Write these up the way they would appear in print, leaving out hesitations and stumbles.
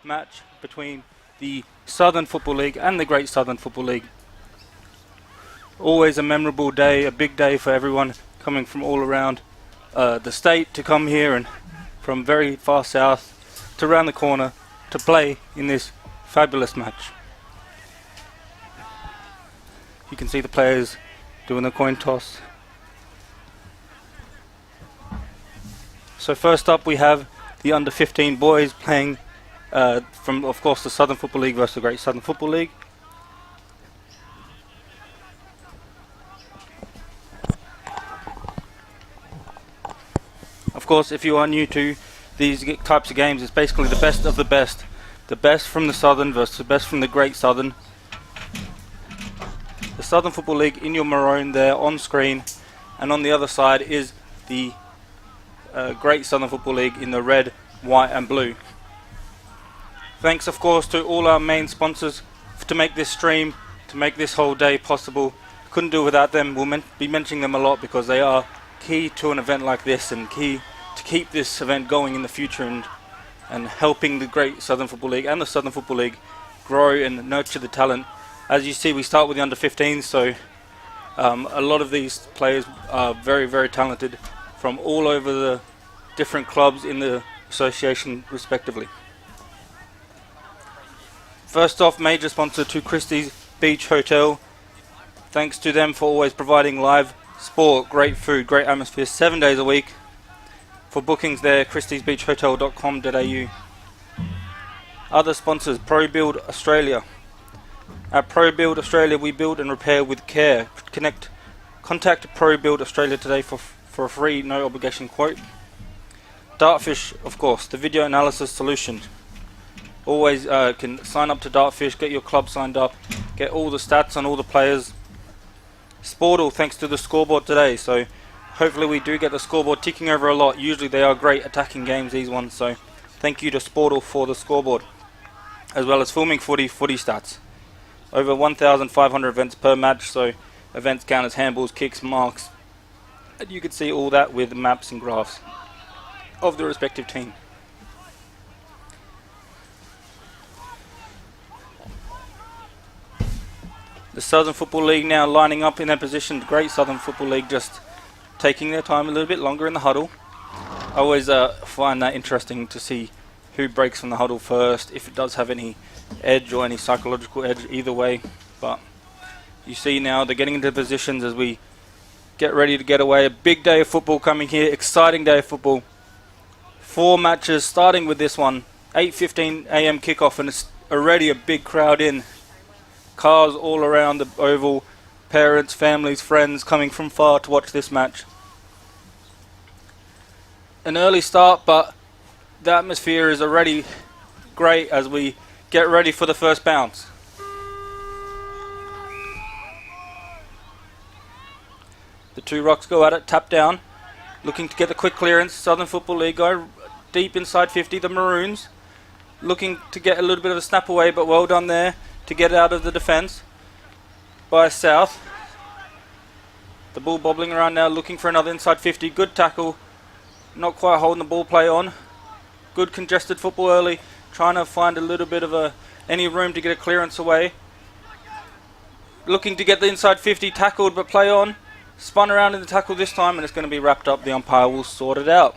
match between the Southern Football League and the Great Southern Football League. Always a memorable day, a big day for everyone coming from all around the state to come here, and from very far south to round the corner to play in this fabulous match. You can see the players doing the coin toss. So first up we have the under 15 boys playing from, of course, the Southern Football League versus the Great Southern Football League. Of course, if you are new to these types of games, it's basically the best of the best. The best from the Southern versus the best from the Great Southern. The Southern Football League in your maroon there on screen, and on the other side is the Great Southern Football League in the red, white and blue. Thanks of course to all our main sponsors to make this stream, to make this whole day possible. Couldn't do without them. We'll be mentioning them a lot because they are key to an event like this and key to keep this event going in the future, and helping the Great Southern Football League and the Southern Football League grow and nurture the talent. As you see, we start with the under 15s, so a lot of these players are very, very talented from all over the different clubs in the association respectively. First off, major sponsor to Christie's Beach Hotel. Thanks to them for always providing live sport, great food, great atmosphere 7 days a week. For bookings there, christiesbeachhotel.com.au. Other sponsors, ProBuild Australia. At ProBuild Australia, we build and repair with care. Contact ProBuild Australia today for a free, no obligation quote. Dartfish, of course, the video analysis solution. Always can sign up to Dartfish, get your club signed up, get all the stats on all the players. Sportal, thanks to the scoreboard today, so hopefully we do get the scoreboard ticking over a lot. Usually they are great attacking games, these ones, so thank you to Sportal for the scoreboard. As well as filming footy stats. Over 1,500 events per match, so events count as handballs, kicks, marks, and you can see all that with maps and graphs of the respective team. The Southern Football League now lining up in their position. The Great Southern Football League just taking their time a little bit longer in the huddle. I always find that interesting to see who breaks from the huddle first, if it does have any edge or any psychological edge either way. But you see now they're getting into positions as we get ready to get away. A big day of football coming here, exciting day of football. 4 matches starting with this one. 8:15 AM kickoff, and it's already a big crowd in. Cars all around the oval, parents, families, friends coming from far to watch this match. An early start, but the atmosphere is already great as we get ready for the first bounce. The two rocks go at it, tap down, looking to get the quick clearance. Southern Football League go deep inside 50, the Maroons looking to get a little bit of a snap away, but well done there to get out of the defence by South. The ball bobbling around now, looking for another inside 50. Good tackle, not quite holding the ball play on. Good congested football early, trying to find a little bit of any room to get a clearance away. Looking to get the inside 50, tackled but play on. Spun around in the tackle this time, and it's going to be wrapped up. The umpire will sort it out.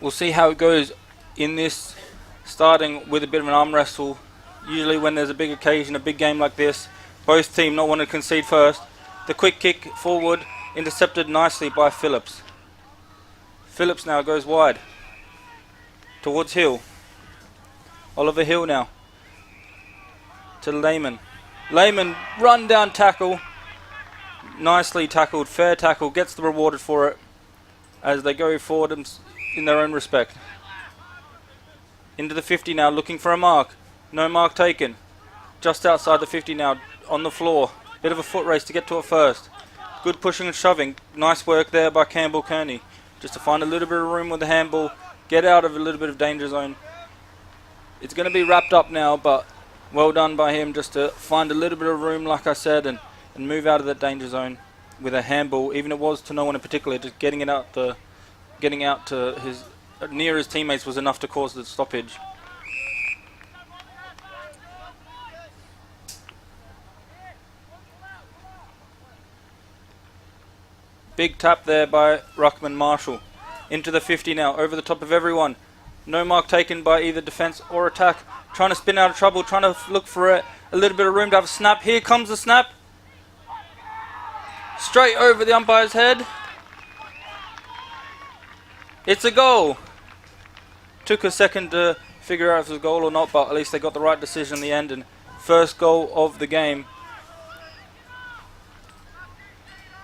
We'll see how it goes in this, starting with a bit of an arm wrestle. Usually when there's a big occasion, a big game like this, both teams not want to concede first. The quick kick forward, intercepted nicely by Phillips. Phillips now goes wide towards Hill. Oliver Hill now to Lehman. Lehman, run down tackle. Nicely tackled, fair tackle, gets the rewarded for it as they go forward in their own respect. Into the 50 now, looking for a mark. No mark taken. Just outside the 50 now, on the floor. Bit of a foot race to get to it first. Good pushing and shoving. Nice work there by Campbell Kearney. Just to find a little bit of room with the handball. Get out of a little bit of danger zone. It's going to be wrapped up now, but well done by him just to find a little bit of room, like I said, and move out of that danger zone with a handball. Even it was to no one in particular, just getting out to his near his teammates was enough to cause the stoppage. Big tap there by Ruckman Marshall. Into the 50 now, over the top of everyone. No mark taken by either defence or attack. Trying to spin out of trouble, trying to look for a little bit of room to have a snap. Here comes the snap. Straight over the umpire's head. It's a goal. Took a second to figure out if it was a goal or not, but at least they got the right decision in the end. And first goal of the game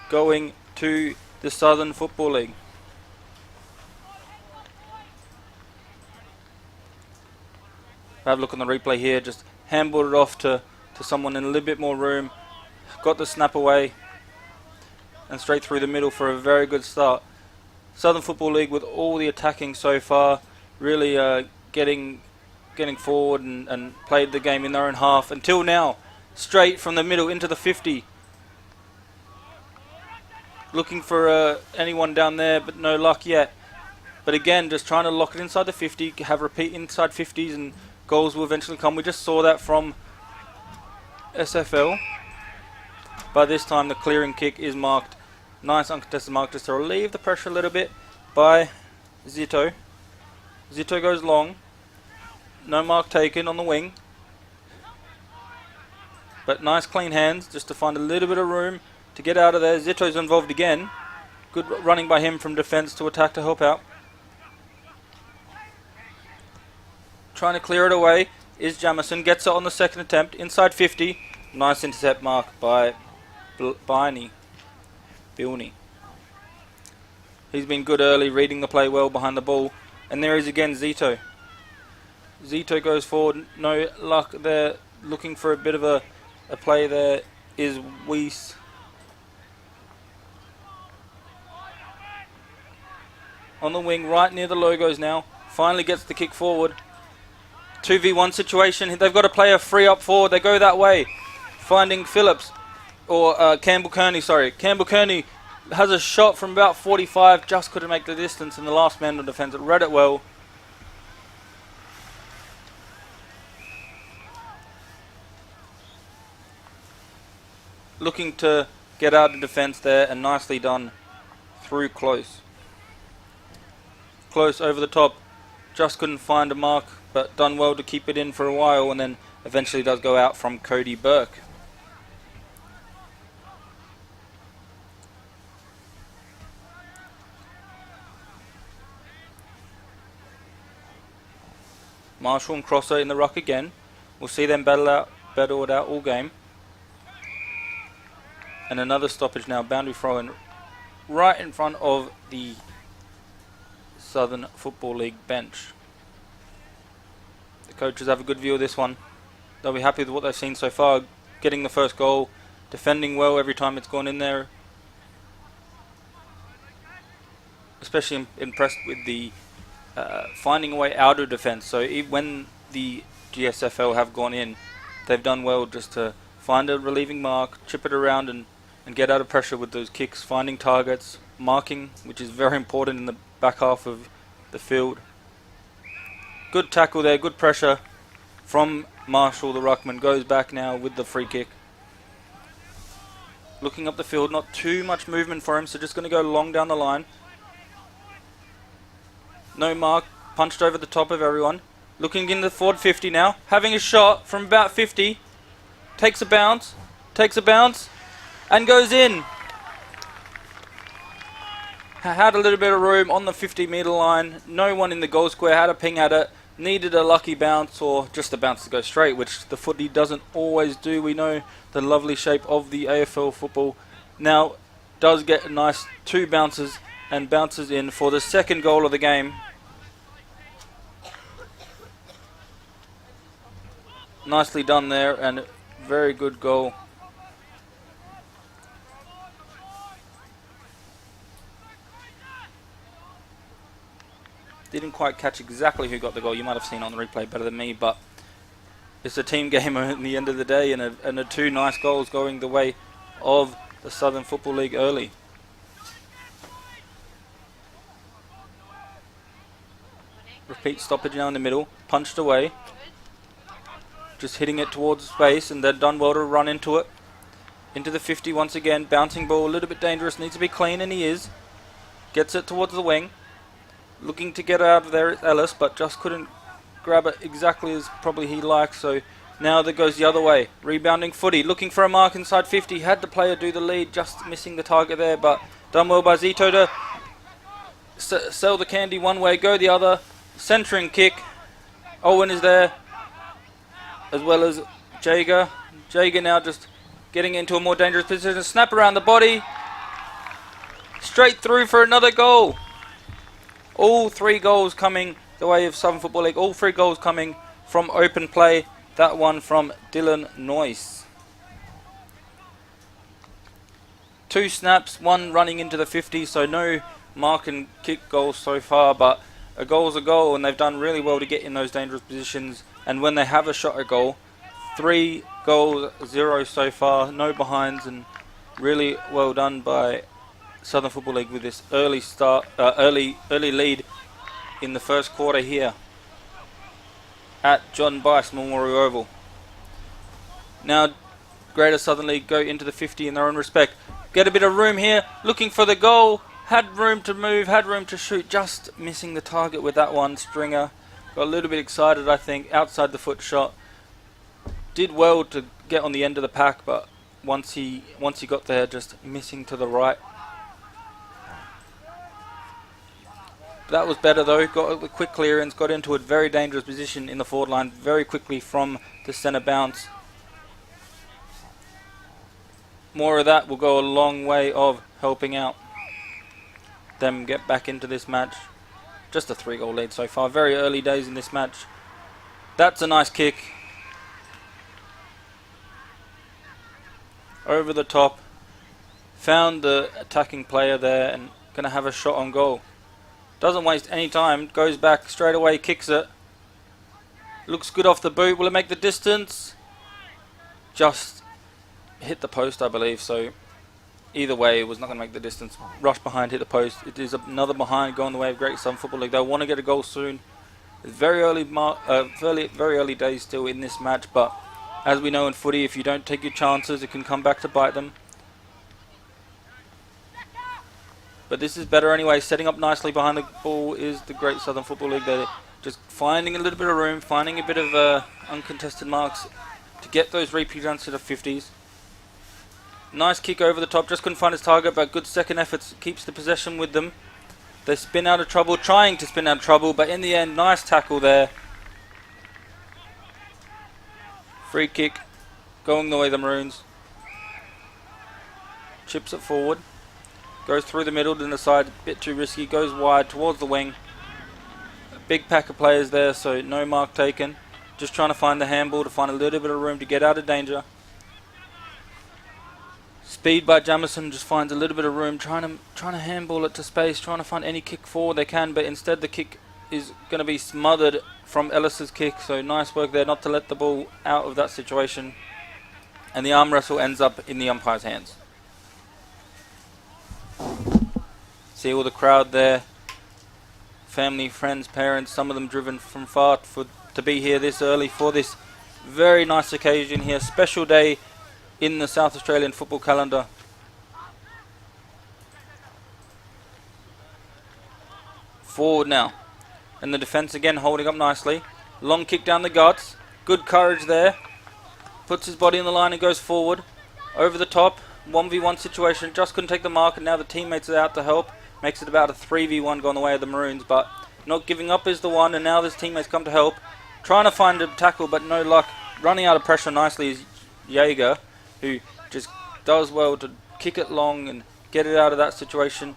going to the Southern Football League. Have a look on the replay here. Just handballed it off to someone in a little bit more room. Got the snap away and straight through the middle for a very good start. Southern Football League with all the attacking so far, really getting forward and played the game in their own half until now. Straight from the middle into the 50. Looking for anyone down there, but no luck yet. But again, just trying to lock it inside the 50, have repeat inside 50s, and goals will eventually come. We just saw that from SFL. By this time, the clearing kick is marked. Nice uncontested mark just to relieve the pressure a little bit by Zito. Zito goes long. No mark taken on the wing. But nice clean hands just to find a little bit of room to get out of there. Zito's involved again. Good running by him from defence to attack to help out. Trying to clear it away is Jamison. Gets it on the second attempt. Inside 50. Nice intercept mark by Bilney. He's been good early, reading the play well behind the ball. And there is again Zito. Zito goes forward. No luck there. Looking for a bit of a play there is Weiss. On the wing, right near the logos now. Finally gets the kick forward. 2v1 situation. They've got a player free up forward. They go that way. Finding Phillips. Or Campbell Kearney, sorry. Campbell Kearney has a shot from about 45. Just couldn't make the distance. And the last man on defence read it well. Looking to get out of defence there. And nicely done through close. Close over the top. Just couldn't find a mark, but done well to keep it in for a while, and then eventually does go out from Cody Burke. Marshall and Crosser in the ruck again. We'll see them battle it out all game. And another stoppage now, boundary throw in right in front of the Southern Football League bench. The coaches have a good view of this one. They'll be happy with what they've seen so far. Getting the first goal, defending well every time it's gone in there. Especially impressed with the finding a way out of defence. So when the GSFL have gone in, they've done well just to find a relieving mark, chip it around and get out of pressure with those kicks, finding targets, marking, which is very important in the back half of the field. Good tackle there, good pressure from Marshall. The ruckman goes back now with the free kick. Looking up the field, not too much movement for him, so just going to go long down the line. No mark, punched over the top of everyone. Looking in the forward 50 now, having a shot from about 50. Takes a bounce, and goes in. Had a little bit of room on the 50-metre line. No one in the goal square, had a ping at it. Needed a lucky bounce or just a bounce to go straight, which the footy doesn't always do. We know the lovely shape of the AFL football. Now does get a nice 2 bounces and bounces in for the second goal of the game. Nicely done there and very good goal. Didn't quite catch exactly who got the goal. You might have seen on the replay better than me, but it's a team game at the end of the day, and 2 nice goals going the way of the Southern Football League early. off-beat stoppage now in the middle. Punched away. Just hitting it towards space, and they've done well to run into it. Into the 50 once again. Bouncing ball, a little bit dangerous. Needs to be clean, and he is. Gets it towards the wing. Looking to get out of there, it's Ellis, but just couldn't grab it exactly as probably he likes. So now that goes the other way. Rebounding footy. Looking for a mark inside 50. Had the player do the lead. Just missing the target there, but done well by Zito to sell the candy one way, go the other. Centering kick. Owen is there, as well as Jager. Jager now just getting into a more dangerous position. Snap around the body. Straight through for another goal. All 3 goals coming the way of Southern Football League. All 3 goals coming from open play. That one from Dylan Noyce. 2 snaps, 1 running into the 50, so no mark and kick goals so far, but a goal's a goal, and they've done really well to get in those dangerous positions. And when they have a shot at goal, 3 goals, 0 so far, no behinds, and really well done by Southern Football League with this early start, early lead in the first quarter here at John Bice Memorial Oval. Now Greater Southern League go into the 50 in their own respect. Get a bit of room here, looking for the goal. Had room to move, had room to shoot, just missing the target with that one. Stringer got a little bit excited, I think, outside the foot shot. Did well to get on the end of the pack, but once he got there, just missing to the right. That was better though. Got a quick clearance, got into a very dangerous position in the forward line very quickly from the centre bounce. More of that will go a long way of helping out them get back into this match. Just a 3-goal lead so far. Very early days in this match. That's a nice kick. Over the top. Found the attacking player there and going to have a shot on goal. Doesn't waste any time. Goes back straight away. Kicks it. Looks good off the boot. Will it make the distance? Just hit the post, I believe. So either way, it was not going to make the distance. Rush behind, hit the post. It is another behind going the way of Great Southern Football League. They'll want to get a goal soon. It's very early, very early days still in this match. But as we know in footy, if you don't take your chances, it can come back to bite them. But this is better anyway. Setting up nicely behind the ball is the Great Southern Football League. They're just finding a little bit of room, finding a bit of uncontested marks to get those repeat runs to the 50s. Nice kick over the top. Just couldn't find his target, but good second efforts. Keeps the possession with them. They spin out of trouble, trying to spin out of trouble, but in the end, nice tackle there. Free kick, going the way of the Maroons. Chips it forward. Goes through the middle, then the side, a bit too risky. Goes wide towards the wing. A big pack of players there, so no mark taken. Just trying to find the handball to find a little bit of room to get out of danger. Speed by Jamison, just finds a little bit of room, trying to handball it to space, trying to find any kick forward they can, but instead the kick is going to be smothered from Ellis's kick. So nice work there not to let the ball out of that situation. And the arm wrestle ends up in the umpire's hands. See all the crowd there. Family, friends, parents, some of them driven from far to be here this early for this very nice occasion here. Special day in the South Australian football calendar. Forward now. And the defence again holding up nicely. Long kick down the guts. Good courage there. Puts his body in the line and goes forward. Over the top. 1v1 situation. Just couldn't take the mark, and now the teammates are out to help. Makes it about a 3v1 going the way of the Maroons, but not giving up is the one, and now his teammates come to help. Trying to find a tackle, but no luck. Running out of pressure nicely is Jaeger, who just does well to kick it long and get it out of that situation.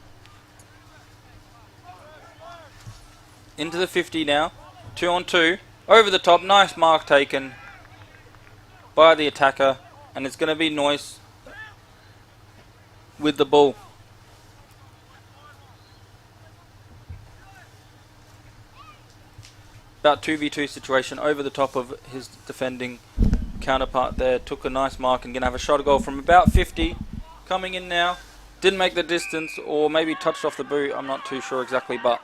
Into the 50 now. 2 on 2. Over the top. Nice mark taken by the attacker. And it's going to be Noyce with the ball. About 2v2 situation over the top of his defending counterpart there. Took a nice mark and going to have a shot at goal from about 50. Coming in now. Didn't make the distance, or maybe touched off the boot. I'm not too sure exactly, but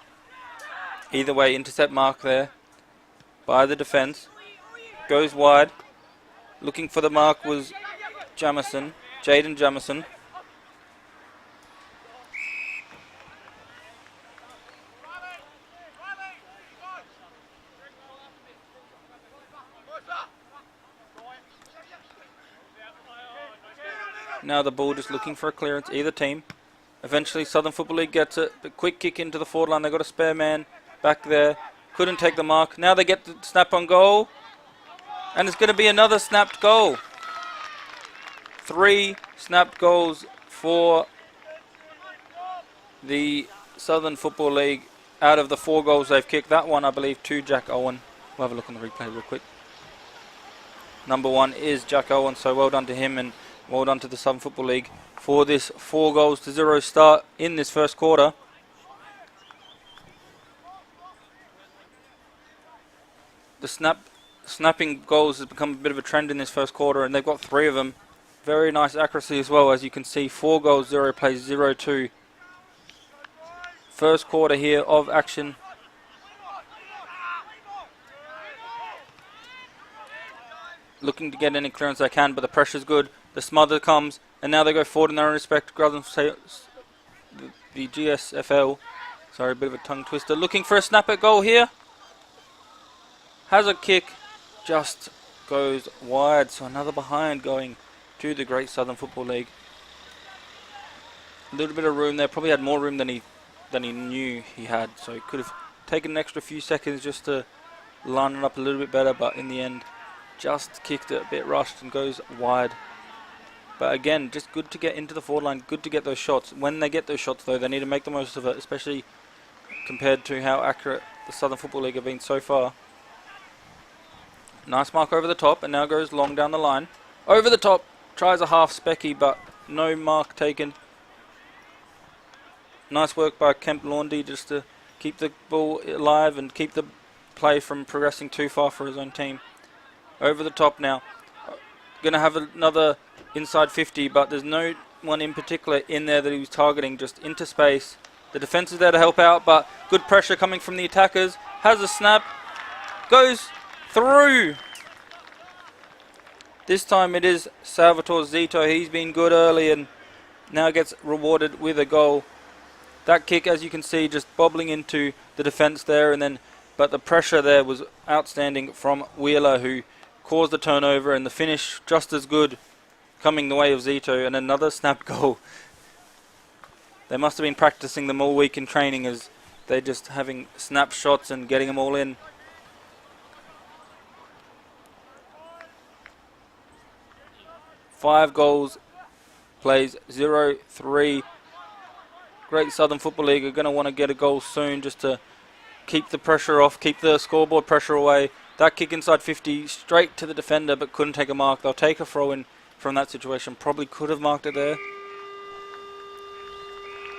Either way, intercept mark there by the defence. Goes wide. Looking for the mark was Jamison, Jaden Jamison. Now the ball just looking for a clearance, either team. Eventually Southern Football League gets it, but quick kick into the forward line. They've got a spare man back there. Couldn't take the mark. Now they get the snap on goal. And it's going to be another snapped goal. 3 snapped goals for the Southern Football League out of the 4 goals they've kicked. That one, I believe, to Jack Owen. We'll have a look on the replay real quick. Number 1 is Jack Owen, so well done to him and well done to the Southern Football League for this 4-0 start in this first quarter. The snapping goals has become a bit of a trend in this first quarter, and they've got 3 of them. Very nice accuracy as well, as you can see. 4 goals, 0 plays, 0-2. First quarter here of action. Looking to get any clearance they can, but the pressure's good. The smother comes, and now they go forward in their own respect. Rather than the GSFL. Sorry, a bit of a tongue twister. Looking for a snap at goal here. Has a kick, just goes wide. So another behind going to the Great Southern Football League. A little bit of room there. Probably had more room than he knew he had. So he could have taken an extra few seconds just to line it up a little bit better. But in the end, just kicked it a bit rushed and goes wide. But again, just good to get into the forward line. Good to get those shots. When they get those shots, though, they need to make the most of it, especially compared to how accurate the Southern Football League have been so far. Nice mark over the top, and now goes long down the line. Over the top, tries a half specky, but no mark taken. Nice work by Kemp Laundy just to keep the ball alive and keep the play from progressing too far for his own team. Over the top now. Going to have another inside 50, but there's no one in particular in there that he was targeting, just into space. The defense is there to help out, but good pressure coming from the attackers. Has a snap. Goes through. This time it is Salvatore Zito. He's been good early and now gets rewarded with a goal. That kick, as you can see, just bobbling into the defense there, but the pressure there was outstanding from Wheeler, who caused the turnover, and the finish just as good coming the way of Zito, and another snap goal. They must have been practicing them all week in training, as they're just having snap shots and getting them all in. Five goals, plays 0-3. Great Southern Football League are going to want to get a goal soon just to keep the pressure off, keep the scoreboard pressure away. That kick inside 50, straight to the defender, but couldn't take a mark. They'll take a throw in from that situation. Probably could have marked it there.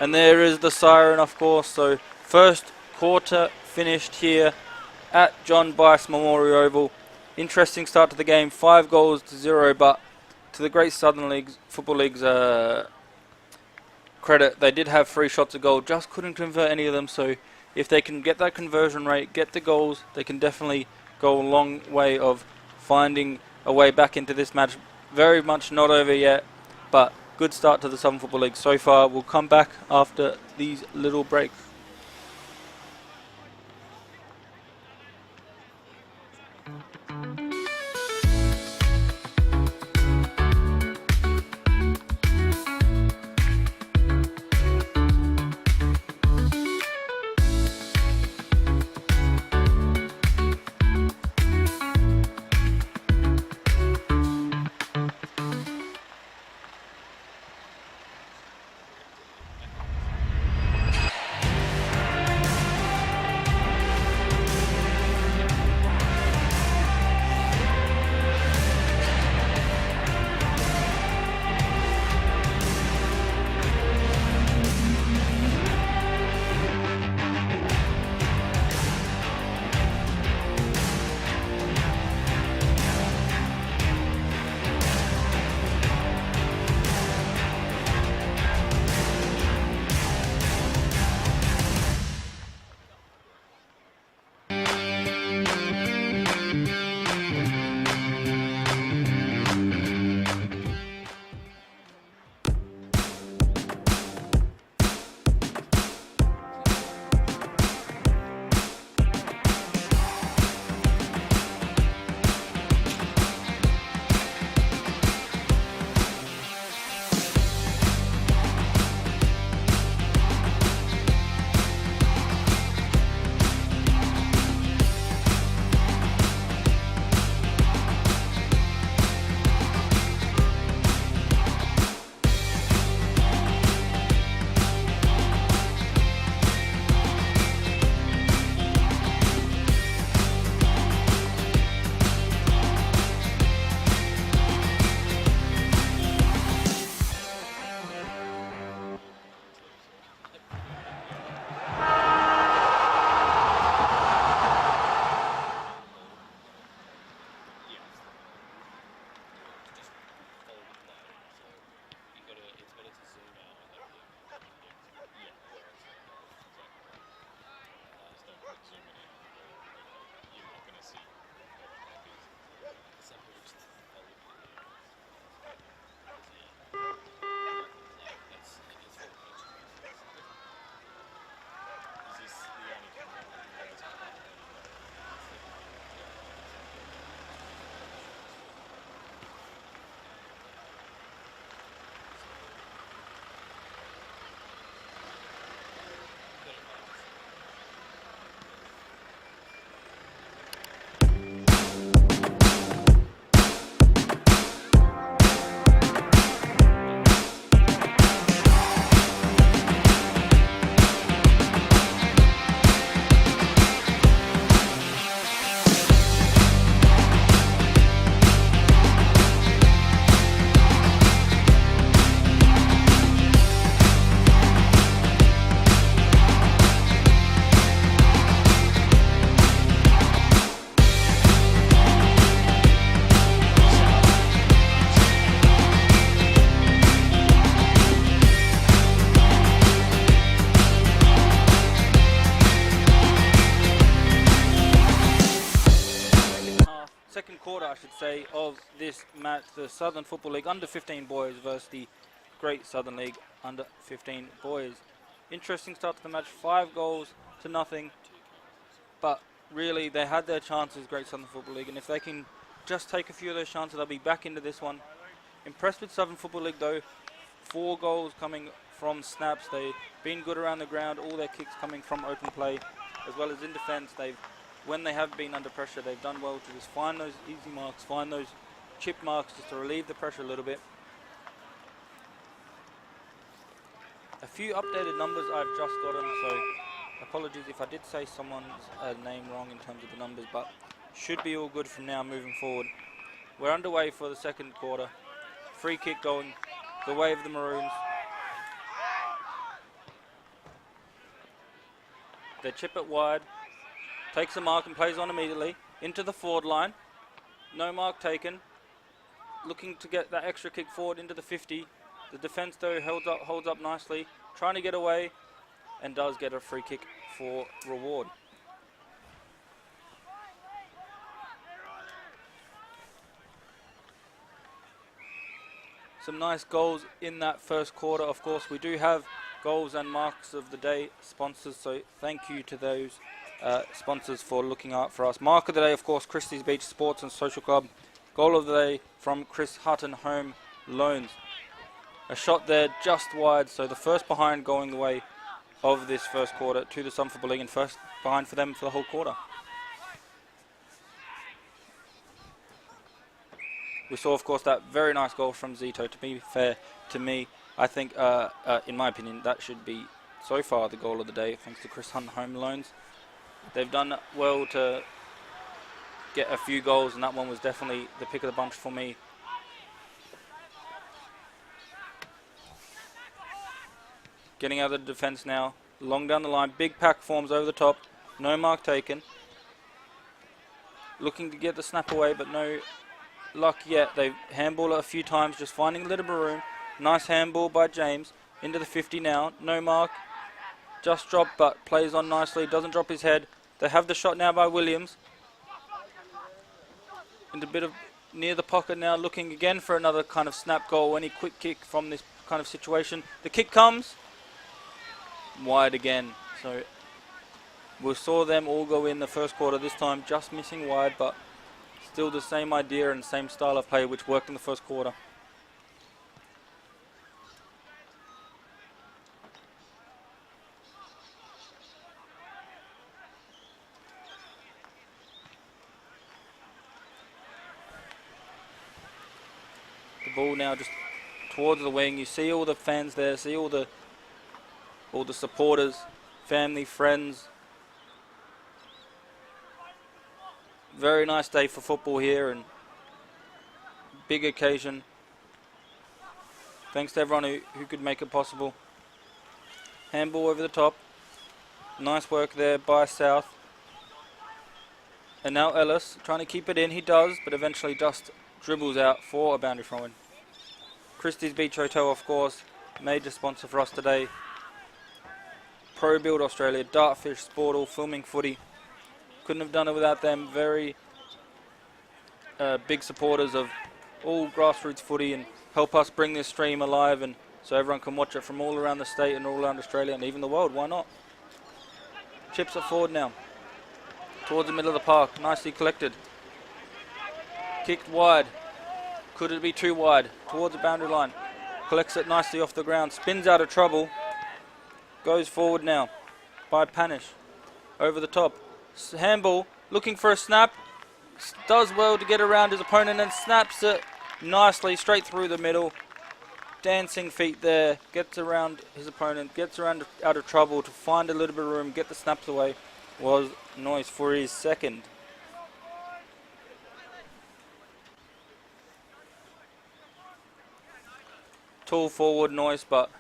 And there is the siren, of course. So first quarter finished here at John Bice Memorial Oval. Interesting start to the game. 5-0, but to the Great Southern Football League's credit, they did have 3 shots of goal, just couldn't convert any of them. So if they can get that conversion rate, get the goals, they can definitely go a long way of finding a way back into this match. Very much not over yet, but good start to the Southern Football League so far. We'll come back after these little breaks. should say, of this match. The Southern Football League under 15 boys versus the Great Southern League under 15 boys. Interesting start to the match, 5 goals to nothing. But really, they had their chances, Great Southern Football League, and if they can just take a few of those chances, they'll be back into this one. Impressed with Southern Football League though. 4 goals coming from snaps. They've been good around the ground, all their kicks coming from open play, as well as in defence. When they have been under pressure, they've done well to just find those easy marks, find those chip marks, just to relieve the pressure a little bit. A few updated numbers I've just gotten, so apologies if I did say someone's name wrong in terms of the numbers, but should be all good from now moving forward. We're underway for the second quarter. Free kick going the way of the Maroons. They chip it wide, takes a mark and plays on immediately into the forward line. No mark taken. Looking to get that extra kick forward into the 50. The defence though holds up nicely, trying to get away, and does get a free kick for reward. Some nice goals in that first quarter. Of course, we do have goals and marks of the day sponsors, so thank you to those sponsors for looking out for us. Mark of the day, of course, Christie's Beach Sports and Social Club. Goal of the day from Chris Hutton Home Loans. A shot there just wide, so the first behind going the way of this first quarter to the Southern Football League, and first behind for them for the whole quarter. We saw, of course, that very nice goal from Zito. To be fair to me, I think, in my opinion, that should be so far the goal of the day, thanks to Chris Hunt Home Loans. They've done well to get a few goals, and that one was definitely the pick of the bunch for me. Getting out of the defence now, long down the line, big pack forms over the top, no mark taken. Looking to get the snap away, but no luck yet. They handball it a few times, just finding a little bit of room. Nice handball by James, into the 50 now, no mark. Just dropped, but plays on nicely, doesn't drop his head. They have the shot now by Williams. And a bit of near the pocket now, looking again for another kind of snap goal, any quick kick from this kind of situation. The kick comes wide again, so we saw them all go in the first quarter, this time just missing wide, but still the same idea and same style of play which worked in the first quarter. The ball now just towards the wing. You see all the fans there, see all the supporters, family, friends. Very nice day for football here, and big occasion. Thanks to everyone who could make it possible. Handball over the top. Nice work there by South. And now Ellis trying to keep it in. He does, but eventually just dribbles out for a boundary throw-in. Christie's Beach Hotel, of course, major sponsor for us today. Pro Build Australia, Dartfish, Sportal, Filming Footy. Couldn't have done it without them. Very big supporters of all grassroots footy and help us bring this stream alive, and so everyone can watch it from all around the state and all around Australia and even the world. Why not? Chips it forward now towards the middle of the park. Nicely collected. Kicked wide. Could it be too wide? Towards the boundary line. Collects it nicely off the ground. Spins out of trouble. Goes forward now by Panish. Over the top. Handball. Looking for a snap. Does well to get around his opponent and snaps it nicely straight through the middle. Dancing feet there. Gets around his opponent. Gets around out of trouble to find a little bit of room. Get the snaps away. Was Noyce for his second. Tall forward Noyce, but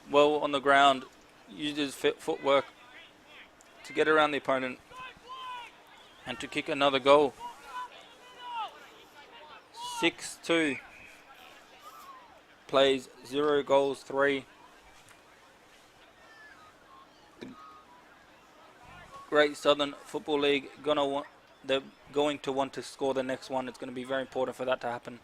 well on the ground. Used his footwork to get around the opponent and to kick another goal. 6-2. Plays 0 goals, 3. The Great Southern Football League gonna they're going to want to score the next one. It's going to be very important for that to happen.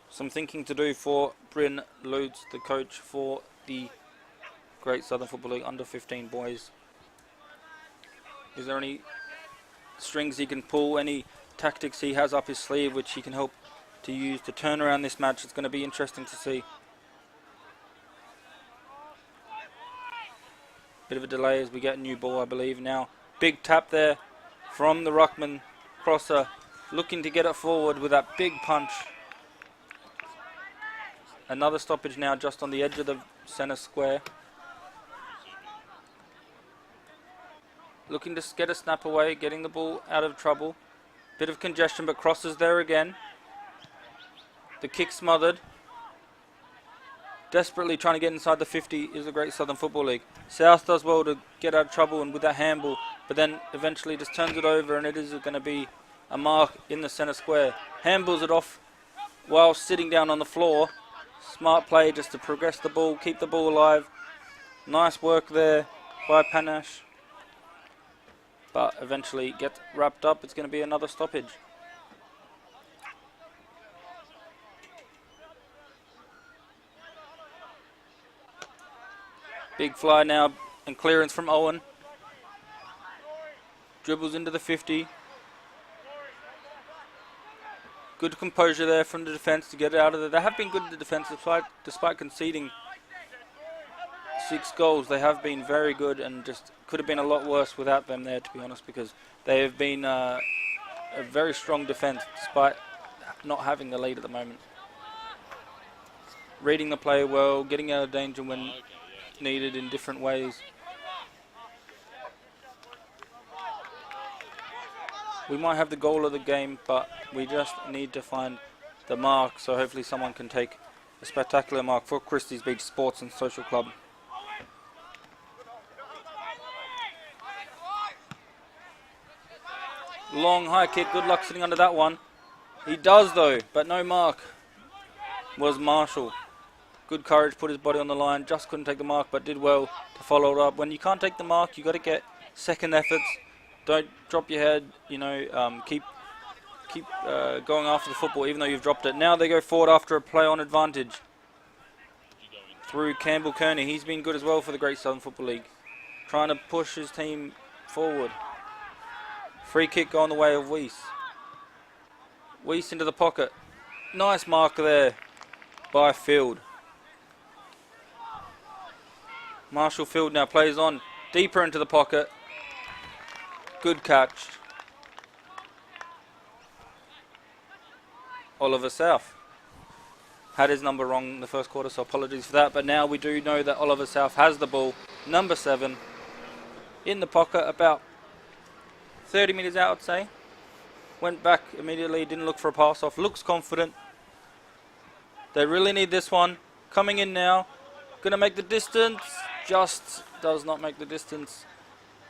Some thinking to do for Bryn Lutz, the coach for the Great Southern Football League under 15 boys. Is there any strings he can pull, any tactics he has up his sleeve which he can help to use to turn around this match? It's going to be interesting to see. Bit of a delay as we get a new ball, I believe now. Big tap there from the ruckman. Crosser looking to get it forward with that big punch. Another stoppage now just on the edge of the centre square. Looking to get a snap away, getting the ball out of trouble. Bit of congestion, but crosses there again. The kick smothered. Desperately trying to get inside the 50 is the Great Southern Football League. South does well to get out of trouble and with that handball, but then eventually just turns it over, and it is going to be a mark in the centre square. Handballs it off while sitting down on the floor. Smart play just to progress the ball, keep the ball alive. Nice work there by Panache. But eventually gets wrapped up. It's going to be another stoppage. Big fly now and clearance from Owen. Dribbles into the 50. Good composure there from the defence to get it out of there. They have been good in the defence despite conceding 6 goals. They have been very good, and just could have been a lot worse without them there, to be honest, because they have been a very strong defence despite not having the lead at the moment. Reading the play well, getting out of danger when needed in different ways. We might have the goal of the game, but we just need to find the mark, so hopefully someone can take a spectacular mark for Christie's Beach Sports and Social Club. Long high kick, good luck sitting under that one. He does though, but no mark. Was Marshall. Good courage, put his body on the line, just couldn't take the mark, but did well to follow it up. When you can't take the mark, you got to get second efforts. Don't drop your head, you know, keep going after the football even though you've dropped it. Now they go forward after a play on advantage. Through Campbell Kearney, he's been good as well for the Great Southern Football League. Trying to push his team forward. Free kick going the way of Weiss. Weiss into the pocket. Nice mark there by Field. Marshall Field now plays on deeper into the pocket. Good catch. Oliver South had his number wrong in the first quarter, so apologies for that. But now we do know that Oliver South has the ball. Number 7 in the pocket, about 30 metres out, I'd say. Went back immediately, didn't look for a pass off. Looks confident. They really need this one. Coming in now. Going to make the distance. Just does not make the distance.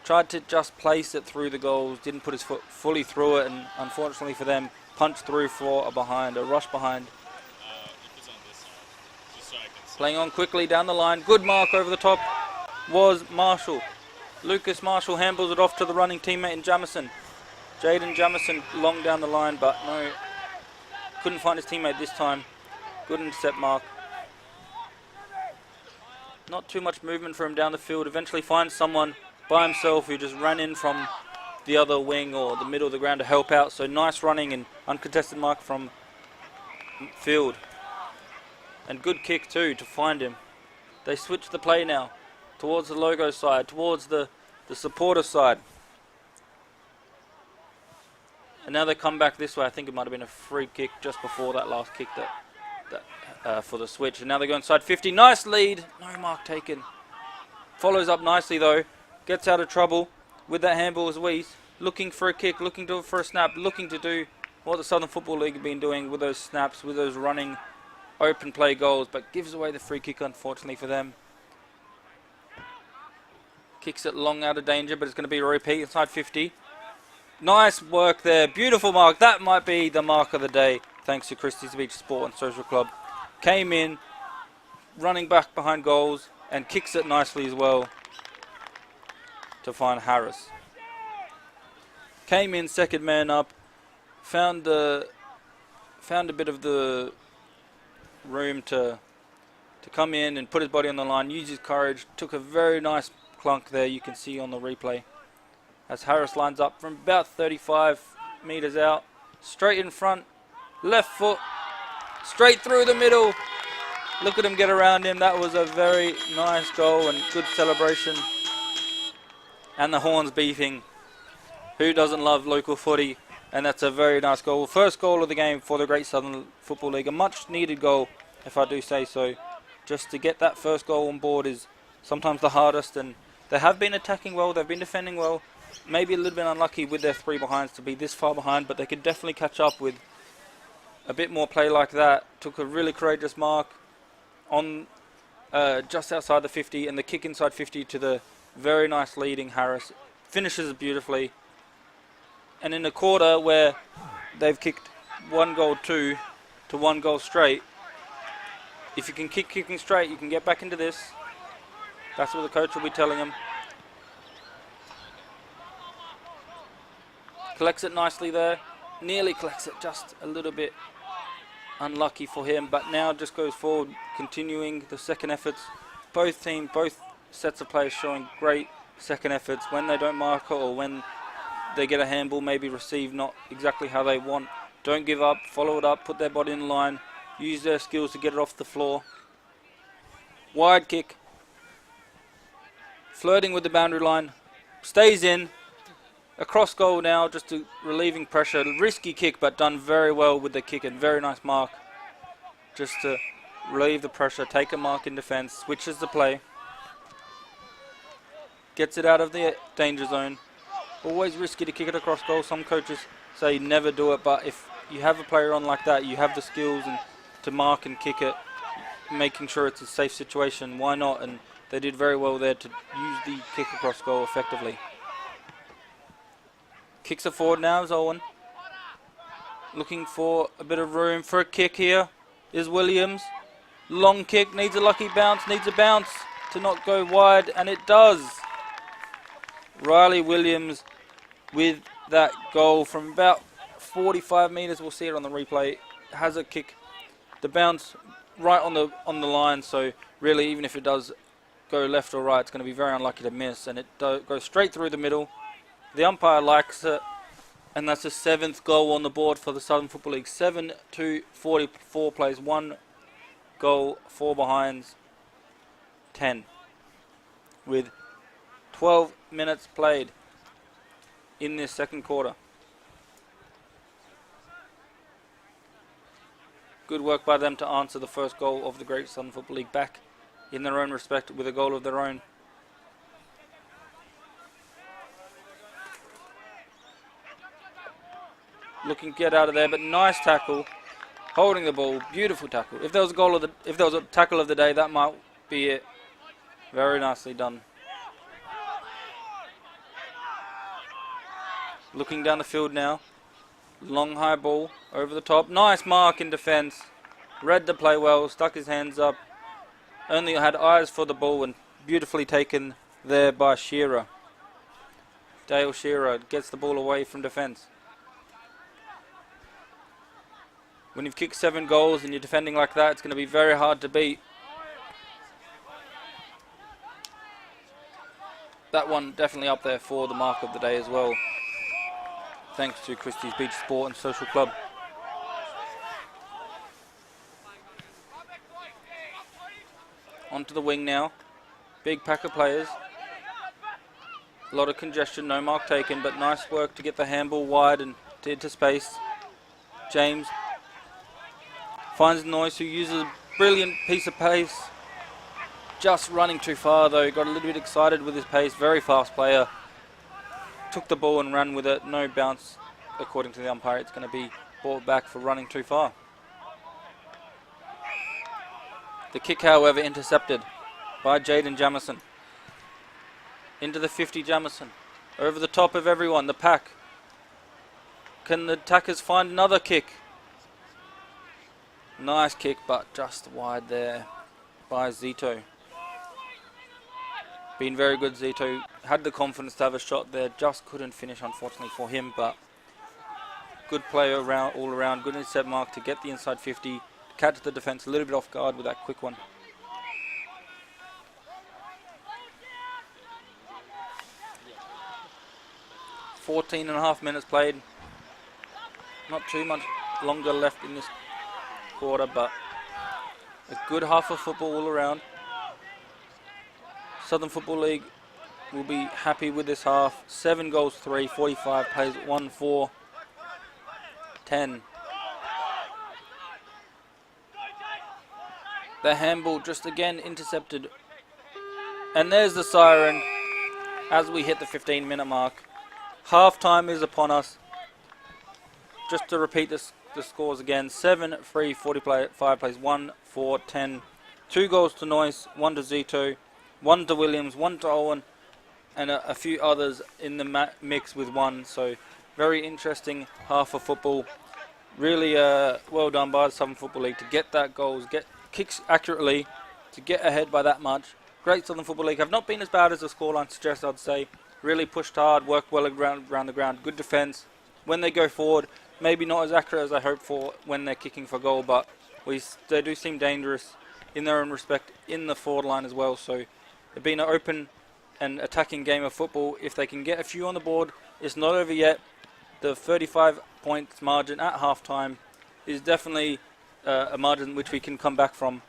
Tried to just place it through the goals. Didn't put his foot fully through it. And unfortunately for them, punched through for a rush behind. Playing on quickly down the line. Good mark over the top was Marshall. Lucas Marshall handballs it off to the running teammate in Jamison. Jaden Jamison long down the line, but no, couldn't find his teammate this time. Good intercept mark. Not too much movement for him down the field. Eventually finds someone by himself who just ran in from the other wing or the middle of the ground to help out. So nice running and uncontested mark from Field. And good kick too to find him. They switch the play now towards the logo side, towards the supporter side. And now they come back this way. I think it might have been a free kick just before that last kick for the switch. And now they go inside 50. Nice lead. No mark taken. Follows up nicely though. Gets out of trouble with that handball as Weiss. Looking for a kick, looking for a snap, looking to do what the Southern Football League have been doing with those snaps, with those running open play goals, but gives away the free kick unfortunately for them. Kicks it long out of danger, but it's going to be a repeat inside 50. Nice work there. Beautiful mark. That might be the mark of the day, thanks to Christie's Beach Sport and Social Club. Came in, running back behind goals, and kicks it nicely as well. to find Harris. Came in second man up, found a bit of the room to come in and put his body on the line, use his courage, took a very nice clunk there, you can see on the replay, as Harris lines up from about 35 metres out, straight in front, left foot, straight through the middle. Look at him get around him. That was a very nice goal and good celebration. And the horns beeping. Who doesn't love local footy? And that's a very nice goal. First goal of the game for the Great Southern Football League. A much needed goal, if I do say so. Just to get that first goal on board is sometimes the hardest. And they have been attacking well. They've been defending well. Maybe a little bit unlucky with their 3 behinds to be this far behind. But they could definitely catch up with a bit more play like that. Took a really courageous mark on just outside the 50. And the kick inside 50 to the very nice leading Harris. Finishes beautifully. And in a quarter where they've kicked 1 goal 2 to 1 goal straight, if you can keep kicking straight, you can get back into this. That's what the coach will be telling him. Collects it nicely there. Nearly collects it, just a little bit unlucky for him, but now just goes forward, continuing the second efforts. Both teams, both sets of players showing great second efforts when they don't mark it or when they get a handball, maybe receive not exactly how they want. Don't give up, follow it up, put their body in line, use their skills to get it off the floor. Wide kick. Flirting with the boundary line. Stays in. Across goal now, just relieving pressure. Risky kick, but done very well with the kick and very nice mark. Just to relieve the pressure, take a mark in defence, switches the play. Gets it out of the danger zone. Always risky to kick it across goal. Some coaches say never do it, but if you have a player on like that, you have the skills and to mark and kick it, making sure it's a safe situation, why not? And they did very well there to use the kick across goal effectively. Kicks it forward now is Owen. Looking for a bit of room for a kick here is Williams. Long kick, needs a lucky bounce, needs a bounce to not go wide, and it does. Riley Williams with that goal from about 45 metres. We'll see it on the replay. Has a kick, the bounce right on the line. So really, even if it does go left or right, it's going to be very unlucky to miss. And it goes straight through the middle. The umpire likes it, and that's the 7th goal on the board for the Southern Football League. 7-44 plays, 1 goal, 4 behinds, 10 with 12 minutes played in this second quarter. Good work by them to answer the first goal of the Great Southern Football League back in their own respect with a goal of their own. Looking to get out of there, but nice tackle, holding the ball, beautiful tackle. If there was a tackle of the day, that might be it. Very nicely done. Looking down the field now. Long high ball over the top. Nice mark in defence. Read the play well. Stuck his hands up. Only had eyes for the ball and beautifully taken there by Shearer. Dale Shearer gets the ball away from defence. When you've kicked 7 goals and you're defending like that, it's going to be very hard to beat. That one definitely up there for the mark of the day as well. Thanks to Christie's Beach Sport and Social Club. Onto the wing now. Big pack of players. A lot of congestion, no mark taken, but nice work to get the handball wide and into space. James finds Noyce, who uses a brilliant piece of pace. Just running too far though, got a little bit excited with his pace, very fast player. Took the ball and ran with it, no bounce according to the umpire. It's going to be brought back for running too far. The kick, however, intercepted by Jaden Jamison. Into the 50, Jamison. Over the top of everyone, the pack. Can the attackers find another kick? Nice kick, but just wide there by Zito. Been very good. Zito had the confidence to have a shot there, just couldn't finish unfortunately for him, but good play around, all around, good intercept mark to get the inside 50, catch the defence a little bit off guard with that quick one. .14.5 minutes played. Not too much longer left in this quarter, but a good half of football all around. Southern Football League will be happy with this half. 7 goals, 3, 45 plays, 1, 4, 10. The handball just again intercepted. And there's the siren as we hit the 15-minute mark. Half time is upon us. Just to repeat the scores again. 7, 3, 45 plays, 1, 4, 10. 2 goals to Noyce, 1 to Zito, 1 to Williams, 1 to Owen, and a few others in the mix with 1. So very interesting half of football. Really well done by the Southern Football League to get that goals, get kicks accurately, to get ahead by that much. Great Southern Football League. Have not been as bad as the scoreline suggests, I'd say. Really pushed hard, worked well around the ground, good defence. When they go forward, maybe not as accurate as I hope for when they're kicking for goal, but they do seem dangerous in their own respect in the forward line as well. So it's been an open and attacking game of football. If they can get a few on the board, it's not over yet. The 35 points margin at half-time is definitely a margin which we can come back from.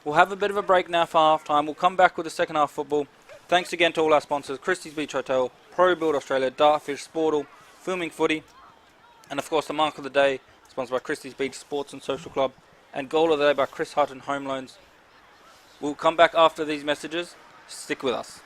We'll have a bit of a break now for half-time. We'll come back with the second half football. Thanks again to all our sponsors, Christie's Beach Hotel, Pro Build Australia, Dartfish, Sportal, Filming Footy, and of course the Mark of the Day, sponsored by Christie's Beach Sports and Social Club, and Goal of the Day by Chris Hutton Home Loans. We'll come back after these messages. Stick with us.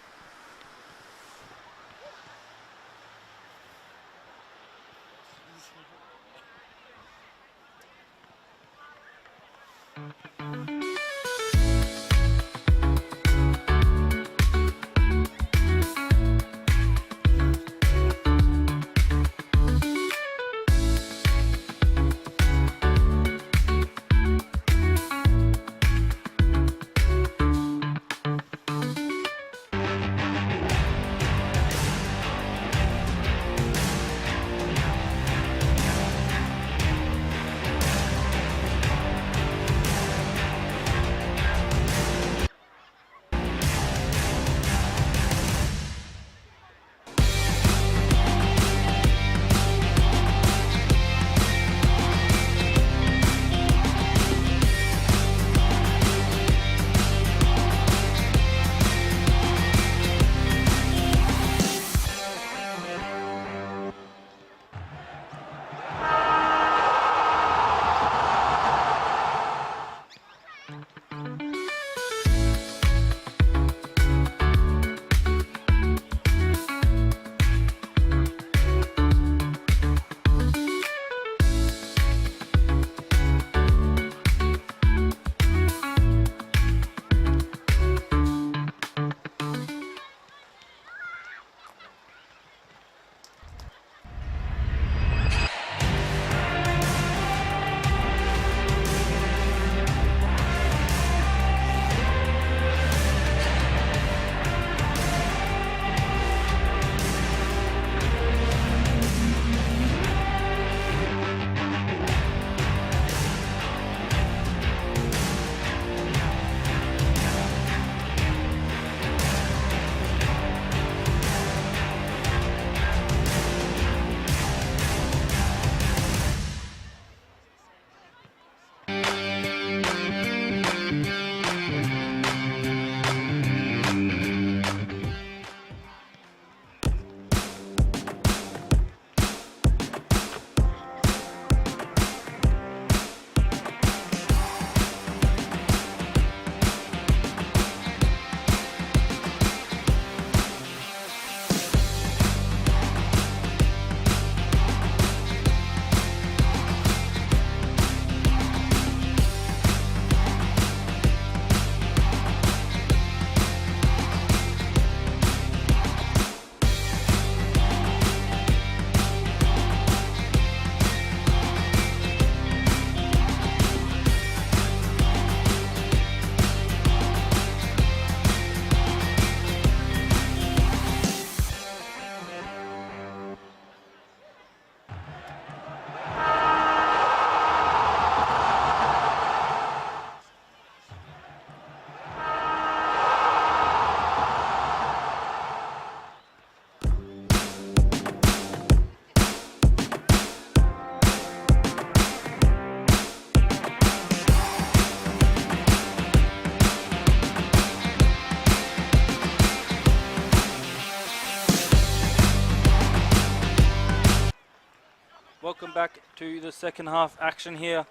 to the second half action here.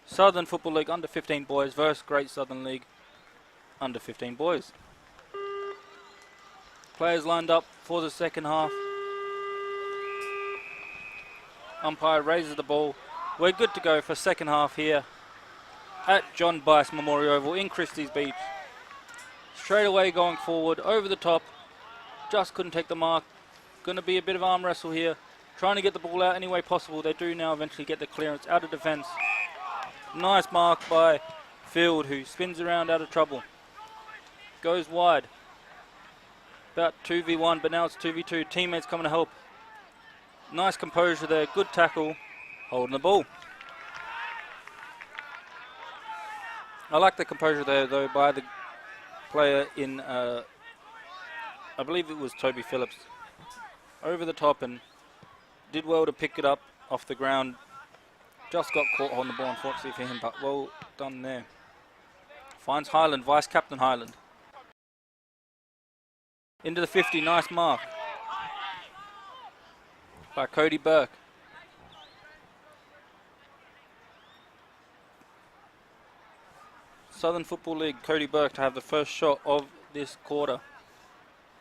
Southern Football League under 15 boys versus Great Southern League under 15 boys. Players lined up for the second half. Umpire raises the ball. We're good to go for second half here at John Bice Memorial Oval in Christie's Beach. Straight away going forward, over the top. Just couldn't take the mark. Going to be a bit of arm wrestle here. Trying to get the ball out any way possible. They do now eventually get the clearance out of defence. Nice mark by Field, who spins around out of trouble. Goes wide. About 2v1, but now it's 2v2. Teammates coming to help. Nice composure there. Good tackle. Holding the ball. I like the composure there, though, by the player in, I believe it was Toby Phillips. Over the top and did well to pick it up off the ground. Just got caught on the ball, unfortunately for him, but well done there. Finds Highland, Vice Captain Highland. Into the 50, nice mark by Cody Burke. Southern Football League, Cody Burke to have the first shot of this quarter.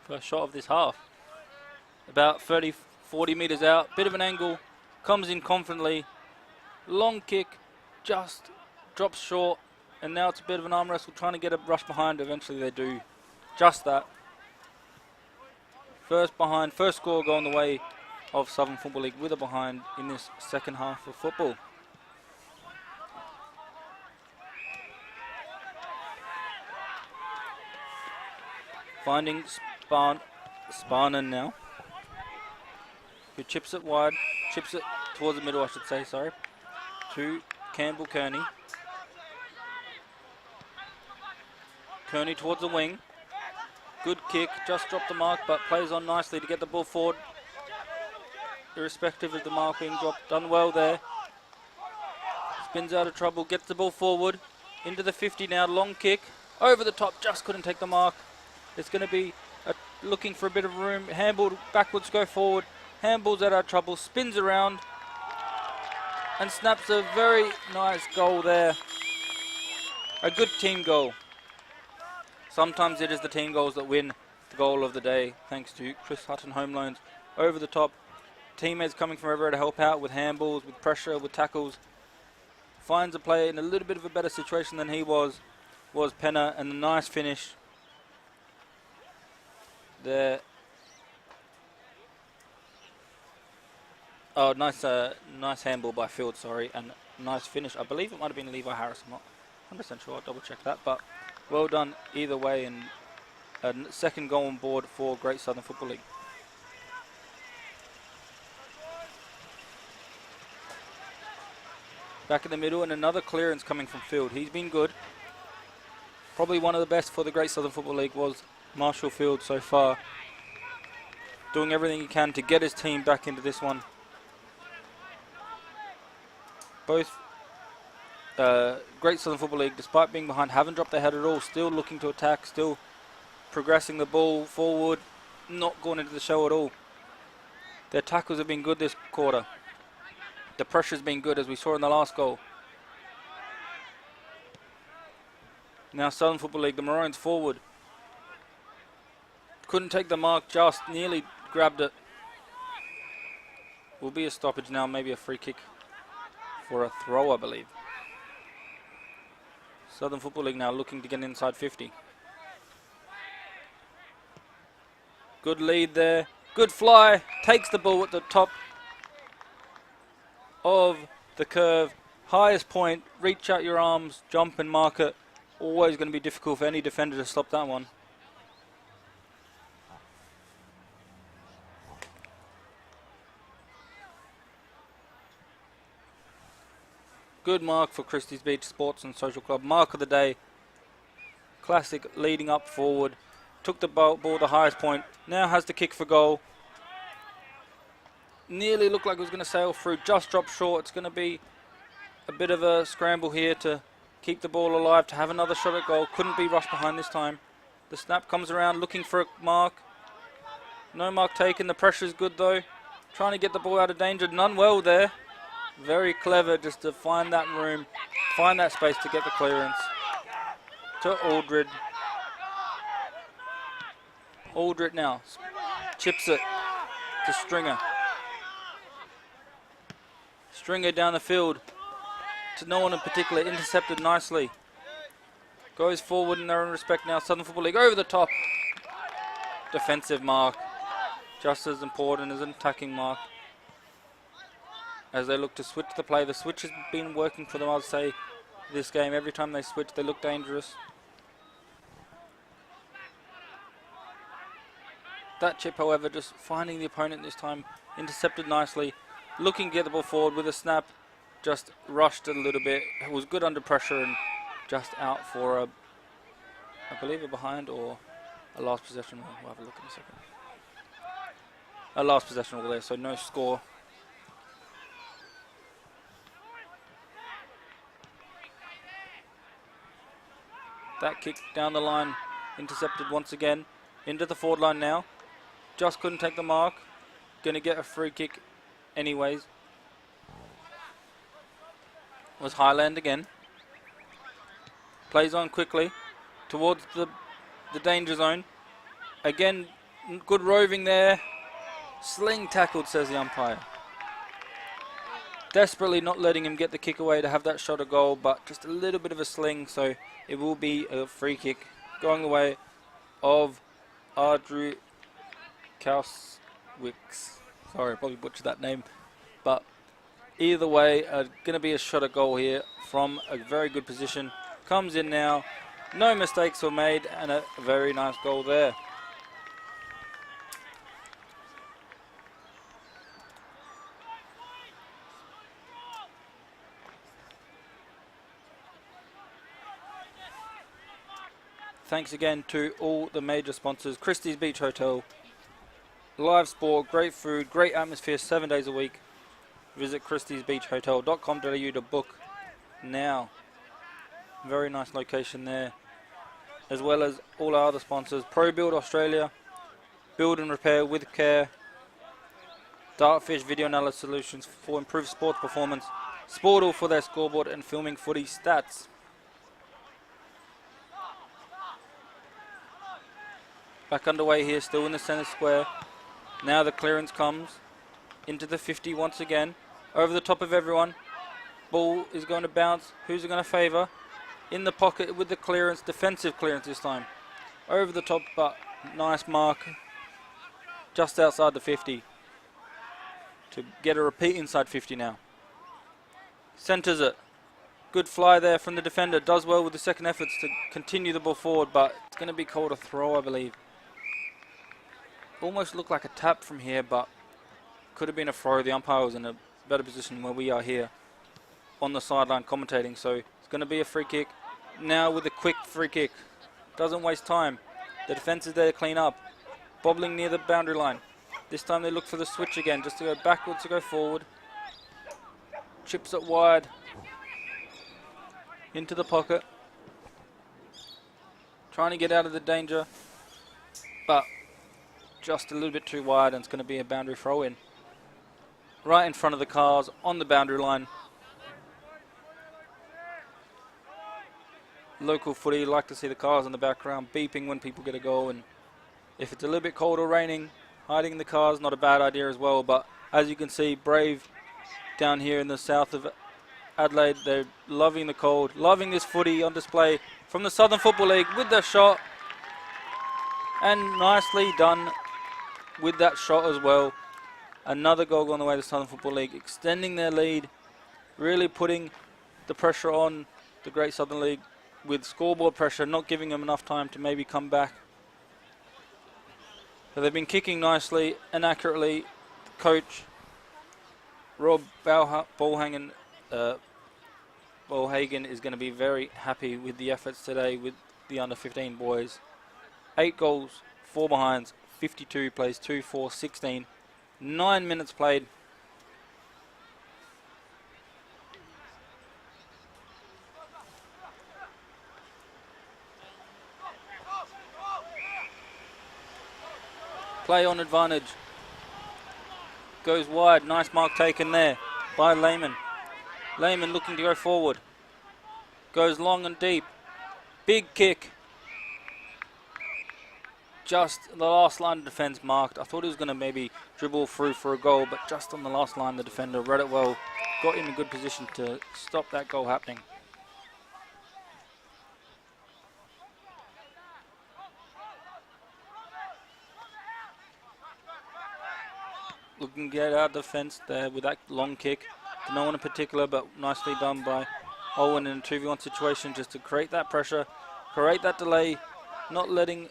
First shot of this half. About 30, 40 metres out, bit of an angle, comes in confidently. Long kick, just drops short, and now it's a bit of an arm wrestle, trying to get a rush behind. Eventually they do just that. First score going the way of Southern Football League with a behind in this second half of football. Finding Sparnan now, who chips it wide, chips it towards the middle, I should say, sorry, to Campbell Kearney. Kearney towards the wing. Good kick, just dropped the mark, but plays on nicely to get the ball forward, irrespective of the mark being dropped. Done well there. Spins out of trouble, gets the ball forward, into the 50 now, long kick, over the top, just couldn't take the mark. It's going to be looking for a bit of room. Handball backwards, go forward. Handball's out of trouble, spins around and snaps a very nice goal there. A good team goal. Sometimes it is the team goals that win the goal of the day, thanks to Chris Hutton Home Loans. Over the top. Teammates coming from everywhere to help out with handballs, with pressure, with tackles. Finds a player in a little bit of a better situation than he was Penner, and a nice finish there. Oh, nice handball by Field, sorry, and nice finish. I believe it might have been Levi Harris. I'm not 100% sure. I'll double check that, but well done either way, and a second goal on board for Great Southern Football League. Back in the middle, and another clearance coming from Field. He's been good. Probably one of the best for the Great Southern Football League was Marshall Field so far. Doing everything he can to get his team back into this one. Both Great Southern Football League, despite being behind, haven't dropped their head at all. Still looking to attack, still progressing the ball forward, not going into the show at all. Their tackles have been good this quarter. The pressure's been good, as we saw in the last goal. Now Southern Football League, the Maroons forward. Couldn't take the mark, just nearly grabbed it. Will be a stoppage now, maybe a free kick for a throw, I believe. Southern Football League now looking to get inside 50. Good lead there. Good fly. Takes the ball at the top of the curve. Highest point. Reach out your arms. Jump and mark it. Always going to be difficult for any defender to stop that one. Good mark for Christie's Beach Sports and Social Club. Mark of the day. Classic leading up forward. Took the ball the highest point. Now has the kick for goal. Nearly looked like it was going to sail through. Just dropped short. It's going to be a bit of a scramble here to keep the ball alive, to have another shot at goal. Couldn't be rushed behind this time. The snap comes around looking for a mark. No mark taken. The pressure is good though. Trying to get the ball out of danger. None well there. Very clever just to find that room, find that space to get the clearance. To Aldred. Aldred now. Chips it to Stringer. Stringer down the field. To no one in particular. Intercepted nicely. Goes forward in their own respect now. Southern Football League over the top. Defensive mark. Just as important as an attacking mark. As they look to switch the play. The switch has been working for them, I'd say, this game. Every time they switch, they look dangerous. That chip, however, just finding the opponent this time. Intercepted nicely. Looking to get the ball forward with a snap. Just rushed it a little bit. It was good under pressure and just out for a, I believe, a behind or a last possession. We'll have a look in a second. A last possession over there, so no score. That kick down the line, intercepted once again. Into the forward line now. Just couldn't take the mark. Going to get a free kick anyways. Was Highland again. Plays on quickly towards the danger zone. Again, good roving there. Sling tackled, says the umpire. Desperately not letting him get the kick away to have that shot a goal, but just a little bit of a sling, so it will be a free kick going the way of Ardrew Kauswicks. Sorry, I probably butchered that name. But either way, going to be a shot at goal here from a very good position. Comes in now. No mistakes were made and a very nice goal there. Thanks again to all the major sponsors. Christie's Beach Hotel. Live sport, great food, great atmosphere 7 days a week. Visit christiesbeachhotel.com.au to book now. Very nice location there. As well as all our other sponsors. Pro Build Australia. Build and repair with care. Dartfish Video Analysis Solutions for improved sports performance. Sportal for their scoreboard and filming footy stats. Back underway here, still in the centre square. Now the clearance comes into the 50 once again. Over the top of everyone. Ball is going to bounce. Who's it going to favour? In the pocket with the clearance. Defensive clearance this time. Over the top, but nice mark. Just outside the 50. To get a repeat inside 50 now. Centres it. Good fly there from the defender. Does well with the second efforts to continue the ball forward, but it's going to be called a throw, I believe. Almost looked like a tap from here, but could have been a throw. The umpire was in a better position where we are here on the sideline commentating, so it's going to be a free kick. Now with a quick free kick. Doesn't waste time. The defence is there to clean up. Bobbling near the boundary line. This time they look for the switch again, just to go backwards to go forward. Chips it wide. Into the pocket. Trying to get out of the danger, but just a little bit too wide, and it's going to be a boundary throw in. Right in front of the cars on the boundary line. Local footy, like to see the cars in the background beeping when people get a goal, and if it's a little bit cold or raining, hiding in the cars not a bad idea as well. But as you can see, Brave down here in the south of Adelaide, they're loving the cold, loving this footy on display from the Southern Football League with their shot, and nicely done with that shot as well. Another goal on the way to Southern Football League, extending their lead, really putting the pressure on the Great Southern League with scoreboard pressure, not giving them enough time to maybe come back. So they've been kicking nicely and accurately. Coach Rob Ballhagen is going to be very happy with the efforts today with the under-15 boys. 8 goals, 4 behinds, 52 plays, 2, 4, 16. 9 minutes played. Play on advantage. goes wide. Nice mark taken there by Lehman. Lehman looking to go forward. Goes long and deep. Big kick. Just the last line of defence marked. I thought he was going to maybe dribble through for a goal, but just on the last line the defender read it well. Got in a good position to stop that goal happening. Looking to get out of defence there with that long kick. To no one in particular, but nicely done by Owen in a 2v1 situation just to create that pressure, create that delay, not letting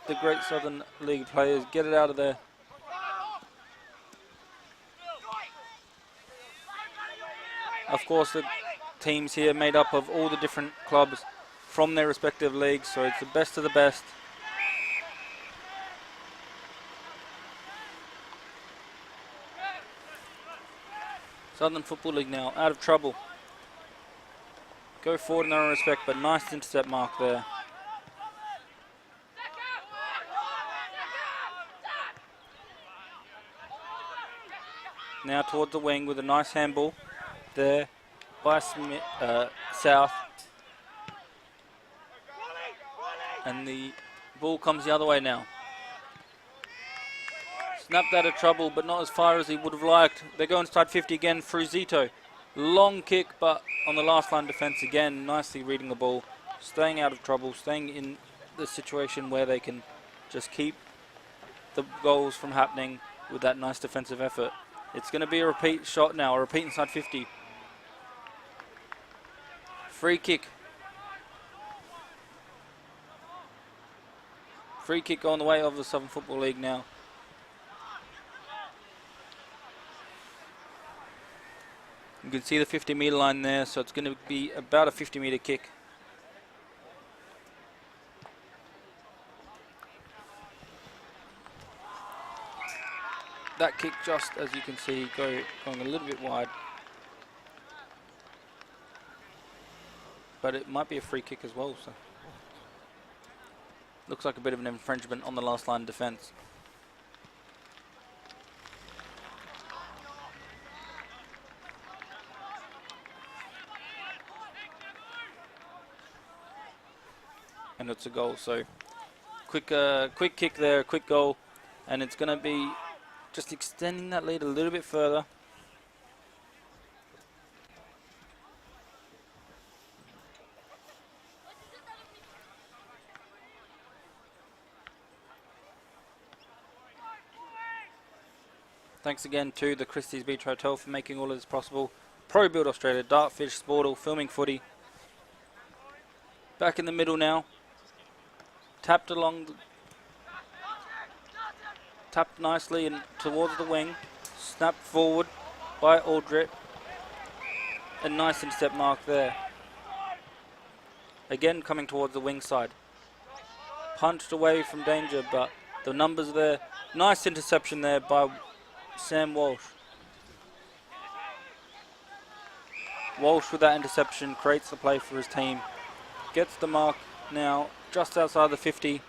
the Great Southern League players get it out of there. Of course, the teams here made up of all the different clubs from their respective leagues, so it's the best of the best. Southern Football League now out of trouble. Go forward in their own respect, but nice intercept mark there. Now towards the wing with a nice handball there by Smith, South. And the ball comes the other way now. Snapped out of trouble, but not as far as he would have liked. They go inside 50 again through Zito. Long kick, but on the last line defence again, nicely reading the ball. Staying out of trouble, staying in the situation where they can just keep the goals from happening with that nice defensive effort. It's going to be a repeat shot now, a repeat inside 50. Free kick. Free kick on the way of the Southern Football League now. You can see the 50-metre line there, so it's going to be about a 50-metre kick. That kick just, as you can see, going a little bit wide. But it might be a free kick as well, so. Looks like a bit of an infringement on the last line defence. And it's a goal, so quick kick there, quick goal, and it's going to be just extending that lead a little bit further. Thanks again to the Christie's Beach Hotel for making all of this possible. Pro Build Australia, Dartfish, Sportal, Filming Footy. Back in the middle now. Tapped nicely and towards the wing. Snapped forward by Aldrich. A nice intercept mark there. Again coming towards the wing side. Punched away from danger, but the numbers there. Nice interception there by Sam Walsh. Walsh with that interception creates the play for his team. Gets the mark now just outside the 50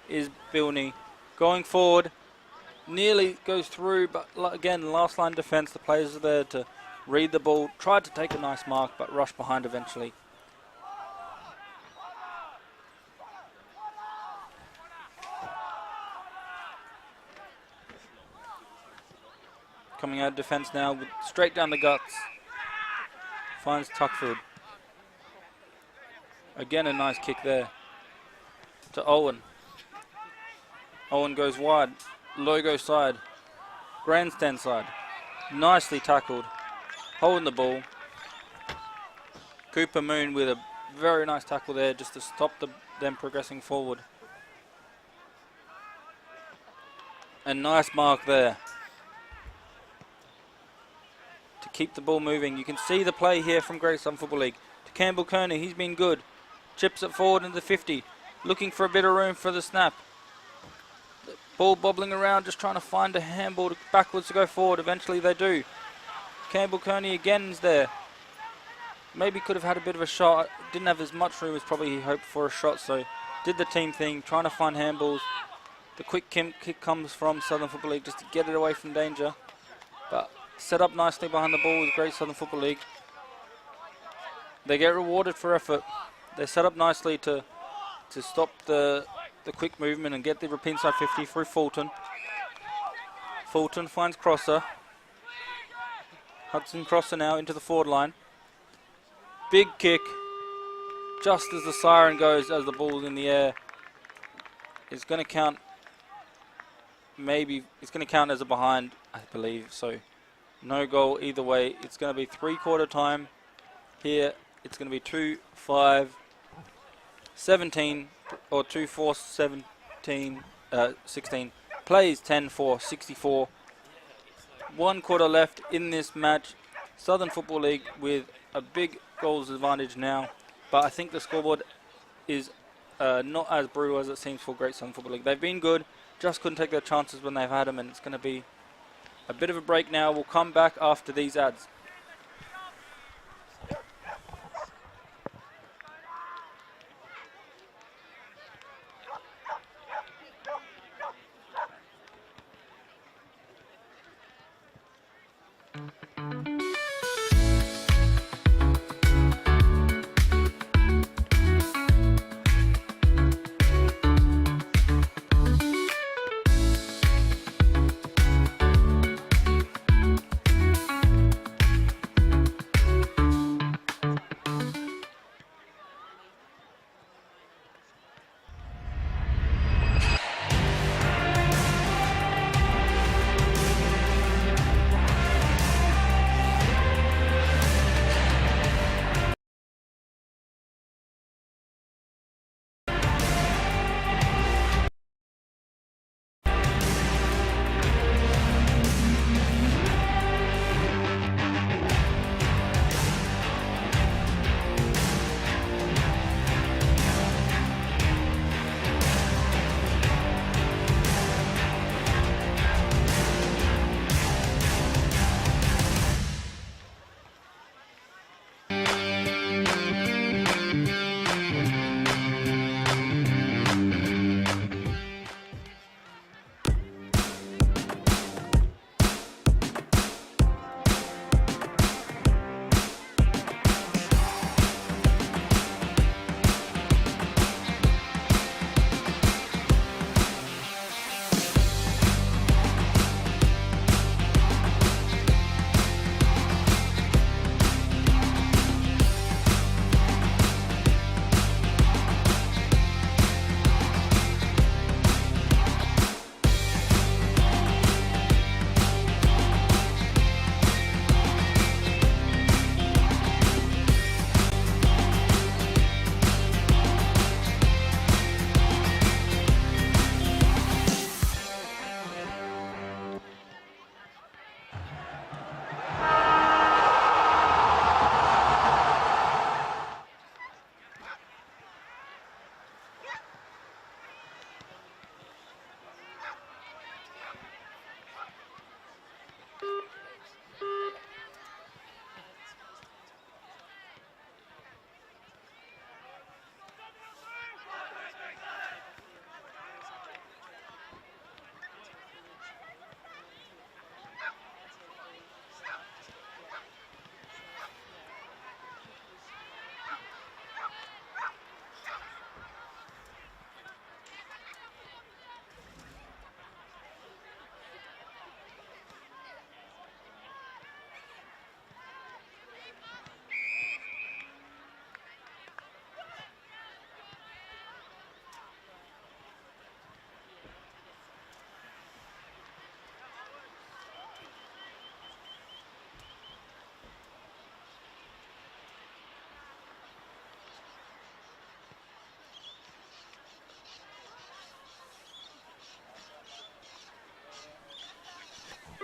is Bilney. Going forward, nearly goes through, but again, last line defence, the players are there to read the ball. Tried to take a nice mark, but rushed behind eventually. Coming out of defence now, with straight down the guts. Finds Tuckfield. Again, a nice kick there to Owen. Owen goes wide. Logo side. Grandstand side. Nicely tackled. Holding the ball. Cooper Moon with a very nice tackle there just to stop them progressing forward. A nice mark there to keep the ball moving. You can see the play here from Great Southern Football League. To Campbell Kearney, he's been good. Chips it forward into the 50. Looking for a bit of room for the snap. The ball bobbling around, just trying to find a handball backwards to go forward. Eventually they do. Campbell Kearney again is there. Maybe could have had a bit of a shot. Didn't have as much room as probably he hoped for a shot, so did the team thing, trying to find handballs. The quick kick comes from Southern Football League just to get it away from danger. But set up nicely behind the ball with Great Southern Football League. They get rewarded for effort. They set up nicely to stop the quick movement and get the repeat inside 50 through Fulton. Fulton finds Crosser. Hudson Crosser now into the forward line. Big kick. Just as the siren goes as the ball's in the air. It's going to count. Maybe it's going to count as a behind, I believe. So no goal either way. It's going to be 3/4 time. Here it's going to be 2-5-17 or 2-4-17 16. Plays 10-4-64. 1/4 left in this match. Southern Football League with a big goals advantage now, but I think the scoreboard is not as brutal as it seems for Great Southern Football League. They've been good, just couldn't take their chances when they've had them, and it's going to be a bit of a break now. We'll come back after these ads.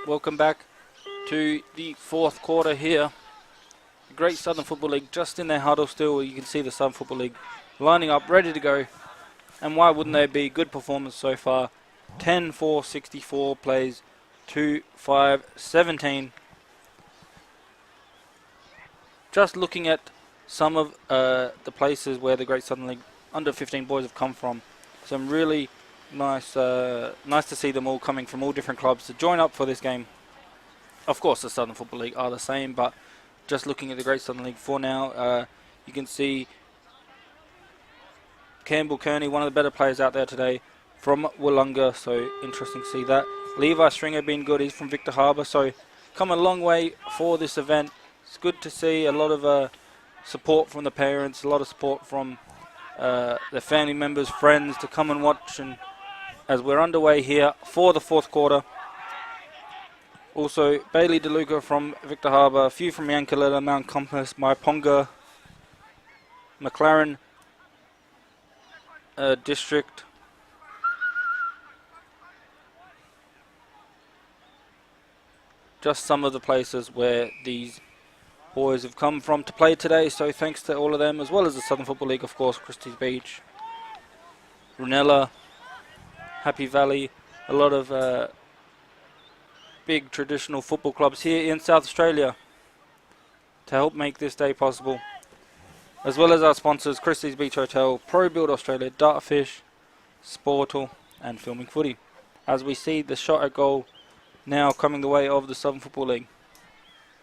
Welcome back to the 4th quarter here. The Great Southern Football League just in their huddle still. You can see the Southern Football League lining up, ready to go. And why wouldn't they be? Good performance so far. 10-4-64 plays 2-5-17. Just looking at some of the places where the Great Southern League under 15 boys have come from. Some really Nice to see them all coming from all different clubs to join up for this game. Of course, the Southern Football League are the same, but just looking at the Great Southern League for now, you can see Campbell Kearney, one of the better players out there today, from Wollonga, so interesting to see that. Levi Stringer being good, he's from Victor Harbour, so come a long way for this event. It's good to see a lot of support from the parents, a lot of support from their family members, friends to come and watch, and as we're underway here for the fourth quarter. Also, Bailey DeLuca from Victor Harbour, a few from Yankalilla, Mount Compass, Maiponga, McLaren District. Just some of the places where these boys have come from to play today, so thanks to all of them, as well as the Southern Football League, of course, Christie's Beach, Runella, Happy Valley, a lot of big traditional football clubs here in South Australia to help make this day possible, as well as our sponsors, Christie's Beach Hotel, Pro Build Australia, Dartfish, Sportal and Filming Footy. As we see the shot at goal now coming the way of the Southern Football League.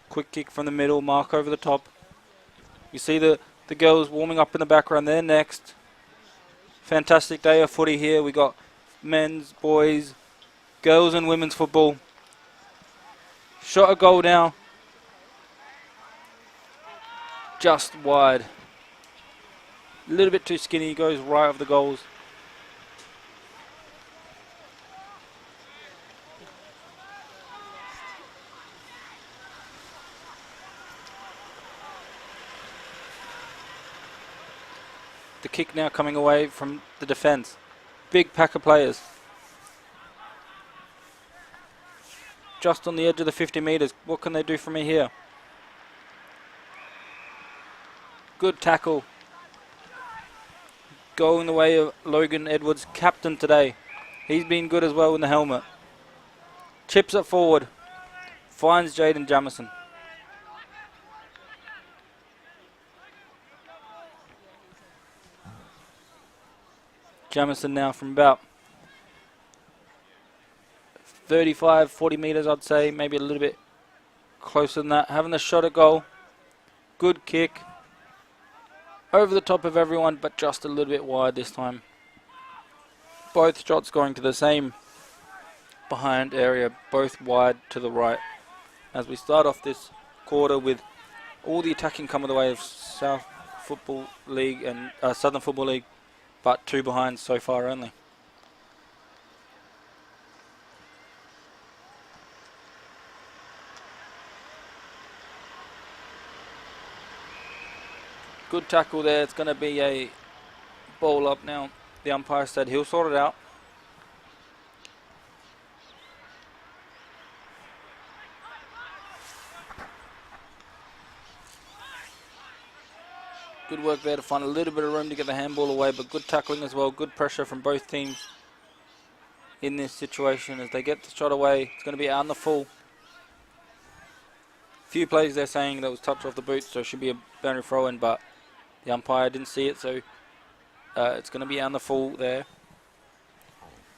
Quick kick from the middle, mark over the top. You see the girls warming up in the background there next. Fantastic day of footy here. We got men's, boys, girls and women's football. Shot a goal now. Just wide. A little bit too skinny, goes right of the goals. The kick now coming away from the defence. Big pack of players. Just on the edge of the 50 metres. What can they do for me here? Good tackle. Going the way of Logan Edwards, captain today. He's been good as well in the helmet. Chips it forward. Finds Jaden Jamison. Jamison now from about 35, 40 metres, I'd say, maybe a little bit closer than that. Having the shot at goal. Good kick. Over the top of everyone, but just a little bit wide this time. Both shots going to the same behind area, both wide to the right. As we start off this quarter with all the attacking coming the way of South Football League and Southern Football League, but two behind so far only. Good tackle there. It's going to be a ball up now. The umpire said he'll sort it out. Good work there to find a little bit of room to get the handball away, but good tackling as well. Good pressure from both teams in this situation as they get the shot away. It's going to be out in the full. Few plays they're saying that was touch off the boot, so it should be a boundary throw in, but the umpire didn't see it, so it's going to be out in the full there.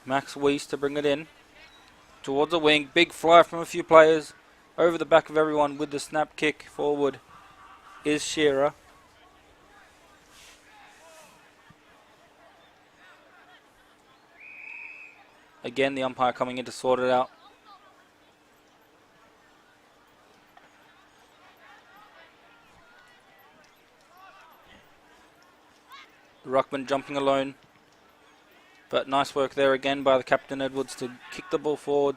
Max Weiss to bring it in towards the wing. Big fly from a few players over the back of everyone with the snap kick forward is Shearer. Again, the umpire coming in to sort it out. The ruckman jumping alone. But nice work there again by the captain Edwards to kick the ball forward.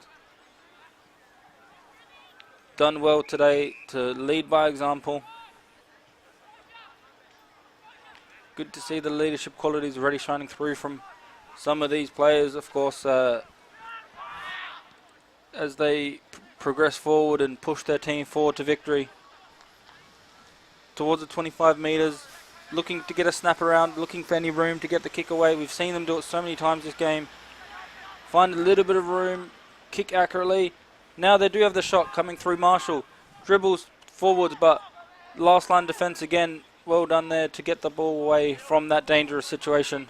Done well today to lead by example. Good to see the leadership qualities already shining through from some of these players, of course, as they progress forward and push their team forward to victory. Towards the 25 metres, looking to get a snap around, looking for any room to get the kick away. We've seen them do it so many times this game. Find a little bit of room, kick accurately. Now they do have the shot coming through Marshall. Dribbles forwards, but last line defence again. Well done there to get the ball away from that dangerous situation.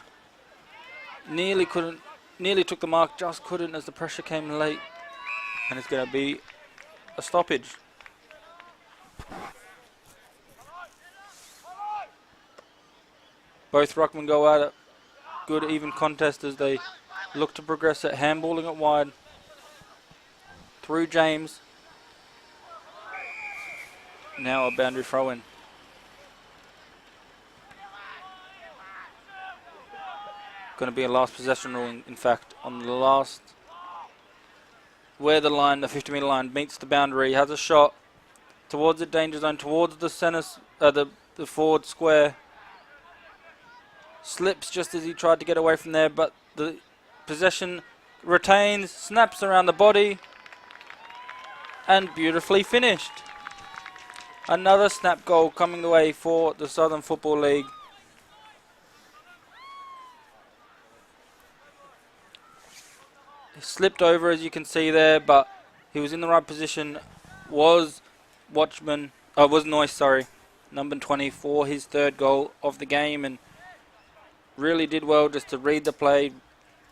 Nearly couldn't nearly took the mark, just couldn't as the pressure came late. And it's going to be a stoppage. Both ruckmen go at it. Good even contest as they look to progress it. Handballing it wide. Through James. Now a boundary throw in. Going to be a last possession rule, in fact, on the last, where the line, the 50-metre line, meets the boundary. Has a shot towards the danger zone, towards the centre, the forward square. Slips just as he tried to get away from there, but the possession retains, snaps around the body, and beautifully finished. Another snap goal coming the way for the Southern Football League. He slipped over, as you can see there, but he was in the right position. Was Noyce, sorry, number 20 for his third goal of the game, and really did well just to read the play.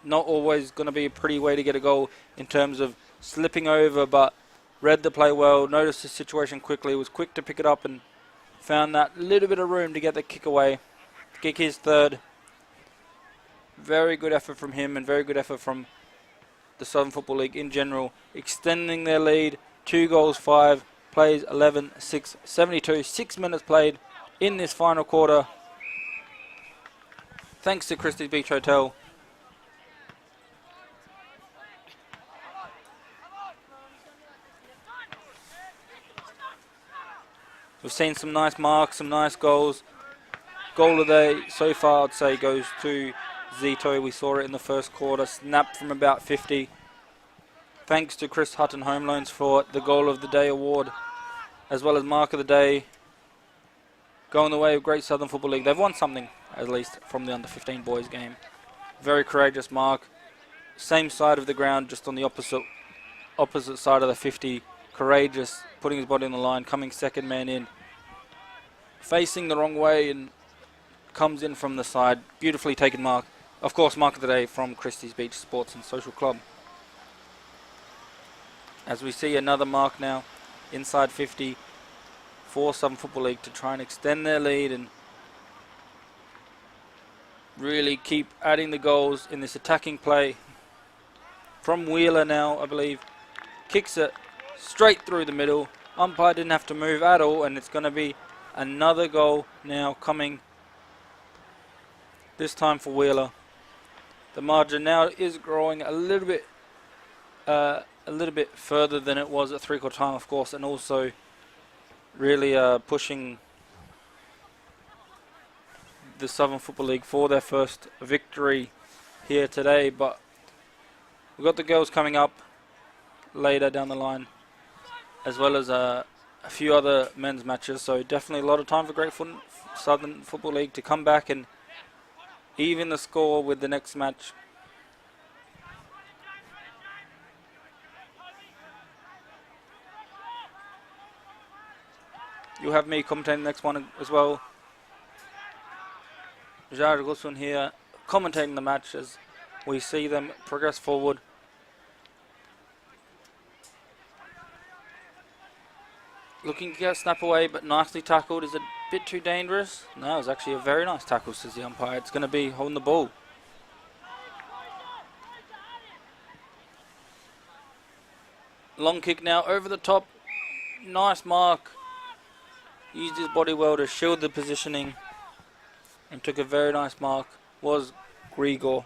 Not always going to be a pretty way to get a goal in terms of slipping over, but read the play well, noticed the situation quickly, was quick to pick it up and found that little bit of room to get the kick away. Kick his third. Very good effort from him and very good effort from the Southern Football League in general, extending their lead. 2 goals, 5 plays, 11, 6, 72. 6 minutes played in this final quarter. Thanks to Christie's Beach Hotel. We've seen some nice marks, some nice goals. Goal of the day so far, I'd say, goes to Zito. We saw it in the first quarter, snapped from about 50. Thanks to Chris Hutton Home Loans for the Goal of the Day award, as well as Mark of the Day. Going the way of Great Southern Football League. They've won something, at least, from the under-15 boys game. Very courageous mark. Same side of the ground, just on the opposite side of the 50. Courageous, putting his body on the line, coming second man in. Facing the wrong way and comes in from the side. Beautifully taken mark. Of course, Mark of the Day from Christie's Beach Sports and Social Club. As we see another mark now, inside 50 for Southern Football League to try and extend their lead and really keep adding the goals in this attacking play. From Wheeler now, I believe. Kicks it straight through the middle. Umpire didn't have to move at all, and it's going to be another goal now coming, this time for Wheeler. The margin now is growing a little bit further than it was at three-quarter time, of course, and also really pushing the Southern Football League for their first victory here today. But we've got the girls coming up later down the line, as well as a few other men's matches, so definitely a lot of time for Great Southern Football League to come back and even the score with the next match. You'll have me commentating the next one as well. Jared Gusson here commentating the match as we see them progress forward. Looking to get a snap away, but nicely tackled. Is it a bit too dangerous? No, it's actually a very nice tackle, says the umpire. It's going to be holding the ball. Long kick now over the top. Nice mark. Used his body well to shield the positioning and took a very nice mark. Was Grigor.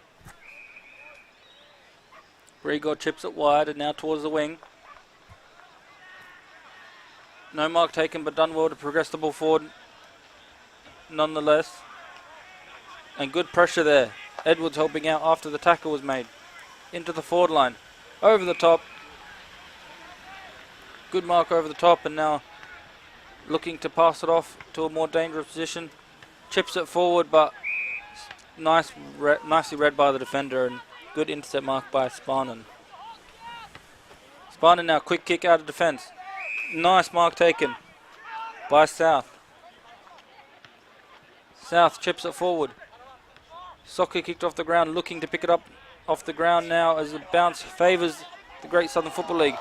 Grigor chips it wide and now towards the wing. No mark taken, but done well to progress the ball forward nonetheless. And good pressure there. Edwards helping out after the tackle was made. Into the forward line. Over the top. Good mark over the top, and now looking to pass it off to a more dangerous position. Chips it forward, but nicely read by the defender, and good intercept mark by Sparnan. Sparnan now quick kick out of defence. Nice mark taken by South. South chips it forward. Soccer kicked off the ground, looking to pick it up off the ground now as the bounce favours the Great Southern Football League.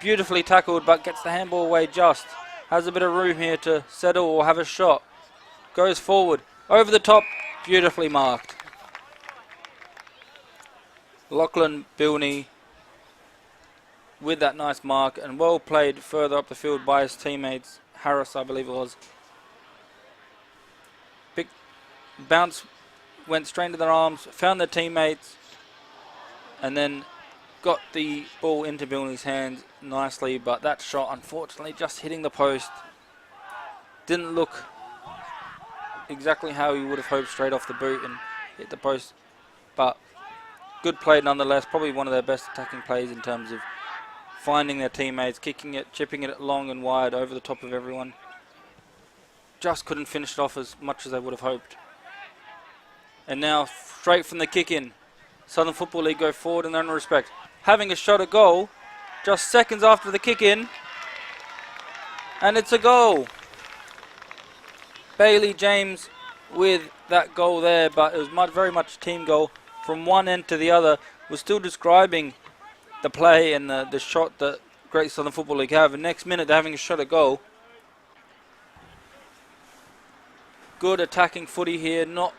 Beautifully tackled, but gets the handball away just. Has a bit of room here to settle or have a shot. Goes forward. Over the top. Beautifully marked. Lachlan Bilney with that nice mark, and well played further up the field by his teammates. Harris, I believe it was. Big bounce went straight into their arms, found their teammates, and then got the ball into Bilney's hands nicely, but that shot unfortunately just hitting the post. Didn't look exactly how you would have hoped straight off the boot and hit the post, but good play nonetheless. Probably one of their best attacking plays in terms of finding their teammates, kicking it, chipping it long and wide over the top of everyone. Just couldn't finish it off as much as they would have hoped. And now straight from the kick in, Southern Football League go forward in their own respect. Having a shot at goal just seconds after the kick in, and it's a goal. Bailey James with that goal there, but it was very much a team goal. From one end to the other, was still describing the play and the shot that Great Southern Football League have. And next minute they're having a shot at goal. Good attacking footy here, not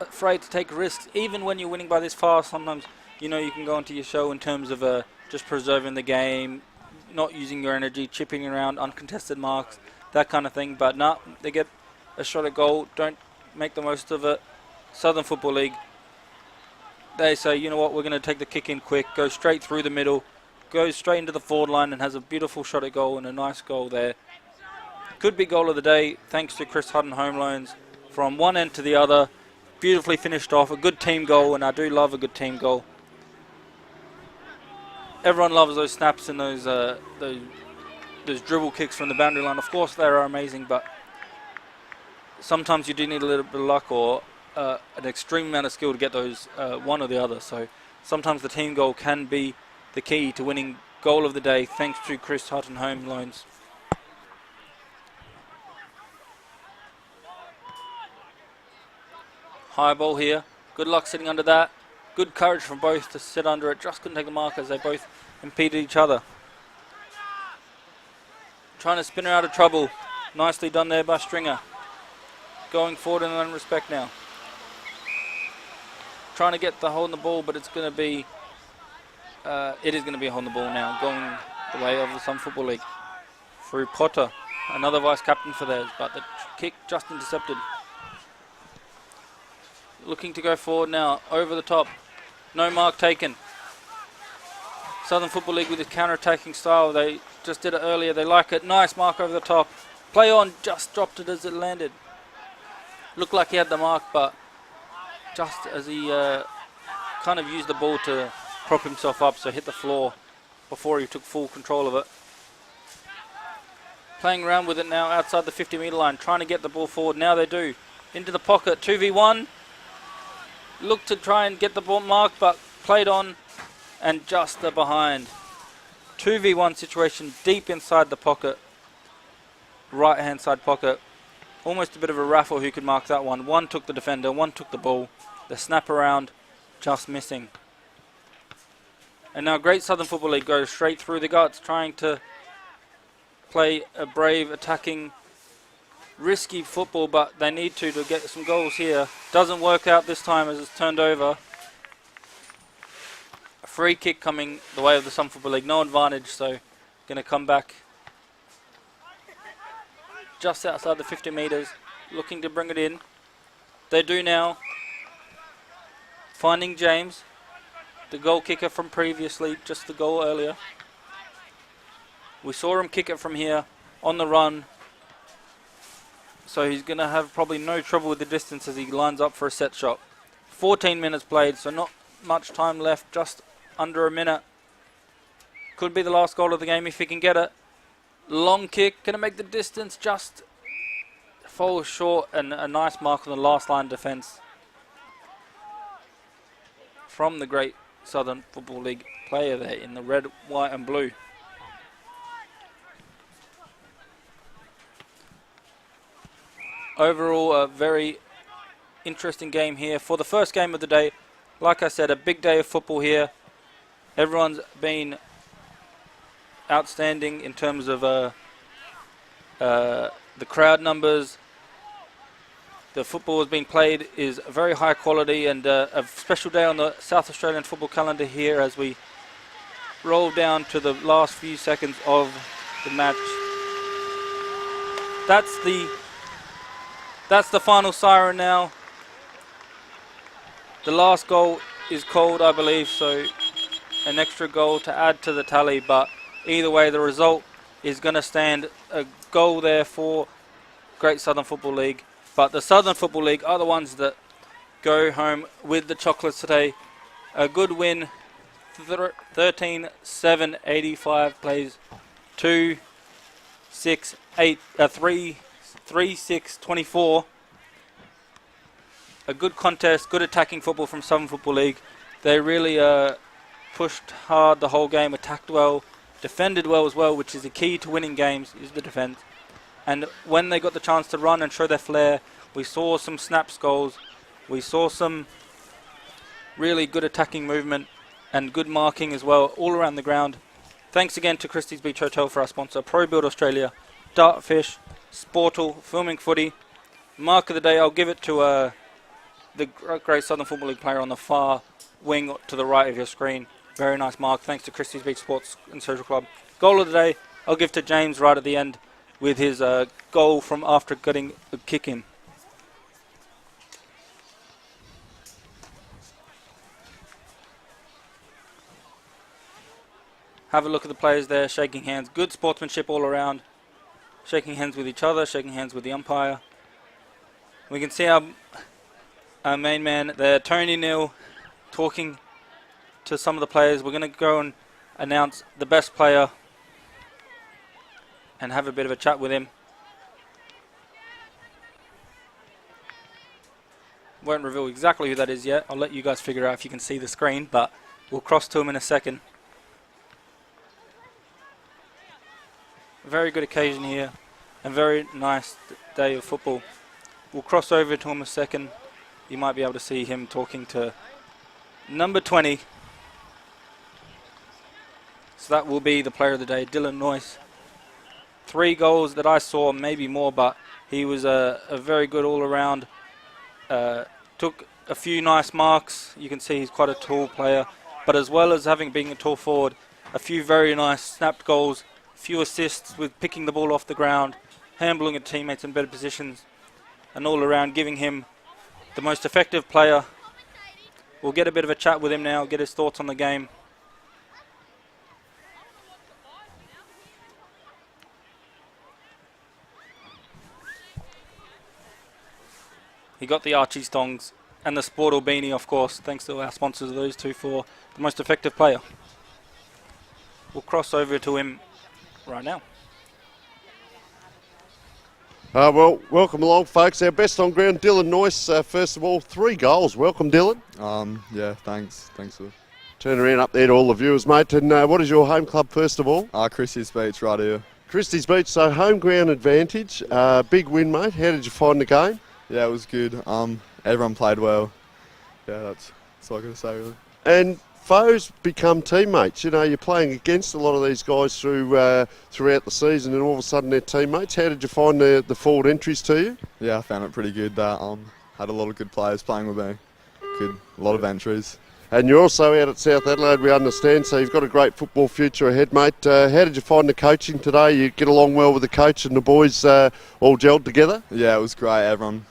afraid to take risks. Even when you're winning by this far, sometimes you know you can go into your show in terms of just preserving the game, not using your energy, chipping around uncontested marks, that kind of thing. But no, they get a shot at goal, don't make the most of it. Southern Football League, they say, you know what, we're going to take the kick in quick, go straight through the middle, goes straight into the forward line and has a beautiful shot at goal and a nice goal there. Could be goal of the day thanks to Chris Hutton Home Loans from one end to the other. Beautifully finished off, a good team goal, and I do love a good team goal. Everyone loves those snaps and those dribble kicks from the boundary line. Of course they are amazing, but sometimes you do need a little bit of luck or an extreme amount of skill to get those one or the other. So sometimes the team goal can be the key to winning goal of the day thanks to Chris Hutton Home Loans. High ball here. Good luck sitting under that. Good courage from both to sit under it. Just couldn't take the mark as they both impeded each other. Trying to spin her out of trouble. Nicely done there by Stringer. Going forward in their own respect now. Trying to get the hold on the ball, but it's going to be it is going to be a hold on the ball now, going the way of the Southern Football League. Through Potter, another vice captain for theirs, but the kick just intercepted. Looking to go forward now, over the top. No mark taken. Southern Football League with his counter-attacking style. They just did it earlier. They like it. Nice mark over the top. Play on, just dropped it as it landed. Looked like he had the mark, but just as he kind of used the ball to prop himself up, so hit the floor before he took full control of it. Playing around with it now outside the 50-metre line, trying to get the ball forward. Now they do. Into the pocket, 2v1. Looked to try and get the ball mark, but played on and just behind. 2v1 situation deep inside the pocket. Right-hand side pocket. Almost a bit of a raffle who could mark that one. One took the defender, one took the ball. The snap around, just missing. And now Great Southern Football League goes straight through the guts, trying to play a brave, attacking, risky football, but they need to get some goals here. Doesn't work out this time as it's turned over. A free kick coming the way of the Southern Football League. No advantage, so going to come back just outside the 50 metres, looking to bring it in. They do now. Finding James, the goal kicker from previously, just the goal earlier. We saw him kick it from here on the run. So he's going to have probably no trouble with the distance as he lines up for a set shot. 14 minutes played, so not much time left, just under a minute. Could be the last goal of the game if he can get it. Long kick, going to make the distance, just falls short, and a nice mark on the last line defence from the Great Southern Football League player there in the red, white and blue. Overall, a very interesting game here. For the first game of the day, like I said, a big day of football here. Everyone's been outstanding in terms of the crowd numbers. The football has been played is very high quality, and a special day on the South Australian football calendar here as we roll down to the last few seconds of the match. That's the final siren now. The last goal is called, I believe, so an extra goal to add to the tally, but either way the result is going to stand. A goal there for Great Southern Football League, but the Southern Football League are the ones that go home with the chocolates today. A good win, 13-7, 85 plays 3-6, 24. A good contest, good attacking football from Southern Football League. They really pushed hard the whole game, attacked well, defended well as well, which is the key to winning games, is the defence. And when they got the chance to run and show their flair, we saw some snaps goals, we saw some really good attacking movement and good marking as well, all around the ground. Thanks again to Christie's Beach Hotel for our sponsor, Pro Build Australia, Dartfish, Sportal, Filming Footy. Mark of the day, I'll give it to the Great Southern Football League player on the far wing to the right of your screen. Very nice mark, thanks to Christie's Beach Sports and Social Club. Goal of the day, I'll give to James right at the end with his goal from after getting a kick in. Have a look at the players there, shaking hands. Good sportsmanship all around. Shaking hands with each other, shaking hands with the umpire. We can see our main man there, Tony Neal, talking to some of the players. We're going to go and announce the best player and have a bit of a chat with him. Won't reveal exactly who that is yet. I'll let you guys figure out if you can see the screen, but we'll cross to him in a second. Very good occasion here, a very nice day of football. We'll cross over to him in a second. You might be able to see him talking to number 20. So that will be the player of the day, Dylan Noyce. 3 goals that I saw, maybe more, but he was a very good all-around. Took a few nice marks. You can see he's quite a tall player, but as well as being a tall forward, a few very nice snapped goals, few assists with picking the ball off the ground, handling at teammates in better positions, and all around giving him the most effective player. We'll get a bit of a chat with him now, get his thoughts on the game. He got the Archie Stongs and the Sportal Beanie, of course, thanks to our sponsors of those two, for the most effective player. We'll cross over to him right now. Well, welcome along, folks. Our best on ground, Dylan Noyce. First of all, 3 goals. Welcome, Dylan. Yeah, thanks. Thanks for Turn around up there to all the viewers, mate. And what is your home club, first of all? Christie's Beach right here. Christie's Beach, so home ground advantage. Big win, mate. How did you find the game? Yeah, it was good. Everyone played well. Yeah, that's all I got to say, really. And foes become teammates. You know, you're playing against a lot of these guys throughout the season, and all of a sudden they're teammates. How did you find the forward entries to you? Yeah, I found it pretty good. Had a lot of good players playing with me. A lot of entries. And you're also out at South Adelaide, we understand, so you've got a great football future ahead, mate. How did you find the coaching today? You get along well with the coach and the boys all gelled together? Yeah, it was great. Everyone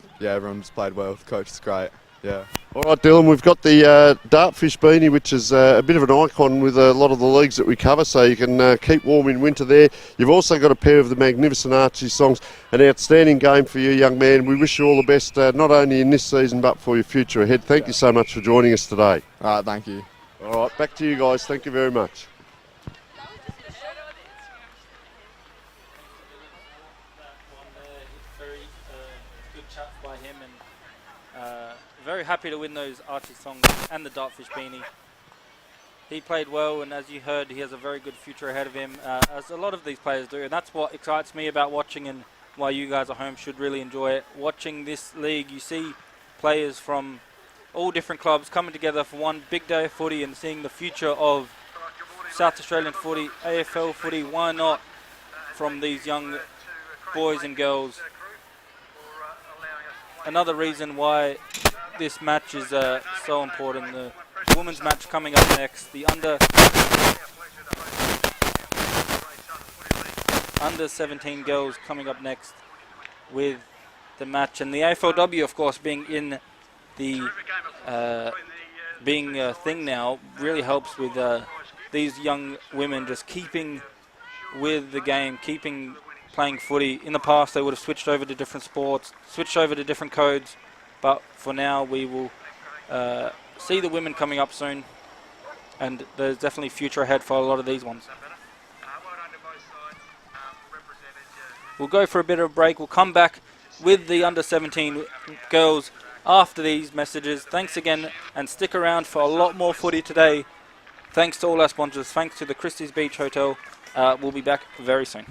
just played well. The coach is great. Yeah. All right, Dylan, we've got the Dartfish beanie, which is a bit of an icon with a lot of the leagues that we cover, so you can keep warm in winter there. You've also got a pair of the magnificent Archie songs. An outstanding game for you, young man. We wish you all the best, not only in this season, but for your future ahead. Thank you so much for joining us today. All right, thank you. All right, back to you guys. Thank you very much. Very happy to win those Archie songs and the Dartfish beanie. He played well, and as you heard, he has a very good future ahead of him, as a lot of these players do. And that's what excites me about watching, and why you guys at home should really enjoy it. Watching this league, you see players from all different clubs coming together for one big day of footy and seeing the future of South Australian footy, AFL footy. Why not from these young boys and girls? Another reason why this match is so important. The women's match coming up next. The under 17 girls coming up next with the match, and the AFLW, of course, being in the being a thing now really helps with these young women just keeping with the game, keeping playing footy. In the past, they would have switched over to different sports, switched over to different codes, but for now, we will see the women coming up soon, and there's definitely future ahead for a lot of these ones. We'll go for a bit of a break. We'll come back with the under 17 girls after these messages. Thanks again, and stick around for a lot more footy today. Thanks to all our sponsors. Thanks to the Christie's Beach Hotel. We'll be back very soon.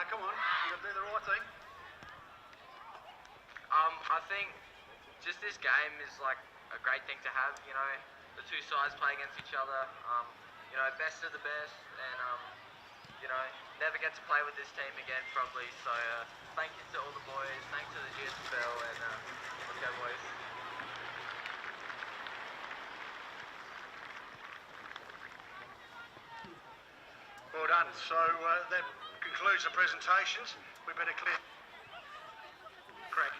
Come on, you gotta do the right thing. I think just this game is like a great thing to have, you know, the two sides play against each other, you know, best of the best, and, you know, never get to play with this team again probably, so thank you to all the boys, thanks to the GSFL, and let's go boys. Well done. So that concludes the presentations. We better clear. Craig.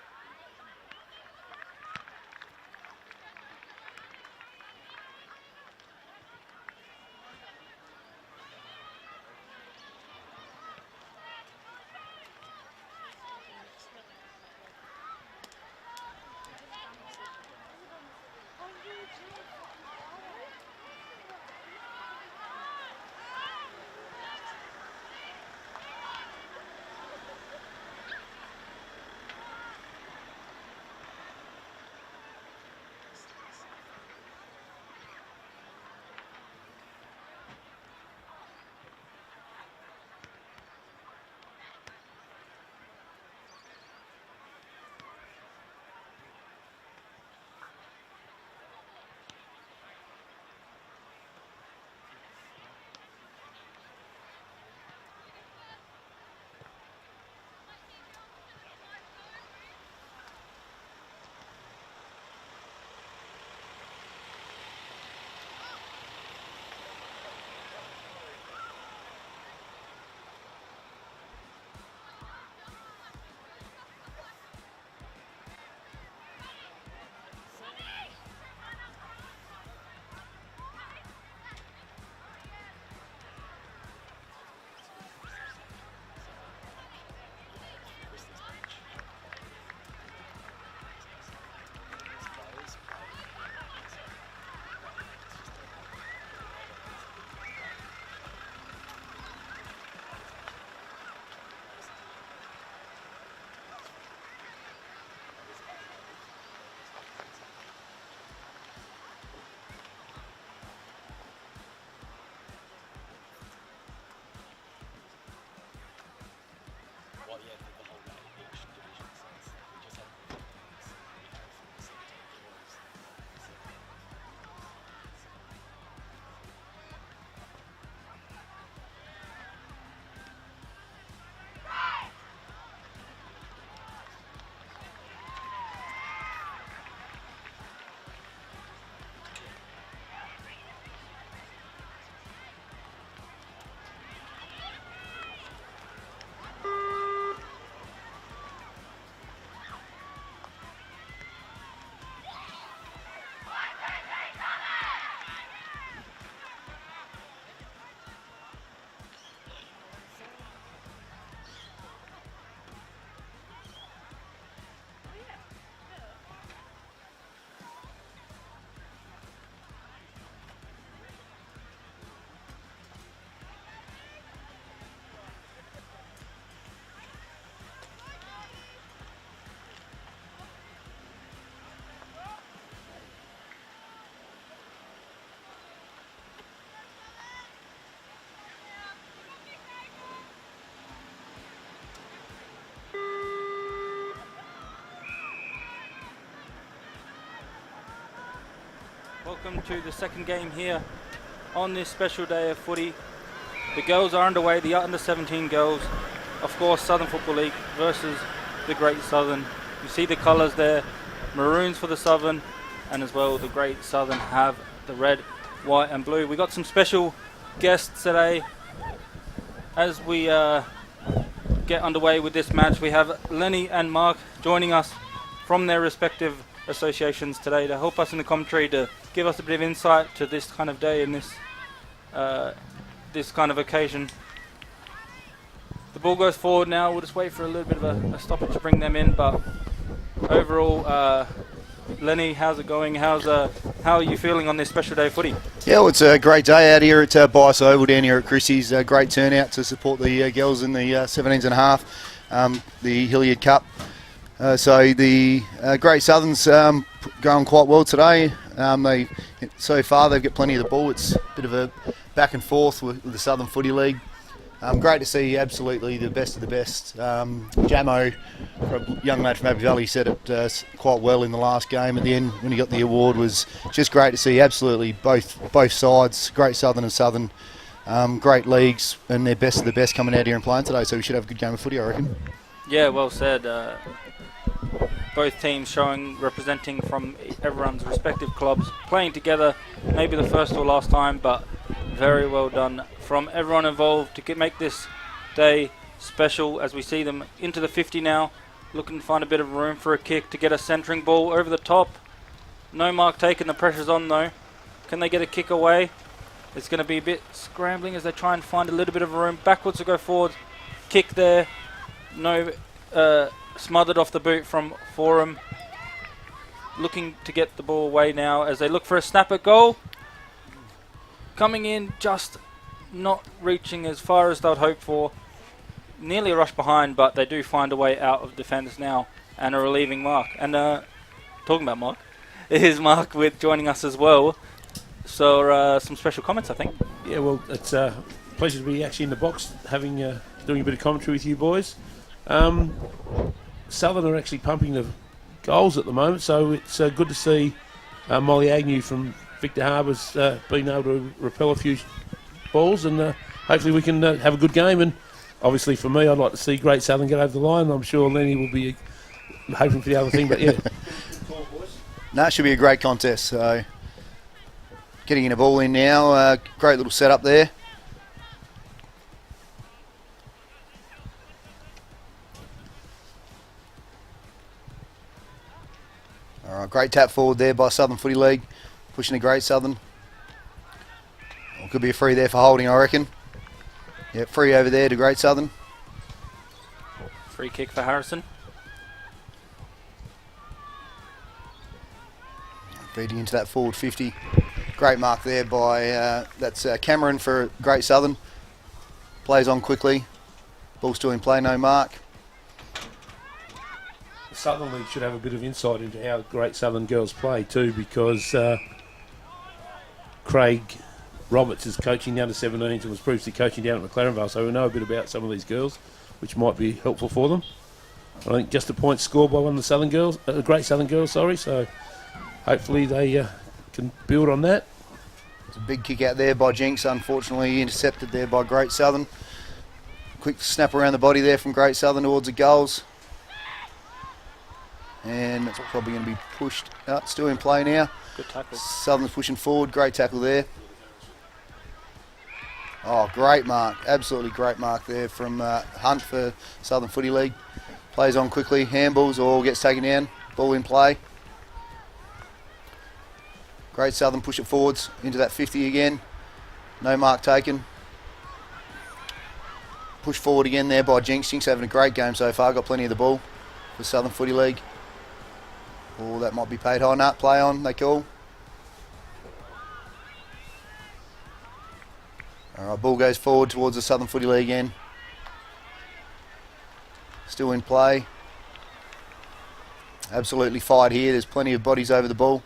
Welcome to the second game here on this special day of footy. The girls are underway, the under 17 girls, of course Southern Football League versus the Great Southern. You see the colours there, maroons for the Southern, and as well the Great Southern have the red, white and blue. We got some special guests today. As we get underway with this match, we have Lenny and Mark joining us from their respective associations today to help us in the commentary, to give us a bit of insight to this kind of day and this kind of occasion. The ball goes forward now. We'll just wait for a little bit of a stoppage to bring them in, but overall, Lenny, how's it going? How are you feeling on this special day of footy? Yeah, well, it's a great day out here at Bache Oval down here at Chrissy's. A great turnout to support the girls in the 17s and a half, the Hildyard Cup. So the Great Southern's going quite well today. So far they've got plenty of the ball. It's a bit of a back and forth with the Southern Footy League. Great to see absolutely the best of the best. Jamo, a young lad from Abbey Valley, said it quite well in the last game. At the end, when he got the award, was just great to see absolutely both sides, Great Southern and Southern, great leagues, and their best of the best coming out here and playing today. So we should have a good game of footy, I reckon. Yeah, well said. Both teams representing from everyone's respective clubs, playing together, maybe the first or last time, but very well done from everyone involved to make this day special. As we see them into the 50 now, looking to find a bit of room for a kick to get a centering ball over the top. No mark taken, the pressure's on though. Can they get a kick away? It's going to be a bit scrambling as they try and find a little bit of room. Backwards to go forward, kick there. No, smothered off the boot from Forum. Looking to get the ball away now as they look for a snap at goal. Coming in, just not reaching as far as they'd hoped for. Nearly a rush behind, but they do find a way out of defenders now and are relieving Mark. And talking about Mark, here's Mark with joining us as well. So some special comments, I think. Yeah, well, it's a pleasure to be actually in the box, doing a bit of commentary with you boys. Southern are actually pumping the goals at the moment, so it's good to see Molly Agnew from Victor Harbour's been able to repel a few balls, and hopefully we can have a good game. And obviously for me, I'd like to see Great Southern get over the line. I'm sure Lenny will be hoping for the other thing, but yeah. No, it should be a great contest. So getting in a ball in now, great little setup there. All right, great tap forward there by Southern Footy League, pushing the Great Southern. Well, could be a free there for holding, I reckon. Yeah, free over there to Great Southern. Free kick for Harrison. Feeding into that forward 50. Great mark there by, that's Cameron for Great Southern. Plays on quickly. Ball still in play, no mark. Southern League should have a bit of insight into how Great Southern girls play too, because Craig Roberts is coaching the under-17s and was previously coaching down at McLarenvale, so we know a bit about some of these girls, which might be helpful for them. I think just a point scored by one of the Southern girls, Great Southern girls, sorry. So hopefully they can build on that. It's a big kick out there by Jinx, unfortunately intercepted there by Great Southern. Quick snap around the body there from Great Southern towards the goals. And it's probably going to be pushed out, still in play now. Good tackle. Southern's pushing forward, great tackle there. Oh, great mark, absolutely great mark there from Hunt for Southern Footy League. Plays on quickly, handballs or gets taken down, ball in play. Great Southern push it forwards into that 50 again. No mark taken. Push forward again there by Jinx. Jinx having a great game so far, got plenty of the ball for Southern Footy League. Oh, that might be paid high. Nut play on, they call. Alright, ball goes forward towards the Southern Footy League again. Still in play. Absolutely fired here. There's plenty of bodies over the ball.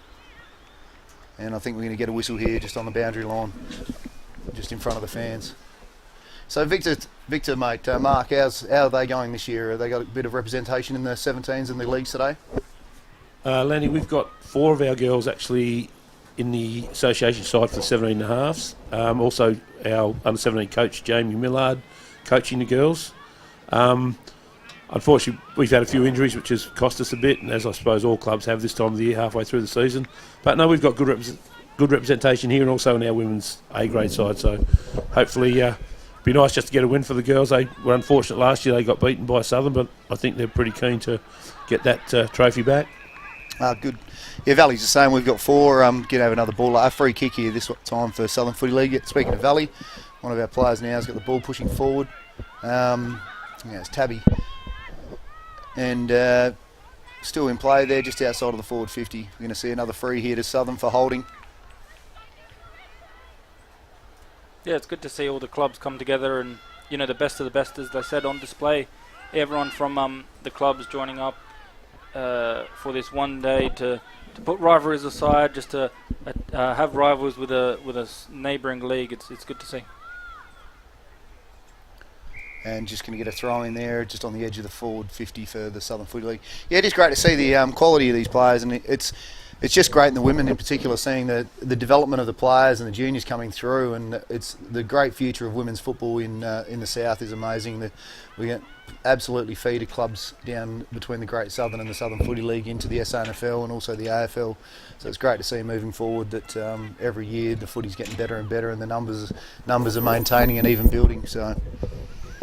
And I think we're going to get a whistle here just on the boundary line. Just in front of the fans. So Victor, mate, Mark, how are they going this year? Have they got a bit of representation in the 17s and the leagues today? Lenny, we've got 4 of our girls actually in the association side for the 17 and a halves. Also, our under 17 coach Jamie Millard coaching the girls. Unfortunately, we've had a few injuries, which has cost us a bit, and as I suppose all clubs have this time of the year, halfway through the season. But no, we've got good representation here, and also in our women's A grade side. So hopefully, it'd be nice just to get a win for the girls. They were unfortunate last year; they got beaten by Southern, but I think they're pretty keen to get that trophy back. Good. Yeah, Valley's the same. We've got 4. Going to have another ball. A free kick here this time for Southern Footy League. Speaking of Valley, one of our players now has got the ball pushing forward. It's Tabby. And still in play there, just outside of the forward 50. We're going to see another free here to Southern for holding. Yeah, it's good to see all the clubs come together and, you know, the best of the best, as they said, on display. Everyone from the clubs joining up for this one day to put rivalries aside, just to have rivals with a neighbouring league. It's good to see. And just going to get a throw in there, just on the edge of the forward 50 for the Southern Footy League. Yeah, it is great to see the quality of these players, and it's just great in the women in particular, seeing the development of the players and the juniors coming through, and it's the great future of women's football in the south is amazing. We get absolutely feeder clubs down between the Great Southern and the Southern Footy League into the SANFL and also the AFL. So it's great to see moving forward that every year the footy's getting better and better, and the numbers are maintaining and even building. So.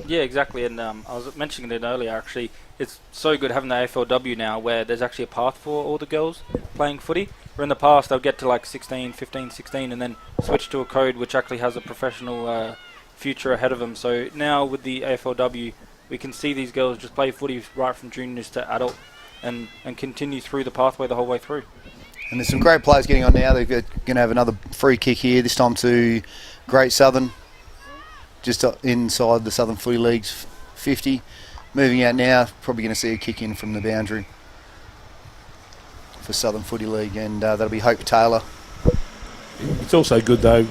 Yeah, exactly, and I was mentioning it earlier actually. It's so good having the AFLW now where there's actually a path for all the girls playing footy. Where in the past they'll get to like 16, 15, 16 and then switch to a code which actually has a professional future ahead of them. So now with the AFLW we can see these girls just play footy right from juniors to adult and continue through the pathway the whole way through. And there's some great players getting on now. They're going to have another free kick here, this time to Great Southern. Just inside the Southern Footy League's 50. Moving out now, probably going to see a kick in from the boundary for Southern Footy League, and that'll be Hope Taylor. It's also good though.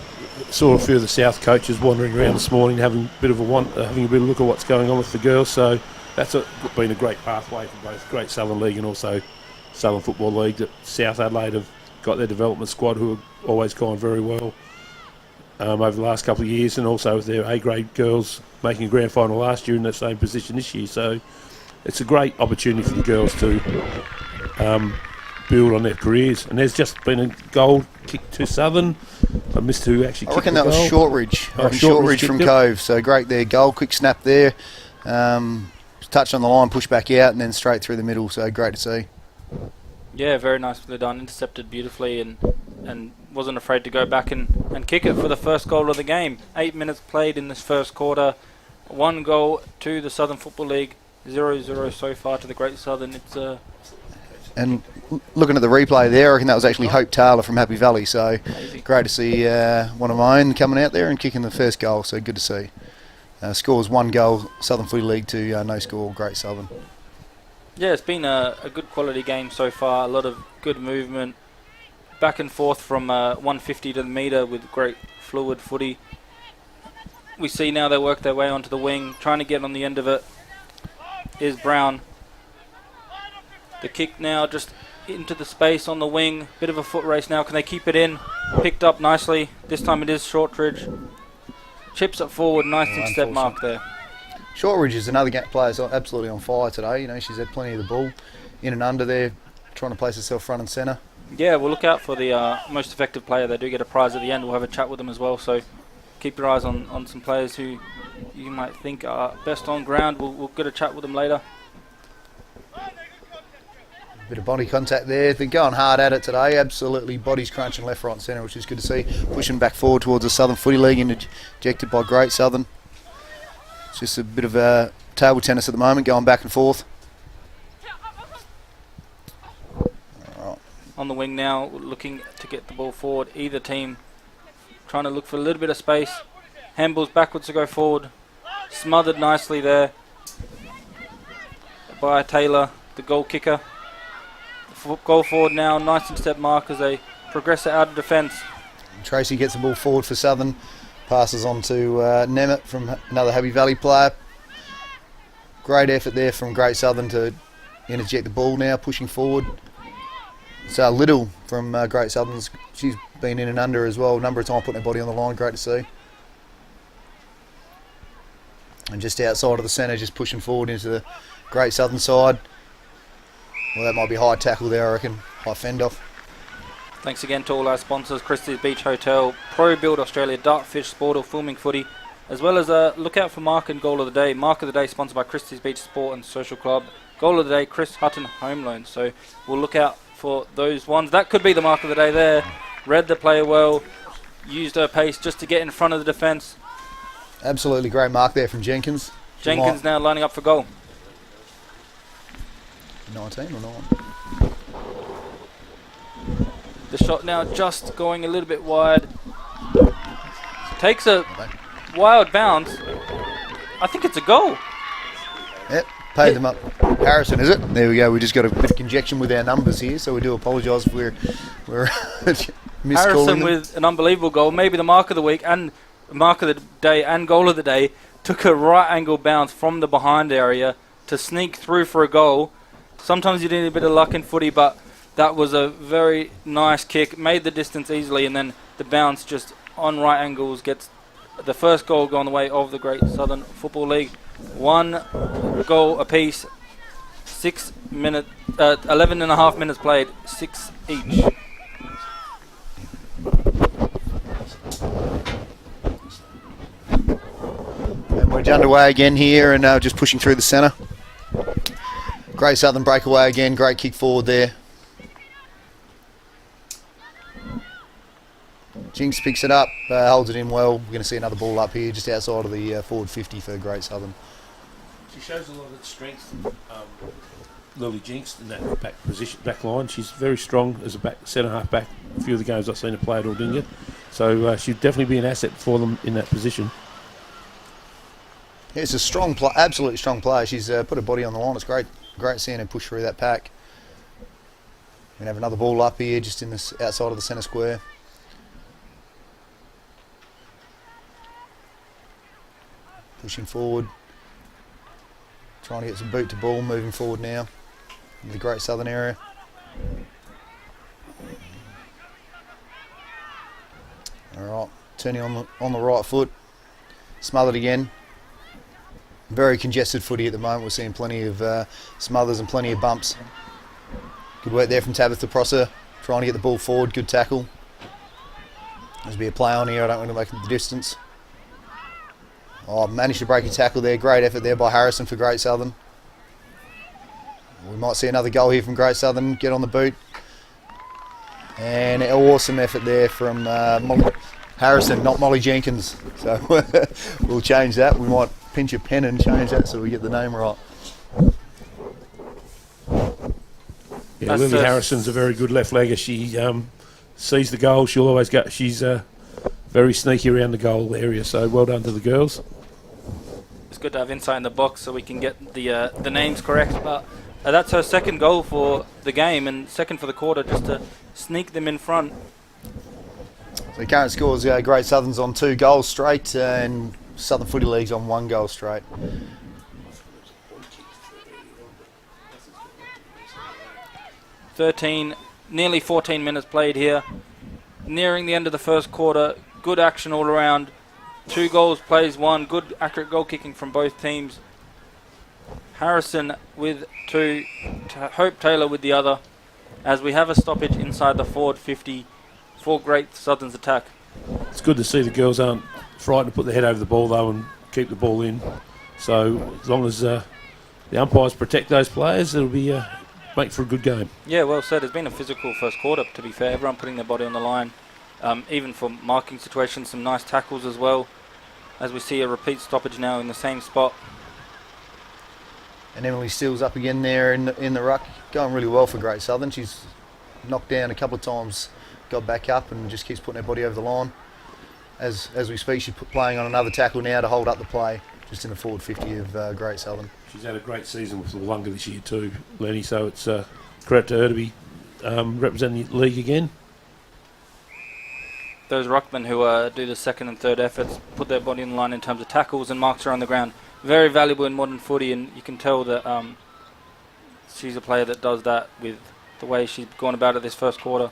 Saw a few of the South coaches wandering around this morning, having a bit of look at what's going on with the girls. So that's been a great pathway for both Great Southern League and also Southern Football League. That South Adelaide have got their development squad who have always gone very well. Over the last couple of years, and also with their A-grade girls making a grand final last year in the same position this year. So it's a great opportunity for the girls to build on their careers. And there's just been a goal kick to Southern. I missed who actually kicked the goal. I reckon that was Shortridge. Shortridge from Cove. So great there, goal, quick snap there. Touch on the line, push back out, and then straight through the middle. So great to see. Yeah, very nicely done. Intercepted beautifully and wasn't afraid to go back and kick it for the first goal of the game. 8 minutes played in this first quarter. 1 goal to the Southern Football League. 0-0 so far to the Great Southern. It's and looking at the replay there, I reckon that was actually Hope Taylor from Happy Valley. So amazing. Great to see one of my own coming out there and kicking the first goal. So good to see. Scores 1 goal, Southern Footy League to no score, Great Southern. Yeah, it's been a good quality game so far. A lot of good movement. Back and forth from 150 to the metre with great fluid footy. We see now they work their way onto the wing. Trying to get on the end of it is Brown. The kick now just into the space on the wing. Bit of a foot race now. Can they keep it in? Picked up nicely. This time it is Shortridge. Chips it forward. Nice step mark there. Shortridge is another player who's absolutely on fire today. You know, she's had plenty of the ball in and under there, trying to place herself front and centre. Yeah, we'll look out for the most effective player. They do get a prize at the end. We'll have a chat with them as well. So keep your eyes on some players who you might think are best on ground. We'll get a chat with them later. Bit of body contact there. They're going hard at it today. Absolutely bodies crunching left, right and centre, which is good to see. Pushing back forward towards the Southern Footy League, interjected by Great Southern. It's just a bit of table tennis at the moment, going back and forth. On the wing now, looking to get the ball forward. Either team trying to look for a little bit of space. Handballs backwards to go forward. Smothered nicely there by Taylor, the goal kicker. Goal forward now, nice step mark as they progress it out of defence. Tracy gets the ball forward for Southern. Passes on to Nemeth from another Happy Valley player. Great effort there from Great Southern to interject the ball now, pushing forward. So Little from Great Southern, she's been in and under as well. A number of times putting their body on the line. Great to see. And just outside of the centre, just pushing forward into the Great Southern side. Well, that might be high tackle there, I reckon. High fend off. Thanks again to all our sponsors, Christie's Beach Hotel, Pro Build Australia, Dartfish Sport or Filming Footy, as well as look out for Mark and Goal of the Day. Mark of the Day sponsored by Christie's Beach Sport and Social Club. Goal of the Day, Chris Hutton Home Loan. So we'll look out for those ones. That could be the Mark of the Day there. Read the player well, used her pace just to get in front of the defence. Absolutely great mark there from Jenkins. Jenkins now lining up for goal. 19 or 9? The shot now just going a little bit wide. Takes a wild bounce. I think it's a goal. Yep, paid them up. Harrison, is it? There we go. We just got a bit of conjecture with our numbers here, so we do apologise if we're miscalling Harrison them. with an unbelievable goal. Maybe the mark of the week and mark of the day and goal of the day. Took a right angle bounce from the behind area to sneak through for a goal. Sometimes you need a bit of luck in footy, but that was a very nice kick. Made the distance easily, and then the bounce just on right angles gets the first goal going the way of the Great Southern Football League. 1 goal apiece. 11 and a half minutes played. 6 each. And we're underway again here, and just pushing through the centre. Great Southern breakaway again. Great kick forward there. Jinx picks it up, holds it in well. We're going to see another ball up here, just outside of the forward 50 for Great Southern. She shows a lot of strength, Lily Jinx, in that back position, back line. She's very strong as a back centre half back. A few of the games I've seen her play at Aldinga, so she'd definitely be an asset for them in that position. Yeah, it's a strong, absolutely strong player. She's put her body on the line. It's great seeing her push through that pack. We have another ball up here, just in this outside of the centre square. Pushing forward, trying to get some boot to ball, moving forward now in the Great Southern area. Alright, turning on the right foot, smothered again. Very congested footy at the moment. We're seeing plenty of smothers and plenty of bumps. Good work there from Tabitha Prosser, trying to get the ball forward, good tackle. There's be a play on here, I don't want to make the distance. Oh, managed to break a tackle there. Great effort there by Harrison for Great Southern. We might see another goal here from Great Southern. Get on the boot. And an awesome effort there from Harrison, not Molly Jenkins. So we'll change that. We might pinch a pen and change that so we get the name right. Yeah, Lily Harrison's a very good left legger. She sees the goal. She'll always go. She's very sneaky around the goal area. So well done to the girls. It's good to have insight in the box so we can get the names correct. But that's her second goal for the game and second for the quarter, just to sneak them in front. So current scores, Great Southern's on 2 goals straight and Southern Footy League's on 1 goal straight. Nearly 14 minutes played here. Nearing the end of the first quarter. Good action all around. 2 goals, plays 1. Good accurate goal kicking from both teams. Harrison with 2, Hope Taylor with the other. As we have a stoppage inside the forward 50 for Great Southern's attack. It's good to see the girls aren't frightened to put their head over the ball though and keep the ball in. So as long as the umpires protect those players, it'll be make for a good game. Yeah, well said. It's been a physical first quarter, to be fair. Everyone putting their body on the line. Even for marking situations, some nice tackles as well. As we see a repeat stoppage now in the same spot. And Emily Steele's up again there in the ruck. Going really well for Great Southern. She's knocked down a couple of times, got back up and just keeps putting her body over the line. As we speak, she's playing on another tackle now to hold up the play, just in the forward 50 of Great Southern. She's had a great season with Wollonga this year too, Lenny, so it's credit to her to be representing the league again. Those ruckmen who do the second and third efforts put their body in the line in terms of tackles and marks her on the ground. Very valuable in modern footy, and you can tell that she's a player that does that with the way she's gone about it this first quarter.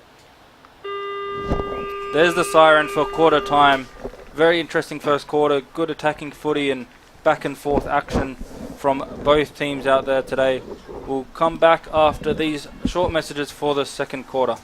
There's the siren for quarter time. Very interesting first quarter. Good attacking footy and back and forth action from both teams out there today. We'll come back after these short messages for the second quarter.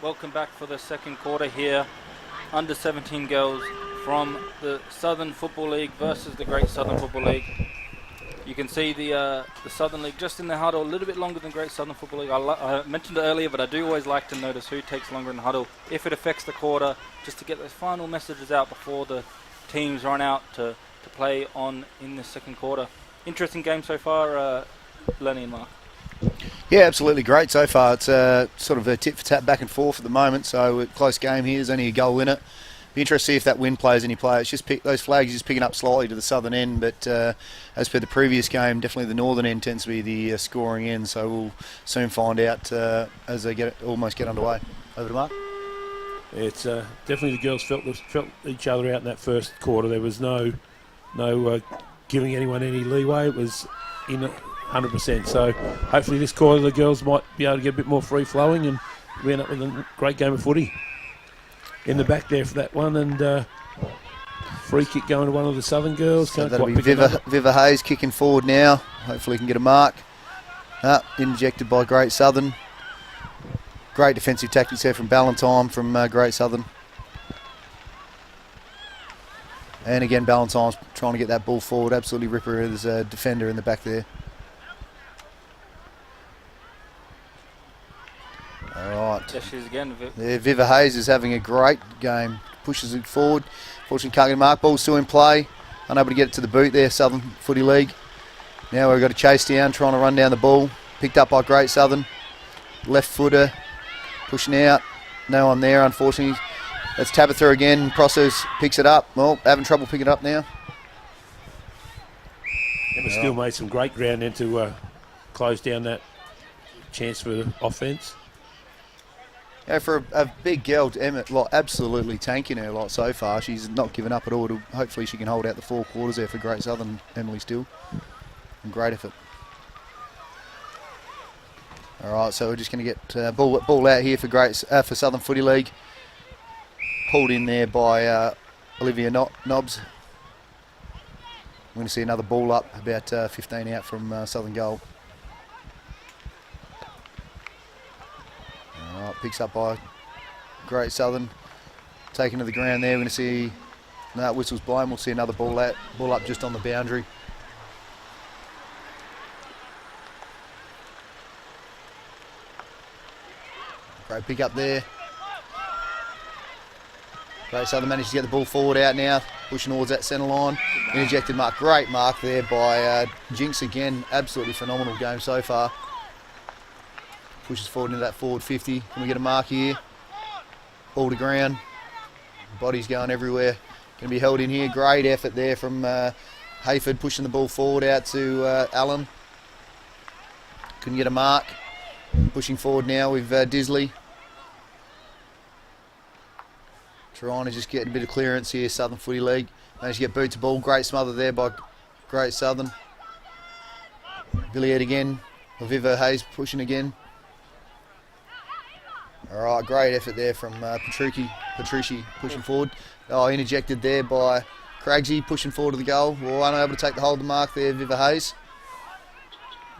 Welcome back for the second quarter here. Under 17 girls from the Southern Football League versus the Great Southern Football League. You can see the Southern League just in the huddle, a little bit longer than Great Southern Football League. I mentioned it earlier, but I do always like to notice who takes longer in the huddle, if it affects the quarter, just to get those final messages out before the teams run out to play on in the second quarter. Interesting game so far, Lenny and Mark. Yeah, absolutely great so far. It's sort of a tit for tat back and forth at the moment, so a close game here. There's only a goal in it. Be interested to see if that wind plays any play. It's just those flags just picking up slightly to the southern end, but as per the previous game, definitely the northern end tends to be the scoring end, so we'll soon find out as they almost get underway. Over to Mark. It's definitely the girls felt each other out in that first quarter. There was no giving anyone any leeway. It was in 100%. So hopefully this quarter the girls might be able to get a bit more free flowing and we end up with a great game of footy. In the back there for that one, and free kick going to one of the Southern girls. So that'll be Viva Hayes kicking forward now. Hopefully he can get a mark. Injected by Great Southern. Great defensive tactics there from Ballantyne from Great Southern. And again, Ballantyne's trying to get that ball forward. Absolutely ripper. There's a defender in the back there. All right. There she is again. Viva Hayes is having a great game. Pushes it forward. Fortunately can't get a mark. Ball's still in play. Unable to get it to the boot there, Southern Footy League. Now we've got to chase down, trying to run down the ball. Picked up by Great Southern. Left footer. Pushing out. No one there, unfortunately. Let's Tabitha again. Prosser picks it up. Well, having trouble picking it up now. Emma Steele made some great ground then to close down that chance for the offence. Yeah, for a big girl, Emma, like, absolutely tanking her lot so far. She's not given up at all. Hopefully she can hold out the 4 quarters there for Great Southern, Emily Still. And great effort. All right, so we're just going to get ball out here for Southern Footy League. Pulled in there by Olivia Nobbs. We're going to see another ball up, about 15 out from Southern goal. All right, picks up by Great Southern. Taken to the ground there. We're going to see, no, whistle's blown. We'll see another ball up just on the boundary. Great pick up there. Great Southern managed to get the ball forward out now, pushing towards that centre line. Interjected mark, great mark there by Jinx again. Absolutely phenomenal game so far. Pushes forward into that forward 50. Can we get a mark here? Ball to ground. Body's going everywhere. Going to be held in here. Great effort there from Hayford, pushing the ball forward out to Allen. Couldn't get a mark. Pushing forward now with Disley. Trying to just get a bit of clearance here, Southern Footy League. Managed to get boot to ball. Great smother there by Great Southern. Villiers again. Aviva Hayes pushing again. All right, great effort there from Petrucci pushing forward. Oh, interjected there by Craigsy, pushing forward to the goal. Well, unable to take the hold of the mark there, Viva Hayes.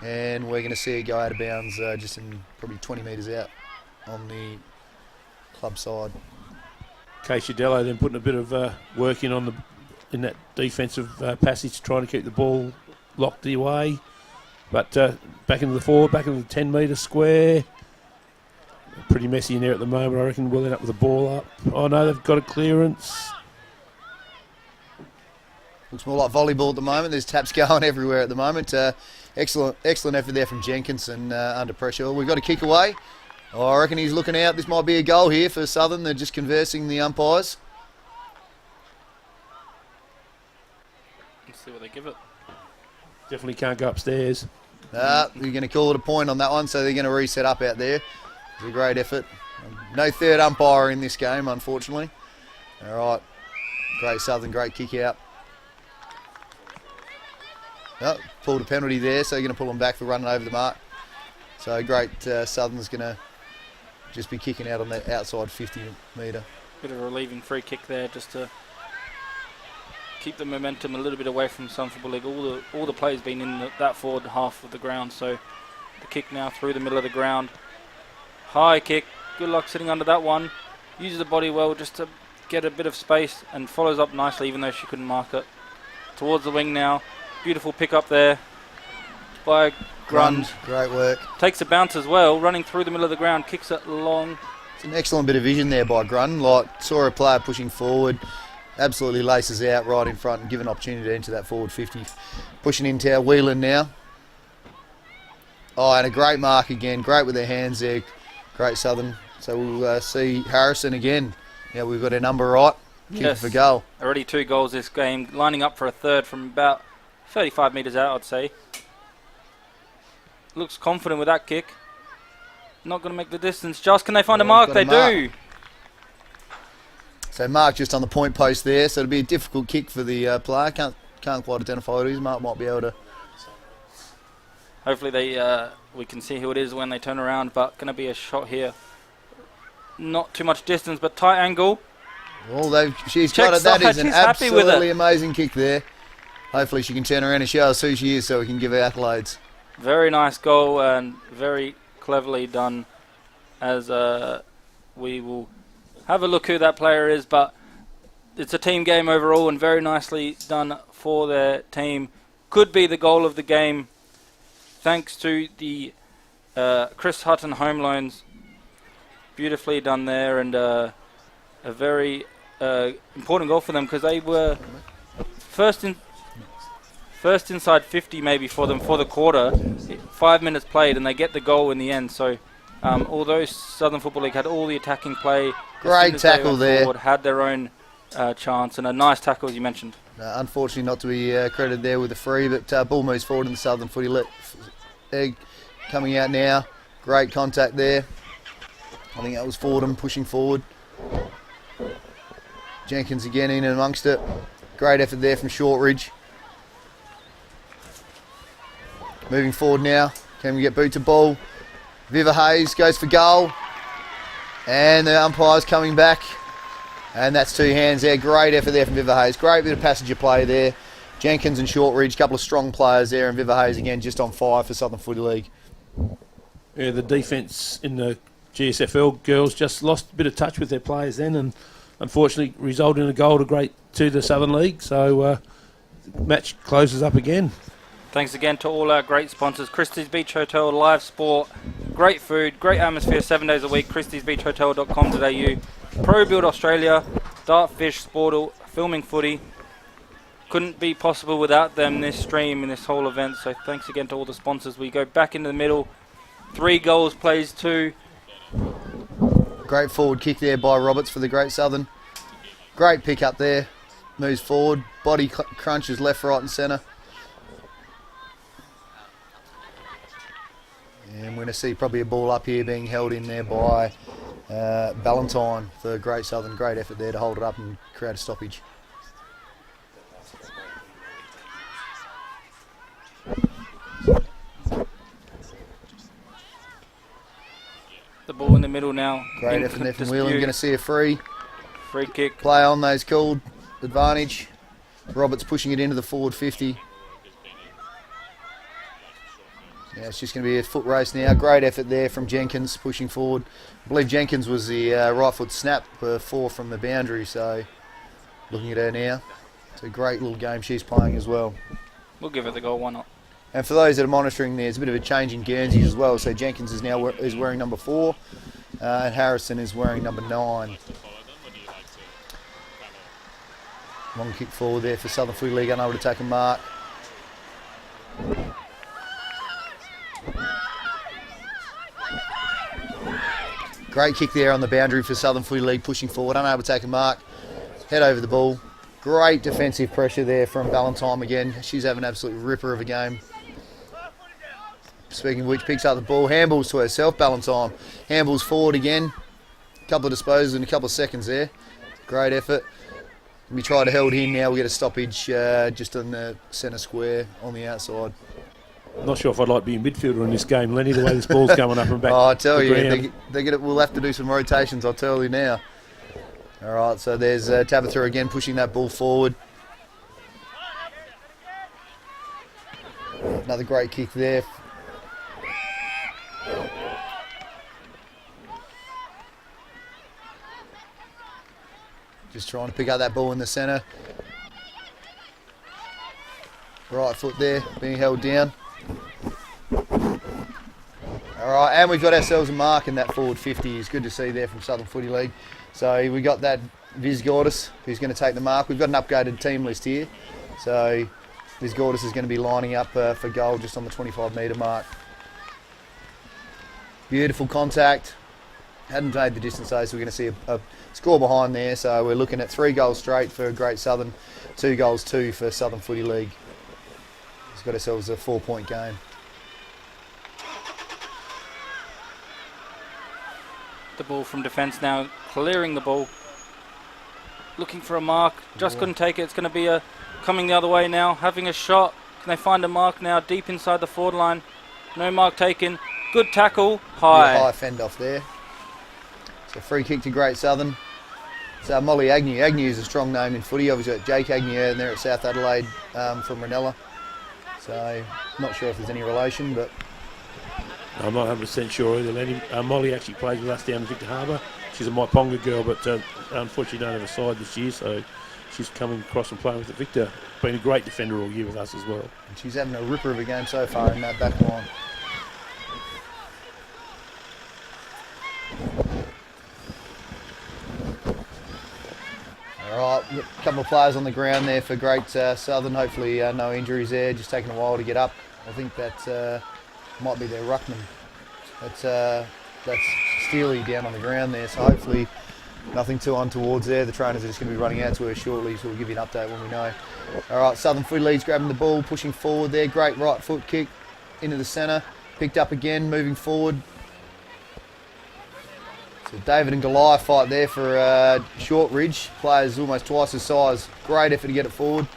And we're going to see it go out of bounds just in probably 20 metres out on the club side. Caciadello then putting a bit of work in that defensive passage, trying to keep the ball locked away. But back into the forward, back into the 10 metre square. Pretty messy in there at the moment. I reckon we'll end up with the ball up. Oh no, they've got a clearance. Looks more like volleyball at the moment. There's taps going everywhere at the moment. Excellent effort there from Jenkinson under pressure. We've got a kick away. Oh, I reckon he's looking out. This might be a goal here for Southern. They're just conversing the umpires. Let's see what they give it. Definitely can't go upstairs. You're going to call it a point on that one, so they're going to reset up out there. It's a great effort. No third umpire in this game, unfortunately. All right. Great Southern, great kick out. Oh, pulled a penalty there, so you're going to pull them back for running over the mark. So great Southern's going to just be kicking out on the outside 50 metre. Bit of a relieving free kick there, just to keep the momentum a little bit away from Southern Football League. All the players been in that forward half of the ground, so the kick now through the middle of the ground. High kick, good luck sitting under that one. Uses the body well just to get a bit of space and follows up nicely, even though she couldn't mark it. Towards the wing now. Beautiful pick up there by Grund. Great work. Takes a bounce as well, running through the middle of the ground, kicks it long. It's an excellent bit of vision there by Grund. Like, saw a player pushing forward, absolutely laces out right in front and give an opportunity to enter that forward 50. Pushing into our Whelan now. Oh, and a great mark again. Great with their hands there. Great Southern. So we'll see Harrison again. Now we've got our number right. Kick for goal. Already 2 goals this game, lining up for a third from about 35 metres out, I'd say. Looks confident with that kick. Not going to make the distance. Just can they find a mark? They do. So Mark just on the point post there. So it'll be a difficult kick for the player. Can't quite identify who it is. Mark might be able to. Hopefully we can see who it is when they turn around. But going to be a shot here. Not too much distance, but tight angle. Well, she's got it. That is an absolutely amazing kick there. Hopefully she can turn around and show us who she is so we can give her accolades. Very nice goal and very cleverly done, as we will have a look who that player is, but it's a team game overall and very nicely done for their team. Could be the goal of the game thanks to the Chris Hutton home loans. Beautifully done there, and a very important goal for them because they were first inside 50 maybe for them for the quarter. 5 minutes played and they get the goal in the end. So although Southern Football League had all the attacking play, great tackle there. Forward, had their own chance and a nice tackle as you mentioned. Unfortunately not to be credited there with the free, but ball moves forward in the Southern Footy League. Coming out now. Great contact there. I think that was Fordham pushing forward. Jenkins again in amongst it. Great effort there from Shortridge. Moving forward now. Can we get boot to ball? Viva Hayes goes for goal. And the umpire's coming back. And that's 2 hands there. Great effort there from Viva Hayes. Great bit of passenger play there. Jenkins and Shortridge, a couple of strong players there. And Viva Hayes again just on fire for Southern Footy League. Yeah, the defence in the GSFL girls just lost a bit of touch with their players then, and unfortunately resulted in a goal to the Southern League. So match closes up again. Thanks again to all our great sponsors. Christie's Beach Hotel, live sport, great food, great atmosphere 7 days a week. christiesbeachhotel.com.au. Pro Build Australia, Dartfish, Sportal, Filming Footy. Couldn't be possible without them, this stream and this whole event. So thanks again to all the sponsors. We go back into the middle. 3 goals, plays 2. Great forward kick there by Roberts for the Great Southern. Great pick up there. Moves forward. Body crunches left, right and centre. And we're going to see probably a ball up here being held in there by Ballantyne for Great Southern. Great effort there to hold it up and create a stoppage. The ball in the middle now. Great effort there from Whelan. Going to see a free. Free kick. Play on those called. Advantage. Roberts pushing it into the forward 50. Yeah, it's just going to be a foot race now. Great effort there from Jenkins pushing forward. I believe Jenkins was the right foot snap 4 from the boundary. So looking at her now. It's a great little game she's playing as well. We'll give it the goal, why not? And for those that are monitoring, there's a bit of a change in Guernseys as well. So Jenkins is now wearing number 4, and Harrison is wearing number 9. Long kick forward there for Southern Footy League, unable to take a mark. Great kick there on the boundary for Southern Footy League, pushing forward, unable to take a mark. Head over the ball. Great defensive pressure there from Ballantyne again. She's having an absolute ripper of a game. Speaking of which, picks up the ball, handballs to herself, Ballantyne. Handballs forward again. A couple of disposals in a couple of seconds there. Great effort. We try to hold in now, we get a stoppage just on the centre square on the outside. I'm not sure if I'd like to be a midfielder in this game, Lenny, the way this ball's coming up and back. Oh, I tell you, we'll have to do some rotations, I'll tell you now. All right, so there's Tabitha again pushing that ball forward. Another great kick there. Just trying to pick up that ball in the centre. Right foot there, being held down. All right, and we've got ourselves a mark in that forward 50. It's good to see there from Southern Footy League. So we got that Viz Gordis, who's going to take the mark. We've got an upgraded team list here. So Viz Gordis is going to be lining up for goal just on the 25 metre mark. Beautiful contact. Hadn't made the distance though, so we're going to see a score behind there. So we're looking at 3 goals straight for Great Southern, 2 goals 2 for Southern Footy League. He's got ourselves a 4-point game. The ball from defence now, clearing the ball. Looking for a mark, just couldn't take it. It's going to be coming the other way now, having a shot. Can they find a mark now, deep inside the forward line? No mark taken. Good tackle, high. High fend off there. So free kick to Great Southern. So Molly Agnew. Agnew is a strong name in footy. Obviously got Jake Agnew in there at South Adelaide from Ranella. So not sure if there's any relation, but... I'm not 100% sure either, Lenny. Molly actually plays with us down in Victor Harbour. She's a Maiponga girl, but unfortunately don't have a side this year, so she's coming across and playing with the Victor. Been a great defender all year with us as well. And she's having a ripper of a game so far in that back line. All right, a couple of players on the ground there for Great Southern. Hopefully no injuries there, just taking a while to get up. I think that might be their ruckman. That's Steely down on the ground there, so hopefully nothing too untowards there. The trainers are just going to be running out to her shortly, so we'll give you an update when we know. All right, Southern Footy League's grabbing the ball, pushing forward there. Great right foot kick into the centre. Picked up again, moving forward. So David and Goliath fight there for Short Ridge. Players almost twice his size. Great effort to get it forward.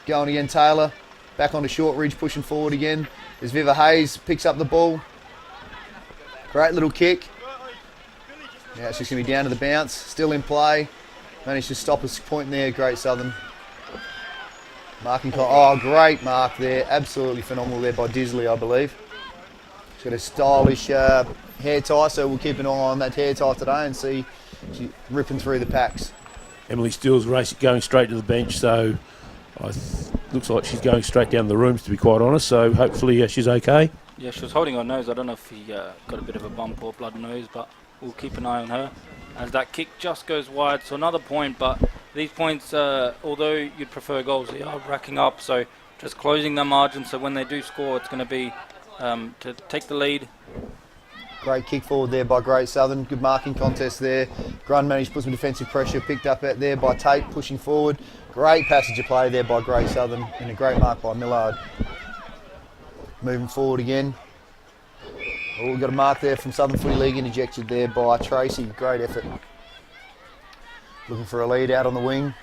Going again, Taylor. Back onto Short Ridge, pushing forward again. As Viva Hayes picks up the ball. Great little kick. Now it's just going to be down to the bounce. Still in play. Managed to stop us pointing there. Great Southern. Marking. Oh, great mark there. Absolutely phenomenal there by Disley, I believe. She's got a stylish hair tie, so we'll keep an eye on that hair tie today and see she ripping through the packs. Emily Steele's going straight to the bench, so looks like she's going straight down the rooms, to be quite honest, so hopefully she's okay. Yeah, she was holding her nose. I don't know if he got a bit of a bump or blood nose, but we'll keep an eye on her. As that kick just goes wide, so another point, but these points, although you'd prefer goals, they are racking up, so just closing their margin, so when they do score, it's going to be to take the lead. Great kick forward there by Great Southern. Good marking contest there. Grun managed to put some defensive pressure, picked up out there by Tate, pushing forward. Great passage of play there by Great Southern, and a great mark by Millard. Moving forward again. Oh, we've got a mark there from Southern Footy League, interjected there by Tracy. Great effort. Looking for a lead out on the wing.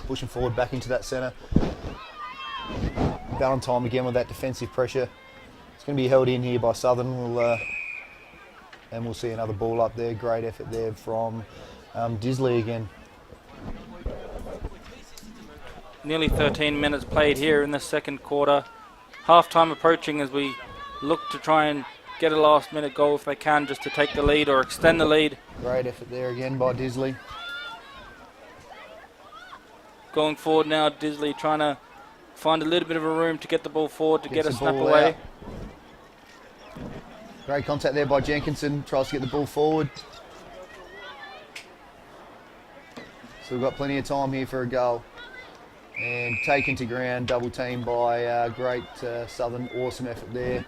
Pushing forward back into that centre. Valentine again with that defensive pressure. It's going to be held in here by Southern. And we'll see another ball up there. Great effort there from Disley again. Nearly 13 minutes played here in the second quarter. Half time approaching as we look to try and get a last minute goal if they can, just to take the lead or extend the lead. Great effort there again by Disley. Going forward now, Disley trying to find a little bit of a room to get the ball forward to get a snap away. Out. Great contact there by Jenkinson, tries to get the ball forward. So we've got plenty of time here for a goal. And taken to ground, double team by Great Southern. Awesome effort there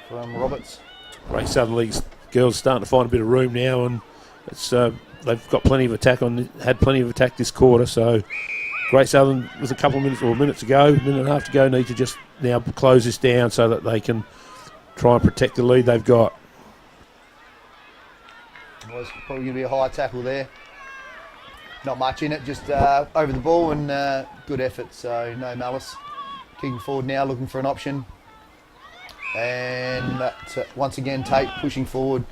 from Roberts. Great Southern League's girls starting to find a bit of room now, and it's they've got plenty of attack had plenty of attack this quarter. So Great Southern, with a couple of minutes or minute and a half to go, need to just now close this down so that they can try and protect the lead they've got. Well, it's probably going to be a high tackle there. Not much in it, just over the ball, and good effort, so no malice. Kicking forward now, looking for an option. And once again, Tate pushing forward.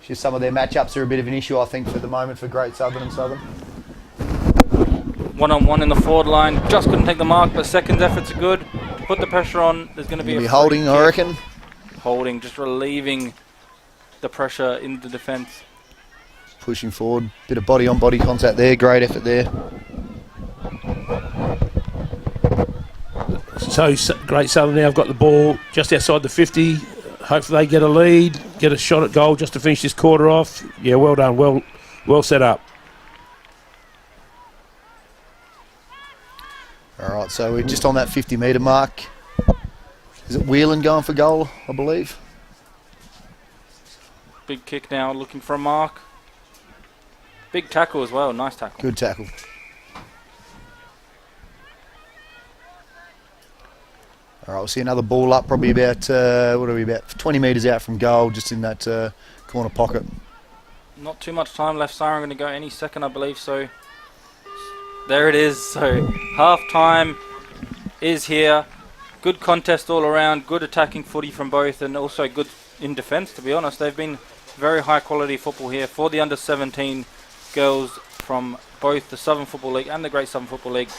Just some of their matchups are a bit of an issue, I think, for the moment for Great Southern and Southern. One-on-one in the forward line, just couldn't take the mark, but second efforts are good. Put the pressure on, there's going to be a holding, I reckon. Holding, just relieving the pressure in the defence. Pushing forward, bit of body-on-body contact there, great effort there. So Great Southern now have got the ball just outside the 50. Hopefully they get a lead, get a shot at goal just to finish this quarter off. Yeah, well done, well set up. All right, so we're just on that 50-metre mark. Is it Whelan going for goal, I believe? Big kick now, looking for a mark. Big tackle as well, nice tackle. Good tackle. All right, we'll see another ball up, probably about, about 20 metres out from goal, just in that corner pocket. Not too much time left, Siren going to go any second, I believe, so there it is. So half time is here. Good contest all around, good attacking footy from both, and also good in defence, to be honest. They've been very high quality football here for the under 17 girls from both the Southern Football League and the Great Southern Football League.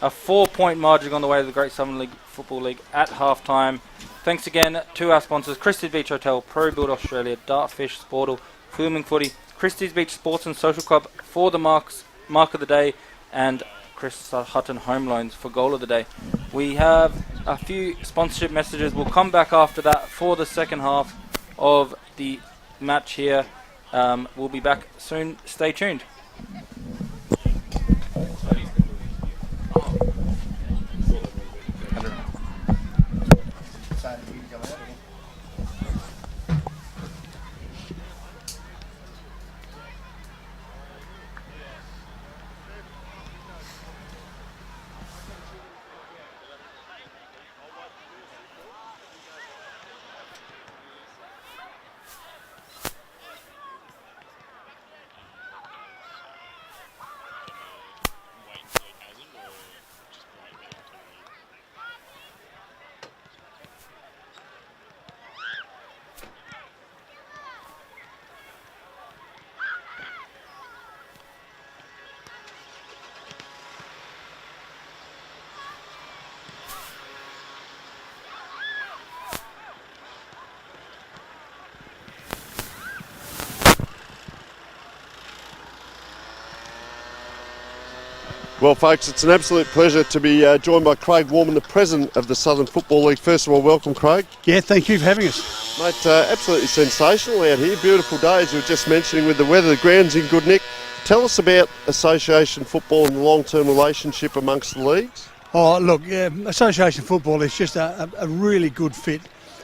A 4-point margin on the way to the Great Southern League Football League at half time. Thanks again to our sponsors, Christie's Beach Hotel, Pro Build Australia, Dartfish, Sportal, Filming Footy, Christie's Beach Sports and Social Club for the mark of the day, and Chris Hutton Home Loans for goal of the day. We have a few sponsorship messages. We'll come back after that for the second half of the match here. We'll be back soon. Stay tuned. Well, folks, it's an absolute pleasure to be joined by Craig Warman, the president of the Southern Football League. First of all, welcome, Craig. Yeah, thank you for having us. Mate, absolutely sensational out here. Beautiful day, as you were just mentioning, with the weather. The ground's in good nick. Tell us about association football and the long-term relationship amongst the leagues. Oh, look, association football is just a really good fit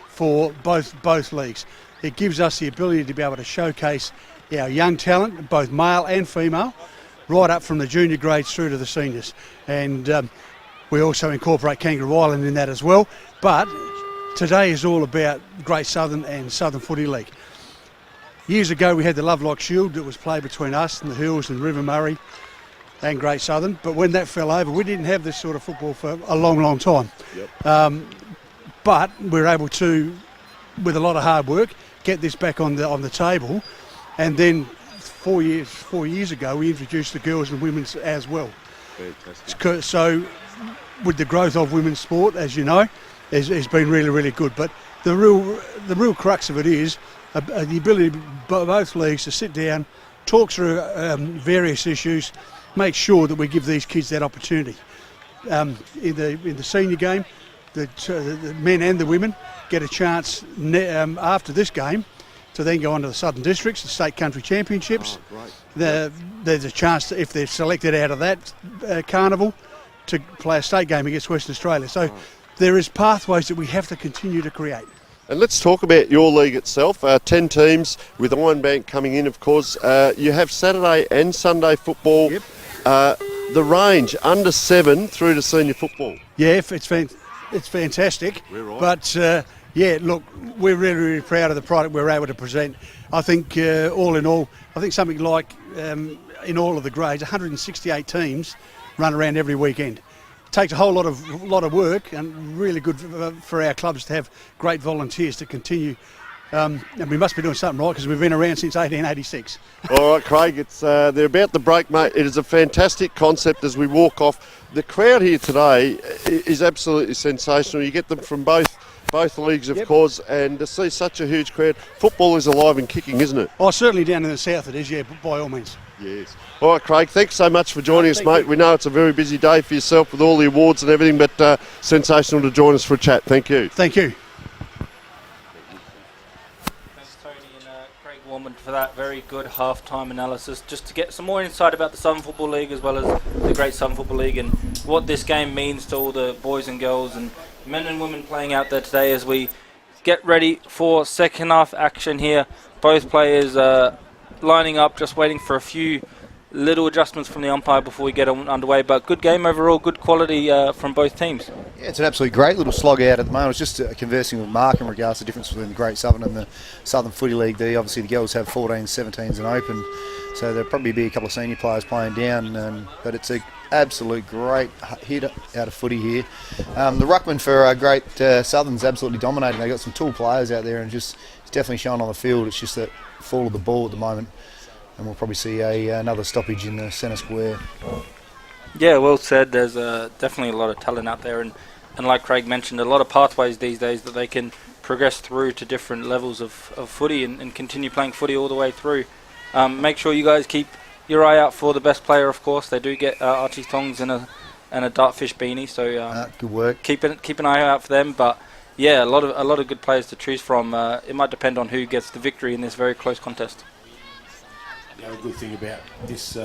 for both leagues. It gives us the ability to be able to showcase our young talent, both male and female, right up from the junior grades through to the seniors. And we also incorporate Kangaroo Island in that as well. But today is all about Great Southern and Southern Footy League. Years ago we had the Lovelock Shield that was played between us and the Hills and River Murray and Great Southern. But when that fell over, we didn't have this sort of football for a long, long time. Yep. But we were able to, with a lot of hard work, get this back on the table. And then 4 years ago, we introduced the girls and women's as well. Fantastic. So, with the growth of women's sport, as you know, has been really, really good. But the real crux of it is the ability of both leagues to sit down, talk through various issues, make sure that we give these kids that opportunity. In the senior game, the men and the women get a chance after this game to then go on to the Southern Districts, the State Country Championships. Oh, there's a chance, if they're selected out of that carnival, to play a state game against Western Australia. So there is pathways that we have to continue to create. And let's talk about your league itself. 10 teams with Ironbank coming in, of course. You have Saturday and Sunday football. Yep. The range, under 7 through to senior football. Yeah, it's fantastic. We're right. But yeah, look, we're really, really proud of the product we're able to present. I think all in all, I think something like in all of the grades, 168 teams run around every weekend. It takes a whole lot of work, and really good for our clubs to have great volunteers to continue. And we must be doing something right because we've been around since 1886. All right, Craig, they're about to break, mate. It is a fantastic concept as we walk off. The crowd here today is absolutely sensational. You get them from both leagues, of course, and to see such a huge crowd. Football is alive and kicking, isn't it? Oh, certainly down in the south it is, yeah, by all means. Yes. All right, Craig, thanks so much for joining us, mate. We know it's a very busy day for yourself with all the awards and everything, but sensational to join us for a chat. Thank you. Thank you. Thanks, Tony and Craig Warman, for that very good half-time analysis, just to get some more insight about the Southern Football League as well as the Great Southern Football League and what this game means to all the boys and girls and men and women playing out there today as we get ready for second half action here. Both players lining up, just waiting for a few little adjustments from the umpire before we get underway. But good game overall, good quality from both teams. Yeah, it's an absolutely great little slog out at the moment. I was just conversing with Mark in regards to the difference between the Great Southern and the Southern Footy League. Obviously the girls have 14s, 17s and open, so there'll probably be a couple of senior players playing down, but it's an absolute great hit out of footy here. The ruckman for Great Southern's absolutely dominating. They've got some tall players out there and just it's definitely showing on the field. It's just that fall of the ball at the moment, and we'll probably see another stoppage in the centre square. Yeah, well said. There's definitely a lot of talent out there, and like Craig mentioned, a lot of pathways these days that they can progress through to different levels of footy and continue playing footy all the way through. Make sure you guys keep your eye out for the best player, of course. They do get Archie thongs and a dartfish beanie, so good work. Keep an eye out for them. But yeah, a lot of good players to choose from. It might depend on who gets the victory in this very close contest. The other good thing about this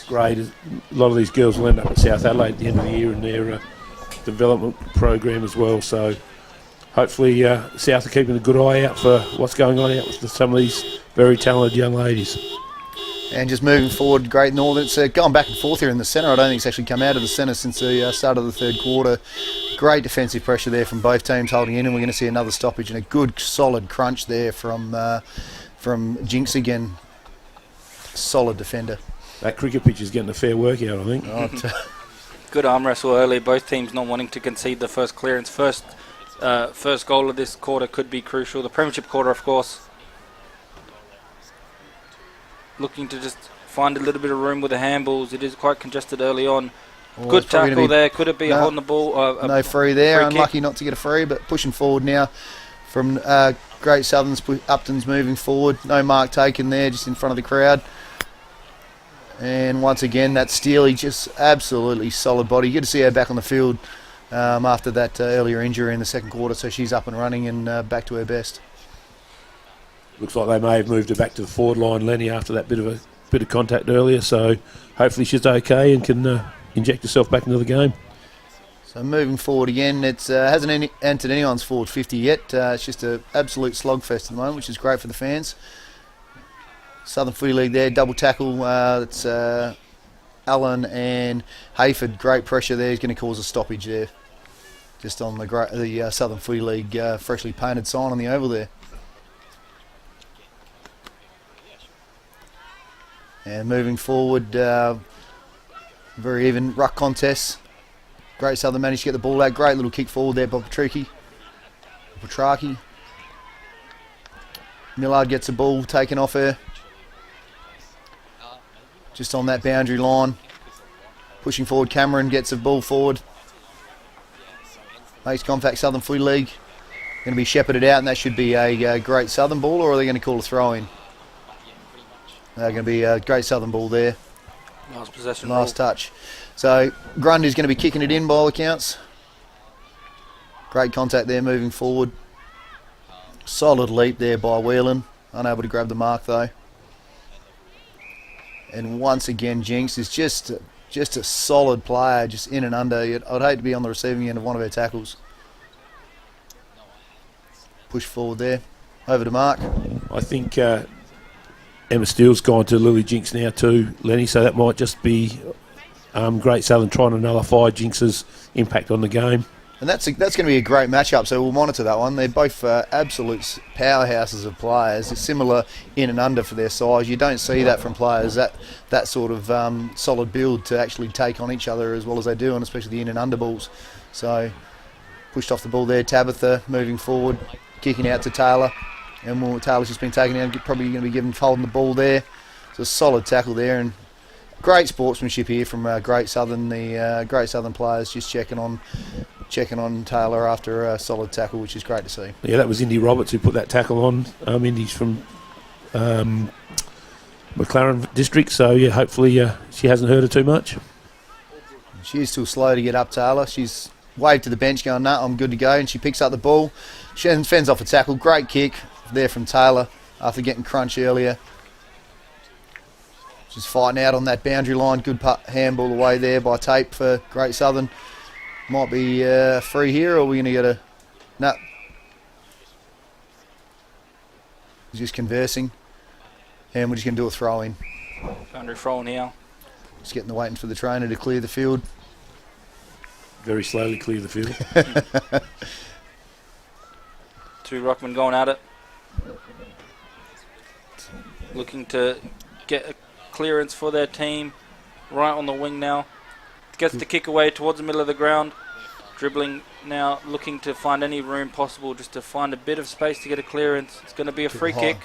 grade is a lot of these girls will end up at South Adelaide at the end of the year in their development program as well. So hopefully South are keeping a good eye out for what's going on out with some of these very talented young ladies. And just moving forward, Great Northern, it's gone back and forth here in the centre. I don't think it's actually come out of the centre since the start of the third quarter. Great defensive pressure there from both teams holding in, and we're going to see another stoppage and a good solid crunch there from Jinx again. Solid defender. That cricket pitch is getting a fair workout, I think. Good arm wrestle early. Both teams not wanting to concede the first clearance. First goal of this quarter could be crucial. The premiership quarter, of course. Looking to just find a little bit of room with the handballs. It is quite congested early on. Good tackle there. Could it be holding the ball? No free there. Free Unlucky kick. not to get a free, but pushing forward now from Great Southern's. Upton's moving forward. No mark taken there, just in front of the crowd. And once again, that Steely, just absolutely solid body. Good to see her back on the field after that earlier injury in the second quarter, so she's up and running and back to her best. Looks like they may have moved her back to the forward line, Lenny, after that bit of contact earlier. So hopefully she's okay and can inject herself back into the game. So moving forward again, it hasn't entered anyone's forward 50 yet. It's just an absolute slogfest at the moment, which is great for the fans. Southern Footy League there, double tackle. That's Allen and Hayford. Great pressure there. He's going to cause a stoppage there. Just on the Southern Footy League freshly painted sign on the oval there. And moving forward, very even ruck contests. Great Southern managed to get the ball out. Great little kick forward there by Petraki. Millard gets the ball taken off her. Just on that boundary line. Pushing forward, Cameron gets the ball forward. Makes contact, Southern Footy League. Going to be shepherded out, and that should be a Great Southern ball, or are they going to call a throw in? They're going to be a Great Southern ball there. Nice possession. Nice touch. So Grundy's going to be kicking it in by all accounts. Great contact there moving forward. Solid leap there by Whelan. Unable to grab the mark though. And once again, Jinx is just a solid player, just in and under. I'd hate to be on the receiving end of one of her tackles. Push forward there. Over to Mark. I think Emma Steele's gone to Lily Jinx now too, Lenny, so that might just be Great Southern trying to nullify Jinx's impact on the game. And that's going to be a great matchup, so we'll monitor that one. They're both absolute powerhouses of players. It's similar in and under for their size. You don't see that from players, that sort of solid build to actually take on each other as well as they do, and especially the in and under balls. So pushed off the ball there, Tabitha moving forward, kicking out to Taylor. And Taylor's just been taken out, probably going to be holding the ball there. It's a solid tackle there, and great sportsmanship here from Great Southern. The Great Southern players just checking on Taylor after a solid tackle, which is great to see. Yeah, that was Indy Roberts who put that tackle on. Indy's from McLaren district, so yeah, hopefully she hasn't hurt her too much. She is still slow to get up, Taylor. She's waved to the bench going, "No, I'm good to go," and she picks up the ball. She fends off a tackle. Great kick there from Taylor after getting crunched earlier. She's fighting out on that boundary line. Good handball away there by Tape for Great Southern. Might be free here, or are we going to get a... No. He's just conversing. And we're just going to do a throw in. Boundary throw in here. Just waiting for the trainer to clear the field. Very slowly clear the field. Two ruckmen going at it. Looking to get a clearance for their team. Right on the wing now. Gets the kick away towards the middle of the ground. Dribbling now, looking to find any room possible just to find a bit of space to get a clearance. It's going to be a free kick.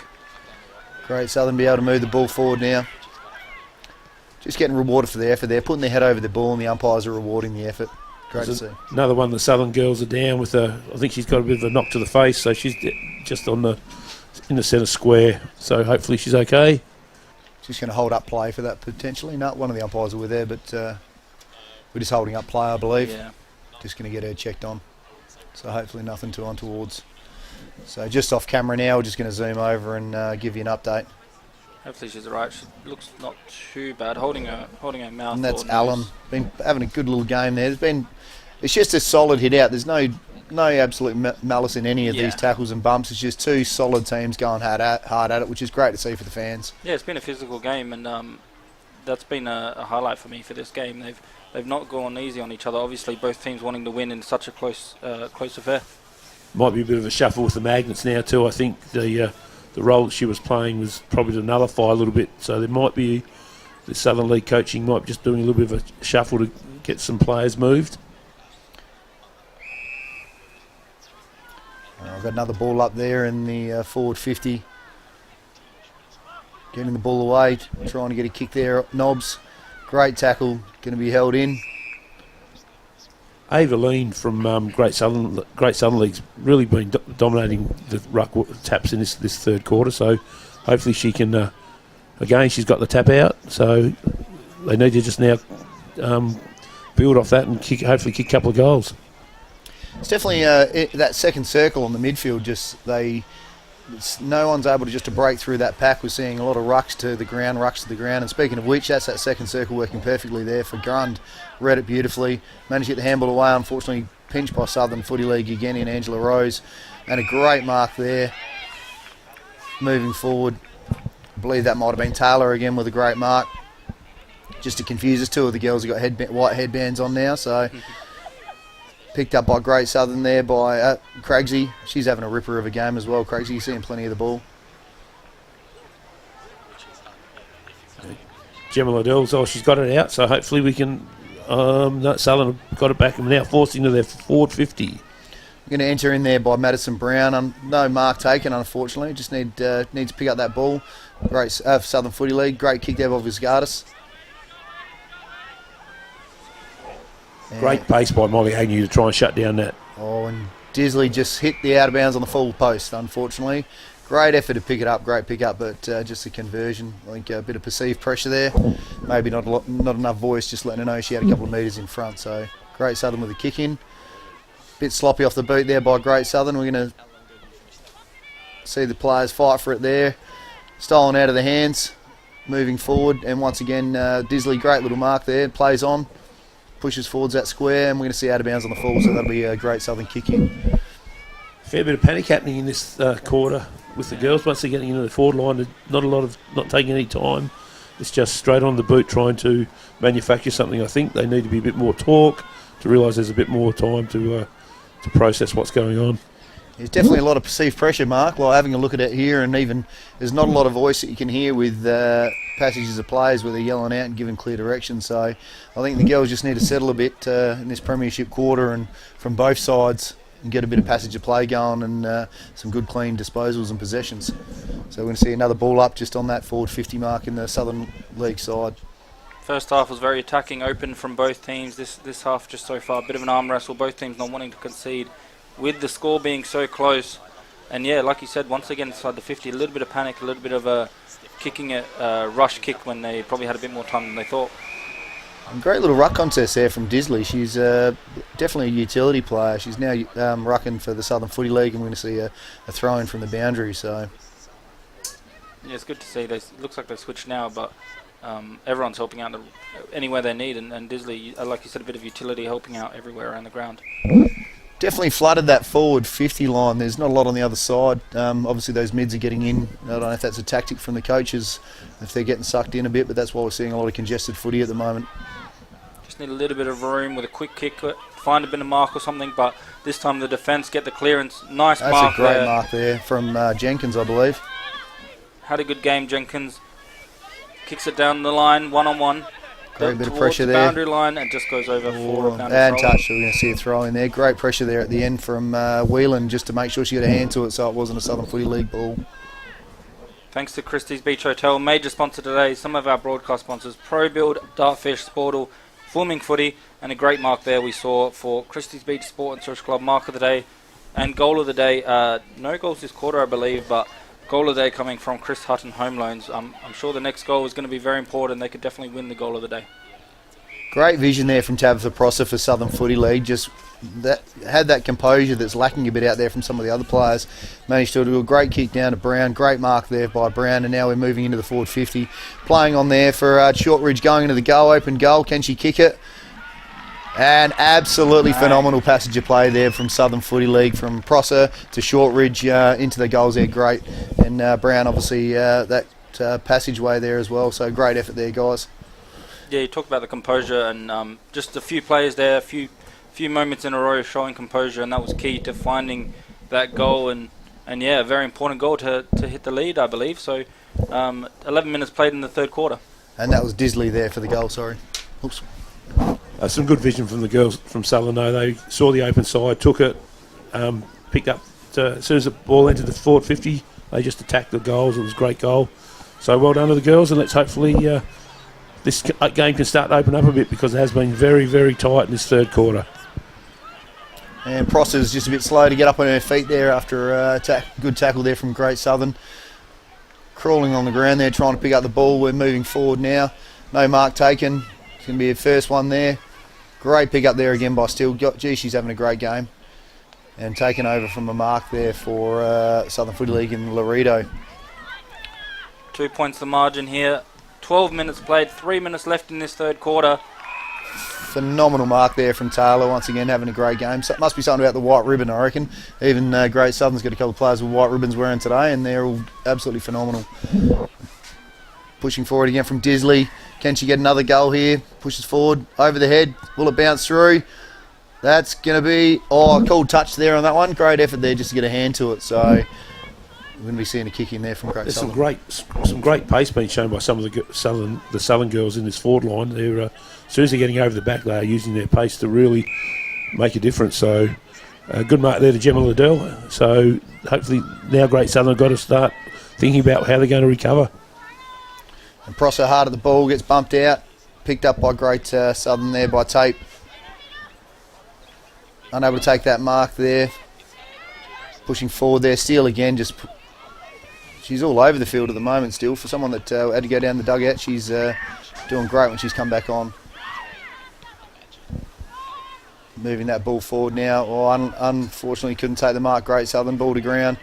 Great Southern be able to move the ball forward now. Just getting rewarded for their effort there. Putting their head over the ball, and the umpires are rewarding the effort. Great to see. Another one, the Southern girls are down with I think she's got a bit of a knock to the face, so she's just in the centre square. So hopefully she's okay. She's going to hold up play for that potentially. No, one of the umpires were there, but we're just holding up play, I believe. Yeah. Just going to get her checked on. So hopefully nothing too untowards. So just off camera now, we're just going to zoom over and give you an update. Hopefully she's alright. She looks not too bad. Holding her mouth. And that's Allen. Been having a good little game there. It's just a solid hit out. There's no absolute malice in any of these tackles and bumps. It's just two solid teams going hard at it, which is great to see for the fans. Yeah, it's been a physical game, and that's been a highlight for me for this game. They've not gone easy on each other. Obviously, both teams wanting to win in such a close affair. Might be a bit of a shuffle with the Magnets now too. I think the role that she was playing was probably to nullify a little bit. So there might be the Southern League coaching might be just doing a little bit of a shuffle to get some players moved. I've got another ball up there in the forward 50. Getting the ball away, trying to get a kick there. Knobs, great tackle, going to be held in. Ava Lean from Great Southern League's really been dominating the ruck taps in this third quarter. So hopefully she can again, she's got the tap out, so they need to just now build off that and hopefully kick a couple of goals. It's definitely that second circle on the midfield. No one's able to just to break through that pack. We're seeing a lot of rucks to the ground. And speaking of which, that's that second circle working perfectly there for Grund. Read it beautifully. Managed to get the handball away. Unfortunately, pinched by Southern Footy League again in Angela Rose. And a great mark there. Moving forward, I believe that might have been Taylor again with a great mark. Just to confuse us, two of the girls have got white headbands on now, so... Picked up by Great Southern there by Craigsy. She's having a ripper of a game as well. Craigsy, seeing plenty of the ball. Gemma Liddell's, she's got it out, so hopefully we can... Southern have got it back and now forced into their forward 50. We're going to enter in there by Madison Brown. No mark taken, unfortunately. Just need to pick up that ball. Great Southern Footy League. Great kick there by Visgardis. Great pace by Molly Agnew to try and shut down that. Oh, and Disley just hit the out of bounds on the full post, unfortunately. Great effort to pick it up, great pick up, but just a conversion. I think a bit of perceived pressure there. Maybe not enough voice, just letting her know she had a couple of metres in front. So Great Southern with a kick in. Bit sloppy off the boot there by Great Southern. We're going to see the players fight for it there. Stolen out of the hands, moving forward, and once again, Disley, great little mark there, plays on. Pushes forwards that square, and we're going to see out of bounds on the full, so that'll be a Great Southern kick in. Fair bit of panic happening in this quarter with the girls. Once they're getting into the forward line, not taking any time. It's just straight on the boot trying to manufacture something. I think they need to be a bit more talk to realise there's a bit more time to process what's going on. There's definitely a lot of perceived pressure, Mark. Like having a look at it here, and even there's not a lot of voice that you can hear with passages of players where they're yelling out and giving clear direction. So I think the girls just need to settle a bit in this premiership quarter and from both sides and get a bit of passage of play going and some good clean disposals and possessions. So we're going to see another ball up just on that forward 50 mark in the Southern League side. First half was very attacking, open from both teams. This half just so far, a bit of an arm wrestle, both teams not wanting to concede with the score being so close. And yeah, like you said, once again inside the 50, a little bit of panic, a little bit of a kicking it, rush kick when they probably had a bit more time than they thought. Great little ruck contest there from Disley. She's definitely a utility player. She's now rucking for the Southern Footy League, and we're going to see a throw-in from the boundary. So yeah, it's good to see. It looks like they've switched now, but everyone's helping out anywhere they need, and Disley, like you said, a bit of utility helping out everywhere around the ground. Definitely flooded that forward 50 line. There's not a lot on the other side. Obviously those mids are getting in. I don't know if that's a tactic from the coaches, if they're getting sucked in a bit, but that's why we're seeing a lot of congested footy at the moment. Just need a little bit of room with a quick kick, find a bit of mark or something, but this time the defence get the clearance. Nice mark there. That's a great mark there from Jenkins, I believe. Had a good game, Jenkins. Kicks it down the line, one-on-one. Great bit of pressure there. Boundary line and just goes over for a and touch. So we're going to see a throw in there. Great pressure there at the end from Whelan just to make sure she got a hand to it so it wasn't a Southern Footy League ball. Thanks to Christie's Beach Hotel, major sponsor today, some of our broadcast sponsors, ProBuild, Dartfish, Sportal, Fleming Footy, and a great mark there we saw for Christie's Beach Sport and Social Club, mark of the day and goal of the day. No goals this quarter, I believe, but goal of the day coming from Chris Hutton Home Loans. I'm sure the next goal is going to be very important. They could definitely win the goal of the day. Great vision there from Tabitha Prosser for Southern Footy League. Just had that composure that's lacking a bit out there from some of the other players. Managed to do a great kick down to Brown. Great mark there by Brown, and now we're moving into the forward 50. Playing on there for Shortridge, going into the goal, open goal. Can she kick it? And absolutely phenomenal passage of play there from Southern Footy League, from Prosser to Shortridge into the goals there. Great. And Brown, obviously, that passageway there as well. So great effort there, guys. Yeah, you talked about the composure and just a few players there, a few moments in a row showing composure, and that was key to finding that goal. And yeah, a very important goal to hit the lead, I believe. So 11 minutes played in the third quarter. And that was Disley there for the goal, sorry. Oops. Some good vision from the girls from Southern. They saw the open side, took it, picked up. As soon as the ball entered the forward 50, they just attacked the goals. It was a great goal. So well done to the girls, and let's hopefully this game can start to open up a bit, because it has been very, very tight in this third quarter. And Prosser's just a bit slow to get up on her feet there after a good tackle there from Great Southern. crawling on the ground there, trying to pick up the ball. We're moving forward now. No mark taken. It's going to be a first one there. Great pick up there again by Steele. Gee, she's having a great game. And taken over from a mark there for Southern Footy League in Laredo. 2 points the margin here. 12 minutes played, 3 minutes left in this third quarter. Phenomenal mark there from Taylor, once again having a great game. So it must be something about the white ribbon, I reckon. Even Great Southern's got a couple of players with white ribbons wearing today, and they're all absolutely phenomenal. Pushing forward again from Disley. Can she get another goal here? Pushes forward, over the head. Will it bounce through? That's going to be... Oh, a cool touch there on that one. Great effort there just to get a hand to it. So we're going to be seeing a kick in there from Great There's Southern. some great pace being shown by some of the Southern girls in this forward line. They're as soon as they're getting over the back, they are using their pace to really make a difference. So good mark there to Gemma Liddell. So hopefully now Great Southern have got to start thinking about how they're going to recover. And Prosser hard at the ball, gets bumped out. Picked up by Great Southern there by Tape. Unable to take that mark there. Pushing forward there. Steele again, she's all over the field at the moment still. For someone that had to go down the dugout, she's doing great when she's come back on. Moving that ball forward now. Oh, unfortunately couldn't take the mark. Great Southern, ball to ground.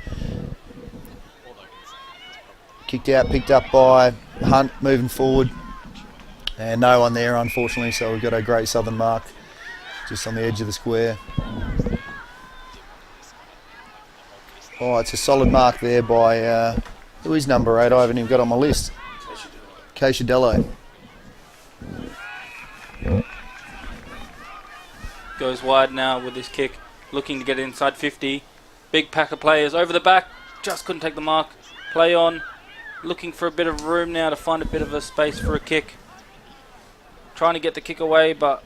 Kicked out, picked up by Hunt, moving forward. And no one there, unfortunately, so we've got a Great Southern mark just on the edge of the square. Oh, it's a solid mark there by, who is number 8? I haven't even got on my list. Keisha Dello. Goes wide now with this kick, looking to get inside 50. Big pack of players over the back, just couldn't take the mark. Play on, looking for a bit of room now to find a bit of a space for a kick. Trying to get the kick away, but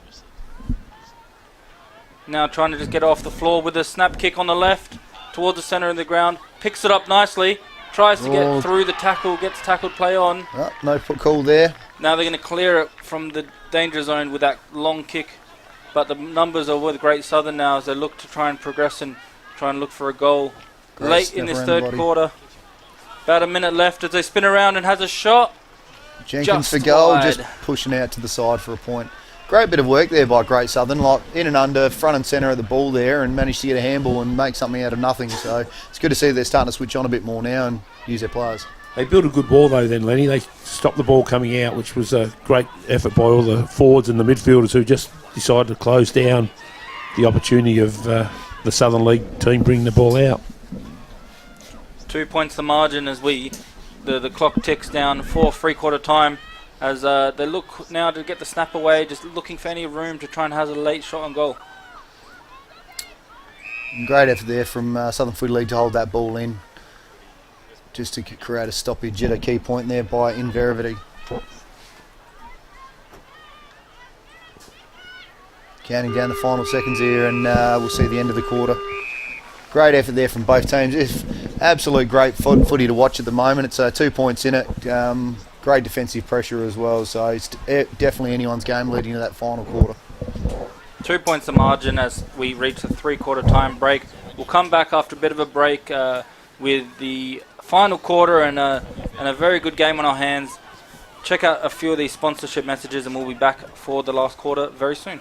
now trying to just get off the floor with a snap kick on the left towards the centre of the ground. Picks it up nicely, tries to get through the tackle, gets tackled, play on. Oh, no foot call there. Now they're going to clear it from the danger zone with that long kick. But the numbers are with Great Southern now as they look to try and progress and try and look for a goal. Late in this third quarter. About a minute left as they spin around and has a shot. Jenkins Just for goal, wide. just pushing out to the side for a point. Great bit of work there by Great Southern, like in and under, front and centre of the ball there, and managed to get a handball and make something out of nothing. So it's good to see they're starting to switch on a bit more now and use their players. They built a good ball though then, Lenny. They stopped the ball coming out, which was a great effort by all the forwards and the midfielders who just decided to close down the opportunity of the Southern League team bringing the ball out. 2 points the margin as the clock ticks down for three-quarter time as they look now to get the snap away, just looking for any room to try and have a late shot on goal. Great effort there from Southern Footy League to hold that ball in, just to create a stoppage at a key point there by Inverivity. Counting down the final seconds here, and we'll see the end of the quarter. Great effort there from both teams. It's absolute great footy to watch at the moment. It's 2 points in it. Great defensive pressure as well. So it's definitely anyone's game leading to that final quarter. 2 points the margin as we reach the three-quarter time break. We'll come back after a bit of a break with the final quarter and a very good game on our hands. Check out a few of these sponsorship messages and we'll be back for the last quarter very soon.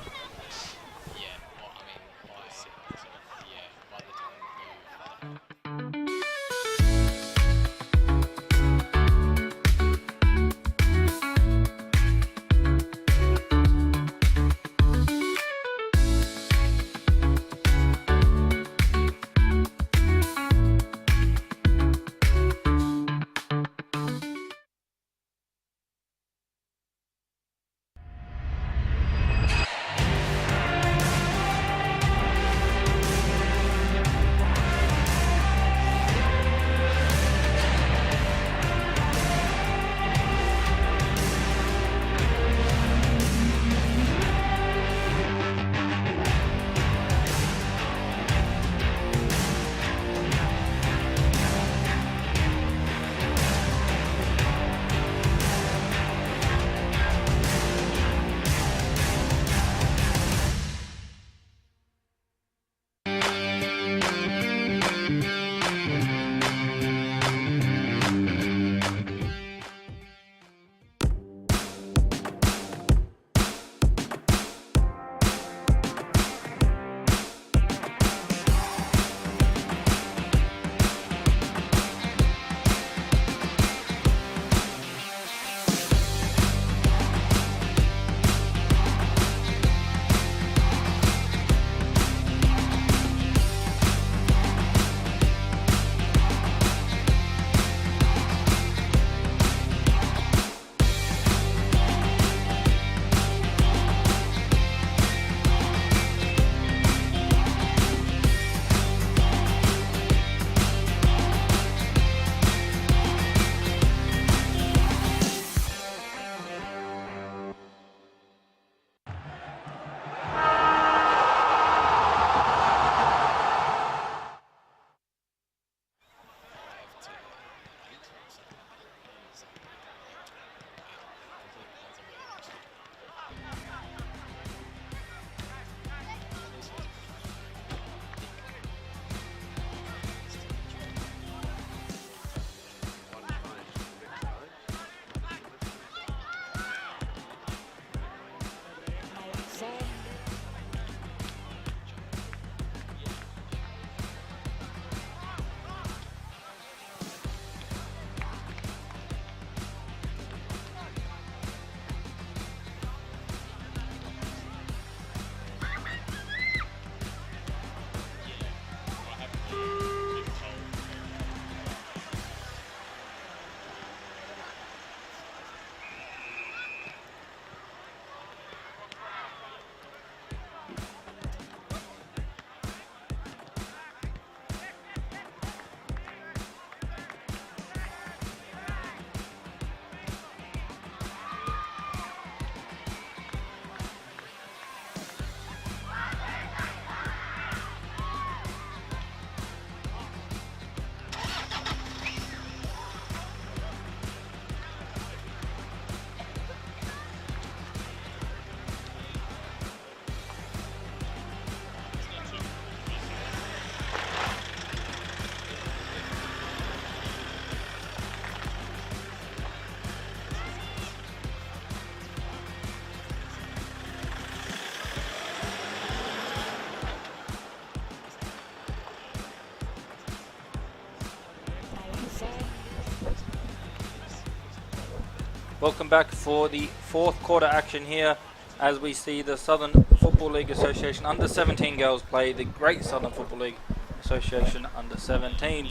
Welcome back for the fourth quarter action here as we see the Southern Football League Association under 17 girls play the Great Southern Football League Association under 17.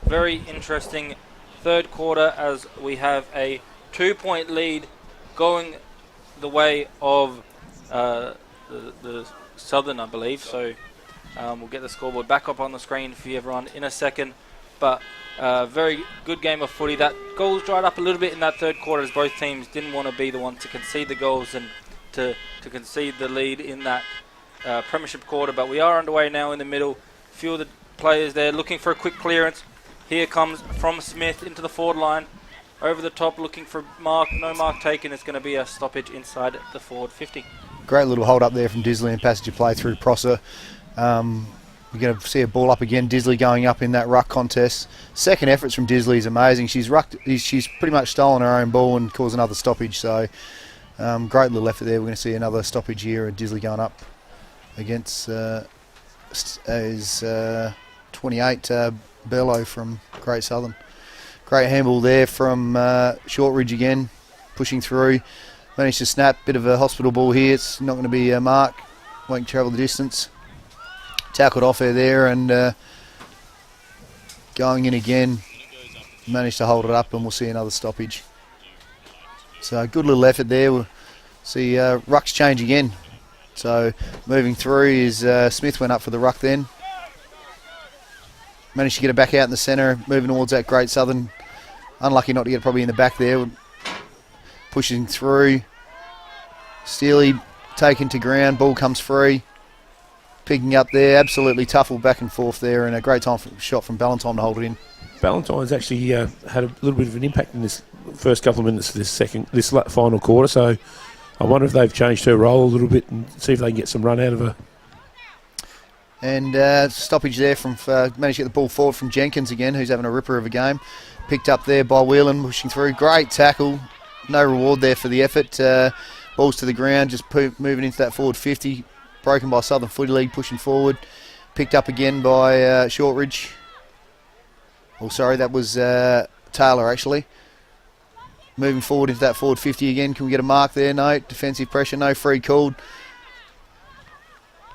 Very interesting third quarter as we have a 2-point lead going the way of the Southern, I believe. So we'll get the scoreboard back up on the screen for everyone in a second. But very good game of footy. That goals dried up a little bit in that third quarter as both teams didn't want to be the ones to concede the goals and to concede the lead in that premiership quarter. But we are underway now in the middle. A few of the players there looking for a quick clearance. Here comes from Smith into the forward line. Over the top looking for mark. No mark taken. It's going to be a stoppage inside the forward 50. Great little hold up there from Disley and passage of play through Prosser. We're going to see a ball up again. Disley going up in that ruck contest. Second efforts from Disley is amazing. She's pretty much stolen her own ball and caused another stoppage. So great little effort there. We're going to see another stoppage here. And Disley going up against is 28 Bello from Great Southern. Great handball there from Shortridge again, pushing through. Managed to snap. Bit of a hospital ball here. It's not going to be a mark. Won't travel the distance. Tackled off her there and going in again. Managed to hold it up and we'll see another stoppage. So good little effort there. We'll see rucks change again. So moving through is Smith went up for the ruck then. Managed to get it back out in the centre, moving towards that Great Southern. Unlucky not to get it probably in the back there. Pushing through. Steely taken to ground, ball comes free. Picking up there, absolutely tuffle back and forth there, and a great shot from Ballantyne to hold it in. Ballantyne's actually had a little bit of an impact in this first couple of minutes of this final quarter, so I wonder if they've changed her role a little bit and see if they can get some run out of her. And stoppage there from managed to get the ball forward from Jenkins again, who's having a ripper of a game. Picked up there by Whelan, pushing through. Great tackle. No reward there for the effort. Balls to the ground, just moving into that forward 50. Broken by Southern Footy League, pushing forward. Picked up again by Shortridge. Oh, sorry, that was Taylor actually. Moving forward into that forward 50 again. Can we get a mark there? No. Defensive pressure, no free called.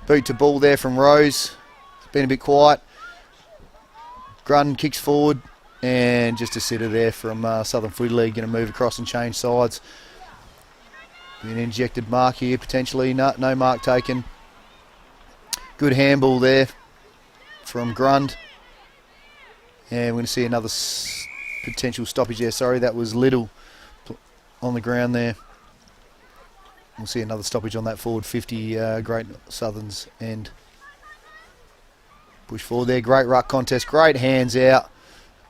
Boot to ball there from Rose. It's been a bit quiet. Grun kicks forward. And just a sitter there from Southern Footy League. Going to move across and change sides. An injected mark here potentially. No mark taken. Good handball there from Grund. And we're going to see another potential stoppage there. Sorry, that was Little on the ground there. We'll see another stoppage on that forward 50 Great Southern's end. Push forward there. Great ruck contest. Great hands out.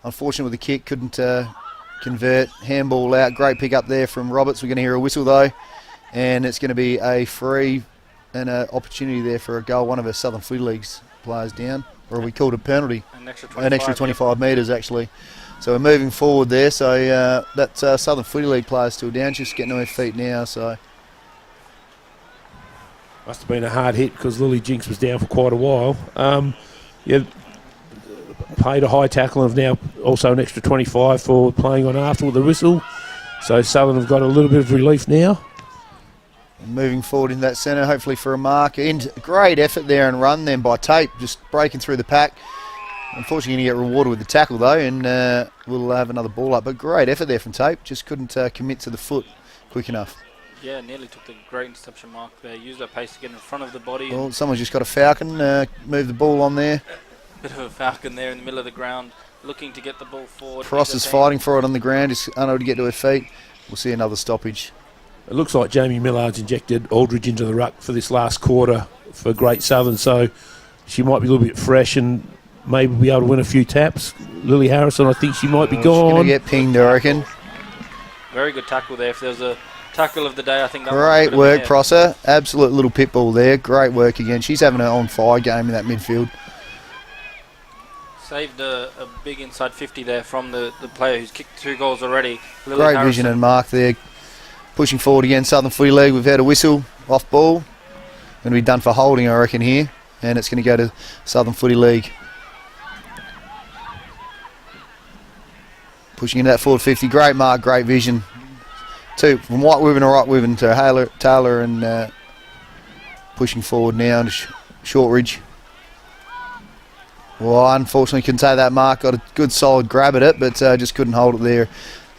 Unfortunate with the kick. Couldn't convert. Handball out. Great pick up there from Roberts. We're going to hear a whistle though. And it's going to be a free and an opportunity there for a goal. One of our Southern Footy League's players down. Or we called a penalty. An extra 25 metres actually. So we're moving forward there. So that's Southern Footy League players still down. Just getting on their feet now. So must have been a hard hit because Lily Jinks was down for quite a while. Paid a high tackle and have now also an extra 25 for playing on after with the whistle. So Southern have got a little bit of relief now. Moving forward in that centre, hopefully for a mark. Great effort there and run then by Tape, just breaking through the pack. Unfortunately, going to get rewarded with the tackle though, and we'll have another ball up. But great effort there from Tape, just couldn't commit to the foot quick enough. Yeah, nearly took the great interception mark there. Used that pace to get in front of the body. Well, someone's just got a falcon, move the ball on there. Bit of a falcon there in the middle of the ground, looking to get the ball forward. Cross is fighting for it on the ground, is unable to get to her feet. We'll see another stoppage. It looks like Jamie Millard's injected Aldridge into the ruck for this last quarter for Great Southern, so she might be a little bit fresh and maybe be able to win a few taps. Lily Harrison, I think she might be gone. She's going to get pinged, I reckon. Very good tackle there. If there's a tackle of the day, I think that great work, Prosser. Absolute little pit bull there. Great work again. She's having an on-fire game in that midfield. Saved a big inside 50 there from the player who's kicked 2 goals already. Lily Great Harrison. vision and mark there. Pushing forward again, Southern Footy League. We've had a whistle, off ball. Going to be done for holding, I reckon, here. And it's going to go to Southern Footy League. Pushing into that forward 50. Great mark, great vision. from White Wyvern to Right Wyvern to Taylor and pushing forward now to Shortridge. Well, unfortunately couldn't take that mark. Got a good solid grab at it, but just couldn't hold it there,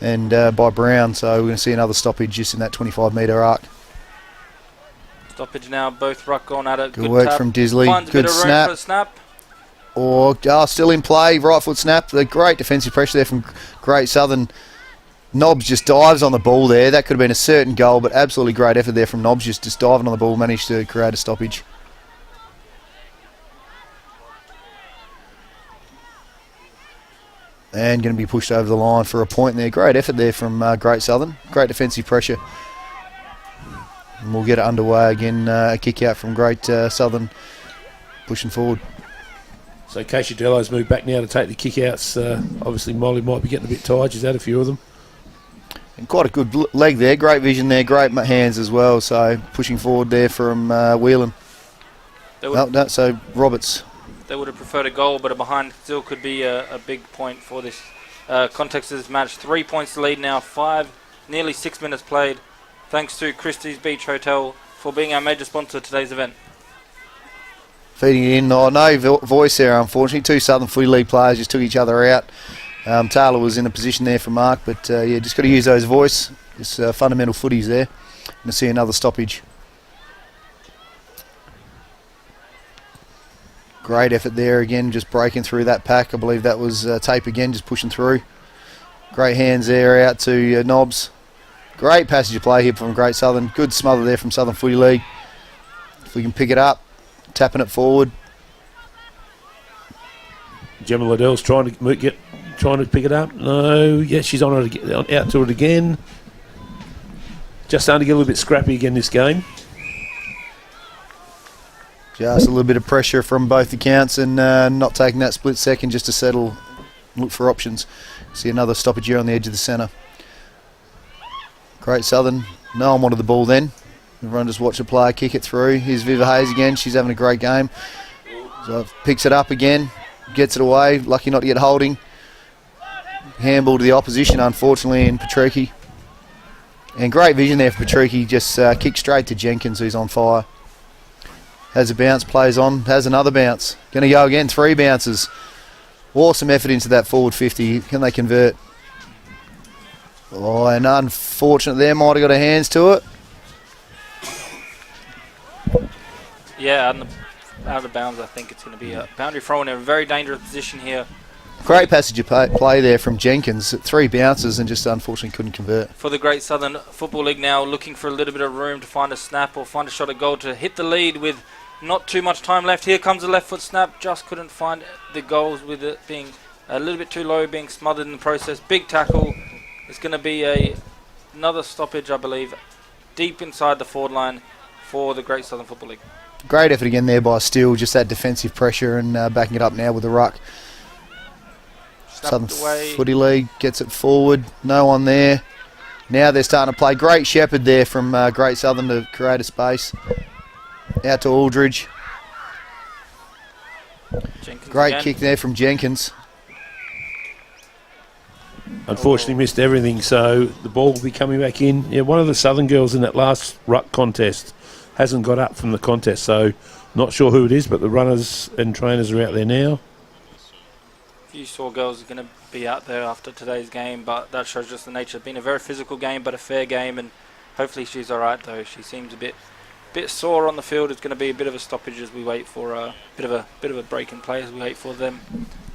and by Brown. So we're going to see another stoppage just in that 25-metre arc. Stoppage now, both ruck on at it. Good work tap. from Disley. Finds a Good bit of room snap. for a snap. Still in play. Right foot snap. The great defensive pressure there from Great Southern. Nobbs just dives on the ball there. That could have been a certain goal, but absolutely great effort there from Nobbs, just diving on the ball, managed to create a stoppage. And going to be pushed over the line for a point there. Great effort there from Great Southern. Great defensive pressure. And we'll get it underway again. A kick out from Great Southern pushing forward. So Casciadello's moved back now to take the kick-outs. Obviously Molly might be getting a bit tired. She's had a few of them. And quite a good leg there. Great vision there. Great hands as well. So pushing forward there from Whelan. So Roberts. They would have preferred a goal, but a behind still could be a big point for this context of this match. 3 points to lead now, nearly 6 minutes played. Thanks to Christie's Beach Hotel for being our major sponsor of today's event. Feeding it in. No voice there, unfortunately. Two Southern Footy League players just took each other out. Taylor was in a position there for Mark, but just got to use those voice. Just fundamental footies there. Going to see another stoppage. Great effort there again, just breaking through that pack. I believe that was Tape again, just pushing through. Great hands there out to Nobbs. Great passage of play here from Great Southern. Good smother there from Southern Footy League. If we can pick it up, tapping it forward. Gemma Liddell's trying to pick it up. No, yes, she's on it again, out to it again. Just starting to get a little bit scrappy again this game. Just a little bit of pressure from both accounts and not taking that split second just to settle, look for options. See another stoppage here on the edge of the centre. Great Southern. No one wanted the ball then. Everyone just watched the player kick it through. Here's Viva Hayes again. She's having a great game. So picks it up again. Gets it away. Lucky not to get holding. Handball to the opposition, unfortunately, in Petrucci. And great vision there for Petrucci. Just kicked straight to Jenkins, who's on fire. Has a bounce, plays on, has another bounce. Going to go again, 3 bounces. Awesome effort into that forward 50. Can they convert? Oh, and unfortunate there, might have got her hands to it. Yeah, out of bounds, I think it's going to be a boundary throw in a very dangerous position here. Great passage of play there from Jenkins. 3 bounces and just unfortunately couldn't convert. For the Great Southern Football League now, looking for a little bit of room to find a snap or find a shot at goal to hit the lead with not too much time left. Here comes a left foot snap. Just couldn't find the goals with it being a little bit too low, being smothered in the process. Big tackle. It's going to be another stoppage, I believe, deep inside the forward line for the Great Southern Football League. Great effort again there by Steele. Just that defensive pressure and backing it up now with the ruck. Southern Footy League gets it forward. No one there. Now they're starting to play. Great shepherd there from Great Southern to create a space. Out to Aldridge. Jenkins Great again. kick there from Jenkins. Unfortunately missed everything, so the ball will be coming back in. Yeah, one of the Southern girls in that last ruck contest hasn't got up from the contest, so not sure who it is, but the runners and trainers are out there now. Few sore girls are going to be out there after today's game, but that shows just the nature. It's been a very physical game, but a fair game, and hopefully she's all right. Though she seems a bit sore on the field. It's going to be a bit of a stoppage as we wait for a bit of a break in play as we wait for them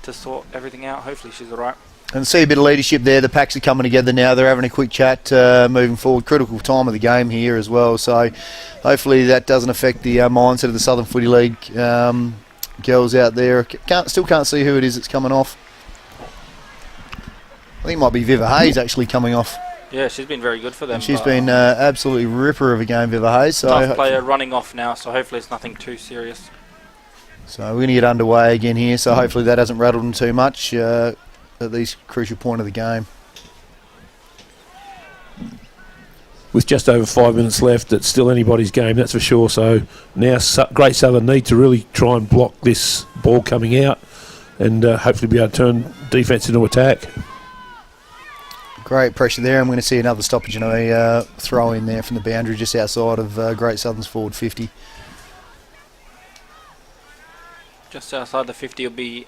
to sort everything out. Hopefully she's all right. And see a bit of leadership there. The packs are coming together now. They're having a quick chat moving forward. Critical time of the game here as well. So hopefully that doesn't affect the mindset of the Southern Footy League girls out there. Still can't see who it is that's coming off. I think it might be Viva Hayes actually coming off. Yeah, she's been very good for them. And she's been absolutely ripper of a game, Viva Hayes. So tough player running off now, so hopefully it's nothing too serious. So we're going to get underway again here. So hopefully that hasn't rattled them too much at this crucial point of the game. With just over 5 minutes left, it's still anybody's game, that's for sure. So now Great Southern need to really try and block this ball coming out and hopefully be able to turn defence into attack. Great pressure there. I'm going to see another stoppage and a throw in there from the boundary just outside of Great Southern's forward 50. Just outside the 50 will be,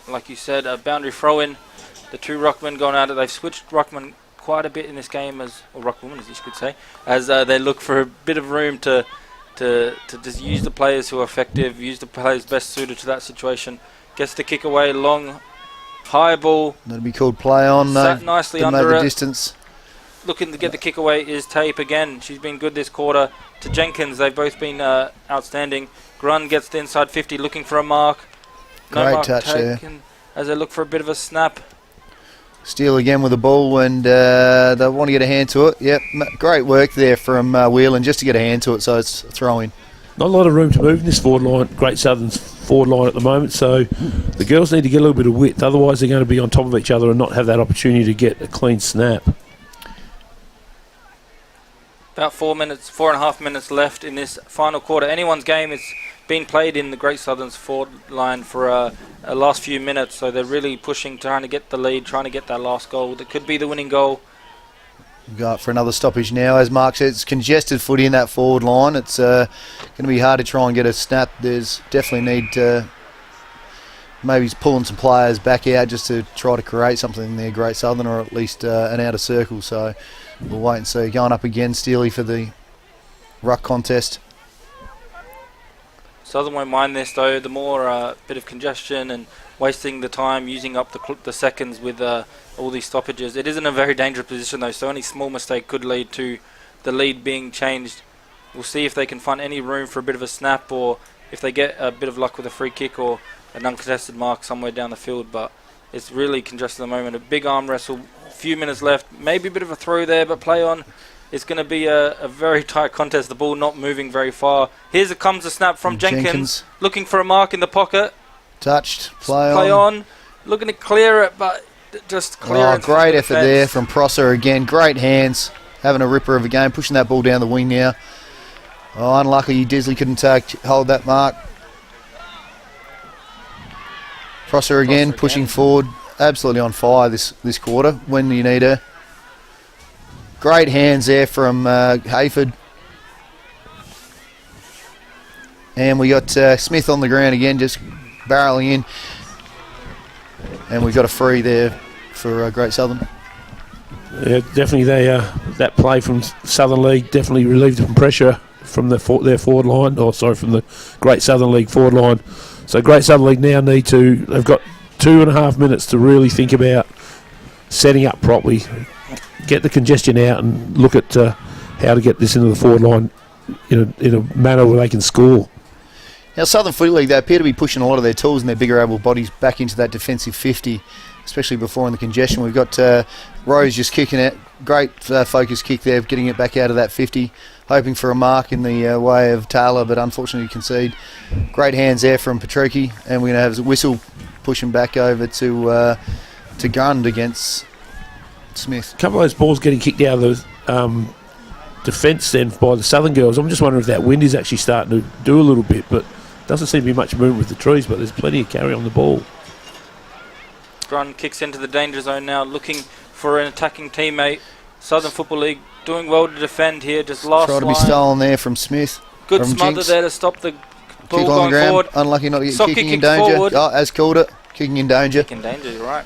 like you said, a boundary throw in. The two ruckmen going at it. They've switched ruckmen quite a bit in this game, or ruckwomen as you could say, as they look for a bit of room to just use the players who are effective, use the players best suited to that situation. Gets the kick away, long, high ball. That'll be called play on. Sat nicely Didn't under make the it. distance. Looking to get the kick away is Tape again. She's been good this quarter. To Jenkins, they've both been outstanding. Grun gets the inside 50, looking for a mark. No Great mark touch there. taken as they look for a bit of a snap. Steele again with the ball, and they want to get a hand to it. Yep, great work there from Whelan just to get a hand to it, so it's a throw-in. Not a lot of room to move in this forward line, Great Southern's forward line at the moment, so the girls need to get a little bit of width, otherwise they're going to be on top of each other and not have that opportunity to get a clean snap. About 4.5 minutes left in this final quarter. Anyone's game is being played in the Great Southern's forward line for a last few minutes, so they're really pushing, trying to get the lead, trying to get that last goal. That could be the winning goal. We've got for another stoppage now. As Mark said, it's congested footy in that forward line. It's going to be hard to try and get a snap. There's definitely need to maybe pulling some players back out just to try to create something in there, Great Southern, or at least an outer circle. So we'll wait and see. Going up again, Steely, for the ruck contest. Southern won't mind this though. The more bit of congestion and wasting the time, using up the seconds with all these stoppages. It isn't a very dangerous position though, so any small mistake could lead to the lead being changed. We'll see if they can find any room for a bit of a snap, or if they get a bit of luck with a free kick or an uncontested mark somewhere down the field. But it's really congested at the moment. A big arm wrestle, a few minutes left, maybe a bit of a throw there, but play on. It's going to be a very tight contest, the ball not moving very far. Comes a snap from Jenkins, looking for a mark in the pocket. Touched, play on. Looking to clear it, but just clear it. Great effort there from Prosser again. Great hands, having a ripper of a game, pushing that ball down the wing now. Oh, unlucky, Disley couldn't hold that mark. Prosser again, pushing forward, absolutely on fire this quarter when you need her. Great hands there from Hayford. And we got Smith on the ground again, just barreling in. And we've got a free there for Great Southern. Yeah, definitely that play from Southern League definitely relieved them from pressure from their forward line, from the Great Southern League forward line. So Great Southern League now they've got 2.5 minutes to really think about setting up properly, get the congestion out and look at how to get this into the forward line in a manner where they can score. Now Southern Footy League, they appear to be pushing a lot of their tools and their bigger able bodies back into that defensive 50, especially before in the congestion. We've got Rose just kicking it, great focus kick there, getting it back out of that 50, hoping for a mark in the way of Taylor, but unfortunately concede. Great hands there from Petrucci, and we're going to have Whistle pushing back over to Grund against Smith. A couple of those balls getting kicked out of the defence then by the Southern girls. I'm just wondering if that wind is actually starting to do a little bit, but doesn't seem to be much movement with the trees, but there's plenty of carry on the ball. Grund kicks into the danger zone now, looking for an attacking teammate. Southern Football League doing well to defend here, just last line. Try to be stolen there from Smith. Good from smother Jinx. there to stop the ball Kick on going the ground. forward. Unlucky not to get Soccer kicking in kick danger. forward. Oh, as called it. Kicking in danger. Kick in danger, you're right.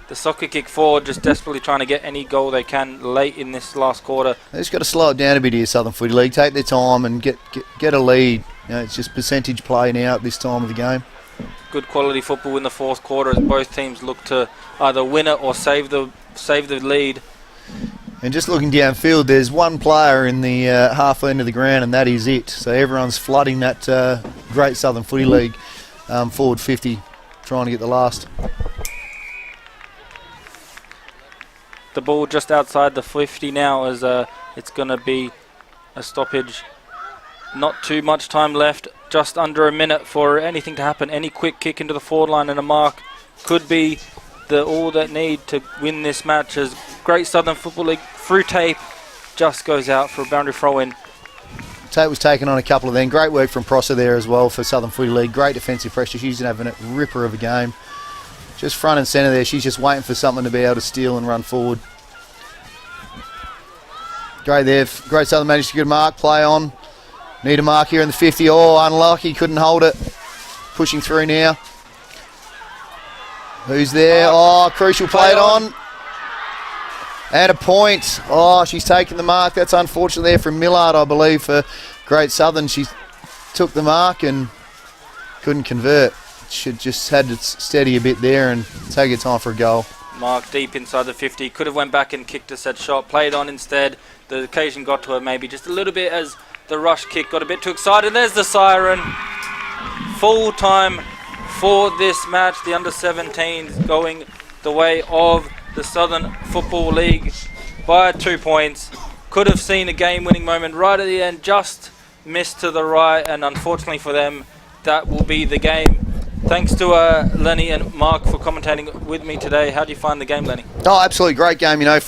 The soccer kick forward, just desperately trying to get any goal they can late in this last quarter. They just got to slow it down a bit here, Southern Footy League. Take their time and get a lead. It's just percentage play now at this time of the game. Good quality football in the fourth quarter as both teams look to either win it or save the lead. And just looking downfield, there's one player in the half end of the ground, and that is it. So everyone's flooding that Great Southern Footy League forward 50, trying to get the last. The ball just outside the 50 now, as it's going to be a stoppage. Not too much time left, just under a minute for anything to happen. Any quick kick into the forward line and a mark could be all that need to win this match, as Great Southern Football League through Tape just goes out for a boundary throw in. Tate was taken on a couple of them. Great work from Prosser there as well for Southern Footy League. Great defensive pressure. She's having a ripper of a game. just front and centre there. She's just waiting for something to be able to steal and run forward. Great there. Great Southern managed to get a mark. Play on. Need a mark here in the 50. Oh, unlucky. Couldn't hold it. Pushing through now. Who's there? Oh, crucial play on. And a point. Oh, she's taken the mark. That's unfortunate there from Millard, I believe, for Great Southern. She took the mark and couldn't convert. Should just had to steady a bit there and take her time for a goal. Mark deep inside the 50. Could have went back and kicked a set shot. Played on instead. The occasion got to her maybe just a little bit as the rush kick got a bit too excited. There's the siren. Full time for this match. The under-17s going the way of the Southern Football League by 2 points. Could have seen a game-winning moment right at the end. Just missed to the right. And unfortunately for them, that will be the game. Thanks to Lenny and Mark for commentating with me today. How do you find the game, Lenny? Oh, absolutely great game. You know,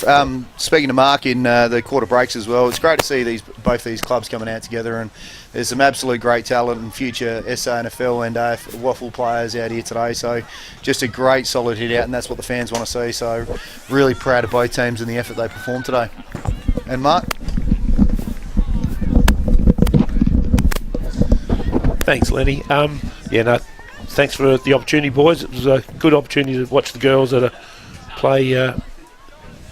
speaking to Mark in the quarter breaks as well, it's great to see both these clubs coming out together, and there's some absolute great talent and future SANFL and Waffle players out here today. So just a great solid hit out, and that's what the fans want to see. So really proud of both teams and the effort they performed today. And Mark? Thanks, Lenny. Thanks for the opportunity, boys. It was a good opportunity to watch the girls that play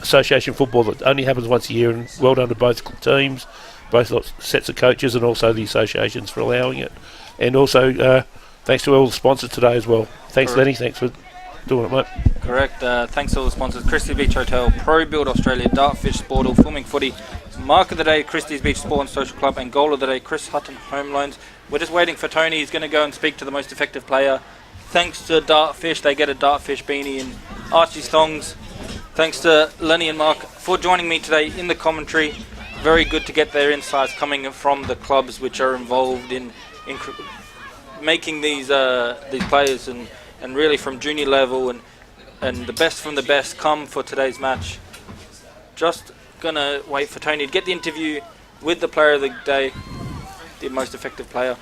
association football that only happens once a year, and well done to both teams, both sets of coaches, and also the associations for allowing it. And also thanks to all the sponsors today as well. Thanks, Lenny. Thanks for doing it, mate. Correct. Thanks to all the sponsors. Christie's Beach Hotel, Pro Build Australia, Dartfish Sportal, Filming Footy, Mark of the Day, Christie's Beach Sport and Social Club, and Goal of the Day, Chris Hutton Home Loans. We're just waiting for Tony. He's going to go and speak to the most effective player. Thanks to Dartfish, they get a Dartfish beanie and Archie's thongs. Thanks to Lenny and Mark for joining me today in the commentary. Very good to get their insights coming from the clubs which are involved in making these players and really from junior level and the best from the best come for today's match. Just gonna wait for Tony to get the interview with the player of the day, the most effective player.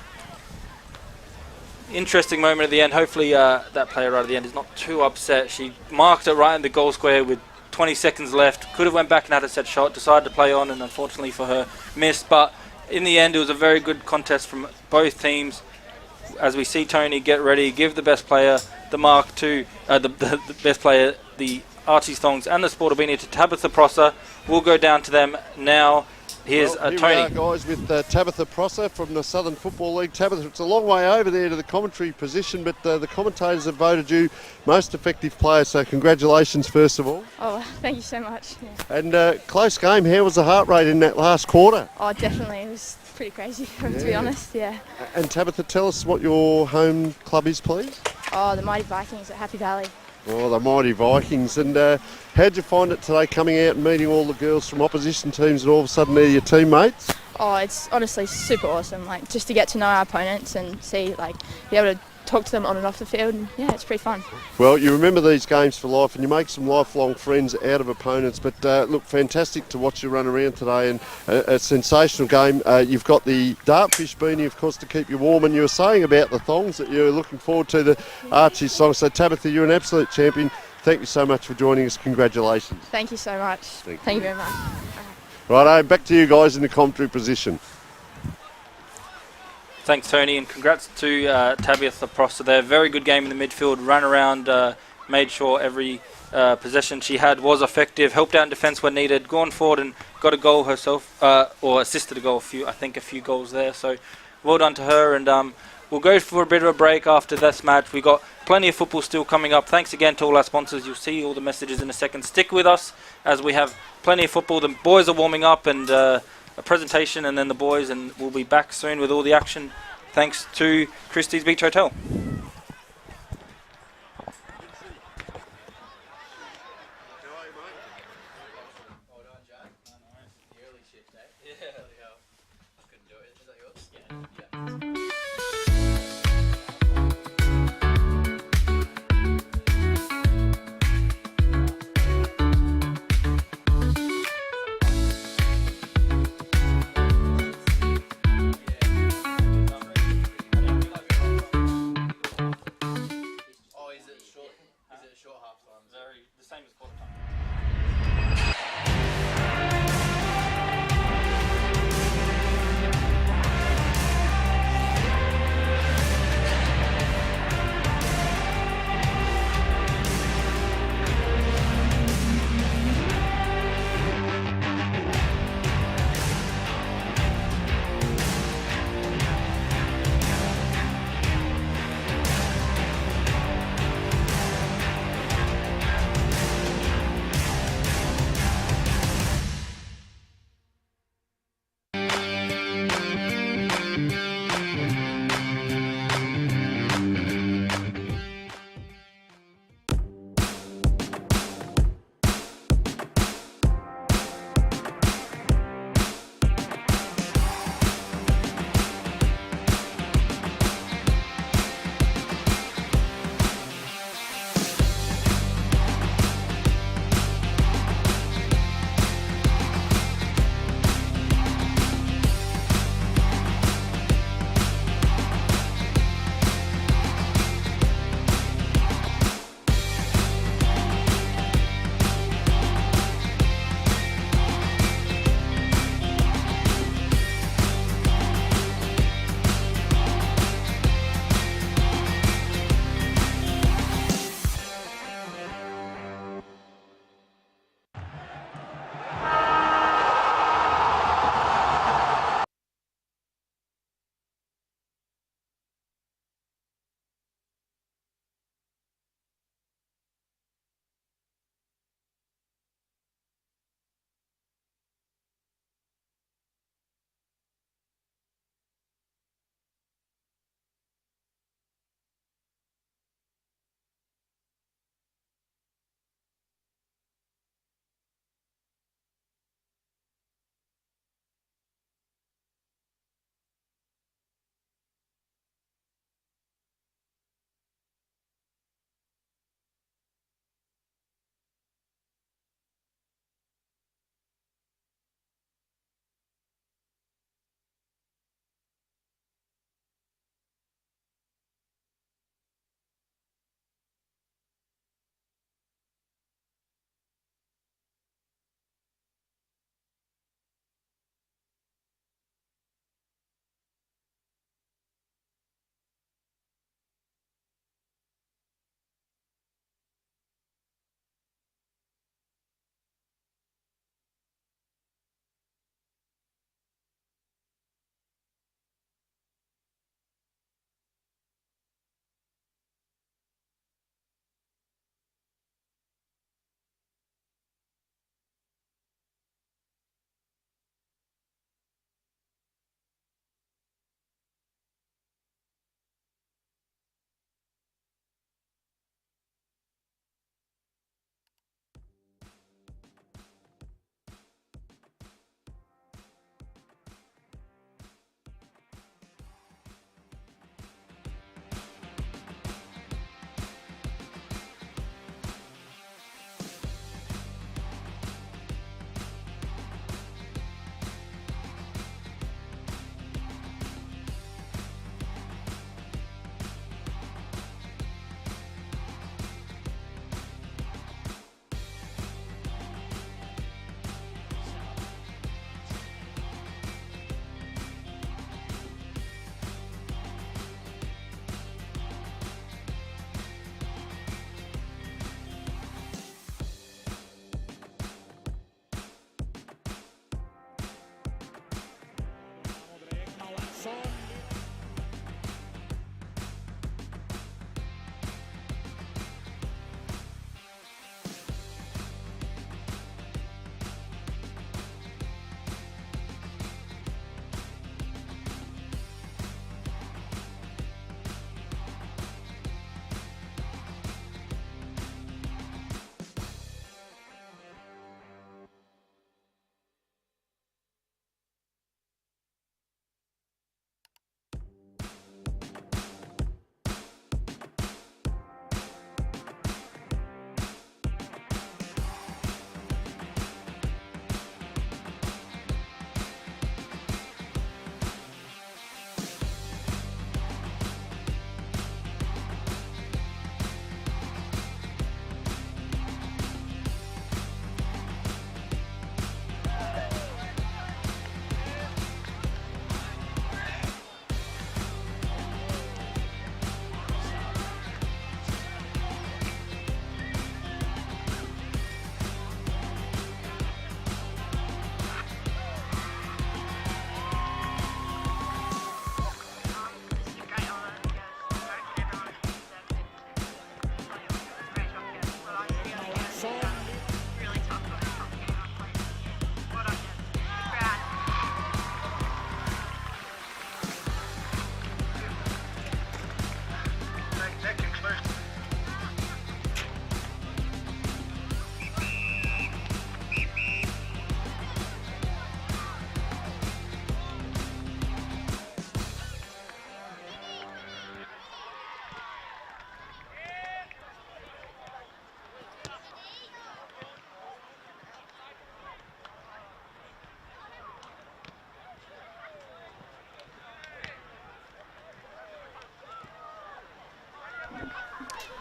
Interesting moment at the end. Hopefully that player right at the end is not too upset. She marked it right in the goal square with 20 seconds left. Could have went back and had a set shot, decided to play on, and unfortunately for her, missed. But in the end, it was a very good contest from both teams. As we see Tony get ready, give the best player the mark to the best player, the Archie's thongs and the Sportal beanie to Tabitha Prosser. We'll go down to them now. Here's Here Tony. we are, guys, with Tabitha Prosser from the Southern Football League. Tabitha, it's a long way over there to the commentary position, but the commentators have voted you most effective player, so congratulations first of all. Oh, thank you so much. Yeah. And close game. How was the heart rate in that last quarter? Oh, definitely. It was pretty crazy, to be honest, yeah. And Tabitha, tell us what your home club is, please. Oh, the Mighty Vikings at Happy Valley. Oh, the Mighty Vikings. And how'd you find it today, coming out and meeting all the girls from opposition teams and all of a sudden they're your teammates? Oh, it's honestly super awesome, like, just to get to know our opponents and see, like, be able to talk to them on and off the field, and yeah, it's pretty fun. Well, you remember these games for life and you make some lifelong friends out of opponents, but look, fantastic to watch you run around today, and a sensational game. You've got the Dartfish beanie, of course, to keep you warm, and you were saying about the thongs that you're looking forward to, the Archie song. So Tabitha, you're an absolute champion. Thank you so much for joining us. Congratulations. Thank you so much. Thank you very much. Righto, back to you guys in the commentary position. Thanks, Tony, and congrats to Tabitha Prosser there. Very good game in the midfield, ran around, made sure every possession she had was effective, helped out in defence when needed, gone forward and got a goal herself, or assisted a goal, a few goals there. So well done to her, and we'll go for a bit of a break after this match. We've got plenty of football still coming up. Thanks again to all our sponsors. You'll see all the messages in a second. Stick with us as we have plenty of football. The boys are warming up, and a presentation, and then the boys, and we'll be back soon with all the action thanks to Christie's Beach Hotel.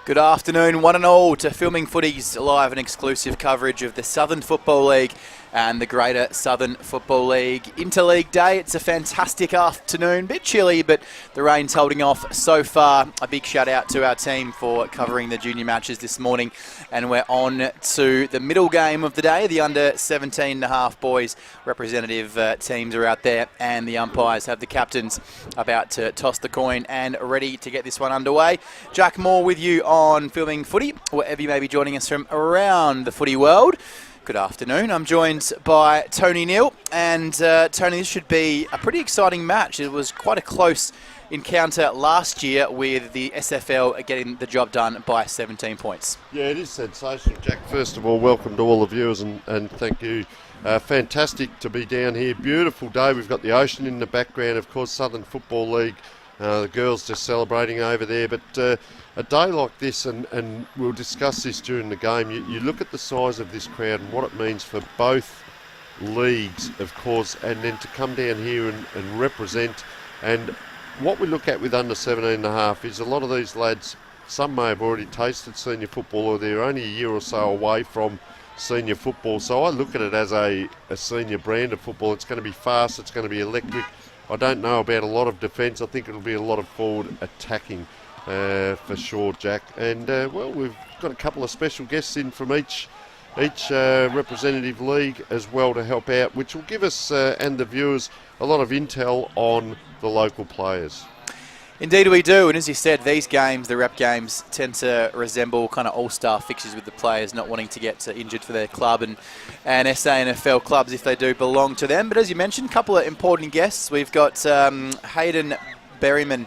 Good afternoon, one and all, to Filming Footy's live and exclusive coverage of the Southern Football League and the Greater Southern Football League Interleague Day. It's a fantastic afternoon, bit chilly, but the rain's holding off so far. A big shout out to our team for covering the junior matches this morning, and we're on to the middle game of the day. The under 17.5 boys representative teams are out there, and the umpires have the captains about to toss the coin and ready to get this one underway. Jack Moore with you on Filming Footy, wherever you may be joining us from around the footy world. Good afternoon. I'm joined by Tony Neal, and Tony, this should be a pretty exciting match. It was quite a close encounter last year with the SFL getting the job done by 17 points. Yeah, it is sensational, Jack. First of all, welcome to all the viewers, and thank you. Fantastic to be down here. Beautiful day. We've got the ocean in the background, of course, Southern Football League. The girls just celebrating over there, but a day like this, and we'll discuss this during the game, you look at the size of this crowd and what it means for both leagues, of course, and then to come down here and represent. And what we look at with under 17.5 is a lot of these lads, some may have already tasted senior football, or they're only a year or so away from senior football. So I look at it as a senior brand of football. It's going to be fast, it's going to be electric. I don't know about a lot of defence. I think it'll be a lot of forward attacking for sure, Jack. And well, we've got a couple of special guests in from each representative league as well to help out, which will give us and the viewers a lot of intel on the local players. Indeed we do, and as you said, these games, the rep games, tend to resemble kind of all-star fixtures with the players not wanting to get injured for their club and SANFL clubs if they do belong to them. But as you mentioned, a couple of important guests. We've got Hayden Berryman,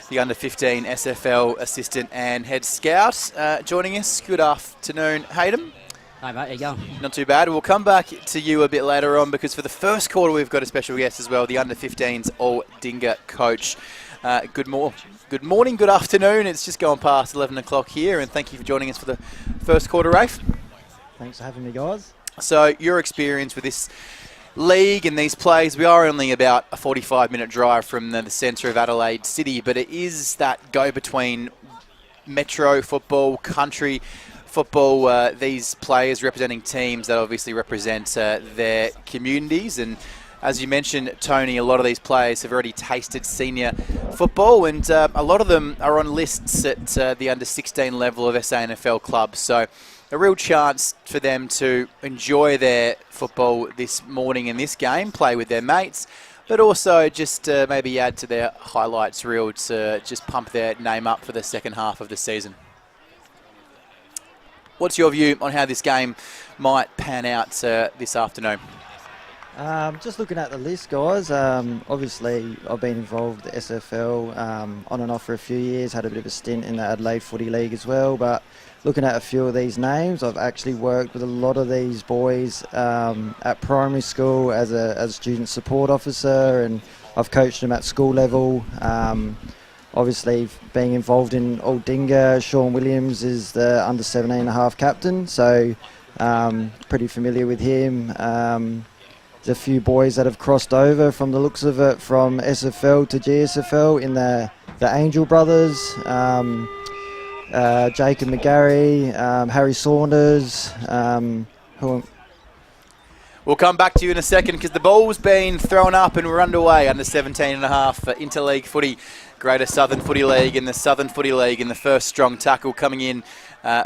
the under-15 SFL assistant and head scout, joining us. Good afternoon, Hayden. Hi mate, how you going? Not too bad. We'll come back to you a bit later on, because for the first quarter we've got a special guest as well, the under-15s All-Dinga coach. Good morning, good afternoon. It's just gone past 11 o'clock here, and thank you for joining us for the first quarter, Rafe. Thanks for having me, guys. So your experience with this league and these plays, we are only about a 45-minute drive from the centre of Adelaide City, but it is that go-between metro football, country football, these players representing teams that obviously represent their communities. And as you mentioned, Tony, a lot of these players have already tasted senior football, and a lot of them are on lists at the under-16 level of SANFL clubs. So a real chance for them to enjoy their football this morning in this game, play with their mates, but also just maybe add to their highlights reel to just pump their name up for the second half of the season. What's your view on how this game might pan out this afternoon? Just looking at the list, guys, obviously I've been involved with the SFL on and off for a few years, had a bit of a stint in the Adelaide Footy League as well, but looking at a few of these names, I've actually worked with a lot of these boys at primary school as a student support officer, and I've coached them at school level. Obviously, being involved in All-Dinga, Sean Williams is the under 17.5 captain, so pretty familiar with him. There's a few boys that have crossed over from the looks of it from SFL to GSFL in the Angel brothers, Jacob McGarry, Harry Saunders. We'll come back to you in a second, because the ball's been thrown up and we're underway under 17.5 for Interleague footy, Greater Southern Footy League, and the Southern Footy League, in the first strong tackle coming in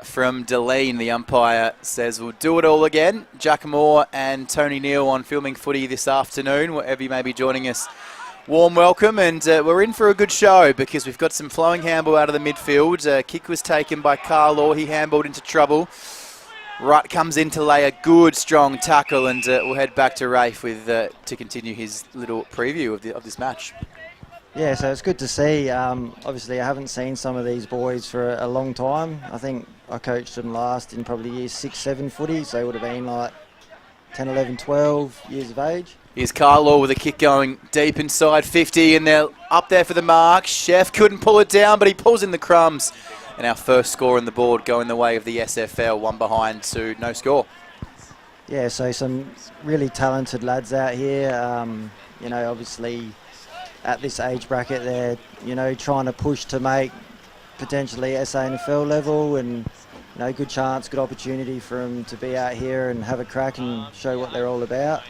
from Deline. The umpire says we'll do it all again. Jack Moore and Tony Neal on Filming Footy this afternoon, wherever you may be joining us. Warm welcome, and we're in for a good show, because we've got some flowing handball out of the midfield. Kick was taken by Carlaw. He handballed into trouble. Wright comes in to lay a good, strong tackle, and we'll head back to Rafe with to continue his little preview of this match. Yeah, so it's good to see. Obviously, I haven't seen some of these boys for a long time. I think I coached them last in probably years 6, 7 footy, so they would have been like 10, 11, 12 years of age. Here's Carlaw with a kick going deep inside 50, and they're up there for the mark. Chef couldn't pull it down, but he pulls in the crumbs. And our first score on the board going the way of the SFL, one behind to no score. Yeah, so some really talented lads out here. Obviously at this age bracket, they're, trying to push to make potentially SANFL level, and good chance, good opportunity for them to be out here and have a crack and show what they're all about.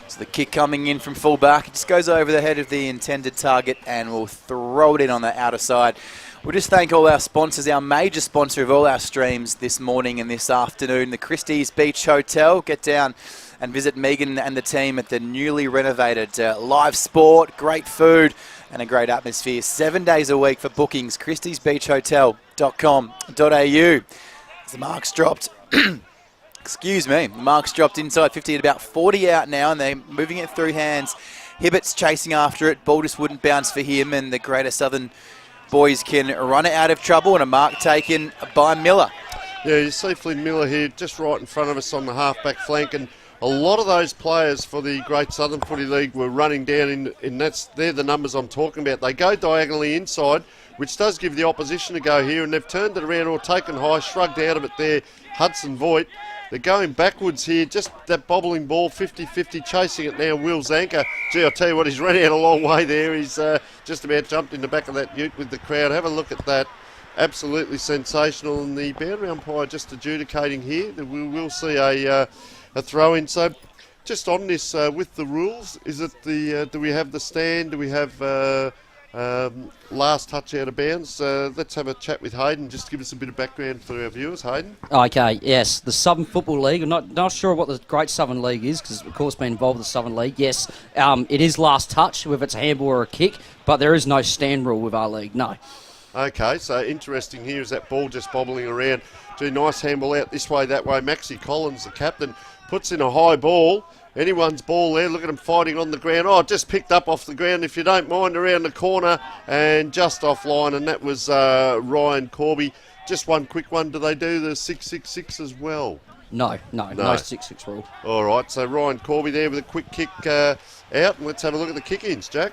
So the kick coming in from full-back, it just goes over the head of the intended target and we'll throw it in on the outer side. We'll just thank all our sponsors, our major sponsor of all our streams this morning and this afternoon, the Christie's Beach Hotel. Get down and visit Megan and the team at the newly renovated live sport, great food and a great atmosphere. 7 days a week for bookings, christiesbeachhotel.com.au. The marks dropped. Excuse me. The marks dropped inside 50 at about 40 out now, and they're moving it through hands. Hibbert's chasing after it. Ball just wouldn't bounce for him, and the Greater Southern boys can run it out of trouble, and a mark taken by Miller. Yeah, you see Flynn Miller here just right in front of us on the half-back flank, and a lot of those players for the Great Southern Footy League were running down in they're the numbers I'm talking about. They go diagonally inside, which does give the opposition a go here, and they've turned it around or taken high, shrugged out of it there, Hudson Voigt. They're going backwards here, just that bobbling ball, 50-50, chasing it now, Will Zanker. Gee, I'll tell you what, he's run out a long way there. He's just about jumped in the back of that ute with the crowd. Have a look at that. Absolutely sensational, and the boundary umpire just adjudicating here. We will see a throw-in. So just on this, with the rules, is it do we have the stand? Do we have last touch out of bounds? Let's have a chat with Hayden, just to give us a bit of background for our viewers. Hayden? Okay, yes, the Southern Football League. I'm not sure what the Great Southern League is, because of course been involved with the Southern League. Yes, it is last touch, whether it's a handball or a kick, but there is no stand rule with our league, no. Okay, so interesting here is that ball just bobbling around. Gee, nice handball out this way, that way. Maxie Collins, the captain, puts in a high ball. Anyone's ball there. Look at him fighting on the ground. Oh, just picked up off the ground, if you don't mind, around the corner and just offline. And that was Ryan Corby. Just one quick one. Do they do the 666 as well? No 6-6 rule. All right, so Ryan Corby there with a quick kick out. And let's have a look at the kick-ins, Jack.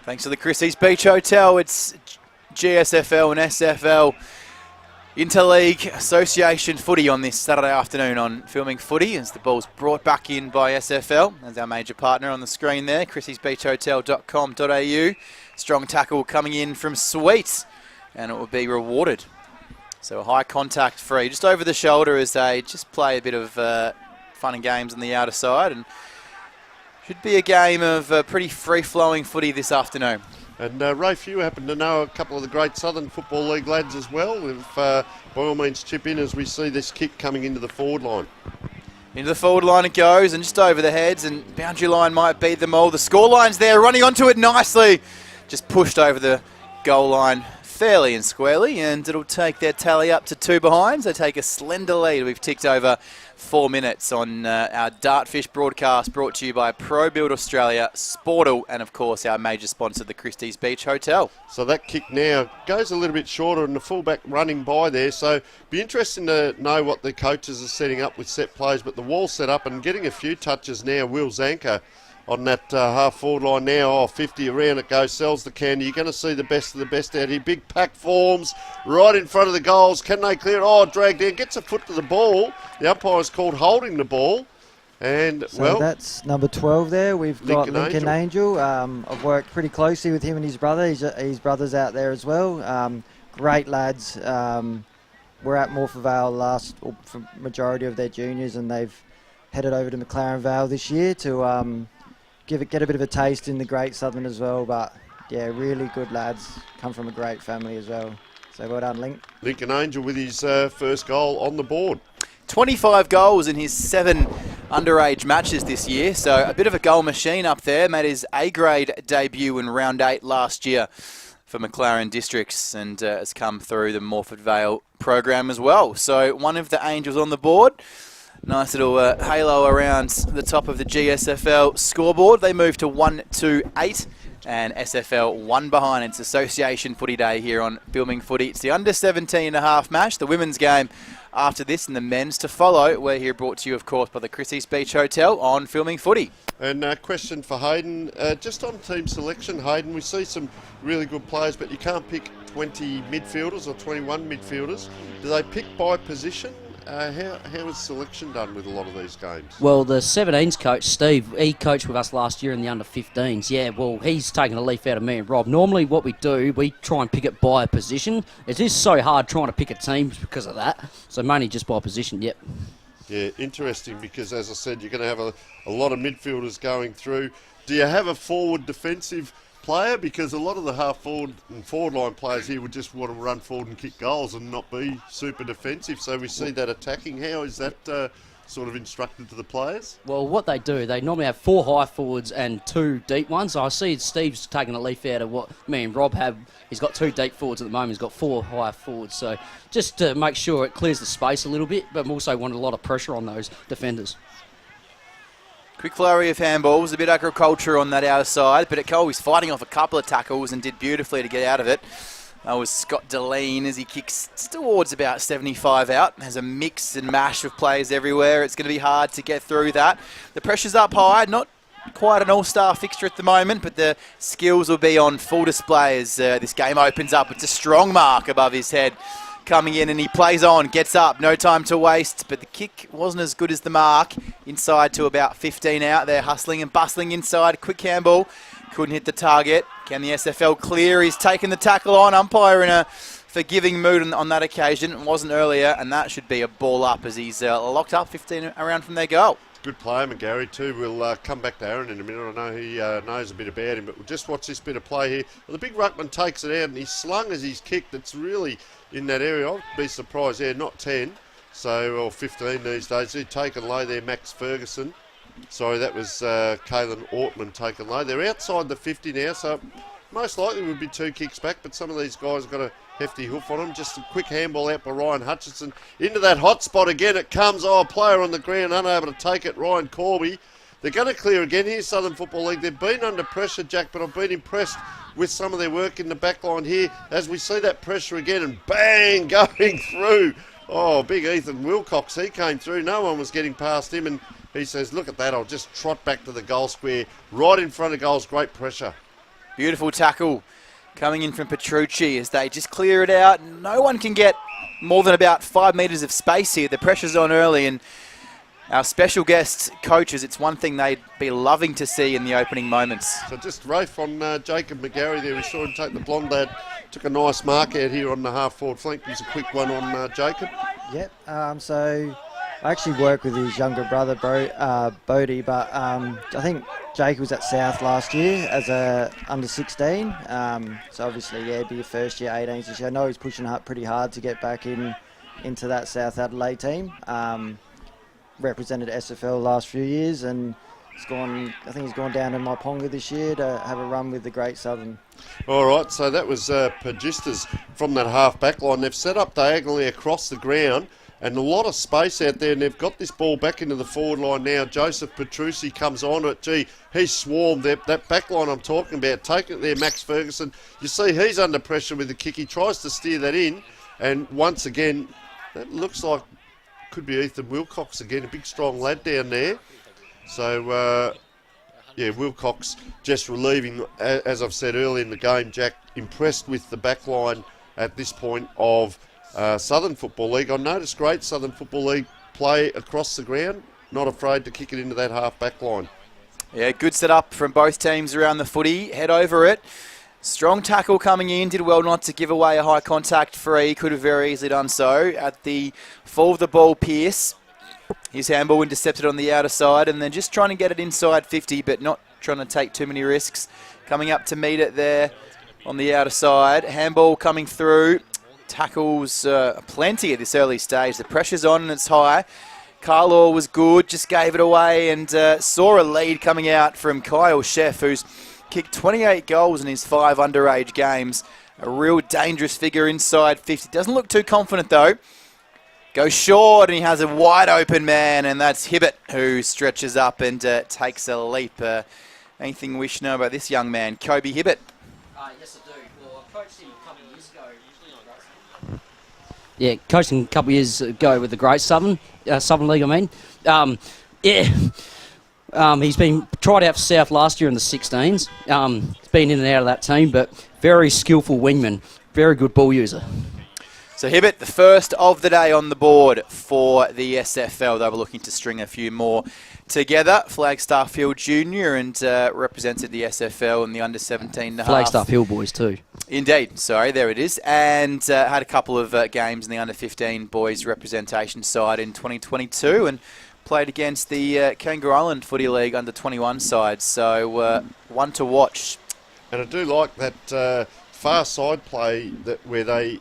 Thanks to the Christie's Beach Hotel. It's GSFL and SFL Interleague Association footy on this Saturday afternoon on Filming Footy, as the ball's brought back in by SFL. As our major partner on the screen there, christiesbeachhotel.com.au. Strong tackle coming in from Sweet, and it will be rewarded. So a high contact free, just over the shoulder, as they just play a bit of fun and games on the outer side, and should be a game of pretty free-flowing footy this afternoon. And Rafe, you happen to know a couple of the Great Southern Football League lads as well. If, by all means, chip in as we see this kick coming into the forward line. Into the forward line it goes, and just over the heads, and boundary line might beat them all. The scoreline's there, running onto it nicely. Just pushed over the goal line fairly and squarely, and it'll take their tally up to 2 behinds. They take a slender lead. We've ticked over 4 minutes on our Dartfish broadcast, brought to you by Pro Build Australia, Sportal, and of course our major sponsor, the Christie's Beach Hotel. So that kick now goes a little bit shorter, and the fullback running by there. So be interesting to know what the coaches are setting up with set plays, but the wall set up and getting a few touches now. Will Zanker on that half forward line now. 50 around it goes, sells the candy. You're going to see the best of the best out here. Big pack forms right in front of the goals. Can they clear it? Oh, dragged down, gets a foot to the ball. The umpire's called holding the ball. And, so well, that's number 12 there. We've got Lincoln Angel. I've worked pretty closely with him and his brother. His brother's out there as well. Great lads. We're at Morpeth Vale for majority of their juniors, and they've headed over to McLaren Vale this year to get a bit of a taste in the Great Southern as well. But yeah, really good lads, come from a great family as well. So well done, Link. Lincoln Angel with his first goal on the board. 25 goals in his 7 underage matches this year, so a bit of a goal machine up there. Made his A-grade debut in round 8 last year for McLaren Districts, and has come through the Morford Vale program as well. So one of the Angels on the board. Nice little halo around the top of the GSFL scoreboard. They move to 1-2-8, and SFL 1 behind. It's Association Footy Day here on Filming Footy. It's the under 17.5 match, the women's game after this, and the men's to follow. We're here brought to you, of course, by the Christie's Beach Hotel on Filming Footy. And a question for Hayden. Just on team selection, Hayden, we see some really good players, but you can't pick 20 midfielders or 21 midfielders. Do they pick by position? how is selection done with a lot of these games? Well, the 17s coach, Steve, he coached with us last year in the under-15s. Yeah, well, he's taken a leaf out of me and Rob. Normally what we do, we try and pick it by a position. It is so hard trying to pick a team because of that. So mainly just by position, yep. Yeah, interesting, because as I said, you're going to have a lot of midfielders going through. Do you have a forward defensive player? Because a lot of the half forward and forward line players here would just want to run forward and kick goals and not be super defensive. So we see that attacking. How is that sort of instructed to the players? Well, what they do, they normally have 4 high forwards and 2 deep ones. I see Steve's taking a leaf out of what me and Rob have. He's got 2 deep forwards at the moment. He's got 4 high forwards. So just to make sure it clears the space a little bit, but also want a lot of pressure on those defenders. Quick flurry of handballs, a bit agriculture on that outer side, but Cole was fighting off a couple of tackles and did beautifully to get out of it. That was Scott Deline as he kicks towards about 75 out. Has a mix and mash of players everywhere. It's going to be hard to get through that. The pressure's up high, not quite an all-star fixture at the moment, but the skills will be on full display as this game opens up. It's a strong mark above his head. Coming in and he plays on, gets up, no time to waste, but the kick wasn't as good as the mark. Inside to about 15 out there, hustling and bustling inside. Quick handball, couldn't hit the target. Can the SFL clear? He's taken the tackle on. Umpire in a forgiving mood on that occasion. It wasn't earlier, and that should be a ball up as he's locked up 15 around from their goal. Good player, McGarry, too. We'll come back to Aaron in a minute. I know he knows a bit about him, but we'll just watch this bit of play here. Well, the big ruckman takes it out, and he's slung as he's kicked. It's really in that area. I'd be surprised. Yeah, not 10, or 15 these days. He'd taken low there, Max Ferguson. Sorry, that was Kalen Ortman taken low. They're outside the 50 now, so most likely would be 2 kicks back, but some of these guys have got a hefty hoof on them. Just a quick handball out by Ryan Hutchinson. Into that hot spot again it comes. Oh, a player on the ground unable to take it, Ryan Corby. They're going to clear again here, Southern Football League. They've been under pressure, Jack, but I've been impressed with some of their work in the back line here as we see that pressure again and bang, going through. Oh, big Ethan Wilcox, he came through. No one was getting past him, and he says, look at that, I'll just trot back to the goal square. Right in front of goals, great pressure. Beautiful tackle coming in from Petrucci as they just clear it out. No one can get more than about 5 metres of space here. The pressure's on early, and our special guest coaches, it's one thing they'd be loving to see in the opening moments. So just Rafe on Jacob McGarry there. We saw him take the blonde lad. Took a nice mark out here on the half-forward flank. Here's a quick one on Jacob. Yep, so I actually work with his younger brother, Bodie, but I think Jake was at South last year as a under 16. So obviously, yeah, it'd be your first year, 18s this year. I know he's pushing pretty hard to get back into that South Adelaide team. Represented SFL last few years, and I think he's gone down to Maiponga this year to have a run with the Great Southern. All right, so that was Pagistas from that half-back line. They've set up diagonally across the ground and a lot of space out there, and they've got this ball back into the forward line now. Joseph Petrucci comes on it. Gee, he's swarmed. That back line I'm talking about, taking it there, Max Ferguson. You see he's under pressure with the kick. He tries to steer that in, and once again, that looks like could be Ethan Wilcox again, a big strong lad down there. So, yeah, Wilcox just relieving, as I've said earlier in the game, Jack, impressed with the back line at this point of Southern Football League. I noticed great Southern Football League play across the ground, not afraid to kick it into that half-back line. Yeah, good setup from both teams around the footy. Head over it. Strong tackle coming in. Did well not to give away a high contact free. Could have very easily done so. At the fall of the ball, Pearce. His handball intercepted on the outer side, and then just trying to get it inside 50, but not trying to take too many risks. Coming up to meet it there on the outer side. Handball coming through. Tackles plenty at this early stage. The pressure's on and it's high. Carlaw was good, just gave it away, and saw a lead coming out from Kyle Sheff, who's kicked 28 goals in his 5 underage games. A real dangerous figure inside 50. Doesn't look too confident though. Goes short and he has a wide open man, and that's Hibbett who stretches up and takes a leap. Anything we should know about this young man, Kobe Hibbett? Yes, I do. Well, I coached him a couple of years ago. Yeah, coached him a couple of years ago with the Great Southern League, I mean. He's been tried out for South last year in the 16s. He's been in and out of that team, but very skillful wingman, very good ball user. So Hibbert, the first of the day on the board for the SFL. They were looking to string a few more together. Flagstaff Hill Junior and represented the SFL in the under 17.5. Flagstaff Hill boys too. Indeed, sorry, there it is. And had a couple of games in the under 15 boys representation side in 2022 and played against the Kangaroo Island Footy League under 21 side. So one to watch. And I do like that far side play where they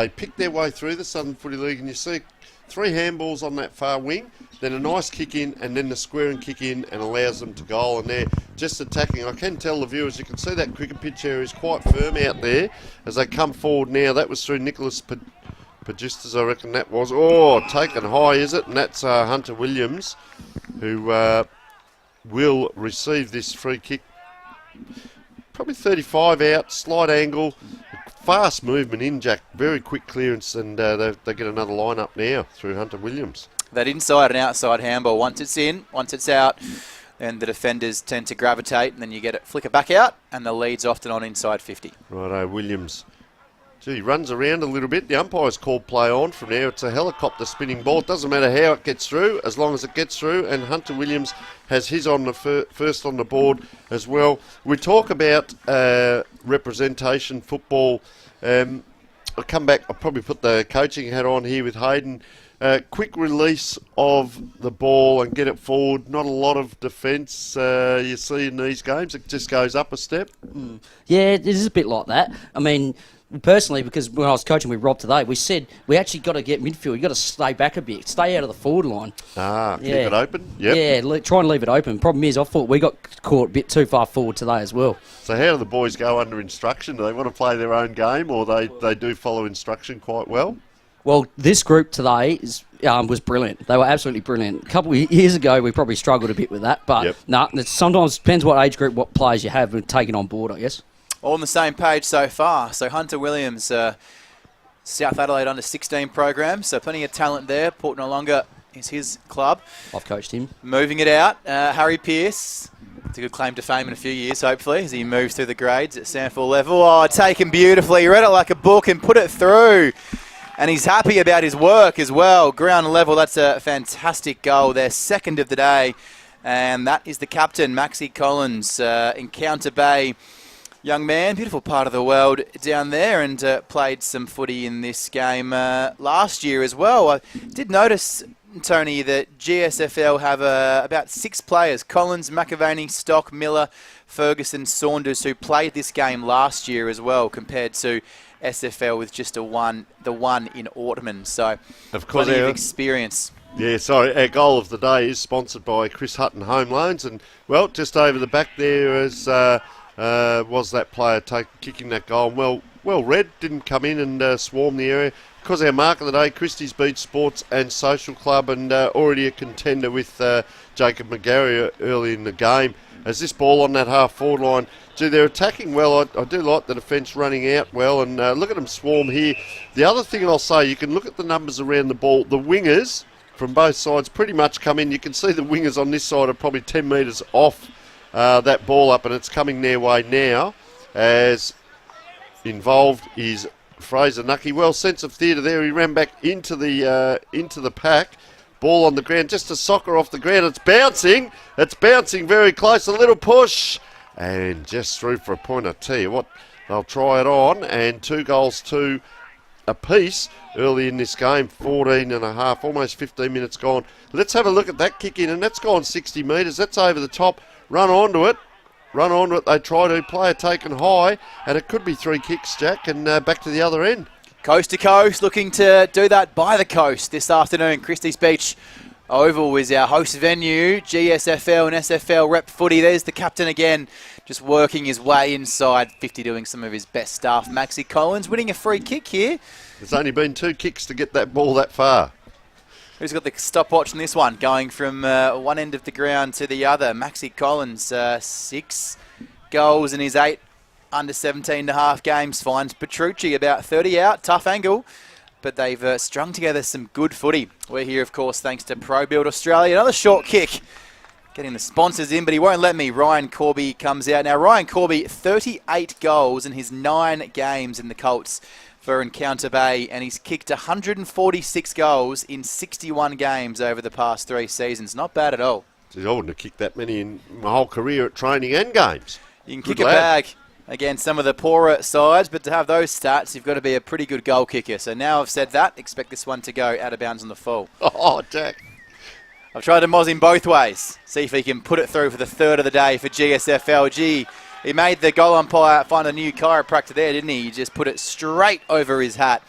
pick their way through the Southern Footy League, and you see 3 handballs on that far wing, then a nice kick in, and then the square and kick in, and allows them to goal. And they're just attacking. I can tell the viewers, you can see that cricket pitch area is quite firm out there as they come forward now. That was through Nicholas Pagistas, I reckon that was. Oh, taken high, is it? And that's Hunter Williams, who will receive this free kick. Probably 35 out, slight angle, fast movement in, Jack. Very quick clearance, and they get another line up now through Hunter Williams. That inside and outside handball, once it's in, once it's out, then the defenders tend to gravitate, and then you get it flicker back out, and the lead's often on inside 50. Righto, Williams. Gee, he runs around a little bit. The umpire's called play on from there. It's a helicopter spinning ball. It doesn't matter how it gets through, as long as it gets through. And Hunter Williams has his on the first on the board as well. We talk about representation football. I'll come back. I'll probably put the coaching hat on here with Hayden. Quick release of the ball and get it forward. Not a lot of defence you see in these games. It just goes up a step. Yeah, it is a bit like that. I mean, personally, because when I was coaching with Rob today, we said we actually got to get midfield. You got to stay back a bit, stay out of the forward line. Keep it open. Yep. Yeah, try and leave it open. Problem is, I thought we got caught a bit too far forward today as well. So how do the boys go under instruction? Do they want to play their own game, or they do follow instruction quite well? Well, this group today was brilliant. They were absolutely brilliant. A couple of years ago, we probably struggled a bit with that, but it sometimes depends what age group, what players you have and taken on board, I guess. All on the same page so far. So Hunter Williams, South Adelaide under 16 program, so plenty of talent there. Port Noarlunga is his club. I've coached him. Moving it out, Harry Pearce. It's a good claim to fame in a few years, hopefully, as he moves through the grades at Sandford level. Oh, taken beautifully. He read it like a book and put it through. And he's happy about his work as well. Ground level, that's a fantastic goal. Their second of the day. And that is the captain, Maxie Collins, Encounter Bay. Young man, beautiful part of the world down there, and played some footy in this game last year as well. I did notice, Tony, that GSFL have about 6 players, Collins, McAvaney, Stock, Miller, Ferguson, Saunders, who played this game last year as well, compared to SFL with just the one in Ortman. So, of course, plenty of experience. Yeah, sorry, our goal of the day is sponsored by Chris Hutton Home Loans, and, well, just over the back there is... was that player kicking that goal. Well read, didn't come in and swarm the area. Because our mark of the day, Christie's Beach Sports and Social Club, and already a contender with Jacob McGarry early in the game. As this ball on that half-forward line, gee, they're attacking well. I do like the defence running out well, and look at them swarm here. The other thing I'll say, you can look at the numbers around the ball. The wingers from both sides pretty much come in. You can see the wingers on this side are probably 10 metres off that ball up, and it's coming their way now. As involved is Fraser Nucky. Well, sense of theatre there. He ran back into the pack. Ball on the ground, just a soccer off the ground. It's bouncing. It's bouncing very close. A little push, and just through for a point. I tell you what, they'll try it on, and 2 goals to apiece early in this game. 14 and a half, almost 15 minutes gone. Let's have a look at that kick in, and that's gone 60 metres. That's over the top. Run onto it. They try to. Player taken high, and it could be 3 kicks, Jack, and back to the other end. Coast to coast, looking to do that by the coast this afternoon. Christie's Beach Oval is our host venue. GSFL and SFL rep footy. There's the captain again, just working his way inside 50, doing some of his best stuff. Maxie Collins winning a free kick here. There's only been 2 kicks to get that ball that far. Who's got the stopwatch in this one? Going from one end of the ground to the other. Maxie Collins, 6 goals in his 8 under 17.5 games. Finds Petrucci about 30 out. Tough angle, but they've strung together some good footy. We're here, of course, thanks to Pro Build Australia. Another short kick. Getting the sponsors in, but he won't let me. Ryan Corby comes out. Now, Ryan Corby, 38 goals in his 9 games in the Colts for Encounter Bay, and he's kicked 146 goals in 61 games over the past 3 seasons. Not bad at all. Geez, I wouldn't have kicked that many in my whole career at training and games. You can kick a bag against some of the poorer sides, but to have those stats, you've got to be a pretty good goal kicker. So now I've said that, expect this one to go out of bounds on the full. Oh, Jack. I've tried to moz him both ways. See if he can put it through for the third of the day for GSFL. He made the goal umpire find a new chiropractor there, didn't he? He just put it straight over his hat,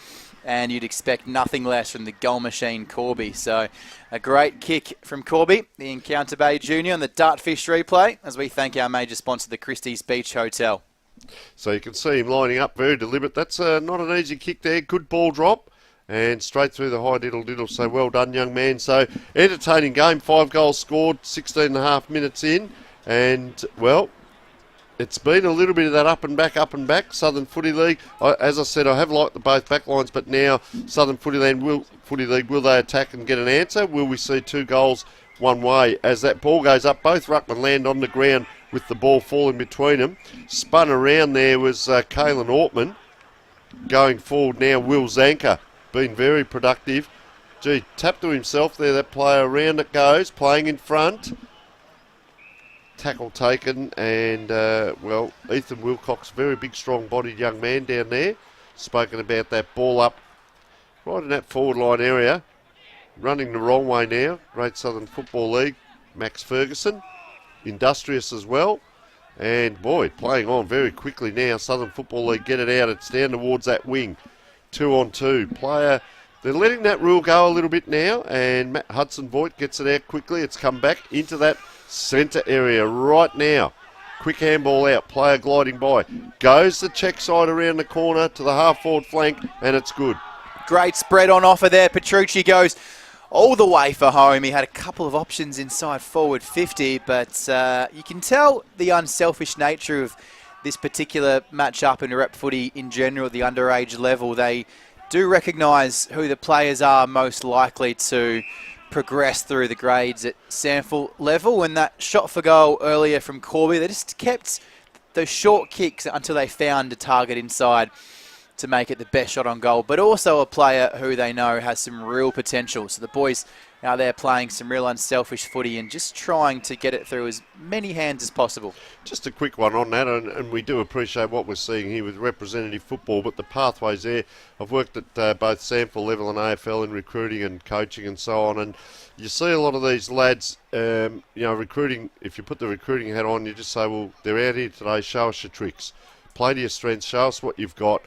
and you'd expect nothing less from the goal machine, Corby. So a great kick from Corby, the Encounter Bay Junior, on the Dartfish replay, as we thank our major sponsor, the Christie's Beach Hotel. So you can see him lining up, very deliberate. That's not an easy kick there. Good ball drop. And straight through the high diddle. So well done, young man. So entertaining game. 5 goals scored, 16 and a half minutes in. And, well, it's been a little bit of that up and back. Southern Footy League, as I said, I have liked the both back lines, but now Southern Footy League, will they attack and get an answer? Will we see 2 goals one way? As that ball goes up, both ruckmen land on the ground with the ball falling between them. Spun around there was Kalen Ortman. Going forward now, Will Zanker, been very productive. Gee, tapped to himself there, that player. Around it goes, playing in front. Tackle taken, and, well, Ethan Wilcox, very big, strong-bodied young man down there. Spoken about that ball up right in that forward line area. Running the wrong way now. Great Southern Football League, Max Ferguson. Industrious as well. And, boy, playing on very quickly now. Southern Football League, get it out. It's down towards that wing. 2-on-2. Player, they're letting that rule go a little bit now, and Matt Hudson-Voigt gets it out quickly. It's come back into that centre area right now. Quick handball out, player gliding by. Goes the check side around the corner to the half-forward flank, and it's good. Great spread on offer there. Petrucci goes all the way for home. He had a couple of options inside forward 50, but you can tell the unselfish nature of this particular match-up in rep footy in general at the underage level. They do recognise who the players are most likely to progress through the grades at sample level. And that shot for goal earlier from Corby, they just kept those short kicks until they found a target inside to make it the best shot on goal, but also a player who they know has some real potential. So the boys out there playing some real unselfish footy and just trying to get it through as many hands as possible. Just a quick one on that, and we do appreciate what we're seeing here with representative football, but the pathways there, I've worked at both sample level and AFL in recruiting and coaching and so on, and you see a lot of these lads, recruiting, if you put the recruiting hat on, you just say, well, they're out here today, show us your tricks. Play to your strengths, show us what you've got.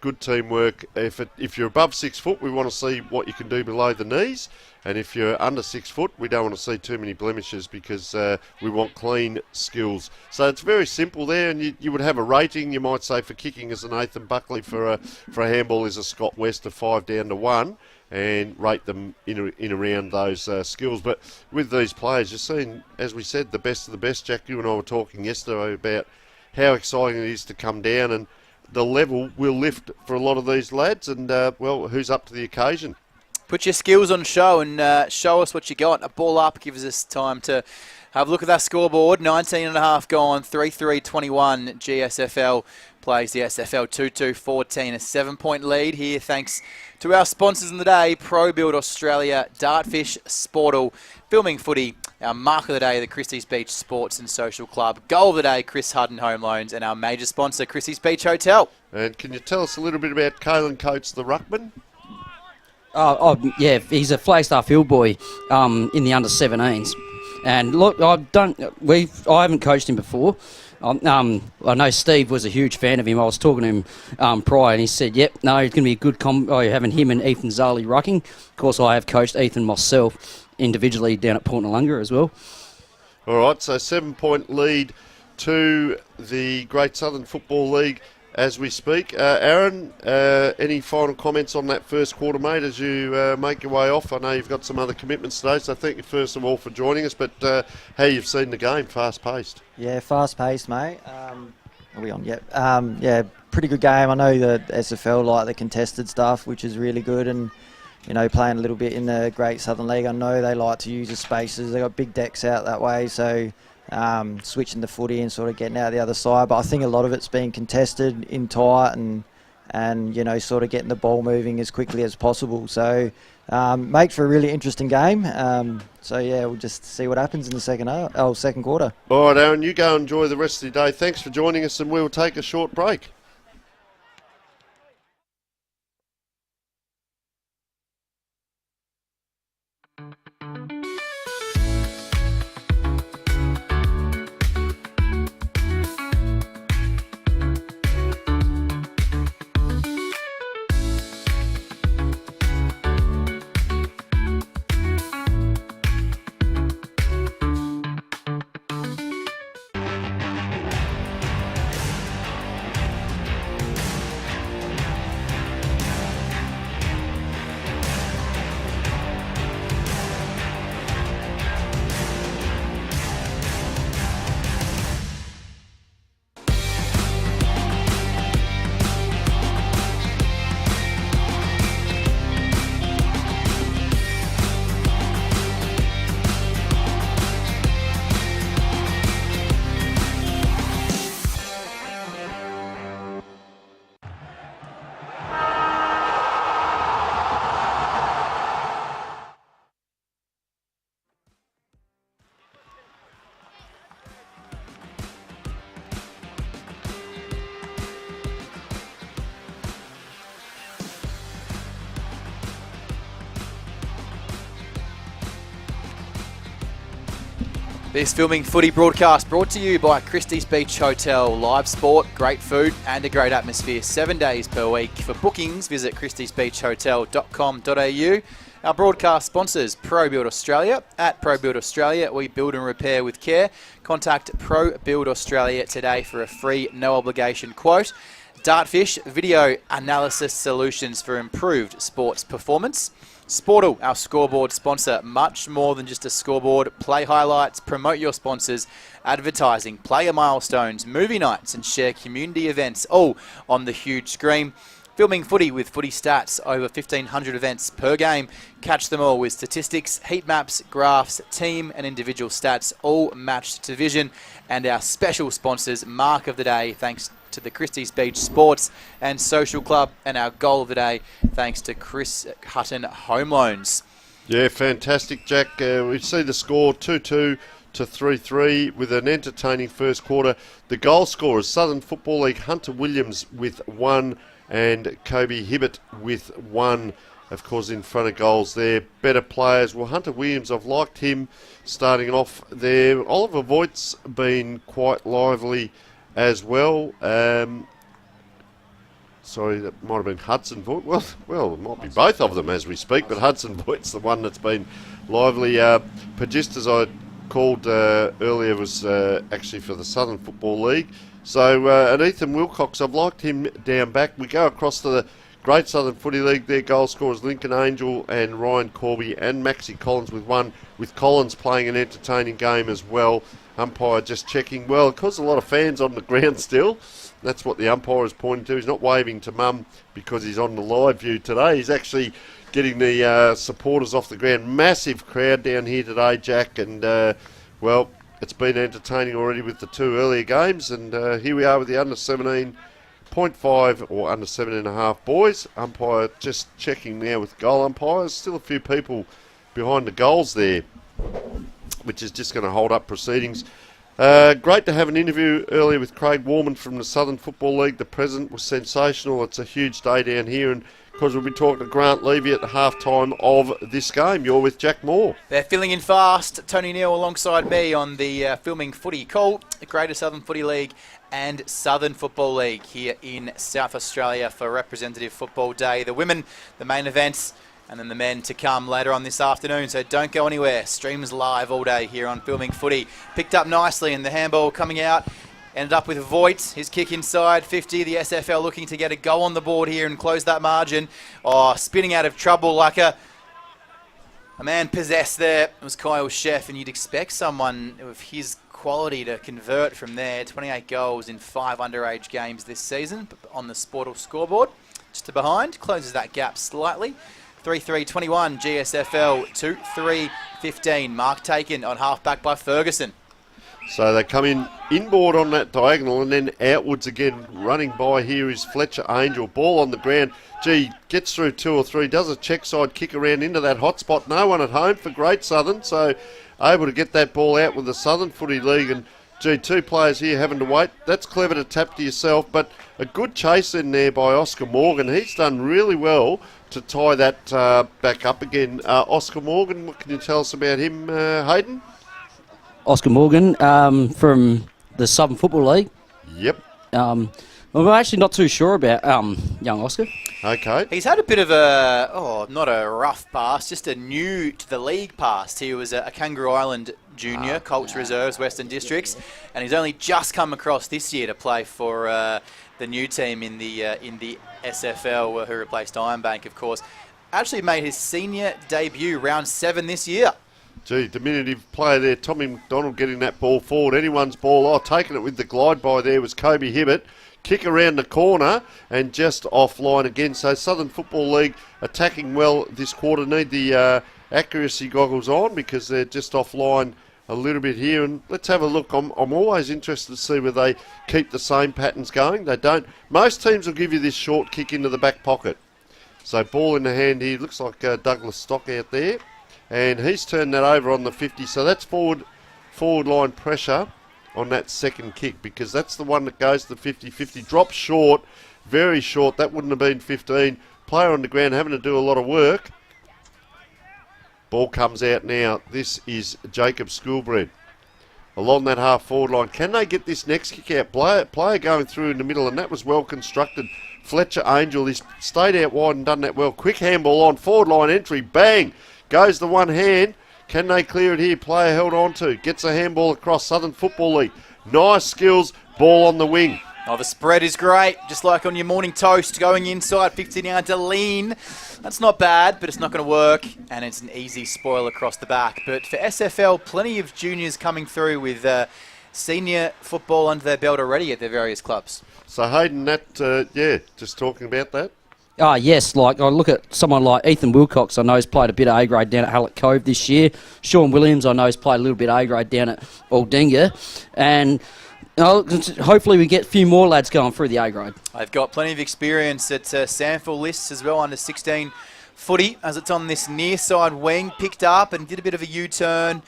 Good teamwork. If you're above 6 foot, we want to see what you can do below the knees. And if you're under 6 foot, we don't want to see too many blemishes because we want clean skills. So it's very simple there, and you would have a rating. You might say for kicking as an Nathan Buckley, for a handball is a Scott West of 5 down to 1, and rate them in around those skills. But with these players, you're seeing, as we said, the best of the best. Jack, you and I were talking yesterday about how exciting it is to come down, and the level will lift for a lot of these lads, and, well, who's up to the occasion? Put your skills on show and show us what you got. A ball up gives us time to have a look at that scoreboard. 19.5 gone, 3-3-21. GSFL plays the SFL 2-2-14. A 7-point lead here thanks to our sponsors in the day, Pro Build Australia, Dartfish, Sportal, Filming Footy, our mark of the day, the Christie's Beach Sports and Social Club, goal of the day, Chris Hudden Home Loans, and our major sponsor, Christie's Beach Hotel. And can you tell us a little bit about Kalen Coates, the ruckman? Yeah, he's a Flagstaff Hill boy in the under-17s. And look, I haven't coached him before. I know Steve was a huge fan of him. I was talking to him prior, and he said, yep, no, it's going to be a good having him and Ethan Zali rucking. Of course, I have coached Ethan myself individually down at Port Noarlunga as well. All right, so 7-point lead to the Great Southern Football League as we speak. Aaron, any final comments on that first quarter, mate, as you make your way off? I know you've got some other commitments today, so thank you first of all for joining us, but how you've seen the game, fast-paced. Yeah, fast-paced, mate. Are we on? Yep. Yeah, pretty good game. I know the SFL like the contested stuff, which is really good, and playing a little bit in the Great Southern League, I know they like to use the spaces. They got big decks out that way, so switching the footy and sort of getting out the other side. But I think a lot of it's been contested in tight, and and, you know, sort of getting the ball moving as quickly as possible. So make for a really interesting game. So, yeah, we'll just see what happens in the second quarter. All right, Aaron, you go enjoy the rest of the day. Thanks for joining us, and we'll take a short break. This Filming Footy broadcast brought to you by Christie's Beach Hotel. Live sport, great food and a great atmosphere 7 days per week. For bookings, visit christiesbeachhotel.com.au. Our broadcast sponsors, Pro Build Australia. At Pro Build Australia, we build and repair with care. Contact Pro Build Australia today for a free, no obligation quote. Dartfish, video analysis solutions for improved sports performance. Sportal, our scoreboard sponsor, much more than just a scoreboard. Play highlights, promote your sponsors, advertising, player milestones, movie nights and share community events, all on the huge screen. Filming Footy with Footy Stats, over 1,500 events per game. Catch them all with statistics, heat maps, graphs, team and individual stats, all matched to vision. And our special sponsors, Mark of the Day, thanks to the Christie's Beach Sports and Social Club, and our goal of the day, thanks to Chris Hutton Home Loans. Yeah, fantastic, Jack. We see the score 2-2 to 3-3 with an entertaining first quarter. The goal scorers, Southern Football League, Hunter Williams with 1 and Kobe Hibbert with 1. Of course, in front of goals there. Better players. Well, Hunter Williams, I've liked him starting off there. Oliver Voigt's been quite lively as well. Sorry, that might have been Hudson Voigt. Well, it might be both of them as we speak, but Hudson Voigt's the one that's been lively. Pagist, as I called earlier, was actually for the Southern Football League. So, and Ethan Wilcox, I've liked him down back. We go across to the Great Southern Footy League. Their goal scorers Lincoln Angel and Ryan Corby and Maxie Collins with 1, with Collins playing an entertaining game as well. Umpire just checking. Well, because a lot of fans on the ground still, that's what the umpire is pointing to. He's not waving to mum because he's on the live view today. He's actually getting the supporters off the ground. Massive crowd down here today, Jack, and well, it's been entertaining already with the 2 earlier games, and here we are with the under 17.5 or under 7.5 boys. Umpire just checking now with goal umpires. Still a few people behind the goals there, which is just going to hold up proceedings. Great to have an interview earlier with Craig Warman from the Southern Football League. The present was sensational. It's a huge day down here, and because we'll be talking to Grant Levy at the half-time of this game. You're with Jack Moore. They're filling in fast. Tony Neal alongside me on the Filming Footy call. The Greater Southern Footy League and Southern Football League here in South Australia for Representative Football Day. The women, the main events, and then the men to come later on this afternoon. So don't go anywhere. Streams live all day here on Filming Footy. Picked up nicely, and the handball coming out. Ended up with Voigt, his kick inside, 50. The SFL looking to get a goal on the board here and close that margin. Oh, spinning out of trouble like a man possessed there. It was Kyle Sheff, and you'd expect someone of his quality to convert from there. 28 goals in 5 underage games this season on the Sportal scoreboard. Just to behind, closes that gap slightly. 3-3-21, GSFL 2-3-15. Mark taken on half-back by Ferguson. So they come inboard on that diagonal and then outwards again. Running by here is Fletcher Angel. Ball on the ground. Gee, gets through 2 or 3, does a check side kick around into that hot spot. No one at home for Great Southern, so able to get that ball out with the Southern Footy League. And gee, 2 players here having to wait. That's clever to tap to yourself, but a good chase in there by Oscar Morgan. He's done really well to tie that back up again. Oscar Morgan, what can you tell us about him, Hayden? Oscar Morgan from the Southern Football League. Yep. Well, we're actually not too sure about young Oscar. Okay. He's had a bit of a, not a rough past, just a new to the league past. He was a Kangaroo Island junior, Colts Reserves, Western Districts, and he's only just come across this year to play for the new team in the SFL, who replaced Ironbank, of course. Actually made his senior debut round 7 this year. Gee, diminutive player there, Tommy McDonald getting that ball forward. Anyone's ball. Oh, taking it with the glide by there was Kobe Hibbert. Kick around the corner and just offline again. So Southern Football League attacking well this quarter. Need the accuracy goggles on because they're just offline a little bit here. And let's have a look. I'm always interested to see whether they keep the same patterns going. They don't. Most teams will give you this short kick into the back pocket. So ball in the hand here. Looks like Douglas Stock out there. And he's turned that over on the 50. So that's forward line pressure on that second kick, because that's the one that goes to the 50-50. Drops short, very short. That wouldn't have been 15. Player on the ground having to do a lot of work. Ball comes out now. This is Jacob Schoolbread. Along that half-forward line. Can they get this next kick out? Player going through in the middle, and that was well constructed. Fletcher Angel, he's stayed out wide and done that well. Quick handball on, forward line entry, bang! Goes the one hand. Can they clear it here? Player held on to. Gets a handball across. Southern Football League. Nice skills. Ball on the wing. Oh, the spread is great. Just like on your morning toast, going inside, 15-yard to lean. That's not bad, but it's not going to work. And it's an easy spoil across the back. But for SFL, plenty of juniors coming through with senior football under their belt already at their various clubs. So Hayden, that, just talking about that. Yes, like I look at someone like Ethan Wilcox, I know he's played a bit of A-grade down at Hallett Cove this year. Sean Williams, I know he's played a little bit of A-grade down at Aldinga. And hopefully we get a few more lads going through the A-grade. They've got plenty of experience at Sandford lists as well, under 16 footy, as it's on this near side wing, picked up and did a bit of a U-turn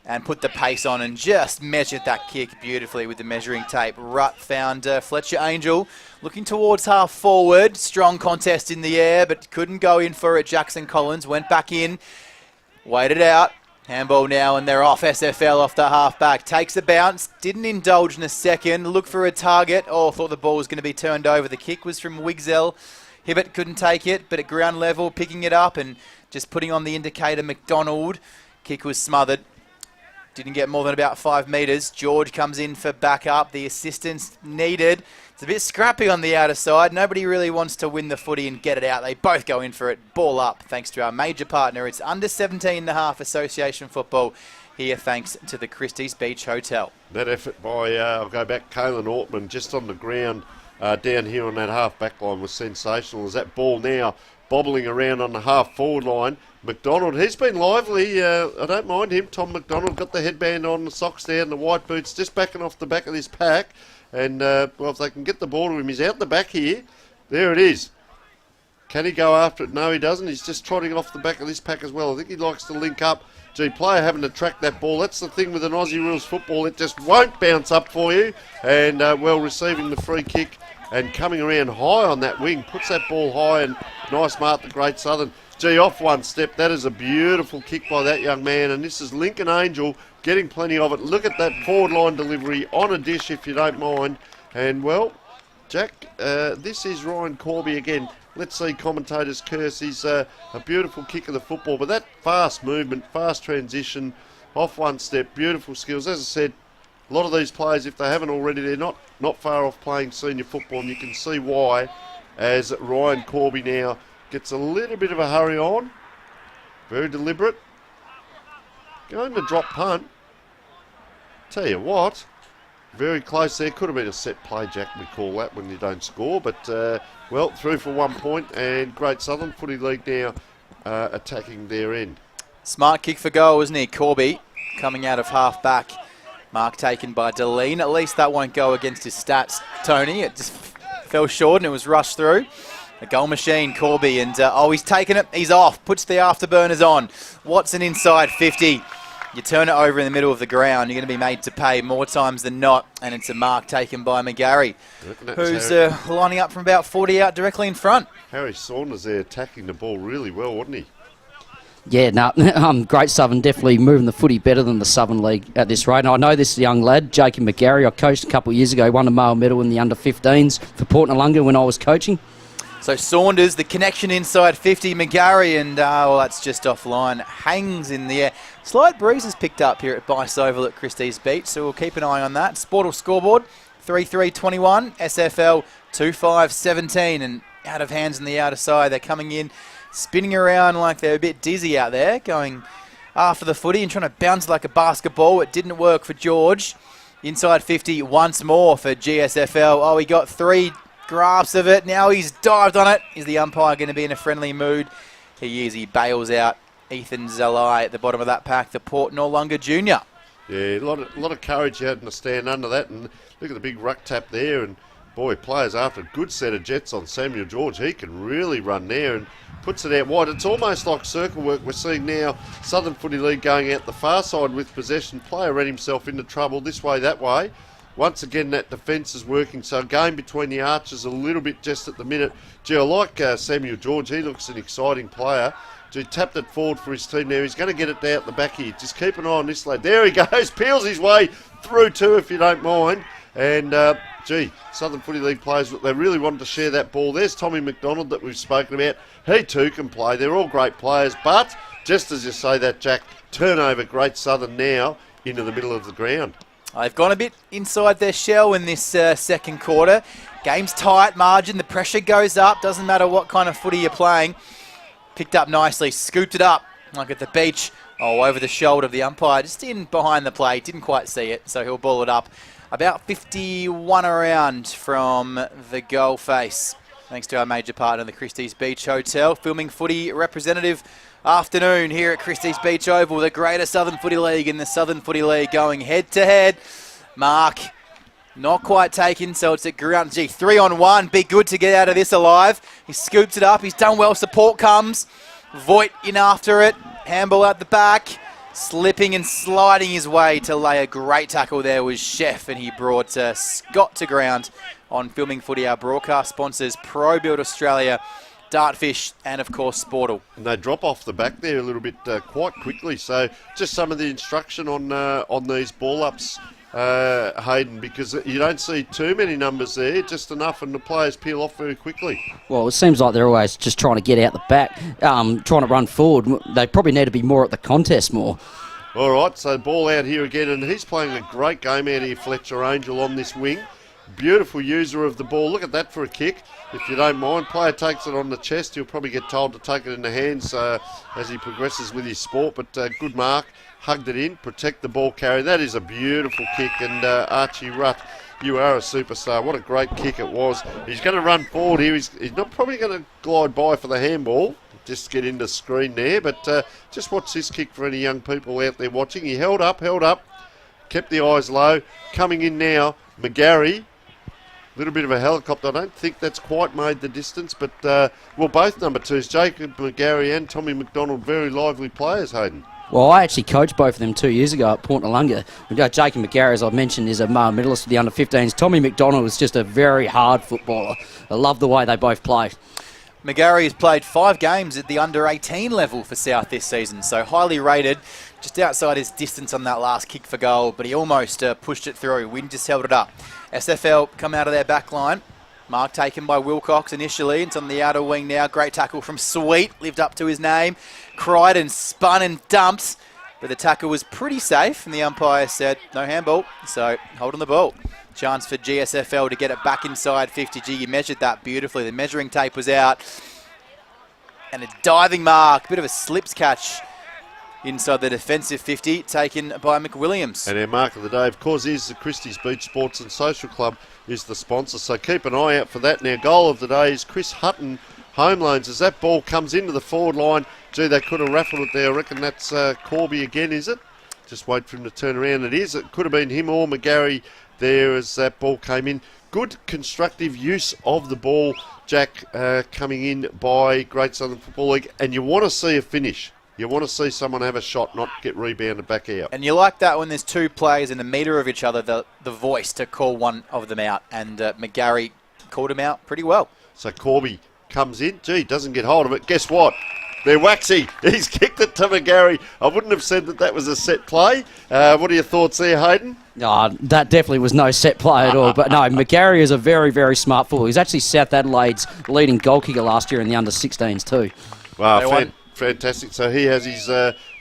and put the pace on and just measured that kick beautifully with the measuring tape. Rutt found Fletcher Angel looking towards half forward. Strong contest in the air, but couldn't go in for it. Jackson Collins went back in, waited out. Handball now, and they're off. SFL off the half-back. Takes a bounce. Didn't indulge in a second. Look for a target. Oh, thought the ball was going to be turned over. The kick was from Wigzell. Hibbert couldn't take it, but at ground level, picking it up and just putting on the indicator, McDonald. Kick was smothered. Didn't get more than about 5 metres. George comes in for backup. The assistance needed. It's a bit scrappy on the outer side. Nobody really wants to win the footy and get it out. They both go in for it. Ball up, thanks to our major partner. It's under 17.5 Association football here, thanks to the Christie's Beach Hotel. That effort by, I'll go back, Kalen Ortman, just on the ground down here on that half-back line was sensational. As that ball now bobbling around on the half-forward line. McDonald, he's been lively. I don't mind him. Tom McDonald got the headband on, the socks down, the white boots, just backing off the back of this pack. And, well, if they can get the ball to him, he's out the back here. There it is. Can he go after it? No, he doesn't. He's just trotting off the back of this pack as well. I think he likes to link up. Gee, player having to track that ball. That's the thing with an Aussie rules football. It just won't bounce up for you. And, well, receiving the free kick and coming around high on that wing. Puts that ball high, and nice mark, the Great Southern. Gee, off one step. That is a beautiful kick by that young man. And this is Lincoln Angel getting plenty of it. Look at that forward line delivery on a dish, if you don't mind. And, well, Jack, this is Ryan Corby again. Let's see commentators curse. He's a beautiful kick of the football. But that fast movement, fast transition, off one step, beautiful skills. As I said, a lot of these players, if they haven't already, they're not far off playing senior football. And you can see why, as Ryan Corby now gets a little bit of a hurry on. Very deliberate. Going to drop punt. Tell you what, very close there. Could have been a set play, Jack, we call that when you don't score. But, well, through for 1 point. And Great Southern Footy League now attacking their end. Smart kick for goal, isn't he? Corby coming out of half back Mark taken by Deline. At least that won't go against his stats, Tony. It just fell short and it was rushed through. A goal machine, Corby, and he's taken it. He's off. Puts the afterburners on. Watson inside 50. You turn it over in the middle of the ground, you're going to be made to pay more times than not, and it's a mark taken by McGarry, who's lining up from about 40 out directly in front. Harry Saunders there attacking the ball really well, wasn't he? Yeah, no, Great Southern definitely moving the footy better than the Southern League at this rate. And I know this young lad, Jacob McGarry. I coached a couple of years ago, won a male medal in the under-15s for Port Noarlunga when I was coaching. So Saunders, the connection inside 50, McGarry, and that's just offline. Hangs in the air. Slight breeze has picked up here at Bache Oval at Christie's Beach, so we'll keep an eye on that. Sportal scoreboard, 3-3-21, SFL 2-5-17, and out of hands on the outer side. They're coming in, spinning around like they're a bit dizzy out there, going after the footy and trying to bounce like a basketball. It didn't work for George. Inside 50 once more for GSFL. He got 3 grasps of it. Now he's dived on it. Is the umpire going to be in a friendly mood? He is. He bails out Ethan Zalai at the bottom of that pack, the Port Noarlunga Junior. Yeah, a lot of courage he had to stand under that, and look at the big ruck tap there, and boy, players after a good set of jets on Samuel George. He can really run there and puts it out wide. It's almost like circle work we're seeing now. Southern Footy League going out the far side with possession. Player ran himself into trouble this way, that way. Once again, that defence is working. So game between the archers a little bit just at the minute. Gee, I like Samuel George. He looks an exciting player. Gee, tapped it forward for his team now. He's going to get it out the back here. Just keep an eye on this lad. There he goes. Peels his way through too, if you don't mind. And, Southern Footy League players, they really wanted to share that ball. There's Tommy McDonald that we've spoken about. He too can play. They're all great players. But, just as you say that, Jack, turnover, Great Southern now into the middle of the ground. They've gone a bit inside their shell in this second quarter. Game's tight, margin, the pressure goes up. Doesn't matter what kind of footy you're playing. Picked up nicely, scooped it up like at the beach. Over the shoulder of the umpire, just in behind the plate. Didn't quite see it, so he'll ball it up. About 51 around from the goal face. Thanks to our major partner, the Christie's Beach Hotel. Filming footy representative afternoon here at Christie's Beach Oval. The Greater Southern Footy League and the Southern Footy League going head to head. Mark not quite taken, so it's at ground. 3-on-1. Be good to get out of this alive. He scoops it up. He's done well. Support comes. Voigt in after it. Handball at the back. Slipping and sliding his way to lay a great tackle there was Chef, and he brought Scott to ground on Filming Footy. Our broadcast sponsors, Pro Build Australia, Dartfish, and of course Sportal. And they drop off the back there a little bit quite quickly. So just some of the instruction on these ball ups, Hayden, because you don't see too many numbers there, just enough, and the players peel off very quickly. Well, it seems like they're always just trying to get out the back, trying to run forward. They probably need to be more at the contest more. All right, so ball out here again, and he's playing a great game out here, Fletcher Angel, on this wing. Beautiful user of the ball. Look at that for a kick, if you don't mind. Player takes it on the chest. He'll probably get told to take it in the hands as he progresses with his sport, but good mark. Hugged it in, protect the ball carrier. That is a beautiful kick, and Archie Rutt, you are a superstar. What a great kick it was. He's going to run forward here. He's not probably going to glide by for the handball, just get into screen there, but just watch this kick for any young people out there watching. He held up, kept the eyes low. Coming in now, McGarry. A little bit of a helicopter. I don't think that's quite made the distance, but, both number twos, Jacob McGarry and Tommy McDonald, very lively players, Hayden. Well, I actually coached both of them 2 years ago at Port Noarlunga. Jacob McGarry, as I mentioned, is a male medalist for the under-15s. Tommy McDonald is just a very hard footballer. I love the way they both play. McGarry has played 5 games at the under-18 level for South this season, so highly rated. Just outside his distance on that last kick for goal, but he almost pushed it through. Wynn just held it up. SFL come out of their back line. Mark taken by Wilcox initially. It's on the outer wing now. Great tackle from Sweet. Lived up to his name. Cried and spun and dumped. But the tackle was pretty safe. And the umpire said no handball. So hold on the ball. Chance for GSFL to get it back inside 50. You measured that beautifully. The measuring tape was out. And a diving mark. Bit of a slips catch inside the defensive 50, taken by McWilliams. And our mark of the day, of course, is the Christie's Beach Sports and Social Club is the sponsor, so keep an eye out for that. Now, goal of the day is Chris Hutton, Home Loans. As that ball comes into the forward line, gee, they could have raffled it there. I reckon that's Corby again, is it? Just wait for him to turn around. It could have been him or McGarry there as that ball came in. Good constructive use of the ball, Jack, coming in by Great Southern Football League. And you want to see a finish. You want to see someone have a shot, not get rebounded back out. And you like that when there's two players in the metre of each other, the voice to call one of them out. And McGarry called him out pretty well. So Corby comes in. Gee, doesn't get hold of it. Guess what? They're waxy. He's kicked it to McGarry. I wouldn't have said that was a set play. What are your thoughts there, Hayden? No, that definitely was no set play at all. But no, McGarry is a very, very smart footballer. He's actually South Adelaide's leading goal kicker last year in the under-16s too. Wow, fantastic. So he has his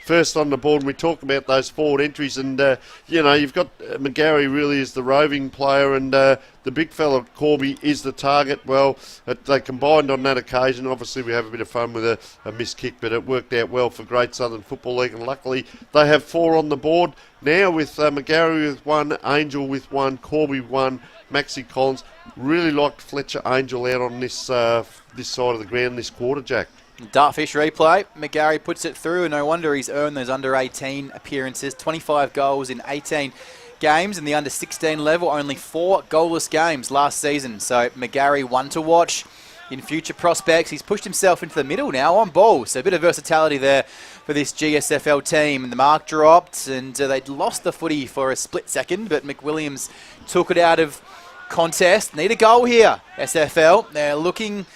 first on the board, and we talk about those forward entries, and you've got McGarry really is the roving player, and the big fella Corby is the target. Well, they combined on that occasion. Obviously we have a bit of fun with a missed kick, but it worked out well for Great Southern Football League, and luckily they have 4 on the board now, with McGarry with 1, Angel with 1, Corby 1, Maxie Collins. Really liked Fletcher Angel out on this side of the ground this quarter, Jack. Dartfish replay. McGarry puts it through, and no wonder he's earned those under-18 appearances. 25 goals in 18 games. In the under-16 level, only 4 goalless games last season. So McGarry, one to watch in future prospects. He's pushed himself into the middle now on ball. So a bit of versatility there for this GSFL team. And the mark dropped, and they'd lost the footy for a split second, but McWilliams took it out of contest. Need a goal here, SFL. They're looking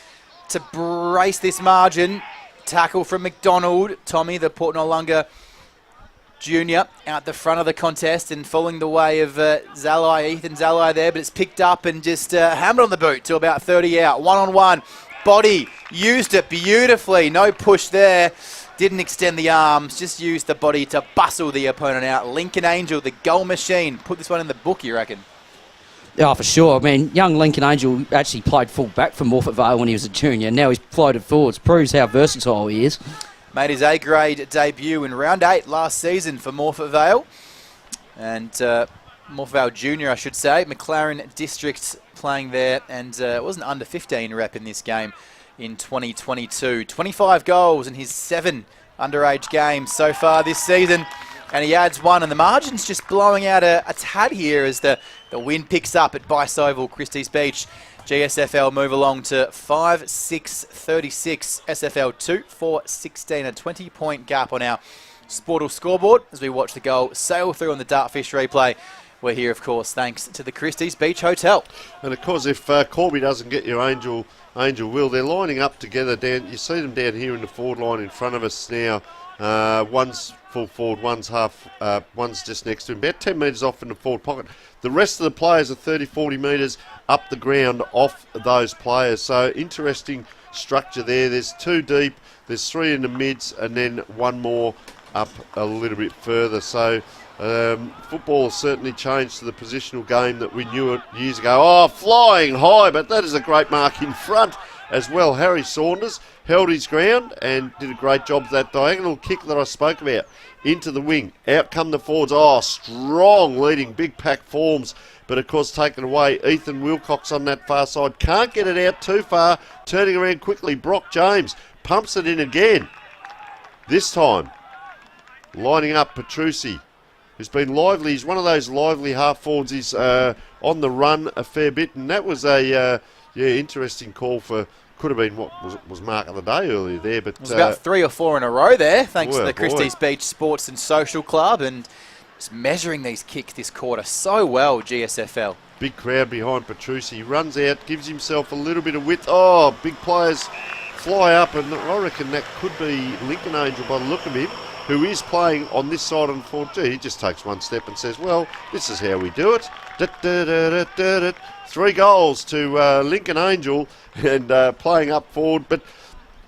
to brace this margin. Tackle from McDonald. Tommy, the Port Noarlunga junior, out the front of the contest and following the way of Ethan Zalai there, but it's picked up and just hammered on the boot to about 30 out. 1-on-1. Body used it beautifully. No push there. Didn't extend the arms. Just used the body to bustle the opponent out. Lincoln Angel, the goal machine. Put this one in the book, you reckon? Yeah, for sure. I mean, young Lincoln Angel actually played full back for Morphett Vale when he was a junior. Now he's floated forwards. Proves how versatile he is. Made his A-grade debut in round 8 last season for Morphett Vale. And Morphett Vale Junior, I should say. McLaren District playing there. And it was an under-15 rep in this game in 2022. 25 goals in his 7 underage games so far this season. And he adds 1, and the margin's just blowing out a tad here as the wind picks up at Bache Oval, Christie's Beach. GSFL move along to 5-6-36, SFL 2-4-16, a 20-point gap on our Sportal scoreboard as we watch the goal sail through on the Dartfish replay. We're here, of course, thanks to the Christie's Beach Hotel. And, of course, if Corby doesn't get your Angel will, they're lining up together down. You see them down here in the forward line in front of us now. One's full forward, one's just next to him, about 10 metres off in the forward pocket. The rest of the players are 30-40 metres up the ground off those players. So interesting structure there. There's 2 deep, there's 3 in the mids, and then 1 more up a little bit further. So football has certainly changed to the positional game that we knew it years ago. Oh, flying high, but that is a great mark in front as well. Harry Saunders held his ground and did a great job of that diagonal kick that I spoke about into the wing. Out come the forwards. Oh, strong leading, big pack forms, but of course taken away. Ethan Wilcox on that far side. Can't get it out too far. Turning around quickly. Brock James pumps it in again. This time, lining up Petrucci, who's been lively. He's one of those lively half forwards. He's on the run a fair bit, and that was a interesting call for. Could have been what was mark of the day earlier there, but it was about 3 or 4 in a row there, thanks to the Christie's Beach Sports and Social Club, and just measuring these kicks this quarter so well, GSFL. Big crowd behind Petrucci. He runs out, gives himself a little bit of width. Oh, big players fly up, and I reckon that could be Lincoln Angel by the look of him, who is playing on this side on the forward. He just takes 1 step and says, well, this is how we do it. 3 goals to Lincoln Angel and playing up forward. But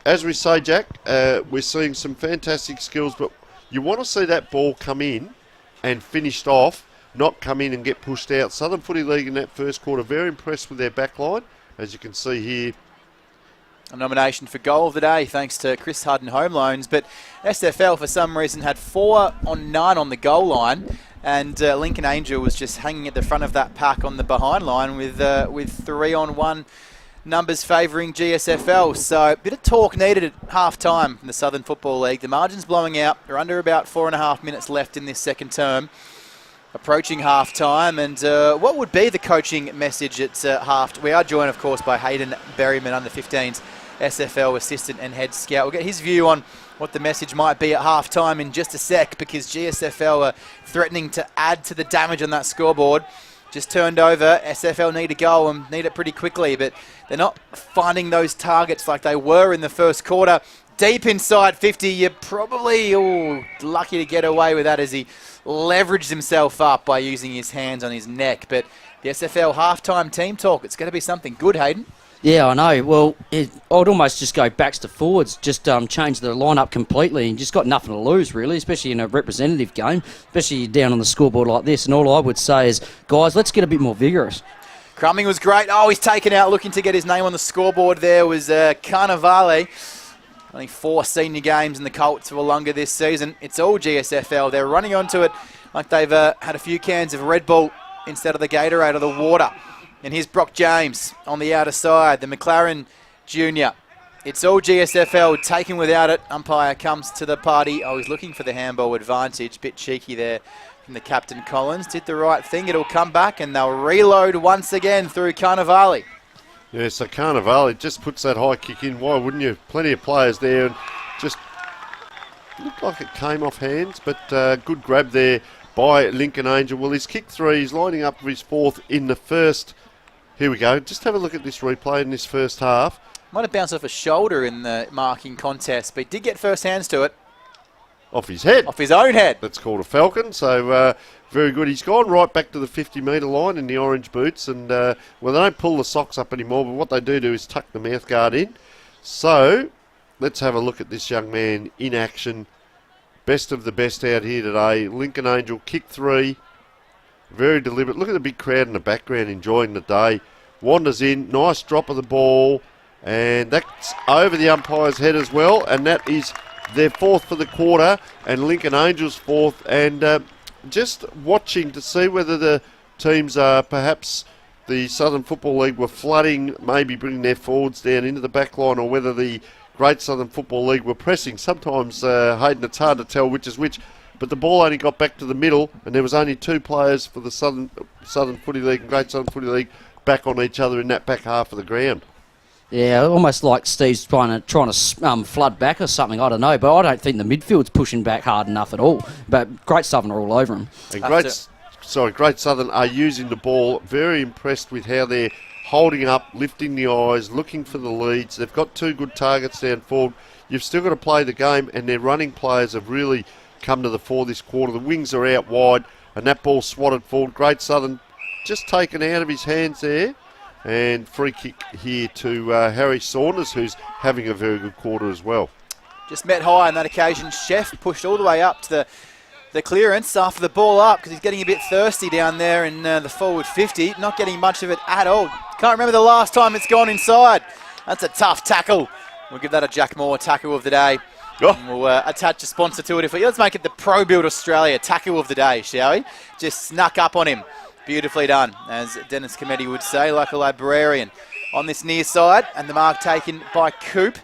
as we say, Jack, we're seeing some fantastic skills, but you want to see that ball come in and finished off, not come in and get pushed out. Southern Footy League in that first quarter, very impressed with their back line, as you can see here. A nomination for goal of the day thanks to Chris Hudden Home Loans, but SFL for some reason had 4 on 9 on the goal line, and Lincoln Angel was just hanging at the front of that pack on the behind line with 3 on 1 numbers favouring GSFL. So a bit of talk needed at half-time in the Southern Football League. The margin's blowing out. We're under about 4.5 minutes left in this second term. Approaching half-time, and what would be the coaching message at half? We are joined, of course, by Hayden Berryman, under-15s SFL assistant and head scout. We'll get his view on what the message might be at half-time in just a sec, because GSFL are threatening to add to the damage on that scoreboard. Just turned over. SFL need a goal and need it pretty quickly, but they're not finding those targets like they were in the first quarter. Deep inside 50, you're probably lucky to get away with that as he leveraged himself up by using his hands on his neck. But the SFL halftime team talk, it's going to be something good, Hayden. Yeah, I know. Well, I'd almost just go backs to forwards, just change the lineup completely, and just got nothing to lose, really, especially in a representative game, especially down on the scoreboard like this. And all I would say is, guys, let's get a bit more vigorous. Crumming was great. Oh, he's taken out, looking to get his name on the scoreboard there was Carnivale. Only 4 senior games in the Colts for Wollonga this season. It's all GSFL. They're running onto it like they've had a few cans of Red Bull instead of the Gatorade or the water. And here's Brock James on the outer side, the McLaren Junior. It's all GSFL, taken without it. Umpire comes to the party. Oh, he's looking for the handball advantage. Bit cheeky there from the captain Collins. Did the right thing. It'll come back and they'll reload once again through Carnivale. Yeah, so Carnivale just puts that high kick in. Why wouldn't you? Plenty of players there, and just looked like it came off hands, but good grab there by Lincoln Angel. Well, he's kicked 3. He's lining up for his 4th in the first. Here we go. Just have a look at this replay in this first half. Might have bounced off a shoulder in the marking contest, but he did get first hands to it. Off his head. Off his own head. That's called a falcon, so very good. He's gone right back to the 50-metre line in the orange boots, and well, they don't pull the socks up anymore, but what they do is tuck the mouthguard in. So let's have a look at this young man in action. Best of the best out here today. Lincoln Angel, kick 3. Very deliberate. Look at the big crowd in the background enjoying the day. Wanders in. Nice drop of the ball. And that's over the umpire's head as well. And that is their 4th for the quarter. And Lincoln Angel's 4th. And just watching to see whether the teams are perhaps the Southern Football League were flooding, maybe bringing their forwards down into the back line, or whether the Great Southern Football League were pressing. Sometimes, Hayden, it's hard to tell which is which. But the ball only got back to the middle, and there was only 2 players for the Southern Footy League and Great Southern Footy League back on each other in that back half of the ground. Yeah, almost like Steve's trying to flood back or something. I don't know, but I don't think the midfield's pushing back hard enough at all. But Great Southern are all over him. And Great Southern are using the ball. Very impressed with how they're holding up, lifting the eyes, looking for the leads. They've got 2 good targets down forward. You've still got to play the game, and their running players have really come to the fore this quarter. The wings are out wide, and that ball swatted forward. Great Southern just taken out of his hands there, and free kick here to Harry Saunders, who's having a very good quarter as well. Just met high on that occasion. Chef pushed all the way up to the clearance after the ball up, because he's getting a bit thirsty down there in the forward 50. Not getting much of it at all. Can't remember the last time it's gone inside. That's a tough tackle. We'll give that a Jack Moore tackle of the day. And we'll attach a sponsor to it. Let's make it the Pro Build Australia tackle of the day, shall we? Just snuck up on him. Beautifully done, as Dennis Cometti would say, like a librarian. On this near side, and the mark taken by Coop.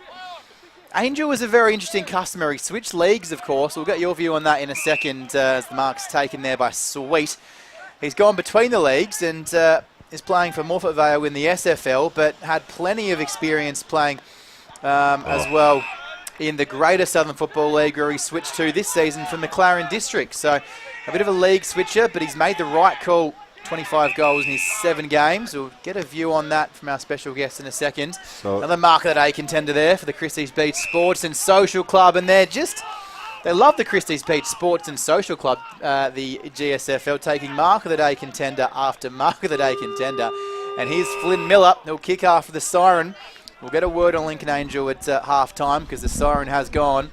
Angel was a very interesting customer. He switched leagues, of course. We'll get your view on that in a second, as the mark's taken there by Sweet. He's gone between the leagues and is playing for Morphett Vale in the SFL, but had plenty of experience playing as well in the Greater Southern Football League, where he switched to this season for McLaren District. So a bit of a league switcher, but he's made the right call. 25 goals in his 7 games. We'll get a view on that from our special guest in a second. So another mark of the day contender there for the Christie's Beach Sports and Social Club, and they love the Christie's Beach Sports and Social Club, the GSFL, taking mark of the day contender after mark of the day contender. And here's Flynn Miller. He'll kick after the siren. We'll get a word on Lincoln Angel at half-time, because the siren has gone.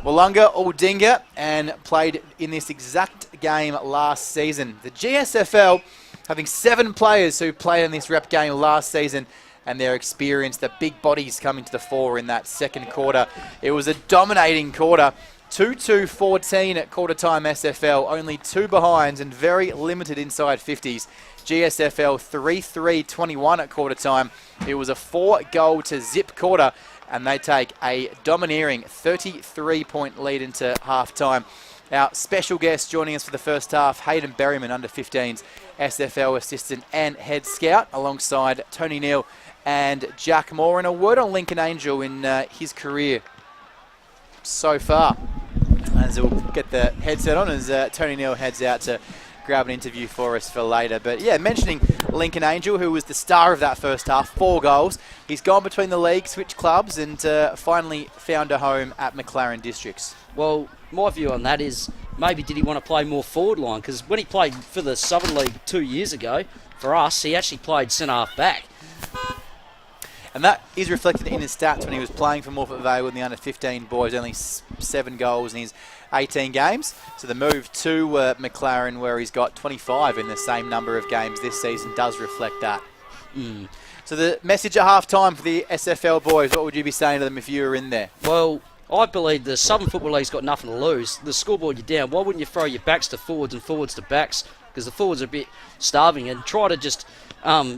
Wollonga Aldinga, and played in this exact game last season. The GSFL having 7 players who played in this rep game last season, and their experience, the big bodies coming to the fore in that second quarter. It was a dominating quarter. 2-2-14 at quarter time SFL, only 2 behinds and very limited inside 50s. GSFL 3-3-21 at quarter time. It was a 4-goal to zip quarter, and they take a domineering 33-point lead into half time. Our special guest joining us for the first half, Hayden Berryman, under 15s, SFL assistant and head scout, alongside Tony Neal and Jack Moore. And a word on Lincoln Angel in his career so far, as we'll get the headset on as Tony Neal heads out to grab an interview for us for later. But yeah, mentioning Lincoln Angel, who was the star of that first half, 4 goals. He's gone between the league, switched clubs, and finally found a home at McLaren Districts. Well, my view on that is maybe did he want to play more forward line? Because when he played for the Southern League 2 years ago, for us, he actually played centre-half back. And that is reflected in his stats when he was playing for Morphett Vale with the under-15 boys, only 7 goals in his 18 games. So the move to McLaren, where he's got 25 in the same number of games this season, does reflect that. So the message at half-time for the SFL boys, what would you be saying to them if you were in there? Well, I believe the Southern Football League's got nothing to lose. The scoreboard you're down, why wouldn't you throw your backs to forwards and forwards to backs? Because the forwards are a bit starving, and try to just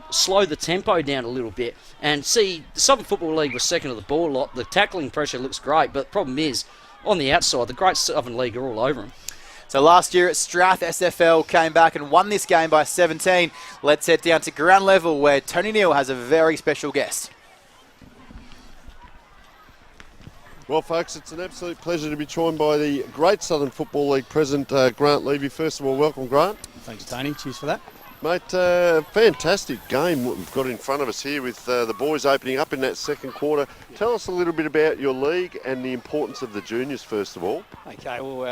slow the tempo down a little bit. And see, the Southern Football League was second to the ball lot. The tackling pressure looks great, but the problem is, on the outside, the Great Southern League are all over them. So last year at Strath, SFL came back and won this game by 17. Let's head down to ground level, where Tony Neal has a very special guest. Well, folks, it's an absolute pleasure to be joined by the Great Southern Football League President, Grant Levy. First of all, welcome, Grant. Thanks, Tony. Cheers for that. Mate, fantastic game what we've got in front of us here with the boys opening up in that second quarter. Tell us a little bit about your league and the importance of the juniors, first of all. Okay, well,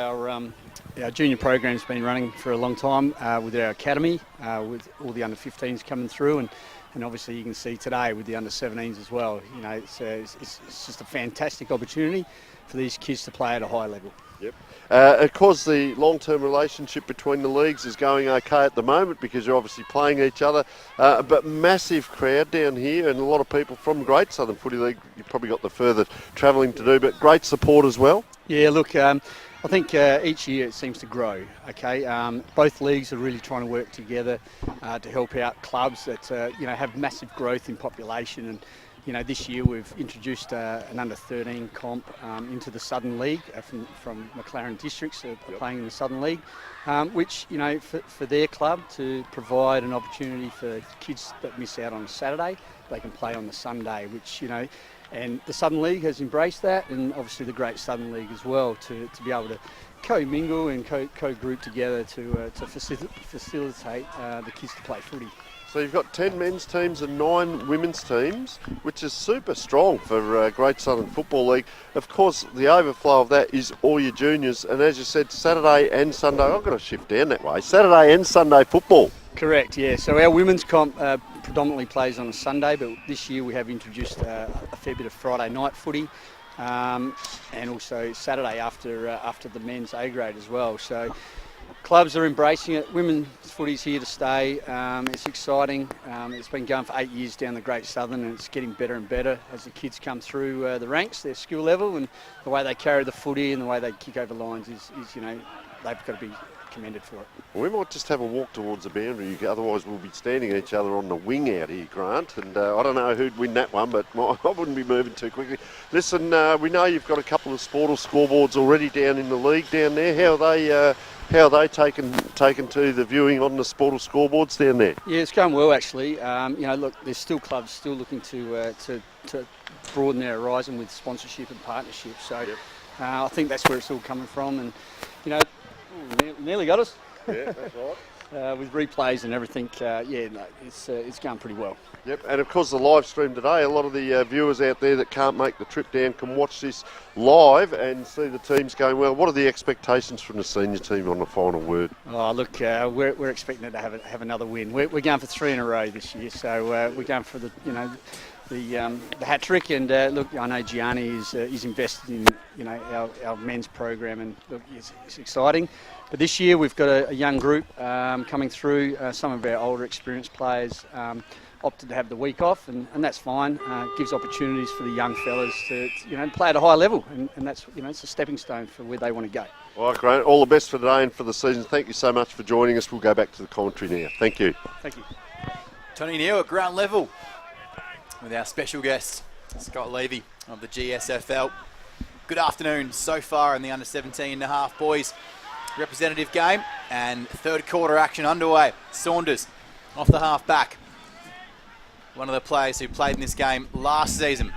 our junior program's been running for a long time with our academy, with all the under-15s coming through, and obviously you can see today with the under-17s as well. You know, it's just a fantastic opportunity for these kids to play at a high level. Yep. Of course, the long-term relationship between the leagues is going okay at the moment because you're obviously playing each other. But massive crowd down here, and a lot of people from Great Southern Footy League. You've probably got the further travelling to do, but great support as well. Yeah, look, I think each year it seems to grow. Okay, both leagues are really trying to work together to help out clubs that have massive growth in population. And this year we've introduced an under-13 comp into the Southern League from McLaren Districts playing in the Southern League, which, for their club to provide an opportunity for kids that miss out on a Saturday, they can play on the Sunday, which, and the Southern League has embraced that, and obviously the Great Southern League as well, to be able to co-mingle and co-group together to facilitate the kids to play footy. So you've got 10 men's teams and 9 women's teams, which is super strong for Great Southern Football League. Of course, the overflow of that is all your juniors, and as you said, Saturday and Sunday. I've got to shift down that way. Saturday and Sunday football. Correct, yeah. So our women's comp predominantly plays on a Sunday, but this year we have introduced a fair bit of Friday night footy, and also Saturday after the men's A grade as well. So clubs are embracing it. Women's footy's here to stay. It's exciting. It's been going for 8 years down the Great Southern, and it's getting better and better as the kids come through the ranks, their skill level, and the way they carry the footy and the way they kick over lines is they've got to be commended for it. We might just have a walk towards the boundary, otherwise we'll be standing each other on the wing out here, Grant, and I don't know who'd win that one, but I wouldn't be moving too quickly. Listen, we know you've got a couple of Sportal scoreboards already down in the league down there. How are they taken to the viewing on the Sportal scoreboards down there? Yeah, it's going well actually. Look, there's still clubs still looking to broaden their horizon with sponsorship and partnership. So yep. I think that's where it's all coming from, and nearly got us. Yeah, that's right. With replays and everything, it's going pretty well. Yep, and of course the live stream today, a lot of the viewers out there that can't make the trip down can watch this live and see the teams going well. What are the expectations from the senior team on the final word? Oh, look, we're expecting it to have another win. We're going for 3 in a row this year, so we're going for the the hat trick. And look, I know Gianni is invested in our men's program, and look, it's exciting. But this year we've got a young group coming through. Some of our older experienced players opted to have the week off, and that's fine. It gives opportunities for the young fellas to play at a high level, and that's it's a stepping stone for where they want to go. All right, Grant. All the best for today and for the season. Thank you so much for joining us. We'll go back to the commentary now. Thank you. Thank you. Tony Neal at ground level with our special guest, Scott Levy of the GSFL. Good afternoon so far in the under 17.5 boys representative game, and third quarter action underway. Saunders off the half back. One of the players who played in this game last season.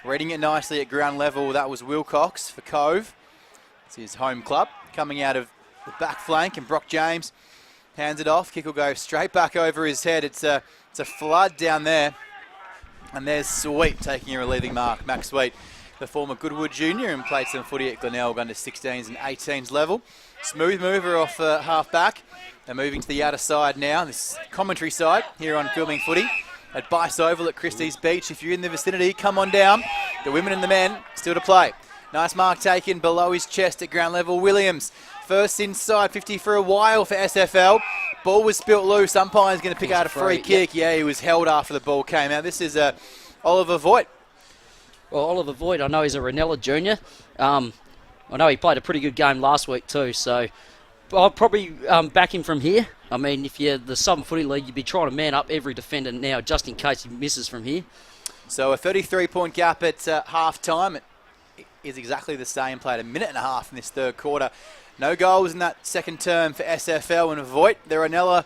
Reading it nicely at ground level, that was Wilcox for Cove. It's his home club. Coming out of the back flank, and Brock James hands it off. Kick will go straight back over his head. It's a flood down there. And there's Sweet taking a relieving mark. Max Sweet, the former Goodwood junior, and played some footy at Glenelg under 16s and 18s level. Smooth mover off half back. They're moving to the outer side now. This commentary side here on Filming Footy at Bache Oval at Christie's Beach. If you're in the vicinity, come on down. The women and the men still to play. Nice mark taken below his chest at ground level. Williams, first inside 50 for a while for SFL. Ball was spilt loose. Umpire's going to pick out a free kick. Yeah, he was held after the ball came out. This is Oliver Voigt. Well, Oliver Voigt, I know he's a Ranella junior. I know he played a pretty good game last week too, so I'll probably back him from here. I mean, if you're the Southern Footy League, you'd be trying to man up every defender now just in case he misses from here. So a 33-point gap at half-time. It is exactly the same. Played a minute and a half in this third quarter. No goals in that second term for SFL, and Voigt, the Ranella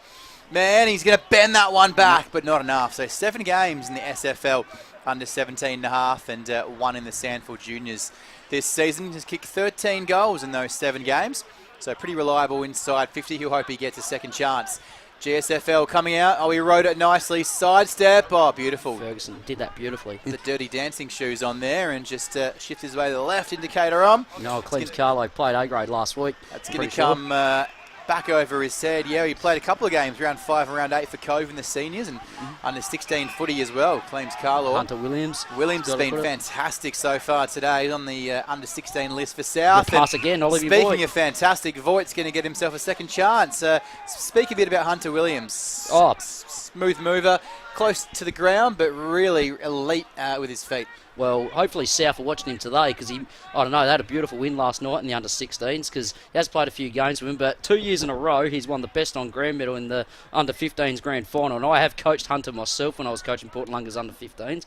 man, he's going to bend that one back, but not enough. So 7 games in the SFL under 17.5 and 1 in the Sandford Juniors this season. He's kicked 13 goals in those 7 games. So pretty reliable inside 50. He'll hope he gets a second chance. GSFL coming out. Oh, he rode it nicely. Sidestep. Oh, beautiful. Ferguson did that beautifully. The Dirty Dancing shoes on there, and just shifts his way to the left. Indicator on. No, Cleves Carlo played A-grade last week. That's going to come back over his head. Yeah, he played a couple of games, round 5 and round 8 for Cove in the seniors, and under 16 footy as well. Cleves Carlo. Hunter Williams. Williams has been fantastic so far today. He's on the under 16 list for South. Good pass again, Olivia Speaking Voigt. of fantastic, Voigt's going to get himself a second chance. Speak a bit about Hunter Williams. Oh, smooth mover, close to the ground, but really elite with his feet. Well, hopefully South are watching him today because they had a beautiful win last night in the under-16s because he has played a few games with him, but 2 years in a row he's won the best on grand medal in the under-15s grand final, and I have coached Hunter myself when I was coaching Port Lunga's under-15s.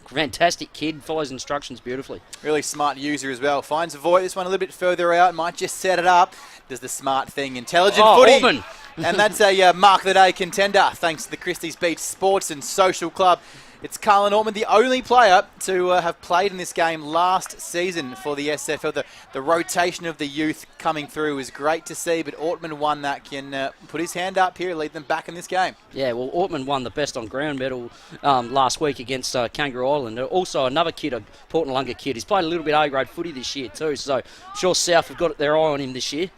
Fantastic kid, follows instructions beautifully. Really smart user as well. Finds a Voigt, this one a little bit further out, might just set it up. Does the smart thing, intelligent footy. Ortman. And that's a Mark of the Day contender, thanks to the Christie's Beach Sports and Social Club. It's Carlin Ortman, the only player to have played in this game last season for the SFL. The rotation of the youth coming through is great to see, but Ortman, one that can put his hand up here, lead them back in this game. Yeah, well, Ortman won the best on ground medal last week against Kangaroo Island. Also, another kid, a Port Lunga kid. He's played a little bit A-grade footy this year too, so I'm sure South have got their eye on him this year.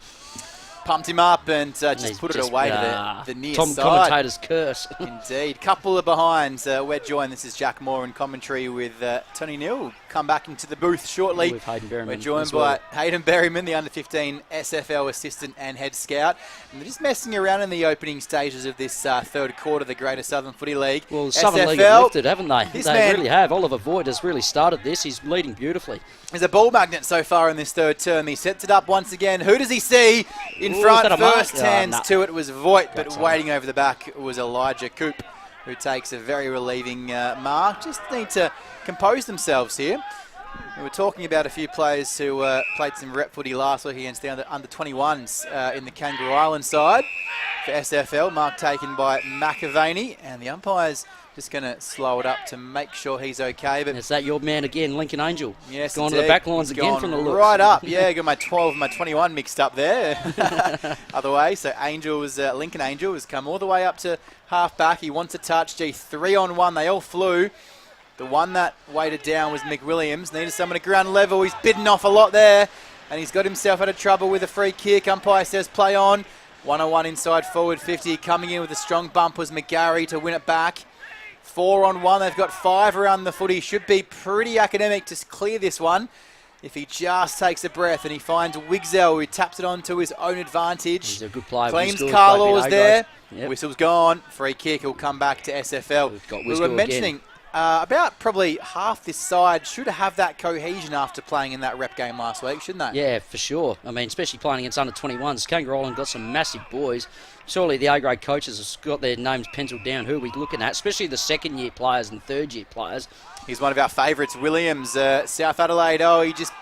Pumped him up and just put it away to the near Tom side. Commentator's curse. Indeed. Couple of behinds. We're joined. This is Jack Moore in commentary with Tony Neal. We'll come back into the booth shortly. With Hayden Berryman. We're joined by Hayden Berryman, the under-15 SFL assistant and head scout. And they're just messing around in the opening stages of this third quarter of the Greater Southern Footy League. Well, Southern League have lifted, haven't they? They really have. Oliver Voigt has really started this. He's leading beautifully. There's a ball magnet so far in this third term. He sets it up once again. Who does he see in front? First hands to it was Voigt, but waiting over the back was Elijah Coop, who takes a very relieving mark. Just need to compose themselves here. We were talking about a few players who played some rep footy last week against the under-21s in the Kangaroo Island side for SFL. Mark taken by McAvaney, and the umpire's just going to slow it up to make sure he's okay. But is that your man again, Lincoln Angel? Yes, gone to the back lines again from the looks. Right up, yeah. Got my 12 and my 21 mixed up there. Other way, so Lincoln Angel has come all the way up to half back. He wants a touch. 3-on-1. They all flew. The one that weighted down was McWilliams. Needed someone at ground level. He's bitten off a lot there, and he's got himself out of trouble with a free kick. Umpire says play on. 1-on-1 inside forward 50. Coming in with a strong bump was McGarry to win it back. 4-on-1. They've got 5 around the footy. Should be pretty academic to clear this one. If he just takes a breath and he finds Wigzell, who taps it on to his own advantage. He's a good player. Claims Carlaw's there. Yep. Whistle's gone. Free kick. He'll come back to SFL. We were mentioning about probably half this side should have that cohesion after playing in that rep game last week, shouldn't they? Yeah, for sure. I mean, especially playing against under-21s. Kangaroo Island got some massive boys. Surely the A-grade coaches have got their names penciled down. Who are we looking at? Especially the second-year players and third-year players. He's one of our favourites, Williams, South Adelaide. Oh, he just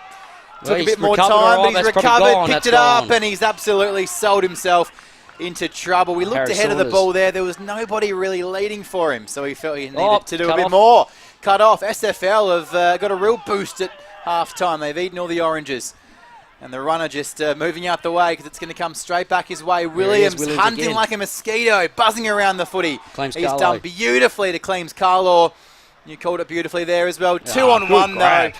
took a bit more recovered time, right, but he's recovered, picked it up, and he's absolutely sold himself into trouble. We looked ahead of the ball there. There was nobody really leading for him, so he felt he needed to do a bit more. Cut off. SFL have got a real boost at half-time. They've eaten all the oranges. And the runner just moving out the way because it's going to come straight back his way. Williams hunting again, like a mosquito, buzzing around the footy. He's done beautifully to Clems Carlaw. You called it beautifully there as well. 2-on-1 though.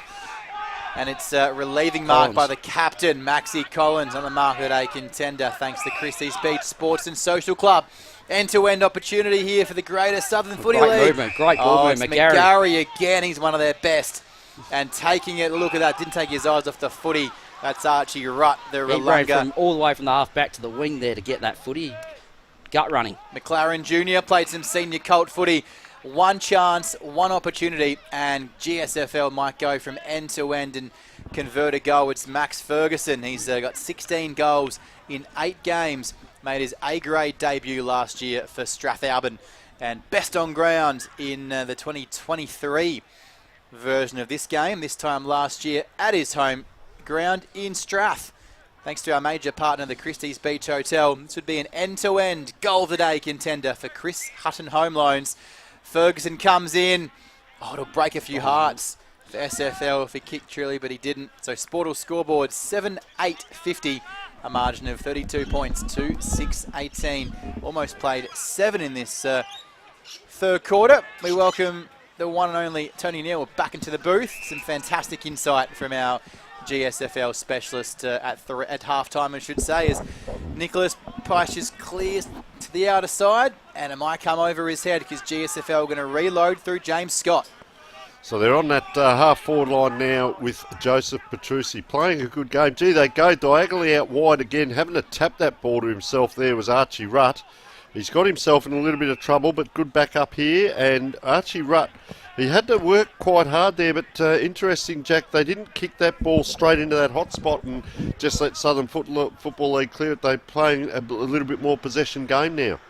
And it's a relieving mark by the captain, Maxie Collins, on the mark of the day contender, thanks to Christie's Beach Sports and Social Club. End-to-end opportunity here for the Greater Southern Footy League. Great ball movement. McGarry again, he's one of their best. And taking it, look at that, didn't take his eyes off the footy. That's Archie Rutt, the Relunga. All the way from the half back to the wing there to get that footy. Gut running. McLaren Jr. played some senior Colt footy. One chance, one opportunity, and GSFL might go from end to end and convert a goal. It's Max Ferguson. He's got 16 goals in 8 games. Made his A-grade debut last year for Strathalbyn, and best on ground in the 2023 version of this game. This time last year at his home ground in Strath. Thanks to our major partner, the Christie's Beach Hotel. This would be an end-to-end goal of the day contender for Chris Hutton Home Loans. Ferguson comes in. Oh, it'll break a few hearts for SFL if he kicked truly, but he didn't. So Sportal scoreboard 7-8-50, a margin of 32 points to 6-18. Almost played 7 in this third quarter. We welcome the one and only Tony Neal back into the booth. Some fantastic insight from our GSFL specialist at half-time, I should say, as Nicholas Peisch's clears to the outer side, and it might come over his head because GSFL are going to reload through James Scott. So they're on that half-forward line now with Joseph Petrucci playing a good game. Gee, they go diagonally out wide again. Having to tap that ball to himself there was Archie Rutt. He's got himself in a little bit of trouble, but good back up here. And Archie Rutt, he had to work quite hard there, but interesting, Jack, they didn't kick that ball straight into that hot spot and just let Southern Football League clear it. They're playing a little bit more possession game now.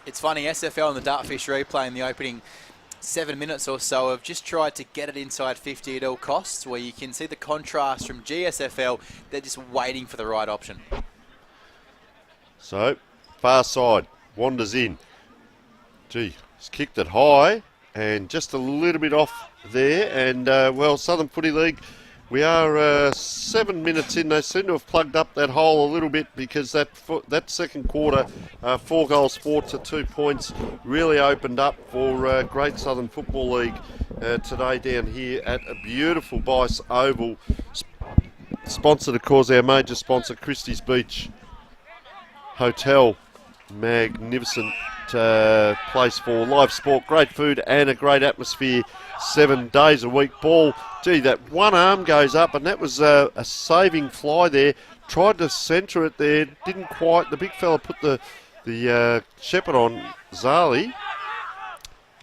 It's funny, SFL and the Dartfish replay in the opening 7 minutes or so have just tried to get it inside 50 at all costs, where you can see the contrast from GSFL. They're just waiting for the right option. So, far side, wanders in. Gee, he's kicked it high. And just a little bit off there. And, well, Southern Footy League, we are 7 minutes in. They seem to have plugged up that hole a little bit because that second quarter, 4 goals for to 2 points, really opened up for Great Southern Football League today down here at a beautiful Bache Oval. Sponsored, of course, our major sponsor, Christie's Beach Hotel. Magnificent place for live sport, great food and a great atmosphere 7 days a week. Ball, gee, that one arm goes up, and that was a saving fly there. Tried to centre it there, didn't quite. The big fella put the shepherd on Zali,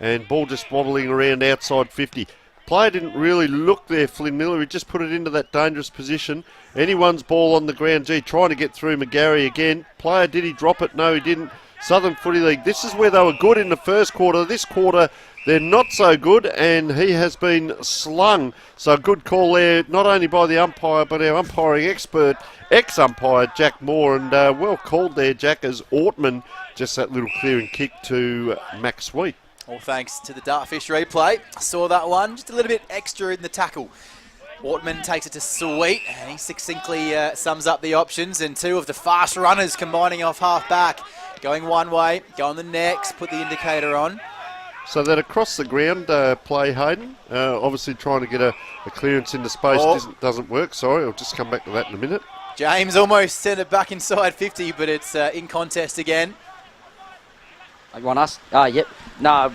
and ball just wobbling around outside 50. Player didn't really look there, Flynn Miller. He just put it into that dangerous position. Anyone's ball on the ground. Gee, trying to get through McGarry again. Player, did he drop it? No, he didn't. Southern Footy League, this is where they were good in the first quarter. This quarter, they're not so good, and he has been slung. So good call there, not only by the umpire, but our umpiring expert, ex-umpire, Jack Moore. And well called there, Jack, as Ortman, just that little clearing kick to Max Sweet. All thanks to the Dartfish replay. Saw that one, just a little bit extra in the tackle. Ortman takes it to Sweet, and he succinctly sums up the options, and 2 of the fast runners combining off half-back. Going one way, going the next, put the indicator on. So that across the ground play, Hayden, obviously trying to get a clearance into space doesn't work. Sorry, I'll just come back to that in a minute. James almost sent it back inside 50, but it's in contest again. You want us? Yep. No,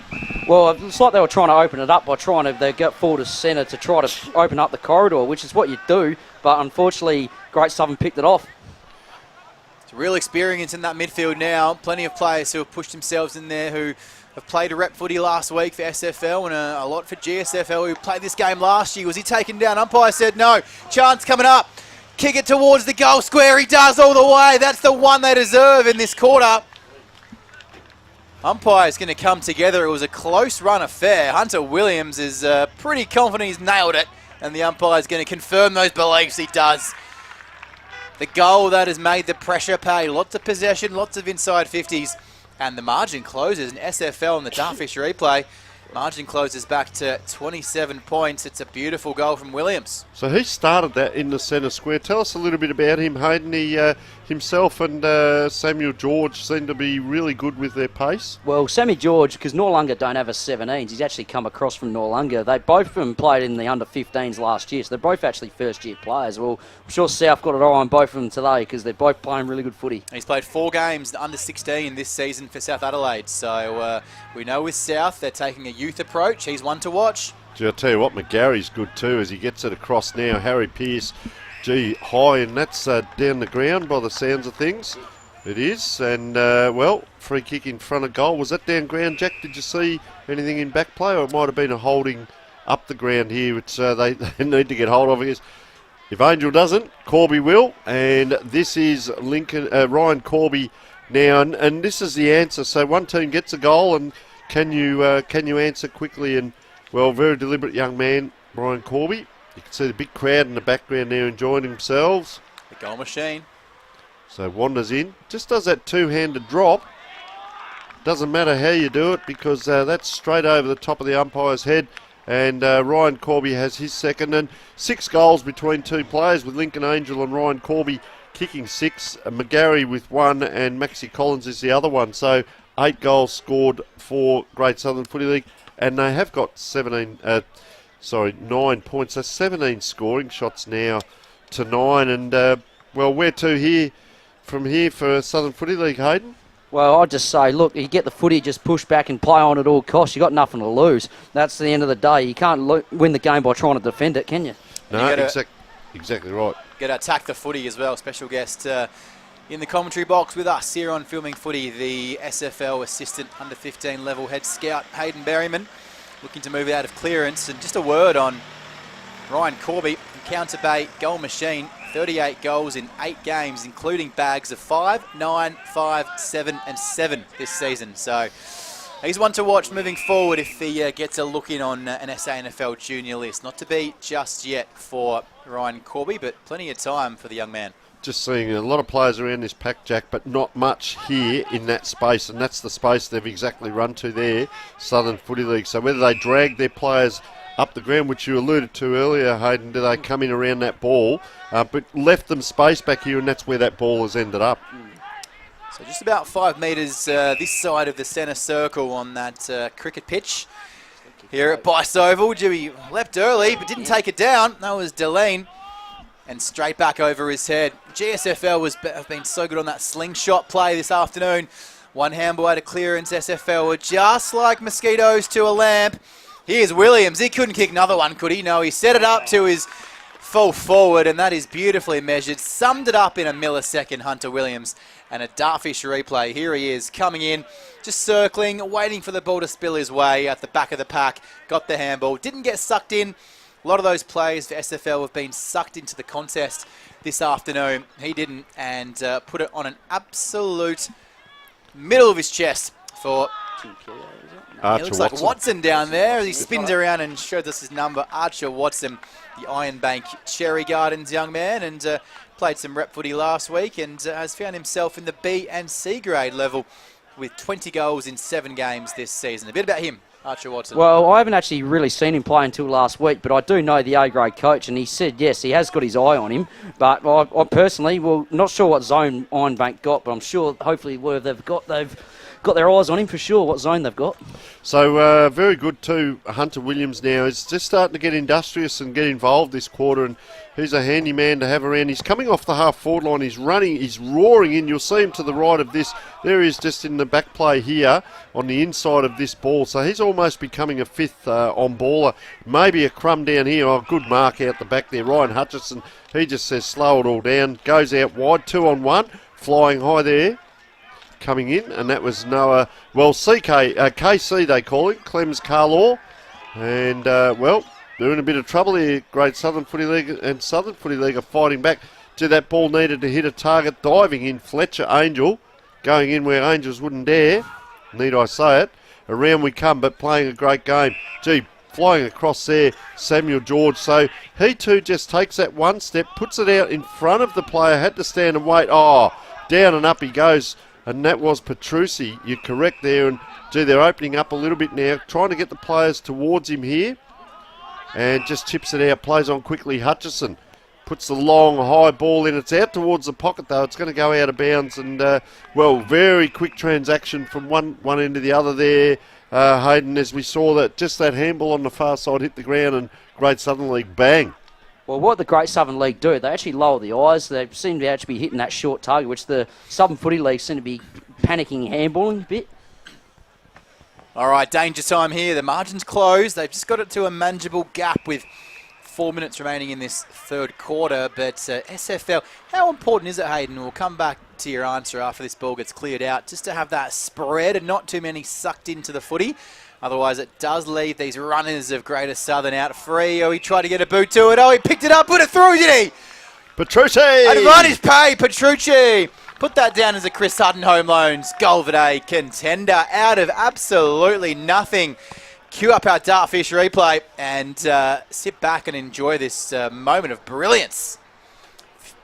Well, it's like they were trying to open it up by they get forward to centre to try to open up the corridor, which is what you do, but unfortunately, Great Southern picked it off. It's real experience in that midfield now. Plenty of players who have pushed themselves in there who have played a rep footy last week for SFL and a lot for GSFL who played this game last year. Was he taken down? Umpire said no. Chance coming up. Kick it towards the goal square. He does all the way. That's the one they deserve in this quarter. Umpire's going to come together. It was a close run affair. Hunter Williams is pretty confident he's nailed it, and the umpire's going to confirm those beliefs. He does. The goal that has made the pressure pay. Lots of possession, lots of inside 50s, and the margin closes. An SFL in the Dartfish replay. Margin closes back to 27 points. It's a beautiful goal from Williams. So he started that in the centre square. Tell us a little bit about him, Hayden. Himself and Samuel George seem to be really good with their pace. Well, Sammy George, because Noarlunga don't have a 17s, he's actually come across from Noarlunga. They both of them played in the under-15s last year, so they're both actually first-year players. Well, I'm sure South got an eye on both of them today because they're both playing really good footy. He's played 4 games under-16 this season for South Adelaide, so we know with South they're taking a youth approach. He's one to watch. Gee, I'll tell you what, McGarry's good too as he gets it across now. Harry Pearce, high, and that's down the ground by the sounds of things. It is, and well, free kick in front of goal. Was that down ground, Jack? Did you see anything in back play, or it might have been a holding up the ground here, which they need to get hold of? Because if Angel doesn't, Corby will, and this is Ryan Corby now, and this is the answer. So one team gets a goal, and can you answer quickly? And well, very deliberate young man, Brian Corby. You can see the big crowd in the background there enjoying themselves. The goal machine. So wanders in, just does that two-handed drop. Doesn't matter how you do it because that's straight over the top of the umpire's head. And Ryan Corby has his second, and 6 goals between 2 players with Lincoln Angel and Ryan Corby kicking 6. McGarry with 1 and Maxie Collins is the other one. So 8 goals scored for Great Southern Footy League. And they have got 9 points. So 17 scoring shots now to 9. And, well, where to from here for Southern Footy League, Hayden? Well, I'd just say, look, you get the footy, just push back and play on at all costs. You've got nothing to lose. That's the end of the day. You can't win the game by trying to defend it, can you? No, exactly right. Got to attack the footy as well. Special guest in the commentary box with us here on Filming Footy, the SFL assistant under-15 level head scout, Hayden Berryman, looking to move out of clearance. And just a word on Ryan Corby, counter-bait goal machine, 38 goals in 8 games, including bags of 5, 9, 5, 7 and 7 this season. So he's one to watch moving forward if he gets a look in on an SANFL junior list. Not to be just yet for Ryan Corby, but plenty of time for the young man. Just seeing a lot of players around this pack, Jack, but not much here in that space, and that's the space they've exactly run to there, Southern Footy League. So whether they drag their players up the ground, which you alluded to earlier, Hayden, do they come in around that ball, but left them space back here, and that's where that ball has ended up. So just about 5 metres this side of the centre circle on that cricket pitch here at Bache Oval. Dewey leapt early, but didn't take it down. That was Deline. And straight back over his head. GSFL have been so good on that slingshot play this afternoon. One handball out of clearance. SFL were just like mosquitoes to a lamp. Here's Williams. He couldn't kick another one, could he? No, he set it up to his full forward, and that is beautifully measured. Summed it up in a millisecond, Hunter Williams. And a Dartfish replay. Here he is, coming in, just circling, waiting for the ball to spill his way at the back of the pack. Got the handball. Didn't get sucked in. A lot of those players for SFL have been sucked into the contest this afternoon. He didn't, and put it on an absolute middle of his chest for Archer it looks Watson. like Watson down there as he spins around and shows us his number. Archer Watson, the Iron Bank Cherry Gardens young man, and played some rep footy last week and has found himself in the B and C grade level with 20 goals in 7 games this season. A bit about him. Archer Watson. Well, I haven't actually really seen him play until last week, but I do know the A-grade coach, and he said, yes, he has got his eye on him. But I personally, well, not sure what zone Iron Bank got, but I'm sure hopefully where they've got their eyes on him for sure, what zone they've got. So very good too. Hunter Williams now is just starting to get industrious and get involved this quarter, and he's a handy man to have around. He's coming off the half-forward line. He's running. He's roaring in. You'll see him to the right of this. There he is just in the back play here on the inside of this ball. So he's almost becoming a fifth on-baller. Maybe a crumb down here. Oh, good mark out the back there. Ryan Hutchison, he just says slow it all down. Goes out wide, 2-on-1. Flying high there. Coming in, and that was Noah, KC they call him, Clems Carlaw. And, they're in a bit of trouble here. Great Southern Footy League and Southern Footy League are fighting back. That ball needed to hit a target. Diving in, Fletcher Angel. Going in where Angels wouldn't dare. Need I say it. Around we come, but playing a great game. Flying across there, Samuel George. So he too just takes that one step, puts it out in front of the player, had to stand and wait. Oh, down and up he goes. And that was Petrucci. You're correct there. And they're opening up a little bit now, trying to get the players towards him here. And just chips it out, plays on quickly. Hutchison puts the long, high ball in. It's out towards the pocket, though. It's going to go out of bounds. And, very quick transaction from one end to the other there, Hayden, as we saw that just that handball on the far side hit the ground and Great Southern League, bang. Well, what the Great Southern League do, they actually lower the eyes. They seem to actually be hitting that short target, which the Southern Footy League seem to be panicking, handballing a bit. All right, danger time here. The margin's closed. They've just got it to a manageable gap with 4 minutes remaining in this third quarter. But SFL, how important is it, Hayden? We'll come back to your answer after this ball gets cleared out, just to have that spread and not too many sucked into the footy. Otherwise, it does leave these runners of Greater Southern out free. Oh, he tried to get a boot to it. Oh, he picked it up, put it through, did he? Petrucci! Advantage pay, Petrucci. Put that down as a Chris Hutton Home Loans Goal of the Day contender out of absolutely nothing. Cue up our Dartfish replay and sit back and enjoy this moment of brilliance.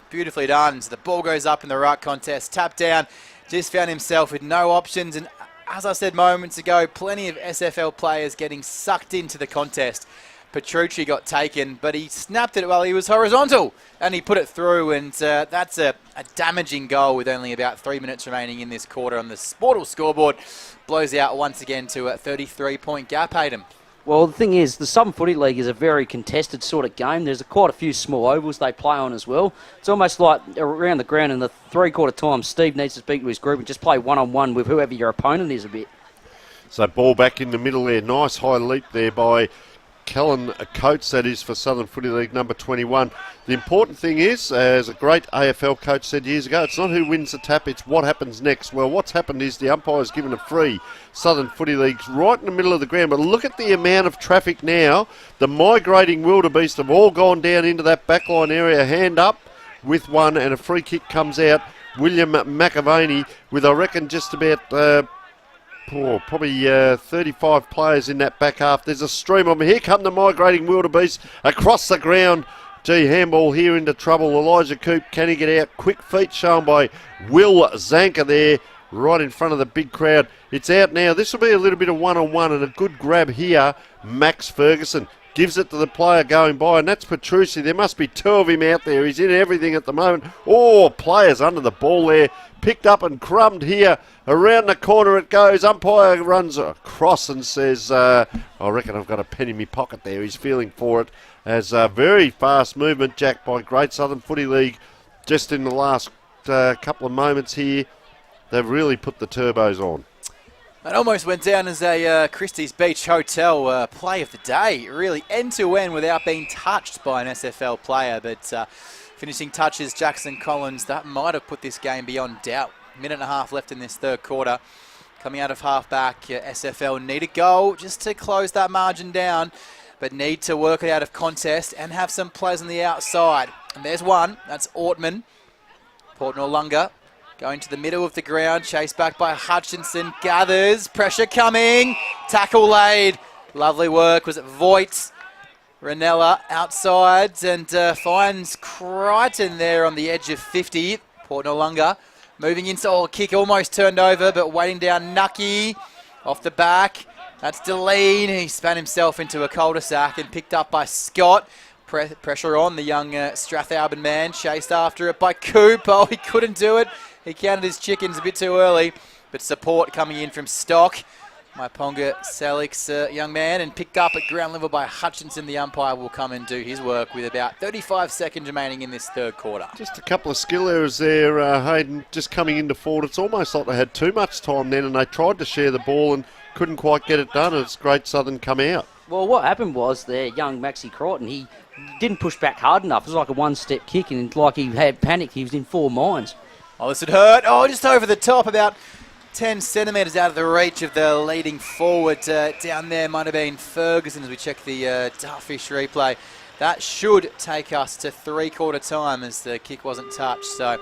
Beautifully done. So the ball goes up in the ruck contest. Tap down. Just found himself with no options. And as I said moments ago, plenty of SFL players getting sucked into the contest. Petrucci got taken, but he snapped it while he was horizontal, and he put it through, and that's a damaging goal with only about 3 minutes remaining in this quarter on the Sportal scoreboard. Blows out once again to a 33-point gap, Hayden. Well, the thing is, the Southern Footy League is a very contested sort of game. There's quite a few small ovals they play on as well. It's almost like around the ground in the three-quarter time, Steve needs to speak to his group and just play one-on-one with whoever your opponent is a bit. So ball back in the middle there. Nice high leap there by Kellen Coates, that is, for Southern Footy League number 21. The important thing is, as a great AFL coach said years ago, it's not who wins the tap, it's what happens next. Well, what's happened is the umpire's given a free. Southern Footy League's right in the middle of the ground, but look at the amount of traffic now. The migrating wildebeest have all gone down into that backline area. Hand up with one, and a free kick comes out. William McAvaney with, I reckon, just about probably 35 players in that back half. There's a stream of them. Here come the migrating wildebeest across the ground. Handball here into trouble. Elijah Coop, can he get out? Quick feet shown by Will Zanker there, right in front of the big crowd. It's out now. This will be a little bit of one-on-one, and a good grab here. Max Ferguson gives it to the player going by, and that's Petrucci. There must be two of him out there. He's in everything at the moment. Oh, players under the ball there. Picked up and crumbed here. Around the corner it goes. Umpire runs across and says, I reckon I've got a pen in my pocket there. He's feeling for it. As a very fast movement, Jack, by Great Southern Footy League just in the last couple of moments here. They've really put the turbos on. It almost went down as a Christie's Beach Hotel play of the day. Really end-to-end without being touched by an SFL player. But finishing touches, Jackson Collins, that might have put this game beyond doubt. Minute and a half left in this third quarter. Coming out of half-back, SFL need a goal just to close that margin down, but need to work it out of contest and have some players on the outside. And there's one. That's Ortman. Port Noarlunga going to the middle of the ground. Chased back by Hutchinson. Gathers. Pressure coming. Tackle laid. Lovely work. Was it Voigt? Ranella outside and finds Crichton there on the edge of 50. Port Noarlunga moving into a kick, almost turned over, but waiting down Nucky off the back. That's Deline. He span himself into a cul-de-sac and picked up by Scott. Pressure on the young Strathalbyn man. Chased after it by Coop. Oh, he couldn't do it. He counted his chickens a bit too early. but support coming in from Stock. My Ponga Salix young man, and picked up at ground level by Hutchinson. The umpire will come and do his work with about 35 seconds remaining in this third quarter. Just a couple of skill errors there, Hayden, just coming into forward. It's almost like they had too much time then, and they tried to share the ball and couldn't quite get it done as Great Southern come out. Well, what happened was their young Maxi Crichton, he didn't push back hard enough. It was like a one-step kick, and like he had panicked. He was in four minds. Oh, this had hurt. Oh, just over the top, about 10 centimetres out of the reach of the leading forward. Down there might have been Ferguson as we check the Dartfish replay. That should take us to three-quarter time as the kick wasn't touched. So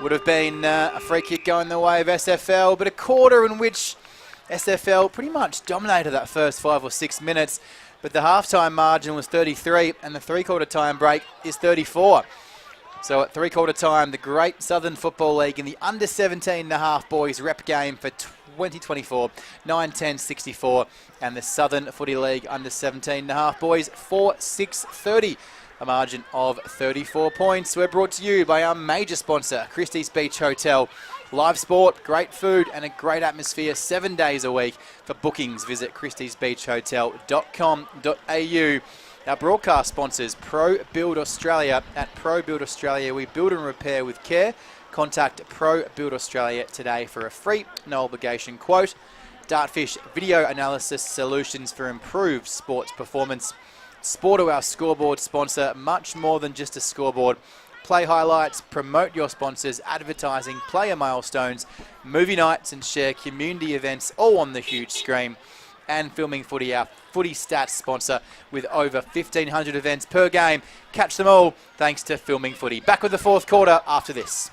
would have been a free kick going the way of SFL, but a quarter in which SFL pretty much dominated that first 5 or 6 minutes. But the half-time margin was 33 and the three-quarter time break is 34. So at three-quarter time, the Great Southern Football League in the under 17.5 boys rep game for 2024, 9-10-64, and the Southern Footy League under 17.5 boys 4-6-30, a margin of 34 points. We're brought to you by our major sponsor, Christie's Beach Hotel. Live sport, great food, and a great atmosphere 7 days a week. For bookings, visit christiesbeachhotel.com.au. Our broadcast sponsors, Pro Build Australia. At Pro Build Australia, we build and repair with care. Contact Pro Build Australia today for a free, no obligation quote. Dartfish Video Analysis Solutions for improved sports performance. Sporto, our scoreboard sponsor, much more than just a scoreboard. Play highlights, promote your sponsors, advertising, player milestones, movie nights and share community events all on the huge screen. And Filming Footy, our footy stats sponsor, with over 1,500 events per game. Catch them all thanks to Filming Footy. Back with the fourth quarter after this.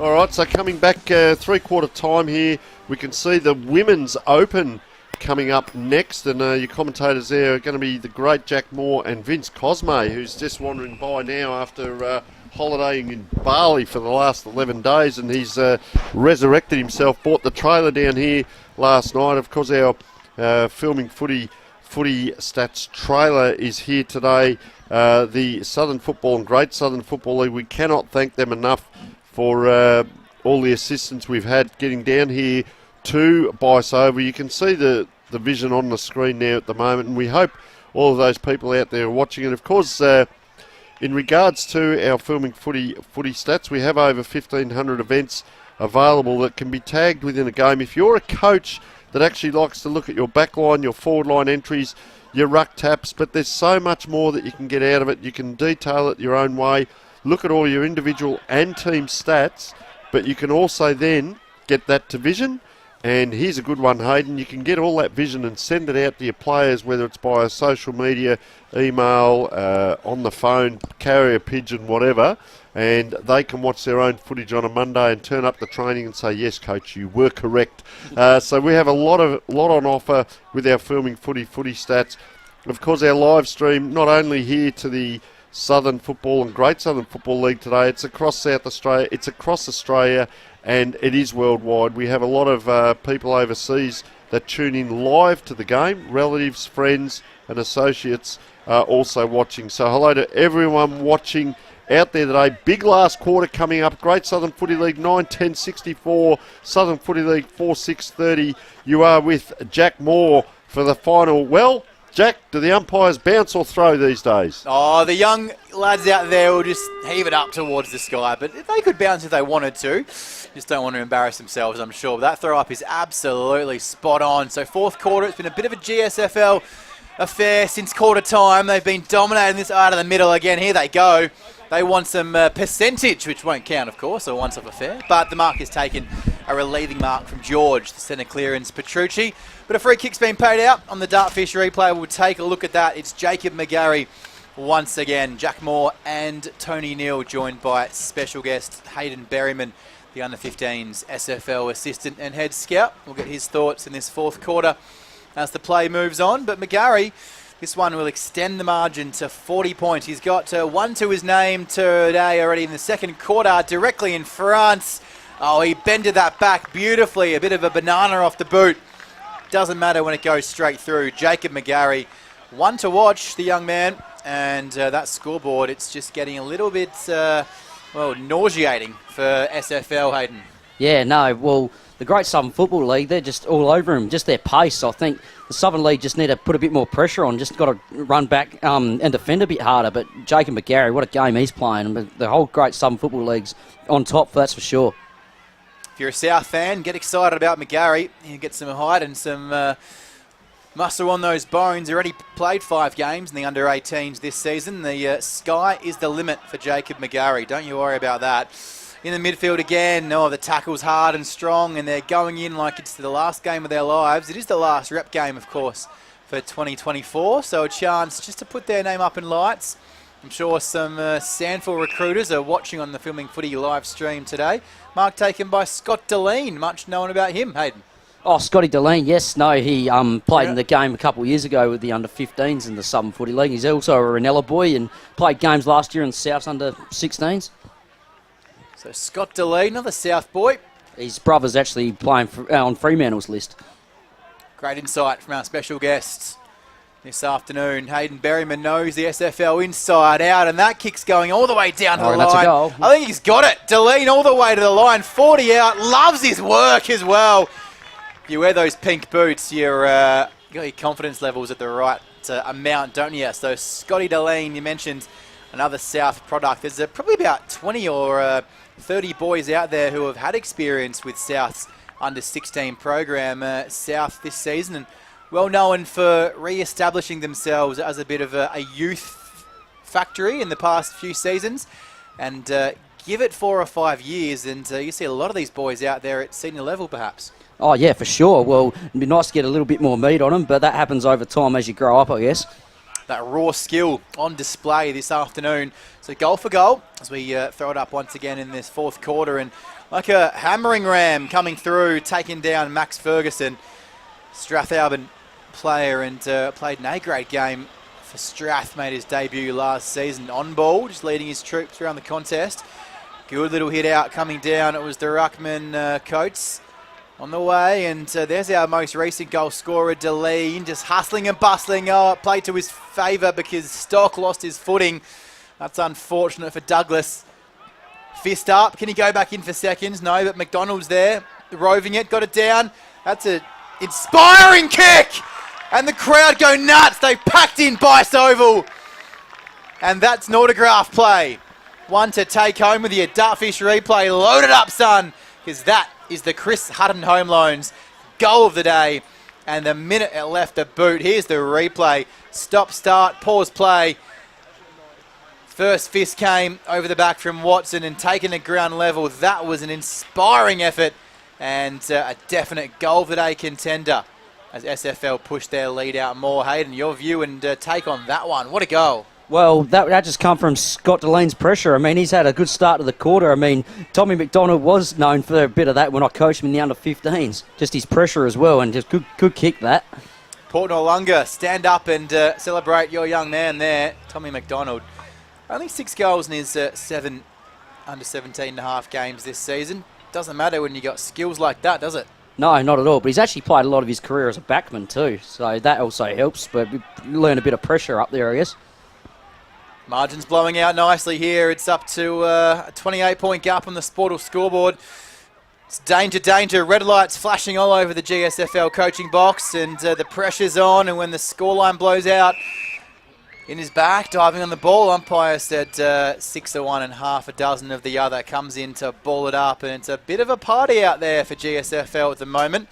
All right, so coming back three-quarter time here, we can see the Women's Open coming up next, and your commentators there are going to be the great Jack Moore and Vince Cosme, who's just wandering by now after holidaying in Bali for the last 11 days, and he's resurrected himself, bought the trailer down here last night. Of course, our Filming Footy Stats trailer is here today. The Southern Football and Great Southern Football League, we cannot thank them enough for all the assistance we've had getting down here to Bache Oval. You can see the vision on the screen now at the moment, and we hope all of those people out there are watching it. Of course, in regards to our Filming Footy Stats, we have over 1,500 events available that can be tagged within a game. If you're a coach that actually likes to look at your back line, your forward line entries, your ruck taps, but there's so much more that you can get out of it. You can detail it your own way, look at all your individual and team stats, but you can also then get that to vision. And here's a good one, Hayden. You can get all that vision and send it out to your players, whether it's by a social media, email, on the phone, carrier pigeon, whatever, and they can watch their own footage on a Monday and turn up the training and say, yes, coach, you were correct. So we have a lot on offer with our Filming Footy Stats. Of course, our live stream, not only here to the Southern Football and Great Southern Football League today, it's across South Australia, it's across Australia, and it is worldwide. We have a lot of people overseas that tune in live to the game. Relatives, friends and associates are also watching. So hello to everyone watching out there today. Big last quarter coming up. Great Southern Footy League 9-10-64, Southern Footy League 4-6-30. You are with Jack Moore for the final. Well, Jack, do the umpires bounce or throw these days? Oh, the young lads out there will just heave it up towards the sky, but they could bounce if they wanted to. Just don't want to embarrass themselves, I'm sure. But that throw-up is absolutely spot on. So fourth quarter, it's been a bit of a GSFL affair since quarter time. They've been dominating this out of the middle again. Here they go. They want some percentage, which won't count, of course, a once-off affair. But the mark is taken, a relieving mark from George. The centre clearance, Petrucci. But a free kick's been paid out on the Dartfish replay. We'll take a look at that. It's Jacob McGarry once again. Jack Moore and Tony Neal, joined by special guest Hayden Berryman, the under-15s SFL assistant and head scout. We'll get his thoughts in this fourth quarter as the play moves on. But McGarry, this one will extend the margin to 40 points. He's got one to his name today already in the second quarter, directly in front. Oh, he bended that back beautifully. A bit of a banana off the boot. Doesn't matter when it goes straight through. Jacob McGarry, one to watch, the young man. And that scoreboard, it's just getting a little bit, nauseating for SFL, Hayden. Yeah, no, well, the Great Southern Football League, they're just all over him, just their pace. I think the Southern League just need to put a bit more pressure on, just got to run back and defend a bit harder. But Jacob McGarry, what a game he's playing. The whole Great Southern Football League's on top, that's for sure. If you're a South fan, get excited about McGarry. You get some height and some muscle on those bones. Already played 5 games in the under-18s this season. The sky is the limit for Jacob McGarry. Don't you worry about that. In the midfield again, the tackle's hard and strong, and they're going in like it's the last game of their lives. It is the last rep game, of course, for 2024, so a chance just to put their name up in lights. I'm sure some Sandford recruiters are watching on the Filming Footy live stream today. Mark taken by Scott Deline. Much known about him, Hayden. Oh, Scotty Deline, yes. No, he played in the game a couple of years ago with the under-15s in the Southern Footy League. He's also a Ranella boy and played games last year in the South's under-16s. So Scott Deline, another South boy. His brother's actually playing on Fremantle's list. Great insight from our special guests this afternoon. Hayden Berryman knows the SFL inside out, and that kick's going all the way down to the line. That's a goal. I think he's got it. Deline all the way to the line, 40 out, loves his work as well. If you wear those pink boots, you got your confidence levels at the right amount, don't you? So Scotty Deline, you mentioned another South product. There's probably about 20 or 30 boys out there who have had experience with South's under-16 program. South this season, and well known for re-establishing themselves as a bit of a youth factory in the past few seasons. And give it 4 or 5 years, and you see a lot of these boys out there at senior level, perhaps. Oh, yeah, for sure. Well, it'd be nice to get a little bit more meat on them, but that happens over time as you grow up, I guess. That raw skill on display this afternoon. So goal for goal as we throw it up once again in this fourth quarter. And like a hammering ram coming through, taking down Max Ferguson, Strathalbyn player, and played an A-grade game for Strath. Made his debut last season on ball, just leading his troops around the contest. Good little hit out coming down. It was the Ruckman Coates on the way, and there's our most recent goal scorer, Deline, just hustling and bustling. Oh, it played to his favour because Stock lost his footing. That's unfortunate for Douglas. Fist up. Can he go back in for seconds? No, but McDonald's there, roving it, got it down. That's an inspiring kick, and the crowd go nuts. They packed in Bache Oval, and that's an autograph play. One to take home with your Dartfish replay. Load it up, son, because that is the Chris Hutton Home Loans goal of the day. And the minute it left the boot, here's the replay. Stop, start, pause, play. First fist came over the back from Watson and taken to ground level. That was an inspiring effort and a definite goal of the day contender as SFL pushed their lead out more. Hayden, your view and take on that one. What a goal. Well, that just come from Scott Deline's pressure. I mean, he's had a good start to the quarter. I mean, Tommy McDonald was known for a bit of that when I coached him in the under-15s. Just his pressure as well, and just good kick that. Port Noarlunga, stand up and celebrate your young man there, Tommy McDonald. Only 6 goals in his 7 under-17.5 games this season. Doesn't matter when you got skills like that, does it? No, not at all. But he's actually played a lot of his career as a backman too, so that also helps. But we learn a bit of pressure up there, I guess. Margin's blowing out nicely here. It's up to a 28-point gap on the Sportal scoreboard. It's danger, danger. Red lights flashing all over the GSFL coaching box, and the pressure's on. And when the scoreline blows out, in his back, diving on the ball, umpire said 6 of one and half a dozen of the other. Comes in to ball it up, and it's a bit of a party out there for GSFL at the moment.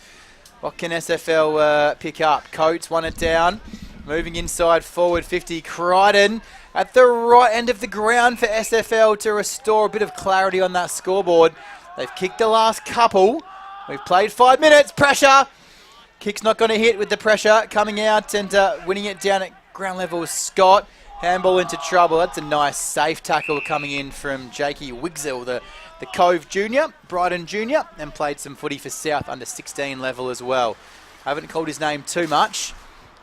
What can SFL pick up? Coates won it down. Moving inside forward 50. Crichton at the right end of the ground for SFL to restore a bit of clarity on that scoreboard. They've kicked the last couple. We've played 5 minutes. Pressure. Kick's not going to hit with the pressure coming out, and winning it down at ground level is Scott. Handball into trouble. That's a nice safe tackle coming in from Jakey Wigzell, the Cove Junior, Brighton Junior, and played some footy for South under 16 level as well. I haven't called his name too much,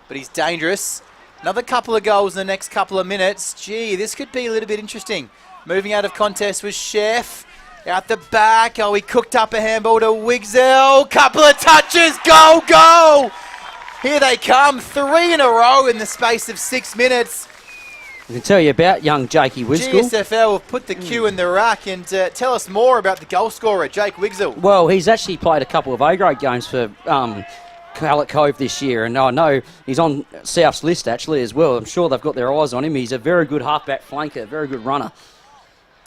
but he's dangerous. Another couple of goals in the next couple of minutes. Gee, this could be a little bit interesting. Moving out of contest was Chef. Out the back. Oh, he cooked up a handball to Wigzell. Couple of touches. Goal, goal! Here they come. 3 in a row in the space of 6 minutes. I can tell you about young Jakey Wigzell. GSFL have put the cue in the rack, and tell us more about the goal scorer, Jake Wigzell. Well, he's actually played a couple of A-grade games for Cowlett Cove this year, and I know he's on South's list actually as well. I'm sure they've got their eyes on him. He's a very good halfback flanker, very good runner.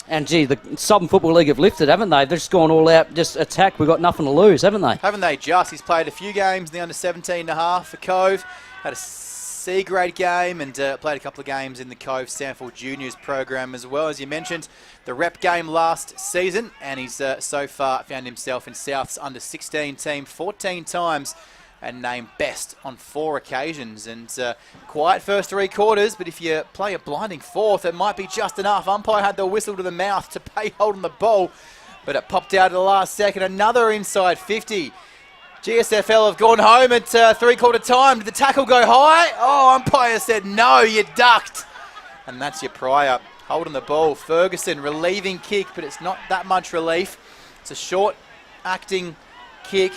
And gee, the Southern Football League have lifted, haven't they? They've just gone all out, just attack. We've got nothing to lose, haven't they? Haven't they just? He's played a few games in the under 17.5 for Cove. Had a C-grade game and played a couple of games in the Cove Stanford Juniors program as well. As you mentioned, the rep game last season, and he's so far found himself in South's under 16 team 14 times and named best on 4 occasions. And quiet first 3 quarters, but if you play a blinding fourth, it might be just enough. Umpire had the whistle to the mouth to pay hold on the ball, but it popped out at the last second. Another inside 50. GSFL have gone home at 3/4 time. Did the tackle go high? Oh, umpire said no, you ducked. And that's your Pryor holding the ball. Ferguson relieving kick, but it's not that much relief. It's a short acting kick.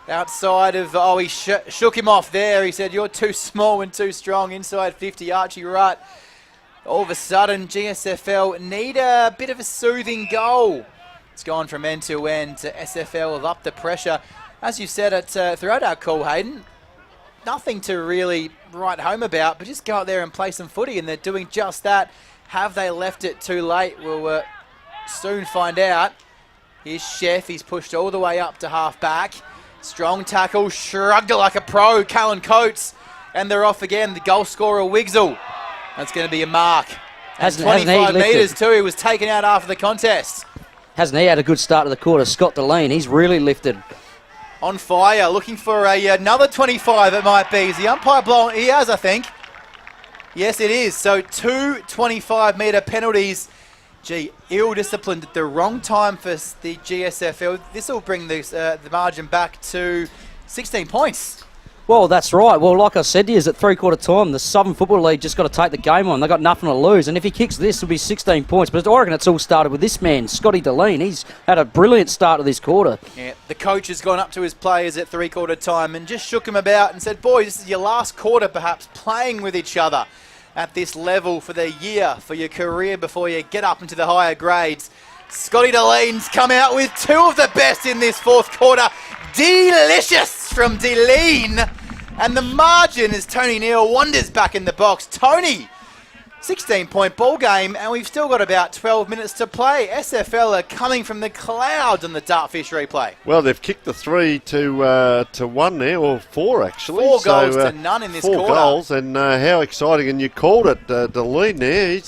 Outside of, he shook him off there. He said, you're too small and too strong. Inside 50, Archie Rutt. All of a sudden, GSFL need a bit of a soothing goal. It's gone from end to end. SFL have upped the pressure. As you said throughout our call, Hayden, nothing to really write home about, but just go out there and play some footy, and they're doing just that. Have they left it too late? We'll soon find out. Here's Chef. He's pushed all the way up to half back. Strong tackle, shrugged it like a pro, Callan Coates, and they're off again. The goal scorer, Wigzell. That's going to be a mark. And 25 metres too, he was taken out after the contest. Hasn't he had a good start to the quarter? Scott Deline, he's really lifted. On fire, looking for another 25 it might be. Is the umpire blowing? He has, I think. Yes, it is. So 2 25-metre penalties. Gee, ill-disciplined at the wrong time for the GSFL. This will bring the margin back to 16 points. Well, that's right. Well, like I said to you, at 3/4 time, the Southern Football League just got to take the game on. They've got nothing to lose. And if he kicks this, it'll be 16 points. But I reckon it's all started with this man, Scotty Deline. He's had a brilliant start to this quarter. Yeah, the coach has gone up to his players at 3/4 time and just shook them about and said, boys, this is your last quarter perhaps playing with each other at this level for the year, for your career before you get up into the higher grades. Scotty Deline's come out with 2 of the best in this 4th quarter. Delicious from Deline. And the margin as Tony Neal wanders back in the box. Tony, 16-point ball game, and we've still got about 12 minutes to play. SFL are coming from the clouds on the Dartfish replay. Well, they've kicked the 3 to 1 now, or 4 actually. 4 goals to none in this 4 quarter. 4 goals, and how exciting. And you called it, Deline there.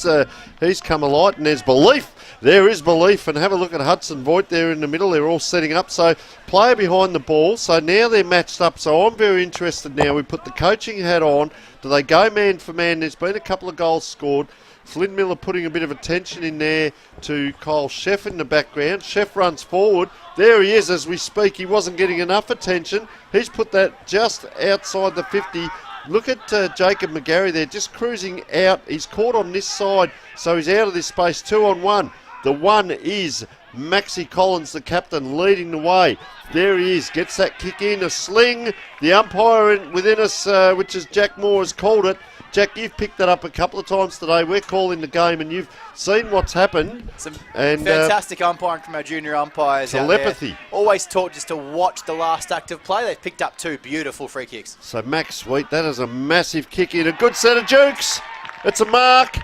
He's come alight, and there's belief. There is belief, and have a look at Hudson Voigt there in the middle. They're all setting up, so player behind the ball. So now they're matched up, so I'm very interested now. We put the coaching hat on. Do they go man for man? There's been a couple of goals scored. Flynn Miller putting a bit of attention in there to Kyle Sheff in the background. Sheff runs forward. There he is as we speak. He wasn't getting enough attention. He's put that just outside the 50. Look at Jacob McGarry there, just cruising out. He's caught on this side, so he's out of this space. 2 on 1. The one is Maxi Collins, the captain, leading the way. There he is, gets that kick in, a sling. The umpire within us, which is Jack Moore, has called it. Jack, you've picked that up a couple of times today. We're calling the game and you've seen what's happened. Some and fantastic umpiring from our junior umpires. Telepathy. Out there. Always taught just to watch the last act of play. They've picked up 2 beautiful free kicks. So Max Sweet, that is a massive kick in. A good set of jukes. It's a mark.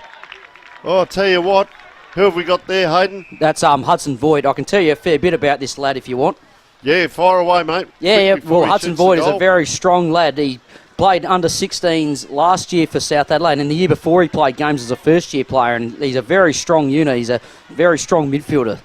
Oh, I'll tell you what. Who have we got there, Hayden? That's Hudson Voigt. I can tell you a fair bit about this lad if you want. Yeah, fire away, mate. Yeah. Well, Hudson Voigt is a very strong lad. He played under 16s last year for South Adelaide, and the year before he played games as a first-year player, and he's a very strong unit. He's a very strong midfielder.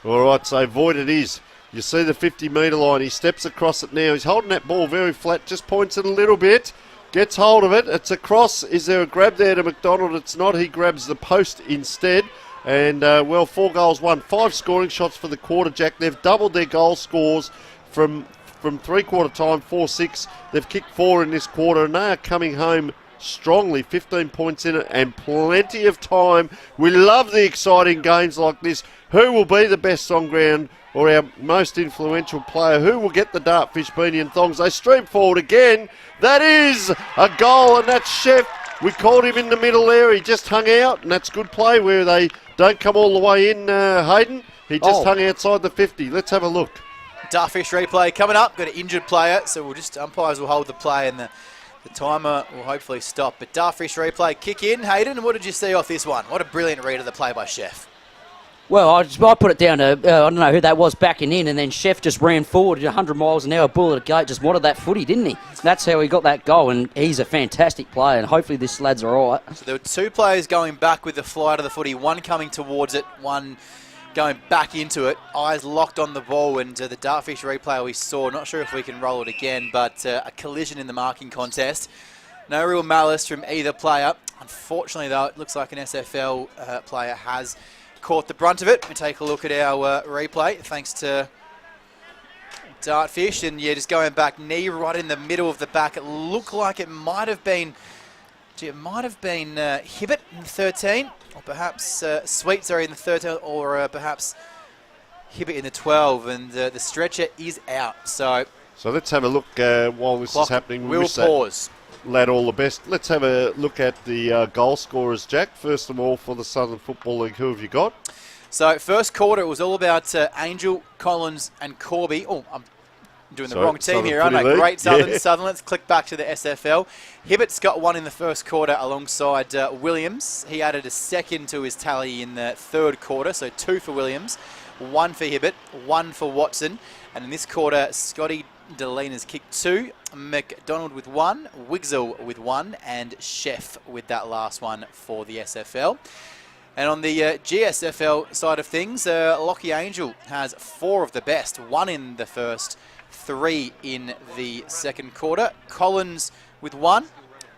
All right, so Voigt it is. You see the 50-metre line. He steps across it now. He's holding that ball very flat, just points it a little bit. Gets hold of it. It's a cross. Is there a grab there to McDonald? It's not. He grabs the post instead. And, 4 goals, 1. 5 scoring shots for the quarter, Jack. They've doubled their goal scores from three-quarter time, 4-6. They've kicked 4 in this quarter, and they are coming home strongly. 15 points in it and plenty of time. We love the exciting games like this. Who will be the best on ground or our most influential player? Who will get the Dartfish beanie and thongs? They stream forward again. That is a goal, and that's Chef. We caught him in the middle there. He just hung out, and that's good play where they don't come all the way in, Hayden. He just hung outside the 50. Let's have a look. Dartfish replay coming up. Got an injured player, so umpires will hold the play, and the timer will hopefully stop. But Dartfish replay, kick in. Hayden, what did you see off this one? What a brilliant read of the play by Chef. Well, I put it down to, I don't know who that was backing in, and then Chef just ran forward 100 miles an hour, bullet at gate, just wanted that footy, didn't he? That's how he got that goal, and he's a fantastic player, and hopefully this lad's all right. So there were 2 players going back with the flight of the footy, one coming towards it, one going back into it, eyes locked on the ball, and the Dartfish replay we saw, not sure if we can roll it again, but a collision in the marking contest. No real malice from either player. Unfortunately, though, it looks like an SFL player has caught the brunt of it. We take a look at our replay, thanks to Dartfish, and yeah, just going back, knee right in the middle of the back. It looked like it might have been, Hibbett in the 13, or perhaps Sweets are in the 13, or perhaps Hibbett in the 12, and the stretcher is out. So let's have a look while this is happening. We'll pause. Lad, all the best. Let's have a look at the goal scorers, Jack. First of all, for the Southern Football League, who have you got? So first quarter, it was all about Angel, Collins and Corby. Oh, I'm doing the wrong team Southern here, aren't I? League. Great Southern. Yeah. Southern. Let's click back to the SFL. Hibbett's got 1 in the first quarter alongside Williams. He added a second to his tally in the third quarter, so 2 for Williams, 1 for Hibbett, 1 for Watson. And in this quarter, Scotty Delina's kicked 2, McDonald with 1, Wigzel with 1, and Chef with that last one for the SFL. And on the GSFL side of things, Lockie Angel has 4 of the best, 1 in the first, 3 in the second quarter. Collins with 1,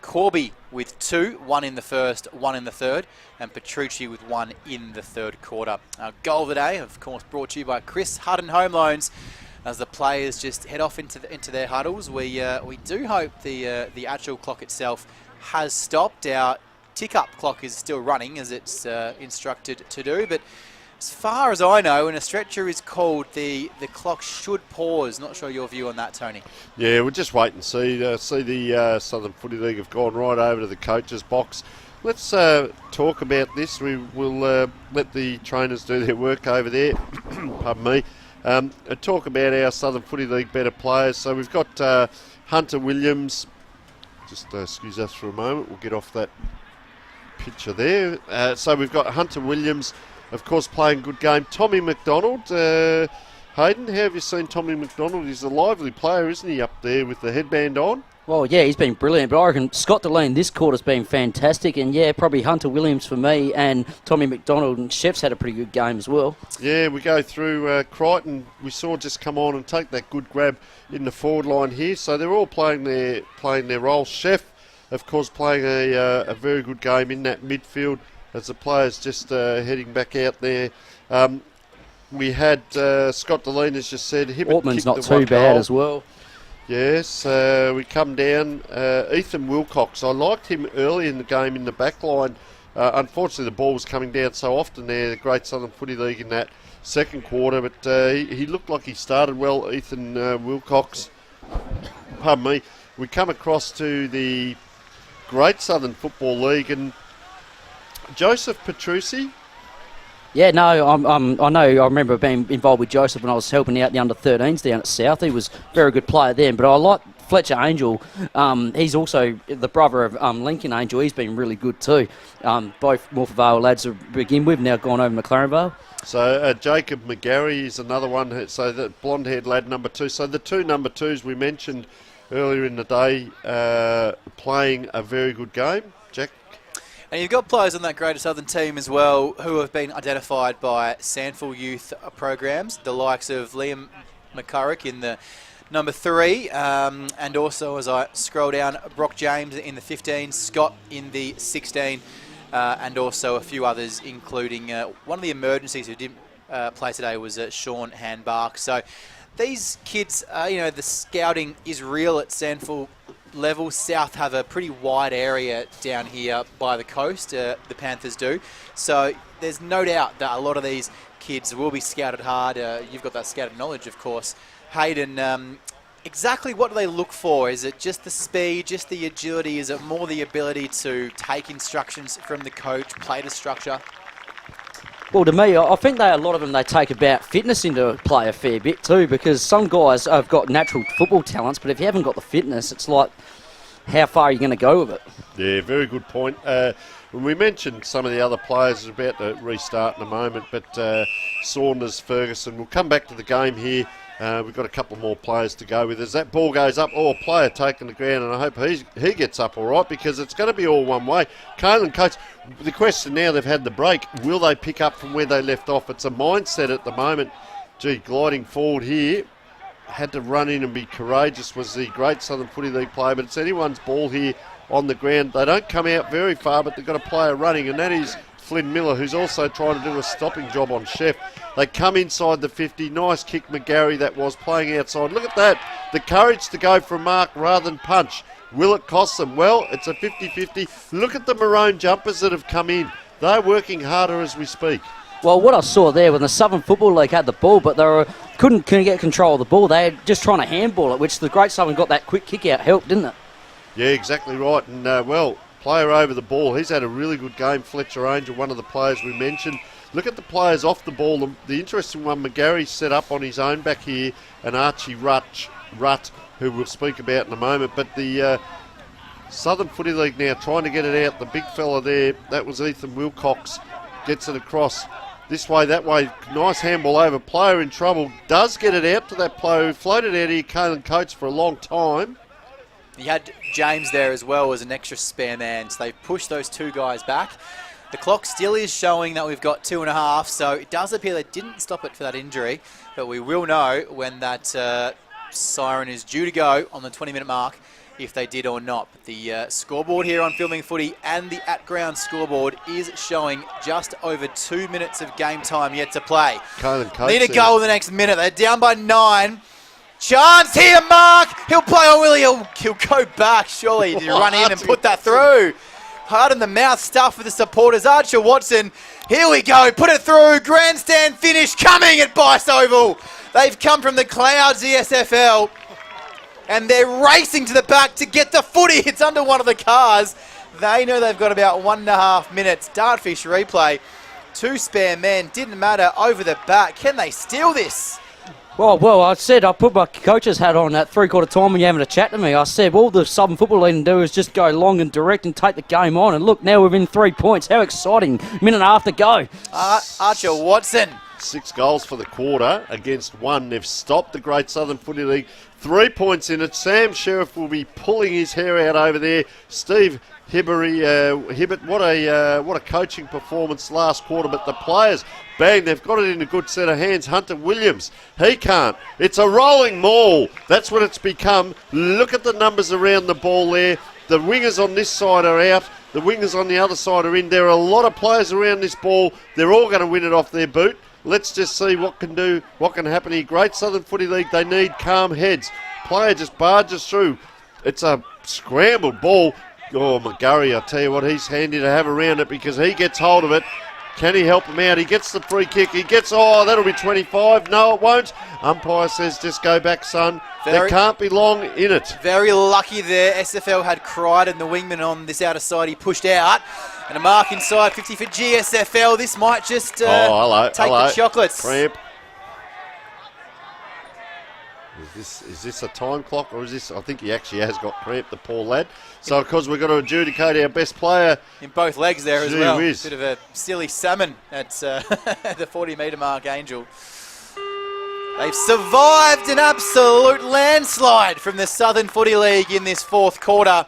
Corby with 2, 1 in the first, 1 in the third, and Petrucci with 1 in the third quarter. Our goal of the day, of course, brought to you by Chris Hutton Home Loans. As the players just head off into their huddles, we do hope the actual clock itself has stopped. Our tick-up clock is still running as it's instructed to do, but as far as I know, when a stretcher is called, the clock should pause. Not sure your view on that, Tony. Yeah, we'll just wait and see. See the Southern Footy League have gone right over to the coach's box. Let's talk about this. We will let the trainers do their work over there. Pardon me. Talk about our Southern Footy League better players. So we've got Hunter Williams. Just excuse us for a moment. We'll get off that picture there. So we've got Hunter Williams, of course, playing good game. Tommy McDonald. Hayden, how have you seen Tommy McDonald? He's a lively player, isn't he, up there with the headband on? Well, yeah, he's been brilliant, but I reckon Scott Deline this quarter's been fantastic, and yeah, probably Hunter Williams for me, and Tommy McDonald and Chef's had a pretty good game as well. Yeah, we go through Crichton. We saw just come on and take that good grab in the forward line here, so they're all playing their roles. Chef, of course, playing a very good game in that midfield as the players just heading back out there. We had Scott Deline, as just said. Ortman's not too bad as well. Yes, we come down. Ethan Wilcox, I liked him early in the game in the back line. Unfortunately, the ball was coming down so often there, the Great Southern Footy League in that second quarter, but he looked like he started well, Ethan Wilcox. Pardon me. We come across to the Great Southern Football League, and Joseph Petrucci. Yeah, no, I know. I remember being involved with Joseph when I was helping out the under-13s down at South. He was a very good player then, but I like Fletcher Angel. He's also the brother of Lincoln Angel. He's been really good too. Both Morpeth Vale lads to begin with, now gone over McLaren Vale. So Jacob McGarry is another one, so the blonde-haired lad, number 2. So the two number 2s we mentioned earlier in the day playing a very good game. Jack? And you've got players on that Greater Southern team as well who have been identified by Sandford youth programs, the likes of Liam McCurrick in the number 3, and also, as I scroll down, Brock James in the 15, Scott in the 16, and also a few others, including one of the emergencies who didn't play today was Sean Handbark. So these kids, the scouting is real at Sandford level. South have a pretty wide area down here by the coast, the Panthers do. So there's no doubt that a lot of these kids will be scouted hard. You've got that scouted knowledge, of course. Hayden, exactly what do they look for? Is it just the speed, just the agility? Is it more the ability to take instructions from the coach, play to structure? Well, to me, I think a lot of them, they take about fitness into play a fair bit too, because some guys have got natural football talents, but if you haven't got the fitness, it's like, how far are you going to go with it? Yeah, very good point. When we mentioned some of the other players, are about to restart in a moment, but Saunders, Ferguson, we'll come back to the game here. We've got a couple more players to go with. As that ball goes up, a player taking the ground, and I hope he gets up all right, because it's going to be all one way. Caelan Coates, the question now, they've had the break, will they pick up from where they left off? It's a mindset at the moment. Gliding forward here, had to run in and be courageous, was the Great Southern Footy League player, but it's anyone's ball here on the ground. They don't come out very far, but they've got a player running, and that is Flynn Miller, who's also trying to do a stopping job on Chef. They come inside the 50. Nice kick, McGarry, that was playing outside. Look at that. The courage to go for a mark rather than punch. Will it cost them? Well, it's a 50-50. Look at the maroon jumpers that have come in. They're working harder as we speak. Well, what I saw there when the Southern Football League had the ball, but they couldn't get control of the ball. They were just trying to handball it, which the Great Southern got that quick kick out helped, didn't it? Yeah, exactly right. And, player over the ball. He's had a really good game. Fletcher Angel, one of the players we mentioned. Look at the players off the ball. The interesting one, McGarry set up on his own back here, and Archie Rutt, who we'll speak about in a moment. But the Southern Footy League now trying to get it out. The big fella there, that was Ethan Wilcox, gets it across this way, that way. Nice handball over. Player in trouble. Does get it out to that player who floated out here, Caelan Coates, for a long time. You had James there as well as an extra spare man, so they pushed those two guys back. The clock still is showing that we've got 2.5, so it does appear they didn't stop it for that injury, but we will know when that siren is due to go on the 20-minute mark if they did or not. But the scoreboard here on Filming Footy and the at-ground scoreboard is showing just over 2 minutes of game time yet to play. Need a goal in the next minute. They're down by 9. Chance here, Mark. He'll play on Willie. He'll go back, surely, to run in and put that through. Hard in the mouth stuff for the supporters. Archer Watson, here we go. Put it through. Grandstand finish coming at Bache Oval. They've come from the clouds, the SFL, and they're racing to the back to get the footy. It's under one of the cars. They know they've got about 1.5 minutes. Dartfish replay. 2 spare men. Didn't matter over the back. Can they steal this? Well, I said I put my coach's hat on at three-quarter time when you're having a chat to me. I said, all the Southern Football League can do is just go long and direct and take the game on. And look, now we're within 3 points. How exciting. Minute and a half to go. Archer Watson. 6 goals for the quarter against 1. They've stopped the Great Southern Footy League. 3 points in it. Sam Sheriff will be pulling his hair out over there. Steve Hibbert, what a coaching performance last quarter. But the players, bang, they've got it in a good set of hands. Hunter Williams, he can't. It's a rolling maul. That's what it's become. Look at the numbers around the ball there. The wingers on this side are out. The wingers on the other side are in. There are a lot of players around this ball. They're all going to win it off their boot. Let's just see what can happen here. Great Southern Footy League, they need calm heads. Player just barges through. It's a scrambled ball. McGurry, I tell you what, he's handy to have around it because he gets hold of it. Can he help him out? He gets the free kick. He gets, that'll be 25. No, it won't. Umpire says, just go back, son. There can't be long in it. Very lucky there. SFL had Crichton, the wingman on this outer side. He pushed out. And a mark inside 50 for GSFL. This might just take the chocolates. Cramp. Is this a time clock or is this? I think he actually has got cramp, the poor lad. So of course we've got to adjudicate our best player in both legs there as well. Whiz. Bit of a silly salmon at the 40-metre mark, Angel. They've survived an absolute landslide from the Southern Footy League in this fourth quarter.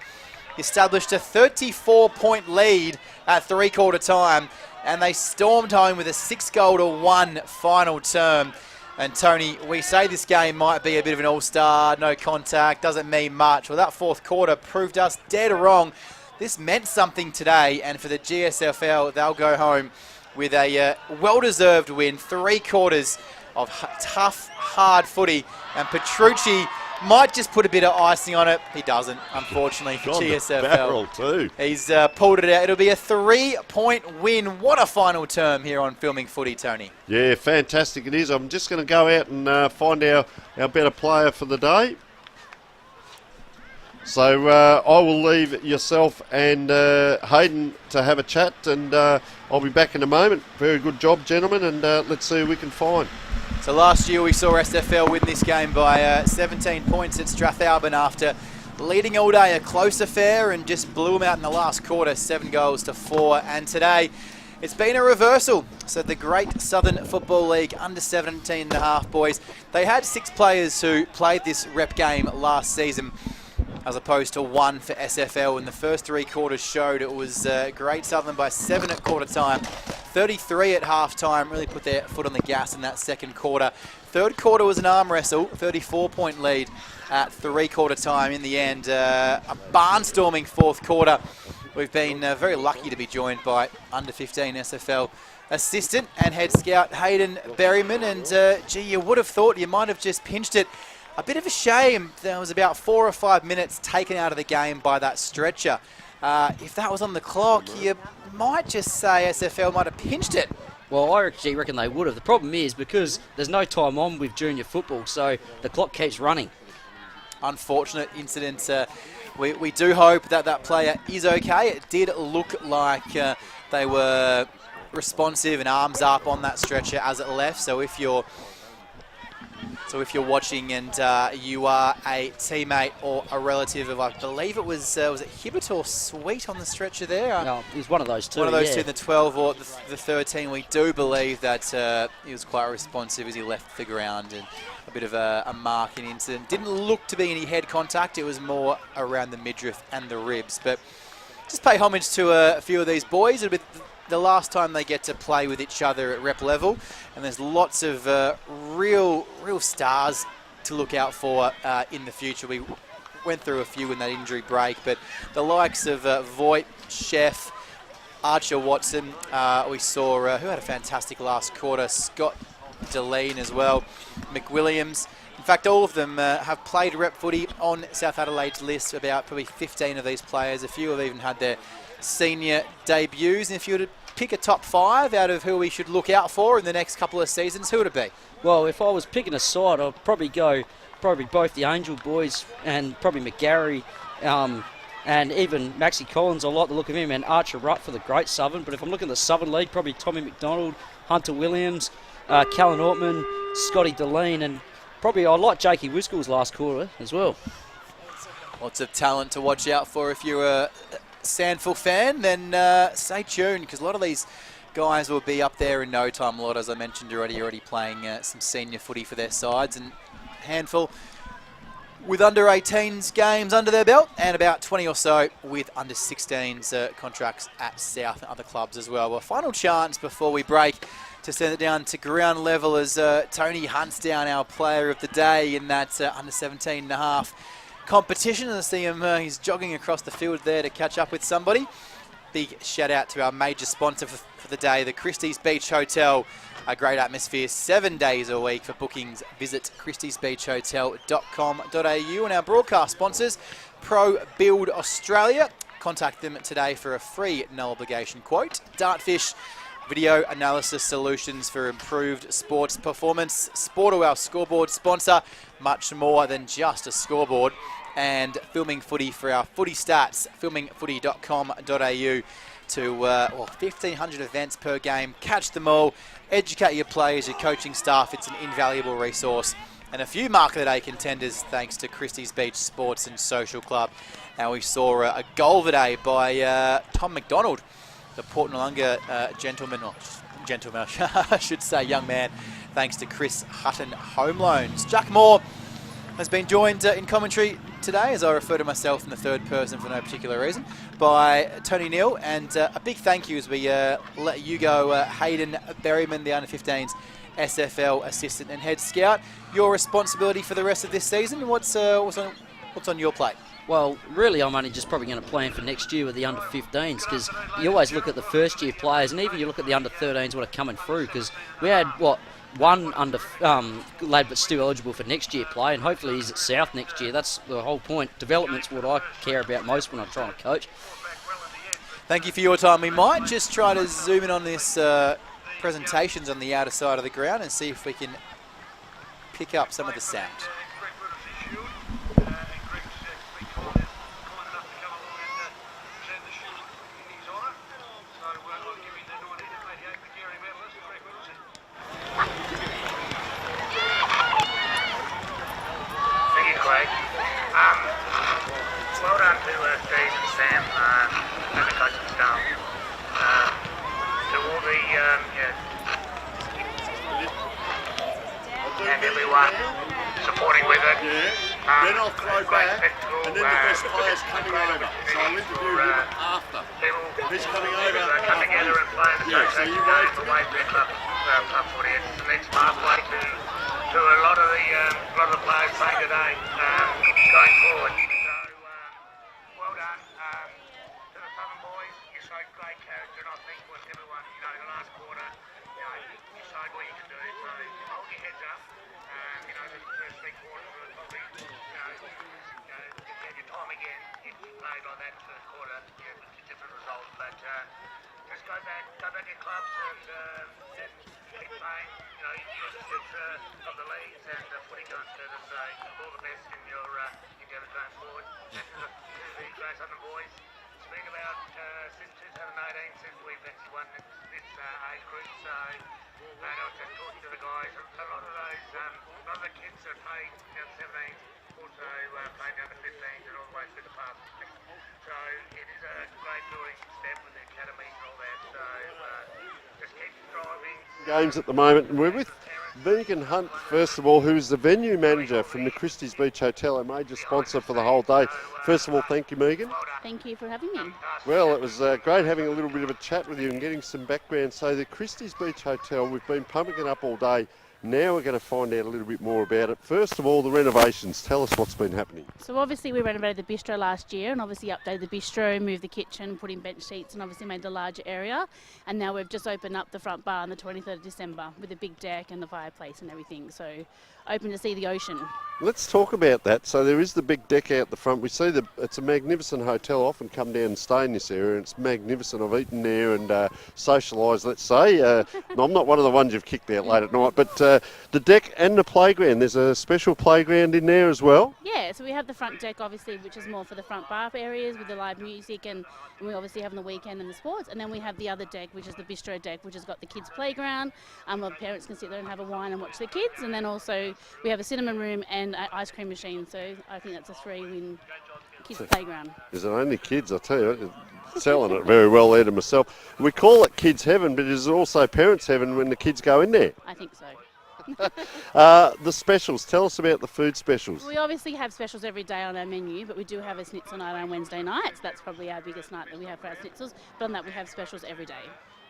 Established a 34-point lead at three-quarter time, and they stormed home with a 6-1 final term. And Tony, we say this game might be a bit of an all-star, no contact, doesn't mean much. Well, that fourth quarter proved us dead wrong. This meant something today, and for the GSFL, they'll go home with a well-deserved win. 3 quarters of tough, hard footy, and Petrucci might just put a bit of icing on it. He doesn't, unfortunately, for GSFL. Barrel too. He's pulled it out. It'll be a 3-point win. What a final term here on Filming Footy, Tony. Yeah, fantastic it is. I'm just going to go out and find our better player for the day. So I will leave yourself and Hayden to have a chat, and I'll be back in a moment. Very good job, gentlemen, and let's see who we can find. So last year we saw SFL win this game by 17 points at Strathalbyn after leading all day, a close affair, and just blew them out in the last quarter, 7-4. And today it's been a reversal. So the great Southern Football League under 17.5 boys, they had 6 players who played this rep game last season, as opposed to 1 for SFL. And the first 3 quarters showed it was Great Southern by 7 at quarter time, 33 at half time, really put their foot on the gas in that second quarter. Third quarter was an arm wrestle, 34-point lead at 3-quarter time. In the end, a barnstorming fourth quarter. We've been very lucky to be joined by under 15 SFL assistant and head scout Hayden Berryman. And gee, you would have thought you might have just pinched it. A bit of a shame. There was about 4 or 5 minutes taken out of the game by that stretcher. If that was on the clock, you might just say SFL might have pinched it. Well, I actually reckon they would have. The problem is because there's no time on with junior football, so the clock keeps running. Unfortunate incident. We do hope that that player is okay. It did look like they were responsive and arms up on that stretcher as it left. So if you're watching and you are a teammate or a relative of, I believe it was it Hibbert or Sweet on the stretcher there? No, it was one of those two. One of those two, the 12 or the 13. We do believe that he was quite responsive as he left the ground, and a bit of a marking incident. Didn't look to be any head contact. It was more around the midriff and the ribs. But just pay homage to a few of these boys. It'll be the last time they get to play with each other at rep level, and there's lots of real stars to look out for in the future. We went through a few in that injury break, but the likes of Voigt, Chef, Archer Watson, we saw who had a fantastic last quarter, Scott Deline as well, McWilliams. In fact, all of them have played rep footy on South Adelaide's list. About probably 15 of these players. A few have even had their senior debuts. And if you were to pick a top 5 out of who we should look out for in the next couple of seasons, who would it be? Well, if I was picking a side, I'd probably go both the Angel boys and probably McGarry and even Maxie Collins. I like the look of him, and Archer Rutt for the Great Southern. But if I'm looking at the Southern League, probably Tommy McDonald, Hunter Williams, Callan Ortman, Scotty Deline, and probably I like Jakey Wiskell's last quarter as well. Lots of talent to watch out for if you're a Sandful fan, then stay tuned, because a lot of these guys will be up there in no time. A lot, as I mentioned already playing some senior footy for their sides, and a handful with under 18s games under their belt, and about 20 or so with under 16s contracts at South and other clubs as well. Well, final chance before we break to send it down to ground level as Tony hunts down our player of the day in that under 17.5 competition. And I see him, he's jogging across the field there to catch up with somebody. Big shout out to our major sponsor for the day, the Christie's Beach Hotel. A great atmosphere 7 days a week. For bookings, visit christiesbeachhotel.com.au. And our broadcast sponsors, Pro Build Australia, contact them today for a free no obligation quote. Dartfish, video analysis solutions for improved sports performance. Sporto, our scoreboard sponsor, much more than just a scoreboard. And Filming Footy for our footy stats, filmingfooty.com.au to 1,500 events per game. Catch them all, educate your players, your coaching staff. It's an invaluable resource. And a few Mark of the Day contenders thanks to Christie's Beach Sports and Social Club. And we saw a goal today by Tom McDonald, the Port Noarlunga gentleman, I should say young man, thanks to Chris Hutton Home Loans. Jack Moore has been joined in commentary today, as I refer to myself in the third person for no particular reason, by Tony Neal. And a big thank you as we let you go, Hayden Berryman, the Under-15s SFL assistant and head scout. Your responsibility for the rest of this season, what's on your plate? Well, really, I'm only just probably going to plan for next year with the under-15s, because you always look at the first-year players, and even you look at the under-13s, what are coming through, because we had, one lad but still eligible for next year play, and hopefully he's at South next year. That's the whole point. Development's what I care about most when I'm trying to coach. Thank you for your time. We might just try to zoom in on this presentations on the outer side of the ground and see if we can pick up some of the sound. Well done to Steve and Sam and the coaching staff. To all the and everyone supporting with it. Then I'll throw back, and then the best player's coming over. So I'll interview him after. He's coming over. Come together and play the association game away from their club footy. It's the next pathway to a lot of the players playing today going forward. So well done to the Southern boys. You showed great character, and I think with everyone, the last quarter, you showed what you can do. So hold your heads up. The first 3 quarters were probably, you had your time again. If you played like that in the first quarter, it's a different result. But just go back in clubs and keep playing. It's of the leagues and footy going further. So all the best in your endeavours going forward. And to the Grey Southern boys, speak about since 2018, since we've actually won this age group. So I was just talking to the guys. A lot of the kids that played down the 17s also played down the 15s and all the way through the past. So it is a great building step with the academies and all that. So just keep striving. Games at the moment, and we're with Megan Hunt, first of all, who's the venue manager from the Christie's Beach Hotel, a major sponsor for the whole day. First of all, thank you, Megan. Thank you for having me. Well, it was great having a little bit of a chat with you and getting some background. So the Christie's Beach Hotel, we've been pumping it up all day. Now we're going to find out a little bit more about it. First of all, the renovations. Tell us what's been happening. So obviously we renovated the bistro last year and obviously updated the bistro, moved the kitchen, put in bench seats and obviously made the larger area. And now we've just opened up the front bar on the 23rd of December with a big deck and the fireplace and everything. So open to see the ocean. Let's talk about that. So there is the big deck out the front. We see it's a magnificent hotel. I often come down and stay in this area. It's magnificent. I've eaten there and socialised, let's say. I'm not one of the ones you've kicked out late at night, but the deck and the playground. There's a special playground in there as well. Yeah, so we have the front deck obviously, which is more for the front bar areas with the live music, and we obviously have on the weekend and the sports. And then we have the other deck, which is the bistro deck, which has got the kids' playground, where parents can sit there and have a wine and watch their kids. And then also we have a cinnamon room and an ice cream machine. So I think that's a 3-win kids' playground. Is it only kids? I tell you, selling it very well there to myself. We call it kids' heaven, but is it also parents' heaven when the kids go in there? I think so. The specials. Tell us about the food specials. We obviously have specials every day on our menu, but we do have a schnitzel night on Wednesday nights. That's probably our biggest night that we have for our schnitzels. But on that, we have specials every day.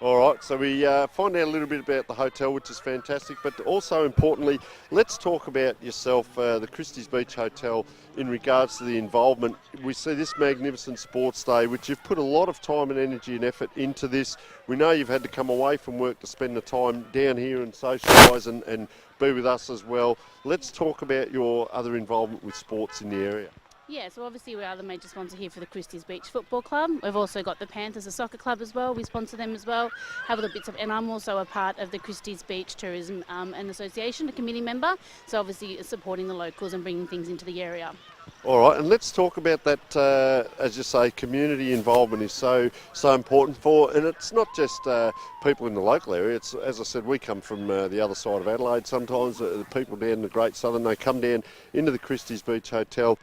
All right, so we find out a little bit about the hotel, which is fantastic, but also importantly, let's talk about yourself, the Christie's Beach Hotel, in regards to the involvement. We see this magnificent sports day, which you've put a lot of time and energy and effort into this. We know you've had to come away from work to spend the time down here and socialise and be with us as well. Let's talk about your other involvement with sports in the area. Yeah, so obviously we are the major sponsor here for the Christie's Beach Football Club. We've also got the Panthers, a soccer club as well. We sponsor them as well. Have other bits of, and I'm also a part of the Christie's Beach Tourism and Association, a committee member. So obviously supporting the locals and bringing things into the area. All right, and let's talk about that. As you say, community involvement is so important and it's not just people in the local area. It's, as I said, we come from the other side of Adelaide. Sometimes the people down in the Great Southern, they come down into the Christie's Beach Hotel.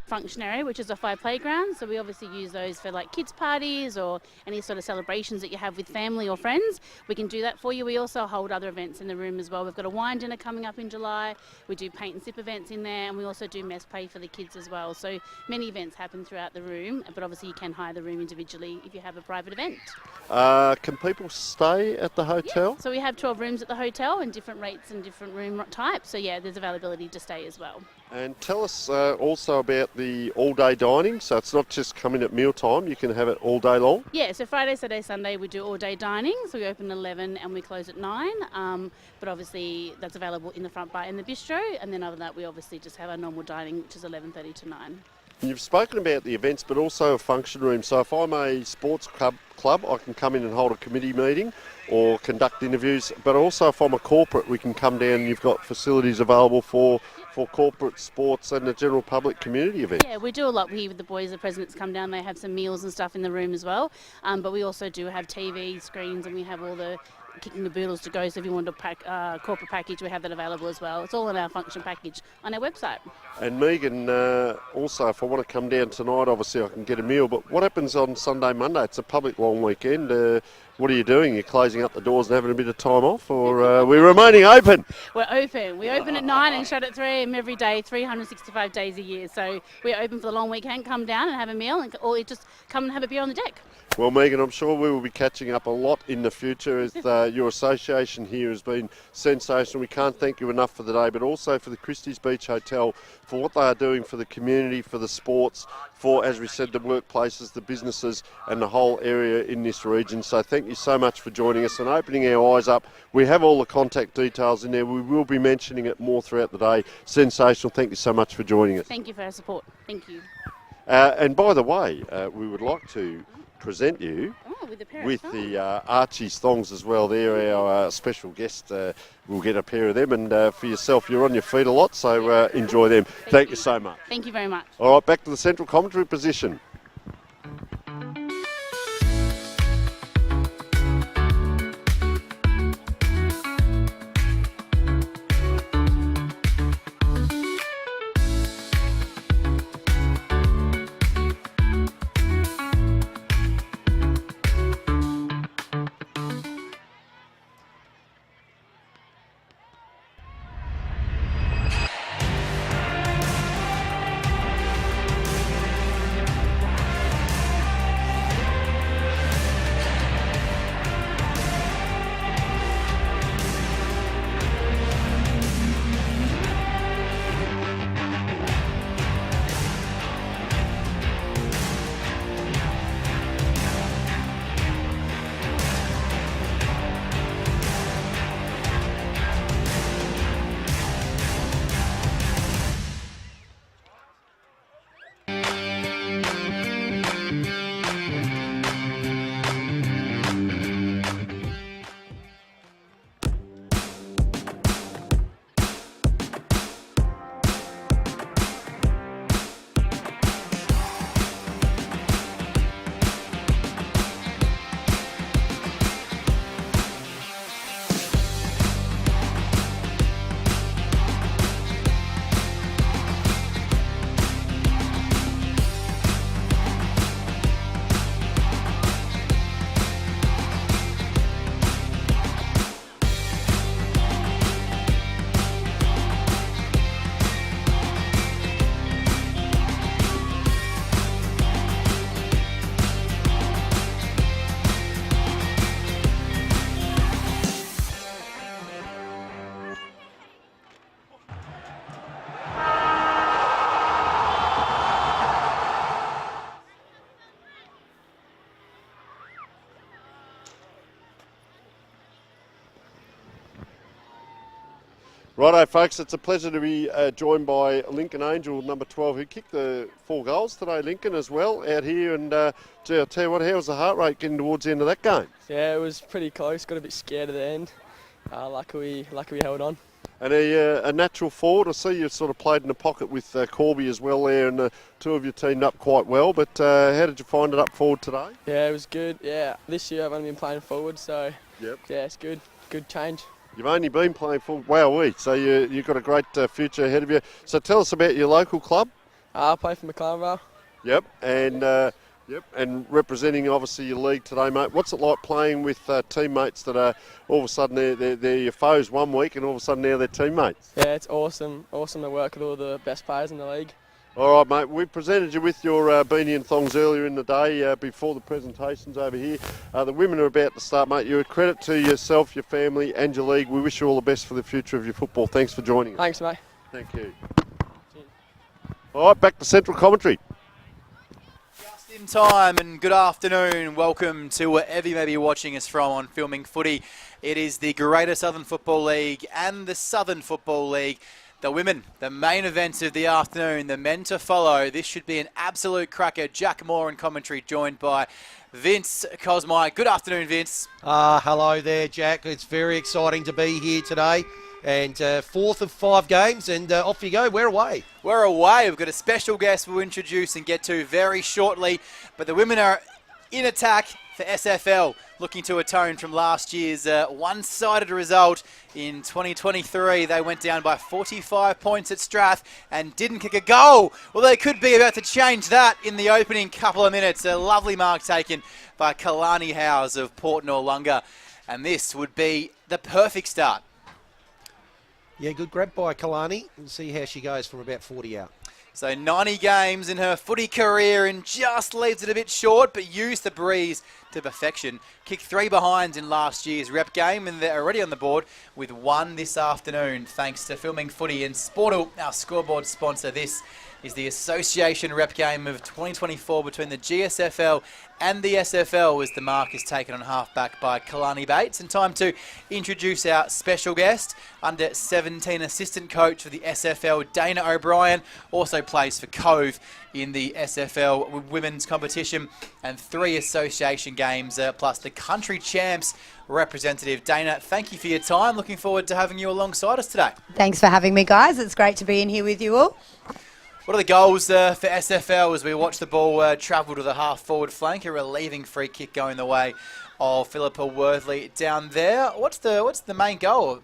Function area, which is a fire playground, so we obviously use those for like kids parties or any sort of celebrations that you have with family or friends. We can do that for you. We also hold other events in the room as well. We've got a wine dinner coming up in July. We do paint and sip events in there, and we also do mess pay for the kids as well. So many events happen throughout the room, but obviously you can hire the room individually if you have a private event. Can people stay at the hotel? So we have 12 rooms at the hotel and different rates and different room types. So yeah, there's availability to stay as well. And tell us also about the all-day dining. So it's not just coming at mealtime, you can have it all day long? Yeah, so Friday, Saturday, Sunday we do all-day dining. So we open at 11 and we close at 9. But obviously that's available in the front bar in the bistro. And then other than that, we obviously just have our normal dining, which is 11:30 to 9. And you've spoken about the events, but also a function room. So if I'm a sports club, I can come in and hold a committee meeting or conduct interviews. But also if I'm a corporate, we can come down and you've got facilities available for corporate sports and the general public community events. Yeah, we do a lot here with the boys. The presidents come down, they have some meals and stuff in the room as well. But we also do have TV screens and we have all the kicking the boodles to go. So if you want a corporate package, we have that available as well. It's all in our function package on our website. And Megan, also if I want to come down tonight, obviously I can get a meal. But what happens on Sunday, Monday? It's a public long weekend. What are you doing? You're closing up the doors and having a bit of time off, or we're remaining open? We're open. We open at 9 and shut at 3 a.m. every day, 365 days a year. So we're open for the long weekend. Come down and have a meal, or just come and have a beer on the deck. Well, Megan, I'm sure we will be catching up a lot in the future as your association here has been sensational. We can't thank you enough for the day, but also for the Christie's Beach Hotel, for what they are doing for the community, for the sports, for, as we said, the workplaces, the businesses and the whole area in this region. So thank you so much for joining us and opening our eyes up. We have all the contact details in there. We will be mentioning it more throughout the day. Sensational. Thank you so much for joining us. Thank you for our support. Thank you. And by the way, we would like to present you with the Archie's thongs as well. They're our special guest. We'll get a pair of them, and for yourself, you're on your feet a lot, so enjoy them. Thank you so much. Thank you very much. All right, back to the central commentary position. Righto, folks, it's a pleasure to be joined by Lincoln Angel, number 12, who kicked the 4 goals today, Lincoln, as well, out here. And gee, I'll tell you what, how was the heart rate getting towards the end of that game? Yeah, it was pretty close. Got a bit scared at the end. Luckily we held on. And a natural forward. I see you sort of played in the pocket with Corby as well there, and the two of you teamed up quite well. But how did you find it up forward today? Yeah, it was good. Yeah, this year I've only been playing forward, so yep. Yeah, it's good. Good change. You've only been playing forward. Wowee. So you've got a great future ahead of you. So tell us about your local club. I play for McLaren. Yep, and representing obviously your league today, mate. What's it like playing with teammates that are all of a sudden they're your foes one week and all of a sudden now they're teammates? Yeah, it's awesome. Awesome to work with all the best players in the league. All right, mate. We presented you with your beanie and thongs earlier in the day before the presentations over here. The women are about to start, mate. You're a credit to yourself, your family and your league. We wish you all the best for the future of your football. Thanks for joining us. Thanks, mate. Thank you. All right, back to Central Commentary. Just in time, and good afternoon. Welcome to wherever you may be watching us from on Filming Footy. It is the Greater Southern Football League and the Southern Football League. The women, the main events of the afternoon, the men to follow. This should be an absolute cracker. Jack Moore in commentary, joined by Vince Cosmai. Good afternoon, Vince. Hello there, Jack. It's very exciting to be here today. And 4th of 5 games, and off you go. We're away. We're away. We've got a special guest we'll introduce and get to very shortly. But the women are in attack for SFL, looking to atone from last year's one-sided result in 2023. They went down by 45 points at Strath and didn't kick a goal. Well, they could be about to change that in the opening couple of minutes. A lovely mark taken by Kalani Howes of Port Noarlunga. And this would be the perfect start. Yeah, good grab by Kalani. We'll see how she goes from about 40 out. So 90 games in her footy career and just leaves it a bit short, but used the breeze to perfection. Kicked 3 behinds in last year's rep game, and they're already on the board with 1 this afternoon, thanks to Filming Footy and Sportal, our scoreboard sponsor. This is the association rep game of 2024 between the GSFL and the SFL, as the mark is taken on halfback by Kalani Bates. And time to introduce our special guest, under 17 assistant coach for the SFL, Dana O'Brien, also plays for Cove in the SFL women's competition, and 3 association games, plus the country champs representative. Dana, thank you for your time. Looking forward to having you alongside us today. Thanks for having me, guys. It's great to be in here with you all. What are the goals for SFL as we watch the ball travel to the half-forward flank? A relieving free kick going the way of Philippa Worthley down there. What's the main goal?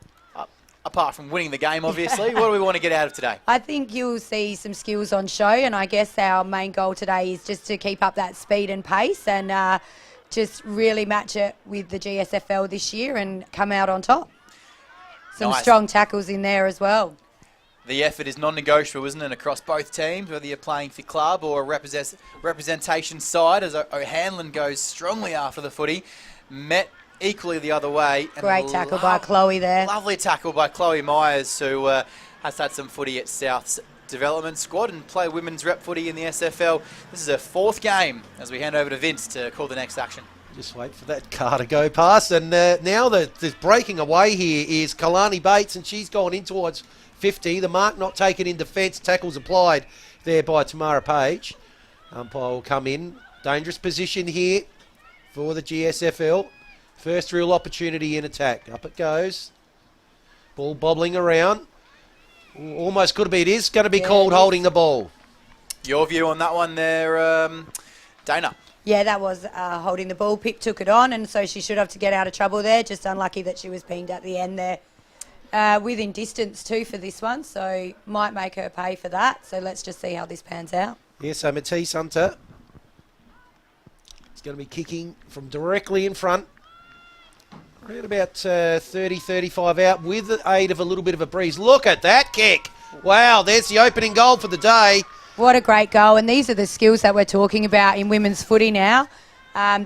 Apart from winning the game, obviously, what do we want to get out of today? I think you'll see some skills on show, and I guess our main goal today is just to keep up that speed and pace and just really match it with the GSFL this year and come out on top. Some Nice. strong tackles in there as well. The effort is non-negotiable, isn't it, across both teams, whether you're playing for club or a representation side, as O'Hanlon goes strongly after the footy, met equally the other way. And Great tackle by Chloe there. Lovely tackle by Chloe Myers, who has had some footy at South's development squad and play women's rep footy in the SFL. This is her 4th game as we hand over to Vince to call the next action. Just wait for that car to go past. And now the breaking away here is Kalani Bates, and she's gone in towards 50. The mark not taken in defence. Tackles applied there by Tamara Page. Umpire will come in. Dangerous position here for the GSFL. First real opportunity in attack. Up it goes. Ball bobbling around. Almost could be. It is going to be called holding the ball. Your view on that one there, Dana? Yeah, that was holding the ball. Pip took it on, and so she should have to get out of trouble there. Just unlucky that she was pinged at the end there. Within distance too for this one, so might make her pay for that. So let's just see how this pans out. Yeah, so Matisse Hunter is going to be kicking from directly in front. Around about 30, 35 out with the aid of a little bit of a breeze. Look at that kick. Wow, there's the opening goal for the day. What a great goal, and these are the skills that we're talking about in women's footy now.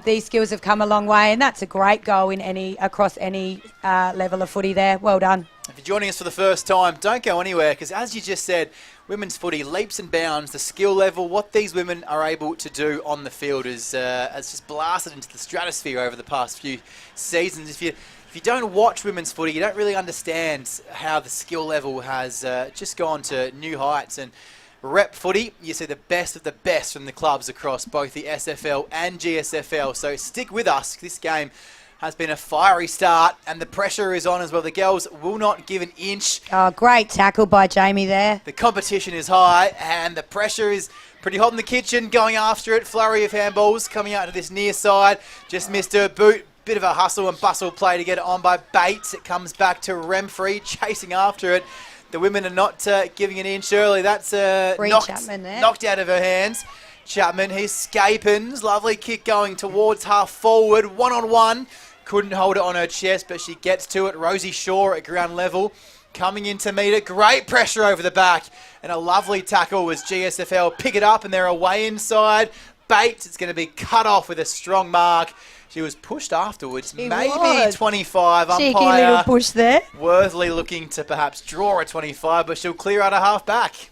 These skills have come a long way, and that's a great goal in across any level of footy there. Well done. If you're joining us for the first time, don't go anywhere, because as you just said, women's footy leaps and bounds. The skill level, what these women are able to do on the field has just blasted into the stratosphere over the past few seasons. If you if you don't watch women's footy, you don't really understand how the skill level has just gone to new heights. And rep footy, you see the best of the best from the clubs across both the SFL and GSFL. So stick with us. This game has been a fiery start, and the pressure is on as well. The girls will not give an inch. Oh, great tackle by Jamie there. The competition is high, and the pressure is pretty hot in the kitchen, going after it. Flurry of handballs coming out to this near side. Just missed her boot. Bit of a hustle and bustle play to get it on by Bates. It comes back to Remfrey, chasing after it. The women are not giving an inch early. That's knocked out of her hands. Chapman, he's Scapins. Lovely kick going towards half forward. One-on-one. Couldn't hold it on her chest, but she gets to it. Rosie Shaw at ground level. Coming in to meet it. Great pressure over the back. And a lovely tackle as GSFL pick it up, and they're away inside. Bates, it's going to be cut off with a strong mark. She was pushed afterwards, maybe 25. Cheeky Umpire little push there. Worthley looking to perhaps draw a 25, but she'll clear out a half back.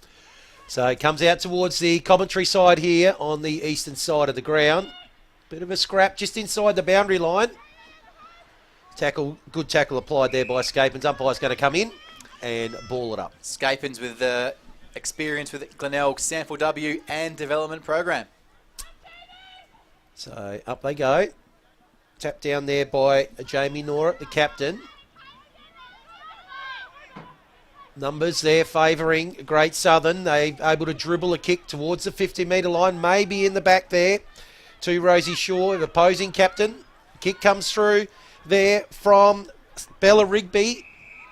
So it comes out towards the commentary side here on the eastern side of the ground. Bit of a scrap just inside the boundary line. Good tackle applied there by Scapins. Umpire's going to come in and ball it up. Scapins with experience with Glenelg, Sample W and development program. So up they go. Tapped down there by Jamie Norah, the captain. Numbers there favouring Great Southern. They able to dribble a kick towards the 50-metre line, maybe in the back there to Rosie Shaw, the opposing captain. Kick comes through there from Bella Rigby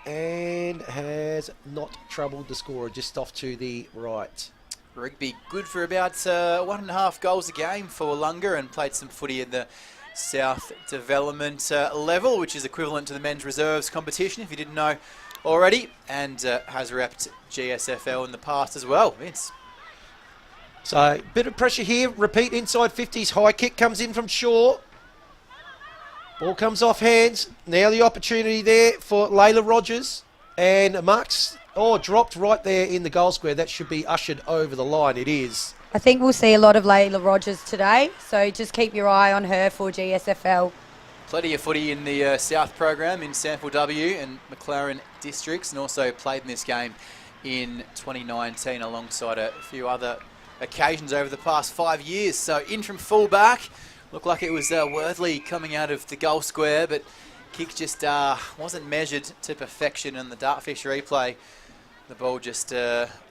and has not troubled the scorer, just off to the right. Rigby good for about 1.5 goals a game for Wollonga, and played some footy in the South Development level, which is equivalent to the men's reserves competition, if you didn't know already, and has repped GSFL in the past as well. Vince. So, bit of pressure here. Repeat inside 50s. High kick comes in from Shaw. Ball comes off hands. Now the opportunity there for Layla Rogers. And Marks, dropped right there in the goal square. That should be ushered over the line. It is. I think we'll see a lot of Layla Rogers today, so just keep your eye on her for GSFL. Plenty of footy in the South program in Sample W and McLaren districts, and also played in this game in 2019 alongside a few other occasions over the past 5 years. So in from fullback, looked like it was Worthley coming out of the goal square, but kick just wasn't measured to perfection in the Dartfish replay. The ball just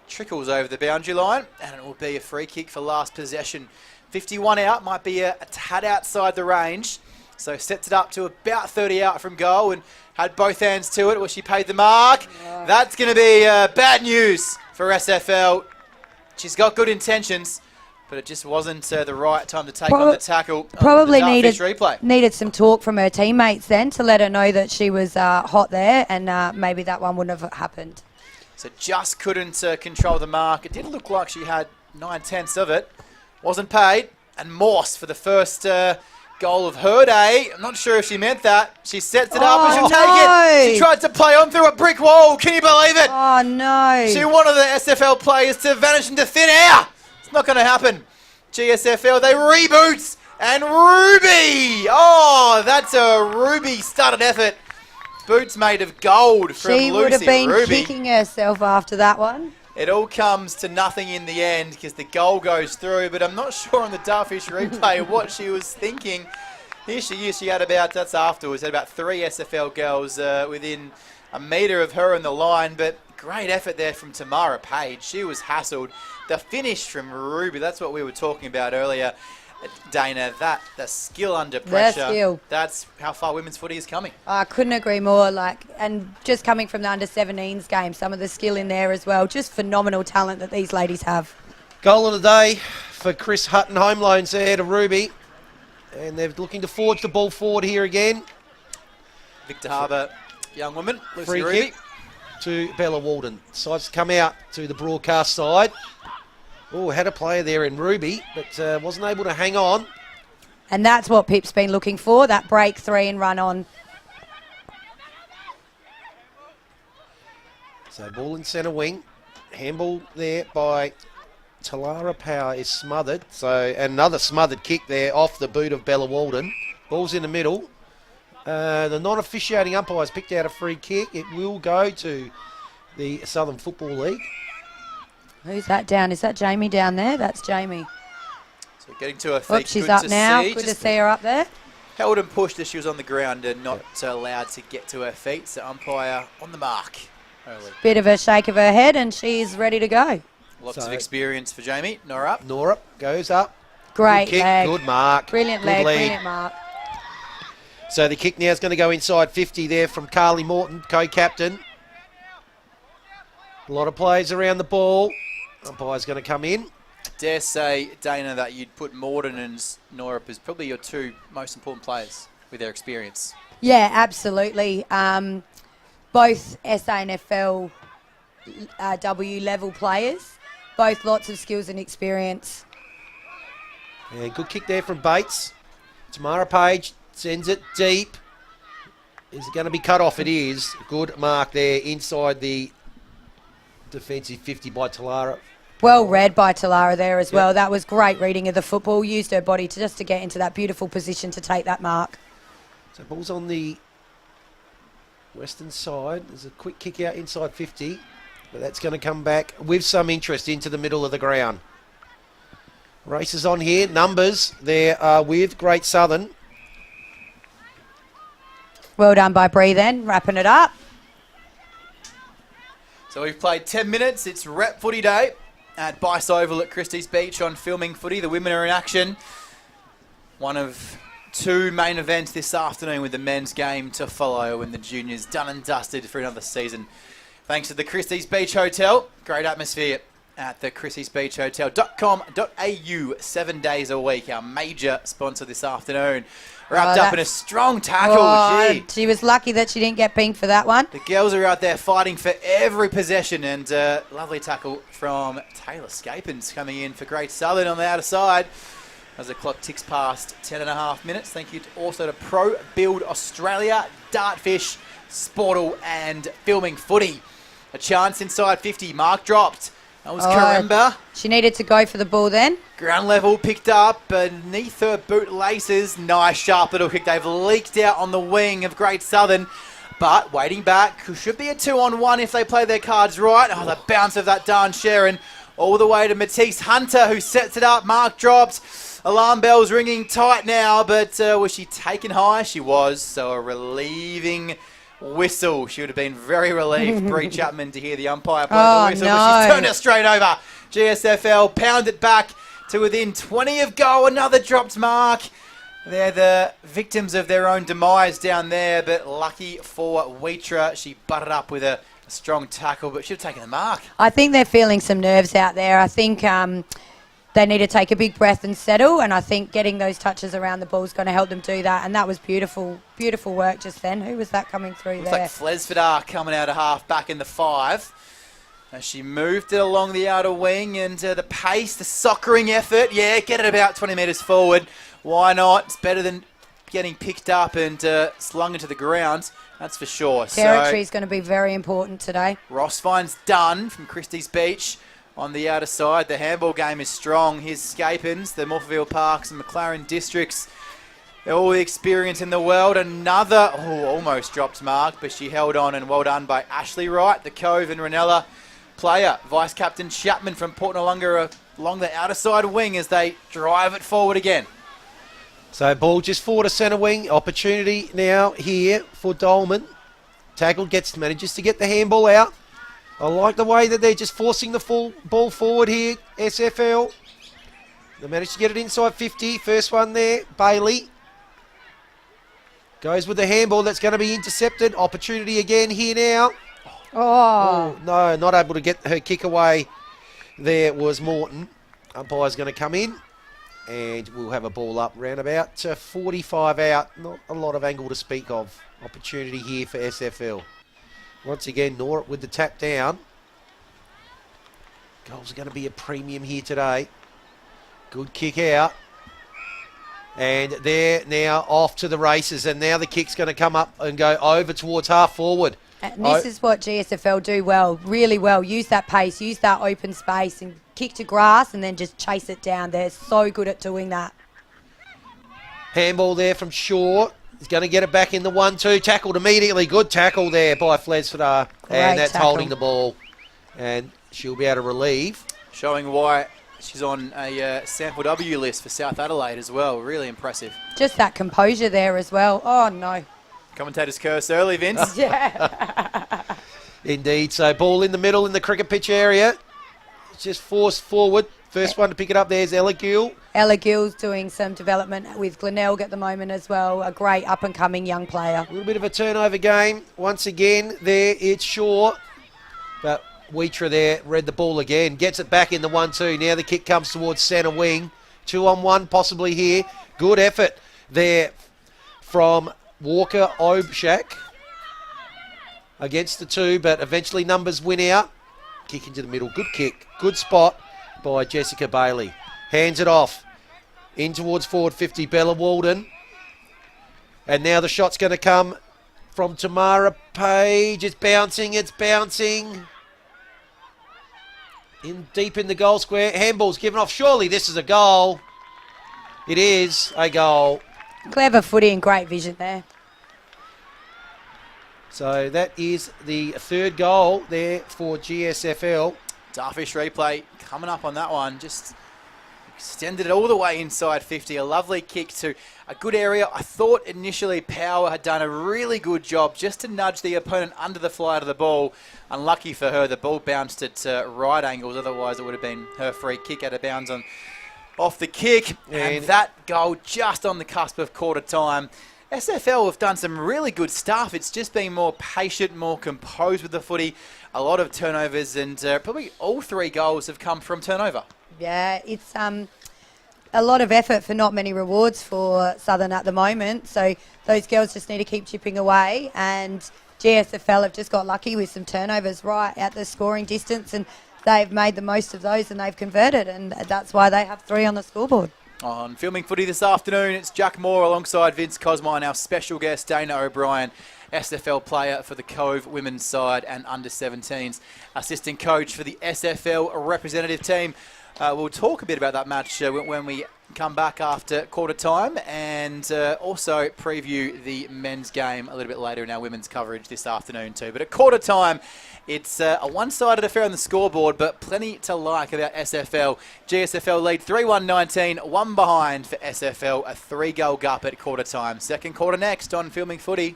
trickles over the boundary line, and it will be a free kick for last possession. 51 out, might be a tad outside the range. So sets it up to about 30 out from goal and had both hands to it. Well, she paid the mark. That's going to be bad news for SFL. She's got good intentions, but it just wasn't the right time to take on the tackle. Probably on the replay. needed some talk from her teammates then to let her know that she was hot there, and maybe that one wouldn't have happened. So just couldn't control the mark. It did look like she had 9/10 of it. Wasn't paid. And Morse for the first goal of her day. I'm not sure if she meant that. She sets it up and she'll take it. She tried to play on through a brick wall. Can you believe it? Oh, no. She wanted the SFL players to vanish into thin air. It's not going to happen. GSFL, they reboot. And Ruby. Oh, that's a Ruby-started effort. Boots made of gold from Lucy. She would have been Ruby. kicking herself after that one. It all comes to nothing in the end because the goal goes through, but I'm not sure on the Dartfish replay what she was thinking. Here she is. She had about, that's afterwards, had about 3 SFL girls within a metre of her in the line, but great effort there from Tamara Page. She was hassled. The finish from Ruby, that's what we were talking about earlier. Dana, the skill under pressure, skill. That's how far women's footy is coming. I couldn't agree more. And just coming from the under-17s game, some of the skill in there as well. Just phenomenal talent that these ladies have. Goal of the day for Chris Hutton, home loans there to Ruby. And they're looking to forge the ball forward here again. Victor Harbour, young woman, Lucy Free Ruby. kick to Bella Walden. Decides to come out to the broadcast side. Oh, had a player there in Ruby, but wasn't able to hang on. And that's what Pip's been looking for, that break 3 and run on. So ball in centre wing. Handball there by Talara Power is smothered. So another smothered kick there off the boot of Bella Walden. Ball's in the middle. The non-officiating umpires picked out a free kick. It will go to the Southern Football League. Who's that down? Is that Jamie down there? That's Jamie. So getting to her feet. Oops, she's good up to now. See. Good to Just see her up there. held and pushed as she was on the ground and not allowed to get to her feet. So umpire on the mark. Early. Bit of a shake of her head and she's ready to go. Lots of experience for Jamie. Nora up. Nora goes up. Great good kick, leg. good mark. Brilliant good leg, lead. brilliant mark. So the kick now is going to go inside 50 there from Carly Morton, co-captain. A lot of players around the ball. Umpire's going to come in. Dare say, Dana, that you'd put Morton and Nora as probably your two most important players with their experience. Yeah, absolutely. Both SANFL W level players, both lots of skills and experience. Yeah, good kick there from Bates. Tamara Page sends it deep. Is it going to be cut off? It is. Good mark there inside the defensive 50 by Talara. Well read by Talara there as well. That was great reading of the football. Used her body to get into that beautiful position to take that mark. So ball's on the western side. There's a quick kick out inside 50. But that's going to come back with some interest into the middle of the ground. Races on here. Numbers there are with Great Southern. Well done by Bree then, wrapping it up. So we've played 10 minutes. It's Rep Footy Day at Bache Oval at Christie's Beach on Filming Footy. The women are in action. One of two main events this afternoon with the men's game to follow and the juniors done and dusted for another season. Thanks to the Christie's Beach Hotel. Great atmosphere at the christiesbeachhotel.com.au 7 days a week. Our major sponsor this afternoon. Wrapped up in a strong tackle. She was lucky that she didn't get pinged for that one. The girls are out there fighting for every possession, and lovely tackle from Taylor Scapins coming in for Great Southern on the outer side as the clock ticks past 10.5 minutes. Thank you also to Pro Build Australia, Dartfish, Sportal and Filming Footy. A chance inside 50. Mark dropped. That was Karemba. She needed to go for the ball then. Ground level picked up beneath her boot laces. Nice sharp little kick. They've leaked out on the wing of Great Southern. But waiting back. Should be a 2-on-1 if they play their cards right. Oh, the bounce of that Dan Sharon. All the way to Matisse Hunter who sets it up. Mark dropped. Alarm bells ringing tight now. But was she taken high? She was. So a relieving whistle. She would have been very relieved, Bree Chapman, to hear the umpire play the whistle. No. But she's turned it straight over. GSFL pound it back to within 20 of goal. Another dropped mark. They're the victims of their own demise down there, but lucky for Wheatra. She butted up with a strong tackle, but should have taken the mark. I think they're feeling some nerves out there. I think they need to take a big breath and settle, and I think getting those touches around the ball is going to help them do that, and that was beautiful, beautiful work just then. Who was that coming through Looks there? like Flesvidar coming out of half back in the 5. As she moved it along the outer wing, and the pace, the soccering effort, get it about 20 metres forward. Why not? It's better than getting picked up and slung into the ground, that's for sure. Territory is going to be very important today. Rossvine's done from Christie's Beach on the outer side. The handball game is strong. Here's Scapins, the Morphettville Parks and McLaren districts. They're all the experience in the world. Another, almost dropped mark, but she held on, and well done by Ashley Wright, the Cove and Ranella player. Vice Captain Chapman from Port Noarlunga along the outer side wing as they drive it forward again. So ball just forward to centre wing. Opportunity now here for Dolman. Tackle manages to get the handball out. I like the way that they're just forcing the full ball forward here, SFL. They managed to get it inside 50. First one there, Bailey. Goes with the handball. That's going to be intercepted. Opportunity again here now. Oh, no, not able to get her kick away. There was Morton. Umpire's going to come in. And we'll have a ball up round about 45 out. Not a lot of angle to speak of. Opportunity here for SFL. Once again, Nora with the tap down. Goals are going to be a premium here today. Good kick out. And they're now off to the races. And now the kick's going to come up and go over towards half forward. And this is what GSFL do well, really well. Use that pace, use that open space and kick to grass and then just chase it down. They're so good at doing that. Handball there from Shaw. He's going to get it back in the 1-2. Tackled immediately. Good tackle there by Flesfadar. And that's tackle. holding the ball. And she'll be able to relieve. Showing why she's on a Sample W list for South Adelaide as well. Really impressive. Just that composure there as well. Oh, no. Commentator's curse early, Vince. Yeah. Indeed. So ball in the middle in the cricket pitch area. It's just forced forward. First one to pick it up there is Ella Gill. Ella Gill's doing some development with Glenelg at the moment as well. A great up-and-coming young player. A little bit of a turnover game. Once again, there it's Shaw. But Wheatra there read the ball again. Gets it back in the 1-2. Now the kick comes towards centre wing. 2-on-1 possibly here. Good effort there from Walker Obshak against the 2, but eventually numbers win out. Kick into the middle. Good kick. Good spot by Jessica Bailey. Hands it off. In towards forward 50, Bella Walden. And now the shot's going to come from Tamara Page. It's bouncing. Deep in the goal square. Handball's given off. Surely this is a goal. It is a goal. Clever footy and great vision there. So that is the third goal there for GSFL. Darfish replay coming up on that one. Just extended it all the way inside 50. A lovely kick to a good area. I thought initially Power had done a really good job just to nudge the opponent under the flight of the ball. Unlucky for her, the ball bounced at right angles. Otherwise, it would have been her free kick out of bounds off the kick. And that goal just on the cusp of quarter time. SFL have done some really good stuff. It's just been more patient, more composed with the footy. A lot of turnovers, and probably all 3 goals have come from turnover. Yeah, it's a lot of effort for not many rewards for Southern at the moment. So those girls just need to keep chipping away. And GSFL have just got lucky with some turnovers right at the scoring distance, and they've made the most of those and they've converted. And that's why they have 3 on the scoreboard. On Filming Footy this afternoon, it's Jack Moore alongside Vince Cosmo and our special guest Dana O'Brien, SFL player for the Cove women's side and under-17s, assistant coach for the SFL representative team. We'll talk a bit about that match when we come back after quarter time, and also preview the men's game a little bit later in our women's coverage this afternoon too. But at quarter time, it's a one-sided affair on the scoreboard, but plenty to like about SFL. GSFL lead 3-1-19, 1 behind for SFL, a 3-goal gap at quarter time. Second quarter next on Filming Footy.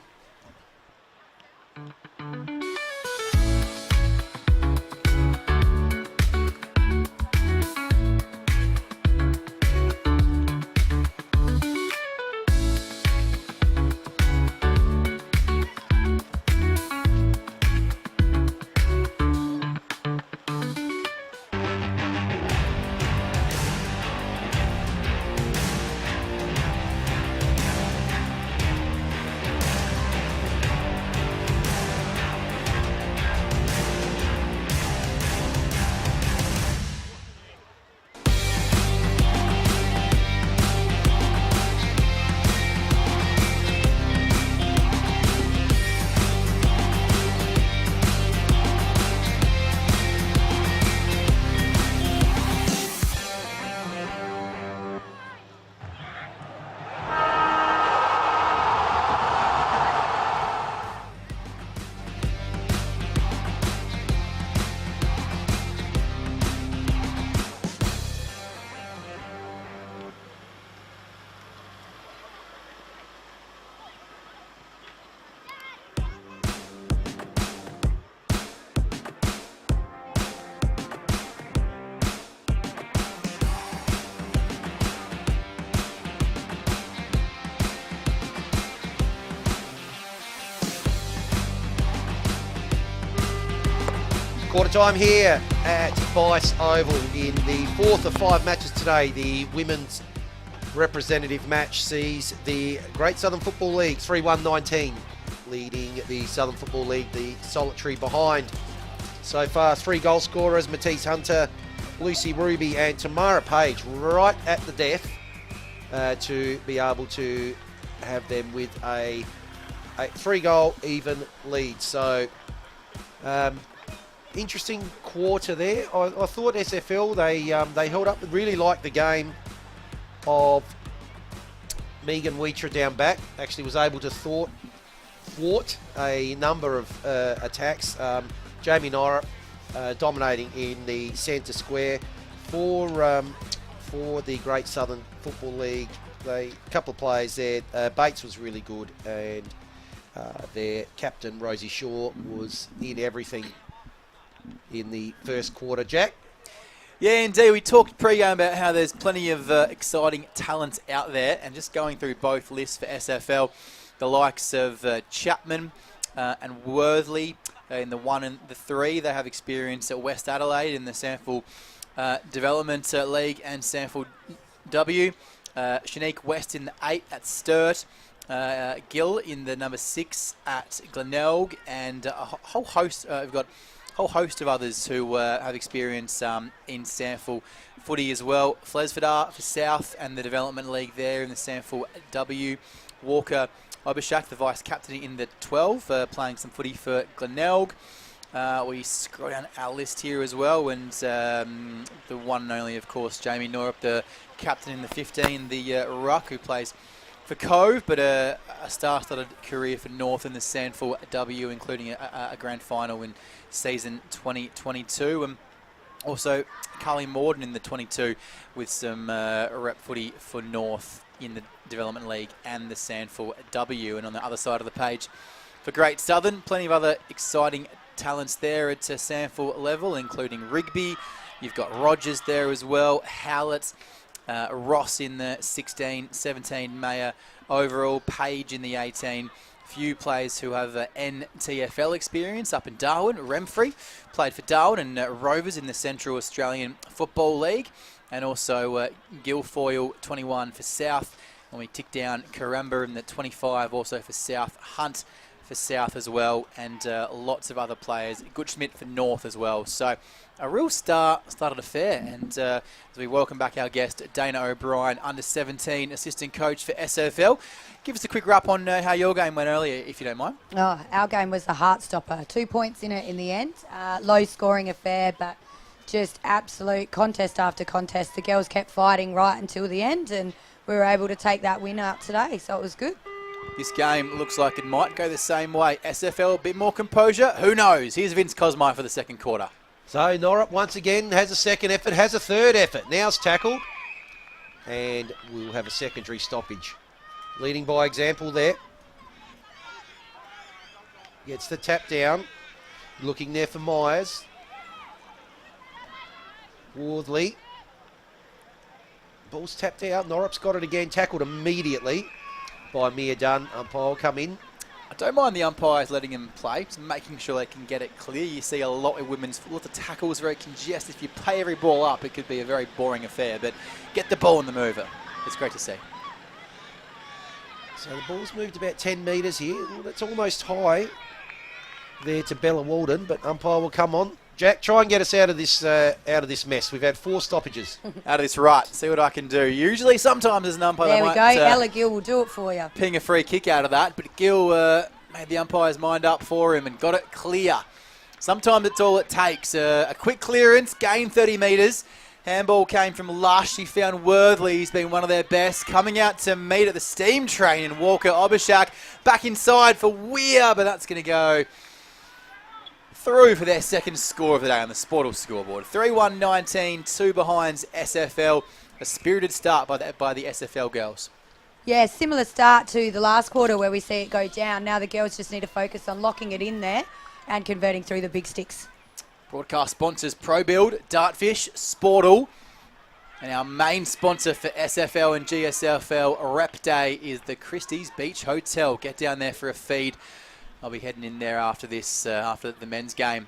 Quarter time here at Bache Oval in the 4th of 5 matches today. The women's representative match sees the Great Southern Football League 3-1-19 leading the Southern Football League, the solitary behind. So far, 3 goal scorers, Matisse Hunter, Lucy Ruby and Tamara Page right at the death to be able to have them with a 3-goal even lead. So interesting quarter there. I thought SFL, they held up, really liked the game of Megan Weecher down back. Actually was able to thwart a number of attacks. Jamie Norrup dominating in the centre square for the Great Southern Football League. A couple of players there. Bates was really good, and their captain Rosie Shaw was in everything in the first quarter. Jack? Yeah, indeed. We talked pre-game about how there's plenty of exciting talent out there, and just going through both lists for SFL, the likes of Chapman and Worthley in the 1 and the 3. They have experience at West Adelaide in the Sanford Development League and Sanford W. Shanique West in the 8 at Sturt. Gill in the number 6 at Glenelg, and a whole host. We've got a whole host of others who have experience in Sanford footy as well. Flesford for South and the Development League there in the Sanford W. Walker Obishak, the vice captain in the 12, playing some footy for Glenelg. We scroll down our list here as well, and the one and only, of course, Jamie Norrup, the captain in the 15, the ruck, who plays for Cove, but a star-studded career for North in the Sanford W, including a grand final in season 2022. And also Carly Morden in the 22 with some rep footy for North in the Development League and the Sanford W. And on the other side of the page for Great Southern, plenty of other exciting talents there at Sanford level, including Rigby. You've got Rogers there as well, Howlett, Ross in the 16, 17 Mayer overall, Page in the 18. Few players who have NTFL experience up in Darwin. Remfrey played for Darwin, and Rovers in the Central Australian Football League, and also Guilfoyle 21 for South. And we tick down Karamba in the 25 also for South, Hunt for South as well, and lots of other players. Goodschmidt for North as well. So a real star-studded affair. And as we welcome back our guest, Dana O'Brien, under-17 assistant coach for SFL. Give us a quick wrap on how your game went earlier, if you don't mind. Oh, our game was the heart stopper. 2 points in it in the end. Low scoring affair, but just absolute contest after contest. The girls kept fighting right until the end, and we were able to take that win out today, so it was good. This game looks like it might go the same way. SFL, a bit more composure. Who knows? Here's Vince Cosmire for the second quarter. So Norrup once again has a second effort, has a third effort. Now it's tackled, and we'll have a secondary stoppage. Leading by example there. Gets the tap down. Looking there for Myers. Worthley. Ball's tapped out. Norrup's got it again. Tackled immediately by Mia Dunn. Umpire will come in. I don't mind the umpires letting him play, just making sure they can get it clear. You see a lot of women's, lots of tackles, very congested. If you pay every ball up, it could be a very boring affair, but get the ball in the mover. It's great to see. So the ball's moved about 10 metres here. Well, that's almost high there to Bella Walden, but umpire will come on. Jack, try and get us out of this mess. We've had 4 stoppages. Out of this rut. See what I can do. Usually, sometimes as an umpire, There they we might, go. Ella Gill will do it for you. Ping a free kick out of that, but Gill made the umpire's mind up for him and got it clear. Sometimes it's all it takes. A quick clearance, gain 30 metres. Handball came from Lush. He found Worthley. He's been one of their best. Coming out to meet at the steam train in Walker Obishak. Back inside for Weir, but that's going to go through for their second score of the day on the Sportal scoreboard. 3-1-19, 2 behinds SFL. A spirited start by the SFL girls. Yeah, similar start to the last quarter where we see it go down. Now the girls just need to focus on locking it in there and converting through the big sticks. Broadcast sponsors ProBuild, Dartfish, Sportal. And our main sponsor for SFL and GSFL Rep Day is the Christie's Beach Hotel. Get down there for a feed. I'll be heading in there after this, after the men's game.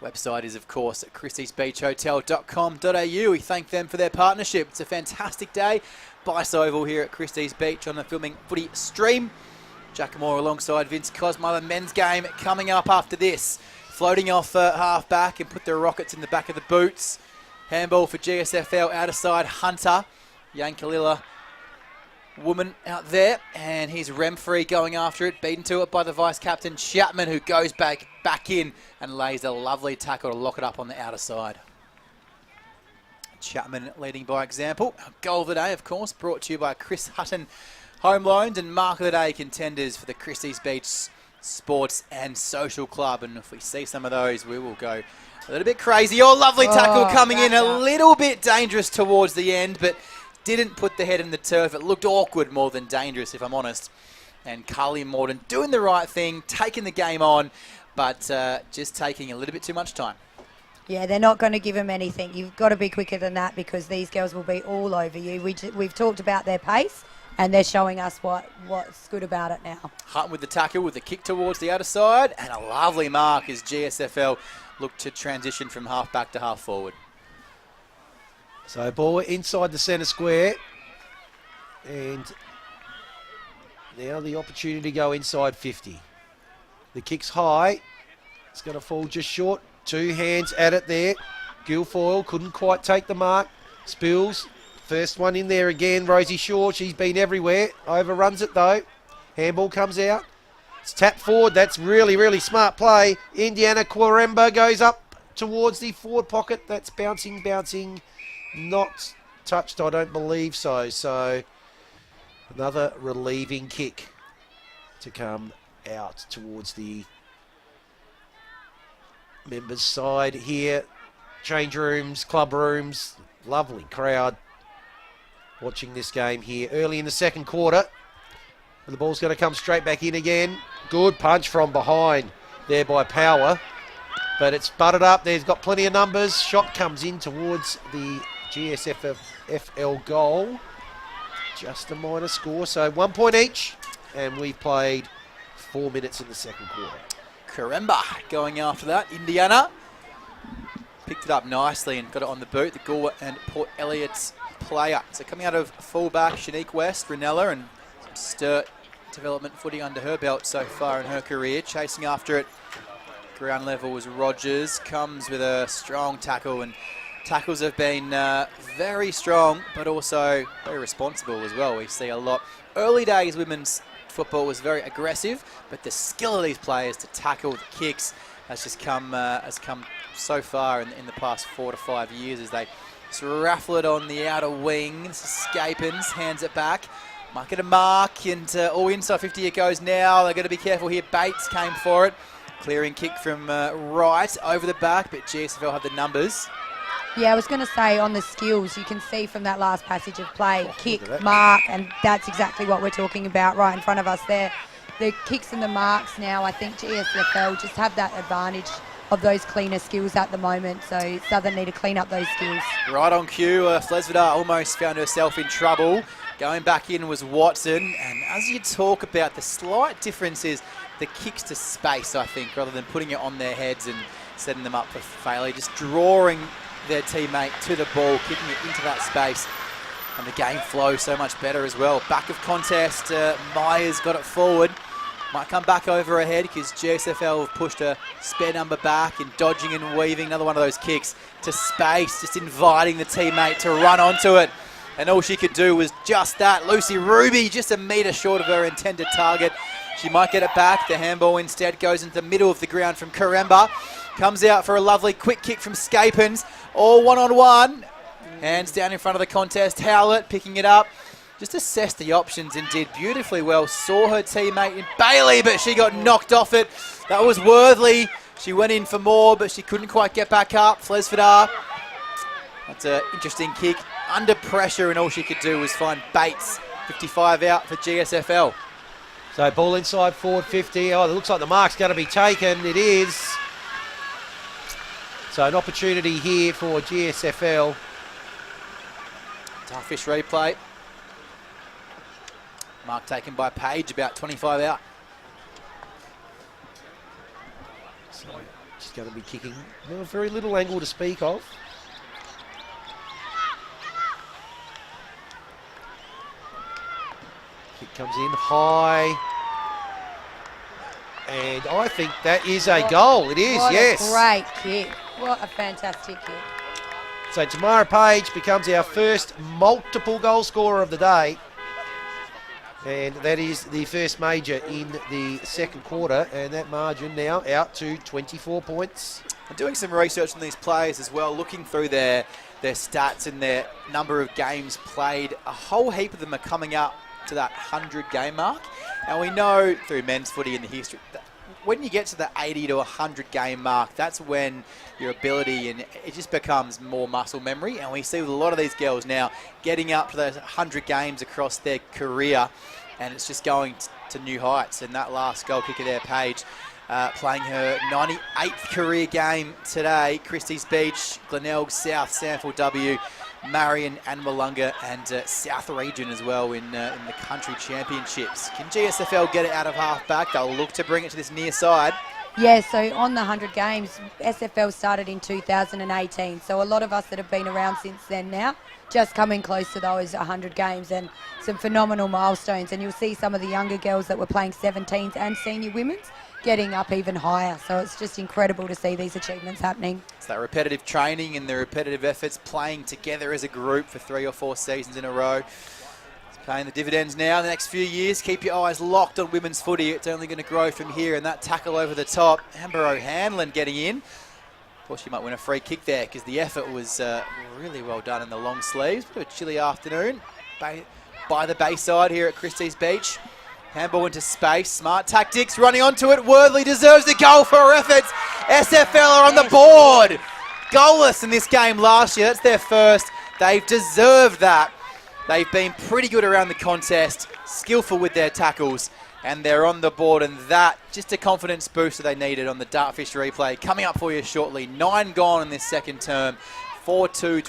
Website is, of course, at christiesbeachhotel.com.au. We thank them for their partnership. It's a fantastic day. Bice Oval here at Christie's Beach on the Filming Footy stream. Giacomo alongside Vince Cosmo. The men's game coming up after this. Floating off half back and put the Rockets in the back of the boots. Handball for GSFL, outer side, Hunter. Yankalila woman out there, and here's Remfrey going after it, beaten to it by the vice-captain Chapman, who goes back in and lays a lovely tackle to lock it up on the outer side. Chapman leading by example. Our goal of the day, of course, brought to you by Chris Hutton Home Loans and Mark of the Day contenders for the Christie's Beach Sports and Social Club. And if we see some of those, we will go a little bit crazy. Oh, lovely tackle coming in, a little bit dangerous towards the end, but didn't put the head in the turf. It looked awkward more than dangerous, if I'm honest. And Carly Morton doing the right thing, taking the game on, but just taking a little bit too much time. Yeah, they're not going to give them anything. You've got to be quicker than that because these girls will be all over you. We've talked about their pace, and they're showing us what's good about it now. Hutton with the tackle, with the kick towards the outer side, and a lovely mark as GSFL look to transition from half back to half forward. So ball inside the centre square, and now the opportunity to go inside 50. The kick's high. It's going to fall just short. 2 hands at it there. Guilfoyle couldn't quite take the mark. Spills. First one in there again. Rosie Shaw, she's been everywhere. Overruns it though. Handball comes out. It's tapped forward. That's really, really smart play. Indiana Quaremba goes up towards the forward pocket. That's bouncing. Not touched, I don't believe so. So another relieving kick to come out towards the members' side here. Change rooms, club rooms, lovely crowd watching this game here early in the second quarter. And the ball's going to come straight back in again. Good punch from behind there by Power, but it's butted up. There's got plenty of numbers. Shot comes in towards the GSFL goal. Just a minor score, so 1 point each, and we've played 4 minutes in the second quarter. Karemba going after that. Indiana picked it up nicely and got it on the boot. The Gore and Port Elliott's player. So coming out of fullback, Shanique West, Ranella, and some Sturt development footy under her belt so far in her career. Chasing after it, ground level was Rogers. Comes with a strong tackle, and tackles have been very strong, but also very responsible as well. We see a lot. Early days women's football was very aggressive, but the skill of these players to tackle the kicks has just come so far in the past 4 to 5 years as they just raffle it on the outer wing. Escapins hands it back. Might get a mark, and inside 50 it goes now. They've got to be careful here. Bates came for it. Clearing kick from right over the back, but GSFL have the numbers. Yeah, I was going to say on the skills, you can see from that last passage of play, kick, mark, and that's exactly what we're talking about right in front of us there. The kicks and the marks now, I think GSFL just have that advantage of those cleaner skills at the moment, so Southern need to clean up those skills. Right on cue, Flesvida almost found herself in trouble. Going back in was Watson, and as you talk about, the slight difference is the kicks to space, I think, rather than putting it on their heads and setting them up for failure, just drawing their teammate to the ball, kicking it into that space, and the game flows so much better as well. Back of contest, Myers got it forward. Might come back over her head because GSFL have pushed a spare number back and dodging and weaving. Another one of those kicks to space, just inviting the teammate to run onto it. And all she could do was just that. Lucy Ruby just a metre short of her intended target. She might get it back. The handball instead goes into the middle of the ground from Karemba. Comes out for a lovely quick kick from Scapins. All one-on-one. Hands down in front of the contest. Howlett picking it up. Just assessed the options and did beautifully well. Saw her teammate in Bailey, but she got knocked off it. That was Worthley. She went in for more, but she couldn't quite get back up. Flesvida. That's an interesting kick. Under pressure, and all she could do was find Bates. 55 out for GSFL. So ball inside forward 50. Oh, it looks like the mark's going to be taken. It is. So an opportunity here for GSFL. Toughish replay. Mark taken by Page, about 25 out. So she's going to be kicking. Well, very little angle to speak of. Kick comes in high. And I think that is a goal. It is, yes. What a great kick. What a fantastic kick. So Tamara Page becomes our first multiple goal scorer of the day. And that is the first major in the second quarter. And that margin now out to 24 points. I'm doing some research on these players as well, looking through their their stats and their number of games played, a whole heap of them are coming up to that 100-game mark. And we know through men's footy in the history that when you get to the 80 to 100-game mark, that's when your ability and it just becomes more muscle memory. And we see with a lot of these girls now getting up to those 100 games across their career, and it's just going to new heights. And that last goal kicker there, Paige, playing her 98th career game today. Christie's Beach, Glenelg, South, Sanford W, Marion and Wollonga, and South Region as well in the country championships. Can GSFL get it out of half-back? They'll look to bring it to this near side. Yeah, so on the 100 games, SFL started in 2018. So a lot of us that have been around since then now, just coming close to those 100 games and some phenomenal milestones. And you'll see some of the younger girls that were playing 17s and senior women's getting up even higher. So it's just incredible to see these achievements happening. It's that repetitive training and the repetitive efforts playing together as a group for 3 or 4 seasons in a row. It's paying the dividends now in the next few years. Keep your eyes locked on women's footy. It's only going to grow from here. And that tackle over the top, Amber O'Hanlon getting in. Of course, she might win a free kick there because the effort was really well done in the long sleeves. Bit of a chilly afternoon by the Bayside here at Christie's Beach. Handball into space, smart tactics, running onto it. Worthley deserves the goal for her efforts. SFL are on the board. Goalless in this game last year. That's their first. They've deserved that. They've been pretty good around the contest, skillful with their tackles, and they're on the board, and that, just a confidence booster they needed on the Dartfish replay. Coming up for you shortly. 9 gone in this second term. 4-2-26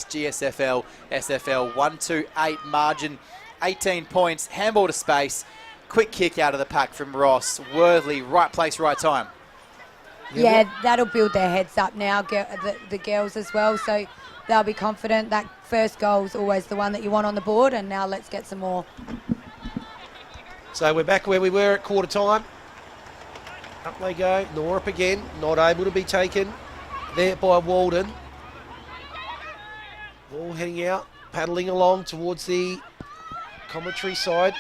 GSFL, SFL 1-2-8 margin. 18 points, handball to space. Quick kick out of the pack from Ross. Worthley, right place, right time. Yeah, that'll build their heads up now, the girls as well. So they'll be confident. That first goal is always the one that you want on the board, and now let's get some more. So we're back where we were at quarter time. Up they go. Norup again, not able to be taken there by Walden. Ball heading out, paddling along towards the commentary side.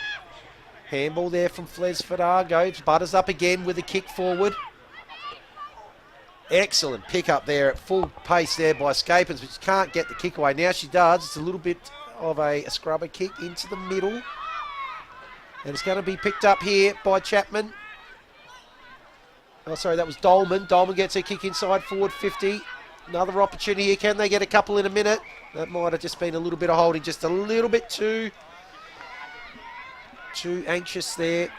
Handball there from Fles Fadago. Butters up again with a kick forward. Excellent pick up there at full pace there by Scapers, which can't get the kick away. Now she does. It's a little bit of a scrubber kick into the middle. And it's going to be picked up here by Chapman. Oh, sorry, that was Dolman. Dolman gets a kick inside, forward 50. Another opportunity here. Can they get a couple in a minute? That might have just been a little bit of holding, just a little bit too anxious there.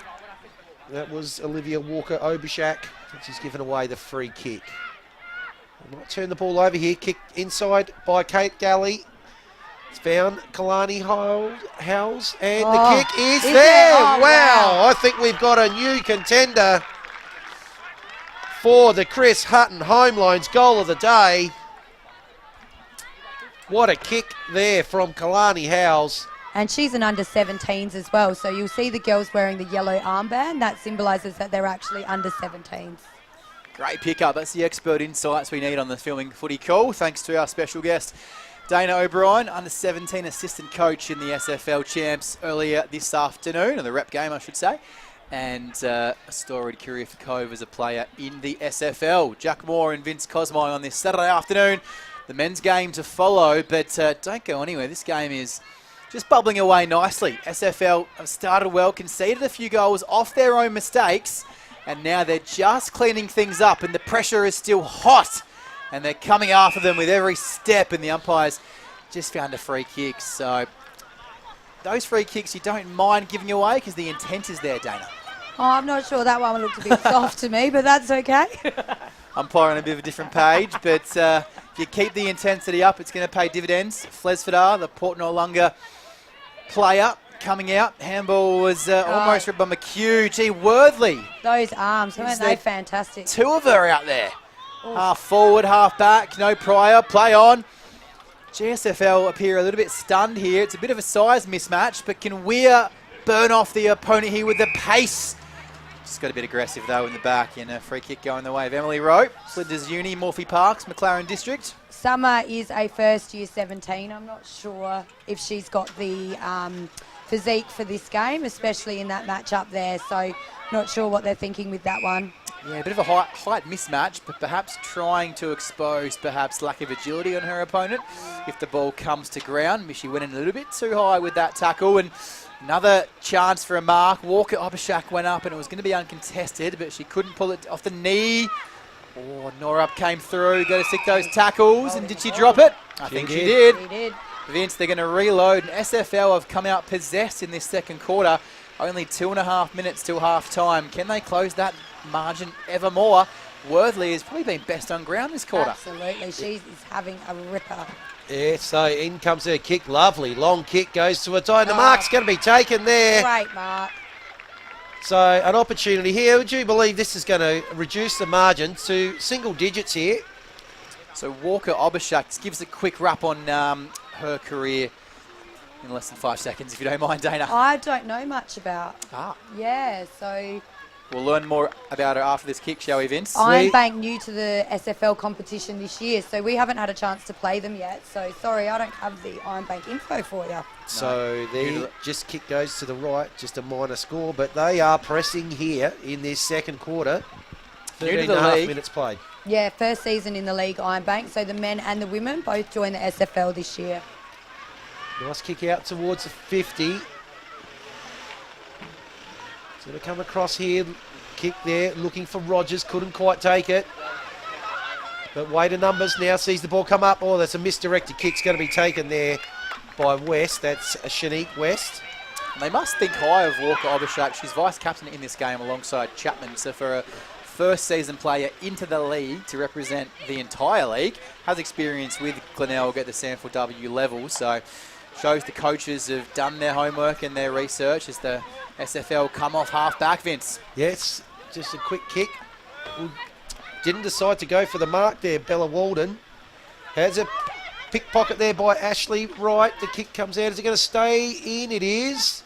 That was Olivia Walker-Obishak. She's given away the free kick. They might turn the ball over here. Kicked inside by Kate Galley. It's found Kalani Howes, and the kick is there. Oh, wow. I think we've got a new contender for the Chris Hutton Home Loans goal of the day. What a kick there from Kalani Howes. And she's an under-17s as well, so you'll see the girls wearing the yellow armband. That symbolises that they're actually under-17s. Great pickup. That's the expert insights we need on the filming footy call. Thanks to our special guest, Dana O'Brien, under-17 assistant coach in the SFL champs earlier this afternoon, or the rep game, I should say. And a storied career for Cove as a player in the SFL. Jack Moore and Vince Cosmine on this Saturday afternoon. The men's game to follow, but don't go anywhere. This game is just bubbling away nicely. SFL have started well, conceded a few goals off their own mistakes, and now they're just cleaning things up, and the pressure is still hot, and they're coming after them with every step, and the umpires just found a free kick. So those free kicks you don't mind giving away because the intent is there, Dana. Oh, I'm not sure. That one looked a bit soft to me, but that's okay. Umpire on a bit of a different page, but if you keep the intensity up, it's going to pay dividends. Flesfordar, the Port Noarlunga player, coming out. Handball was almost ripped by McHugh. Gee, Worthley. Those arms, weren't they fantastic? 2 of her out there. Half forward, half back, no prior, play on. GSFL appear a little bit stunned here. It's a bit of a size mismatch, but can Weir burn off the opponent here with the pace? Just got a bit aggressive though in the back, and a free kick going the way of Emily Rope. Flinders Uni, Morphy Parks, McLaren District. Summer is a first year 17. I'm not sure if she's got the physique for this game, especially in that match up there. So not sure what they're thinking with that one. Yeah, a bit of a height mismatch, but perhaps trying to expose perhaps lack of agility on her opponent if the ball comes to ground. She went in a little bit too high with that tackle, and another chance for a mark. Walker Obishak went up, and it was going to be uncontested, but she couldn't pull it off the knee. Oh, Norup came through, got to stick those tackles, and did she drop it? I think she did. She did. Vince, they're going to reload, and SFL have come out possessed in this second quarter. Only 2.5 minutes till half time. Can they close that margin ever more? Worthley has probably been best on ground this quarter. Absolutely, she is having a ripper. Yeah, so in comes her kick. Lovely. Long kick goes to a tie. The mark's going to be taken there. Great mark. So an opportunity here. Would you believe this is going to reduce the margin to single digits here? So Walker Obishak gives a quick wrap on her career in less than 5 seconds, if you don't mind, Dana. I don't know much about. Ah. Yeah, so We'll learn more about her after this kick, shall we, Vince? Ironbank new to the SFL competition this year, so we haven't had a chance to play them yet. So sorry, I don't have the Ironbank info for you. So there, just kick goes to the right, just a minor score, but they are pressing here in this second quarter. 13.5 minutes played. Yeah, first season in the league, Ironbank. So the men and the women both joined the SFL this year. Nice kick out towards the 50. It's going to come across here, kick there, looking for Rogers, couldn't quite take it. But Wader Numbers now sees the ball come up. Oh, that's a misdirected kick. It's going to be taken there by West. That's Shanique West. And they must think high of Walker Obishak. She's vice-captain in this game alongside Chapman. So for a first-season player into the league to represent the entire league, has experience with Glenelg at the Sanford W level. So shows the coaches have done their homework and their research as the SFL come off half-back, Vince. Yes, just a quick kick. Didn't decide to go for the mark there, Bella Walden. Has a pickpocket there by Ashley Wright. The kick comes out. Is it going to stay in? It is.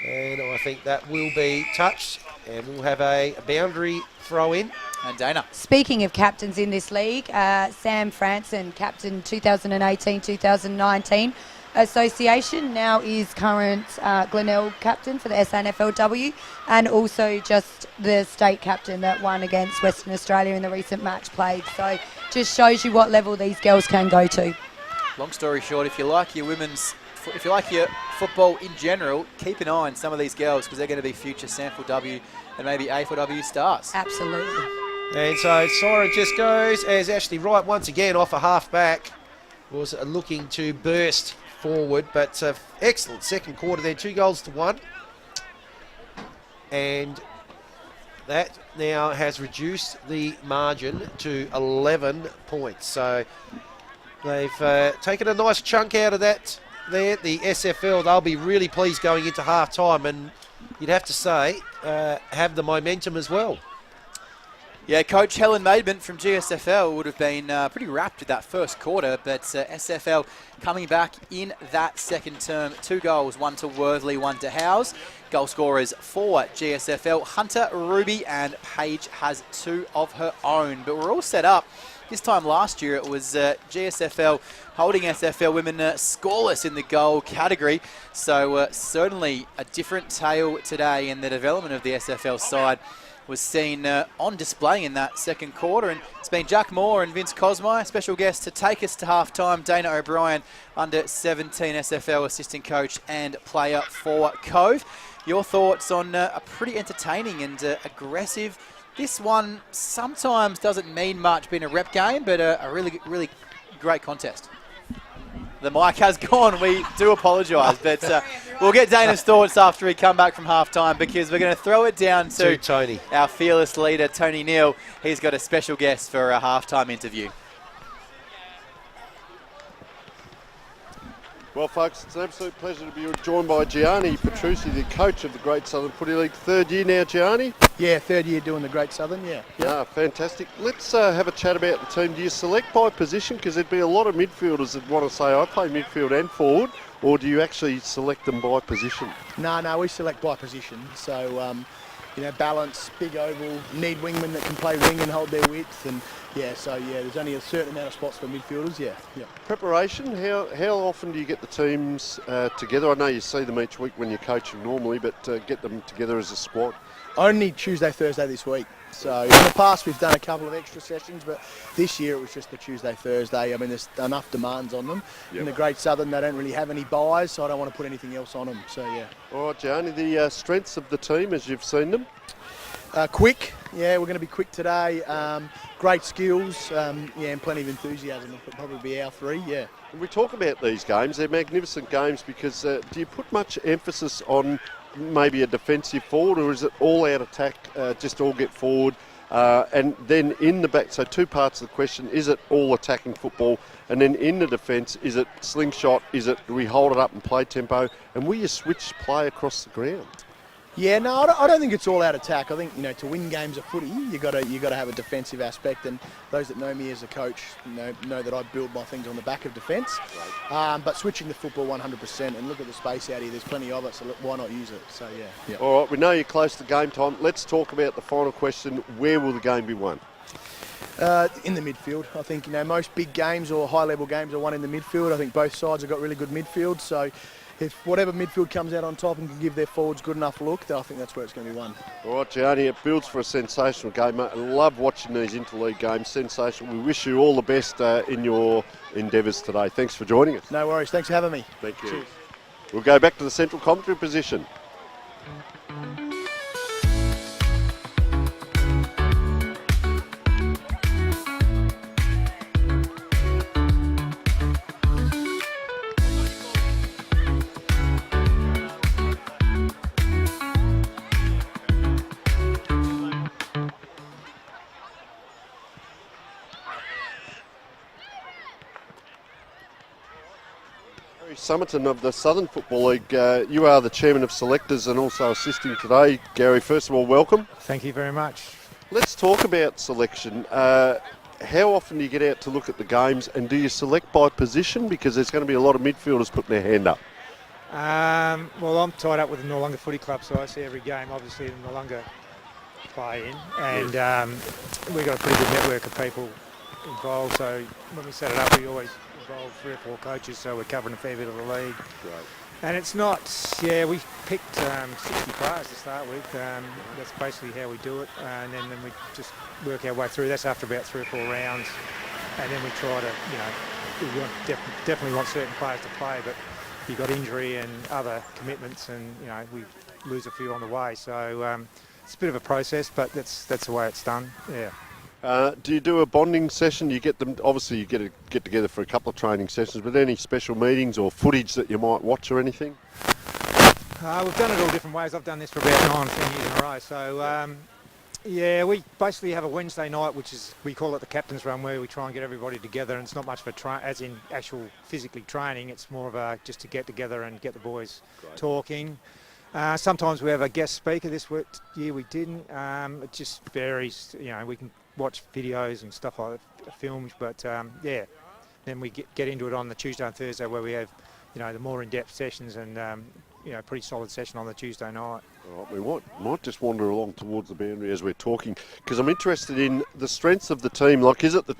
And I think that will be touched. And we'll have a boundary throw in. And Dana. Speaking of captains in this league, Sam Franson, captain 2018-2019 association, now is current Glenelg captain for the SANFLW, and also just the state captain that won against Western Australia in the recent match played. So just shows you what level these girls can go to. Long story short, if you like your football in general, keep an eye on some of these girls because they're going to be future Sanford W and maybe AFLW stars. Absolutely. And so siren just goes as Ashley Wright once again off a half-back was looking to burst forward, but excellent second quarter there, 2-1, and that now has reduced the margin to 11 points. So they've taken a nice chunk out of that there. The SFL, they'll be really pleased going into half time, and you'd have to say have the momentum as well. Yeah, Coach Helen Maidment from GSFL would have been pretty wrapped with that first quarter, but SFL coming back in that second term. 2 goals, one to Worthley, one to Howes. Goal scorers for GSFL, Hunter, Ruby, and Paige has 2 of her own. But we're all set up. This time last year it was GSFL holding SFL women scoreless in the goal category. So certainly a different tale today in the development of the SFL side was seen on display in that second quarter. And it's been Jack Moore and Vince Cosmire, special guest to take us to half-time. Dana O'Brien, under 17 SFL assistant coach and player for Cove. Your thoughts on a pretty entertaining and aggressive. This one sometimes doesn't mean much being a rep game, but a really, really great contest. The mic has gone. We do apologise, but we'll get Dana's thoughts after we come back from half-time, because we're going to throw it down to Tony, our fearless leader, Tony Neal. He's got a special guest for a half-time interview. Well, folks, it's an absolute pleasure to be joined by Gianni Petrucci, the coach of the Great Southern Footy League. 3rd year now, Gianni? Yeah, 3rd year doing the Great Southern, yeah. Ah, fantastic. Let's have a chat about the team. Do you select by position? Because there'd be a lot of midfielders that want to say, I play midfield and forward, or do you actually select them by position? No, we select by position. So, balance, big oval, need wingmen that can play wing and hold their width, and Yeah, so yeah, there's only a certain amount of spots for midfielders. Yeah. Preparation, how often do you get the teams together? I know you see them each week when you're coaching normally, but get them together as a squad? Only Tuesday, Thursday this week. So in the past we've done a couple of extra sessions, but this year it was just the Tuesday, Thursday. I mean, there's enough demands on them. In the Great Southern, they don't really have any buys, so I don't want to put anything else on them. So yeah. All right, Gianni, the strengths of the team as you've seen them? Quick, yeah, we're going to be quick today. Great skills, and plenty of enthusiasm. It'll probably be our three, yeah. When we talk about these games, they're magnificent games because do you put much emphasis on maybe a defensive forward, or is it all out attack, just all get forward? And then in the back, so two parts of the question, is it all attacking football? And then in the defence, is it slingshot? Do we hold it up and play tempo? And will you switch play across the ground? Yeah, no, I don't think it's all out attack. I think, to win games of footy, you got to have a defensive aspect. And those that know me as a coach, know that I build my things on the back of defence. But switching the football 100%, and look at the space out here. There's plenty of it, so why not use it? So yeah. All right, we know you're close to game time. Let's talk about the final question. Where will the game be won? In the midfield. I think most big games or high-level games are won in the midfield. I think both sides have got really good midfield. So if whatever midfield comes out on top and can give their forwards good enough look, then I think that's where it's going to be won. All right, Gianni, it builds for a sensational game, mate. I love watching these interleague games. Sensational. We wish you all the best in your endeavours today. Thanks for joining us. No worries. Thanks for having me. Thank you. Cheers. We'll go back to the central commentary position. Summerton of the Southern Football League. You are the chairman of selectors and also assisting today. Gary, first of all, welcome. Thank you very much. Let's talk about selection. How often do you get out to look at the games, and do you select by position? Because there's going to be a lot of midfielders putting their hand up. Well, I'm tied up with the Noarlunga Footy Club, so I see every game, obviously, the Noarlunga play in. And we've got a pretty good network of people involved, so when we set it up, we always involve 3 or 4 coaches, so we're covering a fair bit of the league. Right. And it's not, we picked 60 players to start with. That's basically how we do it, and then we just work our way through. That's after about 3 or 4 rounds, and then we try to, we definitely want certain players to play, but you've got injury and other commitments, and we lose a few on the way. So it's a bit of a process, but that's the way it's done. Yeah. Do you do a bonding session? You get them, obviously you get together for a couple of training sessions, but any special meetings or footage that you might watch or anything? We've done it all different ways. I've done this for about 9 or 10 years in a row. So we basically have a Wednesday night, which is, we call it the captain's run, where we try and get everybody together, and it's not much for as in actual physically training. It's more of a just to get together and get the boys talking. Sometimes we have a guest speaker. This year we didn't. It just varies. We can watch videos and stuff like that, films, but then we get into it on the Tuesday and Thursday, where we have the more in-depth sessions, and pretty solid session on the Tuesday night. All right, we might just wander along towards the boundary as we're talking, because I'm interested in the strengths of the team. Like, is it the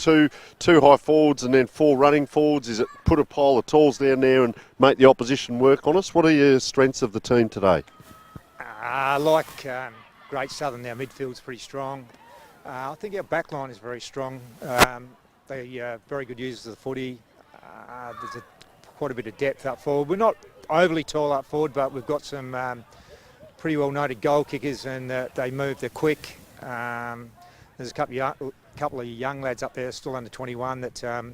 two high forwards and then 4 running forwards? Is it put a pile of tools down there and make the opposition work on us? What are your strengths of the team today? Great Southern, our midfield's pretty strong. I think our backline is very strong. They are very good users of the footy. There's quite a bit of depth up forward. We're not overly tall up forward, but we've got some pretty well-noted goal kickers, and they move, they're quick. There's a couple of young lads up there still under 21 that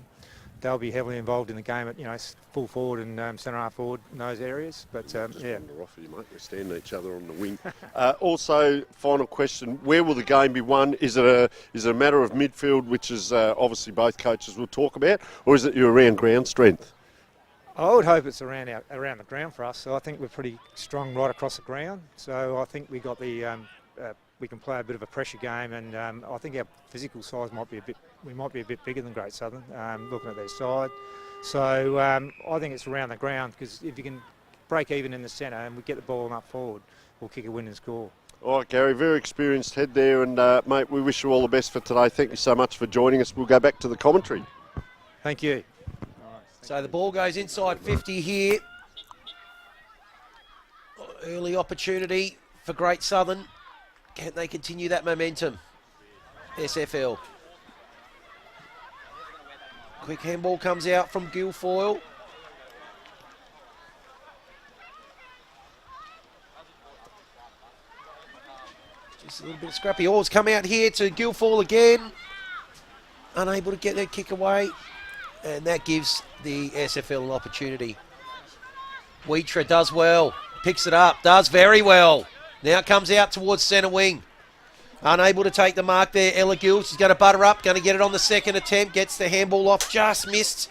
they'll be heavily involved in the game at full forward and centre half forward in those areas. But yeah. Off you, mate. We're standing each other on the wing. Also, final question: where will the game be won? Is it a matter of midfield, which is obviously both coaches will talk about, or is it your around ground strength? I would hope it's around the ground for us. So I think we're pretty strong right across the ground. So I think we got we can play a bit of a pressure game, and I think our physical size might be a bit bigger than Great Southern, looking at their side. So I think it's around the ground, because if you can break even in the centre and we get the ball up forward, we'll kick a winning score. All right, Gary, very experienced head there, and mate, we wish you all the best for today. Thank you so much for joining us. We'll go back to the commentary. Thank you. So the ball goes inside 50 here. Early opportunity for Great Southern. Can they continue that momentum? SFL. Quick handball comes out from Guilfoyle. Just a little bit scrappy. Oars come out here to Guilfoyle again. Unable to get their kick away. And that gives the SFL an opportunity. Wheatra does well. Picks it up. Does very well. Now comes out towards centre wing. Unable to take the mark there. Ella Gill. She's going to butter up. Going to get it on the second attempt. Gets the handball off. Just missed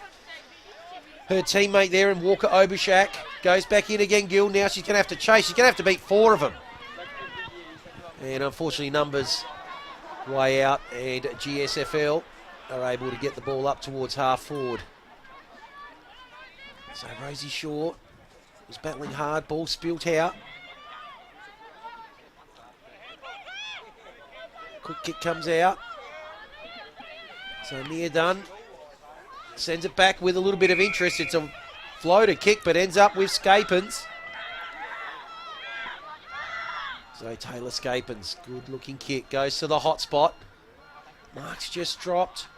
her teammate there in Walker Obushak. Goes back in again, Gill. Now she's going to have to chase. She's going to have to beat 4 of them. And unfortunately, numbers way out. And GSFL are able to get the ball up towards half forward. So Rosie Shaw was battling hard. Ball spilt out. Quick kick comes out. So Nia Dunn sends it back with a little bit of interest. It's a floater kick, but ends up with Scapins. So Taylor Scapins, good looking kick, goes to the hot spot. Mark's just dropped.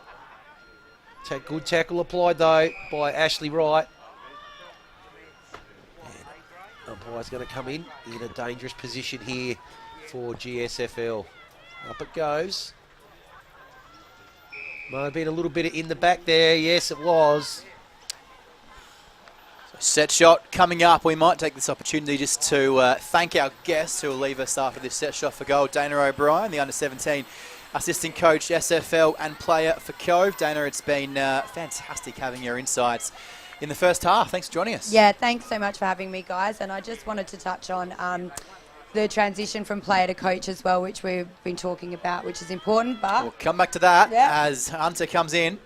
Good tackle applied though by Ashley Wright. And umpire's going to come in a dangerous position here for GSFL. Up it goes. Might have been a little bit in the back there. Yes, it was. So set shot coming up. We might take this opportunity just to thank our guests who will leave us after this set shot for goal. Dana O'Brien, the under-17 assistant coach, SFL and player for Cove. Dana, it's been fantastic having your insights in the first half. Thanks for joining us. Yeah, thanks so much for having me, guys. And I just wanted to touch on the transition from player to coach as well, which we've been talking about, which is important. But we'll come back to that as Hunter comes in.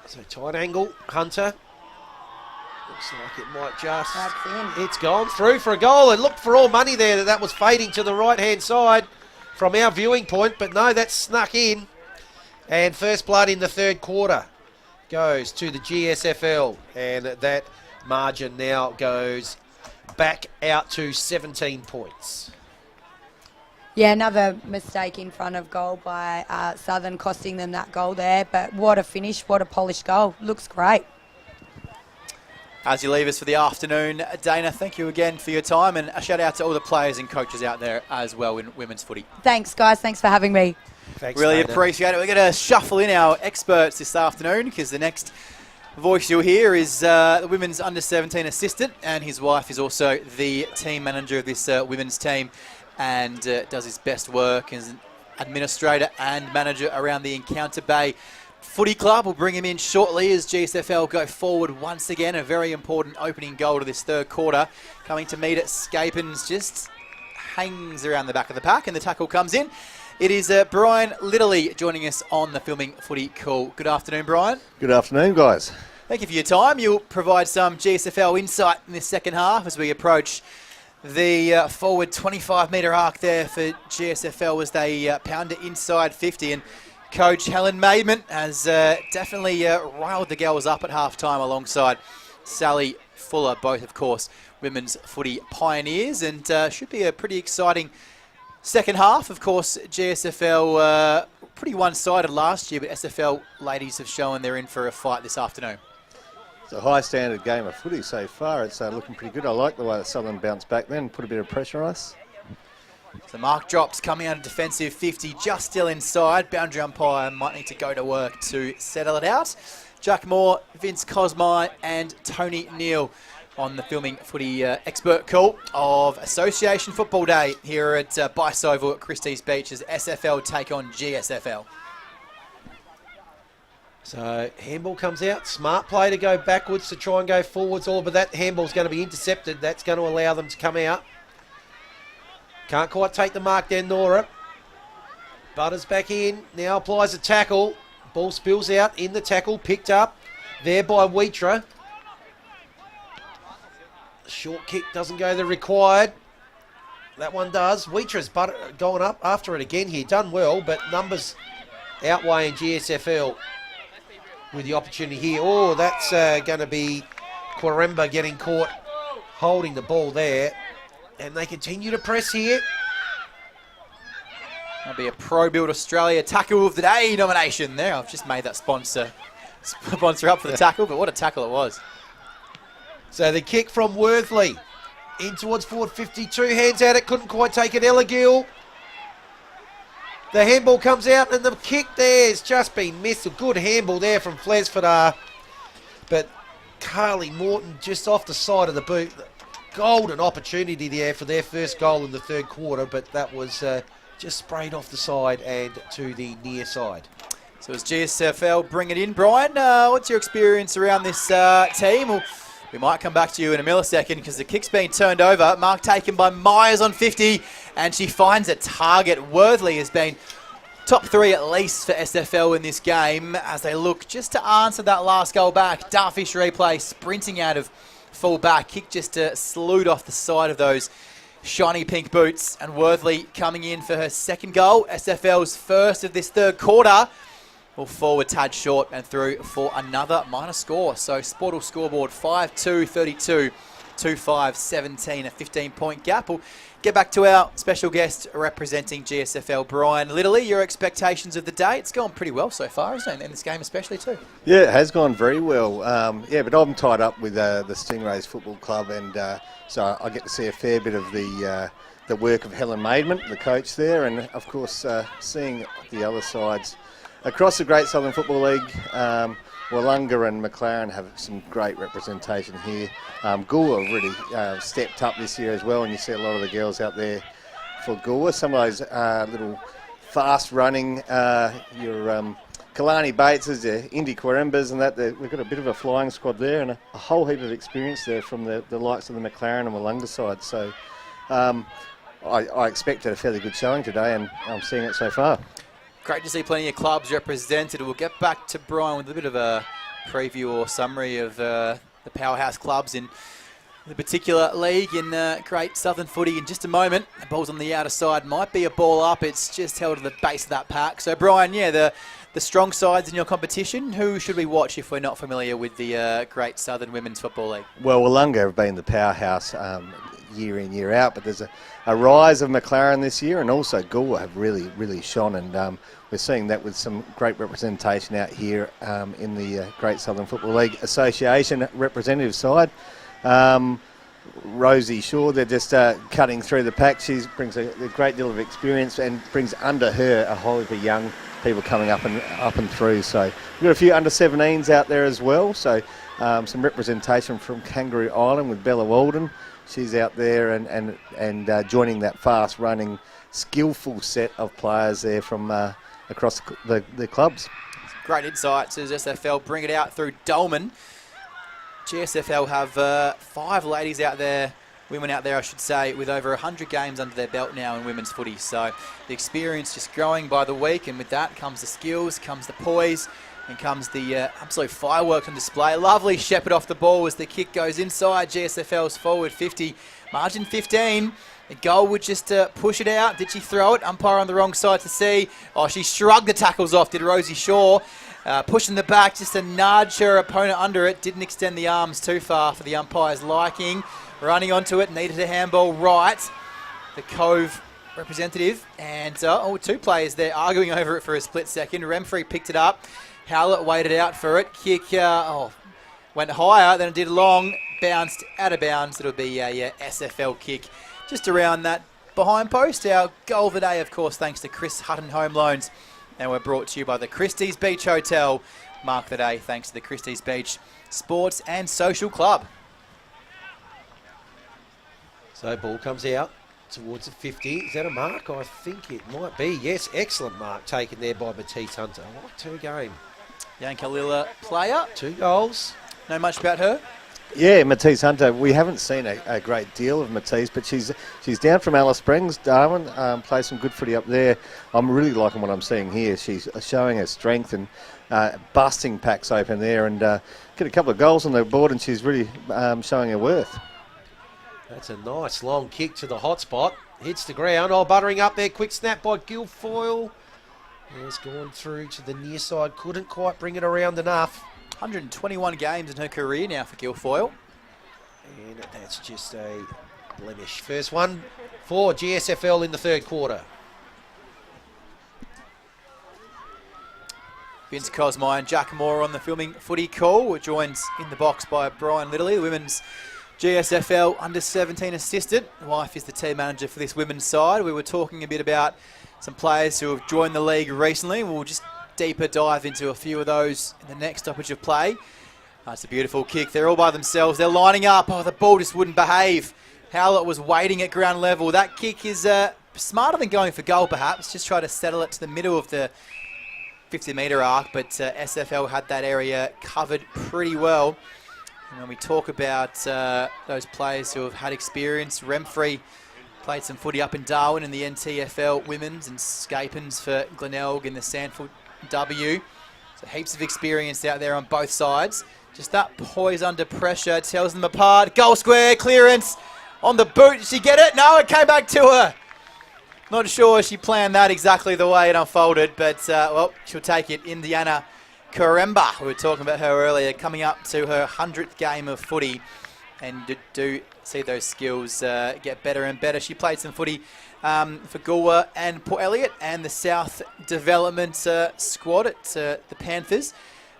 So tight angle, Hunter. Looks like it might just... It's gone through for a goal. It looked for all money there that was fading to the right-hand side from our viewing point, but no, that's snuck in. And first blood in the third quarter goes to the GSFL, and that margin now goes back out to 17 points. yeah, another mistake in front of goal by Southern, costing them that goal there. But what a finish, what a polished goal. Looks great. As you leave us for the afternoon, Dana, thank you again for your time, and a shout out to all the players and coaches out there as well in women's footy. Thanks, guys. Thanks for having me. Thanks, really Dana. Appreciate it. We're going to shuffle in our experts this afternoon because the next voice you'll hear is the women's under-17 assistant, and his wife is also the team manager of this women's team and does his best work as an administrator and manager around the Encounter Bay Footy Club. We'll bring him in shortly as GSFL go forward once again. A very important opening goal to this third quarter. Coming to meet it, Scapins just hangs around the back of the pack and the tackle comes in. It is Brian Litterley joining us on the Filming Footy Call. Good afternoon, Brian. Good afternoon, guys. Thank you for your time. You'll provide some GSFL insight in this second half as we approach the forward 25-metre arc there for GSFL as they pound it inside 50. And Coach Helen Maidman has definitely riled the girls up at half-time alongside Sally Fuller, both, of course, women's footy pioneers, and should be a pretty exciting second half. Of course, GSFL pretty one-sided last year, but SFL ladies have shown they're in for a fight this afternoon. It's a high-standard game of footy so far. It's looking pretty good. I like the way that Southern bounced back then and put a bit of pressure on us. So mark drops coming out of defensive 50, just still inside. Boundary umpire might need to go to work to settle it out. Jack Moore, Vince Cosmai and Tony Neal on the Filming Footy expert call of Association Football Day here at Bache Oval at Christie's Beach as SFL take on GSFL. So handball comes out. Smart play to go backwards to try and go forwards, all, but that handball's going to be intercepted. That's going to allow them to come out. Can't quite take the mark there, Nora. Butters back in. Now applies a tackle. Ball spills out in the tackle. Picked up there by Wheatra. Short kick doesn't go the required. That one does. Wheatra's gone up after it again here. Done well, but numbers outweighing GSFL with the opportunity here. Oh, that's going to be Quaremba getting caught holding the ball there. And they continue to press here. That'll be a Pro Build Australia Tackle of the Day nomination there. I've just made that sponsor up for the tackle, but what a tackle it was. So the kick from Worthley in towards forward 52. Hands at it, couldn't quite take it. Elagill. The handball comes out and the kick there has just been missed. A good handball there from Flesford. But Carly Morton just off the side of the boot. Golden opportunity there for their first goal in the third quarter, but that was just sprayed off the side and to the near side. So as GSFL bring it in, Brian, what's your experience around this team? Well, we might come back to you in a millisecond because the kick's been turned over. Mark taken by Myers on 50, and she finds a target. Worthley has been top three at least for SFL in this game as they look just to answer that last goal back. Darfish replay, sprinting out of full back. Kick just slewed off the side of those shiny pink boots, and Worthley coming in for her second goal. SFL's first of this third quarter. Will forward tad short and through for another minor score. So Sportal scoreboard 5-2, 32, 2-5, 17, a 15-point gap. We'll get back to our special guest representing GSFL, Brian Litterley. Your expectations of the day? It's gone pretty well so far, isn't it? In this game especially too. Yeah, it has gone very well. But I'm tied up with the Stingrays Football Club, and so I get to see a fair bit of the work of Helen Maidman, the coach there, and of course seeing the other sides across the Great Southern Football League. Wollonga and McLaren have some great representation here. Goolwa really stepped up this year as well, and you see a lot of the girls out there for Goolwa. Some of those little fast running, your Kalani Bateses, your Indy Quarembas and that. We've got a bit of a flying squad there and a whole heap of experience there from the likes of the McLaren and Wollonga side. So I expected a fairly good showing today, and I'm seeing it so far. Great to see plenty of clubs represented. We'll get back to Brian with a bit of a preview or summary of the powerhouse clubs in the particular league in Great Southern Footy in just a moment. The ball's on the outer side. Might be a ball up. It's just held to the base of that pack. So, Brian, the strong sides in your competition, who should we watch if we're not familiar with the Great Southern Women's Football League? Well, Wollonga have been the powerhouse year in, year out, but there's a rise of McLaren this year, and also Goolwa have really, really shone, and we're seeing that with some great representation out here in the Great Southern Football League Association representative side. Rosie Shaw, they're just cutting through the pack. She brings a great deal of experience and brings under her a whole heap of young people coming up and through. So we've got a few under 17s out there as well. So some representation from Kangaroo Island with Bella Walden. She's out there and joining that fast running, skillful set of players there from across the clubs. Great insights as SFL bring it out through Dolman. GSFL have 5 ladies out there, women out there I should say, with over 100 games under their belt now in women's footy. So the experience just growing by the week, and with that comes the skills, comes the poise, and comes the absolute fireworks on display. Lovely shepherd off the ball as the kick goes inside GSFL's forward 50, margin 15. The goal would just push it out. Did she throw it? Umpire on the wrong side to see. Oh, she shrugged the tackles off, did Rosie Shaw. Pushing the back just to nudge her opponent under it. Didn't extend the arms too far for the umpire's liking. Running onto it, needed a handball right. The Cove representative. And 2 players there arguing over it for a split second. Remfrey picked it up. Howlett waited out for it. Kick went higher than it did long. Bounced out of bounds. It'll be a SFL kick just around that behind post. Our goal of the day, of course, thanks to Chris Hutton Home Loans. And we're brought to you by the Christie's Beach Hotel. Mark the day thanks to the Christie's Beach Sports and Social Club. So ball comes out towards the 50. Is that a mark? I think it might be. Yes, excellent mark taken there by Matisse Hunter. What to a game. Yankalila player. 2 goals. Know much about her? Yeah, Matisse Hunter. We haven't seen a great deal of Matisse, but she's down from Alice Springs, Darwin. Plays some good footy up there. I'm really liking what I'm seeing here. She's showing her strength and busting packs open there, and get a couple of goals on the board, and she's really showing her worth. That's a nice long kick to the hot spot. Hits the ground. Oh, buttering up there. Quick snap by Guilfoyle. Has gone through to the near side. Couldn't quite bring it around enough. 121 games in her career now for Guilfoyle. And that's just a blemish. First one for GSFL in the third quarter. Vince Cosmine and Jack Moore on the filming footy call. We're joined in the box by Brian Littley, the women's GSFL under-17 assistant. Wife is the team manager for this women's side. We were talking a bit about some players who have joined the league recently. We'll just deeper dive into a few of those in the next stoppage of play. That's a beautiful kick. They're all by themselves. They're lining up. Oh, the ball just wouldn't behave. Howlett was waiting at ground level. That kick is smarter than going for goal, perhaps. Just try to settle it to the middle of the 50-metre arc, but SFL had that area covered pretty well. And when we talk about those players who have had experience, Remfrey played some footy up in Darwin in the NTFL women's, and Scapins for Glenelg in the Sandford W. So heaps of experience out there on both sides. Just that poise under pressure tells them apart. Goal square, clearance on the boot. Did she get it? No, it came back to her. Not sure she planned that exactly the way it unfolded, but well, she'll take it. Indiana Karemba, we were talking about her earlier, coming up to her 100th game of footy, and do see those skills get better and better. She played some footy for Goolwa and Port Elliot and the South Development squad at the Panthers.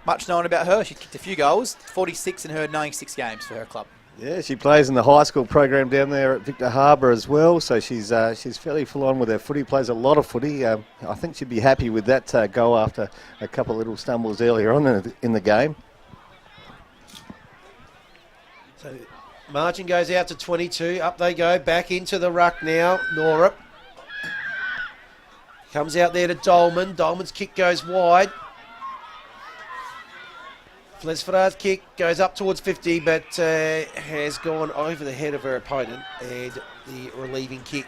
Much known about her. She kicked a few goals, 46 in her 96 games for her club. Yeah, she plays in the high school program down there at Victor Harbour as well, so she's fairly full on with her footy, plays a lot of footy. I think she'd be happy with that goal after a couple of little stumbles earlier on in the game. So margin goes out to 22. Up they go, back into the ruck now. Norup comes out there to Dolman. Dolman's kick goes wide. Flesfera's kick goes up towards 50, but has gone over the head of her opponent, and the relieving kick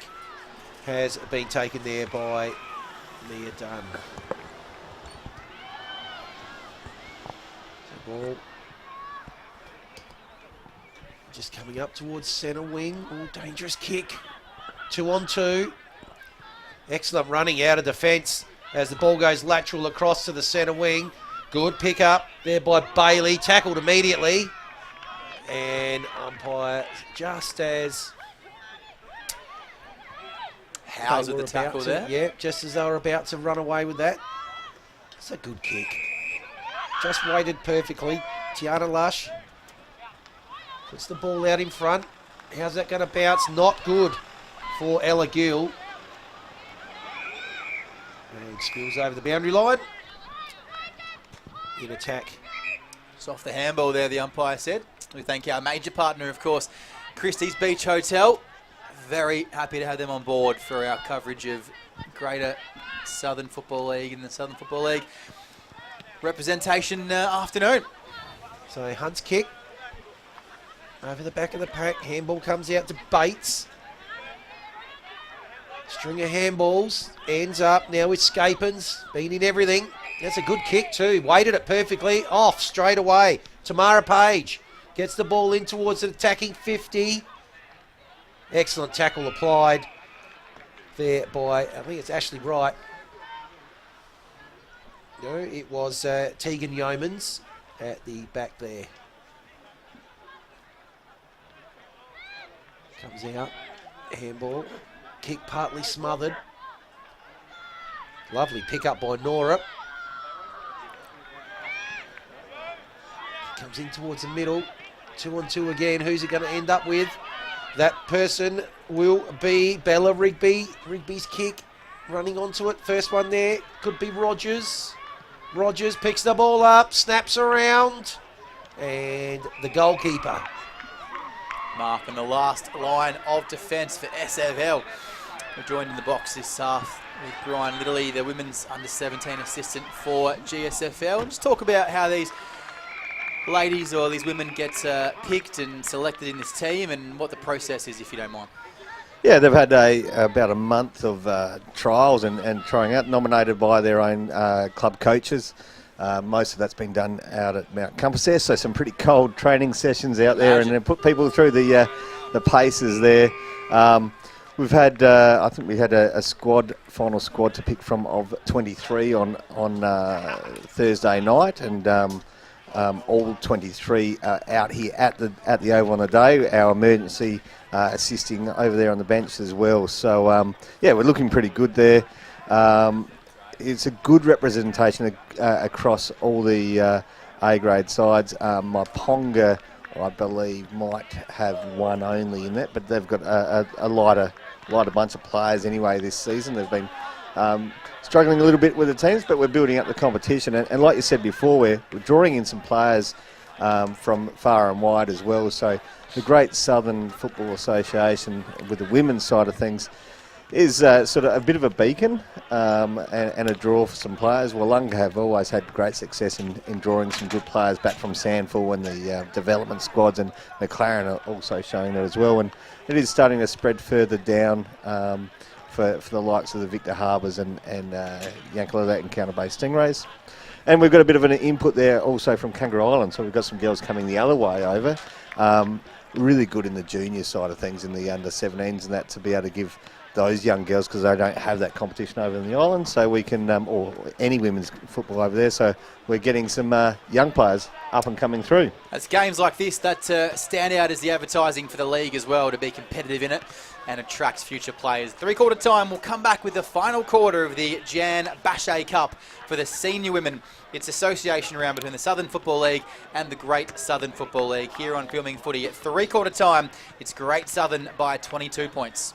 has been taken there by Mia Dunn. So ball just coming up towards centre wing. Oh, dangerous kick. 2 on 2. Excellent running out of defence as the ball goes lateral across to the centre wing. Good pick up there by Bailey, tackled immediately, and umpire just as How's with the tackle there? Yeah, just as they were about to run away with that. It's a good kick. Just weighted perfectly. Tiana Lush puts the ball out in front. How's that going to bounce? Not good for Ella Gill. And spills over the boundary line. In attack. It's off the handball there, the umpire said. We thank our major partner, of course, Christie's Beach Hotel. Very happy to have them on board for our coverage of Greater Southern Football League and the Southern Football League representation afternoon. So Hunt's kick over the back of the pack. Handball comes out to Bates. String of handballs. Ends up now with Scapins. Been in everything. That's a good kick too. Weighted it perfectly. Off straight away. Tamara Page gets the ball in towards an attacking 50. Excellent tackle applied there by, I think it's Ashley Wright. No, it was Tegan Yeomans at the back there. Comes out. Handball. Kick partly smothered. Lovely pick up by Nora. Comes in towards the middle. 2 on 2 again. Who's it going to end up with? That person will be Bella Rigby. Rigby's kick running onto it. First one there could be Rogers. Rogers picks the ball up, snaps around, and the goalkeeper. Mark on the last line of defence for SFL. We're joined in the box this half with Brian Littley, the women's under-17 assistant for GSFL. And just talk about how these ladies or these women get picked and selected in this team and what the process is, if you don't mind. Yeah, they've had about a month of trials and trying out, nominated by their own club coaches. Most of that's been done out at Mount Compassess, so some pretty cold training sessions out there, and then put people through the the paces there. We've had, I think we had a final squad to pick from of 23 on Thursday night, and all 23 out here at the Oval on the day. Our emergency assisting over there on the bench as well. So yeah, we're looking pretty good there. It's a good representation across all the A-grade sides. Ponga, I believe, might have one only in that, but they've got a lighter bunch of players anyway this season. They've been struggling a little bit with the teams, but we're building up the competition. And like you said before, we're drawing in some players from far and wide as well. So the Great Southern Football Association, with the women's side of things, is sort of a bit of a beacon and a draw for some players. Wollonga have always had great success in drawing some good players back from Sandford and the development squads, and McLaren are also showing that as well. And it is starting to spread further down for the likes of the Victor Harbours and Yankalilla and Counter Bay Stingrays. And we've got a bit of an input there also from Kangaroo Island, so we've got some girls coming the other way over. Really good in the junior side of things, in the under-17s and that, to be able to give those young girls, because they don't have that competition over in the island, so we can, or any women's football over there, so we're getting some young players up and coming through. It's games like this that stand out as the advertising for the league as well, to be competitive in it and attracts future players. 3/4 time, we'll come back with the final quarter of the Jan Bache Cup for the senior women. It's association round between the Southern Football League and the Great Southern Football League here on Filming Footy. At 3/4 time, it's Great Southern by 22 points.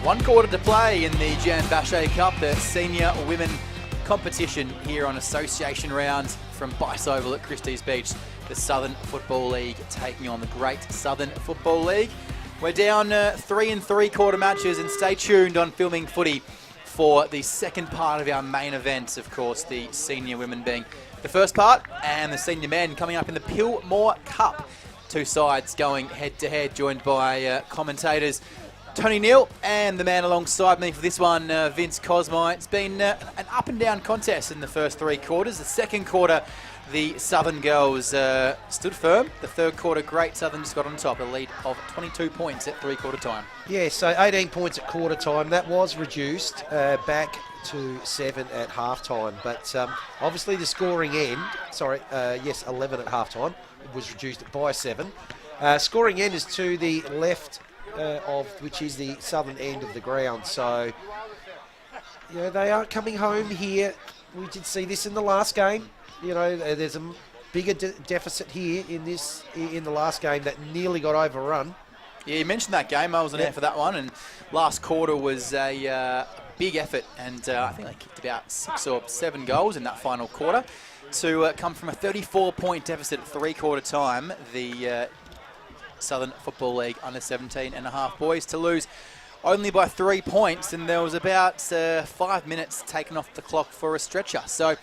One quarter to play in the Jan Bache Cup, the senior women competition here on association round from Bice Oval at Christie's Beach. The Southern Football League taking on the Great Southern Football League. We're down 3 3/4 matches, and stay tuned on Filming Footy for the second part of our main events. Of course, the senior women being the first part, and the senior men coming up in the Pilmore Cup. Two sides going head to head, joined by commentators Tony Neal and the man alongside me for this one, Vince Cosmo. It's been an up and down contest in the first 3 quarters. The second quarter, the Southern girls stood firm. The third quarter, Great Southern just got on top, a lead of 22 points at 3/4 time. Yeah, so 18 points at quarter time. That was reduced back to 7 at halftime. But obviously the scoring end, 11 at halftime. It was reduced by 7. Scoring end is to the left of which is the southern end of the ground. So, you know, they aren't coming home here. We did see this in the last game. You know, there's a bigger deficit here in the last game that nearly got overrun. Yeah, you mentioned that game. I wasn't there for that one, and last quarter was a big effort, and I think they kicked about 6 or 7 goals in that final quarter to come from a 34-point deficit at three-quarter time. The Southern Football League under 17.5 boys to lose only by 3 points, and there was about 5 minutes taken off the clock for a stretcher. So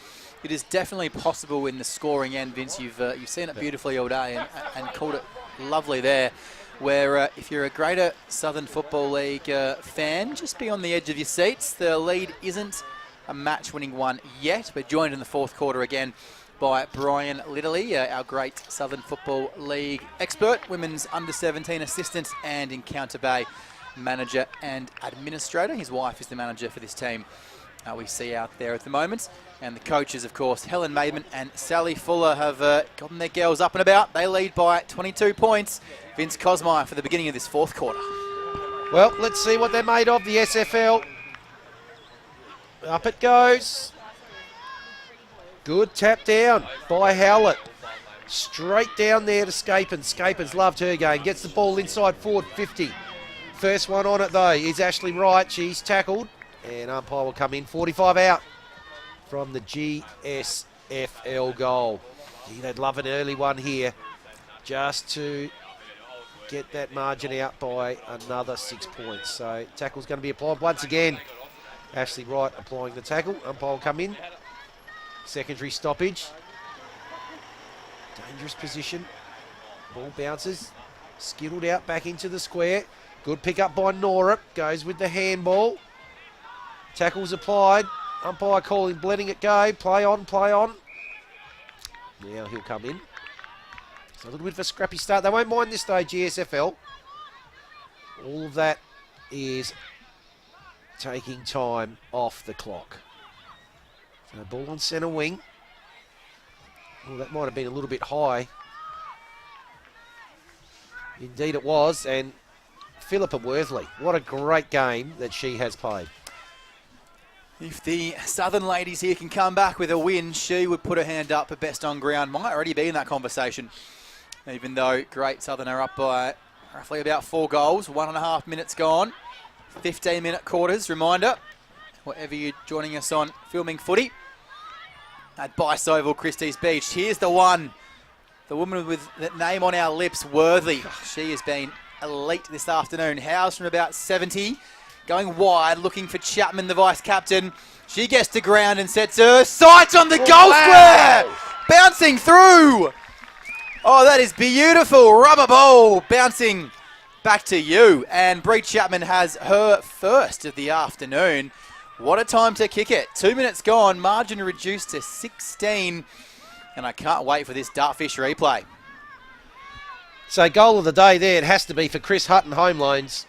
it is definitely possible in the scoring end, Vince. You've seen it beautifully all day and called it lovely there. Where if you're a Greater Southern Football League fan, just be on the edge of your seats. The lead isn't a match-winning one yet. We're joined in the fourth quarter again by Brian Litterley, our Great Southern Football League expert, women's under-17 assistant and Encounter Bay manager and administrator. His wife is the manager for this team we see out there at the moment. And the coaches, of course, Helen Maidman and Sally Fuller have gotten their girls up and about. They lead by 22 points. Vince Cosmeyer for the beginning of this fourth quarter. Well, let's see what they're made of, the SFL. Up it goes. Good tap down by Howlett. Straight down there to Scapin. Scapin's loved her game. Gets the ball inside forward 50. First one on it, though, is Ashley Wright. She's tackled. And umpire will come in. 45 out from the GSFL goal. Gee, they'd love an early one here just to get that margin out by another 6 points. So tackle's going to be applied once again. Ashley Wright applying the tackle. Umpire will come in. Secondary stoppage. Dangerous position. Ball bounces. Skittled out back into the square. Good pick up by Norup. Goes with the handball. Tackle's applied. Umpire calling, letting it go. Play on, play on. Now he'll come in. It's a little bit of a scrappy start. They won't mind this though, GSFL. All of that is taking time off the clock. So ball on centre wing. Well, that might have been a little bit high. Indeed it was. And Philippa Worthley, what a great game that she has played. If the Southern ladies here can come back with a win, she would put her hand up for best on ground. Might already be in that conversation, even though Great Southern are up by roughly about 4 goals. 1.5 minutes gone. 15-minute quarters. Reminder, whatever you're joining us on, filming footy at Bache Oval, Christie's Beach. Here's the one. The woman with that name on our lips, Worthy. She has been elite this afternoon. Howes from about 70. Going wide, looking for Chapman, the vice-captain. She gets to ground and sets her sights on the goal square! Bouncing through! Oh, that is beautiful. Rubber ball bouncing back to you. And Bree Chapman has her first of the afternoon. What a time to kick it. 2 minutes gone, margin reduced to 16. And I can't wait for this Dartfish replay. So goal of the day there, it has to be for Chris Hutton Home Loans.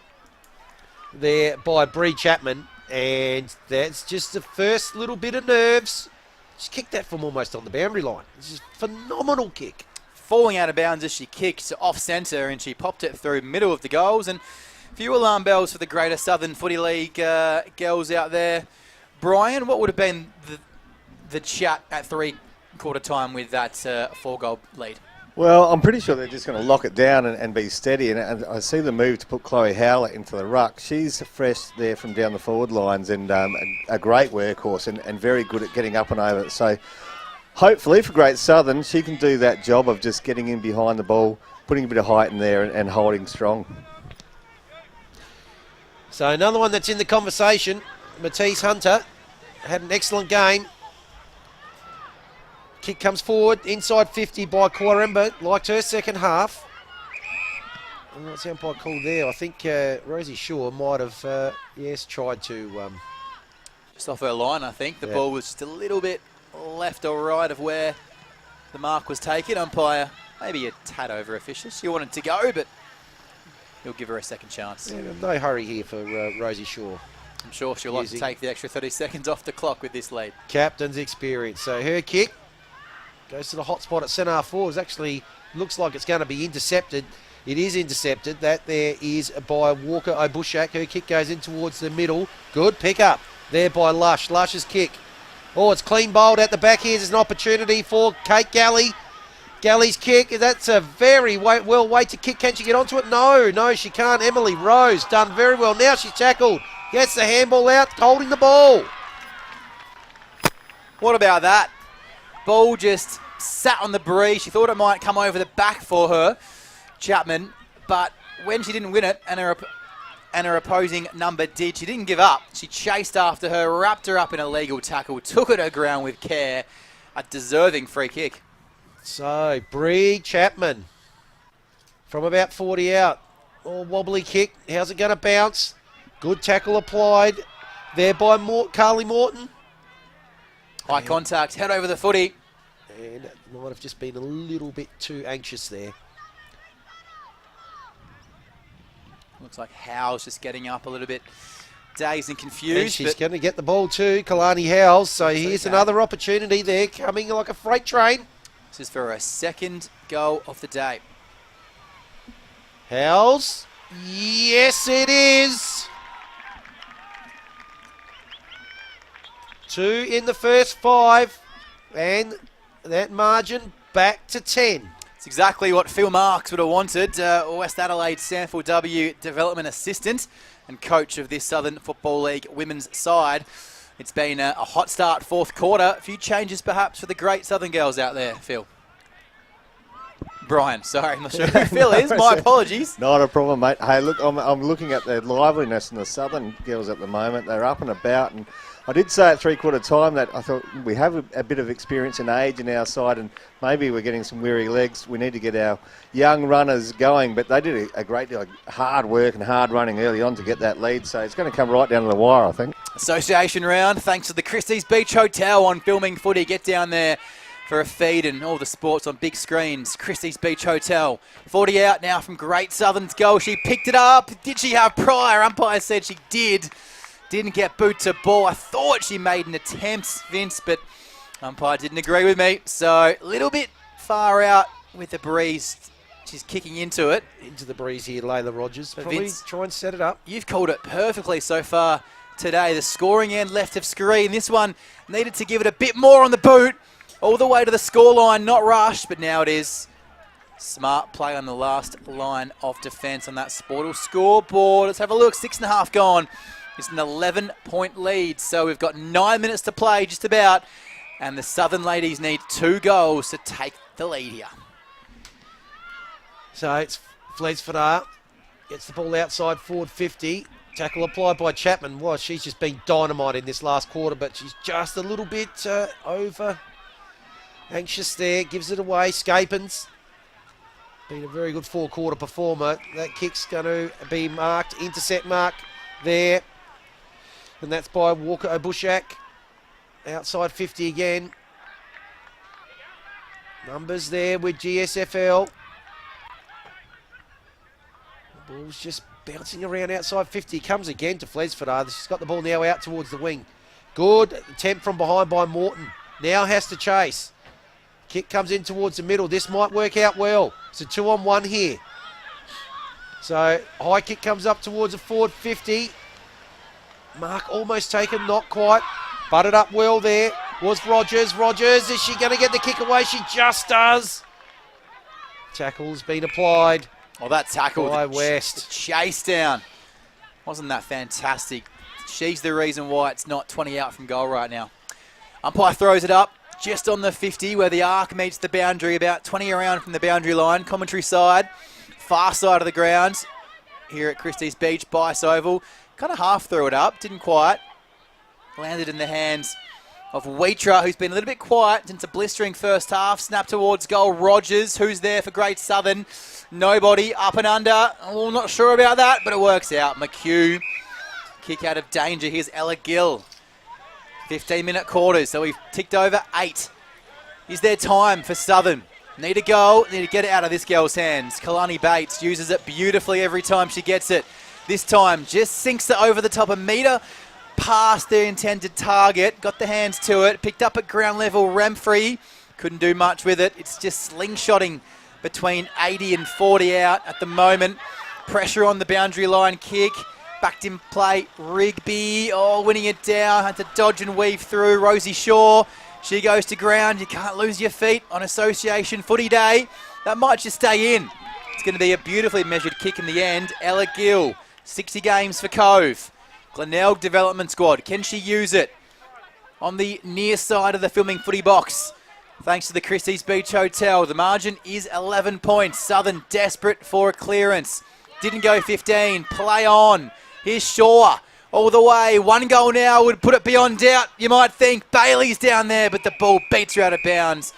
There by Bree Chapman, and that's just the first little bit of nerves. She kicked that from almost on the boundary line. This is a phenomenal kick. Falling out of bounds as she kicked off centre, and she popped it through middle of the goals. And a few alarm bells for the Greater Southern Footy League girls out there. Brian, what would have been the chat at three-quarter time with that 4-goal lead? Well, I'm pretty sure they're just going to lock it down and be steady. And I see the move to put Chloe Howlett into the ruck. She's fresh there from down the forward lines and a great workhorse and very good at getting up and over it. So hopefully for Great Southern, she can do that job of just getting in behind the ball, putting a bit of height in there and holding strong. So another one that's in the conversation, Matisse Hunter, had an excellent game. Kick comes forward, inside 50 by Quaremba. Liked her second half. And what's the umpire called there? I think Rosie Shaw might have, tried to... Just off her line, I think. The ball was just a little bit left or right of where the mark was taken. Umpire, maybe a tad over officious. She wanted to go, but he'll give her a second chance. Yeah, no hurry here for Rosie Shaw. I'm sure she'll like to take the extra 30 seconds off the clock with this lead. Captain's experience. So her kick goes to the hot spot at centre half forwards. Actually looks like it's going to be intercepted. It is intercepted. That there is by Walker Obushak. Her kick goes in towards the middle. Good pick up there by Lush. Lush's kick. Oh, it's clean bowled at the back. Here's an opportunity for Kate Galley. Galley's kick. That's a very well weighted kick. Can she get onto it? No, she can't. Emily Rose done very well. Now she's tackled. Gets the handball out, holding the ball. What about that? Ball just sat on the breeze. She thought it might come over the back for her, Chapman, but when she didn't win it and her opposing number did, she didn't give up. She chased after her, wrapped her up in a legal tackle, took her to ground with care. A deserving free kick. So, Bree Chapman from about 40 out. Oh, wobbly kick. How's it going to bounce? Good tackle applied there by Carly Morton. High contact, head over the footy. And might have just been a little bit too anxious there. Looks like Howell's just getting up a little bit dazed and confused. And she's going to get the ball too, Kalani Howells. So here's another opportunity there, coming like a freight train. This is for her second goal of the day. Howells. Yes, it is. 2 in the first 5. And that margin back to 10. It's exactly what Phil Marks would have wanted. West Adelaide Sanford W Development Assistant and coach of this Southern Football League women's side. It's been a hot start, fourth quarter. A few changes perhaps for the great Southern girls out there, Phil. Brian, sorry, I'm not sure who Phil is. My apologies. Not a problem, mate. Hey, look, I'm looking at the liveliness in the Southern girls at the moment. They're up and about, and I did say at three-quarter time that I thought we have a bit of experience and age in our side, and maybe we're getting some weary legs. We need to get our young runners going, but they did a great deal of hard work and hard running early on to get that lead, so it's going to come right down to the wire, I think. Association round, thanks to the Christie's Beach Hotel on Filming Footy. Get down there for a feed and all the sports on big screens. Christie's Beach Hotel. 40 out now from Great Southern's goal. She picked it up. Did she have prior? Umpire said she did. Didn't get boot to ball. I thought she made an attempt, Vince, but umpire didn't agree with me. So a little bit far out with the breeze. She's kicking into it. Into the breeze here, Layla Rogers. Probably Vince, try and set it up. You've called it perfectly so far today. The scoring end left of screen. This one needed to give it a bit more on the boot. All the way to the scoreline, not rushed, but now it is. Smart play on the last line of defence on that Sportal scoreboard. Let's have a look. 6.5 gone. It's an 11-point lead, so we've got 9 minutes to play, just about. And the Southern ladies need 2 goals to take the lead here. So it's Flesfadar. Gets the ball outside forward 50. Tackle applied by Chapman. Well, she's just been dynamite in this last quarter, but she's just a little bit over anxious there. Gives it away. Scapins. Been a very good four-quarter performer. That kick's going to be marked. Intercept mark there. And that's by Walker Obushak. Outside 50 again. Numbers there with GSFL. The ball's just bouncing around outside 50. Comes again to Flesfadar. She's got the ball now out towards the wing. Good attempt from behind by Morton. Now has to chase. Kick comes in towards the middle. This might work out well. It's a 2-on-1 here. So high kick comes up towards a forward 50. Mark almost taken, not quite. Butted up well there was Rogers. Rogers, is she going to get the kick away? She just does. Tackle's been applied. Oh, that tackle by West. The chase down. Wasn't that fantastic? She's the reason why it's not 20 out from goal right now. Umpire throws it up just on the 50 where the arc meets the boundary, about 20 around from the boundary line. Commentary side, far side of the ground here at Christie's Beach, Bache Oval. Kind of half threw it up, didn't quite. Landed in the hands of Wheatra, who's been a little bit quiet since a blistering first half. Snap towards goal. Rogers, who's there for Great Southern. Nobody, up and under. Oh, not sure about that, but it works out. McHugh, kick out of danger. Here's Ella Gill. 15-minute quarters, so we've ticked over 8. Is there time for Southern? Need a goal, need to get it out of this girl's hands. Kalani Bates uses it beautifully every time she gets it. This time, just sinks it over the top, a metre past the intended target, got the hands to it, picked up at ground level, Remfrey couldn't do much with it. It's just slingshotting between 80 and 40 out at the moment. Pressure on the boundary line kick. Backed in play, Rigby, winning it down, had to dodge and weave through. Rosie Shaw, she goes to ground. You can't lose your feet on Association Footy Day. That might just stay in. It's going to be a beautifully measured kick in the end. Ella Gill, 60 games for Cove. Glenelg development squad, can she use it? On the near side of the filming footy box. Thanks to the Christie's Beach Hotel, the margin is 11 points. Southern desperate for a clearance. Didn't go 15, play on. Here's Shaw, all the way. 1 goal now would put it beyond doubt, you might think. Bailey's down there, but the ball beats her out of bounds.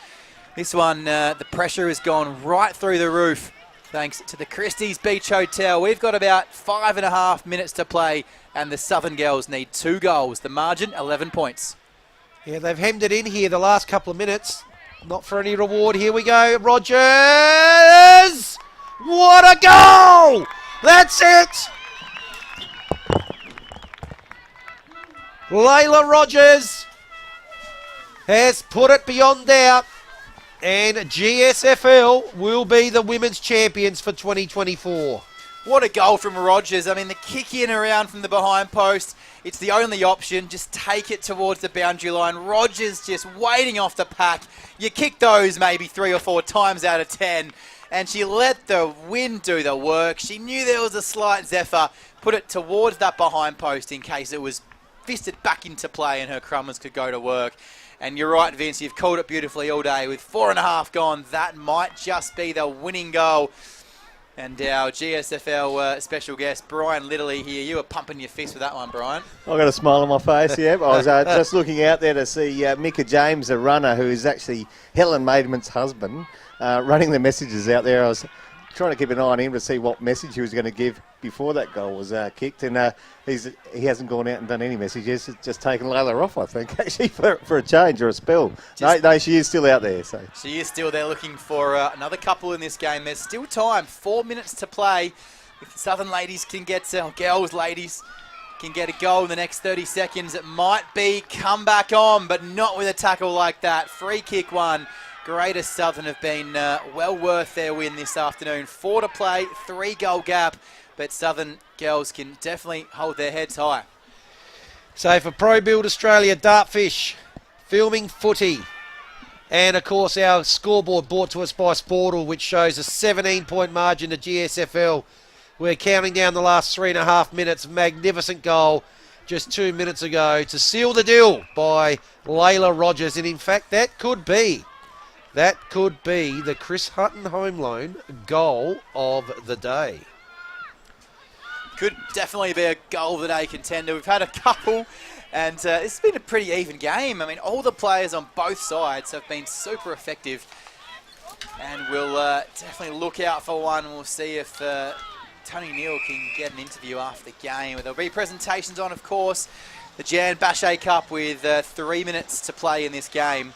This one, the pressure has gone right through the roof, thanks to the Christie's Beach Hotel. We've got about 5.5 minutes to play, and the Southern girls need 2 goals. The margin, 11 points. Yeah, they've hemmed it in here the last couple of minutes. Not for any reward. Here we go. Rogers! What a goal! That's it! Layla Rogers has put it beyond doubt, and GSFL will be the women's champions for 2024. What a goal from Rogers. I mean, the kick in around from the behind post, it's the only option. Just take it towards the boundary line. Rogers just waiting off the pack. You kick those maybe 3 or 4 times out of 10, and she let the wind do the work. She knew there was a slight zephyr, put it towards that behind post in case it was fisted back into play and her crummers could go to work. And you're right, Vince, you've called it beautifully all day. With 4.5 gone, that might just be the winning goal. And our GSFL special guest, Brian Littley here. You were pumping your fist with that one, Brian. I've got a smile on my face, yeah. I was just looking out there to see Micah James, a runner who is actually Helen Maidman's husband, running the messages out there. I was trying to keep an eye on him to see what message he was going to give before that goal was kicked. And he hasn't gone out and done any messages. He's just taken Layla off, I think, actually, for a change or a spell. No, she is still out there. So she is still there looking for another couple in this game. There's still time, 4 minutes to play. If the Southern ladies can get, girls ladies, can get a goal in the next 30 seconds, it might be come back on, but not with a tackle like that. Free kick one. Greater Southern have been well worth their win this afternoon. 4 to play, 3 goal gap, but Southern girls can definitely hold their heads high. So for Pro Build Australia, Dartfish, filming footy, and of course our scoreboard brought to us by Sportal, which shows a 17-point margin to GSFL. We're counting down the last 3.5 minutes. Magnificent goal just 2 minutes ago to seal the deal by Layla Rogers. And in fact, that could be the Chris Hutton home loan goal of the day. Could definitely be a goal of the day contender. We've had a couple, and it's been a pretty even game. I mean, all the players on both sides have been super effective, and we'll definitely look out for one. We'll see if Tony Neal can get an interview after the game. There'll be presentations on, of course, the Bache Cup with 3 minutes to play in this game.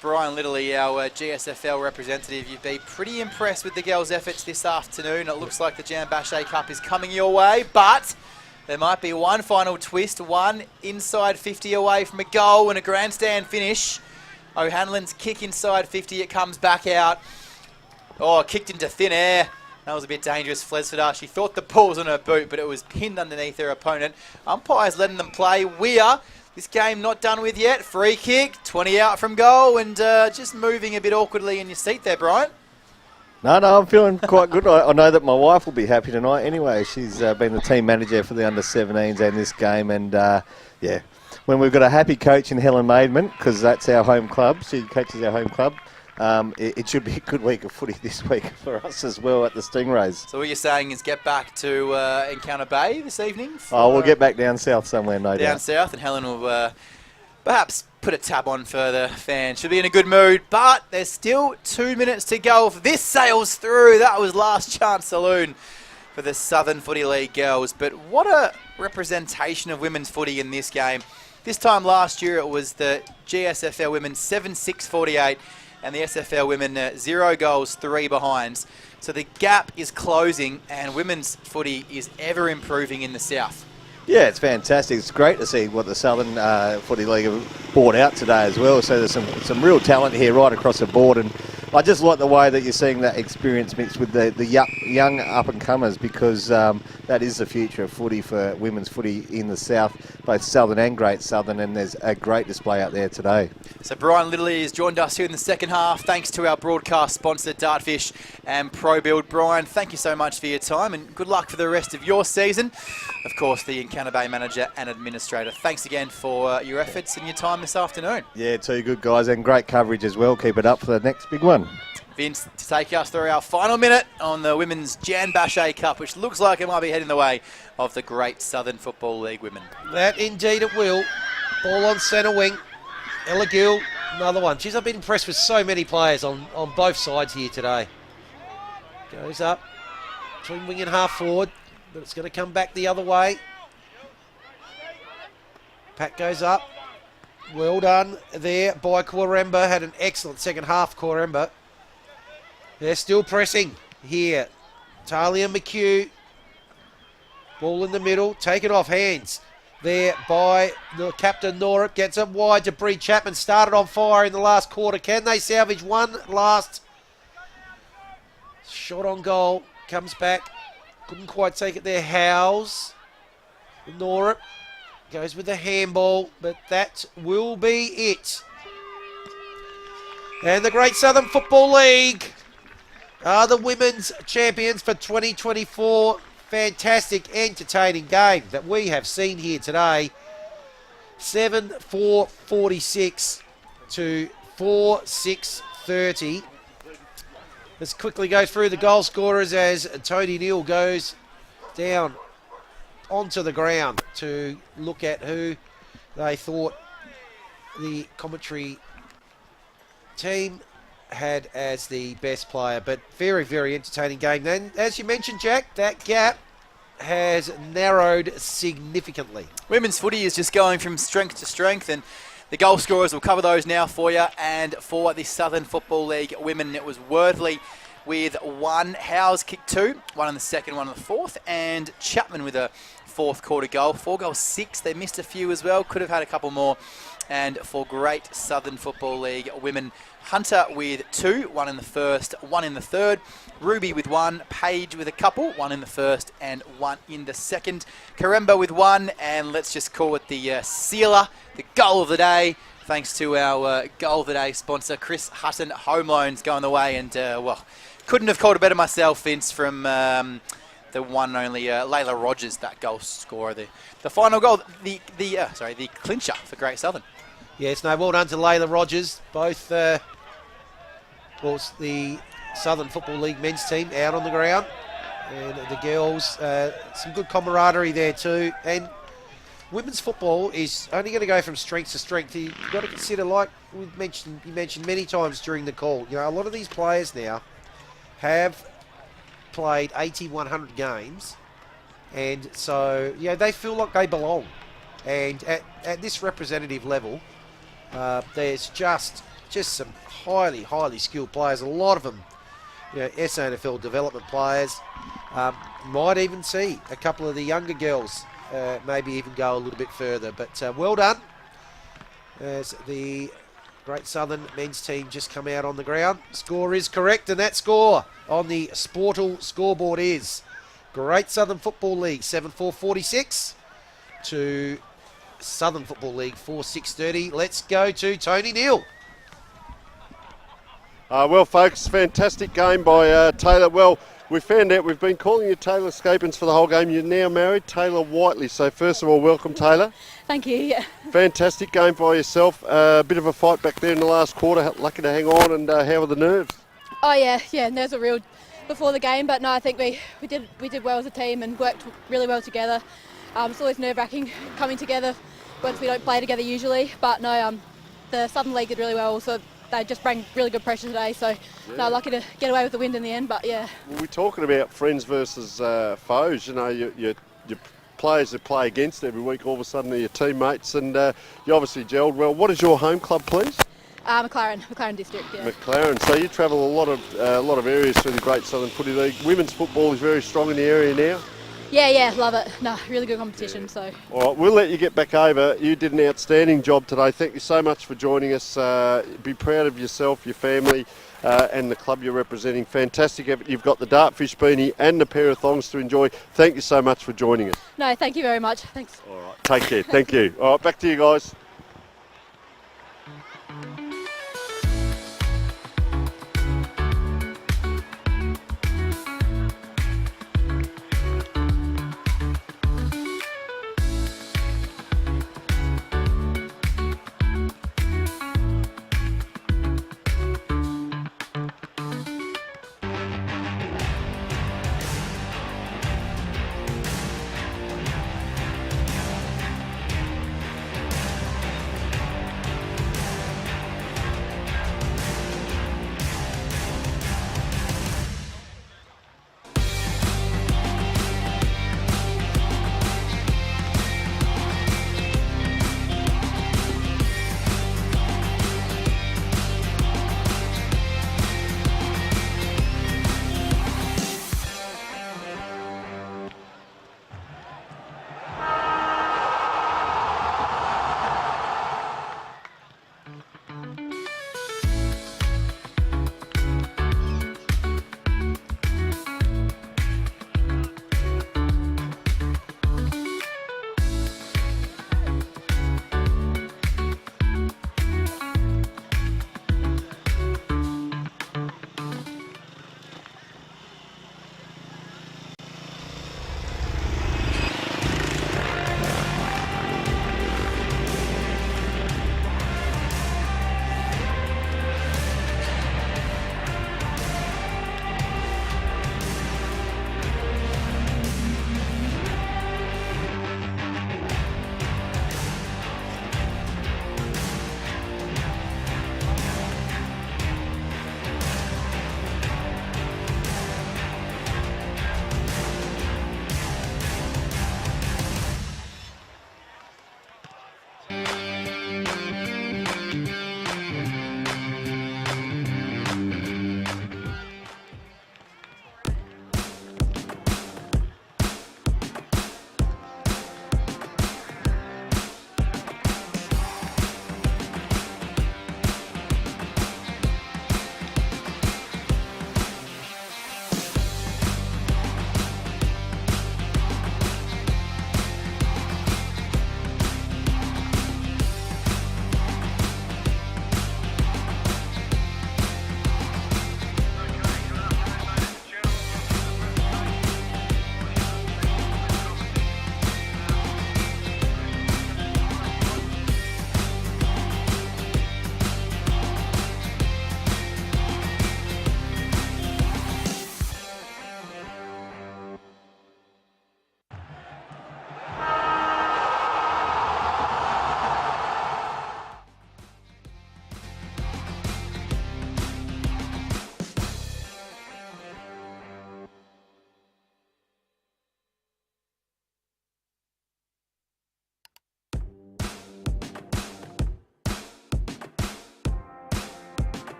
Brian Littley, our GSFL representative, you've been pretty impressed with the girls' efforts this afternoon. It looks like the Bache Cup is coming your way, but there might be one final twist, one inside 50 away from a goal and a grandstand finish. O'Hanlon's kick inside 50, it comes back out. Oh, kicked into thin air. That was a bit dangerous, Flesford. She thought the ball was on her boot, but it was pinned underneath her opponent. Umpires letting them play. Weir. This game not done with yet. Free kick, 20 out from goal, and just moving a bit awkwardly in your seat there, Brian. No, I'm feeling quite good. I know that my wife will be happy tonight anyway. She's been the team manager for the under-17s and this game, and yeah, when we've got a happy coach in Helen Maidman, because that's our home club, she coaches our home club, it should be a good week of footy this week for us as well at the Stingrays. So what you're saying is get back to Encounter Bay this evening? We'll get back down south somewhere, no doubt. Down south, and Helen will perhaps put a tab on for the fans. Should be in a good mood, but there's still 2 minutes to go. If this sails through, that was last chance saloon for the Southern Footy League girls. But what a representation of women's footy in this game. This time last year, it was the GSFL women 7-6-48. And the SFL women 0 goals, 3 behinds. So the gap is closing, and women's footy is ever improving in the south. Yeah, it's fantastic. It's great to see what the Southern Footy League have brought out today as well. So there's some real talent here right across the board, and I just like the way that you're seeing that experience mixed with the young up-and-comers, because that is the future of footy for women's footy in the South, both Southern and Great Southern, and there's a great display out there today. So Brian Littley has joined us here in the second half, thanks to our broadcast sponsor, Dartfish and ProBuild. Brian, thank you so much for your time, and good luck for the rest of your season. Of course, the Encounter Bay manager and administrator, thanks again for your efforts and your time this afternoon. Yeah, two good guys and great coverage as well. Keep it up for the next big one. Vince to take us through our final minute on the women's Bache Cup, which looks like it might be heading the way of the Great Southern Football League women. That indeed it will. Ball on centre wing. Ella Gill, another one. Jeez, I've been impressed with so many players on both sides here today. Goes up between wing and half forward, but it's going to come back the other way. Pat goes up. Well done there by Quaremba. Had an excellent second half, Quaremba. They're still pressing here. Talia McHugh. Ball in the middle. Taken off hands there by the captain Norip. Gets it wide to Bree Chapman. Started on fire in the last quarter. Can they salvage one last shot on goal? Comes back. Couldn't quite take it there. Howes. Norip goes with the handball, but that will be it. And the Great Southern Football League are the women's champions for 2024. Fantastic, entertaining game that we have seen here today. 7-4-46 to 4-6-30. Let's quickly go through the goal scorers as Tony Neal goes down onto the ground to look at who they thought the commentary team had as the best player. But very, very entertaining game. Then, as you mentioned, Jack, that gap has narrowed significantly. Women's footy is just going from strength to strength, and the goal scorers will cover those now for you. And for the Southern Football League women, it was Worthley with one, Howes kicked two, one in the second, one in the fourth, and Chapman with a fourth quarter goal. 4 goals, 6. They missed a few as well. Could have had a couple more. And for Great Southern Football League women, Hunter with 2, 1 in the first, 1 in the third. Ruby with 1, Page with a couple, 1 in the first and 1 in the second. Karemba with 1, and let's just call it the sealer, the goal of the day. Thanks to our goal of the day sponsor, Chris Hutton Home Loans, going the way. And, well, couldn't have called it better myself, Vince, from the one and only Layla Rogers, that goal scorer. The final goal, the clincher for Great Southern. Yes, no, well done to Layla Rogers. Both, the Southern Football League men's team out on the ground. And the girls, some good camaraderie there too. And women's football is only going to go from strength to strength. You've got to consider, like you mentioned many times during the call, you know, a lot of these players now have played 80, 100 games. And so, yeah, they feel like they belong. And at this representative level, there's just some highly, highly skilled players. A lot of them, you know, SANFL development players. Might even see a couple of the younger girls maybe even go a little bit further. But well done, as the Great Southern men's team just come out on the ground. Score is correct, and that score on the Sportal scoreboard is Great Southern Football League 7-4-46 to Southern Football League 4-6-30. Let's go to Tony Neal. Well, folks, fantastic game by Taylor. Well, we found out we've been calling you Taylor Scapins for the whole game. You're now married, Taylor Whiteley. So first of all, welcome, Taylor. Thank you. Yeah. Fantastic game by yourself. A bit of a fight back there in the last quarter. Lucky to hang on. And how are the nerves? Oh yeah, nerves were real before the game, but no, I think we did well as a team and worked really well together. It's always nerve-wracking coming together once we don't play together usually, but no, the Southern League did really well, so they just bring really good pressure today, so no, lucky to get away with the win in the end, but yeah. Well, we're talking about friends versus foes, you know, your players that play against every week, all of a sudden are your teammates, and you obviously gelled well. What is your home club, please? McLaren district, yeah. McLaren. So you travel a lot of areas through the Great Southern Footy League. Women's football is very strong in the area now. Yeah, love it. No, really good competition. So. All right, we'll let you get back over. You did an outstanding job today. Thank you so much for joining us. Be proud of yourself, your family, and the club you're representing. Fantastic effort. You've got the Dartfish beanie and the pair of thongs to enjoy. Thank you so much for joining us. No, thank you very much. Thanks. All right, take care. Thank you. All right, back to you guys.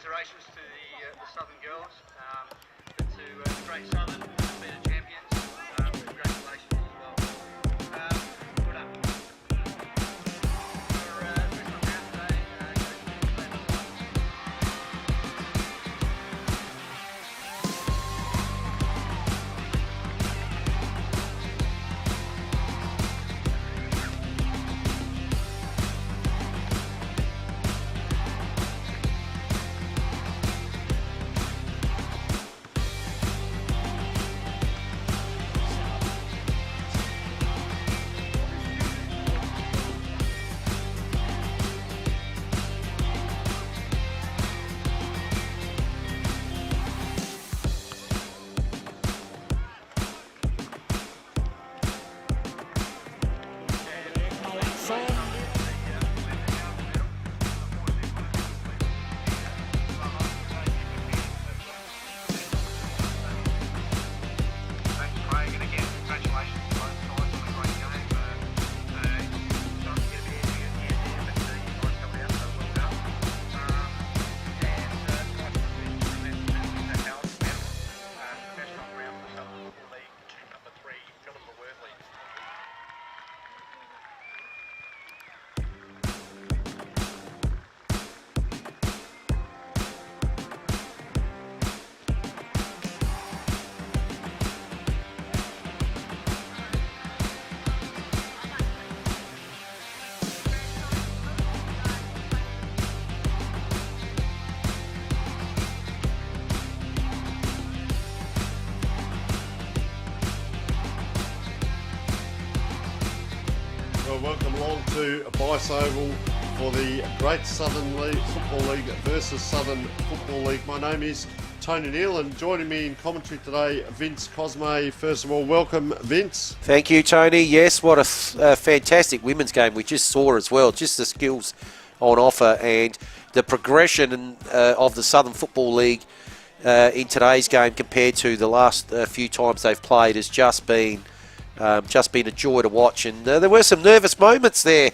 Congratulations to the Southern girls, to Great Southern, being the champions. Congratulations as well. to Bache Oval for the Great Southern League, Football League versus Southern Football League. My name is Tony Neal, and joining me in commentary today, Vince Cosme. First of all, welcome, Vince. Thank you, Tony. Yes, what a fantastic women's game we just saw as well. Just the skills on offer and the progression of the Southern Football League in today's game compared to the last few times they've played has just been a joy to watch. And there were some nervous moments there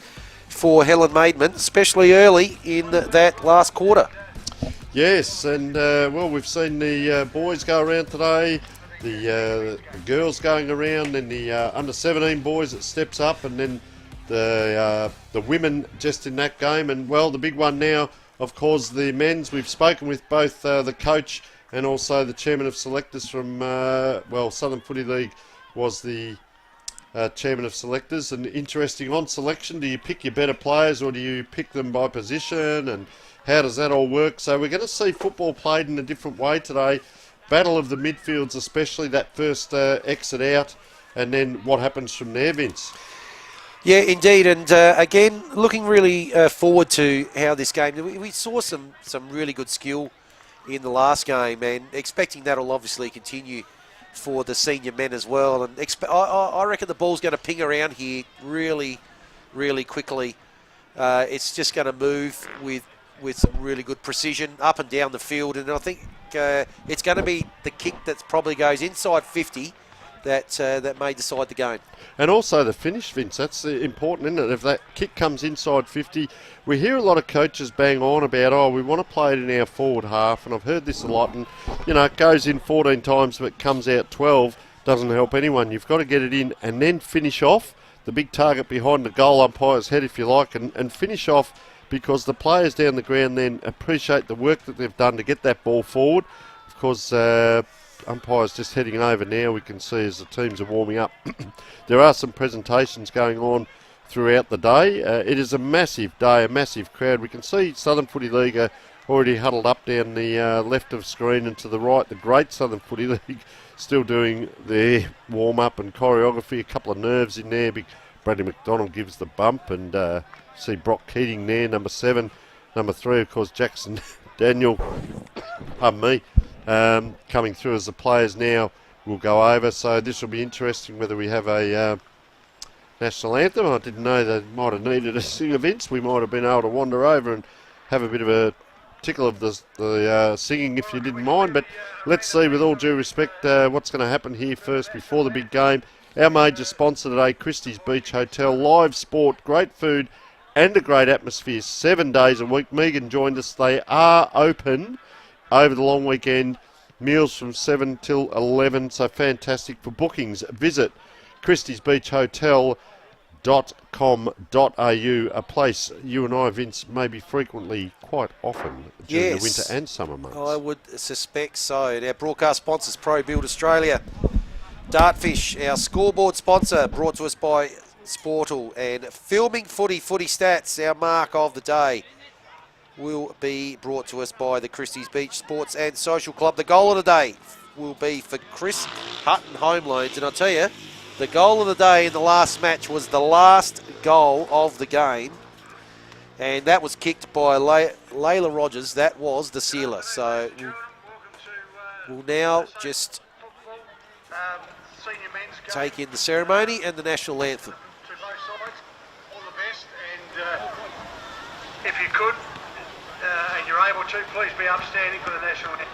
for Helen Maidman, especially early in that last quarter. Yes, and well, we've seen the boys go around today, the girls going around, and the under-17 boys that steps up, and then the women just in that game. And well, the big one now, of course, the men's. We've spoken with both the coach and also the chairman of selectors from Southern Footy League was the chairman of selectors. And interesting on selection, do you pick your better players or do you pick them by position, and how does that all work? So we're going to see football played in a different way today. Battle of the midfields, especially that first exit out, and then what happens from there, Vince. Yeah, indeed, and again, looking really forward to how this game. We saw some really good skill in the last game, and expecting that will obviously continue for the senior men as well. And I reckon the ball's going to ping around here really, really quickly. It's just going to move with some really good precision up and down the field, and I think it's going to be the kick that probably goes inside 50 that may decide the game. And also the finish, Vince, that's important, isn't it? If that kick comes inside 50, we hear a lot of coaches bang on about, we want to play it in our forward half, and I've heard this a lot, and it goes in 14 times but comes out 12, doesn't help anyone. You've got to get it in and then finish off the big target behind the goal umpire's head, if you like, and finish off, because the players down the ground then appreciate the work that they've done to get that ball forward. Of course, umpires just heading over now, we can see as the teams are warming up. There are some presentations going on throughout the day. It is a massive day, a massive crowd. We can see Southern Footy League are already huddled up down the left of screen, and to the right, the Great Southern Footy League still doing their warm-up and choreography. A couple of nerves in there. Big Bradley McDonald gives the bump, and see Brock Keating there, number 7. Number 3, of course, Jackson Daniel, pardon me, coming through as the players now will go over. So this will be interesting whether we have a national anthem. I didn't know they might have needed a sing events. We might have been able to wander over and have a bit of a tickle of the singing if you didn't mind. But let's see, with all due respect, what's going to happen here first before the big game. Our major sponsor today, Christie's Beach Hotel. Live sport, great food and a great atmosphere 7 days a week. Megan joined us. They are open over the long weekend. Meals from 7 till 11, so fantastic. For bookings, visit christiesbeachhotel.com.au, a place you and I, Vince, maybe frequently, quite often during the winter and summer months. I would suspect so. And our broadcast sponsors, Pro Build Australia. Dartfish, our scoreboard sponsor, brought to us by Sportal. And Filming Footy Stats, our mark of the day, will be brought to us by the Christie's Beach Sports and Social Club. The goal of the day will be for Chris Hutton Home Loans. And I'll tell you, the goal of the day in the last match was the last goal of the game. And that was kicked by Layla Rogers. That was the sealer. So we'll now just take in the ceremony and the national anthem. To both sides, all the best, and if you could, and you're able to, please be upstanding for the national anthem.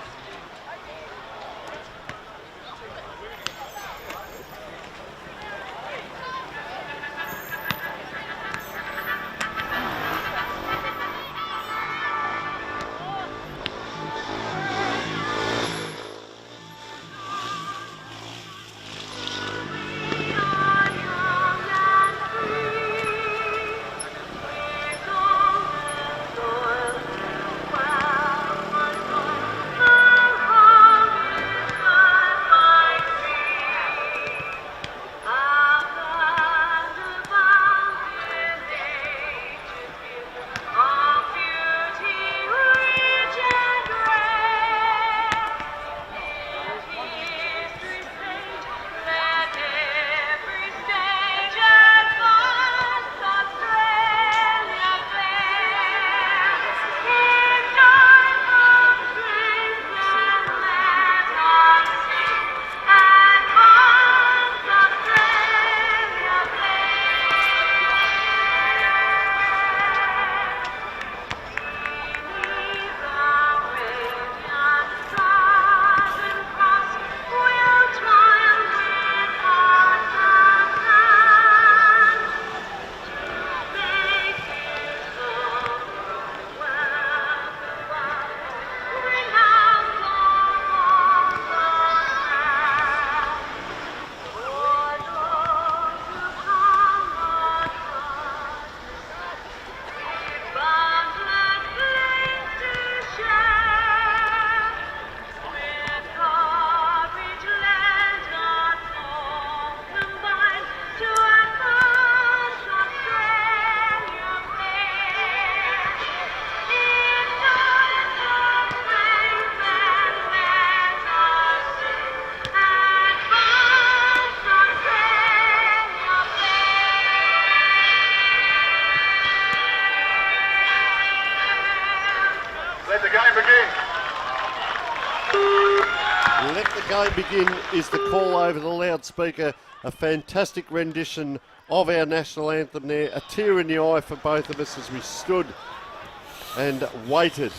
game begin is the call over the loudspeaker. A fantastic rendition of our national anthem there. A tear in the eye for both of us as we stood and waited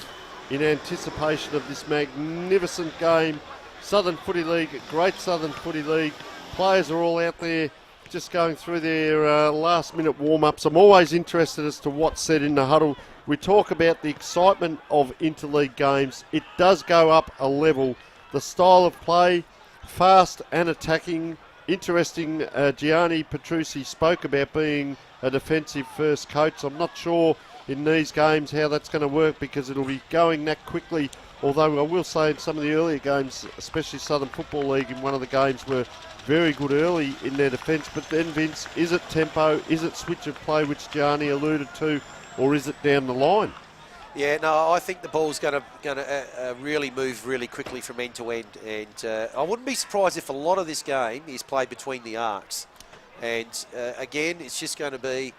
in anticipation of this magnificent game. Southern Footy League, great Southern Footy League. Players are all out there just going through their last minute warm-ups. I'm always interested as to what's said in the huddle. We talk about the excitement of interleague games. It does go up a level. The style of play, fast and attacking. Interesting, Gianni Petrucci spoke about being a defensive first coach. I'm not sure in these games how that's going to work because it'll be going that quickly. Although I will say in some of the earlier games, especially Southern Football League, in one of the games were very good early in their defence. But then, Vince, is it tempo? Is it switch of play, which Gianni alluded to, or is it down the line? Yeah, no, I think the ball's going to really move really quickly from end to end, and I wouldn't be surprised if a lot of this game is played between the arcs. And again, it's just going to be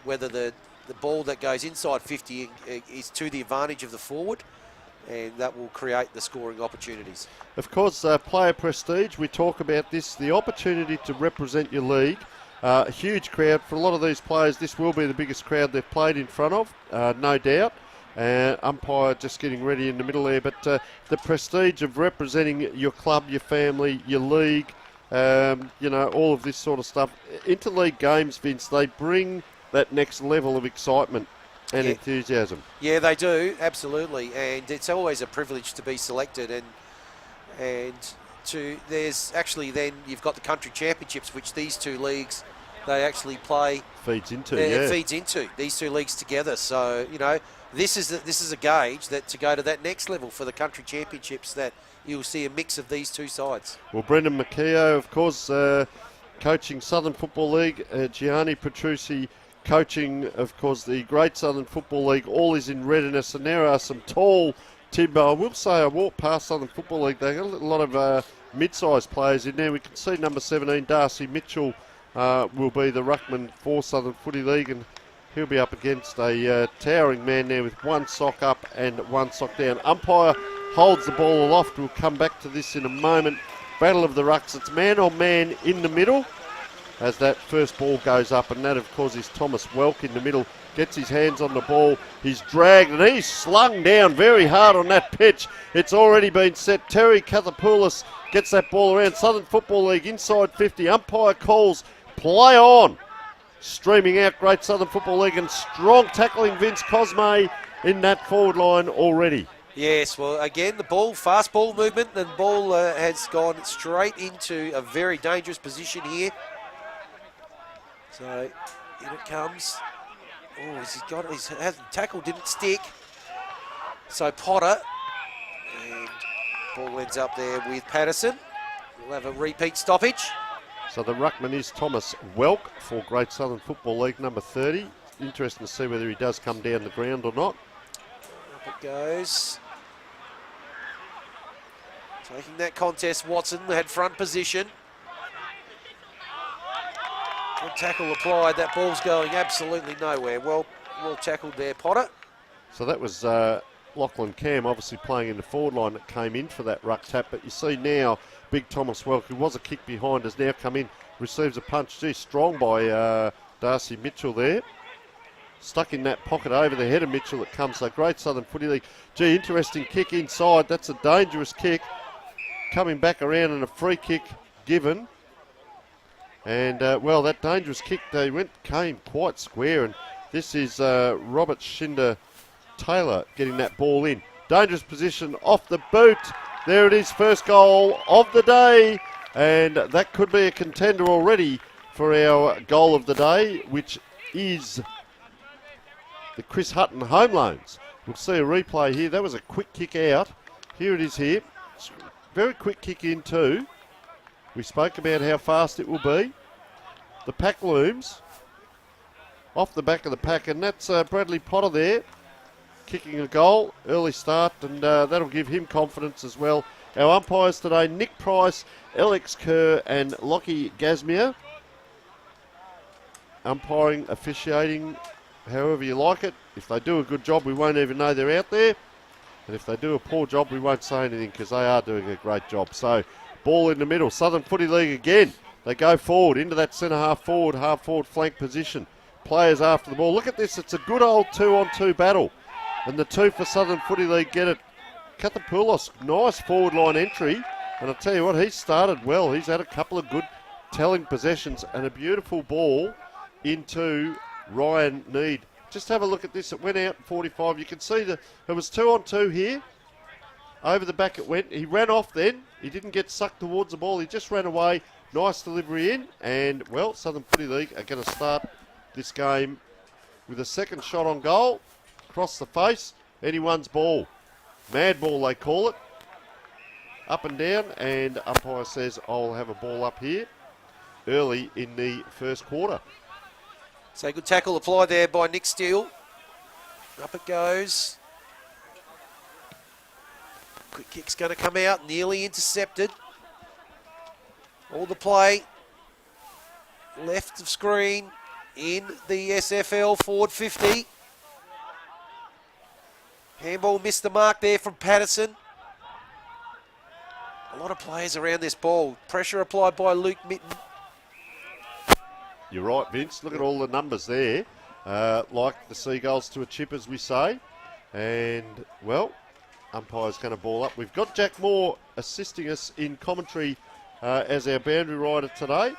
whether the ball that goes inside 50 is to the advantage of the forward, and that will create the scoring opportunities. Of course, player prestige, we talk about this, the opportunity to represent your league. A huge crowd. For a lot of these players, this will be the biggest crowd they've played in front of, no doubt. Umpire just getting ready in the middle there, but the prestige of representing your club, your family, your league, all of this sort of stuff. Interleague games, Vince, they bring that next level of excitement and enthusiasm. Yeah, they do, absolutely, and it's always a privilege to be selected, there's actually then you've got the country championships, which these two leagues they actually play feeds into. It feeds into these two leagues together. So this is a gauge that to go to that next level for the country championships, that you'll see a mix of these two sides. Well, Brendan McKeough, of course, coaching Southern Football League. Gianni Petrucci coaching, of course, the Great Southern Football League. All is in readiness, and there are some tall timber. I will say I walked past Southern Football League. They got a lot of mid-sized players in there. We can see number 17, Darcy Mitchell, will be the ruckman for Southern Footy League, and he'll be up against a towering man there with one sock up and one sock down. Umpire holds the ball aloft. We'll come back to this in a moment. Battle of the rucks. It's man on man in the middle as that first ball goes up, and that, of course, is Thomas Welk in the middle. Gets his hands on the ball. He's dragged and he's slung down very hard on that pitch. It's already been set. Terry Kathapoulis gets that ball around. Southern Football League inside 50. Umpire calls play on. Streaming out Great Southern Football League, and strong tackling Vince Cosme in that forward line already. Yes, well, again, the ball, fast ball movement, and the ball has gone straight into a very dangerous position here. So, in it comes. Oh, he's got his tackle didn't stick. So Potter, and ball ends up there with Patterson. We'll have a repeat stoppage. So the ruckman is Thomas Welk for Great Southern Football League, number 30. Interesting to see whether he does come down the ground or not. Up it goes. Taking that contest, Watson had front position. Good tackle applied. That ball's going absolutely nowhere. Well tackled there, Potter. So that was Lachlan Cam, obviously playing in the forward line, that came in for that ruck tap. But you see now, big Thomas Welk, who was a kick behind, has now come in, receives a punch. Gee, strong by Darcy Mitchell there. Stuck in that pocket over the head of Mitchell that comes. So Great Southern Footy League. Gee, interesting kick inside. That's a dangerous kick. Coming back around and a free kick given. And, that dangerous kick, came quite square. And this is Robert Shinder-Taylor getting that ball in. Dangerous position off the boot. There it is, first goal of the day. And that could be a contender already for our goal of the day, which is the Chris Hutton home loans. We'll see a replay here. That was a quick kick out. Here it is here. Very quick kick in too. We spoke about how fast it will be. The pack looms off the back of the pack, and that's Bradley Potter there kicking a goal. Early start, and that'll give him confidence as well. Our umpires today, Nick Price, Alex Kerr and Lockie Gasmier. Umpiring, officiating, however you like it. If they do a good job, we won't even know they're out there. And if they do a poor job, we won't say anything because they are doing a great job. So, ball in the middle. Southern Footy League again. They go forward into that centre half forward flank position. Players after the ball. Look at this. It's a good old 2-on-2 battle. And the 2 for Southern Footy League get it. Kathapoulos, nice forward line entry. And I'll tell you what, he's started well. He's had a couple of good telling possessions and a beautiful ball into Ryan Need. Just have a look at this. It went out 45. You can see that it was 2-on-2 here. Over the back it went. He ran off then. He didn't get sucked towards the ball. He just ran away. Nice delivery in. And, well, Southern Footy League are going to start this game with a second shot on goal. Across the face. Anyone's ball. Mad ball, they call it. Up and down. And umpire says, I'll have a ball up here early in the first quarter. So good tackle applied there by Nick Steele. Up it goes. Quick kick's going to come out, nearly intercepted. All the play. Left of screen in the SFL forward 50. Handball missed the mark there from Patterson. A lot of players around this ball. Pressure applied by Luke Mitten. You're right, Vince. Look at all the numbers there. Like the Seagulls to a chip, as we say. And, well, umpire's going to ball up. We've got Jack Moore assisting us in commentary as our boundary rider today.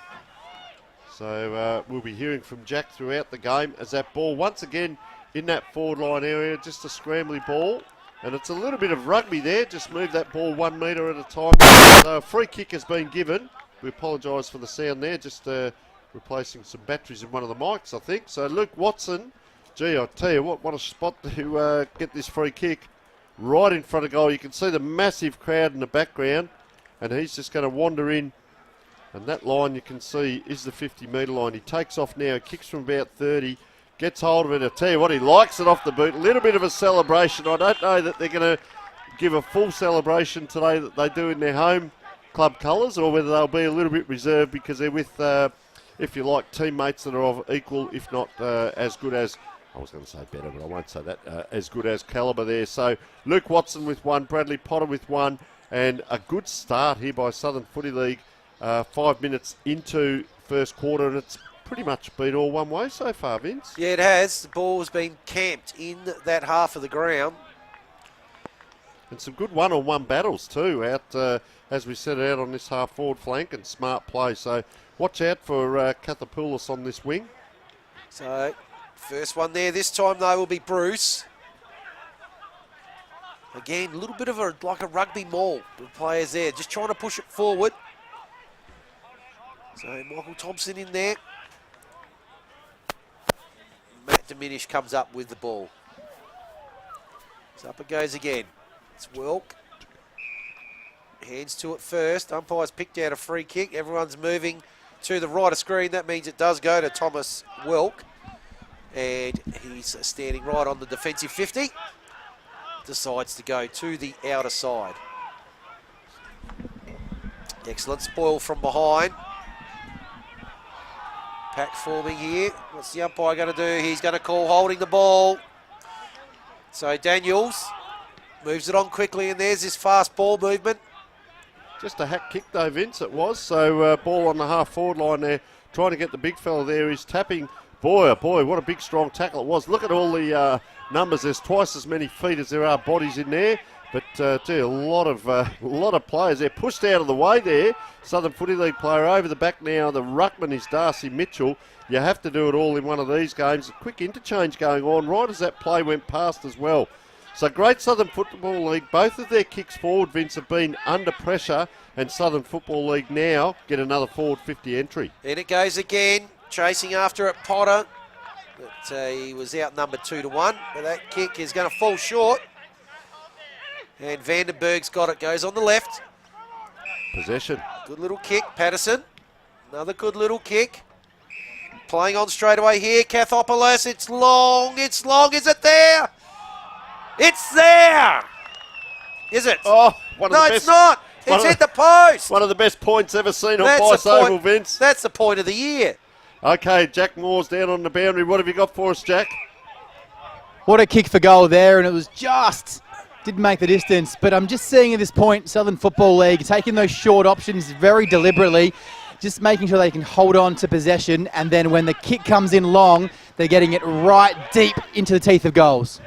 So we'll be hearing from Jack throughout the game as that ball, once again, in that forward line area, just a scrambly ball. And it's a little bit of rugby there. Just move that ball 1 metre at a time. So a free kick has been given. We apologise for the sound there. Just replacing some batteries in one of the mics, I think. So Luke Watson, gee, I tell you what a spot to get this free kick right in front of goal. You can see the massive crowd in the background, and he's just going to wander in. And that line you can see is the 50-metre line. He takes off now, kicks from about 30, gets hold of it. I tell you what, he likes it off the boot. A little bit of a celebration. I don't know that they're going to give a full celebration today that they do in their home club colours, or whether they'll be a little bit reserved because they're with, if you like, teammates that are of equal, if not as good as, I was going to say better, but I won't say that, as good as calibre there. So Luke Watson with one, Bradley Potter with one, and a good start here by Southern Footy League. 5 minutes into first quarter, and it's pretty much been all one way so far, Vince. Yeah, it has. The ball has been camped in that half of the ground. And some good one-on-one battles too, out as we set out on this half-forward flank, and smart play. So watch out for Kathapoulos on this wing. So first one there this time, though, will be Bruce. Again, a little bit of like a rugby maul with players there, just trying to push it forward. So Michael Thompson in there. Matt Diminish comes up with the ball. So up it goes again. It's Wilk. Hands to it first. Umpire's picked out a free kick. Everyone's moving to the right of screen. That means it does go to Thomas Wilk. And he's standing right on the defensive 50. Decides to go to the outer side. Excellent spoil from behind. Pack forming here. What's the umpire going to do? He's going to call holding the ball. So Daniels moves it on quickly, and there's this fast ball movement. Just a hack kick though, Vince, it was. So ball on the half-forward line there, trying to get the big fella there. He's tapping. Boy, oh boy, what a big, strong tackle it was. Look at all the numbers. There's twice as many feet as there are bodies in there. But gee, a lot of players there pushed out of the way there. Southern Footy League player over the back now. The ruckman is Darcy Mitchell. You have to do it all in one of these games. A quick interchange going on right as that play went past as well. So great Southern Football League. Both of their kicks forward, Vince, have been under pressure, and Southern Football League now get another forward 50 entry. And it goes again, chasing after it, Potter. But he was outnumbered 2-1, but that kick is going to fall short. And Vandenberg's got it, goes on the left. Possession. Good little kick, Patterson. Another good little kick. Playing on straight away here, Kathopoulos. It's long, is it there? It's there! Is it? Oh, one of the best. No, it's not. It's hit the post. One of the best points ever seen on Bache Oval, Vince. That's the point of the year. Okay, Jack Moore's down on the boundary. What have you got for us, Jack? What a kick for goal there, and it was just didn't make the distance. But I'm just seeing at this point, Southern Football League taking those short options very deliberately, just making sure they can hold on to possession, and then when the kick comes in long, they're getting it right deep into the teeth of goals.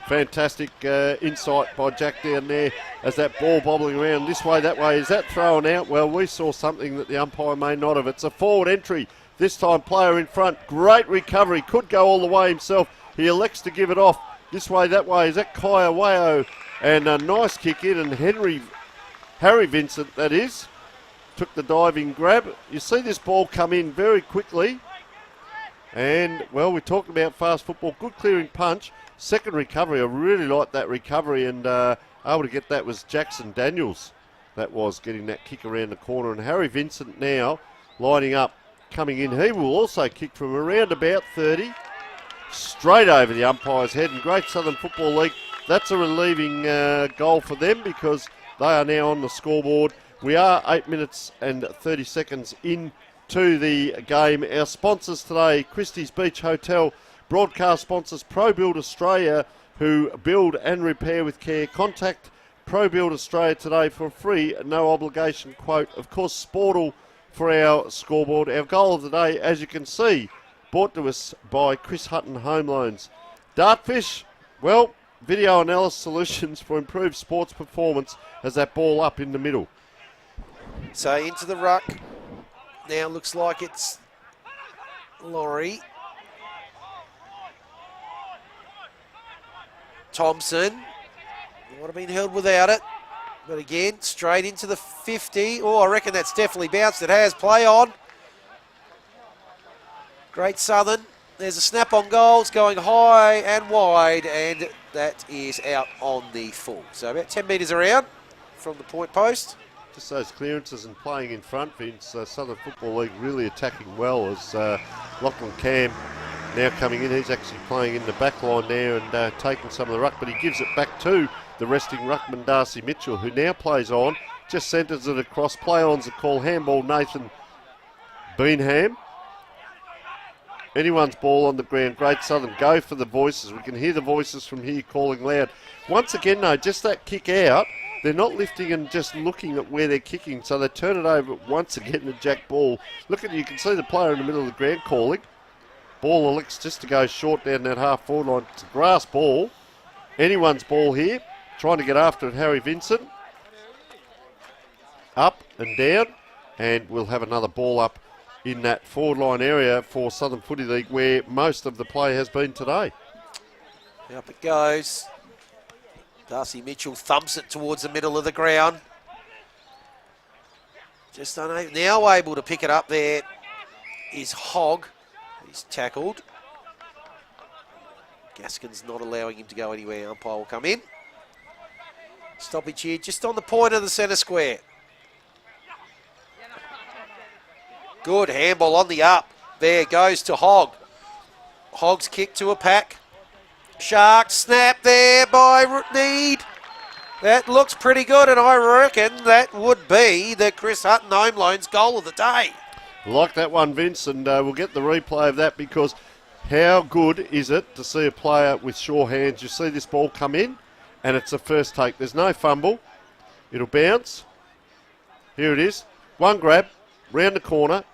Fantastic insight by Jack down there as that ball bobbling around this way, that way. Is that thrown out? Well, we saw something that the umpire may not have. It's a forward entry. This time player in front. Great recovery. Could go all the way himself. He elects to give it off. This way, that way. Is that Kaya Wayo? And a nice kick in, and Harry Vincent, that is, took the diving grab. You see this ball come in very quickly. And, well, we talked about fast football. Good clearing punch. Second recovery, I really like that recovery, and able to get that was Jackson Daniels. That was getting that kick around the corner, and Harry Vincent now lining up, coming in. He will also kick from around about 30, straight over the umpire's head. And Great Southern Football League, that's a relieving goal for them because they are now on the scoreboard. We are 8 minutes and 30 seconds into the game. Our sponsors today, Christie's Beach Hotel. Broadcast sponsors ProBuild Australia, who build and repair with care. Contact ProBuild Australia today for a free, no obligation quote. Of course, Sportal for our scoreboard. Our goal of the day, as you can see, brought to us by Chris Hutton Home Loans. Dartfish, well, video analysis solutions for improved sports performance as that ball up in the middle. So into the ruck. Now looks like it's Laurie. Thompson would have been held without it, but again, straight into the 50. Oh, I reckon that's definitely bounced. It has. Play on. Great Southern. There's a snap on goal. It's going high and wide, and that is out on the full. So about 10 metres around from the point post. Just those clearances and playing in front, Vince. Southern Football League really attacking well as Lachlan Cam now coming in. He's actually playing in the back line there and taking some of the ruck, but he gives it back to the resting ruckman Darcy Mitchell, who now plays on, just centres it across. Play on's a call. Handball Nathan Beanham. Anyone's ball on the ground. Great Southern go for the voices. We can hear the voices from here calling loud. Once again, though, just that kick out. They're not lifting and just looking at where they're kicking, so they turn it over once again to Jack Ball. Look at, you can see the player in the middle of the ground calling. Ball elects just to go short down that half forward line. It's a grass ball. Anyone's ball here. Trying to get after it, Harry Vincent. Up and down. And we'll have another ball up in that forward line area for Southern Footy League where most of the play has been today. Up it goes. Darcy Mitchell thumps it towards the middle of the ground. Just now able to pick it up there is Hogg. He's tackled. Gaskin's not allowing him to go anywhere. Umpire will come in. Stoppage here just on the point of the centre square. Good handball on the up. There goes to Hogg. Hogg's kick to a pack. Shark snap there by Need. That looks pretty good, and I reckon that would be the Chris Hutton Home Loans goal of the day. Like that one, Vince, and we'll get the replay of that because how good is it to see a player with sure hands? You see this ball come in, and it's a first take. There's no fumble. It'll bounce. Here it is. One grab, round the corner.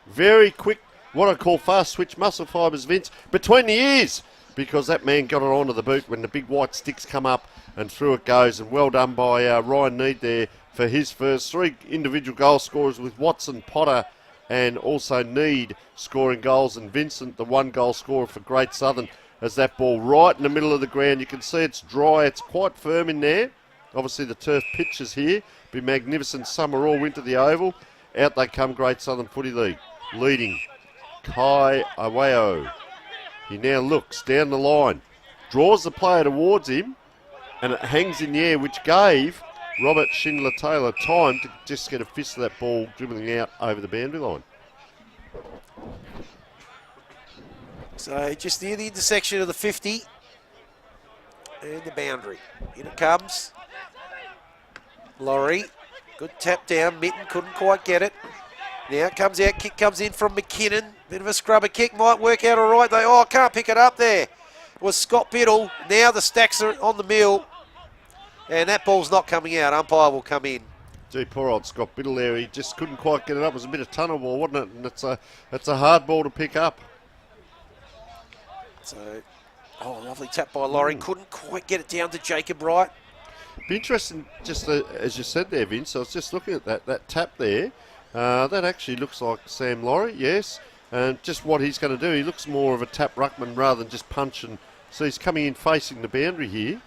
Very quick, what I call fast switch muscle fibres, Vince, between the ears, because that man got it onto the boot when the big white sticks come up and through it goes. And well done by Ryan Need there for his first three individual goal scorers with Watson, Potter, and also Need scoring goals, and Vincent, the one goal scorer for Great Southern, as that ball right in the middle of the ground. You can see it's dry, it's quite firm in there. Obviously the turf pitches here, be magnificent summer all winter the oval. Out they come, Great Southern Footy League, leading Kai Aweo. He now looks down the line, draws the player towards him, and it hangs in the air, which gave Robert Schindler-Taylor time to just get a fist of that ball dribbling out over the boundary line. So just near the intersection of the 50 and the boundary. In it comes. Laurie. Good tap down. Mitten couldn't quite get it. Now it comes out. Kick comes in from McKinnon. Bit of a scrubber kick. Might work out all right. Can't pick it up there. It was Scott Biddle. Now the Stacks are on the mill. And that ball's not coming out. Umpire will come in. Gee, poor old Scott Biddle there. He just couldn't quite get it up. It was a bit of tunnel ball, wasn't it? And it's a hard ball to pick up. So, lovely tap by Laurie. Couldn't quite get it down to Jacob Wright. Be interesting, just as you said there, Vince. I was just looking at that tap there. That actually looks like Sam Laurie, yes. And just what he's going to do, he looks more of a tap ruckman rather than just punch. And so he's coming in facing the boundary here.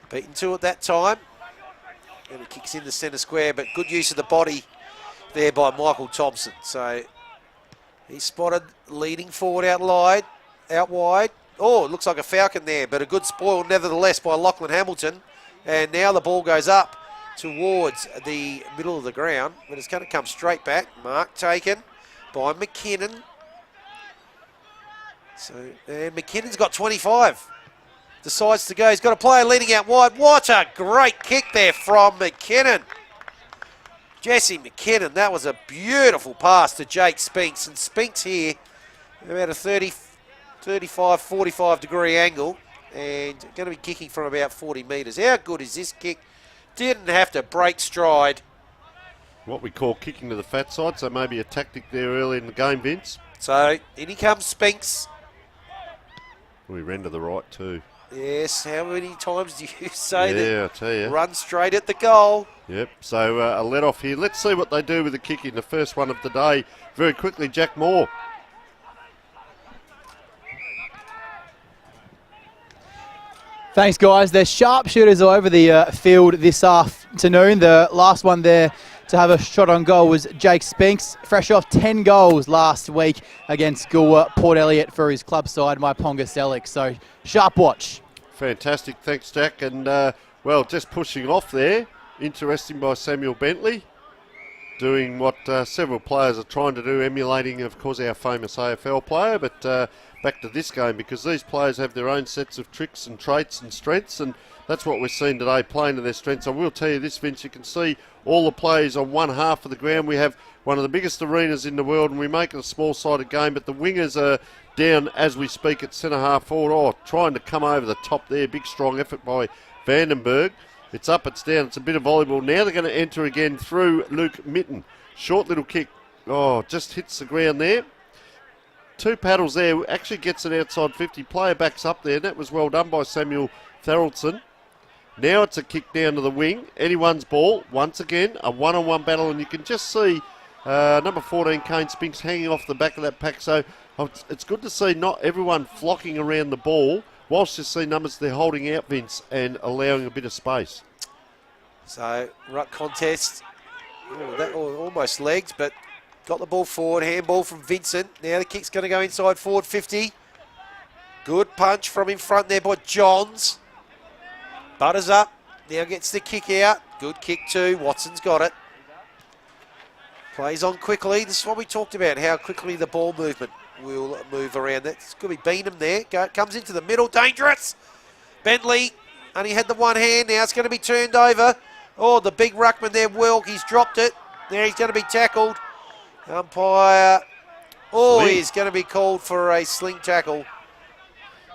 Beaten two at that time. And he kicks in the centre square, but good use of the body there by Michael Thompson. So he's spotted leading forward out wide. Oh, it looks like a falcon there, but a good spoil nevertheless by Lachlan Hamilton. And now the ball goes up towards the middle of the ground, but it's going to come straight back. Mark taken by McKinnon. And McKinnon's got 25. Decides to go. He's got a player leading out wide. What a great kick there from McKinnon. Jesse McKinnon. That was a beautiful pass to Jake Spinks. And Spinks here about a 35, 45 degree angle. And going to be kicking from about 40 metres. How good is this kick? Didn't have to break stride. What we call kicking to the fat side. So maybe a tactic there early in the game, Vince. So in he comes Spinks. We ran to the right too. Yes, how many times do you say that? I tell you. Run straight at the goal. Yep, so a let off here. Let's see what they do with the kicking, the first one of the day. Very quickly, Jack Moore. Thanks, guys. The sharpshooters are over the field this afternoon. The last one there to have a shot on goal was Jake Spinks, fresh off 10 goals last week against Port Elliot for his club side, Maiponga Select. So, sharp watch. Fantastic. Thanks, Jack. And, just pushing off there. Interesting by Samuel Bentley. Doing what several players are trying to do, emulating, of course, our famous AFL player. But back to this game, because these players have their own sets of tricks and traits and strengths, and that's what we're seeing today, playing to their strengths. I will tell you this, Vince, you can see all the players on one half of the ground. We have one of the biggest arenas in the world, and we make it a small-sided game, but the wingers are down as we speak at centre-half forward. Trying to come over the top there. Big, strong effort by Vandenberg. It's up, it's down. It's a bit of volleyball. Now they're going to enter again through Luke Mitten. Short little kick. Oh, just hits the ground there. Two paddles there. Actually gets an outside 50. Player backs up there, and that was well done by Samuel Tharaldson. Now it's a kick down to the wing. Anyone's ball. Once again, a one-on-one battle, and you can just see number 14, Kane Spinks, hanging off the back of that pack. So it's good to see not everyone flocking around the ball, whilst you see numbers they're holding out, Vince, and allowing a bit of space. So, ruck contest. That almost legs, but got the ball forward. Handball from Vincent. Now the kick's going to go inside forward 50. Good punch from in front there by Johns. Butters up. Now gets the kick out. Good kick too. Watson's got it. Plays on quickly. This is what we talked about, how quickly the ball movement will move around. That's going to be Beanham there. Comes into the middle. Dangerous. Bentley only had the one hand. Now it's going to be turned over. Oh, the big ruckman there, Wilk. He's dropped it. There he's going to be tackled. Umpire. Oh, he's going to be called for a sling tackle.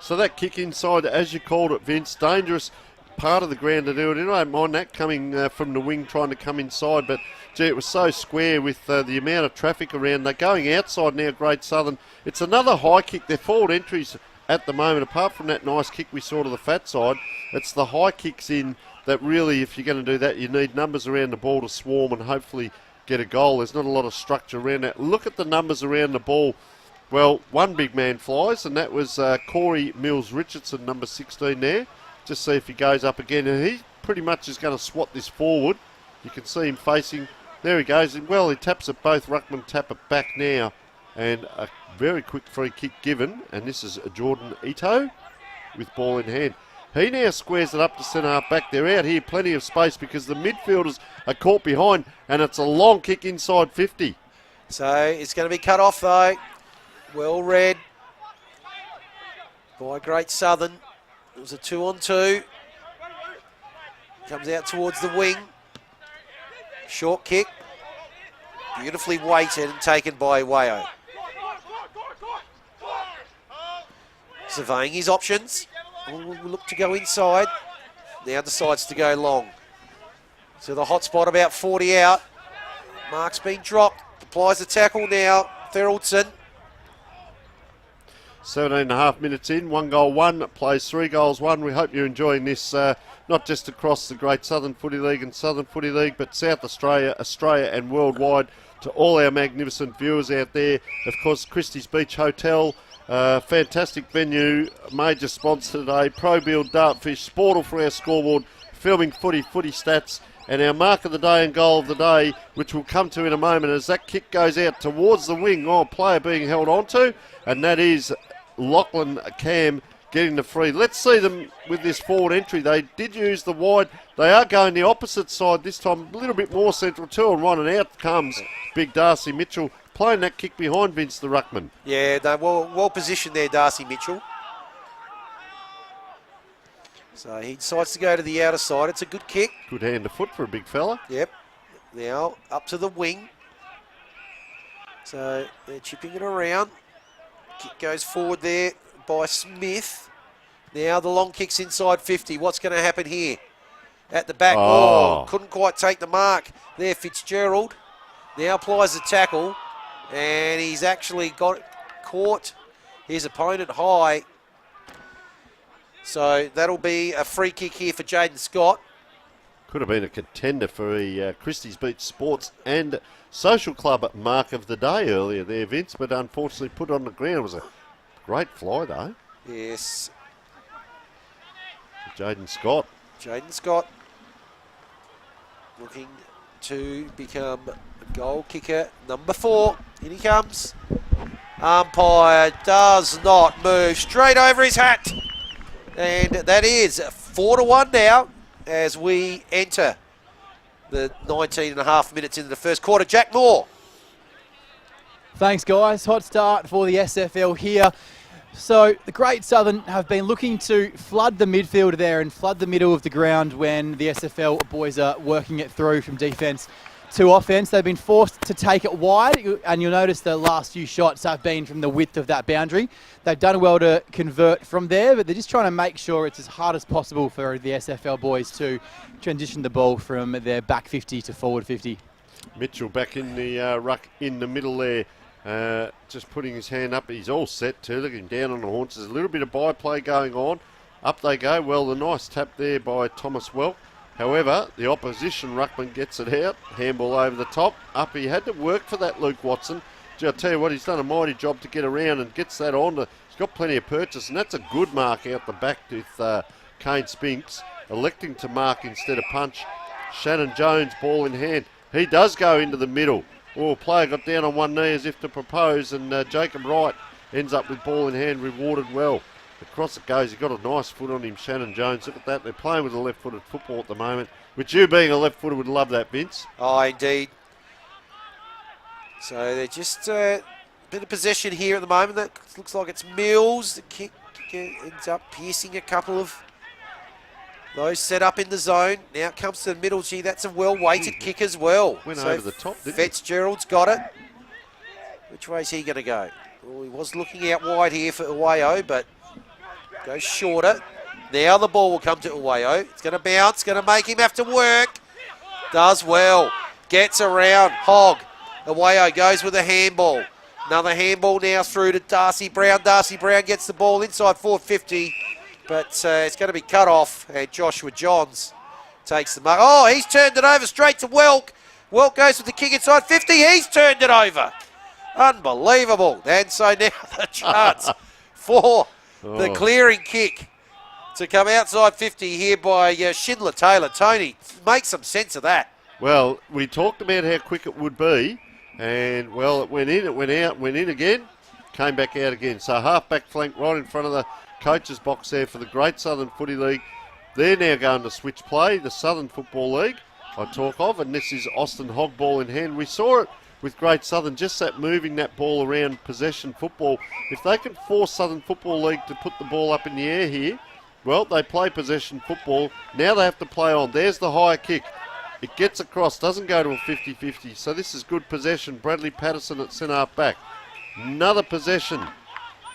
So that kick inside, as you called it, Vince, dangerous part of the ground to do it. I don't mind that coming from the wing, trying to come inside, but gee, it was so square with the amount of traffic around. They're going outside now, Great Southern. It's another high kick. Their forward entries at the moment, apart from that nice kick we saw to the fat side, it's the high kicks in that really, if you're going to do that, you need numbers around the ball to swarm and hopefully get a goal. There's not a lot of structure around that. Look at the numbers around the ball. Well, one big man flies, and that was Corey Mills-Richardson, number 16 there. Just see if he goes up again, and he pretty much is going to swat this forward. You can see him facing. There he goes. Well, he taps it both. Ruckman tap it back now, and a very quick free kick given, and this is Jordan Ito with ball in hand. He now squares it up to centre half back. They're out here, plenty of space because the midfielders are caught behind, and it's a long kick inside 50. So it's going to be cut off though. Well read by Great Southern. It was a 2-on-2. Comes out towards the wing. Short kick. Beautifully weighted and taken by Wayo. Surveying his options. We'll look to go inside. Now decides to go long. So the hot spot about 40 out. Mark's been dropped. Applies the tackle now. Thoroldson. 17.5 minutes in, 1 goal, 1 plays 3 goals, 1. We hope you're enjoying this, not just across the Great Southern Footy League and Southern Footy League, but South Australia, Australia and worldwide. To all our magnificent viewers out there, of course, Christie's Beach Hotel, fantastic venue, major sponsor today, Pro Build, Dartfish, Sportal for our scoreboard, filming footy stats, and our mark of the day and goal of the day, which we'll come to in a moment as that kick goes out towards the wing. Player being held onto, and that is Lachlan Cam getting the free. Let's see them with this forward entry. They did use the wide. They are going the opposite side this time, a little bit more central, 2 and 1, and out comes big Darcy Mitchell, playing that kick behind Vince the ruckman. Yeah, they're well positioned there, Darcy Mitchell. So he decides to go to the outer side. It's a good kick. Good hand to foot for a big fella. Yep. Now up to the wing. So they're chipping it around. Kick goes forward there by Smith. Now the long kick's inside 50. What's going to happen here? At the back. Couldn't quite take the mark. There, Fitzgerald. Now applies the tackle. And he's actually caught his opponent high. So that'll be a free kick here for Jaden Scott. Could have been a contender for a Christie's Beach Sports and Social Club mark of the day earlier there, Vince, but unfortunately put on the ground. It was a great fly, though. Yes. Jaden Scott. Jaden Scott looking to become goal kicker number 4. In he comes. Umpire does not move. Straight over his hat. And that is 4-1 now as we enter the 19.5 minutes into the first quarter. Jack Moore. Thanks, guys. Hot start for the SFL here. So the Great Southern have been looking to flood the midfield there and flood the middle of the ground when the SFL boys are working it through from defence to offence. They've been forced to take it wide, and you'll notice the last few shots have been from the width of that boundary. They've done well to convert from there, but they're just trying to make sure it's as hard as possible for the SFL boys to transition the ball from their back 50 to forward 50. Mitchell back in the ruck in the middle there, just putting his hand up. He's all set too, looking down on the haunches. A little bit of byplay going on. Up they go. Well, the nice tap there by Thomas Welk. However, the opposition ruckman gets it out. Handball over the top. Up, he had to work for that, Luke Watson. Gee, I'll tell you what, he's done a mighty job to get around and gets that on. He's got plenty of purchase, and that's a good mark out the back with Kane Spinks electing to mark instead of punch. Shannon Jones, ball in hand. He does go into the middle. Player got down on one knee as if to propose, and Jacob Wright ends up with ball in hand, rewarded well. Across it goes. He's got a nice foot on him, Shannon Jones. Look at that. They're playing with a left-footed football at the moment, which you being a left-footer would love that, Vince. Oh, indeed. So they're just a bit of possession here at the moment. That looks like it's Mills. The kick ends up piercing a couple of those set up in the zone. Now it comes to the middle. Gee, that's a well-weighted kick as well. Went so over the top, didn't Fitzgerald's got it. Which way is he going to go? Well, he was looking out wide here for Uwayo, but goes shorter. Now the ball will come to Uwayo. It's going to bounce, going to make him have to work. Does well. Gets around. Hogg. Uwayo goes with a handball. Another handball now through to Darcy Brown. Darcy Brown gets the ball inside 450, but it's going to be cut off, and Joshua Johns takes the mark. Oh, he's turned it over straight to Welk. Welk goes with the kick inside 50. He's turned it over. Unbelievable. And so now the chance for the clearing kick to come outside 50 here by Schindler Taylor. Tony, make some sense of that. Well, we talked about how quick it would be, and, well, it went in, it went out, went in again, came back out again. So half-back flank right in front of the coach's box there for the Great Southern Footy League. They're now going to switch play, the Southern Football League I talk of, and this is Austin Hogg ball in hand. We saw it with Great Southern, just that moving that ball around possession football. If they can force Southern Football League to put the ball up in the air here, well, they play possession football. Now they have to play on. There's the high kick. It gets across, doesn't go to a 50-50. So this is good possession. Bradley Patterson at centre half back. Another possession.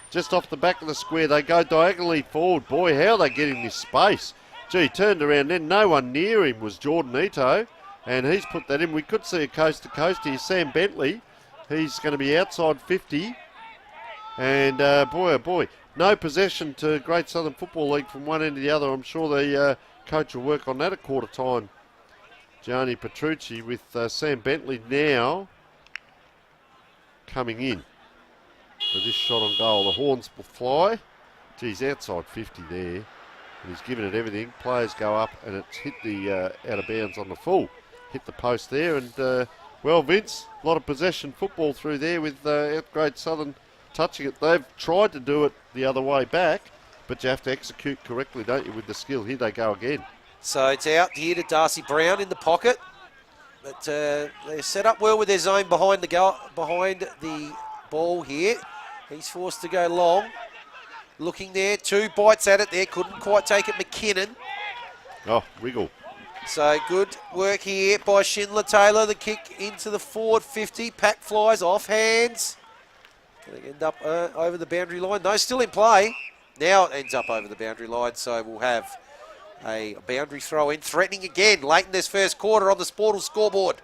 Just off the back of the square. They go diagonally forward. Boy, how are they getting this space? Gee, turned around then. No one near him was Jordan Ito, and he's put that in. We could see a coast-to-coast here. Sam Bentley, he's going to be outside 50. And boy, oh boy, no possession to Great Southern Football League from one end to the other. I'm sure the coach will work on that at quarter time. Gianni Petrucci with Sam Bentley now coming in for this shot on goal. The horns will fly. Geez, outside 50 there. And he's given it everything. Players go up and it's hit the out of bounds on the full. Hit the post there. And, well, Vince, a lot of possession football through there with Great Southern touching it. They've tried to do it the other way back, but you have to execute correctly, don't you, with the skill. Here they go again. So it's out here to Darcy Brown in the pocket. But they're set up well with their zone behind the ball here. He's forced to go long. Looking there, 2 bites at it there. Couldn't quite take it, McKinnon. Oh, wiggle. So good work here by Schindler Taylor. The kick into the forward 50. Pack flies off hands. Going to end up over the boundary line. No, still in play. Now it ends up over the boundary line, so we'll have a boundary throw in. Threatening again late in this first quarter on the Sportal scoreboard.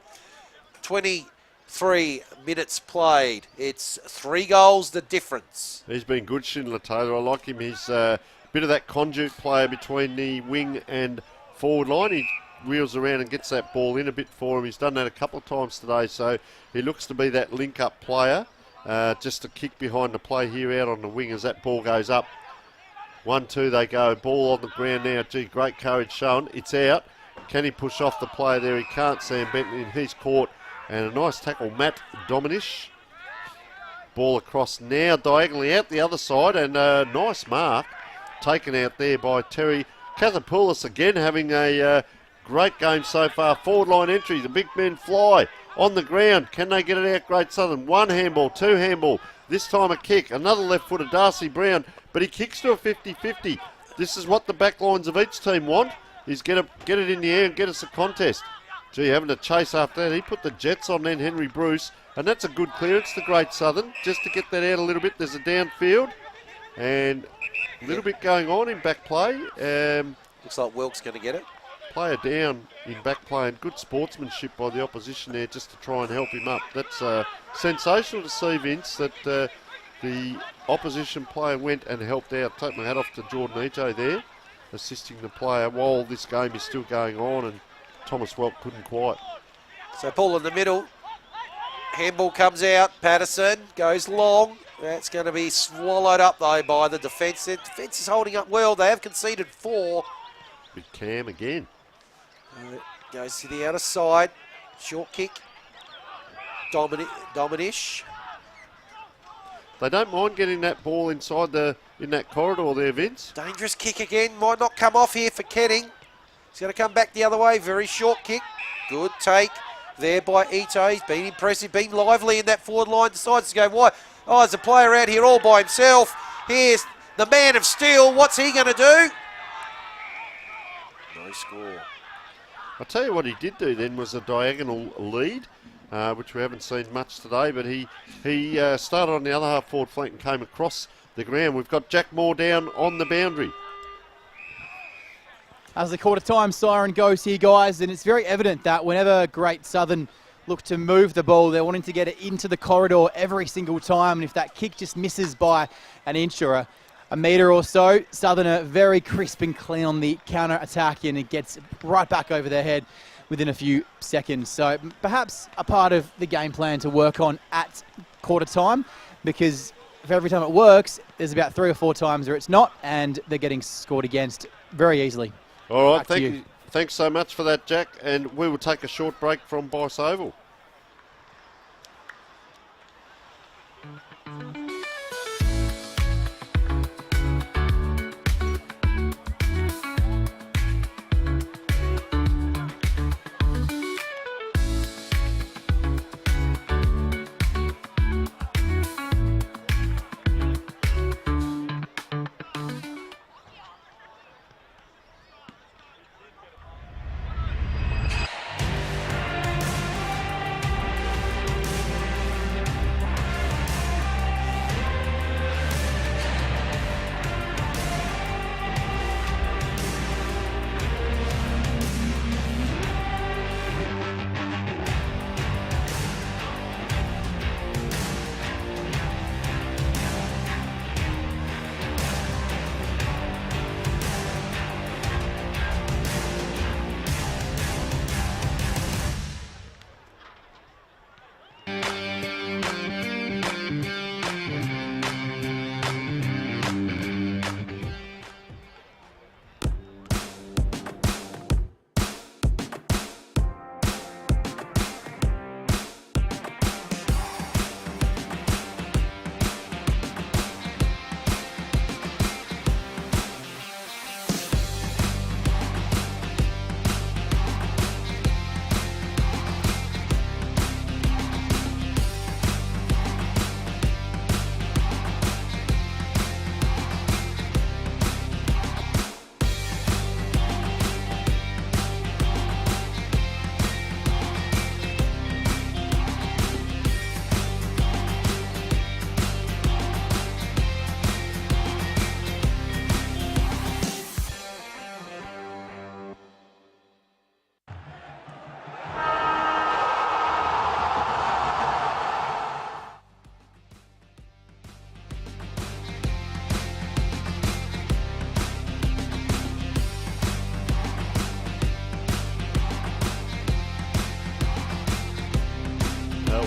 23 minutes played. It's 3 goals the difference. He's been good, Schindler Taylor. I like him. He's a bit of that conduit player between the wing and forward line. He wheels around and gets that ball in a bit for him. He's done that a couple of times today, so he looks to be that link-up player. Just a kick behind the play here out on the wing as that ball goes up. 1-2 they go. Ball on the ground now. Gee, great courage shown. It's out. Can he push off the player there? He can't. Sam Bentley, he's caught. And a nice tackle, Matt Dominish. Ball across now diagonally out the other side. And a nice mark taken out there by Terry Kathapoulos again, having a great game so far. Forward line entry. The big men fly on the ground. Can they get it out? Great Southern. 1 handball, 2 handball. This time a kick. Another left footer, Darcy Brown. But he kicks to a 50-50. This is what the back lines of each team want, is get it in the air and get us a contest. Gee, having to chase after that. He put the Jets on then, Henry Bruce. And that's a good clearance to Great Southern. Just to get that out a little bit. There's a downfield. And a little bit going on in back play. Looks like Wilkes going to get it. Player down in back play, and good sportsmanship by the opposition there just to try and help him up. That's sensational to see, Vince, that the opposition player went and helped out. Take my hat off to Jordan Ito there, assisting the player while this game is still going on, and Thomas Welk couldn't quite. So ball in the middle. Handball comes out. Patterson goes long. That's going to be swallowed up, though, by the defence. The defence is holding up well. They have conceded 4. Big Cam again. Goes to the outer side. Short kick. Dominish. They don't mind getting that ball inside in that corridor there, Vince. Dangerous kick again. Might not come off here for Kenning. He's going to come back the other way. Very short kick. Good take there by Ito. He's been impressive, been lively in that forward line. Decides to go wide. Oh, there's a player out here all by himself. Here's the man of steel. What's he going to do? No score. I'll tell you what he did do then was a diagonal lead, which we haven't seen much today, but he started on the other half forward flank and came across the ground. We've got Jack Moore down on the boundary. As the quarter time siren goes here, guys, and it's very evident that whenever Great Southern look to move the ball, they're wanting to get it into the corridor every single time, and if that kick just misses by an inch or a metre or so, Southern are very crisp and clean on the counter-attack, and it gets right back over their head within a few seconds. So perhaps a part of the game plan to work on at quarter time, because for every time it works, there's about 3 or 4 times where it's not, and they're getting scored against very easily. All right, thank you. Thanks so much for that, Jack, and we will take a short break from Bache Oval.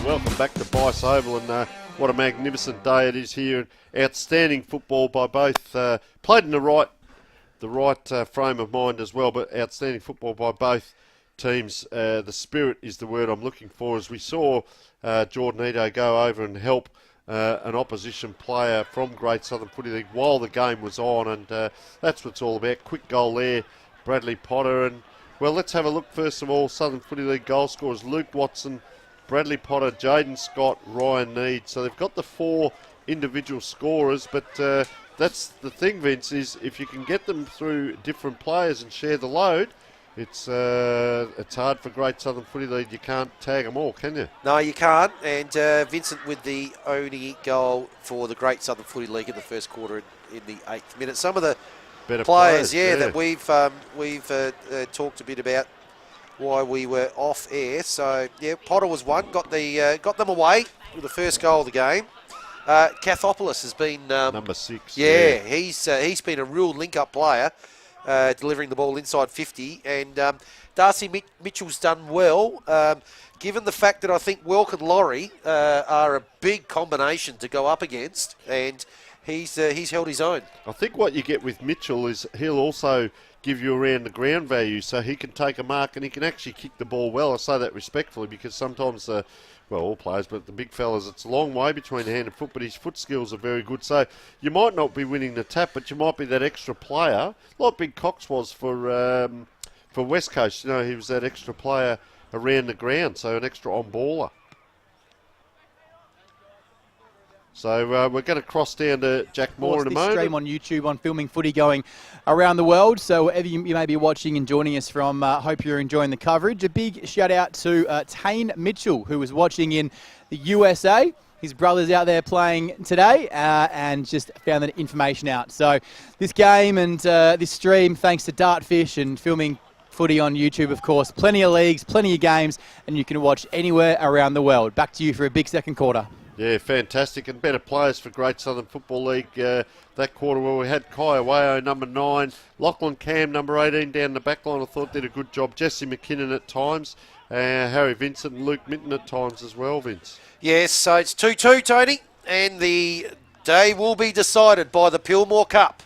welcome back to Bache Oval, and what a magnificent day it is here. Outstanding football by both, played in the right frame of mind as well, but outstanding football by both teams. The spirit is the word I'm looking for, as we saw Jordan Ito go over and help an opposition player from Great Southern Footy League while the game was on, and that's what it's all about. Quick goal there, Bradley Potter. And well, let's have a look first of all. Southern Footy League goal scorers: Luke Watson, Bradley Potter, Jaden Scott, Ryan Need. So they've got the 4 individual scorers, but that's the thing, Vince, is if you can get them through different players and share the load, it's hard for Great Southern Footy League. You can't tag them all, can you? No, you can't. And Vincent with the only goal for the Great Southern Footy League in the first quarter in the 8th minute. Some of the better players, that we've talked a bit about why we were off air. So yeah, Potter was one, got them away with the first goal of the game. Cathopoulos has been number 6. Yeah, he's been a real link-up player, delivering the ball inside 50. And Darcy Mitchell's done well, given the fact that I think Welk and Laurie are a big combination to go up against, and he's held his own. I think what you get with Mitchell is he'll also give you around the ground value, so he can take a mark and he can actually kick the ball well. I say that respectfully, because sometimes, all players, but the big fellas, it's a long way between hand and foot, but his foot skills are very good. So you might not be winning the tap, but you might be that extra player, like Big Cox was for West Coast. You know, he was that extra player around the ground, so an extra on-baller. So we're going to cross down to Jack Moore in a moment. Stream on YouTube on Filming Footy going around the world. So wherever you may be watching and joining us from, hope you're enjoying the coverage. A big shout out to Tane Mitchell, who was watching in the USA. His brother's out there playing today and just found that information out. So this game and this stream, thanks to Dartfish and Filming Footy on YouTube, of course. Plenty of leagues, plenty of games, and you can watch anywhere around the world. Back to you for a big second quarter. Yeah, fantastic. And better players for Great Southern Football League that quarter, where we had Kai Aweo, number 9, Lachlan Cam, number 18, down the back line. I thought did a good job. Jesse McKinnon at times, Harry Vincent and Luke Minton at times as well, Vince. Yes, so it's 2-2, Tony, and the day will be decided by the Pilmore Cup.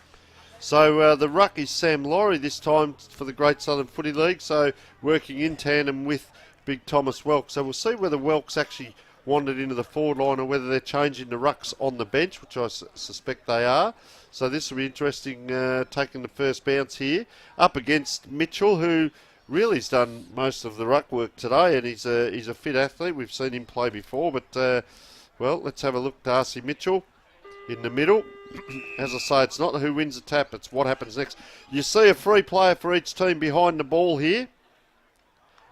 So the ruck is Sam Laurie this time for the Great Southern Footy League, so working in tandem with Big Thomas Welk. So we'll see whether Welk's actually wandered into the forward line or whether they're changing the rucks on the bench, which I suspect they are. So this will be interesting, taking the first bounce here up against Mitchell, who really has done most of the ruck work today, and he's a fit athlete. We've seen him play before, but well, let's have a look. Darcy Mitchell in the middle. As I say, it's not who wins the tap, it's what happens next. You see a free player for each team behind the ball here.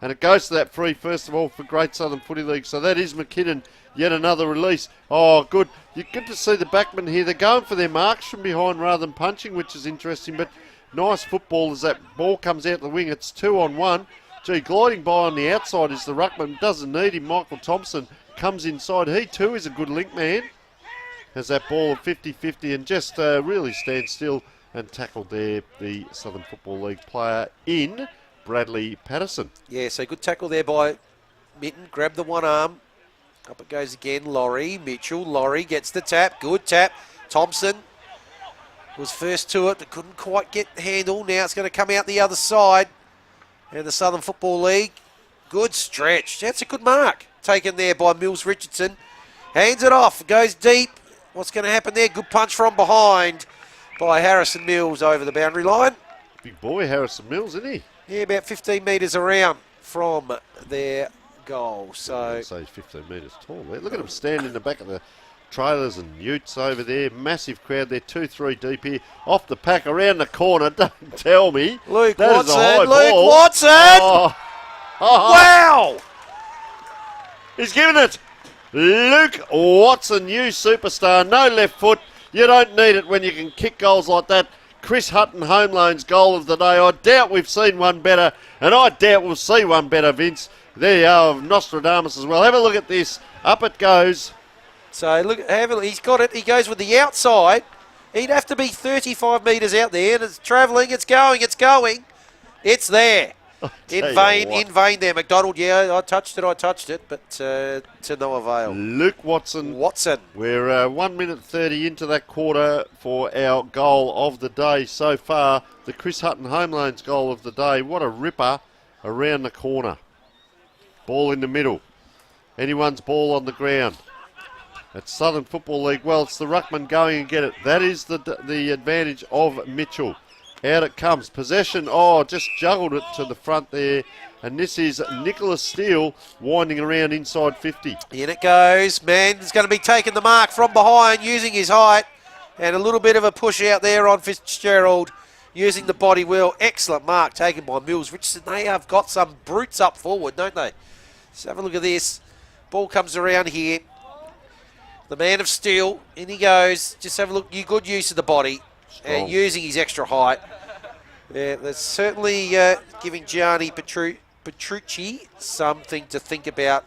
And it goes to that free, first of all, for Great Southern Footy League. So that is McKinnon, yet another release. Oh, good. You're good to see the backmen here. They're going for their marks from behind rather than punching, which is interesting. But nice football as that ball comes out the wing. It's 2-on-1. Gee, gliding by on the outside is the ruckman. Doesn't need him. Michael Thompson comes inside. He too is a good link man. Has that ball of 50-50 and just really stands still and tackled there the Southern Football League player in Bradley Patterson. Yeah, so good tackle there by Mitten. Grab the one arm. Up it goes again. Laurie, Mitchell. Laurie gets the tap. Good tap. Thompson was first to it, but couldn't quite get the handle. Now it's going to come out the other side. And the Southern Football League, good stretch. That's a good mark. Taken there by Mills Richardson. Hands it off. Goes deep. What's going to happen there? Good punch from behind by Harrison Mills over the boundary line. Big boy, Harrison Mills, isn't he? Yeah, about 15 metres around from their goal. So I'd say he's 15 metres tall there. Look at him standing in the back of the trailers and utes over there. Massive crowd there, 2-3 deep here. Off the pack, around the corner. Don't tell me. Luke that Watson. Is a high Luke ball. Watson. Oh. Wow. He's given it. Luke Watson, you superstar. No left foot. You don't need it when you can kick goals like that. Chris Hutton Home Loans goal of the day. I doubt we've seen one better, and I doubt we'll see one better, Vince. There you are, Nostradamus as well. Have a look at this. Up it goes. So look, he's got it. He goes with the outside. He'd have to be 35 metres out there, and it's travelling. It's going. It's there. In vain there, McDonald. Yeah, I touched it, but to no avail. Luke Watson. We're 1 minute 30 into that quarter for our goal of the day so far. The Chris Hutton Home Loans goal of the day. What a ripper around the corner. Ball in the middle. Anyone's ball on the ground. At Southern Football League, well, it's the ruckman going and get it. That is the advantage of Mitchell. Out it comes. Possession, just juggled it to the front there. And this is Nicholas Steele winding around inside 50. In it goes. Man's going to be taking the mark from behind, using his height. And a little bit of a push out there on Fitzgerald, using the body well. Excellent mark taken by Mills Richardson. They have got some brutes up forward, don't they? Let's have a look at this. Ball comes around here. The man of steel, in he goes. Just have a look. Good use of the body and using his extra height. Yeah, that's certainly giving Gianni Petrucci something to think about.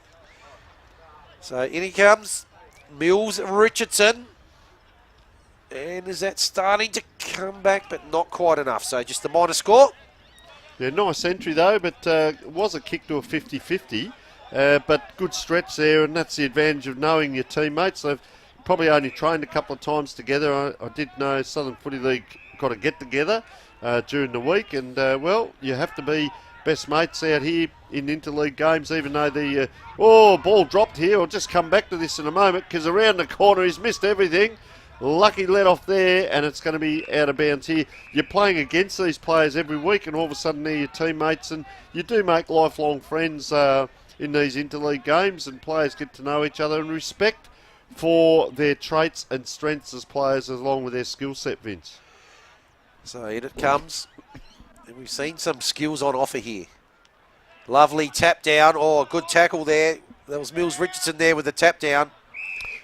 So in he comes. Mills Richardson. And is that starting to come back, but not quite enough. So just the minor score. Yeah, nice entry though, but it was a kick to a 50-50. But good stretch there, and that's the advantage of knowing your teammates. They've probably only trained a couple of times together. I did know Southern Footy League got to get together during the week, and well, you have to be best mates out here in interleague games, even though the ball dropped here. I'll just come back to this in a moment, because around the corner he's missed everything. Lucky let off there, and it's going to be out of bounds here. You're playing against these players every week, and all of a sudden they're your teammates, and you do make lifelong friends in these interleague games, and players get to know each other and respect for their traits and strengths as players along with their skill set, Vince. So in it comes, and we've seen some skills on offer here. Lovely tap down. Good tackle there. There was Mills Richardson there with the tap down.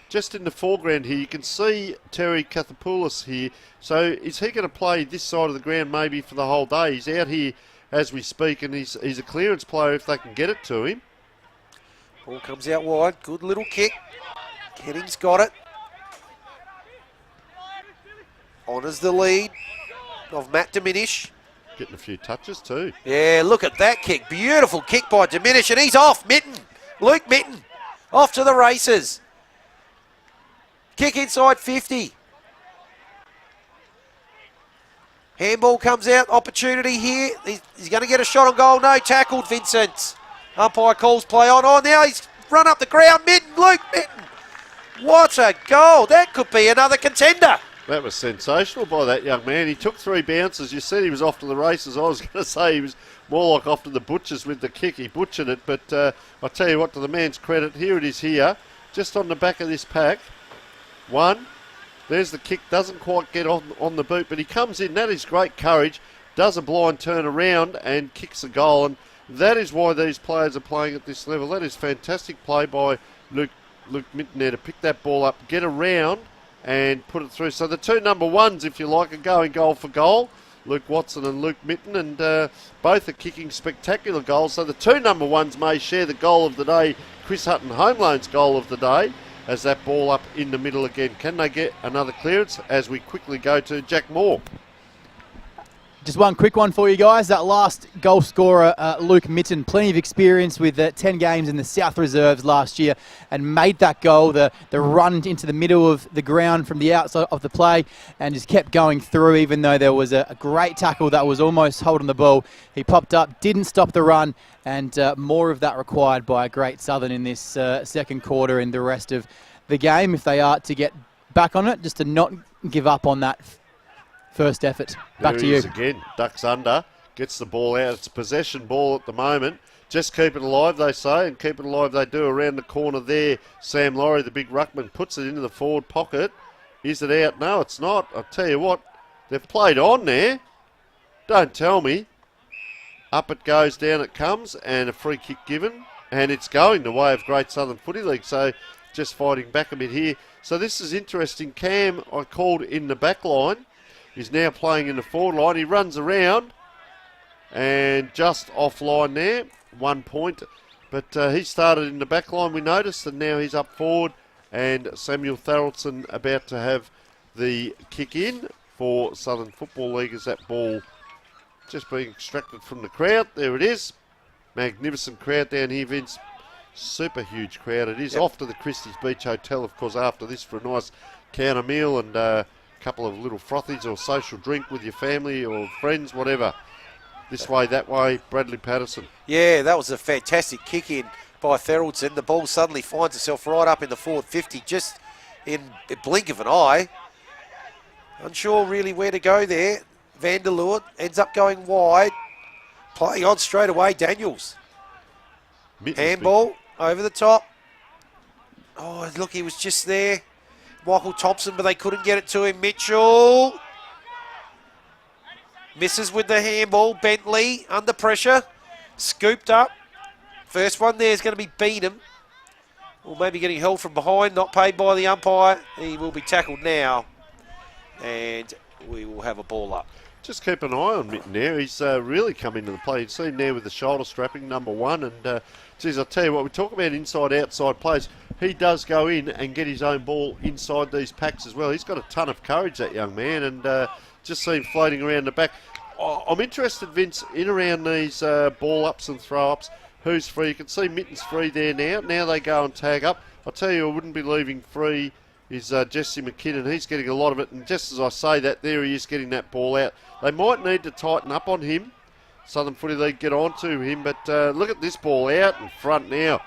Just in the foreground here, you can see Terry Kathapoulos here. So is he going to play this side of the ground maybe for the whole day? He's out here as we speak, and he's a clearance player if they can get it to him. Ball comes out wide. Good little kick. Kedding's got it. Honours the lead of Matt Diminish. Getting a few touches too. Yeah, look at that kick. Beautiful kick by Diminish, and he's off. Luke Mitten, off to the races. Kick inside 50. Handball comes out. Opportunity here. He's going to get a shot on goal. No, tackled Vincent. Umpire calls play on. Now he's run up the ground. Luke Mitten. What a goal. That could be another contender. That was sensational by that young man. He took 3 bounces. You said he was off to the races. I was going to say he was more like off to the butchers with the kick. He butchered it. But I'll tell you what, to the man's credit, here it is here. Just on the back of this pack. 1. There's the kick. Doesn't quite get on the boot. But he comes in. That is great courage. Does a blind turn around and kicks a goal. And that is why these players are playing at this level. That is fantastic play by Luke Mitten there to pick that ball up, get around and put it through. So the 2 number 1s, if you like, are going goal for goal. Luke Watson and Luke Mitten, and both are kicking spectacular goals. So the 2 number 1s may share the goal of the day, Chris Hutton Home Loans goal of the day, as that ball up in the middle again. Can they get another clearance as we quickly go to Jack Moore? Just one quick one for you guys. That last goal scorer, Luke Mitten, plenty of experience with 10 games in the South Reserves last year, and made that goal, the run into the middle of the ground from the outside of the play, and just kept going through even though there was a great tackle that was almost holding the ball. He popped up, didn't stop the run, and more of that required by a great Southern in this second quarter and the rest of the game if they are to get back on it, just to not give up on that first effort. Back to you. Again, ducks under, gets the ball out. It's a possession ball at the moment. Just keep it alive, they say, and keep it alive they do around the corner there. Sam Laurie, the big ruckman, puts it into the forward pocket. Is it out? No, it's not. I'll tell you what, they've played on there. Don't tell me. Up it goes, down it comes, and a free kick given. And it's going the way of Great Southern Footy League, so just fighting back a bit here. So this is interesting. Cam, I called in the back line. He's now playing in the forward line. He runs around and just offline there, 1 point. But he started in the back line, we noticed, and now he's up forward. And Samuel Tharrelson about to have the kick in for Southern Football League as that ball just being extracted from the crowd. There it is. Magnificent crowd down here, Vince. Super huge crowd it is. Off to the Christie's Beach Hotel, of course, after this for a nice counter meal and a couple of little frothies or social drink with your family or friends, whatever. This way, that way, Bradley Patterson. Yeah, that was a fantastic kick in by Theraldson. The ball suddenly finds itself right up in the forward 50, just in a blink of an eye. Unsure really where to go there. Vanderloort ends up going wide. Playing on straight away, Daniels. Handball over the top. Oh, look, he was just there. Michael Thompson, but they couldn't get it to him. Mitchell misses with the handball. Bentley under pressure. Scooped up. First one there is going to be Beanham. Or maybe getting held from behind, not paid by the umpire. He will be tackled now. And we will have a ball up. Just keep an eye on Mitten there. He's really come into the play. You see him there with the shoulder strapping, number one. And, geez, I'll tell you what, we talk about inside-outside plays. He does go in and get his own ball inside these packs as well. He's got a ton of courage, that young man, and just see him floating around the back. I'm interested, Vince, in around these ball-ups and throw-ups. Who's free? You can see Mitten's free there now. Now they go and tag up. I'll tell you, I wouldn't be leaving free is Jesse McKinnon. He's getting a lot of it, and just as I say that, there he is getting that ball out. They might need to tighten up on him. Southern Footy League get on to him, but look at this ball out in front now.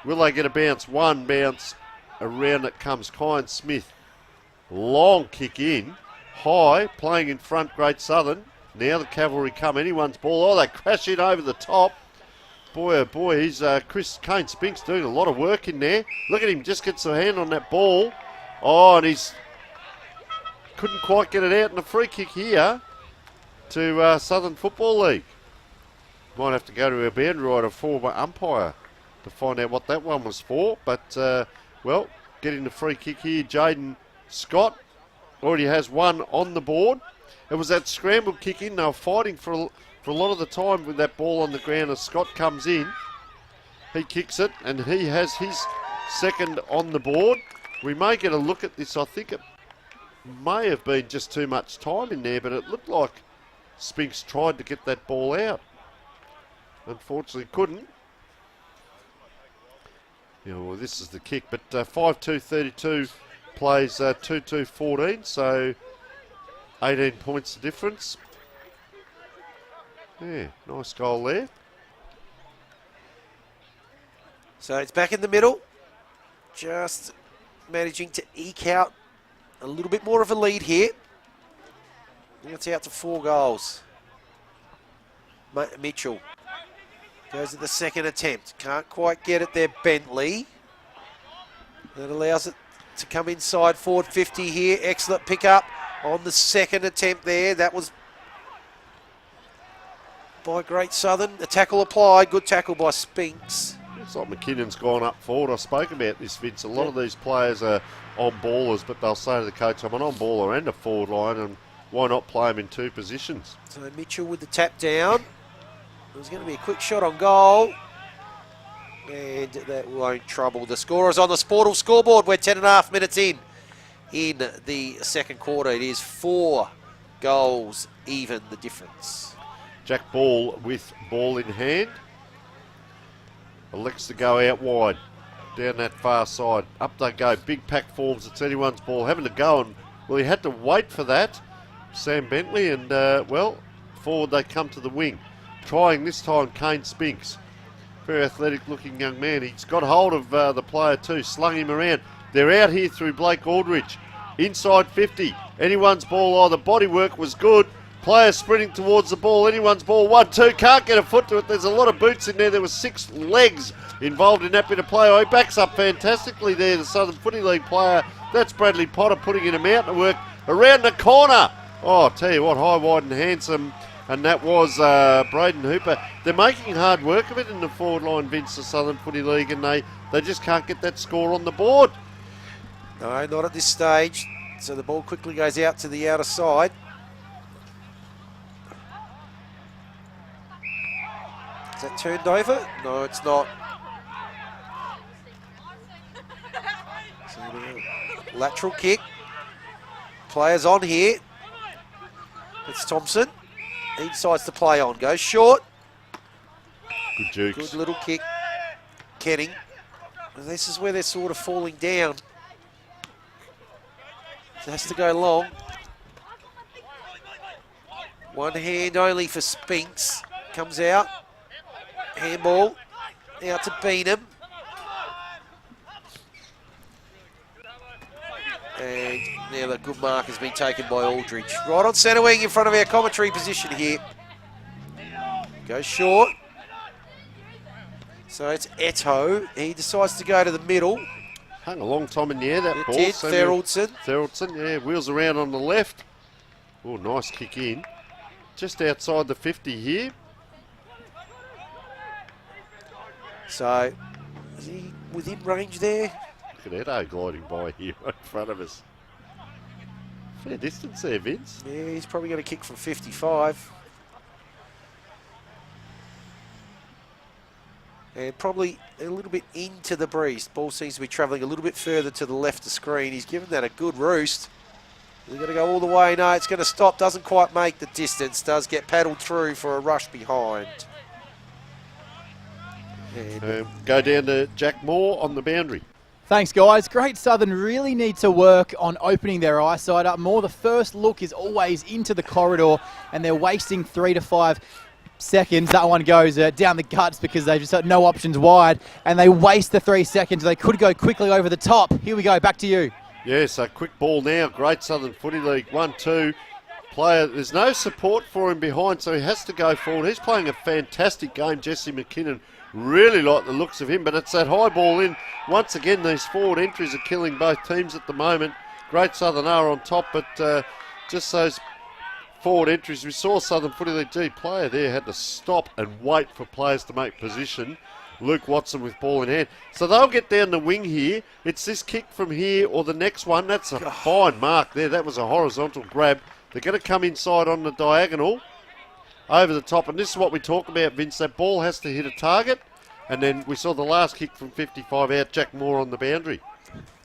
Will they get a bounce? One bounce. Around it comes Kyan Smith. Long kick in. High, playing in front, Great Southern. Now the Cavalry come. Anyone's ball. Oh, they crash in over the top. Boy, oh boy, he's Kane Spinks doing a lot of work in there. Look at him, just gets a hand on that ball. Oh, and he's couldn't quite get it out. And a free kick here to Southern Football League. Might have to go to our boundary rider, former umpire, to find out what that one was for. But, well, getting the free kick here, Jaden Scott already has one on the board. It was that scrambled kick in. They were fighting for a lot of the time with that ball on the ground. As Scott comes in, he kicks it, and he has his second on the board. We may get a look at this. I think it may have been just too much time in there, but it looked like Spinks tried to get that ball out. Unfortunately couldn't. Yeah, well, this is the kick, but 5-2-32 plays 2-2-14, so 18 points the difference. Yeah, nice goal there. So it's back in the middle. Just managing to eke out a little bit more of a lead here. It's out to 4 goals. Mitchell goes at the second attempt. Can't quite get it there, Bentley. That allows it to come inside forward 50 here. Excellent pickup on the second attempt there. That was by Great Southern. The tackle applied. Good tackle by Spinks. It's like McKinnon's gone up forward. I spoke about this, Vince. A lot of these players are on-ballers, but they'll say to the coach, I'm an on-baller and a forward line, and why not play them in 2 positions? So Mitchell with the tap down. There's going to be a quick shot on goal. And that won't trouble the scorers on the Sportal scoreboard. We're 10.5 minutes in the second quarter. It is 4 goals even the difference. Jack Ball with ball in hand. Elects to go out wide, down that far side. Up they go, big pack forms. It's anyone's ball, having to go, and well, he had to wait for that, Sam Bentley, and well, forward they come to the wing. Trying this time, Kane Spinks. Very athletic looking young man. He's got hold of the player too, slung him around. They're out here through Blake Aldridge. Inside 50, anyone's ball. Oh, the body work was good. Player sprinting towards the ball. Anyone's ball. 1-2. Can't get a foot to it. There's a lot of boots in there. There were 6 legs involved in that bit of play. Oh, he backs up fantastically there, the Southern Footy League player. That's Bradley Potter putting in a mountain of work around the corner. Oh, I'll tell you what, high, wide and handsome. And that was Braden Hooper. They're making hard work of it in the forward line, Vince, the Southern Footy League, and they just can't get that score on the board. No, not at this stage. So the ball quickly goes out to the outer side. Is that turned over? No, it's not. So lateral kick. Players on here. It's Thompson. He decides to play on. Goes short. Good jukes. Good little kick. Kenning. And this is where they're sort of falling down. It has to go long. One hand only for Spinks. Comes out. Handball. Out to Beanham. And now the good mark has been taken by Aldridge. Right on centre wing in front of our commentary position here. Goes short. So it's Eto. He decides to go to the middle. Hung a long time in the air, that It ball. did. Thoroldson, yeah, wheels around on the left. Oh, nice kick in. Just outside the 50 here. So, is he within range there? Look at Eto gliding by here right in front of us. Fair distance there, Vince. Yeah, he's probably going to kick from 55. And probably a little bit into the breeze. Ball seems to be travelling a little bit further to the left of screen. He's given that a good roost. He's going to go all the way. No, it's going to stop. Doesn't quite make the distance. Does get paddled through for a rush behind. And Go down to Jack Moore on the boundary. Thanks, guys. Great Southern really need to work on opening their eyesight up more. The first look is always into the corridor, and they're wasting 3 to 5 seconds. That one goes down the guts because they've just got no options wide, and they waste the 3 seconds. They could go quickly over the top. Here we go. Back to you. Yes, a quick ball now. Great Southern Footy League 1-2. Player, there's no support for him behind, so he has to go forward. He's playing a fantastic game, Jesse McKinnon. Really like the looks of him, but it's that high ball in. Once again, these forward entries are killing both teams at the moment. Great Southern are on top, but just those forward entries. We saw Southern Footy League G player there had to stop and wait for players to make position. Luke Watson with ball in hand. So they'll get down the wing here. It's this kick from here or the next one. That's a fine mark there. That was a horizontal grab. They're going to come inside on the diagonal over the top. And this is what we talk about, Vince. That ball has to hit a target. And then we saw the last kick from 55 out. Jack Moore on the boundary.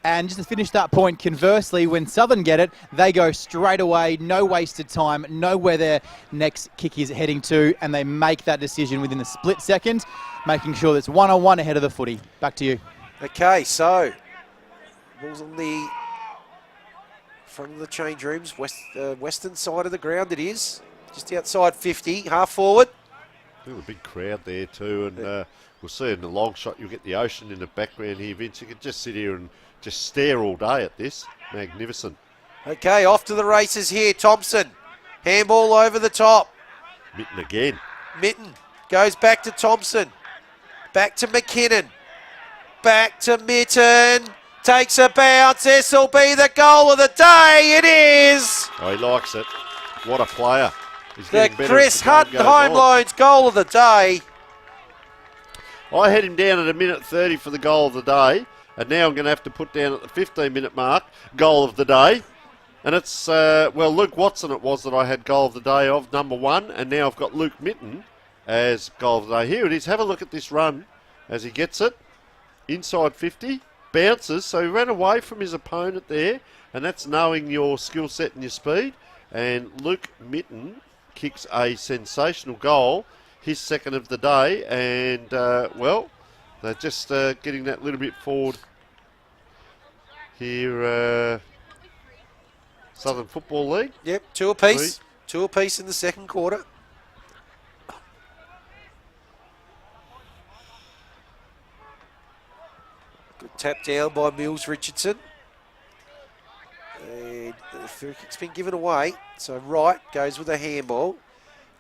And just to finish that point, conversely, when Southern get it, they go straight away, no wasted time, know where their next kick is heading to, and they make that decision within a split second, making sure that's one-on-one ahead of the footy. Back to you. Okay, so ball's on the front of the change rooms, western side of the ground it is, just outside 50, half forward. There's a big crowd there too, and we'll see in the long shot, you'll get the ocean in the background here, Vince. You can just sit here and just stare all day at this. Magnificent. Okay, off to the races here. Thompson. Handball over the top. Mitten again. Mitten goes back to Thompson. Back to McKinnon. Back to Mitten. Takes a bounce. This will be the goal of the day. It is. Oh, he likes it. What a player. He's The getting better Chris as the game Hutton goes Home on. Loans goal of the day. I had him down at 1:30 for the goal of the day, and now I'm going to have to put down at the 15-minute mark, goal of the day. And it's, well, Luke Watson it was that I had goal of the day of, number 1, and now I've got Luke Mitten as goal of the day. Here it is. Have a look at this run as he gets it. Inside 50, bounces, so he ran away from his opponent there, and that's knowing your skill set and your speed. And Luke Mitten kicks a sensational goal, his second of the day, and, well, they're just getting that little bit forward here, Southern Football League. Yep, 2 apiece. 2 apiece in the second quarter. Good tap down by Mills Richardson. And the free kick's been given away. So Wright goes with a handball.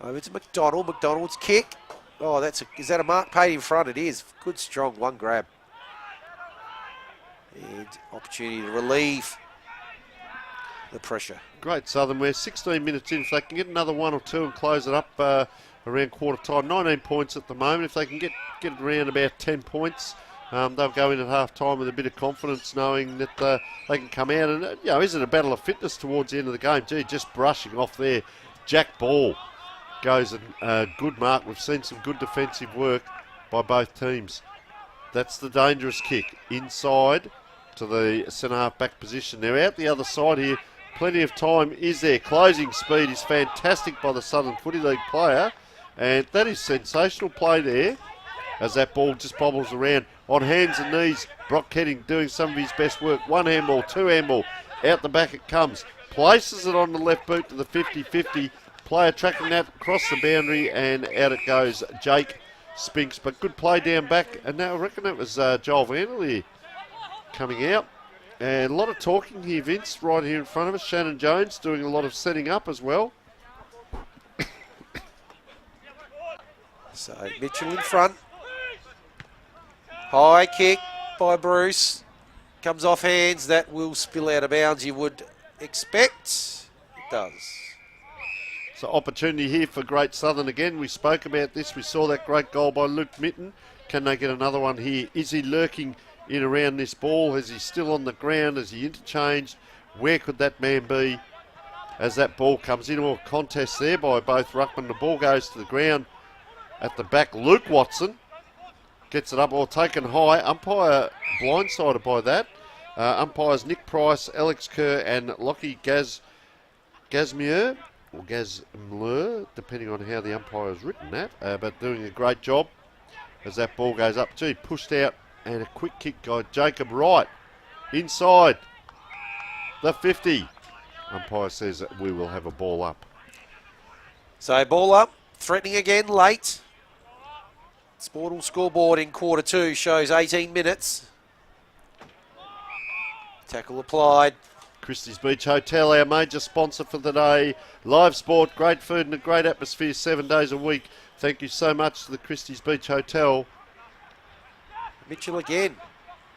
Over to McDonald. McDonald's kick. Oh, is that a mark paid in front? It is. Good, strong, one grab. And opportunity to relieve the pressure. Great Southern. We're 16 minutes in. If they can get another 1 or 2 and close it up around quarter time, 19 points at the moment. If they can get it around about 10 points, they'll go in at half time with a bit of confidence, knowing that they can come out. And, is it a battle of fitness towards the end of the game? Gee, just brushing off there. Jack Ball goes a good mark. We've seen some good defensive work by both teams. That's the dangerous kick inside to the centre half back position. Now out the other side here, Plenty of time is there. Closing speed is fantastic by the Southern Footy League player. And that is sensational play there as that ball just bobbles around. On hands and knees, Brock Kedding doing some of his best work. One handball, two handball. Out the back it comes. Places it on the left boot to the 50-50. Player tracking that across the boundary and out it goes. Jake Spinks. But good play down back. And now I reckon it was Joel Vanderleer coming out. And a lot of talking here, Vince, right here in front of us. Shannon Jones doing a lot of setting up as well. So Mitchell in front. High kick by Bruce. Comes off hands. That will spill out of bounds, you would expect. It does. So opportunity here for Great Southern again. We spoke about this. We saw that great goal by Luke Mitten. Can they get another one here? Is he lurking in around this ball? Is he still on the ground? Is he interchanged? Where could that man be as that ball comes into a contest there by both ruckmen? The ball goes to the ground at the back. Luke Watson gets it up or taken high. Umpire blindsided by that. Umpires Nick Price, Alex Kerr and Lockie Gasmier, or Gasmler, depending on how the umpire has written that, but doing a great job as that ball goes up. Gee, pushed out and a quick kick by Jacob Wright. Inside the 50. Umpire says that we will have a ball up. So ball up, threatening again late. Sportal scoreboard in quarter two shows 18 minutes. Tackle applied. Christie's Beach Hotel, our major sponsor for the day. Live sport, great food and a great atmosphere 7 days a week. Thank you so much to the Christie's Beach Hotel. Mitchell again,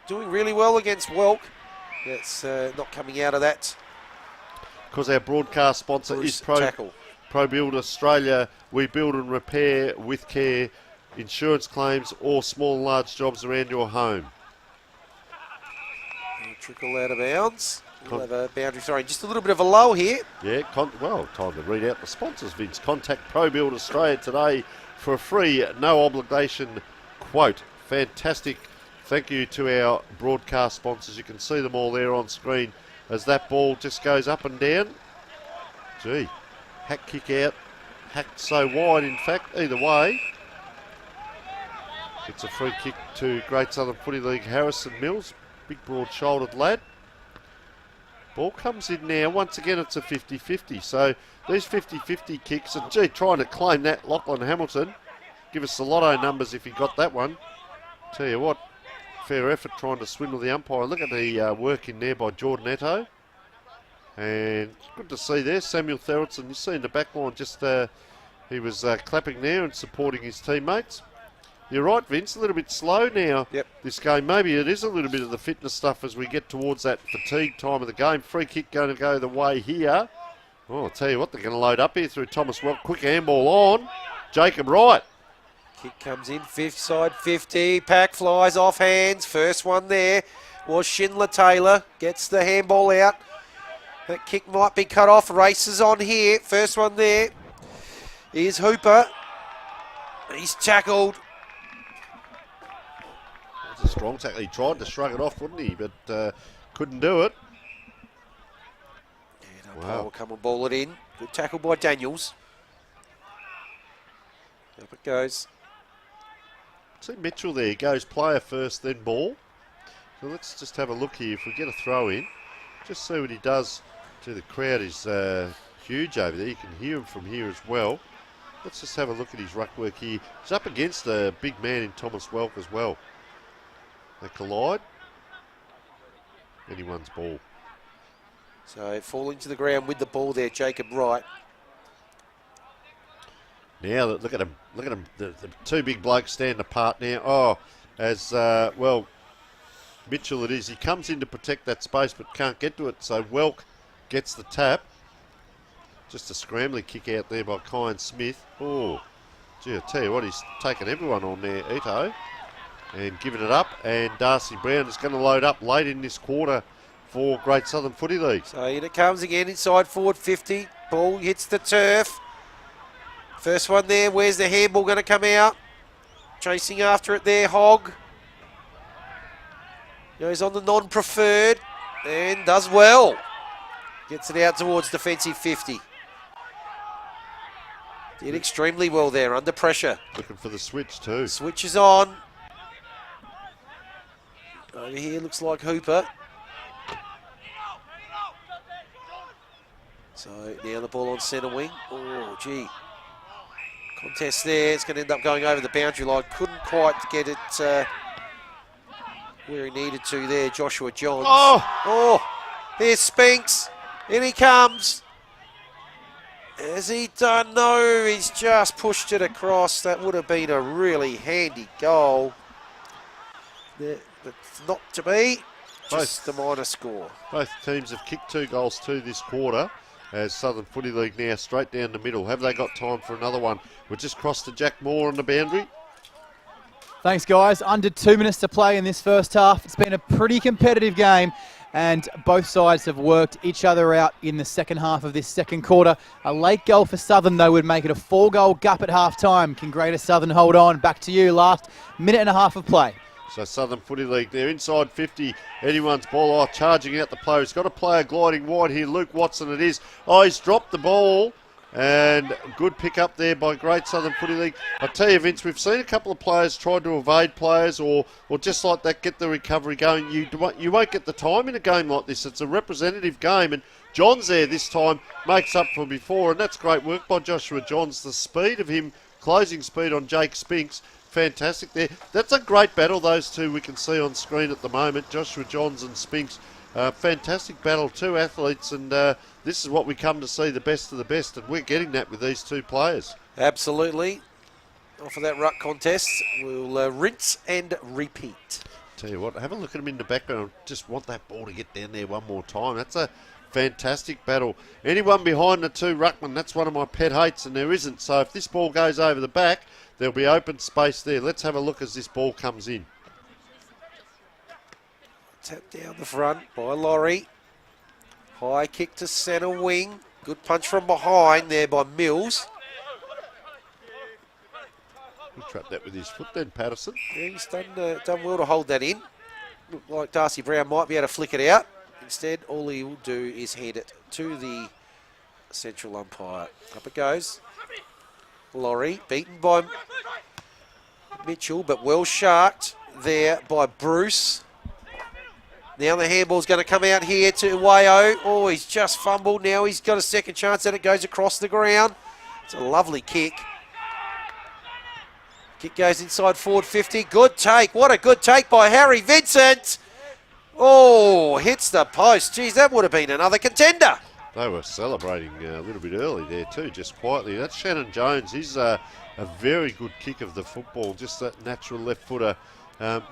doing really well against Welk. That's not coming out of that. Because our broadcast sponsor Bruce is tackle. Pro Build Australia. We build and repair with care. Insurance claims or small and large jobs around your home. Trickle out of bounds. We'll have a boundary throwing. Just a little bit of a lull here. Yeah, well, time to read out the sponsors, Vince. Contact Pro Build Australia today for a free, no obligation quote. Fantastic. Thank you to our broadcast sponsors. You can see them all there on screen as that ball just goes up and down. Gee, hack kick out. Hacked so wide, in fact. Either way, it's a free kick to Great Southern Footy League. Harrison Mills, big broad-shouldered lad. Ball comes in now. Once again, it's a 50-50. So these 50-50 kicks, and gee, trying to claim that, Lachlan Hamilton. Give us the lotto numbers if he got that one. Tell you what, fair effort trying to swindle the umpire. Look at the work in there by Jordan Etto. And good to see there, Samuel Therrelson. You see in the back line, just he was clapping there and supporting his teammates. You're right, Vince, a little bit slow now, this game. Maybe it is a little bit of the fitness stuff as we get towards that fatigue time of the game. Free kick going to go the way here. Oh, I'll tell you what, they're going to load up here through Thomas Welk. Quick handball on. Jacob Wright. Kick comes in, fifth side 50. Pack flies off hands. First one there was Schindler Taylor. Gets the handball out. That kick might be cut off. Races on here. First one there is Hooper. He's tackled. That's a strong tackle. He tried to shrug it off, wouldn't he? But couldn't do it. Wow. Will come and ball it in. Good tackle by Daniels. Up it goes. See Mitchell there. He goes player first, then ball. So let's just have a look here. If we get a throw in, just see what he does. To the crowd is huge over there. You can hear him from here as well. Let's just have a look at his ruck work here. He's up against a big man in Thomas Welk as well. They collide. Anyone's ball. So falling to the ground with the ball there, Jacob Wright. Now look at him. Look at him. The two big blokes stand apart now. Oh, as well, Mitchell it is. He comes in to protect that space but can't get to it. So Welk gets the tap. Just a scrambling kick out there by Kyan Smith. Oh, gee, I tell you what, he's taken everyone on there, Ito, and giving it up. And Darcy Brown is going to load up late in this quarter for Great Southern Footy League. So in it comes again inside forward 50. Ball hits the turf. First one there. Where's the handball going to come out? Chasing after it there, Hogg. Goes on the non-preferred and does well. Gets it out towards defensive 50. Did extremely well there, under pressure. Looking for the switch too. Switch is on. Over here looks like Hooper. So now the ball on centre wing. Oh, gee. Contest there. It's going to end up going over the boundary line. Couldn't quite get it where he needed to there, Joshua Johns. Oh, here's Spinks. In he comes. Has he done? No, he's just pushed it across. That would have been a really handy goal. But not to be. Just the minor score. Both teams have kicked 2 goals too this quarter, as Southern Footy League now straight down the middle. Have they got time for another one? We've just crossed to Jack Moore on the boundary. Thanks, guys. Under 2 minutes to play in this first half. It's been a pretty competitive game, and both sides have worked each other out in the second half of this second quarter. A late goal for Southern, though, would make it a 4-goal gap at half-time. Can Greater Southern hold on? Back to you. Last minute and a half of play. So Southern Footy League, they're inside 50. Anyone's ball, charging out the player. He's got a player gliding wide here. Luke Watson it is. Oh, he's dropped the ball. And good pick up there by Great Southern Footy League. I tell you, Vince, we've seen a couple of players try to evade players or just like that get the recovery going. You won't get the time in a game like this. It's a representative game, and Johns there this time makes up for before, and that's great work by Joshua Johns. The speed of him, closing speed on Jake Spinks, fantastic there. That's a great battle, those two we can see on screen at the moment, Joshua Johns and Spinks. Fantastic battle, 2 athletes, and this is what we come to see, the best of the best, and we're getting that with these 2 players. Absolutely. Off of that ruck contest, we'll rinse and repeat. Tell you what, have a look at him in the background. Just want that ball to get down there one more time. That's a fantastic battle. Anyone behind the 2 ruckmen, that's one of my pet hates, and there isn't. So if this ball goes over the back, there'll be open space there. Let's have a look as this ball comes in. Tap down the front by Laurie. High kick to centre wing. Good punch from behind there by Mills. He trapped that with his foot then, Patterson. Yeah, he's done well to hold that in. Looked like Darcy Brown might be able to flick it out. Instead, all he will do is hand it to the central umpire. Up it goes. Laurie, beaten by Mitchell, but well sharked there by Bruce. Now the handball's going to come out here to Wayo. Oh, he's just fumbled. Now he's got a second chance, and it goes across the ground. It's a lovely kick. Kick goes inside forward 50. Good take. What a good take by Harry Vincent. Oh, hits the post. Geez, that would have been another contender. They were celebrating a little bit early there too, just quietly. That's Shannon Jones. He's a very good kick of the football. Just that natural left footer.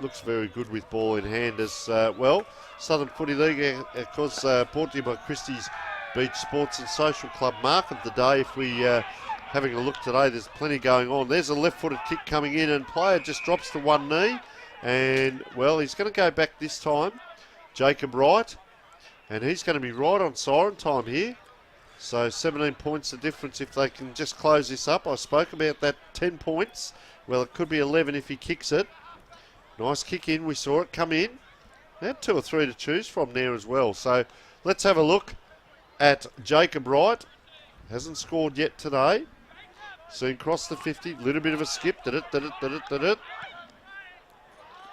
Looks very good with ball in hand as well. Southern Footy League, of course, brought to you by Christie's Beach Sports and Social Club. Mark of the day, if we having a look today, there's plenty going on. There's a left-footed kick coming in, and player just drops to one knee. And, well, he's going to go back this time. Jacob Wright. And he's going to be right on siren time here. So 17 points the difference if they can just close this up. I spoke about that 10 points. Well, it could be 11 if he kicks it. Nice kick in. We saw it come in. They had 2 or 3 to choose from there as well. So let's have a look at Jacob Wright. Hasn't scored yet today. Seen cross the 50. Little bit of a skip. Did it.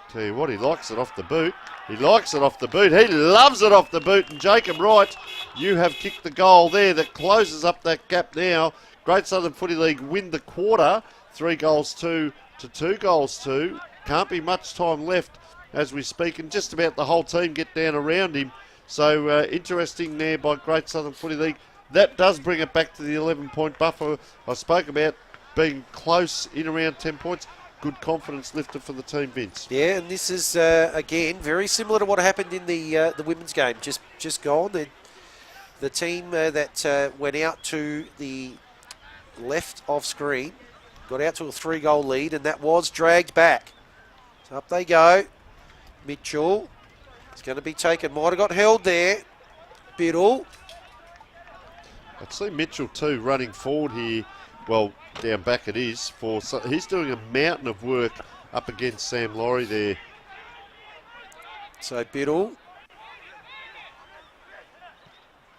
Tell you what, he likes it off the boot. He likes it off the boot. He loves it off the boot. And Jacob Wright, you have kicked the goal there that closes up that gap now. Great Southern Footy League win the quarter. 3-2 to 2-2. Can't be much time left as we speak, and just about the whole team get down around him. So interesting there by Great Southern Footy League. That does bring it back to the 11-point buffer I spoke about, being close in around 10 points. Good confidence lifter for the team, Vince. Yeah, and this is, again, very similar to what happened in the women's game. Just gone. The team that went out to the left of screen got out to a 3-goal lead, and that was dragged back. So up they go. Mitchell is going to be taken. Might have got held there. Biddle. I'd see Mitchell too running forward here. Well, down back it is. He's doing a mountain of work up against Sam Laurie there. So Biddle.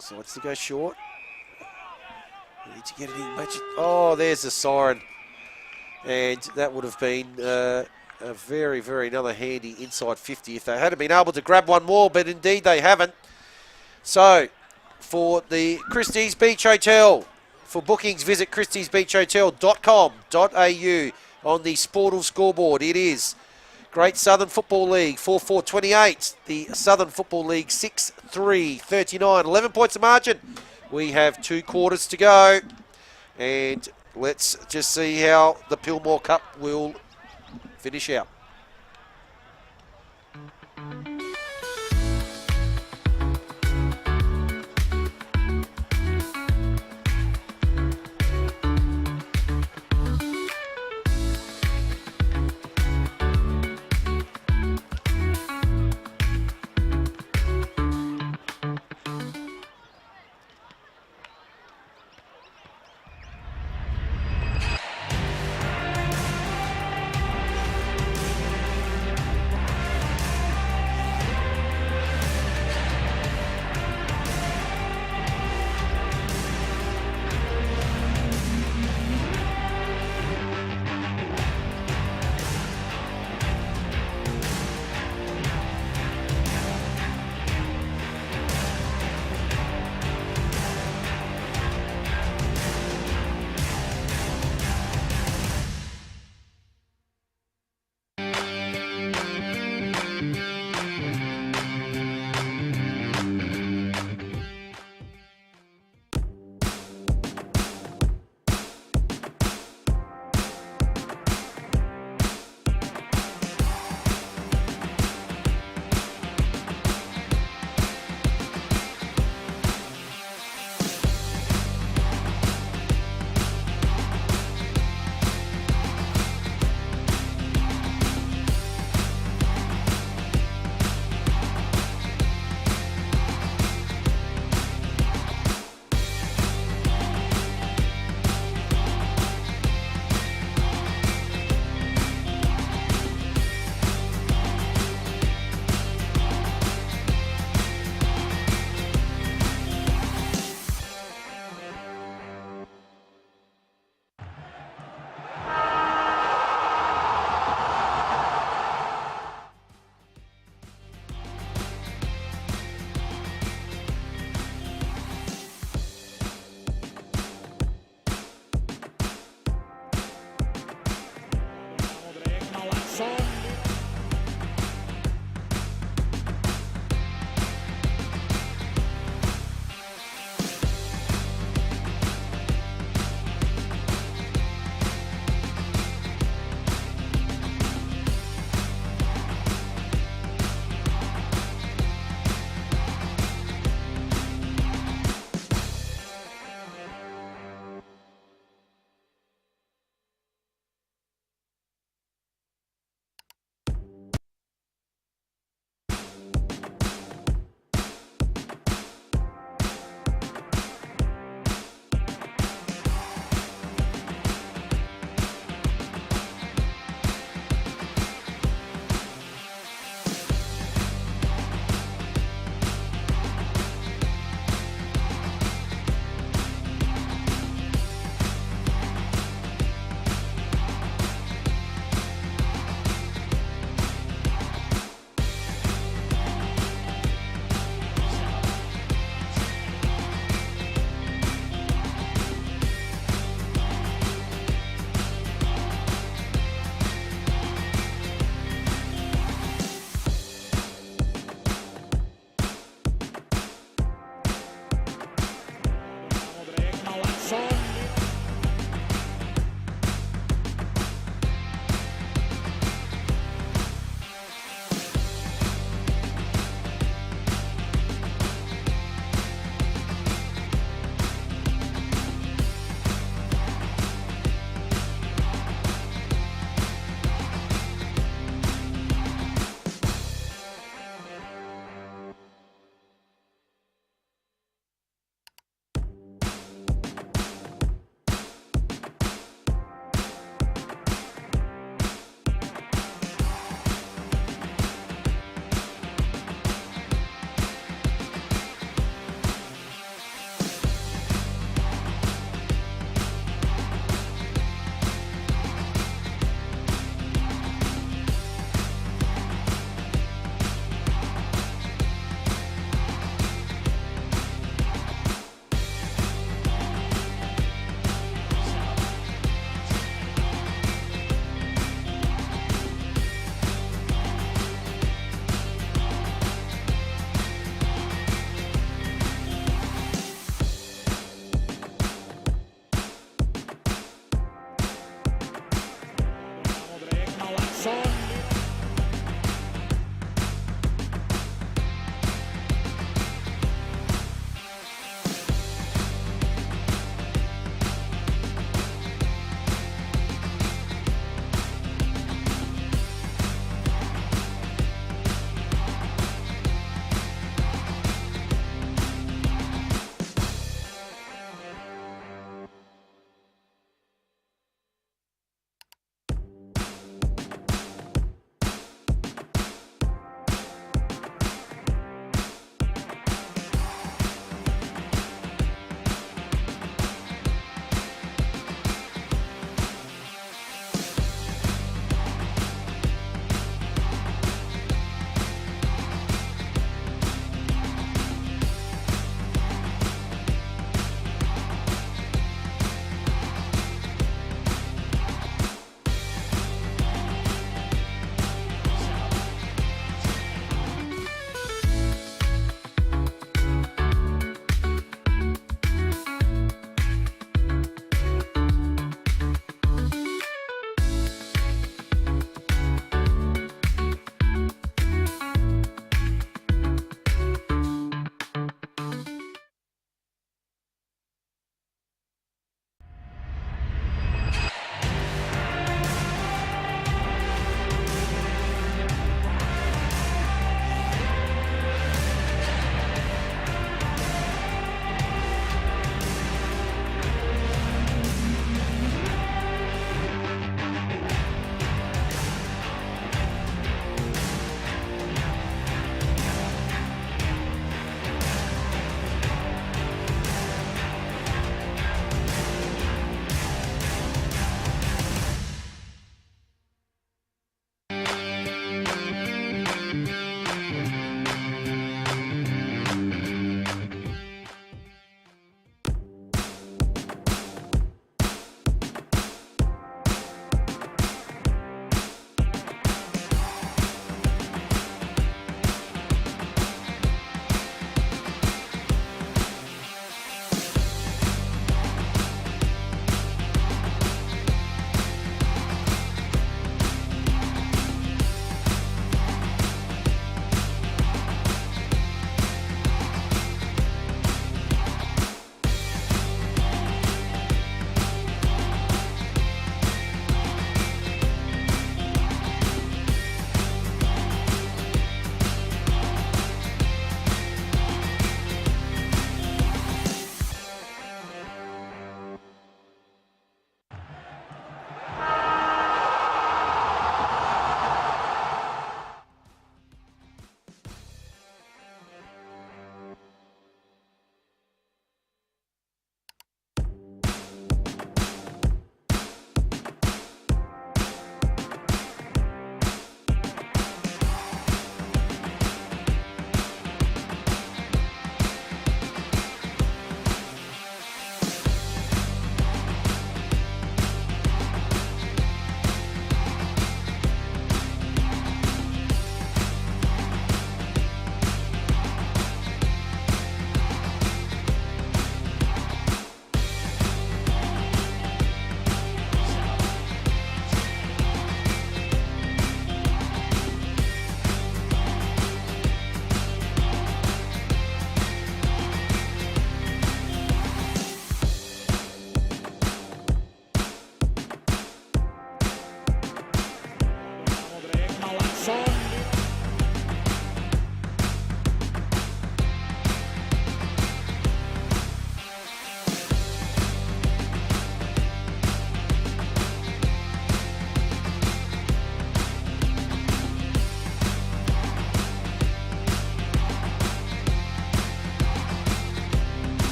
Decides to go short. We need to get it in. Oh, there's the siren. And that would have been a very, very another handy inside 50 if they had been able to grab one more, but indeed they haven't. So, for the Christie's Beach Hotel, for bookings, visit christiesbeachhotel.com.au. On the Sportal scoreboard, it is Great Southern Football League 4-4-28. The Southern Football League 6-3-39. 11 points of margin. We have 2 quarters to go. And let's just see how the Pilmore Cup will finish out.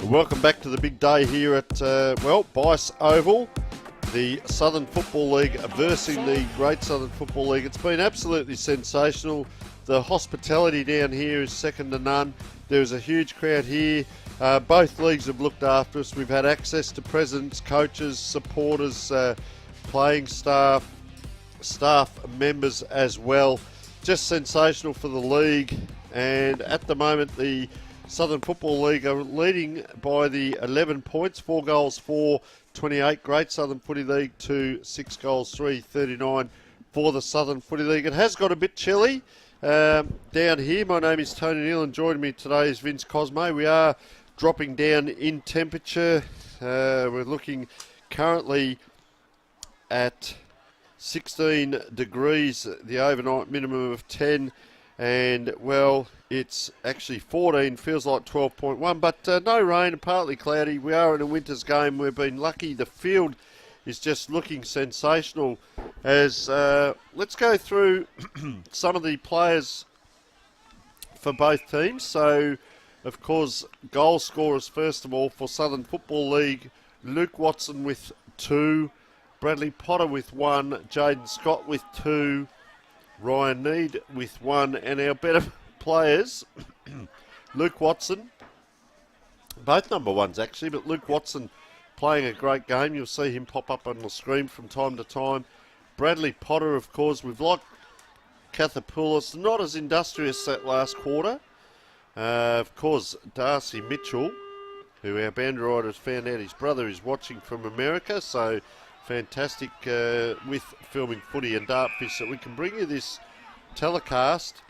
Welcome back to the big day here at, Bache Oval. The Southern Football League versus the Great Southern Football League. It's been absolutely sensational. The hospitality down here is second to none. There's a huge crowd here. Both leagues have looked after us. We've had access to presidents, coaches, supporters, playing staff members as well. Just sensational for the league. And at the moment, the Southern Football League are leading by the 11 points, 4 goals, 4-28. Great Southern Footy League to 6 goals, 3-39 for the Southern Footy League. It has got a bit chilly down here. My name is Tony Neal and joining me today is Vince Cosmo. We are dropping down in temperature. We're looking currently at 16 degrees, the overnight minimum of 10. And, well, it's actually 14, feels like 12.1, but no rain and partly cloudy. We are in a winter's game. We've been lucky. The field is just looking sensational. As let's go through some of the players for both teams. So, of course, goal scorers, first of all, for Southern Football League, Luke Watson with 2, Bradley Potter with 1, Jaden Scott with 2, Ryan Need with 1, and our better players, Luke Watson, both number ones actually, but Luke Watson playing a great game. You'll see him pop up on the screen from time to time. Bradley Potter, of course, we've lost Cathapoulos, not as industrious that last quarter. Of course, Darcy Mitchell, who our band riders found out his brother is watching from America, so fantastic with filming footy and Dartfish that we can bring you this telecast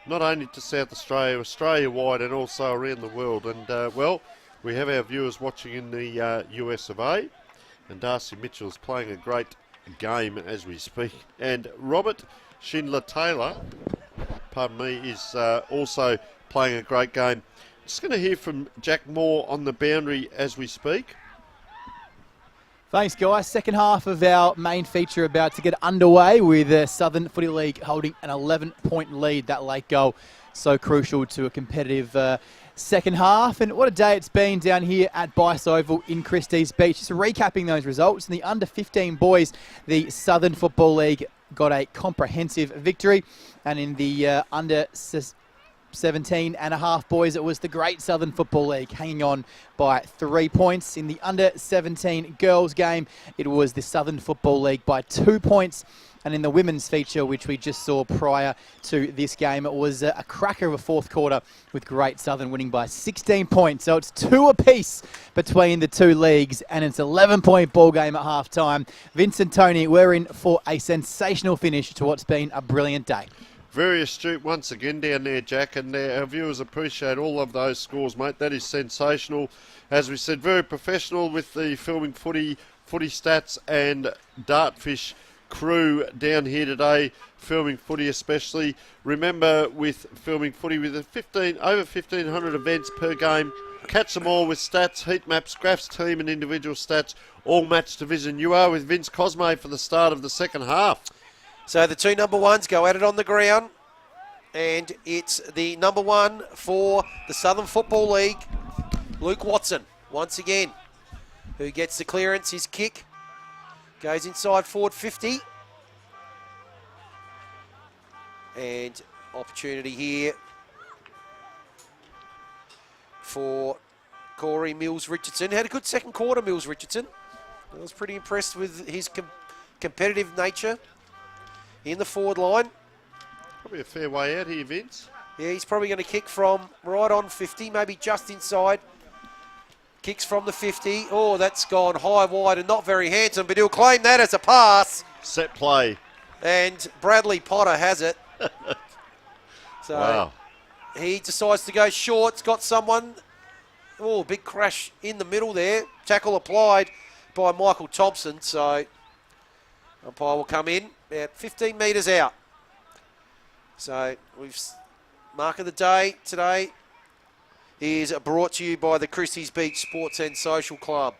not only to South Australia, Australia-wide and also around the world. And, we have our viewers watching in the US of A, and Darcy Mitchell is playing a great game as we speak. And Robert Schindler-Taylor, pardon me, is also playing a great game. Just going to hear from Jack Moore on the boundary as we speak. Thanks, guys. Second half of our main feature about to get underway with Southern Footy League holding an 11-point lead. That late goal so crucial to a competitive second half. And what a day it's been down here at Bache Oval in Christie's Beach. Just recapping those results. In the under-15 boys, the Southern Football League got a comprehensive victory. And in the under 17 and a half boys, it was the Great Southern Football League hanging on by 3 points. In the under 17 girls game, it was the Southern Football League by 2 points. And in the women's feature, which we just saw prior to this game, it was a cracker of a fourth quarter with Great Southern winning by 16 points. So it's 2 apiece between the two leagues, and it's an 11-point ball game at half time. Vince and Tony, we're in for a sensational finish to what's been a brilliant day. Very astute once again down there, Jack, and our viewers appreciate all of those scores, mate. That is sensational. As we said, very professional with the filming footy stats and Dartfish crew down here today, filming footy especially. Remember, with filming footy, with over 1,500 events per game, catch them all with stats, heat maps, graphs, team and individual stats, all match division. You are with Vince Cosmo for the start of the second half. So the two number ones go at it on the ground, and it's the number one for the Southern Football League, Luke Watson, once again, who gets the clearance. His kick goes inside forward 50. And opportunity here for Corey Mills-Richardson. Had a good second quarter, Mills-Richardson. I was pretty impressed with his competitive nature in the forward line. Probably a fair way out here, Vince. Yeah, he's probably going to kick from right on 50, maybe just inside. Kicks from the 50. Oh, that's gone high, wide, and not very handsome, but he'll claim that as a pass. Set play. And Bradley Potter has it. So wow. He decides to go short. It's got someone. Oh, big crash in the middle there. Tackle applied by Michael Thompson. So umpire will come in about 15 metres out. So we've mark of the day today is brought to you by the Christie's Beach Sports and Social Club.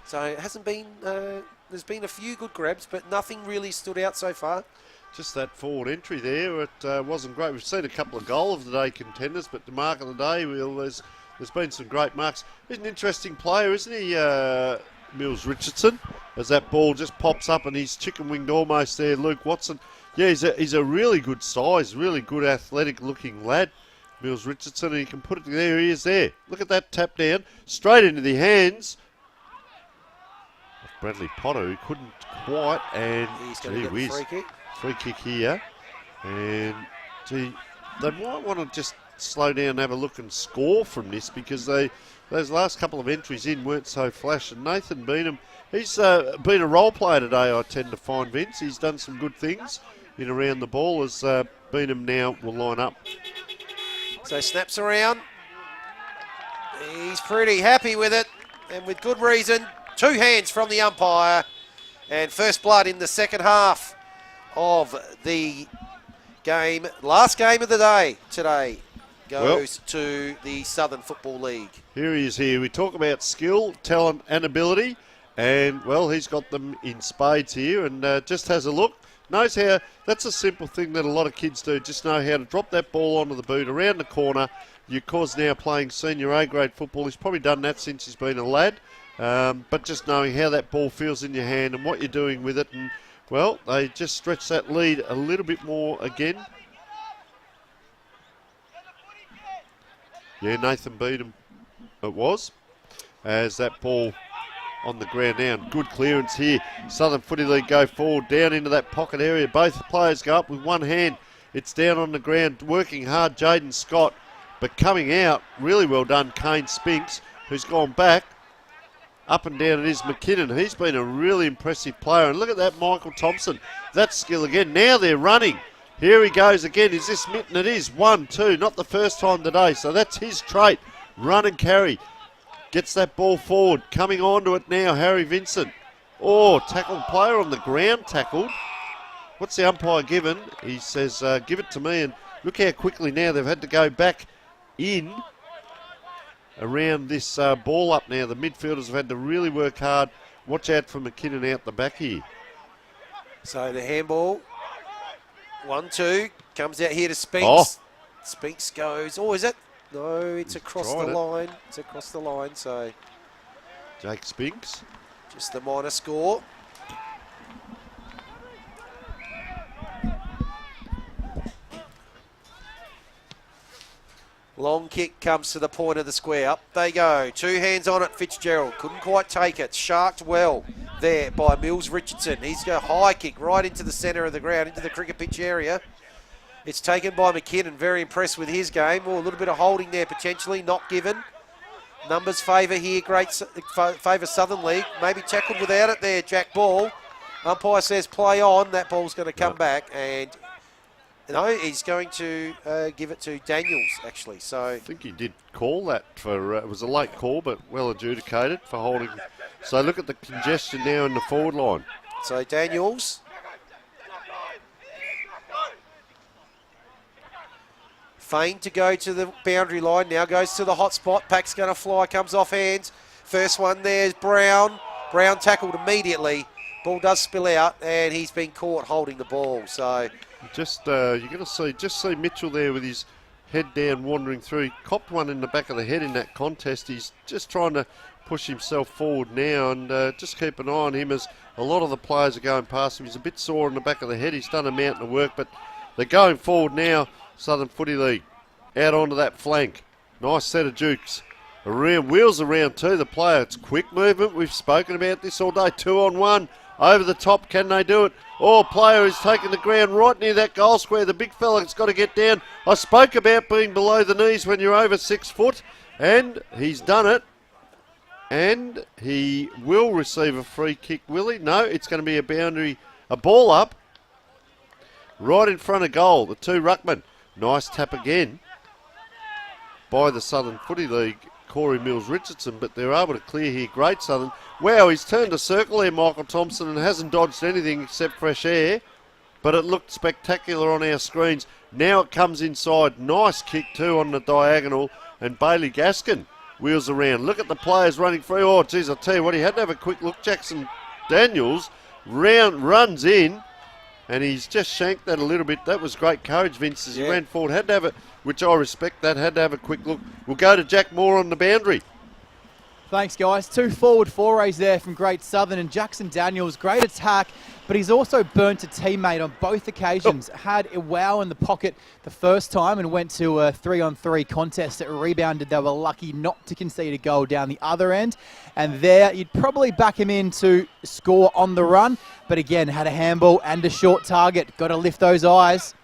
So it hasn't been, there's been a few good grabs, but nothing really stood out so far. Just that forward entry there, it wasn't great. We've seen a couple of goal of the day contenders, but the mark of the day, there's there's been some great marks. He's an interesting player, isn't he, Mills Richardson? As that ball just pops up and he's chicken-winged almost there, Luke Watson. Yeah, he's a really good size, really good athletic-looking lad, Mills Richardson, and he can put it there. He is there. Look at that tap down, straight into the hands of Bradley Potter, who couldn't quite, and he's going to get a free kick. Free kick here, and gee, they might want to just slow down and have a look and score from this, because those last couple of entries in weren't so flash. And Nathan Beanham, he's been a role player today, I tend to find, Vince. He's done some good things in around the ball, as Beanham now will line up. So snaps around. He's pretty happy with it, and with good reason. 2 hands from the umpire, and first blood in the second half of the game. Last game of the day today goes to the Southern Football League. Here he is here. We talk about skill, talent and ability, and, well, he's got them in spades here, and just has a look. Knows how, that's a simple thing that a lot of kids do, just know how to drop that ball onto the boot, around the corner. Because now playing senior A-grade football, he's probably done that since he's been a lad, but just knowing how that ball feels in your hand and what you're doing with it, and, well, they just stretch that lead a little bit more again. Yeah, Nathan Beanham it was, as that ball on the ground now. Good clearance here. Southern Footy League go forward, down into that pocket area. Both players go up with one hand. It's down on the ground, working hard, Jaden Scott, but coming out, really well done, Kane Spinks, who's gone back. Up and down it is McKinnon. He's been a really impressive player. And look at that, Michael Thompson. That skill again. Now they're running. Here he goes again. Is this Mitten? It is. 1-2. Not the first time today. So that's his trait. Run and carry. Gets that ball forward. Coming onto it now, Harry Vincent. Oh, tackled player on the ground, tackled. What's the umpire given? He says, give it to me. And look how quickly now they've had to go back in around this ball up now. The midfielders have had to really work hard. Watch out for McKinnon out the back here. So the handball, 1-2, comes out here to Spinks. Oh. Spinks goes, is it? No, it's across the line. It's across the line, so. Jake Spinks. Just the minor score. Long kick comes to the point of the square. Up they go. 2 hands on it. Fitzgerald couldn't quite take it. Sharked well there by Mills Richardson. He's got a high kick right into the centre of the ground, into the cricket pitch area. It's taken by McKinnon. Very impressed with his game. A little bit of holding there potentially. Not given. Numbers favour here. Favour Southern League. Maybe tackled without it there. Jack Ball. Umpire says play on. That ball's going to come back, and no, he's going to give it to Daniels, actually. So I think he did call that for, it was a late call, but well adjudicated for holding. So look at the congestion now in the forward line. So Daniels. Feigned to go to the boundary line, now goes to the hot spot. Pack's going to fly, comes off hands. First one there's Brown. Brown tackled immediately. Ball does spill out, and he's been caught holding the ball. So just you're going to see Mitchell there with his head down, wandering through. He copped one in the back of the head in that contest. He's just trying to push himself forward now, and just keep an eye on him, as a lot of the players are going past him. He's a bit sore in the back of the head. He's done a mountain of work, but they're going forward now. Southern Footy League out onto that flank. Nice set of dukes. Around, wheels around too, the player. It's quick movement. We've spoken about this all day. 2-on-1. Over the top, can they do it? Oh, player is taking the ground right near that goal square. The big fella's got to get down. I spoke about being below the knees when you're over 6 foot, and he's done it. And he will receive a free kick, will he? No, it's going to be a boundary, a ball up, right in front of goal. The 2 ruckman. Nice tap again by the Southern Footy League, Corey Mills Richardson, but they're able to clear here. Great Southern. Wow, he's turned a circle there, Michael Thompson, and hasn't dodged anything except fresh air, but it looked spectacular on our screens. Now it comes inside. Nice kick too on the diagonal, and Bailey Gaskin wheels around. Look at the players running free. Oh, geez, I'll tell you what, he had to have a quick look. Jackson Daniels runs in, and he's just shanked that a little bit. That was great courage, Vince, as he ran forward. Had to have which I respect that. Had to have a quick look. We'll go to Jack Moore on the boundary. Thanks, guys. 2 forward forays there from Great Southern, and Jackson Daniels, great attack, but he's also burnt a teammate on both occasions. Had Iwao in the pocket the first time and went to a 3-on-3 contest. It rebounded. They were lucky not to concede a goal down the other end. And there, you'd probably back him in to score on the run, but again, had a handball and a short target. Got to lift those eyes.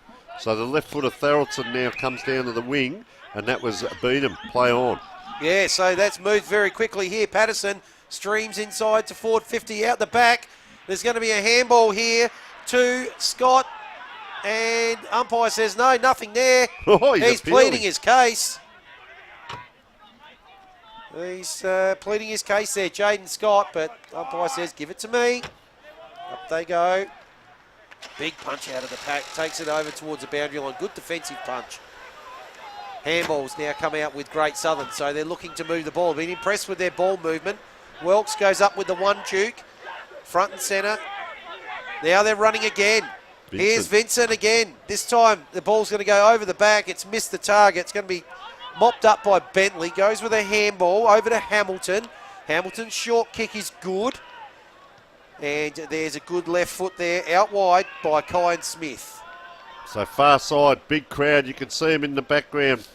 So the left foot of Tharaldson now comes down to the wing, and that was Beanham. Play on. Yeah, so that's moved very quickly here. Patterson streams inside to forward 50 out the back. There's going to be a handball here to Scott, and umpire says no, nothing there. Oh, he's pleading his case. He's pleading his case there, Jaden Scott, but umpire says give it to me. Up they go. Big punch out of the pack, takes it over towards the boundary line. Good defensive punch. Handballs now come out with Great Southern, so they're looking to move the ball. Been impressed with their ball movement. Welks goes up with the one juke, front and centre. Now they're running again. Vincent. Here's Vincent again. This time the ball's going to go over the back. It's missed the target. It's going to be mopped up by Bentley. Goes with a handball over to Hamilton. Hamilton's short kick is good. And there's a good left foot there, out wide by Kyan Smith. So far side, big crowd. You can see him in the background.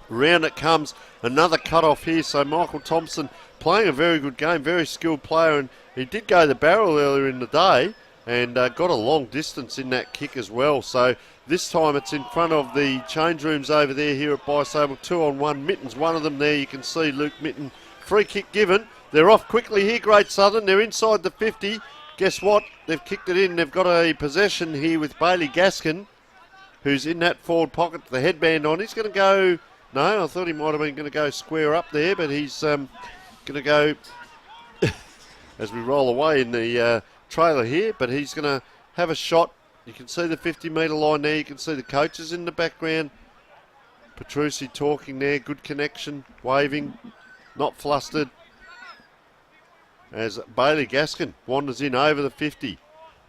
Round it comes, another cut-off here. So Michael Thompson playing a very good game, very skilled player, and he did go the barrel earlier in the day and got a long distance in that kick as well. So this time it's in front of the change rooms over there here at Bisoble. 2-on-1. Mitten's one of them there. You can see Luke Mitten. Free kick given. They're off quickly here, Great Southern. They're inside the 50. Guess what? They've kicked it in. They've got a possession here with Bailey Gaskin, who's in that forward pocket with the headband on. He's going to go... No, I thought he might have been going to go square up there, but he's going to go as we roll away in the trailer here, but he's going to have a shot. You can see the 50-metre line there. You can see the coaches in the background. Petrucci talking there. Good connection. Waving. Not flustered. As Bailey Gaskin wanders in over the 50.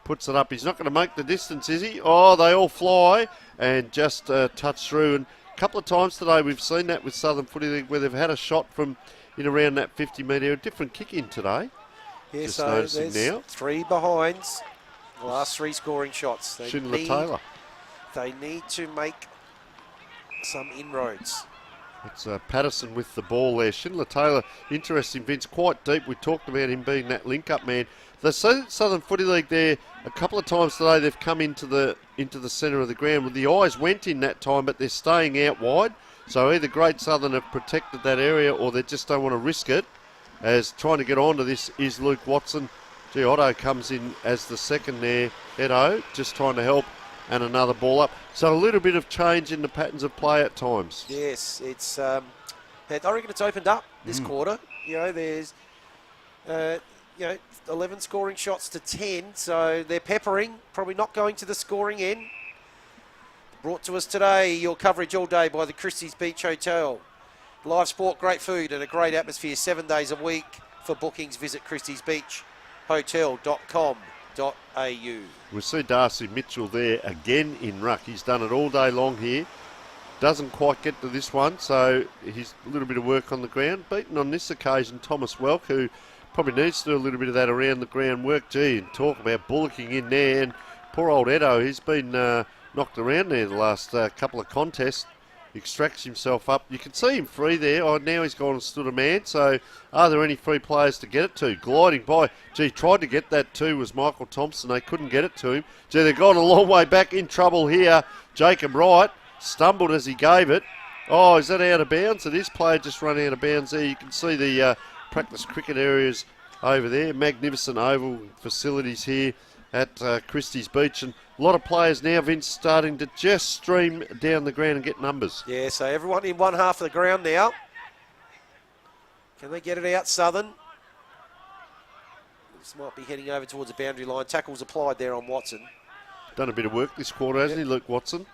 Puts it up. He's not going to make the distance, is he? Oh, they all fly and just touch through. And a couple of times today we've seen that with Southern Footy League where they've had a shot from in around that 50-metre. A different kick in today. Yeah, just so noticing there's now. 3 behinds. The last 3 scoring shots. Schindler Taylor. They need to make some inroads. It's Patterson with the ball there. Schindler Taylor, interesting, Vince, quite deep. We talked about him being that link-up man. The Southern Footy League there, a couple of times today they've come into the centre of the ground. Well, the eyes went in that time, but they're staying out wide. So either Great Southern have protected that area or they just don't want to risk it. As trying to get onto this is Luke Watson. Gee, Otto comes in as the second there. Edo just trying to help, and another ball up. So a little bit of change in the patterns of play at times. Yes, it's. I reckon it's opened up this quarter. You know, there's, 11 scoring shots to 10, so they're peppering. Probably not going to the scoring end. Brought to us today, your coverage all day by the Christie's Beach Hotel. Live sport, great food, and a great atmosphere 7 days a week. For bookings, visit christiesbeachhotel.com.au. We see Darcy Mitchell there again in ruck. He's done it all day long here. Doesn't quite get to this one, so he's a little bit of work on the ground. Beaten on this occasion, Thomas Welk, who probably needs to do a little bit of that around the ground work. Gee, and talk about bullocking in there. And poor old Edo, he's been knocked around there the last couple of contests. Extracts himself up. You can see him free there. Oh, now he's gone and stood a man. So are there any free players to get it to? Gliding by. Gee, tried to get that too was Michael Thompson. They couldn't get it to him. Gee, they've gone a long way back, in trouble here. Jacob Wright stumbled as he gave it. Oh, is that out of bounds? So this player just run out of bounds there. You can see the practice cricket areas over there. Magnificent oval facilities here at Christie's Beach. And a lot of players now, Vince, starting to just stream down the ground and get numbers. Yeah, so everyone in one half of the ground now. Can they get it out, Southern? This might be heading over towards the boundary line. Tackles applied there on Watson. Done a bit of work this quarter, hasn't he, Luke Watson?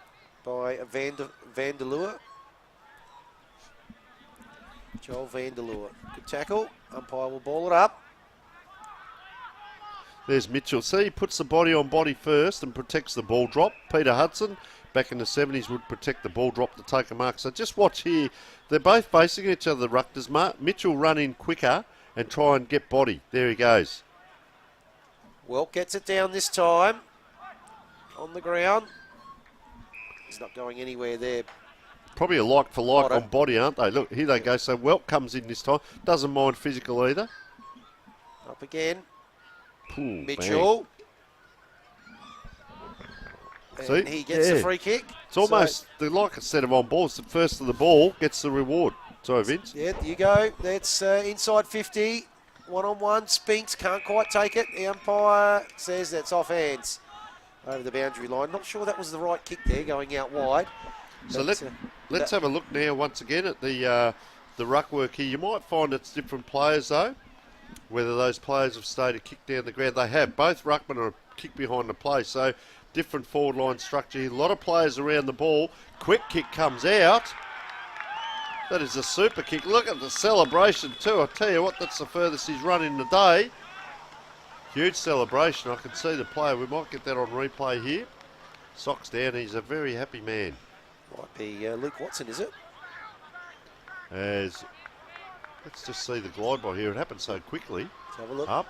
By Van der Leeuwen. Joel Van der Leeuwen. Good tackle. Umpire will ball it up. There's Mitchell. See, he puts the body on body first and protects the ball drop. Peter Hudson back in the 70s would protect the ball, drop to take a mark. So just watch here. They're both facing each other, the ruckers. Mitchell run in quicker and try and get body. There he goes. Well, gets it down this time. On the ground. He's not going anywhere there. Probably a like for like on body, aren't they? Look, here they go. So Welk comes in this time. Doesn't mind physical either. Up again. Ooh, Mitchell. See? And he gets the free kick. It's almost like a set of on balls. The first of the ball gets the reward. Sorry, Vince. Yeah, you go. That's inside 50. One-on-one. Spinks can't quite take it. The umpire says that's off hands over the boundary line. Not sure that was the right kick there, going out wide. So let's have a look now once again at the ruck work here. You might find it's different players though, whether those players have stayed a kick down the ground. They have. Both ruckmen are a kick behind the play, so different forward line structure here. A lot of players around the ball. Quick kick comes out. That is a super kick. Look at the celebration too. I tell you what, that's the furthest he's run in the day. Huge celebration. I can see the player. We might get that on replay here. Socks down. He's a very happy man. Might be Luke Watson, is it? Let's just see the glide by here. It happened so quickly. Let's have a look. Up.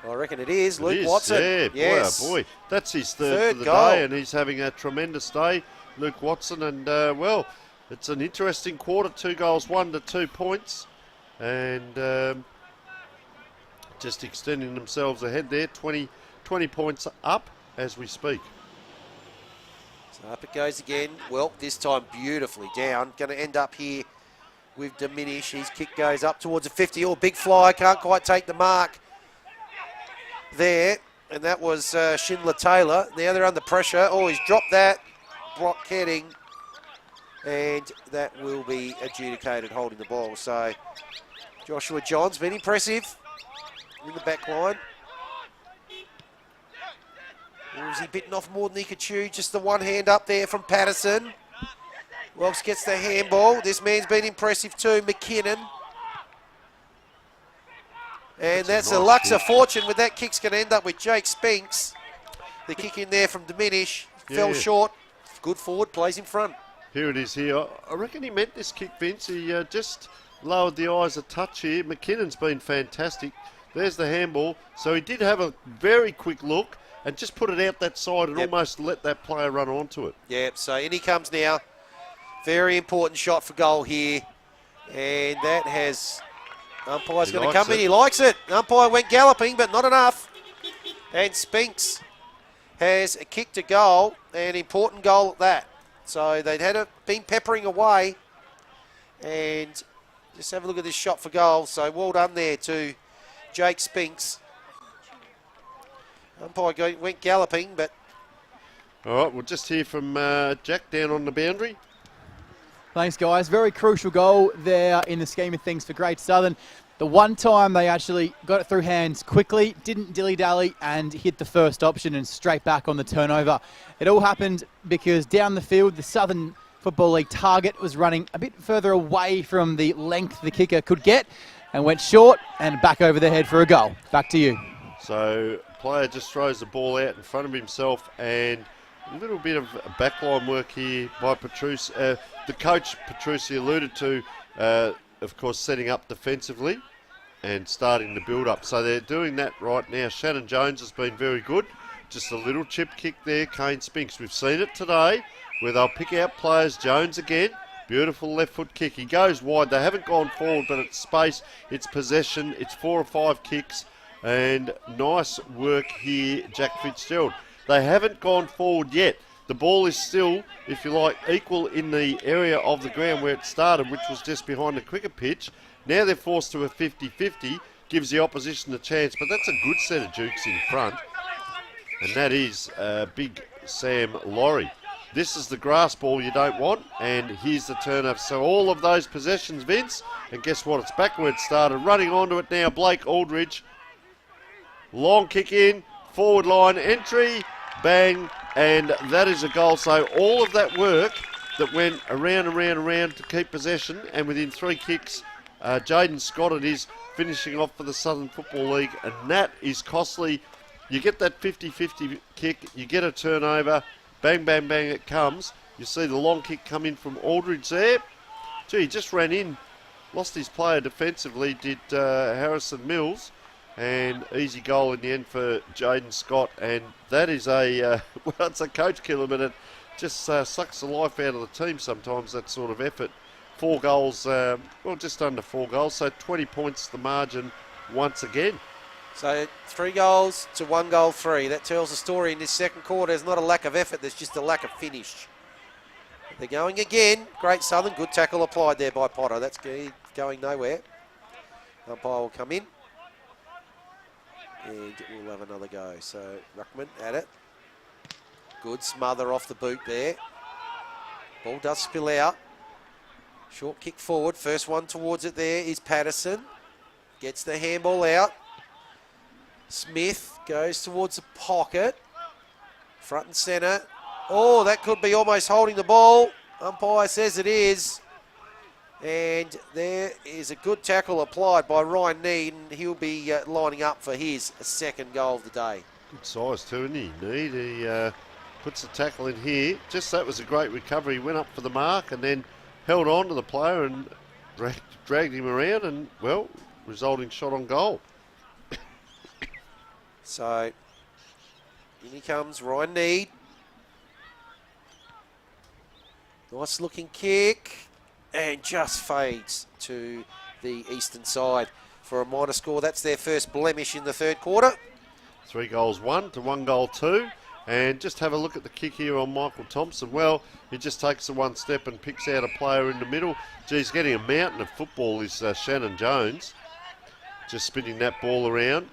I reckon it is. Luke It is, Watson. Yeah, Yes. boy, oh boy. That's his third for the goal. day, and he's having a tremendous day, Luke Watson. And, well, it's an interesting quarter. 2 goals, 1 to 2 points. And just extending themselves ahead there. 20 points up as we speak. So up it goes again. Well, this time beautifully down. Going to end up here with Diminish. His kick goes up towards the 50. Oh, big fly. Can't quite take the mark there. And that was Schindler Taylor. Now they're under pressure. Oh, he's dropped that. Block heading. And that will be adjudicated holding the ball. So Joshua John's been impressive in the back line. Or is he bitten off more than he could chew? Just the one hand up there from Patterson. Welks gets the handball. This man's been impressive too, McKinnon. And that's a Luxor fortune with that kick's going to end up with Jake Spinks. The kick in there from Diminish. Fell short. Good forward, plays in front. Here it is here. I reckon he meant this kick, Vince. He just lowered the eyes a touch here. McKinnon's been fantastic. There's the handball. So he did have a very quick look and just put it out that side and almost let that player run onto it. Yep, so in he comes now. Very important shot for goal here. And that has... Umpire's going to come in. He likes it. Umpire went galloping, but not enough. And Spinks has a kick to goal, an important goal at that. So they'd been peppering away. And just have a look at this shot for goal. So well done there to Jake Spinks. Umpire went galloping, but... All right, we'll just hear from Jack down on the boundary. Thanks, guys. Very crucial goal there in the scheme of things for Great Southern. The one time they actually got it through hands quickly, didn't dilly-dally, and hit the first option and straight back on the turnover. It all happened because down the field, the Southern Football League target was running a bit further away from the length the kicker could get and went short and back over the head for a goal. Back to you. So player just throws the ball out in front of himself, and a little bit of backline work here by Petrucci. The coach, Petrucci, alluded to, of course, setting up defensively and starting the build-up. So they're doing that right now. Shannon Jones has been very good. Just a little chip kick there, Kane Spinks. We've seen it today where they'll pick out players. Jones again. Beautiful left foot kick. He goes wide. They haven't gone forward, but it's space, it's possession, it's 4 or 5 kicks. And nice work here, Jack Fitzgerald. They haven't gone forward yet. The ball is still, if you like, equal in the area of the ground where it started, which was just behind the cricket pitch. Now they're forced to a 50-50, gives the opposition a chance, but that's a good set of jukes in front. And that is big Sam Laurie. This is the grass ball you don't want, and here's the turnover. So all of those possessions, Vince, and guess what? It's backwards started. Running onto it now, Blake Aldridge. Long kick in, forward line entry, bang, and that is a goal. So all of that work that went around and round and round to keep possession, and within 3 kicks, Jaden Scott is finishing off for the Southern Football League, and that is costly You get that 50-50 kick, you get a turnover, bang, bang, bang, it comes. You see the long kick come in from Aldridge there. Gee, he just ran in, lost his player defensively, did Harrison Mills, and easy goal in the end for Jaden Scott. And that is well, it's a coach killer, but it just sucks the life out of the team sometimes, that sort of effort. 4 goals, well, just under 4 goals, so 20 points the margin once again. So 3 goals to 1 goal 3. That tells the story in this second quarter. There's not a lack of effort, there's just a lack of finish. They're going again. Great Southern. Good tackle applied there by Potter. That's going nowhere. Umpire will come in. And we'll have another go. So Ruckman at it. Good smother off the boot there. Ball does spill out. Short kick forward. First one towards it there is Patterson. Gets the handball out. Smith goes towards the pocket. Front and centre. Oh, that could be almost holding the ball. Umpire says it is. And there is a good tackle applied by Ryan Need, and he'll be lining up for his second goal of the day. Good size too, isn't he? Need. He puts the tackle in here. Just that was a great recovery. He went up for the mark and then held on to the player and dragged him around, and, well, resulting shot on goal. So, in he comes, Ryan Need. Nice looking kick, and just fades to the eastern side for a minor score. That's their first blemish in the third quarter. 3 goals 1 to 1 goal 2. And just have a look at the kick here on Michael Thompson. Well, he just takes the one step and picks out a player in the middle. Gee, he's getting a mountain of football, is Shannon Jones. Just spinning that ball around.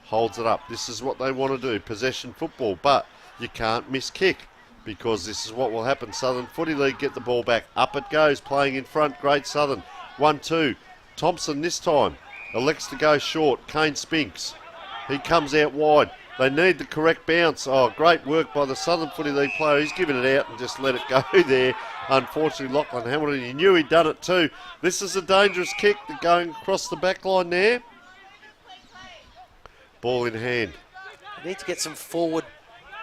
Holds it up. This is what they want to do, possession football. But you can't miss kick, because this is what will happen. Southern Footy League get the ball back. Up it goes, playing in front. Great Southern. 1-2. Thompson this time elects to go short. Kane Spinks. He comes out wide. They need the correct bounce. Oh, great work by the Southern Footy League player. He's given it out and just let it go there. Unfortunately, Lachlan Hamilton, he knew he'd done it too. This is a dangerous kick going across the back line there. Ball in hand. Need to get some forward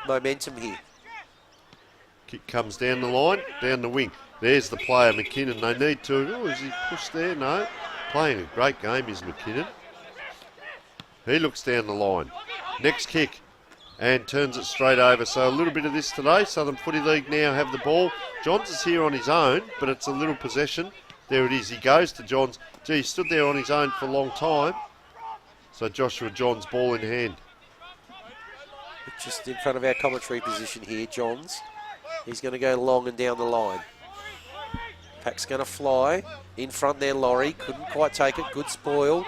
momentum here. Kick comes down the line, down the wing. There's the player, McKinnon. They need to. Oh, is he pushed there? No. Playing a great game is McKinnon. He looks down the line. Next kick and turns it straight over. So a little bit of this today. Southern Footy League now have the ball. Johns is here on his own, but it's a little possession. There it is. He goes to Johns. Gee, he stood there on his own for a long time. So Joshua Johns, ball in hand. Just in front of our commentary position here, Johns. He's going to go long and down the line. Pack's going to fly. In front there, Laurie. Couldn't quite take it. Good spoil.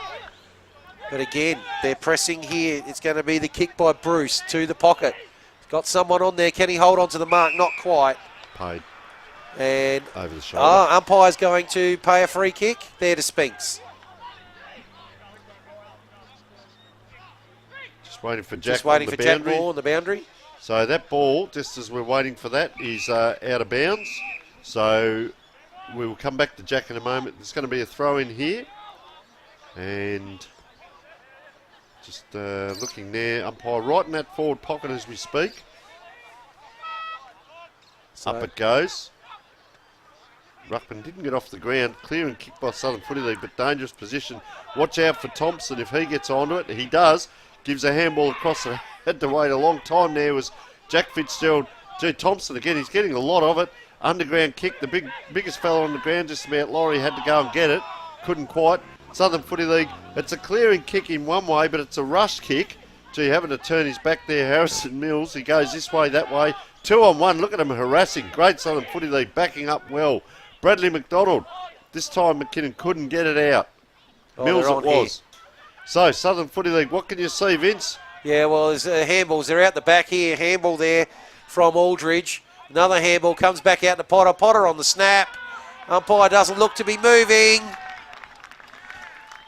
But again, they're pressing here. It's going to be the kick by Bruce to the pocket. Got someone on there. Can he hold on to the mark? Not quite. Paid. And over the shoulder. Umpire's going to pay a free kick. There to Spinks. Just waiting for Jack. Just waiting for Jack Moore on the boundary. So that ball, just as we're waiting for that, is out of bounds. So we will come back to Jack in a moment. There's going to be a throw in here. And just looking there, umpire right in that forward pocket as we speak. So up it goes. Ruckman didn't get off the ground. Clearing kick by Southern Footy League, but dangerous position. Watch out for Thompson if he gets onto it. He does. Gives a handball across. Had to wait a long time there was Jack Fitzgerald. Gee, Thompson again, he's getting a lot of it. Underground kick, the biggest fella on the ground just about. Laurie had to go and get it. Couldn't quite. Southern Footy League, it's a clearing kick in one way, but it's a rush kick. Gee, having to turn his back there, Harrison Mills. He goes this way, that way. 2-on-1, look at him harassing. Great Southern Footy League, backing up well. Bradley McDonald, this time McKinnon couldn't get it out. Mills it was. So, Southern Footy League, what can you see, Vince? Yeah, well, there's handballs. They're out the back here. Handball there from Aldridge. Another handball comes back out to Potter. Potter on the snap. Umpire doesn't look to be moving.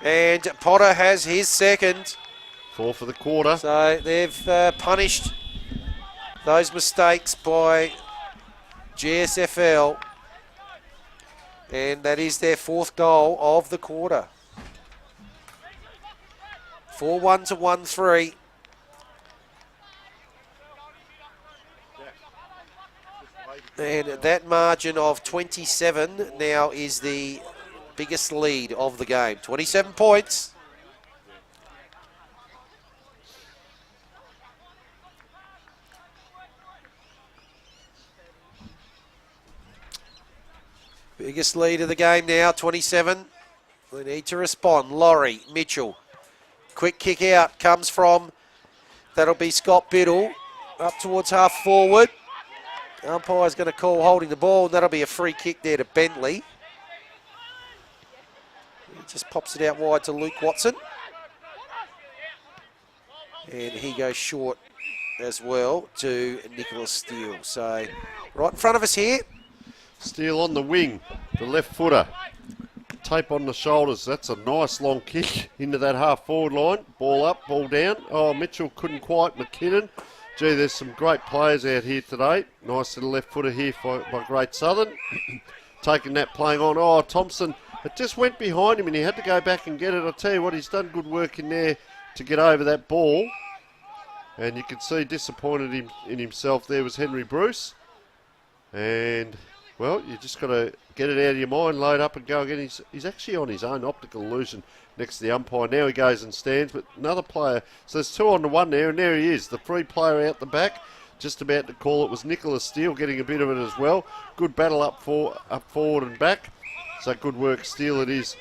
And Potter has his second. 4 for the quarter. So they've punished those mistakes by GSFL. And that is their 4th goal of the quarter. 4-1 to 1-3. And that margin of 27 now is the biggest lead of the game. 27 points. Biggest lead of the game now, 27. We need to respond. Laurie, Mitchell. Quick kick out comes from, that'll be Scott Biddle. Up towards half forward. Umpire's going to call holding the ball, and that'll be a free kick there to Bentley. He just pops it out wide to Luke Watson. And he goes short as well to Nicholas Steele. So right in front of us here. Steele on the wing, the left footer. Tape on the shoulders. That's a nice long kick into that half forward line. Ball up, ball down. Oh, Mitchell couldn't quite. McKinnon. Gee, there's some great players out here today. Nice little left footer here by Great Southern. Taking that, playing on. Oh, Thompson. It just went behind him and he had to go back and get it. I'll tell you what, he's done good work in there to get over that ball. And you can see disappointed in himself there was Henry Bruce. And, well, you just got to get it out of your mind, load up and go again. He's actually on his own optical illusion next to the umpire. Now he goes and stands, but another player. So there's 2 on the 1 there, and there he is. The free player out the back, just about to call it, was Nicholas Steele getting a bit of it as well. Good battle up forward and back. So good work, Steele it is.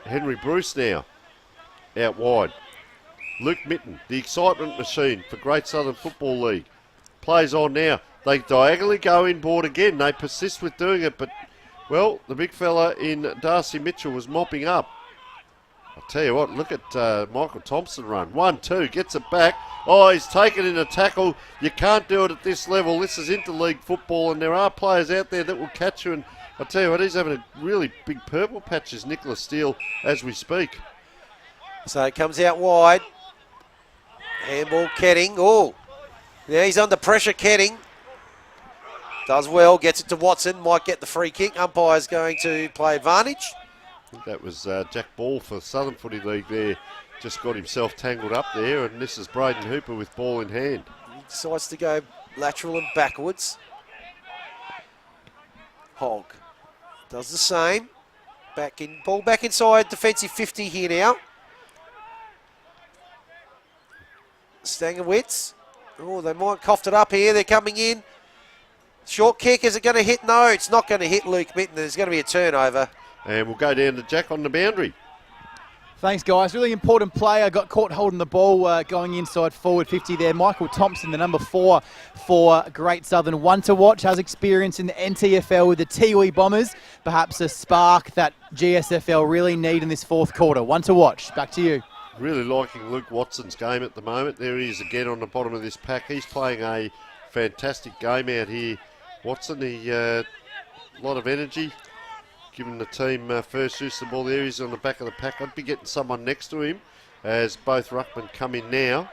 Henry Bruce now, out wide. Luke Mitten, the excitement machine for Great Southern Football League. Plays on now. They diagonally go inboard again. They persist with doing it, but, well, the big fella in Darcy Mitchell was mopping up. I'll tell you what, look at Michael Thompson run. 1-2, gets it back. Oh, he's taken in a tackle. You can't do it at this level. This is interleague football, and there are players out there that will catch you. And I'll tell you what, he's having a really big purple patch, is Nicholas Steele, as we speak. So it comes out wide. Handball, Ketting. Oh, now he's under pressure, Ketting. Does well, gets it to Watson, might get the free kick. Umpire's going to play advantage. I think that was Jack Ball for Southern Footy League there. Just got himself tangled up there, and this is Braden Hooper with ball in hand. He decides to go lateral and backwards. Hogg does the same. Ball back inside, defensive 50 here now. Stangerwitz. Oh, they might coughed it up here. They're coming in. Short kick, is it going to hit? No, it's not going to hit Luke Mitten. There's going to be a turnover. And we'll go down to Jack on the boundary. Thanks, guys. Really important player. Got caught holding the ball going inside forward 50 there. Michael Thompson, the number 4 for Great Southern. One to watch, has experience in the NTFL with the Tiwi Bombers. Perhaps a spark that GSFL really need in this fourth quarter. One to watch. Back to you. Really liking Luke Watson's game at the moment. There he is again on the bottom of this pack. He's playing a fantastic game out here. Watson, he a lot of energy, giving the team first use of the ball. There he's on the back of the pack. I'd be getting someone next to him as both ruckmen come in now.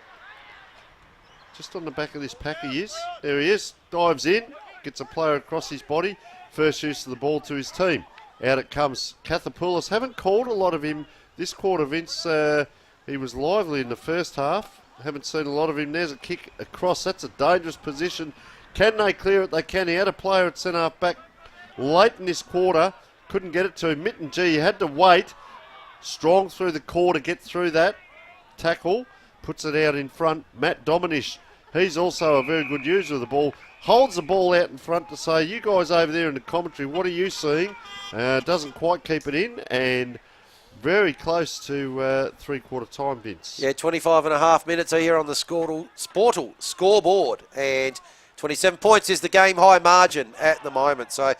Just on the back of this pack he is. There he is, dives in, gets a player across his body. First use of the ball to his team. Out it comes Kathapoulos. Haven't called a lot of him this quarter, Vince. He was lively in the first half. Haven't seen a lot of him. There's a kick across. That's a dangerous position. Can they clear it? They can. He had a player at centre half back late in this quarter. Couldn't get it to him. Mitten G, he had to wait. Strong through the core to get through that tackle. Puts it out in front. Matt Dominish, he's also a very good user of the ball. Holds the ball out in front to say, you guys over there in the commentary, what are you seeing? Doesn't quite keep it in, and very close to three-quarter time, Vince. Yeah, 25 and a half minutes are here on the Sportal scoreboard, and 27 points is the game-high margin at the moment. So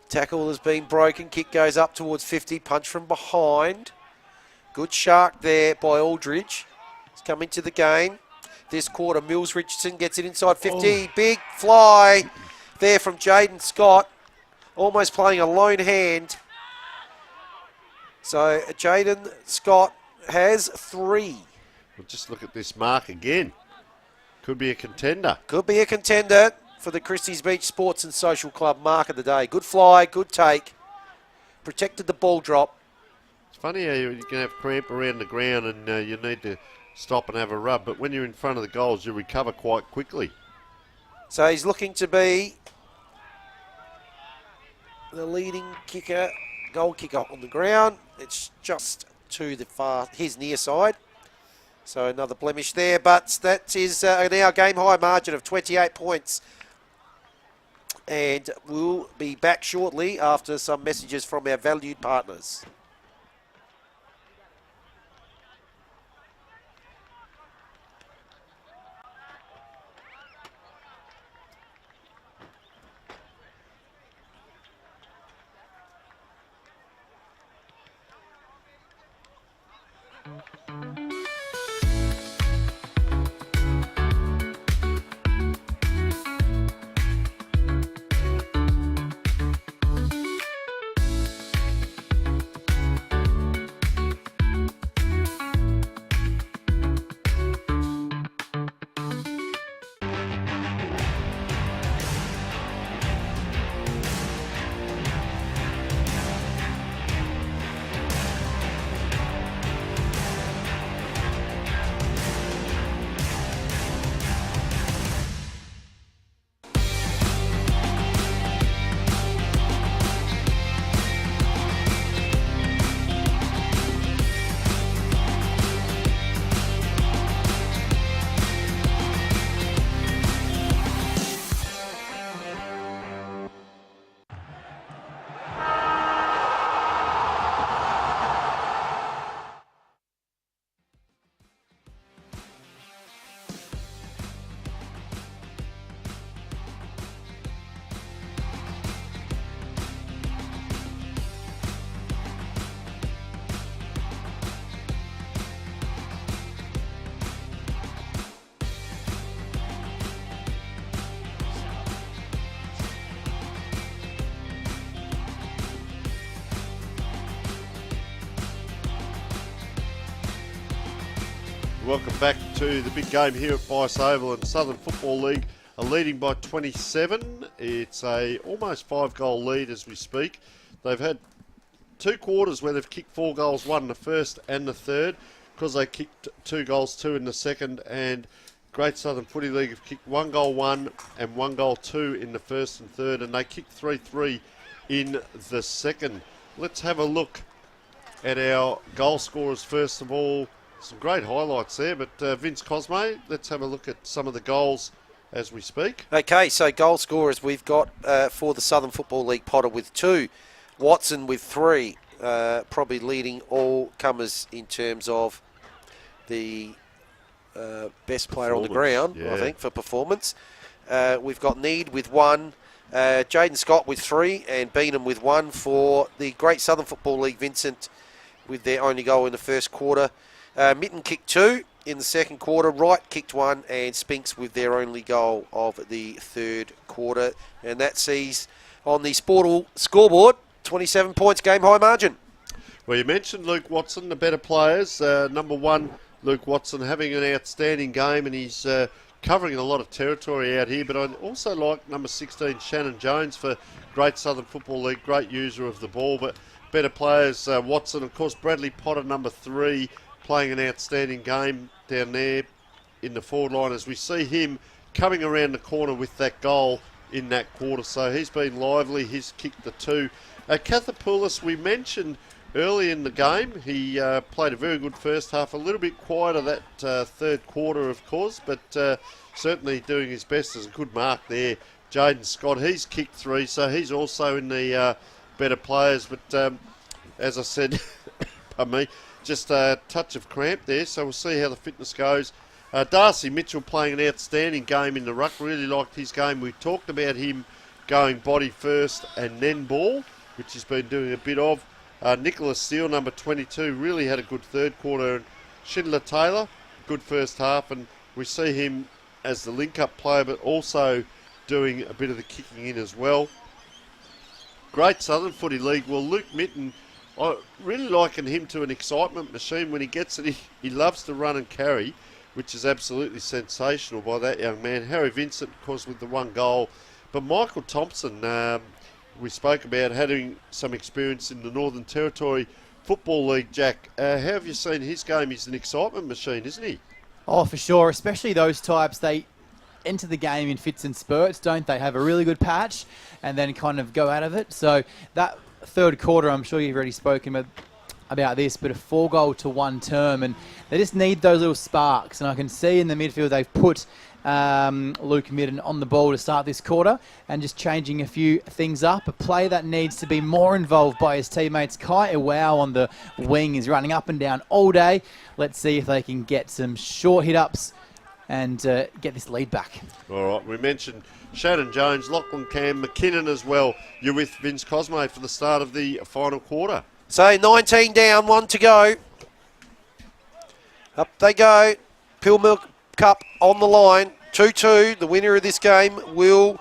tackle has been broken, kick goes up towards 50, punch from behind. Good shark there by Aldridge. He's coming to the game. This quarter, Mills Richardson gets it inside 50. Oh. Big fly there from Jaden Scott. Almost playing a lone hand. So Jaden Scott has 3. Well, just look at this mark again. Could be a contender. Could be a contender for the Christie's Beach Sports and Social Club mark of the day. Good fly, good take. Protected the ball drop. It's funny how you can have cramp around the ground and you need to stop and have a rub, but when you're in front of the goals, you recover quite quickly. So he's looking to be the leading kicker, goal kicker on the ground. It's just to his near side. So another blemish there, but that is now game high margin of 28 points. And we'll be back shortly after some messages from our valued partners. Welcome back to the big game here at Bache Oval and Southern Football League are leading by 27. It's a almost 5-goal lead as we speak. They've had 2 quarters where they've kicked 4 goals, 1 in the first and the third, because they kicked 2 goals, 2 in the second, and Great Southern Footy League have kicked 1 goal, 1 and 1 goal, 2 in the first and third, and they kicked 3-3 in the second. Let's have a look at our goal scorers first of all. Some great highlights there, but Vince Cosme, let's have a look at some of the goals as we speak. Okay, so goal scorers we've got for the Southern Football League, Potter with 2, Watson with 3, probably leading all comers in terms of the best player on the ground, yeah. I think, for performance. We've got Need with 1, Jaden Scott with 3, and Beenham with 1 for the Great Southern Football League. Vincent with their only goal in the first quarter. Mitten kicked 2 in the second quarter, Wright kicked 1, and Spinks with their only goal of the third quarter. And that sees on the Sportal scoreboard 27 points, game high margin. Well, you mentioned Luke Watson, the better players. Number 1, Luke Watson, having an outstanding game, and he's covering a lot of territory out here. But I also like number 16, Shannon Jones, for Great Southern Football League, great user of the ball. But better players, Watson, of course, Bradley Potter, number 3, playing an outstanding game down there in the forward line as we see him coming around the corner with that goal in that quarter. So he's been lively. He's kicked the 2. Kathapoulis, we mentioned early in the game. He played a very good first half. A little bit quieter that third quarter, of course, but certainly doing his best. There's a good mark there. Jaden Scott, he's kicked 3, so he's also in the better players. But as I said, pardon me, just a touch of cramp there, so we'll see how the fitness goes. Darcy Mitchell playing an outstanding game in the ruck. Really liked his game. We talked about him going body first and then ball, which he's been doing a bit of. Nicholas Steele, number 22, really had a good third quarter. And Schindler Taylor, good first half. And we see him as the link-up player, but also doing a bit of the kicking in as well. Great Southern Footy League. Well, Luke Mitten, I really liken him to an excitement machine. When he gets it, he loves to run and carry, which is absolutely sensational by that young man. Harry Vincent, of course, with the 1 goal. But Michael Thompson, we spoke about having some experience in the Northern Territory Football League. Jack, how have you seen his game? He's an excitement machine, isn't he? Oh, for sure, especially those types. enter the game in fits and spurts, don't they? Have a really good patch and then kind of go out of it. So that third quarter, I'm sure you've already spoken about this, but a 4-goal to 1 term, and they just need those little sparks. And I can see in the midfield they've put Luke Midden on the ball to start this quarter and just changing a few things up. A player that needs to be more involved by his teammates. Kai Iwao on the wing is running up and down all day. Let's see if they can get some short hit-ups and get this lead back. All right, we mentioned Shannon Jones, Lachlan Cam, McKinnon as well. You're with Vince Cosmo for the start of the final quarter. So 19 down, 1 to go. Up they go. Pilmore Cup on the line. 2-2. The winner of this game will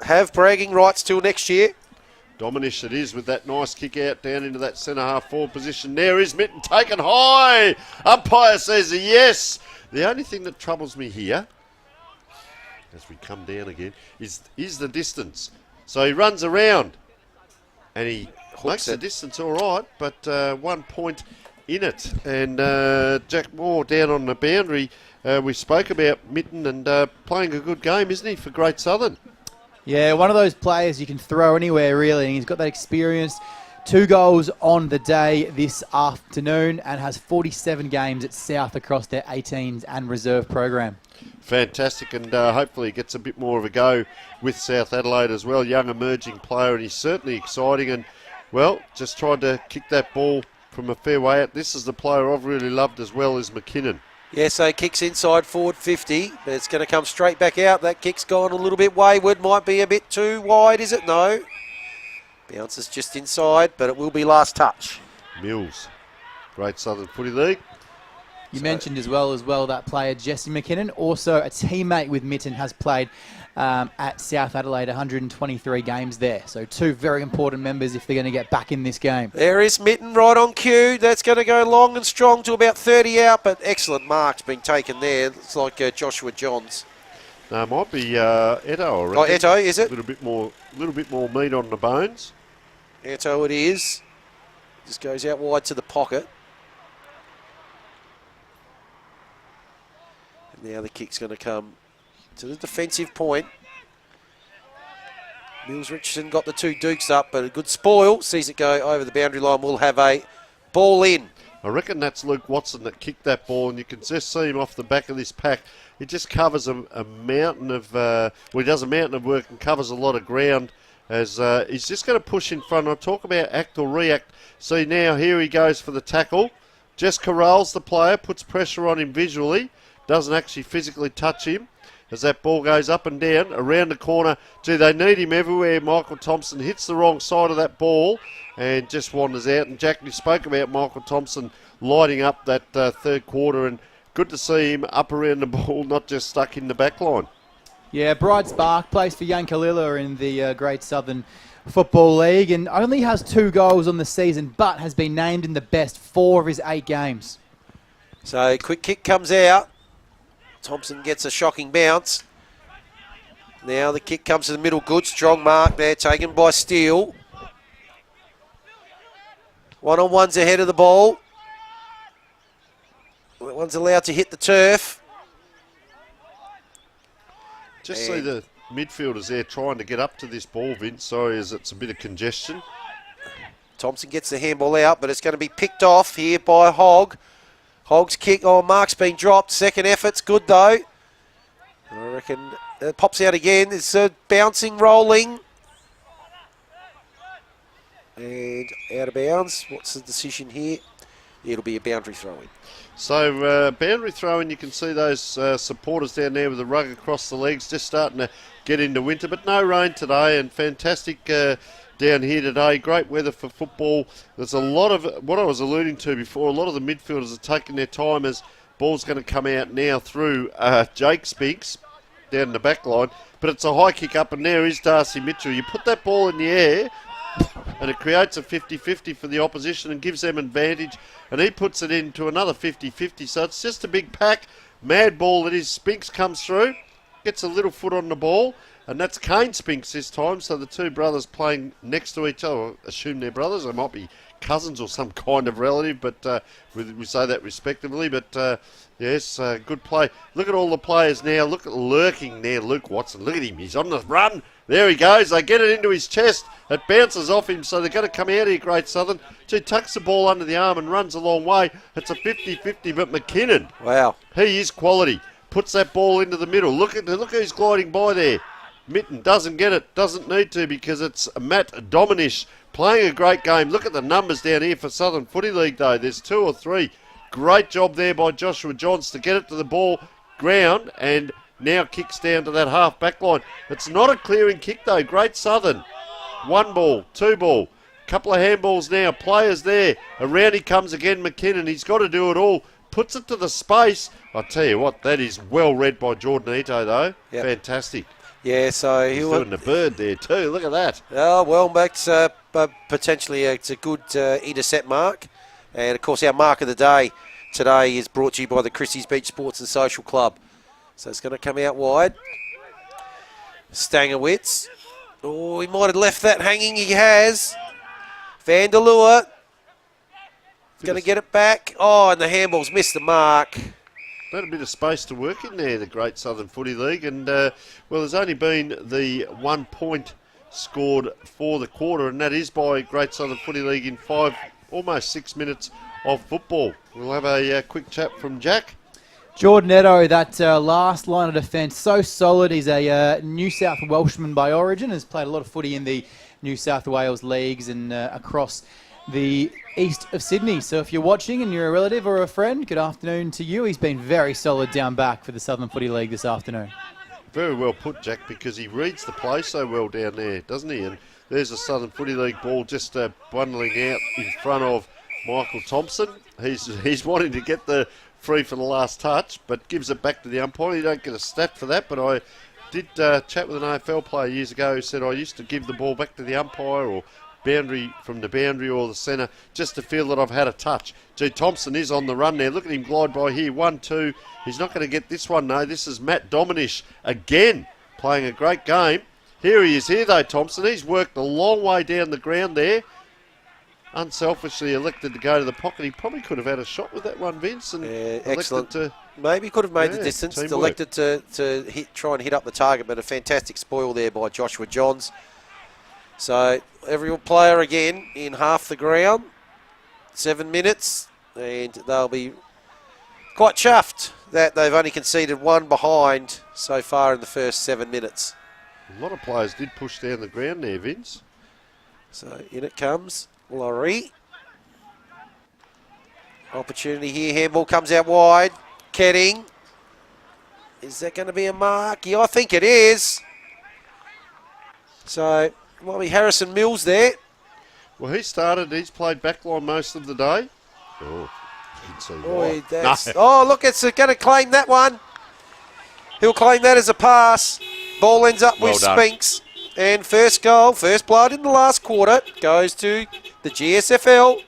have bragging rights till next year. Dominish it is with that nice kick out down into that centre half forward position. There is Mitten taken high. Umpire says yes. The only thing that troubles me here, as we come down again, is the distance. So he runs around and he makes the distance all right, but 1 point in it. And Jack Moore down on the boundary. We spoke about Mitten and playing a good game, isn't he, for Great Southern? Yeah, one of those players you can throw anywhere, really. And he's got that experience. 2 goals on the day this afternoon and has 47 games at South across their 18s and reserve program. Fantastic, and hopefully he gets a bit more of a go with South Adelaide as well. Young emerging player, and he's certainly exciting. And, well, just tried to kick that ball from a fair way out. This is the player I've really loved as well as McKinnon. Yeah, so kicks inside forward 50, but it's going to come straight back out. That kick's gone a little bit wayward, might be a bit too wide, is it? No. Bounces just inside, but it will be last touch. Mills, Great Southern Footy League. You mentioned as well that player Jesse McKinnon, also a teammate with Mitten, has played at South Adelaide, 123 games there. So 2 very important members if they're going to get back in this game. There is Mitten right on cue. That's going to go long and strong to about 30 out, but excellent marks being taken there. It's like Joshua Johns. No, it might be Eto, I reckon. Oh, Eto, is it? A little bit more meat on the bones. Eto it is. Just goes out wide to the pocket. And now the kick's going to come to the defensive point. Mills Richardson got the 2 dukes up, but a good spoil. Sees it go over the boundary line. We'll have a ball in. I reckon that's Luke Watson that kicked that ball, and you can just see him off the back of this pack. He just covers a mountain of, he does a mountain of work and covers a lot of ground as he's just going to push in front. I talk about act or react. See now, here he goes for the tackle. Just corrals the player, puts pressure on him visually, doesn't actually physically touch him. As that ball goes up and down, around the corner. Gee, they need him everywhere. Michael Thompson hits the wrong side of that ball and just wanders out. And Jack, you spoke about Michael Thompson lighting up that third quarter, and good to see him up around the ball, not just stuck in the back line. Yeah, Bright Spark plays for Yankalilla in the Great Southern Football League and only has 2 goals on the season, but has been named in the best 4 of his 8 games. So quick kick comes out. Thompson gets a shocking bounce. Now the kick comes to the middle. Good, strong mark there, taken by Steele. 1-on-one's ahead of the ball. That one's allowed to hit the turf. Just see the midfielders there trying to get up to this ball, Vince. Sorry, as it's a bit of congestion. Thompson gets the handball out, but it's going to be picked off here by Hogg. Hogg's kick, mark's been dropped. Second effort's good though. I reckon it pops out again. It's bouncing, rolling. And out of bounds. What's the decision here? It'll be a boundary throw-in. So boundary throw-in, you can see those supporters down there with the rug across the legs, just starting to get into winter, but no rain today and fantastic down here today. Great weather for football. There's a lot of what I was alluding to before. A lot of the midfielders are taking their time as ball's going to come out now through Jake Spinks down in the back line. But it's a high kick up, and there is Darcy Mitchell. You put that ball in the air, and it creates a 50-50 for the opposition and gives them advantage. And he puts it into another 50-50. So it's just a big pack. Mad ball that is. Spinks comes through, gets a little foot on the ball. And that's Kane Spinks this time, so the 2 brothers playing next to each other. I assume they're brothers. They might be cousins or some kind of relative, but we say that respectively. But yes, good play. Look at all the players now. Look at lurking there, Luke Watson. Look at him. He's on the run. There he goes. They get it into his chest. It bounces off him, so they're going to come out here, Great Southern. Gee, tucks the ball under the arm and runs a long way. It's a 50-50, but McKinnon. Wow. He is quality. Puts that ball into the middle. Look who's gliding by there. Mitten doesn't get it. Doesn't need to because it's Matt Dominish playing a great game. Look at the numbers down here for Southern Footy League, though. There's 2 or 3. Great job there by Joshua Johns to get it to the ball ground and now kicks down to that half back line. It's not a clearing kick, though. Great Southern. 1 ball, 2 ball. Couple of handballs now. Players there. Around he comes again, McKinnon. He's got to do it all. Puts it to the space. I'll tell you what, that is well read by Jordan Ito, though. Yep. Fantastic. Yeah, so he's doing the bird there too. Look at that. Oh, well, Max, potentially it's a good intercept mark. And, of course, our mark of the day today is brought to you by the Christie's Beach Sports and Social Club. So it's going to come out wide. Stangerwitz. Oh, he might have left that hanging. He has. Vanderlua. Going to get it back. Oh, and the handball's missed the mark. Got a bit of space to work in there, the Great Southern Footy League. And, well, there's only been the 1 point scored for the quarter, and that is by Great Southern Footy League in almost 6 minutes of football. We'll have a quick chat from Jack. Jordan Eto, that last line of defence, so solid. He's a New South Welshman by origin, has played a lot of footy in the New South Wales leagues and across the east of Sydney. So if you're watching and you're a relative or a friend, good afternoon to you. He's been very solid down back for the Southern Footy League this afternoon. Very well put, Jack, because he reads the play so well down there, doesn't he? And there's a Southern Footy League ball just bundling out in front of Michael Thompson. He's wanting to get the free for the last touch, but gives it back to the umpire. You don't get a stat for that, but I did chat with an AFL player years ago who said I used to give the ball back to the umpire or boundary from the boundary or the centre just to feel that I've had a touch. Gee, Thompson is on the run there. Look at him glide by here. 1-2. He's not going to get this one, no. This is Matt Dominish again playing a great game. Here he is here, though, Thompson. He's worked a long way down the ground there. Unselfishly elected to go to the pocket. He probably could have had a shot with that one, Vince. And excellent. Maybe could have made the distance. Teamwork. Elected to try and hit up the target, but a fantastic spoil there by Joshua Johns. So every player again in half the ground, 7 minutes, and they'll be quite chuffed that they've only conceded 1 behind so far in the first 7 minutes. A lot of players did push down the ground there, Vince. So in it comes Laurie. Opportunity here, handball comes out wide. Ketting. Is that going to be a mark? Yeah, I think it is. So might be Harrison Mills there. Well, he's played backline most of the day. Oh, you can see why. That's, oh, look, it's going to claim that one. He'll claim that as a pass. Ball ends up with Spinks. And first goal, first blood in the last quarter, goes to the GSFL.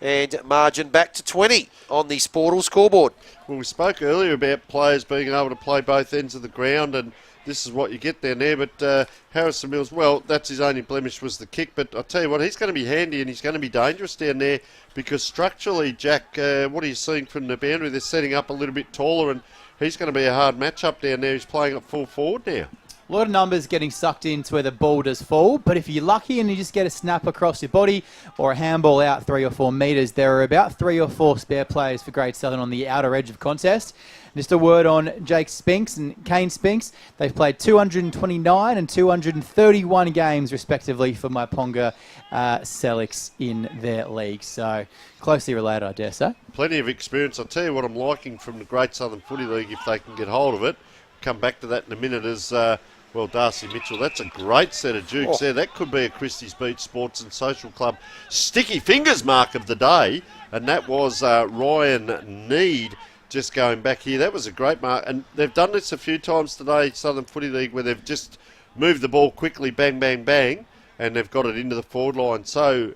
And margin back to 20 on the Sportal scoreboard. Well, we spoke earlier about players being able to play both ends of the ground, and this is what you get down there. But Harrison Mills, well, that's his only blemish was the kick. But I'll tell you what, he's going to be handy and he's going to be dangerous down there because structurally, Jack, what are you seeing from the boundary? They're setting up a little bit taller and he's going to be a hard matchup down there. He's playing at full forward now. A lot of numbers getting sucked into where the ball does fall, but if you're lucky and you just get a snap across your body or a handball out 3 or 4 metres, there are about 3 or 4 spare players for Great Southern on the outer edge of contest. Just a word on Jake Spinks and Kane Spinks. They've played 229 and 231 games, respectively, for Maiponga Selix in their league. So, closely related, I dare say. Plenty of experience. I'll tell you what I'm liking from the Great Southern Footy League if they can get hold of it. Come back to that in a minute as, well, Darcy Mitchell. That's a great set of dukes there. That could be a Christie's Beach Sports and Social Club sticky fingers mark of the day. And that was Ryan Need. Just going back here, that was a great mark, and they've done this a few times today, Southern Footy League, where they've just moved the ball quickly, bang, bang, bang, and they've got it into the forward line. So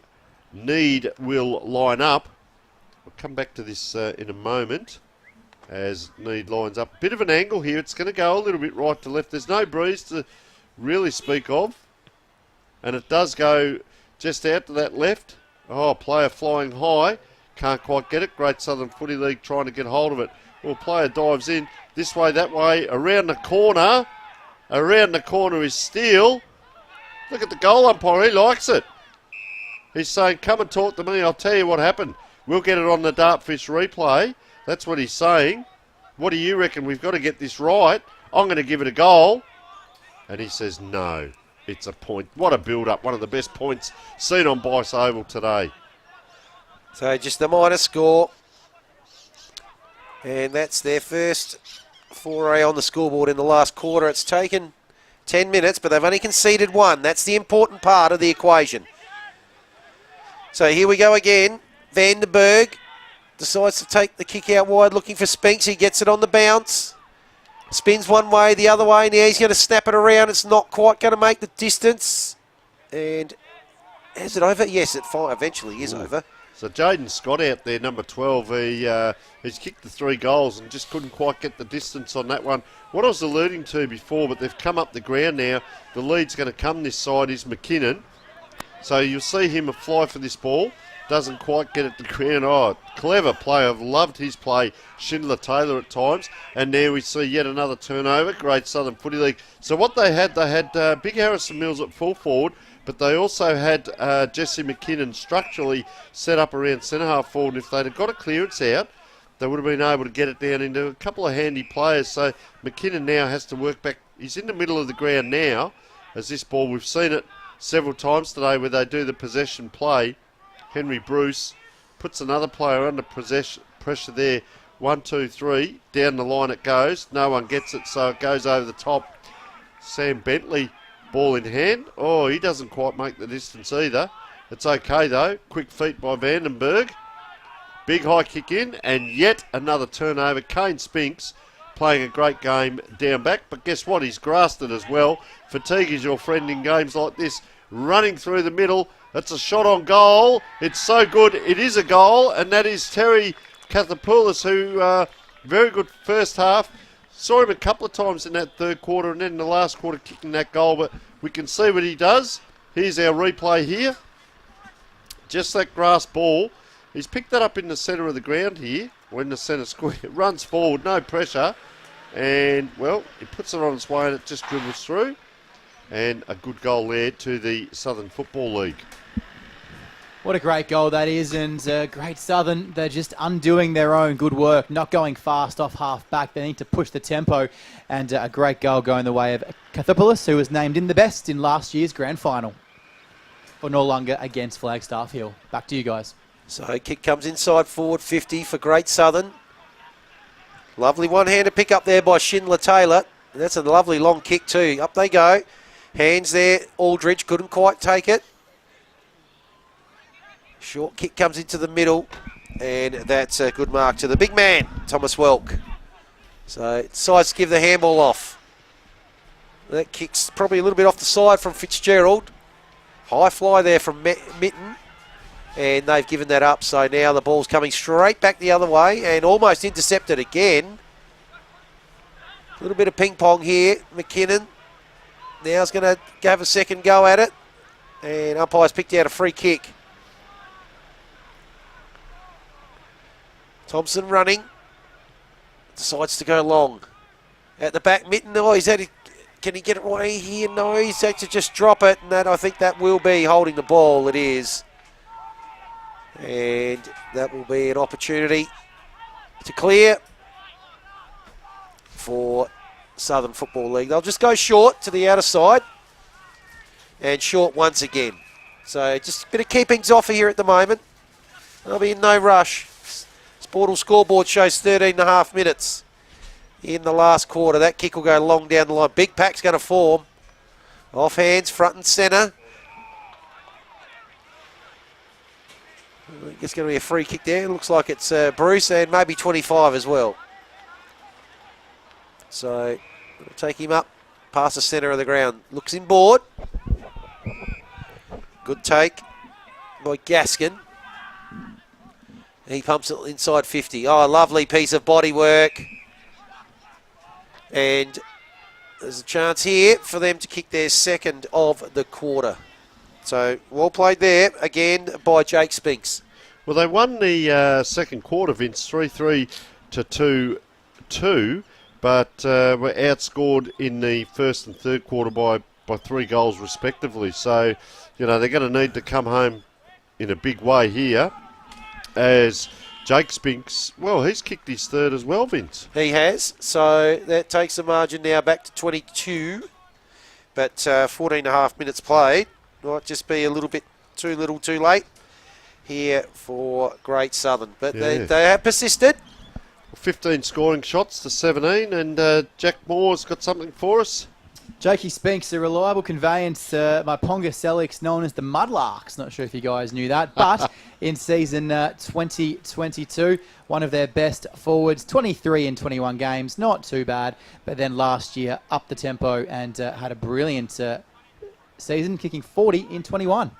Need will line up. We'll come back to this in a moment as Need lines up. Bit of an angle here. It's going to go a little bit right to left. There's no breeze to really speak of, and it does go just out to that left. Oh, player flying high. Can't quite get it. Great Southern Footy League trying to get hold of it. Well, player dives in this way, that way, around the corner. Around the corner is Steele. Look at the goal umpire. He likes it. He's saying, come and talk to me. I'll tell you what happened. We'll get it on the Dartfish replay. That's what he's saying. What do you reckon? We've got to get this right. I'm going to give it a goal. And he says, no, it's a point. What a build-up. One of the best points seen on Bache Oval today. So just the minor score. And that's their first foray on the scoreboard in the last quarter. It's taken 10 minutes, but they've only conceded one. That's the important part of the equation. So here we go again. Vandenberg decides to take the kick out wide, looking for Spinks. He gets it on the bounce. Spins one way, the other way. Now he's going to snap it around. It's not quite going to make the distance. And is it over? Yes, it eventually is over. So Jaden Scott out there, number 12. He's kicked the 3 goals and just couldn't quite get the distance on that one. What I was alluding to before, but they've come up the ground now. The lead's going to come this side is McKinnon. So you'll see him fly for this ball. Doesn't quite get it to the ground. Oh, clever play. I've loved his play. Schindler Taylor at times. And there we see yet another turnover. Great Southern Footy League. So what they had Big Harrison Mills at full forward, but they also had Jesse McKinnon structurally set up around centre half forward. And if they'd have got a clearance out, they would have been able to get it down into a couple of handy players. So McKinnon now has to work back. He's in the middle of the ground now as this ball, we've seen it several times today where they do the possession play. Henry Bruce puts another player under pressure there. 1, 2, 3. Down the line it goes. No one gets it, so it goes over the top. Sam Bentley, ball in hand. Oh, he doesn't quite make the distance either. It's okay, though. Quick feet by Vandenberg. Big high kick in, and yet another turnover. Kane Spinks playing a great game down back, but guess what? He's grasped it as well. Fatigue is your friend in games like this. Running through the middle. That's a shot on goal. It's so good. It is a goal, and that is Terry Kathapoulis, who very good first half. Saw him a couple of times in that third quarter and then in the last quarter kicking that goal, but we can see what he does. Here's our replay here. Just that grass ball. He's picked that up in the centre of the ground here, or in the centre square. It runs forward, no pressure, and, well, he puts it on its way and it just dribbles through. And a good goal there to the Southern Football League. What a great goal that is, and Great Southern, they're just undoing their own good work, not going fast off half back. They need to push the tempo, and a great goal going the way of Kathopoulos, who was named in the best in last year's grand final. For no longer against Flagstaff Hill. Back to you guys. So kick comes inside forward 50 for Great Southern. Lovely one-hander pick up there by Schindler Taylor. And that's a lovely long kick too. Up they go. Hands there. Aldridge couldn't quite take it. Short kick comes into the middle. And that's a good mark to the big man, Thomas Welk. So decides to give the handball off. That kick's probably a little bit off the side from Fitzgerald. High fly there from Mitten. And they've given that up. So now the ball's coming straight back the other way and almost intercepted again. A little bit of ping pong here. McKinnon now is going to have a second go at it. And umpire's picked out a free kick. Thompson running. Decides to go long. At the back, Mitten. Oh, can he get it right here? No, he's had to just drop it. And I think that will be holding the ball. It is. And that will be an opportunity to clear for Southern Football League. They'll just go short to the outer side and short once again. So just a bit of keepings off here at the moment. They'll be in no rush. Sportal scoreboard shows 13.5 minutes in the last quarter. That kick will go long down the line. Big pack's going to form. Off hands, front and centre. I think it's going to be a free kick there. It looks like it's Bruce and maybe 25 as well. So we'll take him up past the centre of the ground. Looks inboard. Good take by Gaskin. He pumps it inside 50. Oh, lovely piece of body work. And there's a chance here for them to kick their second of the quarter. So well played there again by Jake Spinks. Well, they won the second quarter, Vince, 3-3 to 2-2, but were outscored in the first and third quarter by 3 goals respectively. So, they're going to need to come home in a big way here as Jake Spinks, well, he's kicked his third as well, Vince. He has. So that takes the margin now back to 22, but 14 and a half minutes played. Might just be a little bit too little too late here for Great Southern, but they have persisted. 15 scoring shots to 17, and Jack Moore's got something for us. Jakey Spinks, a reliable conveyance, my Ponga Selix, known as the Mudlarks. Not sure if you guys knew that, but in season 2022, one of their best forwards, 23 in 21 games, not too bad, but then last year upped the tempo and had a brilliant season, kicking 40 in 21.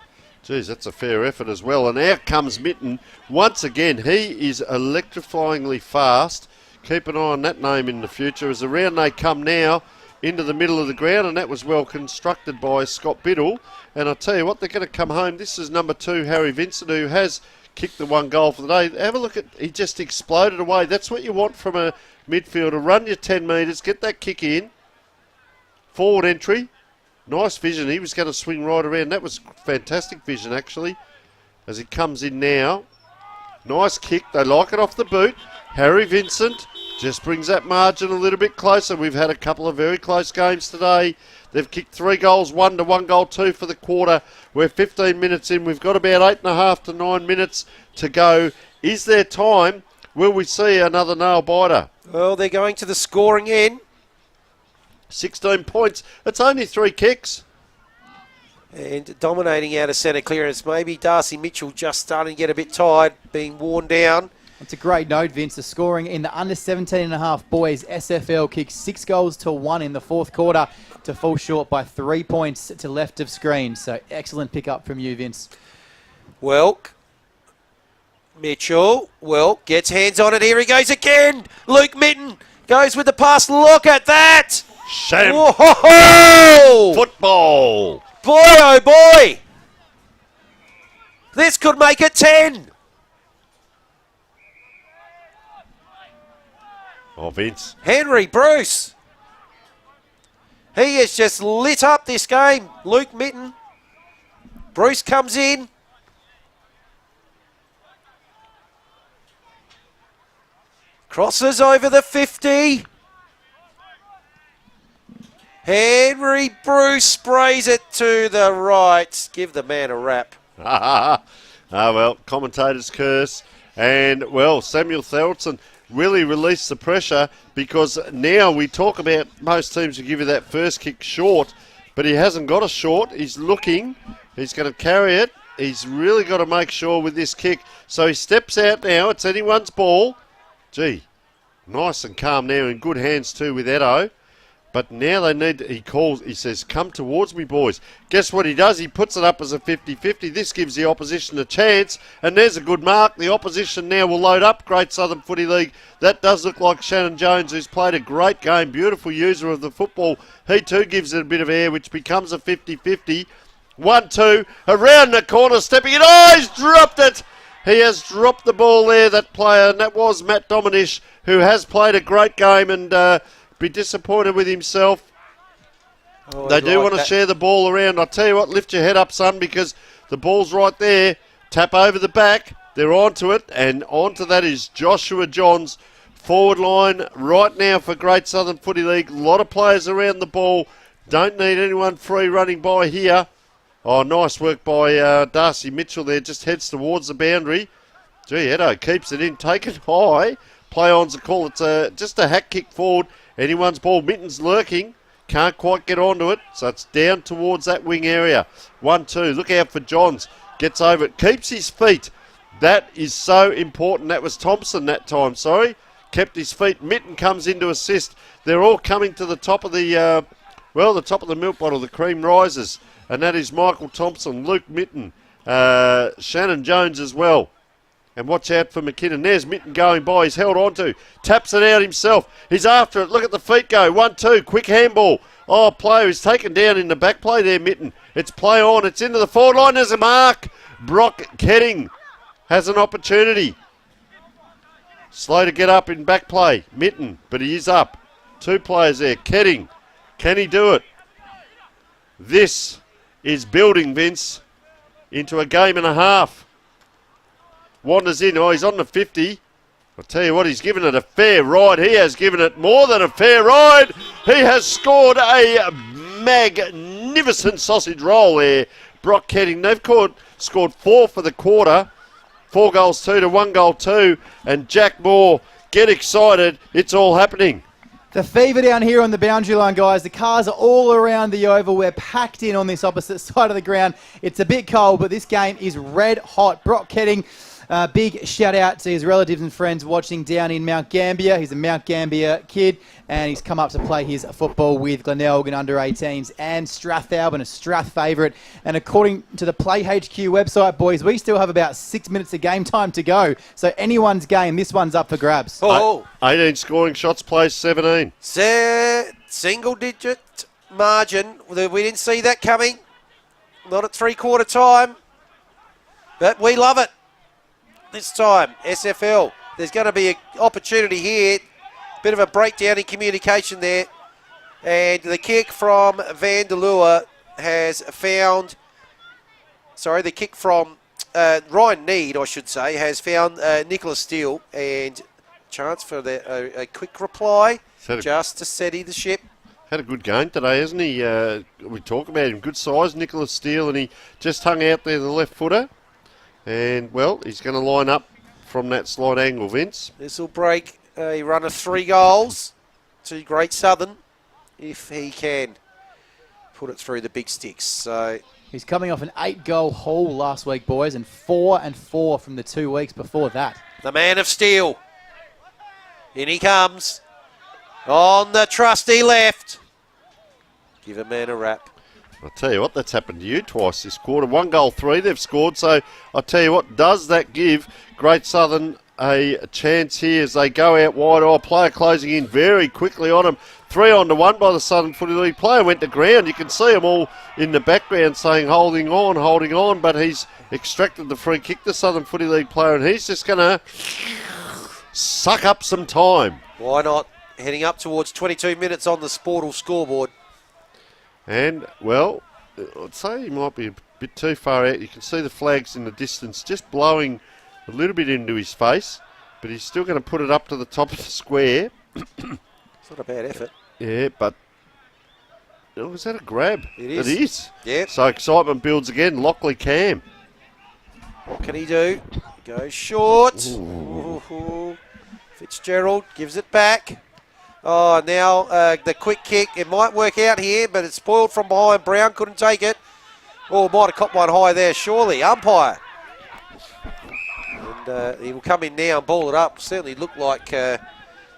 Geez, that's a fair effort as well. And out comes Mitten. Once again, he is electrifyingly fast. Keep an eye on that name in the future. As around they come now into the middle of the ground, and that was well constructed by Scott Biddle. And I'll tell you what, they're going to come home. This is number 2, Harry Vincent, who has kicked the 1 goal for the day. Have a look at, he just exploded away. That's what you want from a midfielder. Run your 10 metres, get that kick in. Forward entry. Nice vision. He was going to swing right around. That was fantastic vision, actually, as he comes in now. Nice kick. They like it off the boot. Harry Vincent just brings that margin a little bit closer. We've had a couple of very close games today. They've kicked 3 goals, 1 to 1 goal, 2 for the quarter. We're 15 minutes in. We've got about 8.5 to 9 minutes to go. Is there time? Will we see another nail biter? Well, they're going to the scoring end. 16 points. It's only 3 kicks. And dominating out of centre clearance. Maybe Darcy Mitchell just starting to get a bit tired, being worn down. That's a great note, Vince. The scoring in the under 17.5 boys SFL kicked 6 goals to 1 in the fourth quarter to fall short by 3 points to left of screen. So excellent pick-up from you, Vince. Welk. Mitchell. Welk gets hands on it. Here he goes again. Luke Mitten goes with the pass. Look at that. Football. Boy, oh boy. This could make it 10. Oh, Vince. Henry Bruce. He has just lit up this game. Luke Mitten. Bruce comes in. Crosses over the 50. Henry Bruce sprays it to the right. Give the man a rap. Well, commentator's curse. And, well, Samuel Thorelton really released the pressure, because now we talk about most teams will give you that first kick short, but he hasn't got a short. He's looking. He's going to carry it. He's really got to make sure with this kick. So he steps out now. It's anyone's ball. Gee, nice and calm now, in good hands too with Edo. But now they need, he says, come towards me, boys. Guess what he does? He puts it up as a 50-50. This gives the opposition a chance, and there's a good mark. The opposition now will load up. Great Southern Footy League. That does look like Shannon Jones, who's played a great game. Beautiful user of the football. He too gives it a bit of air, which becomes a 50-50. 1-2, around the corner, stepping in. Oh, he's dropped it. He has dropped the ball there, that player, and that was Matt Dominish, who has played a great game and be disappointed with himself. They do want to share the ball around. I'll tell you what, lift your head up, son, because the ball's right there. Tap over the back. They're onto it, and onto that is Joshua Johns. Forward line right now for Great Southern Footy League. A lot of players around the ball. Don't need anyone free running by here. Oh, nice work by Darcy Mitchell there. Just heads towards the boundary. Gee, Edo keeps it in. Take it high. Play-on's a call. It's just a hack kick forward. Anyone's ball. Mitten's lurking. Can't quite get onto it. So it's down towards that wing area. 1-2. Look out for Johns. Gets over it. Keeps his feet. That is so important. That was Thompson that time, sorry. Kept his feet. Mitten comes in to assist. They're all coming to the top of the, the top of the milk bottle. The cream rises. And that is Michael Thompson, Luke Mitten, Shannon Jones as well. And watch out for McKinnon. There's Mitten going by. He's held on to. Taps it out himself. He's after it. Look at the feet go. 1-2. Quick handball. Oh, player is taken down in the back play there, Mitten. It's play on. It's into the forward line. There's a mark. Brock Ketting has an opportunity. Slow to get up in back play. Mitten, but he is up. 2 players there. Ketting. Can he do it? This is building, Vince, into a game and a half. Wanders in. Oh, he's on the 50. I'll tell you what, he's given it a fair ride. He has given it more than a fair ride. He has scored a magnificent sausage roll there. Brock Ketting. They've scored 4 for the quarter. 4 goals 2 to 1 goal 2. And Jack Moore, get excited. It's all happening. The fever down here on the boundary line, guys. The cars are all around the oval. We're packed in on this opposite side of the ground. It's a bit cold, but this game is red hot. Brock Ketting, big shout out to his relatives and friends watching down in Mount Gambier. He's a Mount Gambier kid, and he's come up to play his football with Glenelg under 18s and Strathalbyn, a Strath favourite. And according to the Play HQ website, boys, we still have about 6 minutes of game time to go. So anyone's game, this one's up for grabs. 18 scoring shots, plays 17. Single digit margin. We didn't see that coming. Not at 3/4 time. But we love it. This time, SFL. There's going to be an opportunity here. Bit of a breakdown in communication there. And the kick from Vandeleur has found... Sorry, the kick from Ryan Need, I should say, has found Nicholas Steele. And chance for a quick reply just to steady the ship. Had a good game today, hasn't he? We talk about him. Good size, Nicholas Steele, and he just hung out there, the left footer. And, well, he's going to line up from that slight angle, Vince. This will break a run of 3 goals to Great Southern if he can put it through the big sticks. So he's coming off an 8-goal haul last week, boys, and 4 and 4 from the 2 weeks before that. The man of steel. In he comes. On the trusty left. Give a man a rap. I'll tell you what, that's happened to you twice this quarter. 1 goal 3 they've scored. So I'll tell you what, does that give Great Southern a chance here as they go out wide? Oh, player closing in very quickly on them. 3-1 by the Southern Footy League. Player went to ground. You can see them all in the background saying holding on. But he's extracted the free kick, the Southern Footy League player, and he's just going to suck up some time. Why not? Heading up towards 22 minutes on the Sportal scoreboard. And, well, I'd say he might be a bit too far out. You can see the flags in the distance just blowing a little bit into his face, but he's still going to put it up to the top of the square. It's not a bad effort. Yeah, but was that a grab? It is. It is. Yeah. So excitement builds again. Lockley Cam. What can he do? Goes short. Ooh. Fitzgerald gives it back. Oh, now the quick kick. It might work out here, but it's spoiled from behind. Brown couldn't take it. Oh, might have caught one high there, surely. Umpire. And he will come in now and ball it up. Certainly looked like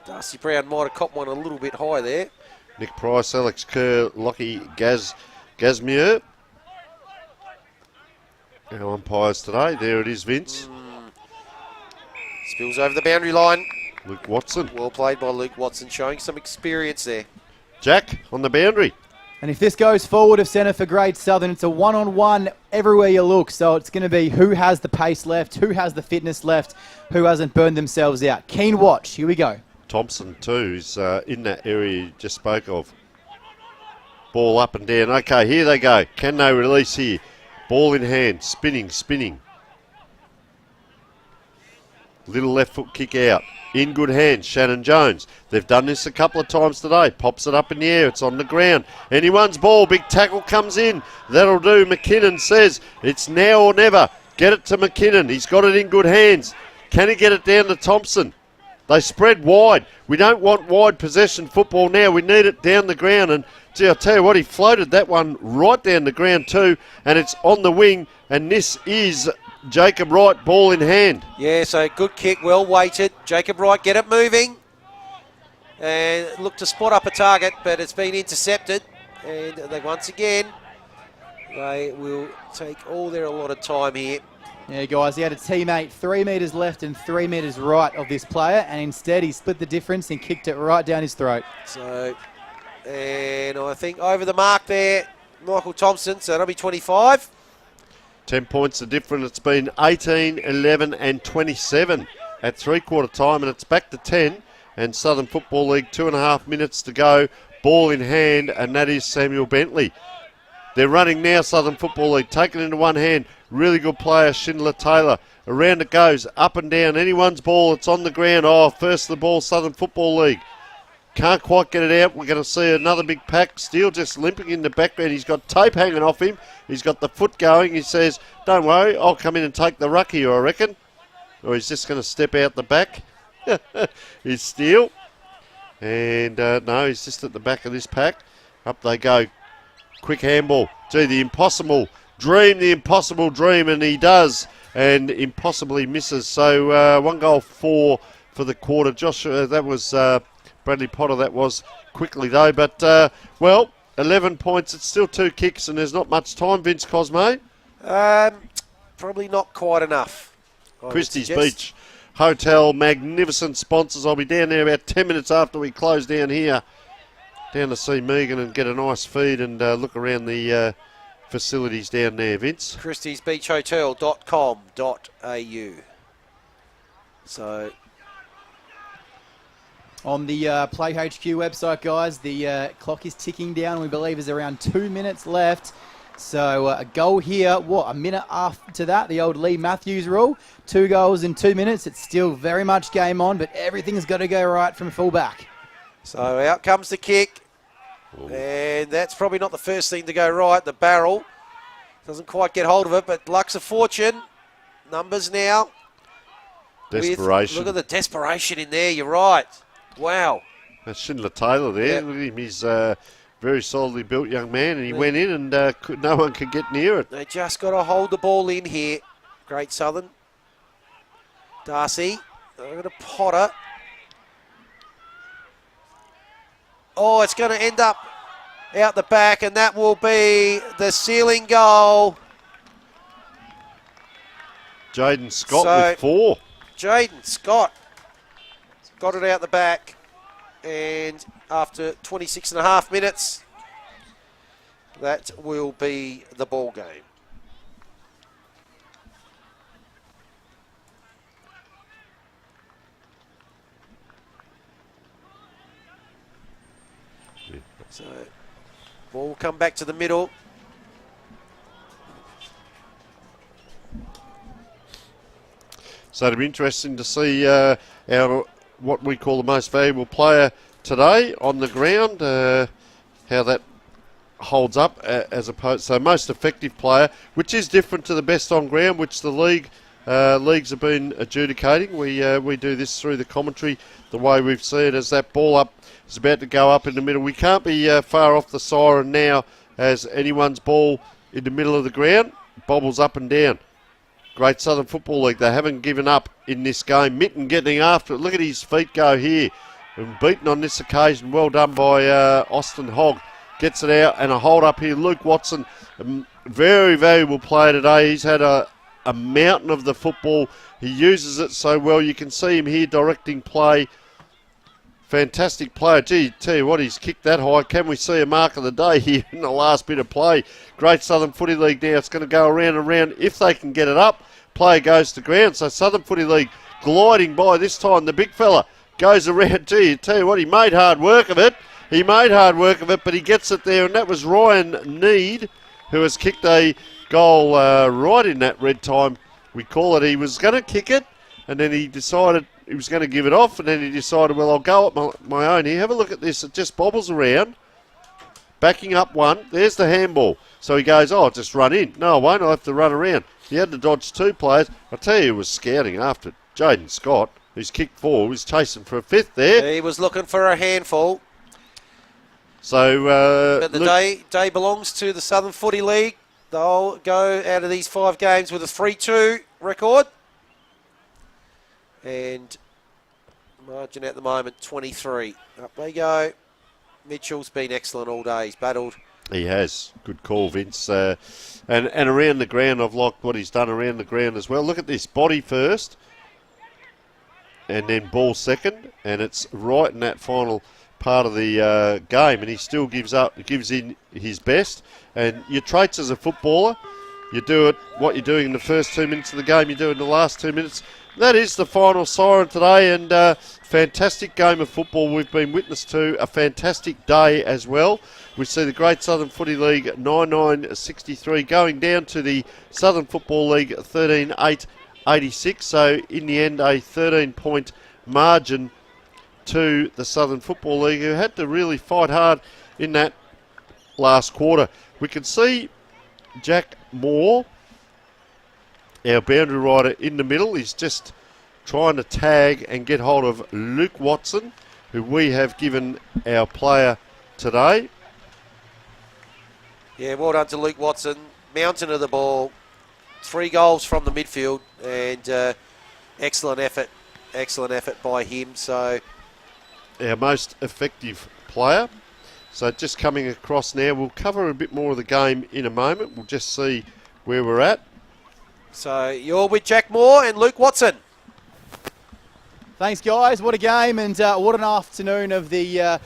Darcy Brown might have caught one a little bit high there. Nick Price, Alex Kerr, Lockie Gasmier. Our umpires today. There it is, Vince. Spills over the boundary line. Luke Watson. Well played by Luke Watson, showing some experience there. Jack on the boundary. And if this goes forward of centre for Great Southern, it's a 1-on-1 everywhere you look. So it's going to be who has the pace left, who has the fitness left, who hasn't burned themselves out. Keen watch. Here we go. Thompson too is in that area you just spoke of. Ball up and down. Okay, here they go. Can they release here? Ball in hand. Spinning. Little left foot kick out. In good hands, Shannon Jones. They've done this a couple of times today. Pops it up in the air. It's on the ground. Anyone's ball. Big tackle comes in. That'll do. McKinnon says it's now or never. Get it to McKinnon. He's got it in good hands. Can he get it down to Thompson? They spread wide. We don't want wide possession football now. We need it down the ground. And gee, I'll tell you what, he floated that one right down the ground too. And it's on the wing. And this is Jacob Wright, ball in hand. Yeah, so good kick, well weighted. Jacob Wright, get it moving. And look to spot up a target, but it's been intercepted. And they once again, they will take all their allotted time here. Yeah, guys, he had a teammate 3 metres left and 3 metres right of this player, and instead he split the difference and kicked it right down his throat. So And I think over the mark there, Michael Thompson, so that'll be 25. 10 points the difference. It's been 18, 11 and 27 at three-quarter time, and it's back to 10. And Southern Football League, 2.5 minutes to go, ball in hand, and that is Samuel Bentley. They're running now, Southern Football League, taken into one hand. Really good player, Schindler Taylor. Around it goes, up and down. Anyone's ball, it's on the ground. Oh, first the ball, Southern Football League. Can't quite get it out. We're going to see another big pack. Steele just limping in the background. He's got tape hanging off him. He's got the foot going. He says, don't worry, I'll come in and take the ruck here, I reckon. Or he's just going to step out the back. He's Steele. And no, he's just at the back of this pack. Up they go. Quick handball. Gee, the impossible dream, and he does. And impossibly misses. So 1 goal, 4 for the quarter. Josh, that was Bradley Potter, that was quickly though. But, 11 points. It's still 2 kicks, and there's not much time, Vince Cosme. Probably not quite enough. Christie's Beach Hotel, magnificent sponsors. I'll be down there about 10 minutes after we close down here, down to see Megan and get a nice feed and look around the facilities down there, Vince. christiesbeachhotel.com.au. So on the Play HQ website, guys, the clock is ticking down. We believe there's around 2 minutes left. So a goal here, a minute after that, the old Lee Matthews rule. 2 goals in 2 minutes. It's still very much game on, but everything's got to go right from fullback. So out comes the kick. Ooh. And that's probably not the first thing to go right. The barrel doesn't quite get hold of it, but luck's a fortune. Numbers now. Desperation. Look at the desperation in there, you're right. Wow. That's Schindler Taylor there. Yep. Look at him. He's very solidly built young man, and he went in and no one could get near it. They just got to hold the ball in here. Great Southern. Darcy. They're going to Potter. Oh, it's going to end up out the back, and that will be the ceiling goal. Jaden Scott with 4. Jaden Scott got it out the back, and after 26.5 minutes, that will be the ball game. So, ball will come back to the middle. So it'll be interesting to see our what we call the most valuable player today on the ground, how that holds up as opposed. So most effective player, which is different to the best on ground, which the leagues have been adjudicating. We do this through the commentary. The way we've seen it, as that ball up is about to go up in the middle. We can't be far off the siren now, as anyone's ball in the middle of the ground bobbles up and down. Great Southern Football League. They haven't given up in this game. Mitten getting after it. Look at his feet go here. And beaten on this occasion. Well done by Austin Hogg. Gets it out and a hold up here. Luke Watson, very valuable player today. He's had a mountain of the football. He uses it so well. You can see him here directing play. Fantastic player. Gee, tell you what, he's kicked that high. Can we see a mark of the day here in the last bit of play? Great Southern Footy League now. It's going to go around and around. If they can get it up, player goes to ground. So Southern Footy League gliding by this time. The big fella goes around. Gee, tell you what, he made hard work of it. But he gets it there. And that was Ryan Need, who has kicked a goal right in that red time. We call it. He was going to kick it, and then he decided he was going to give it off, and then he decided, well, I'll go at my own here. Have a look at this. It just bobbles around. Backing up one. There's the handball. So he goes, I'll just run in. No, I won't. I'll have to run around. He had to dodge 2 players. I tell you, he was scouting after Jaden Scott, who's kicked 4. He was chasing for a 5th there. He was looking for a handful. So but the day belongs to the Southern Footy League. They'll go out of these 5 games with a 3-2 record. And margin at the moment, 23. Up they go. Mitchell's been excellent all day. He's battled. He has. Good call, Vince. And around the ground, I've liked what he's done around the ground as well. Look at this. Body first. And then ball second. And it's right in that final part of the game, and he still gives in his best. And your traits as a footballer, you do it, what you're doing in the first 2 minutes of the game, you do it in the last 2 minutes. That is the final siren today, and fantastic game of football we've been witness to, a fantastic day as well. We see the Great Southern Footy League 9-9-63 going down to the Southern Football League 13-8-86, so in the end a 13-point margin to the Southern Football League, who had to really fight hard in that last quarter. We can see Jack Moore, our boundary rider, in the middle. He's just trying to tag and get hold of Luke Watson, who we have given our player today. Yeah, well done to Luke Watson. Mountain of the ball. 3 goals from the midfield, and excellent effort by him. So our most effective player. So just coming across now, we'll cover a bit more of the game in a moment. We'll just see where we're at. So you're with Jack Moore and Luke Watson. Thanks, guys. What a game, and what an afternoon of the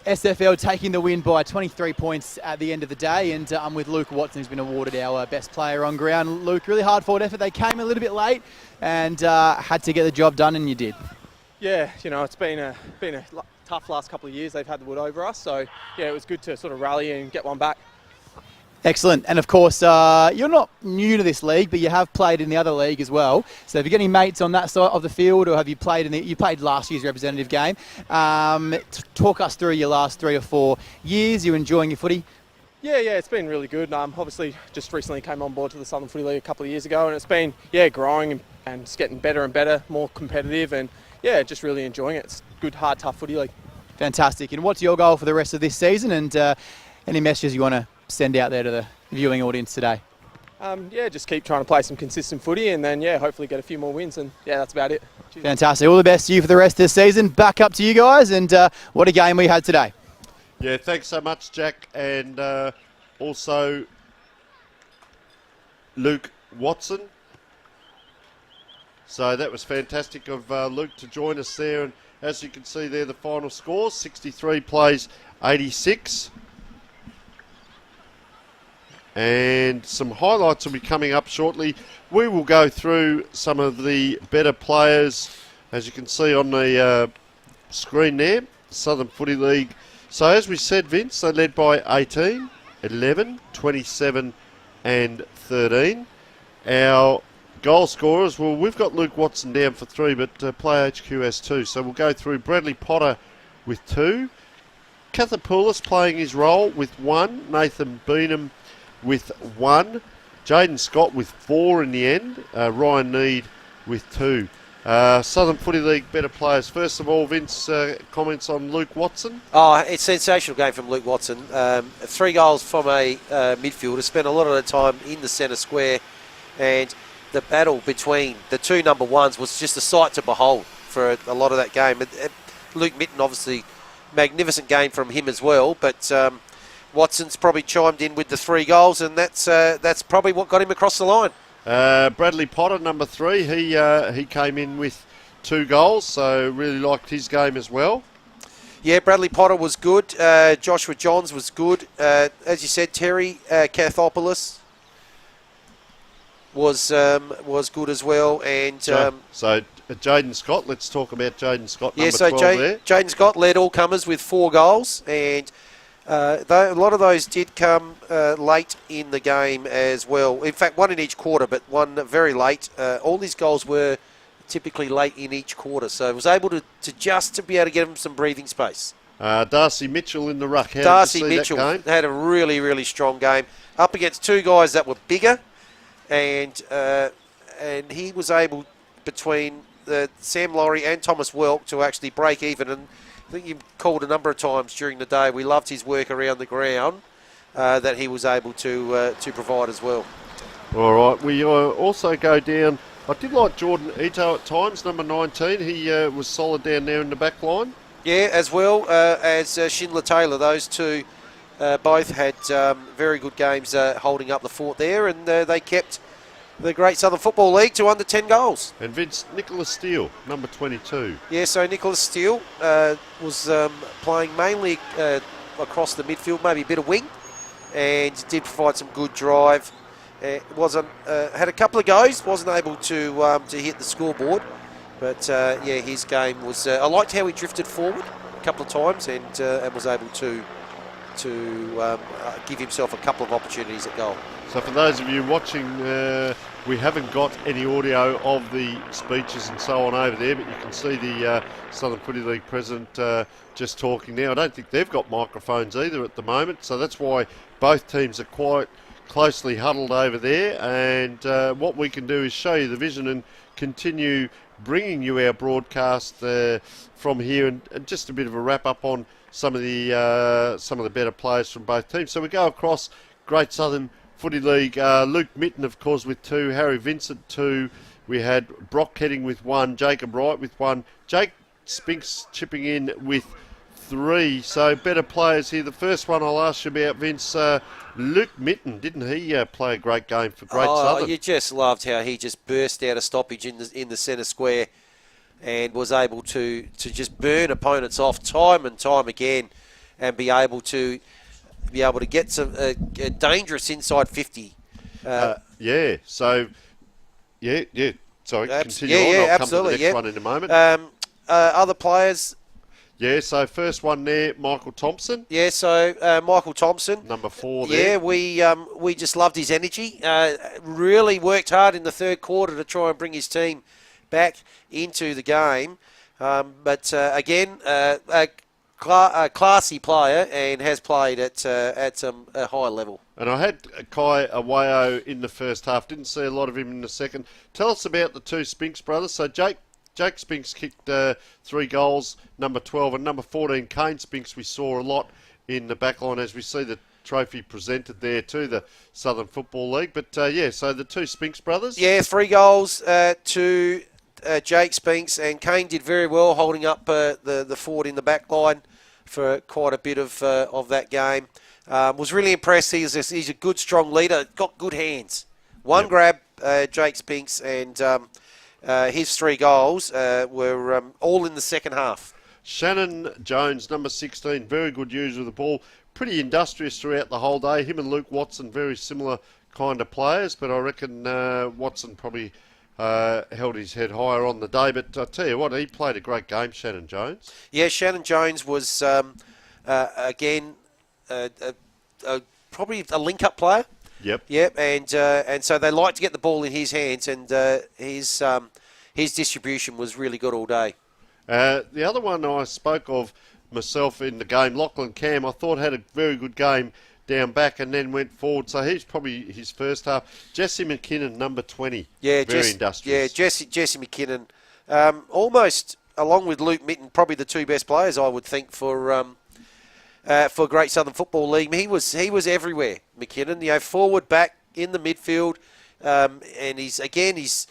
SFL taking the win by 23 points at the end of the day. And I'm with Luke Watson, who's been awarded our best player on ground. Luke, really hard-fought effort. They came a little bit late and had to get the job done, and you did. Yeah, you know, it's been a tough last couple of years. They've had the wood over us, so yeah, it was good to sort of rally and get one back. Excellent. And of course, you're not new to this league, but you have played in the other league as well. So have you got any mates on that side of the field, or have you played you played last year's representative game? Talk us through your last 3 or 4 years. You enjoying your footy? Yeah, it's been really good. Obviously, just recently came on board to the Southern Footy League a couple of years ago, and it's been, growing and it's getting better and better, more competitive, and just really enjoying it. It's good, hard, tough footy league. Fantastic. And what's your goal for the rest of this season, and any messages you want to send out there to the viewing audience today? Just keep trying to play some consistent footy, and then hopefully get a few more wins, and that's about it. Cheers. Fantastic. All the best to you for the rest of the season. Back up to you guys, and what a game we had today. Yeah, thanks so much, Jack, and also Luke Watson. So that was fantastic of Luke to join us there, and as you can see there, the final score, 63 plays 86. And some highlights will be coming up shortly. We will go through some of the better players, as you can see on the screen there, Southern Footy League. So as we said, Vince, they led by 18, 11, 27 and 13. Our goal scorers, well, we've got Luke Watson down for 3, but Play HQ has 2. So we'll go through Bradley Potter with 2. Cathapoulis playing his role with 1. Nathan Beenham with 1. Jaden Scott with 4 in the end. Ryan Need with 2. Southern Footy League better players. First of all, Vince, comments on Luke Watson? Oh, it's a sensational game from Luke Watson. 3 goals from a midfielder. Spent a lot of the time in the centre square, and the battle between the 2 number 1s was just a sight to behold for a lot of that game. Luke Mitten, obviously, magnificent game from him as well, but Watson's probably chimed in with the 3 goals, and that's probably what got him across the line. Bradley Potter, number 3, he came in with 2 goals, so really liked his game as well. Yeah, Bradley Potter was good. Joshua Johns was good. As you said, Terry Cathopoulos was good as well, and so Jaden Scott. Let's talk about Jaden Scott. Yeah, number so 12 there. Jaden Scott led all comers with 4 goals, and a lot of those did come late in the game as well. In fact, 1 in each quarter, but 1 very late. All these goals were typically late in each quarter, so it was able to be able to get him some breathing space. Darcy Mitchell in the ruck. How Darcy did you see Mitchell that game? had a really, really strong game up against 2 guys that were bigger, and he was able, between Sam Laurie and Thomas Welk, to actually break even. And I think you called a number of times during the day. We loved his work around the ground that he was able to provide as well. All right, we also go down. I did like Jordan Ito at times, number 19. He was solid down there in the back line. Yeah, as well as Schindler Taylor. Those 2 both had very good games holding up the fort there, and they kept the Great Southern Football League to under 10 goals. And Vince, Nicholas Steele, number 22. Yeah, so Nicholas Steele was playing mainly across the midfield, maybe a bit of wing, and did provide some good drive. Had a couple of goes, wasn't able to hit the scoreboard, but his game was. I liked how he drifted forward a couple of times and was able to give himself a couple of opportunities at goal. So for those of you watching, we haven't got any audio of the speeches and so on over there, but you can see the Southern Footy League president just talking now. I don't think they've got microphones either at the moment, so that's why both teams are quite closely huddled over there. And what we can do is show you the vision and continue bringing you our broadcast from here, and just a bit of a wrap up on some of the better players from both teams. So we go across Great Southern Footy League. Luke Mitten, of course, with 2. Harry Vincent, 2. We had Brock Heading with 1. Jacob Wright with 1. Jake Spinks chipping in with 3. So better players here. The first one I'll ask you about, Vince. Luke Mitten, didn't he play a great game for Great Southern? You just loved how he just burst out a stoppage in the centre square and was able to just burn opponents off time and time again, and be able to get some dangerous inside 50. Sorry, continue on. I'll absolutely. come to the next one in a moment. Other players. Yeah, so first one there, Michael Thompson. Yeah, so Michael Thompson. Number 4 there. Yeah, we just loved his energy. Really worked hard in the third quarter to try and bring his team back into the game. But again, a classy player, and has played at a high level. And I had Kai Awayo in the first half. Didn't see a lot of him in the second. Tell us about the 2 Spinks brothers. So Jake Spinks kicked 3 goals, number 12, and number 14, Kane Spinks, we saw a lot in the backline as we see the trophy presented there to the Southern Football League. But so the 2 Spinks brothers. Yeah, 3 goals to Jake Spinks, and Kane did very well holding up the forward in the backline for quite a bit of that game. Was really impressed. He's a good, strong leader. Got good hands. One grab, Jake Spinks, and his 3 goals were all in the second half. Shannon Jones, number 16, very good user of the ball. Pretty industrious throughout the whole day. Him and Luke Watson, very similar kind of players, but I reckon Watson probably held his head higher on the day. But I tell you what, he played a great game, Shannon Jones. Yeah, Shannon Jones was, again, probably a link-up player. Yep. And so they like to get the ball in his hands, and his distribution was really good all day. The other one I spoke of myself in the game, Lachlan Cam, I thought had a very good game down back and then went forward. So he's probably his first half. Jesse McKinnon, number 20. Yeah, very industrious. Yeah, Jesse McKinnon, almost along with Luke Mitten, probably the 2 best players I would think for Great Southern Football League. He was everywhere, McKinnon. Forward, back, in the midfield, and his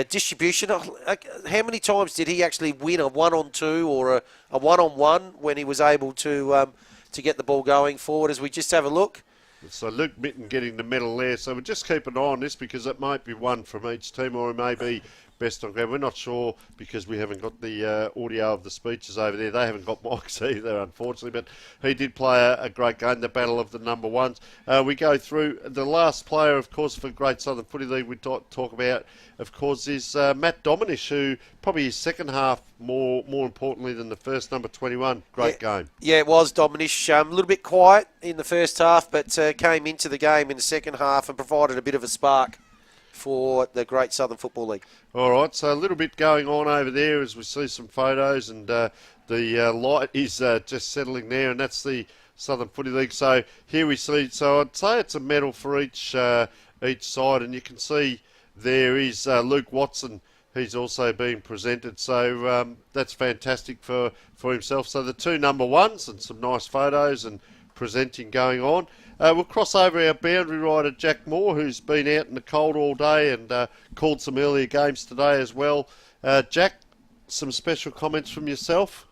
distribution. How many times did he actually win a 1-on-2 or a 1-on-1 when he was able to get the ball going forward? As we just have a look. So Luke Mitten getting the medal there. So we'll just keep an eye on this, because it might be one from each team, or it may be best on ground. We're not sure, because we haven't got the audio of the speeches over there. They haven't got mics either, unfortunately. But he did play a great game, the battle of the number ones. We go through the last player, of course, for Great Southern Footy League we talk about, of course, is Matt Dominish, who probably his second half more importantly than the first, number 21. Great game. Yeah, it was Dominish. A little bit quiet in the first half, but came into the game in the second half and provided a bit of a spark for the Great Southern Football League. All right, so a little bit going on over there as we see some photos, and the light is just settling there, and that's the Southern Footy League. So here we see, so I'd say it's a medal for each side, and you can see there is Luke Watson. He's also being presented, so that's fantastic for himself. So the 2 number ones and some nice photos and presenting going on. We'll cross over our boundary rider, Jack Moore, who's been out in the cold all day and called some earlier games today as well. Jack, some special comments from yourself?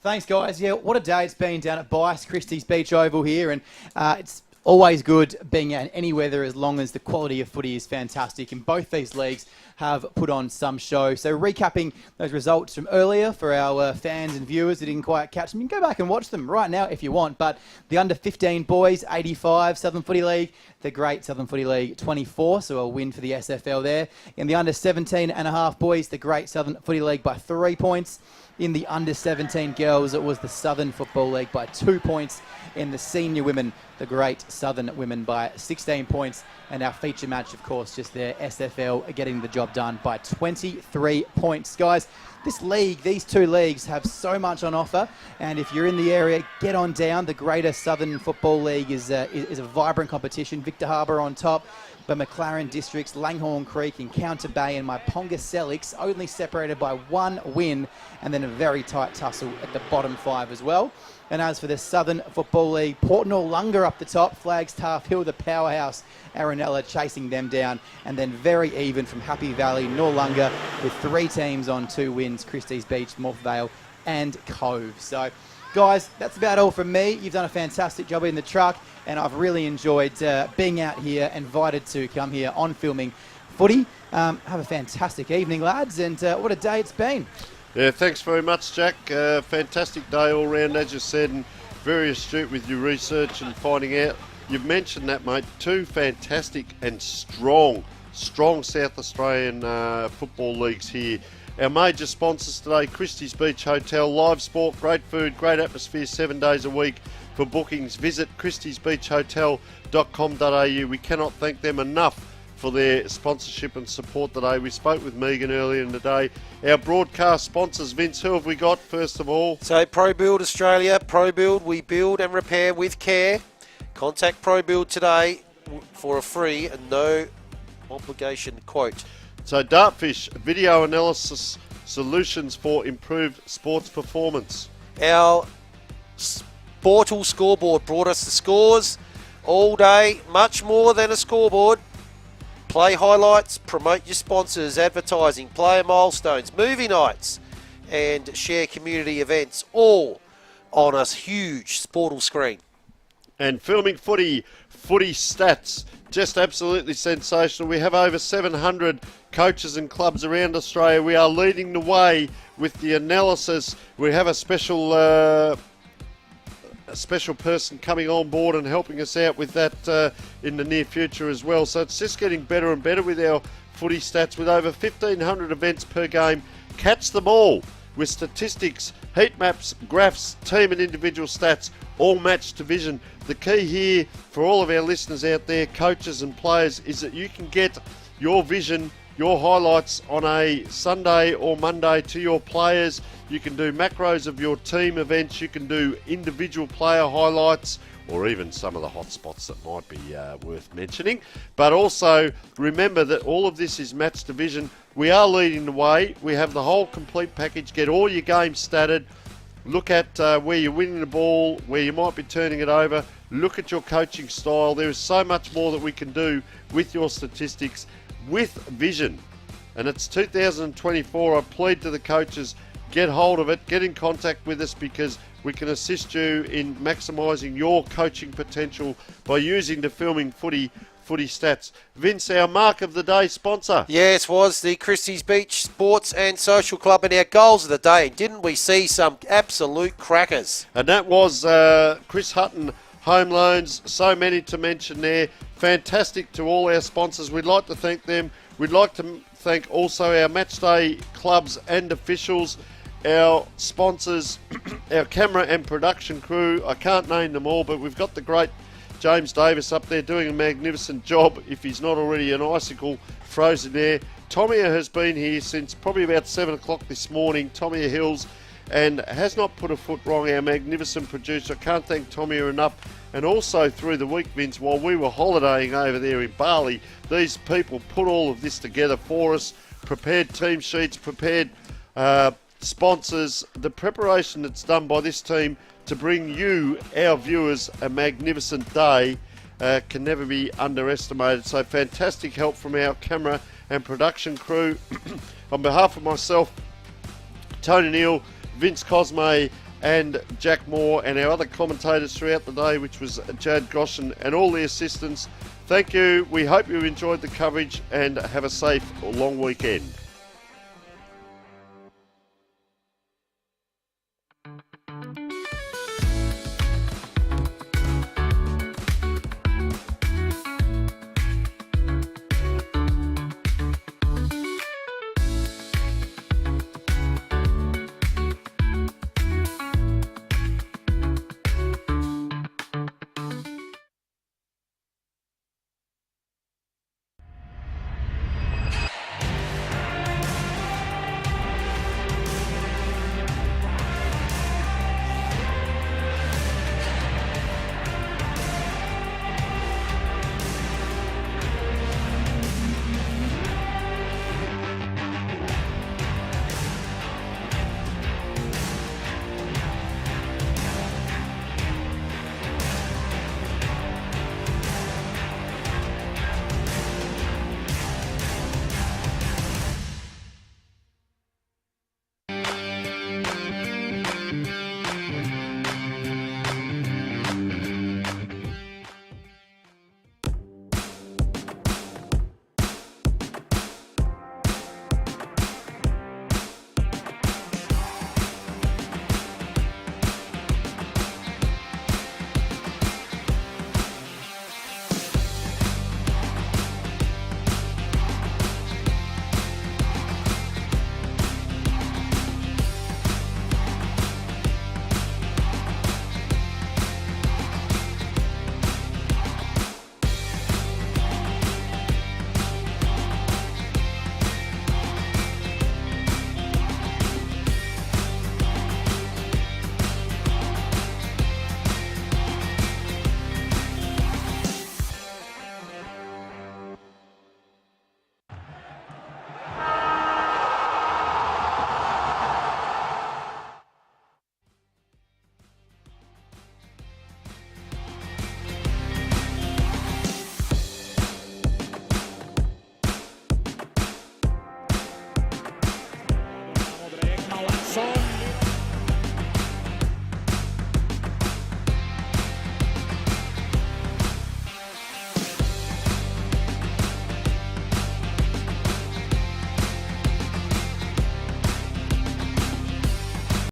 Thanks, guys. Yeah, what a day it's been down at Bache, Christie's Beach Oval here, and it's Always good being out in any weather as long as the quality of footy is fantastic. And both these leagues have put on some show. So recapping those results from earlier for our fans and viewers who didn't quite catch them, you can go back and watch them right now if you want. But the under-15 boys, 85, Southern Footy League. The great Southern Footy League, 24, so a win for the SFL there. In the under-17.5 boys, the great Southern Footy League by 3 points. In the under-17 girls, it was the Southern Football League by 2 points. In the senior women, the great Southern women by 16 points. And our feature match, of course, just there, SFL getting the job done by 23 points. Guys, this league, these two leagues have so much on offer. And if you're in the area, get on down. The Greater Southern Football League is a vibrant competition. Victor Harbour on top. But McLaren Districts, Langhorne Creek, Encounter Bay and Myponga Selix only separated by 1 win, and then a very tight tussle at the bottom 5 as well. And as for the Southern Football League, Port Noarlunga up the top, Flagstaff Hill, the powerhouse, Aranella chasing them down, and then very even from Happy Valley, Noarlunga, with 3 teams on 2 wins, Christie's Beach, Morphvale and Cove. So, guys, that's about all from me. You've done a fantastic job in the truck, and I've really enjoyed being out here, invited to come here on Filming Footy. Have a fantastic evening, lads, and what a day it's been. Yeah, thanks very much, Jack. Fantastic day all round, as you said, and very astute with your research and finding out. You've mentioned that, mate. 2 fantastic and strong South Australian football leagues here. Our major sponsors today, Christie's Beach Hotel, live sport, great food, great atmosphere 7 days a week. For bookings, visit christiesbeachhotel.com.au. We cannot thank them enough for their sponsorship and support today. We spoke with Megan earlier in the day. Our broadcast sponsors, Vince, who have we got first of all? So ProBuild Australia, ProBuild, we build and repair with care. Contact ProBuild today for a free and no obligation quote. So Dartfish, video analysis solutions for improved sports performance. Our Sportal scoreboard brought us the scores all day, much more than a scoreboard. Play highlights, promote your sponsors, advertising, player milestones, movie nights, and share community events, all on a huge Sportal screen. And Filming Footy stats, just absolutely sensational. We have over 700 coaches and clubs around Australia. We are leading the way with the analysis. We have a special person coming on board and helping us out with that in the near future as well. So it's just getting better and better with our footy stats, with over 1,500 events per game. Catch them all with statistics, heat maps, graphs, team and individual stats, all matched to vision. The key here for all of our listeners out there, coaches and players, is that you can get your vision, your highlights on a Sunday or Monday to your players. You can do macros of your team events. You can do individual player highlights, or even some of the hot spots that might be worth mentioning. But also remember that all of this is match division. We are leading the way. We have the whole complete package. Get all your games statted. Look at where you're winning the ball, where you might be turning it over. Look at your coaching style. There is so much more that we can do with your statistics with vision. And it's 2024. I plead to the coaches, get hold of it, get in contact with us, because we can assist you in maximising your coaching potential by using the Filming Footy stats. Vince, our mark of the day sponsor. Yes, was the Christie's Beach Sports and Social Club, and our goals of the day. Didn't we see some absolute crackers? And that was Chris Hutton, Home Loans. So many to mention there. Fantastic to all our sponsors. We'd like to thank them. We'd like to thank also our matchday clubs and officials, our sponsors, our camera and production crew. I can't name them all, but we've got the great James Davis up there doing a magnificent job, if he's not already an icicle frozen there. Tomia has been here since probably about 7 o'clock this morning, Tomia Hills, and has not put a foot wrong, our magnificent producer. I can't thank Tomia enough. And also through the week, Vince, while we were holidaying over there in Bali, these people put all of this together for us, prepared team sheets, prepared sponsors. The preparation that's done by this team to bring you, our viewers, a magnificent day can never be underestimated. So fantastic help from our camera and production crew. On behalf of myself, Tony Neal, Vince Cosme and Jack Moore, and our other commentators throughout the day, which was Jad Goshen and all the assistants. Thank you. We hope you enjoyed the coverage and have a safe long weekend.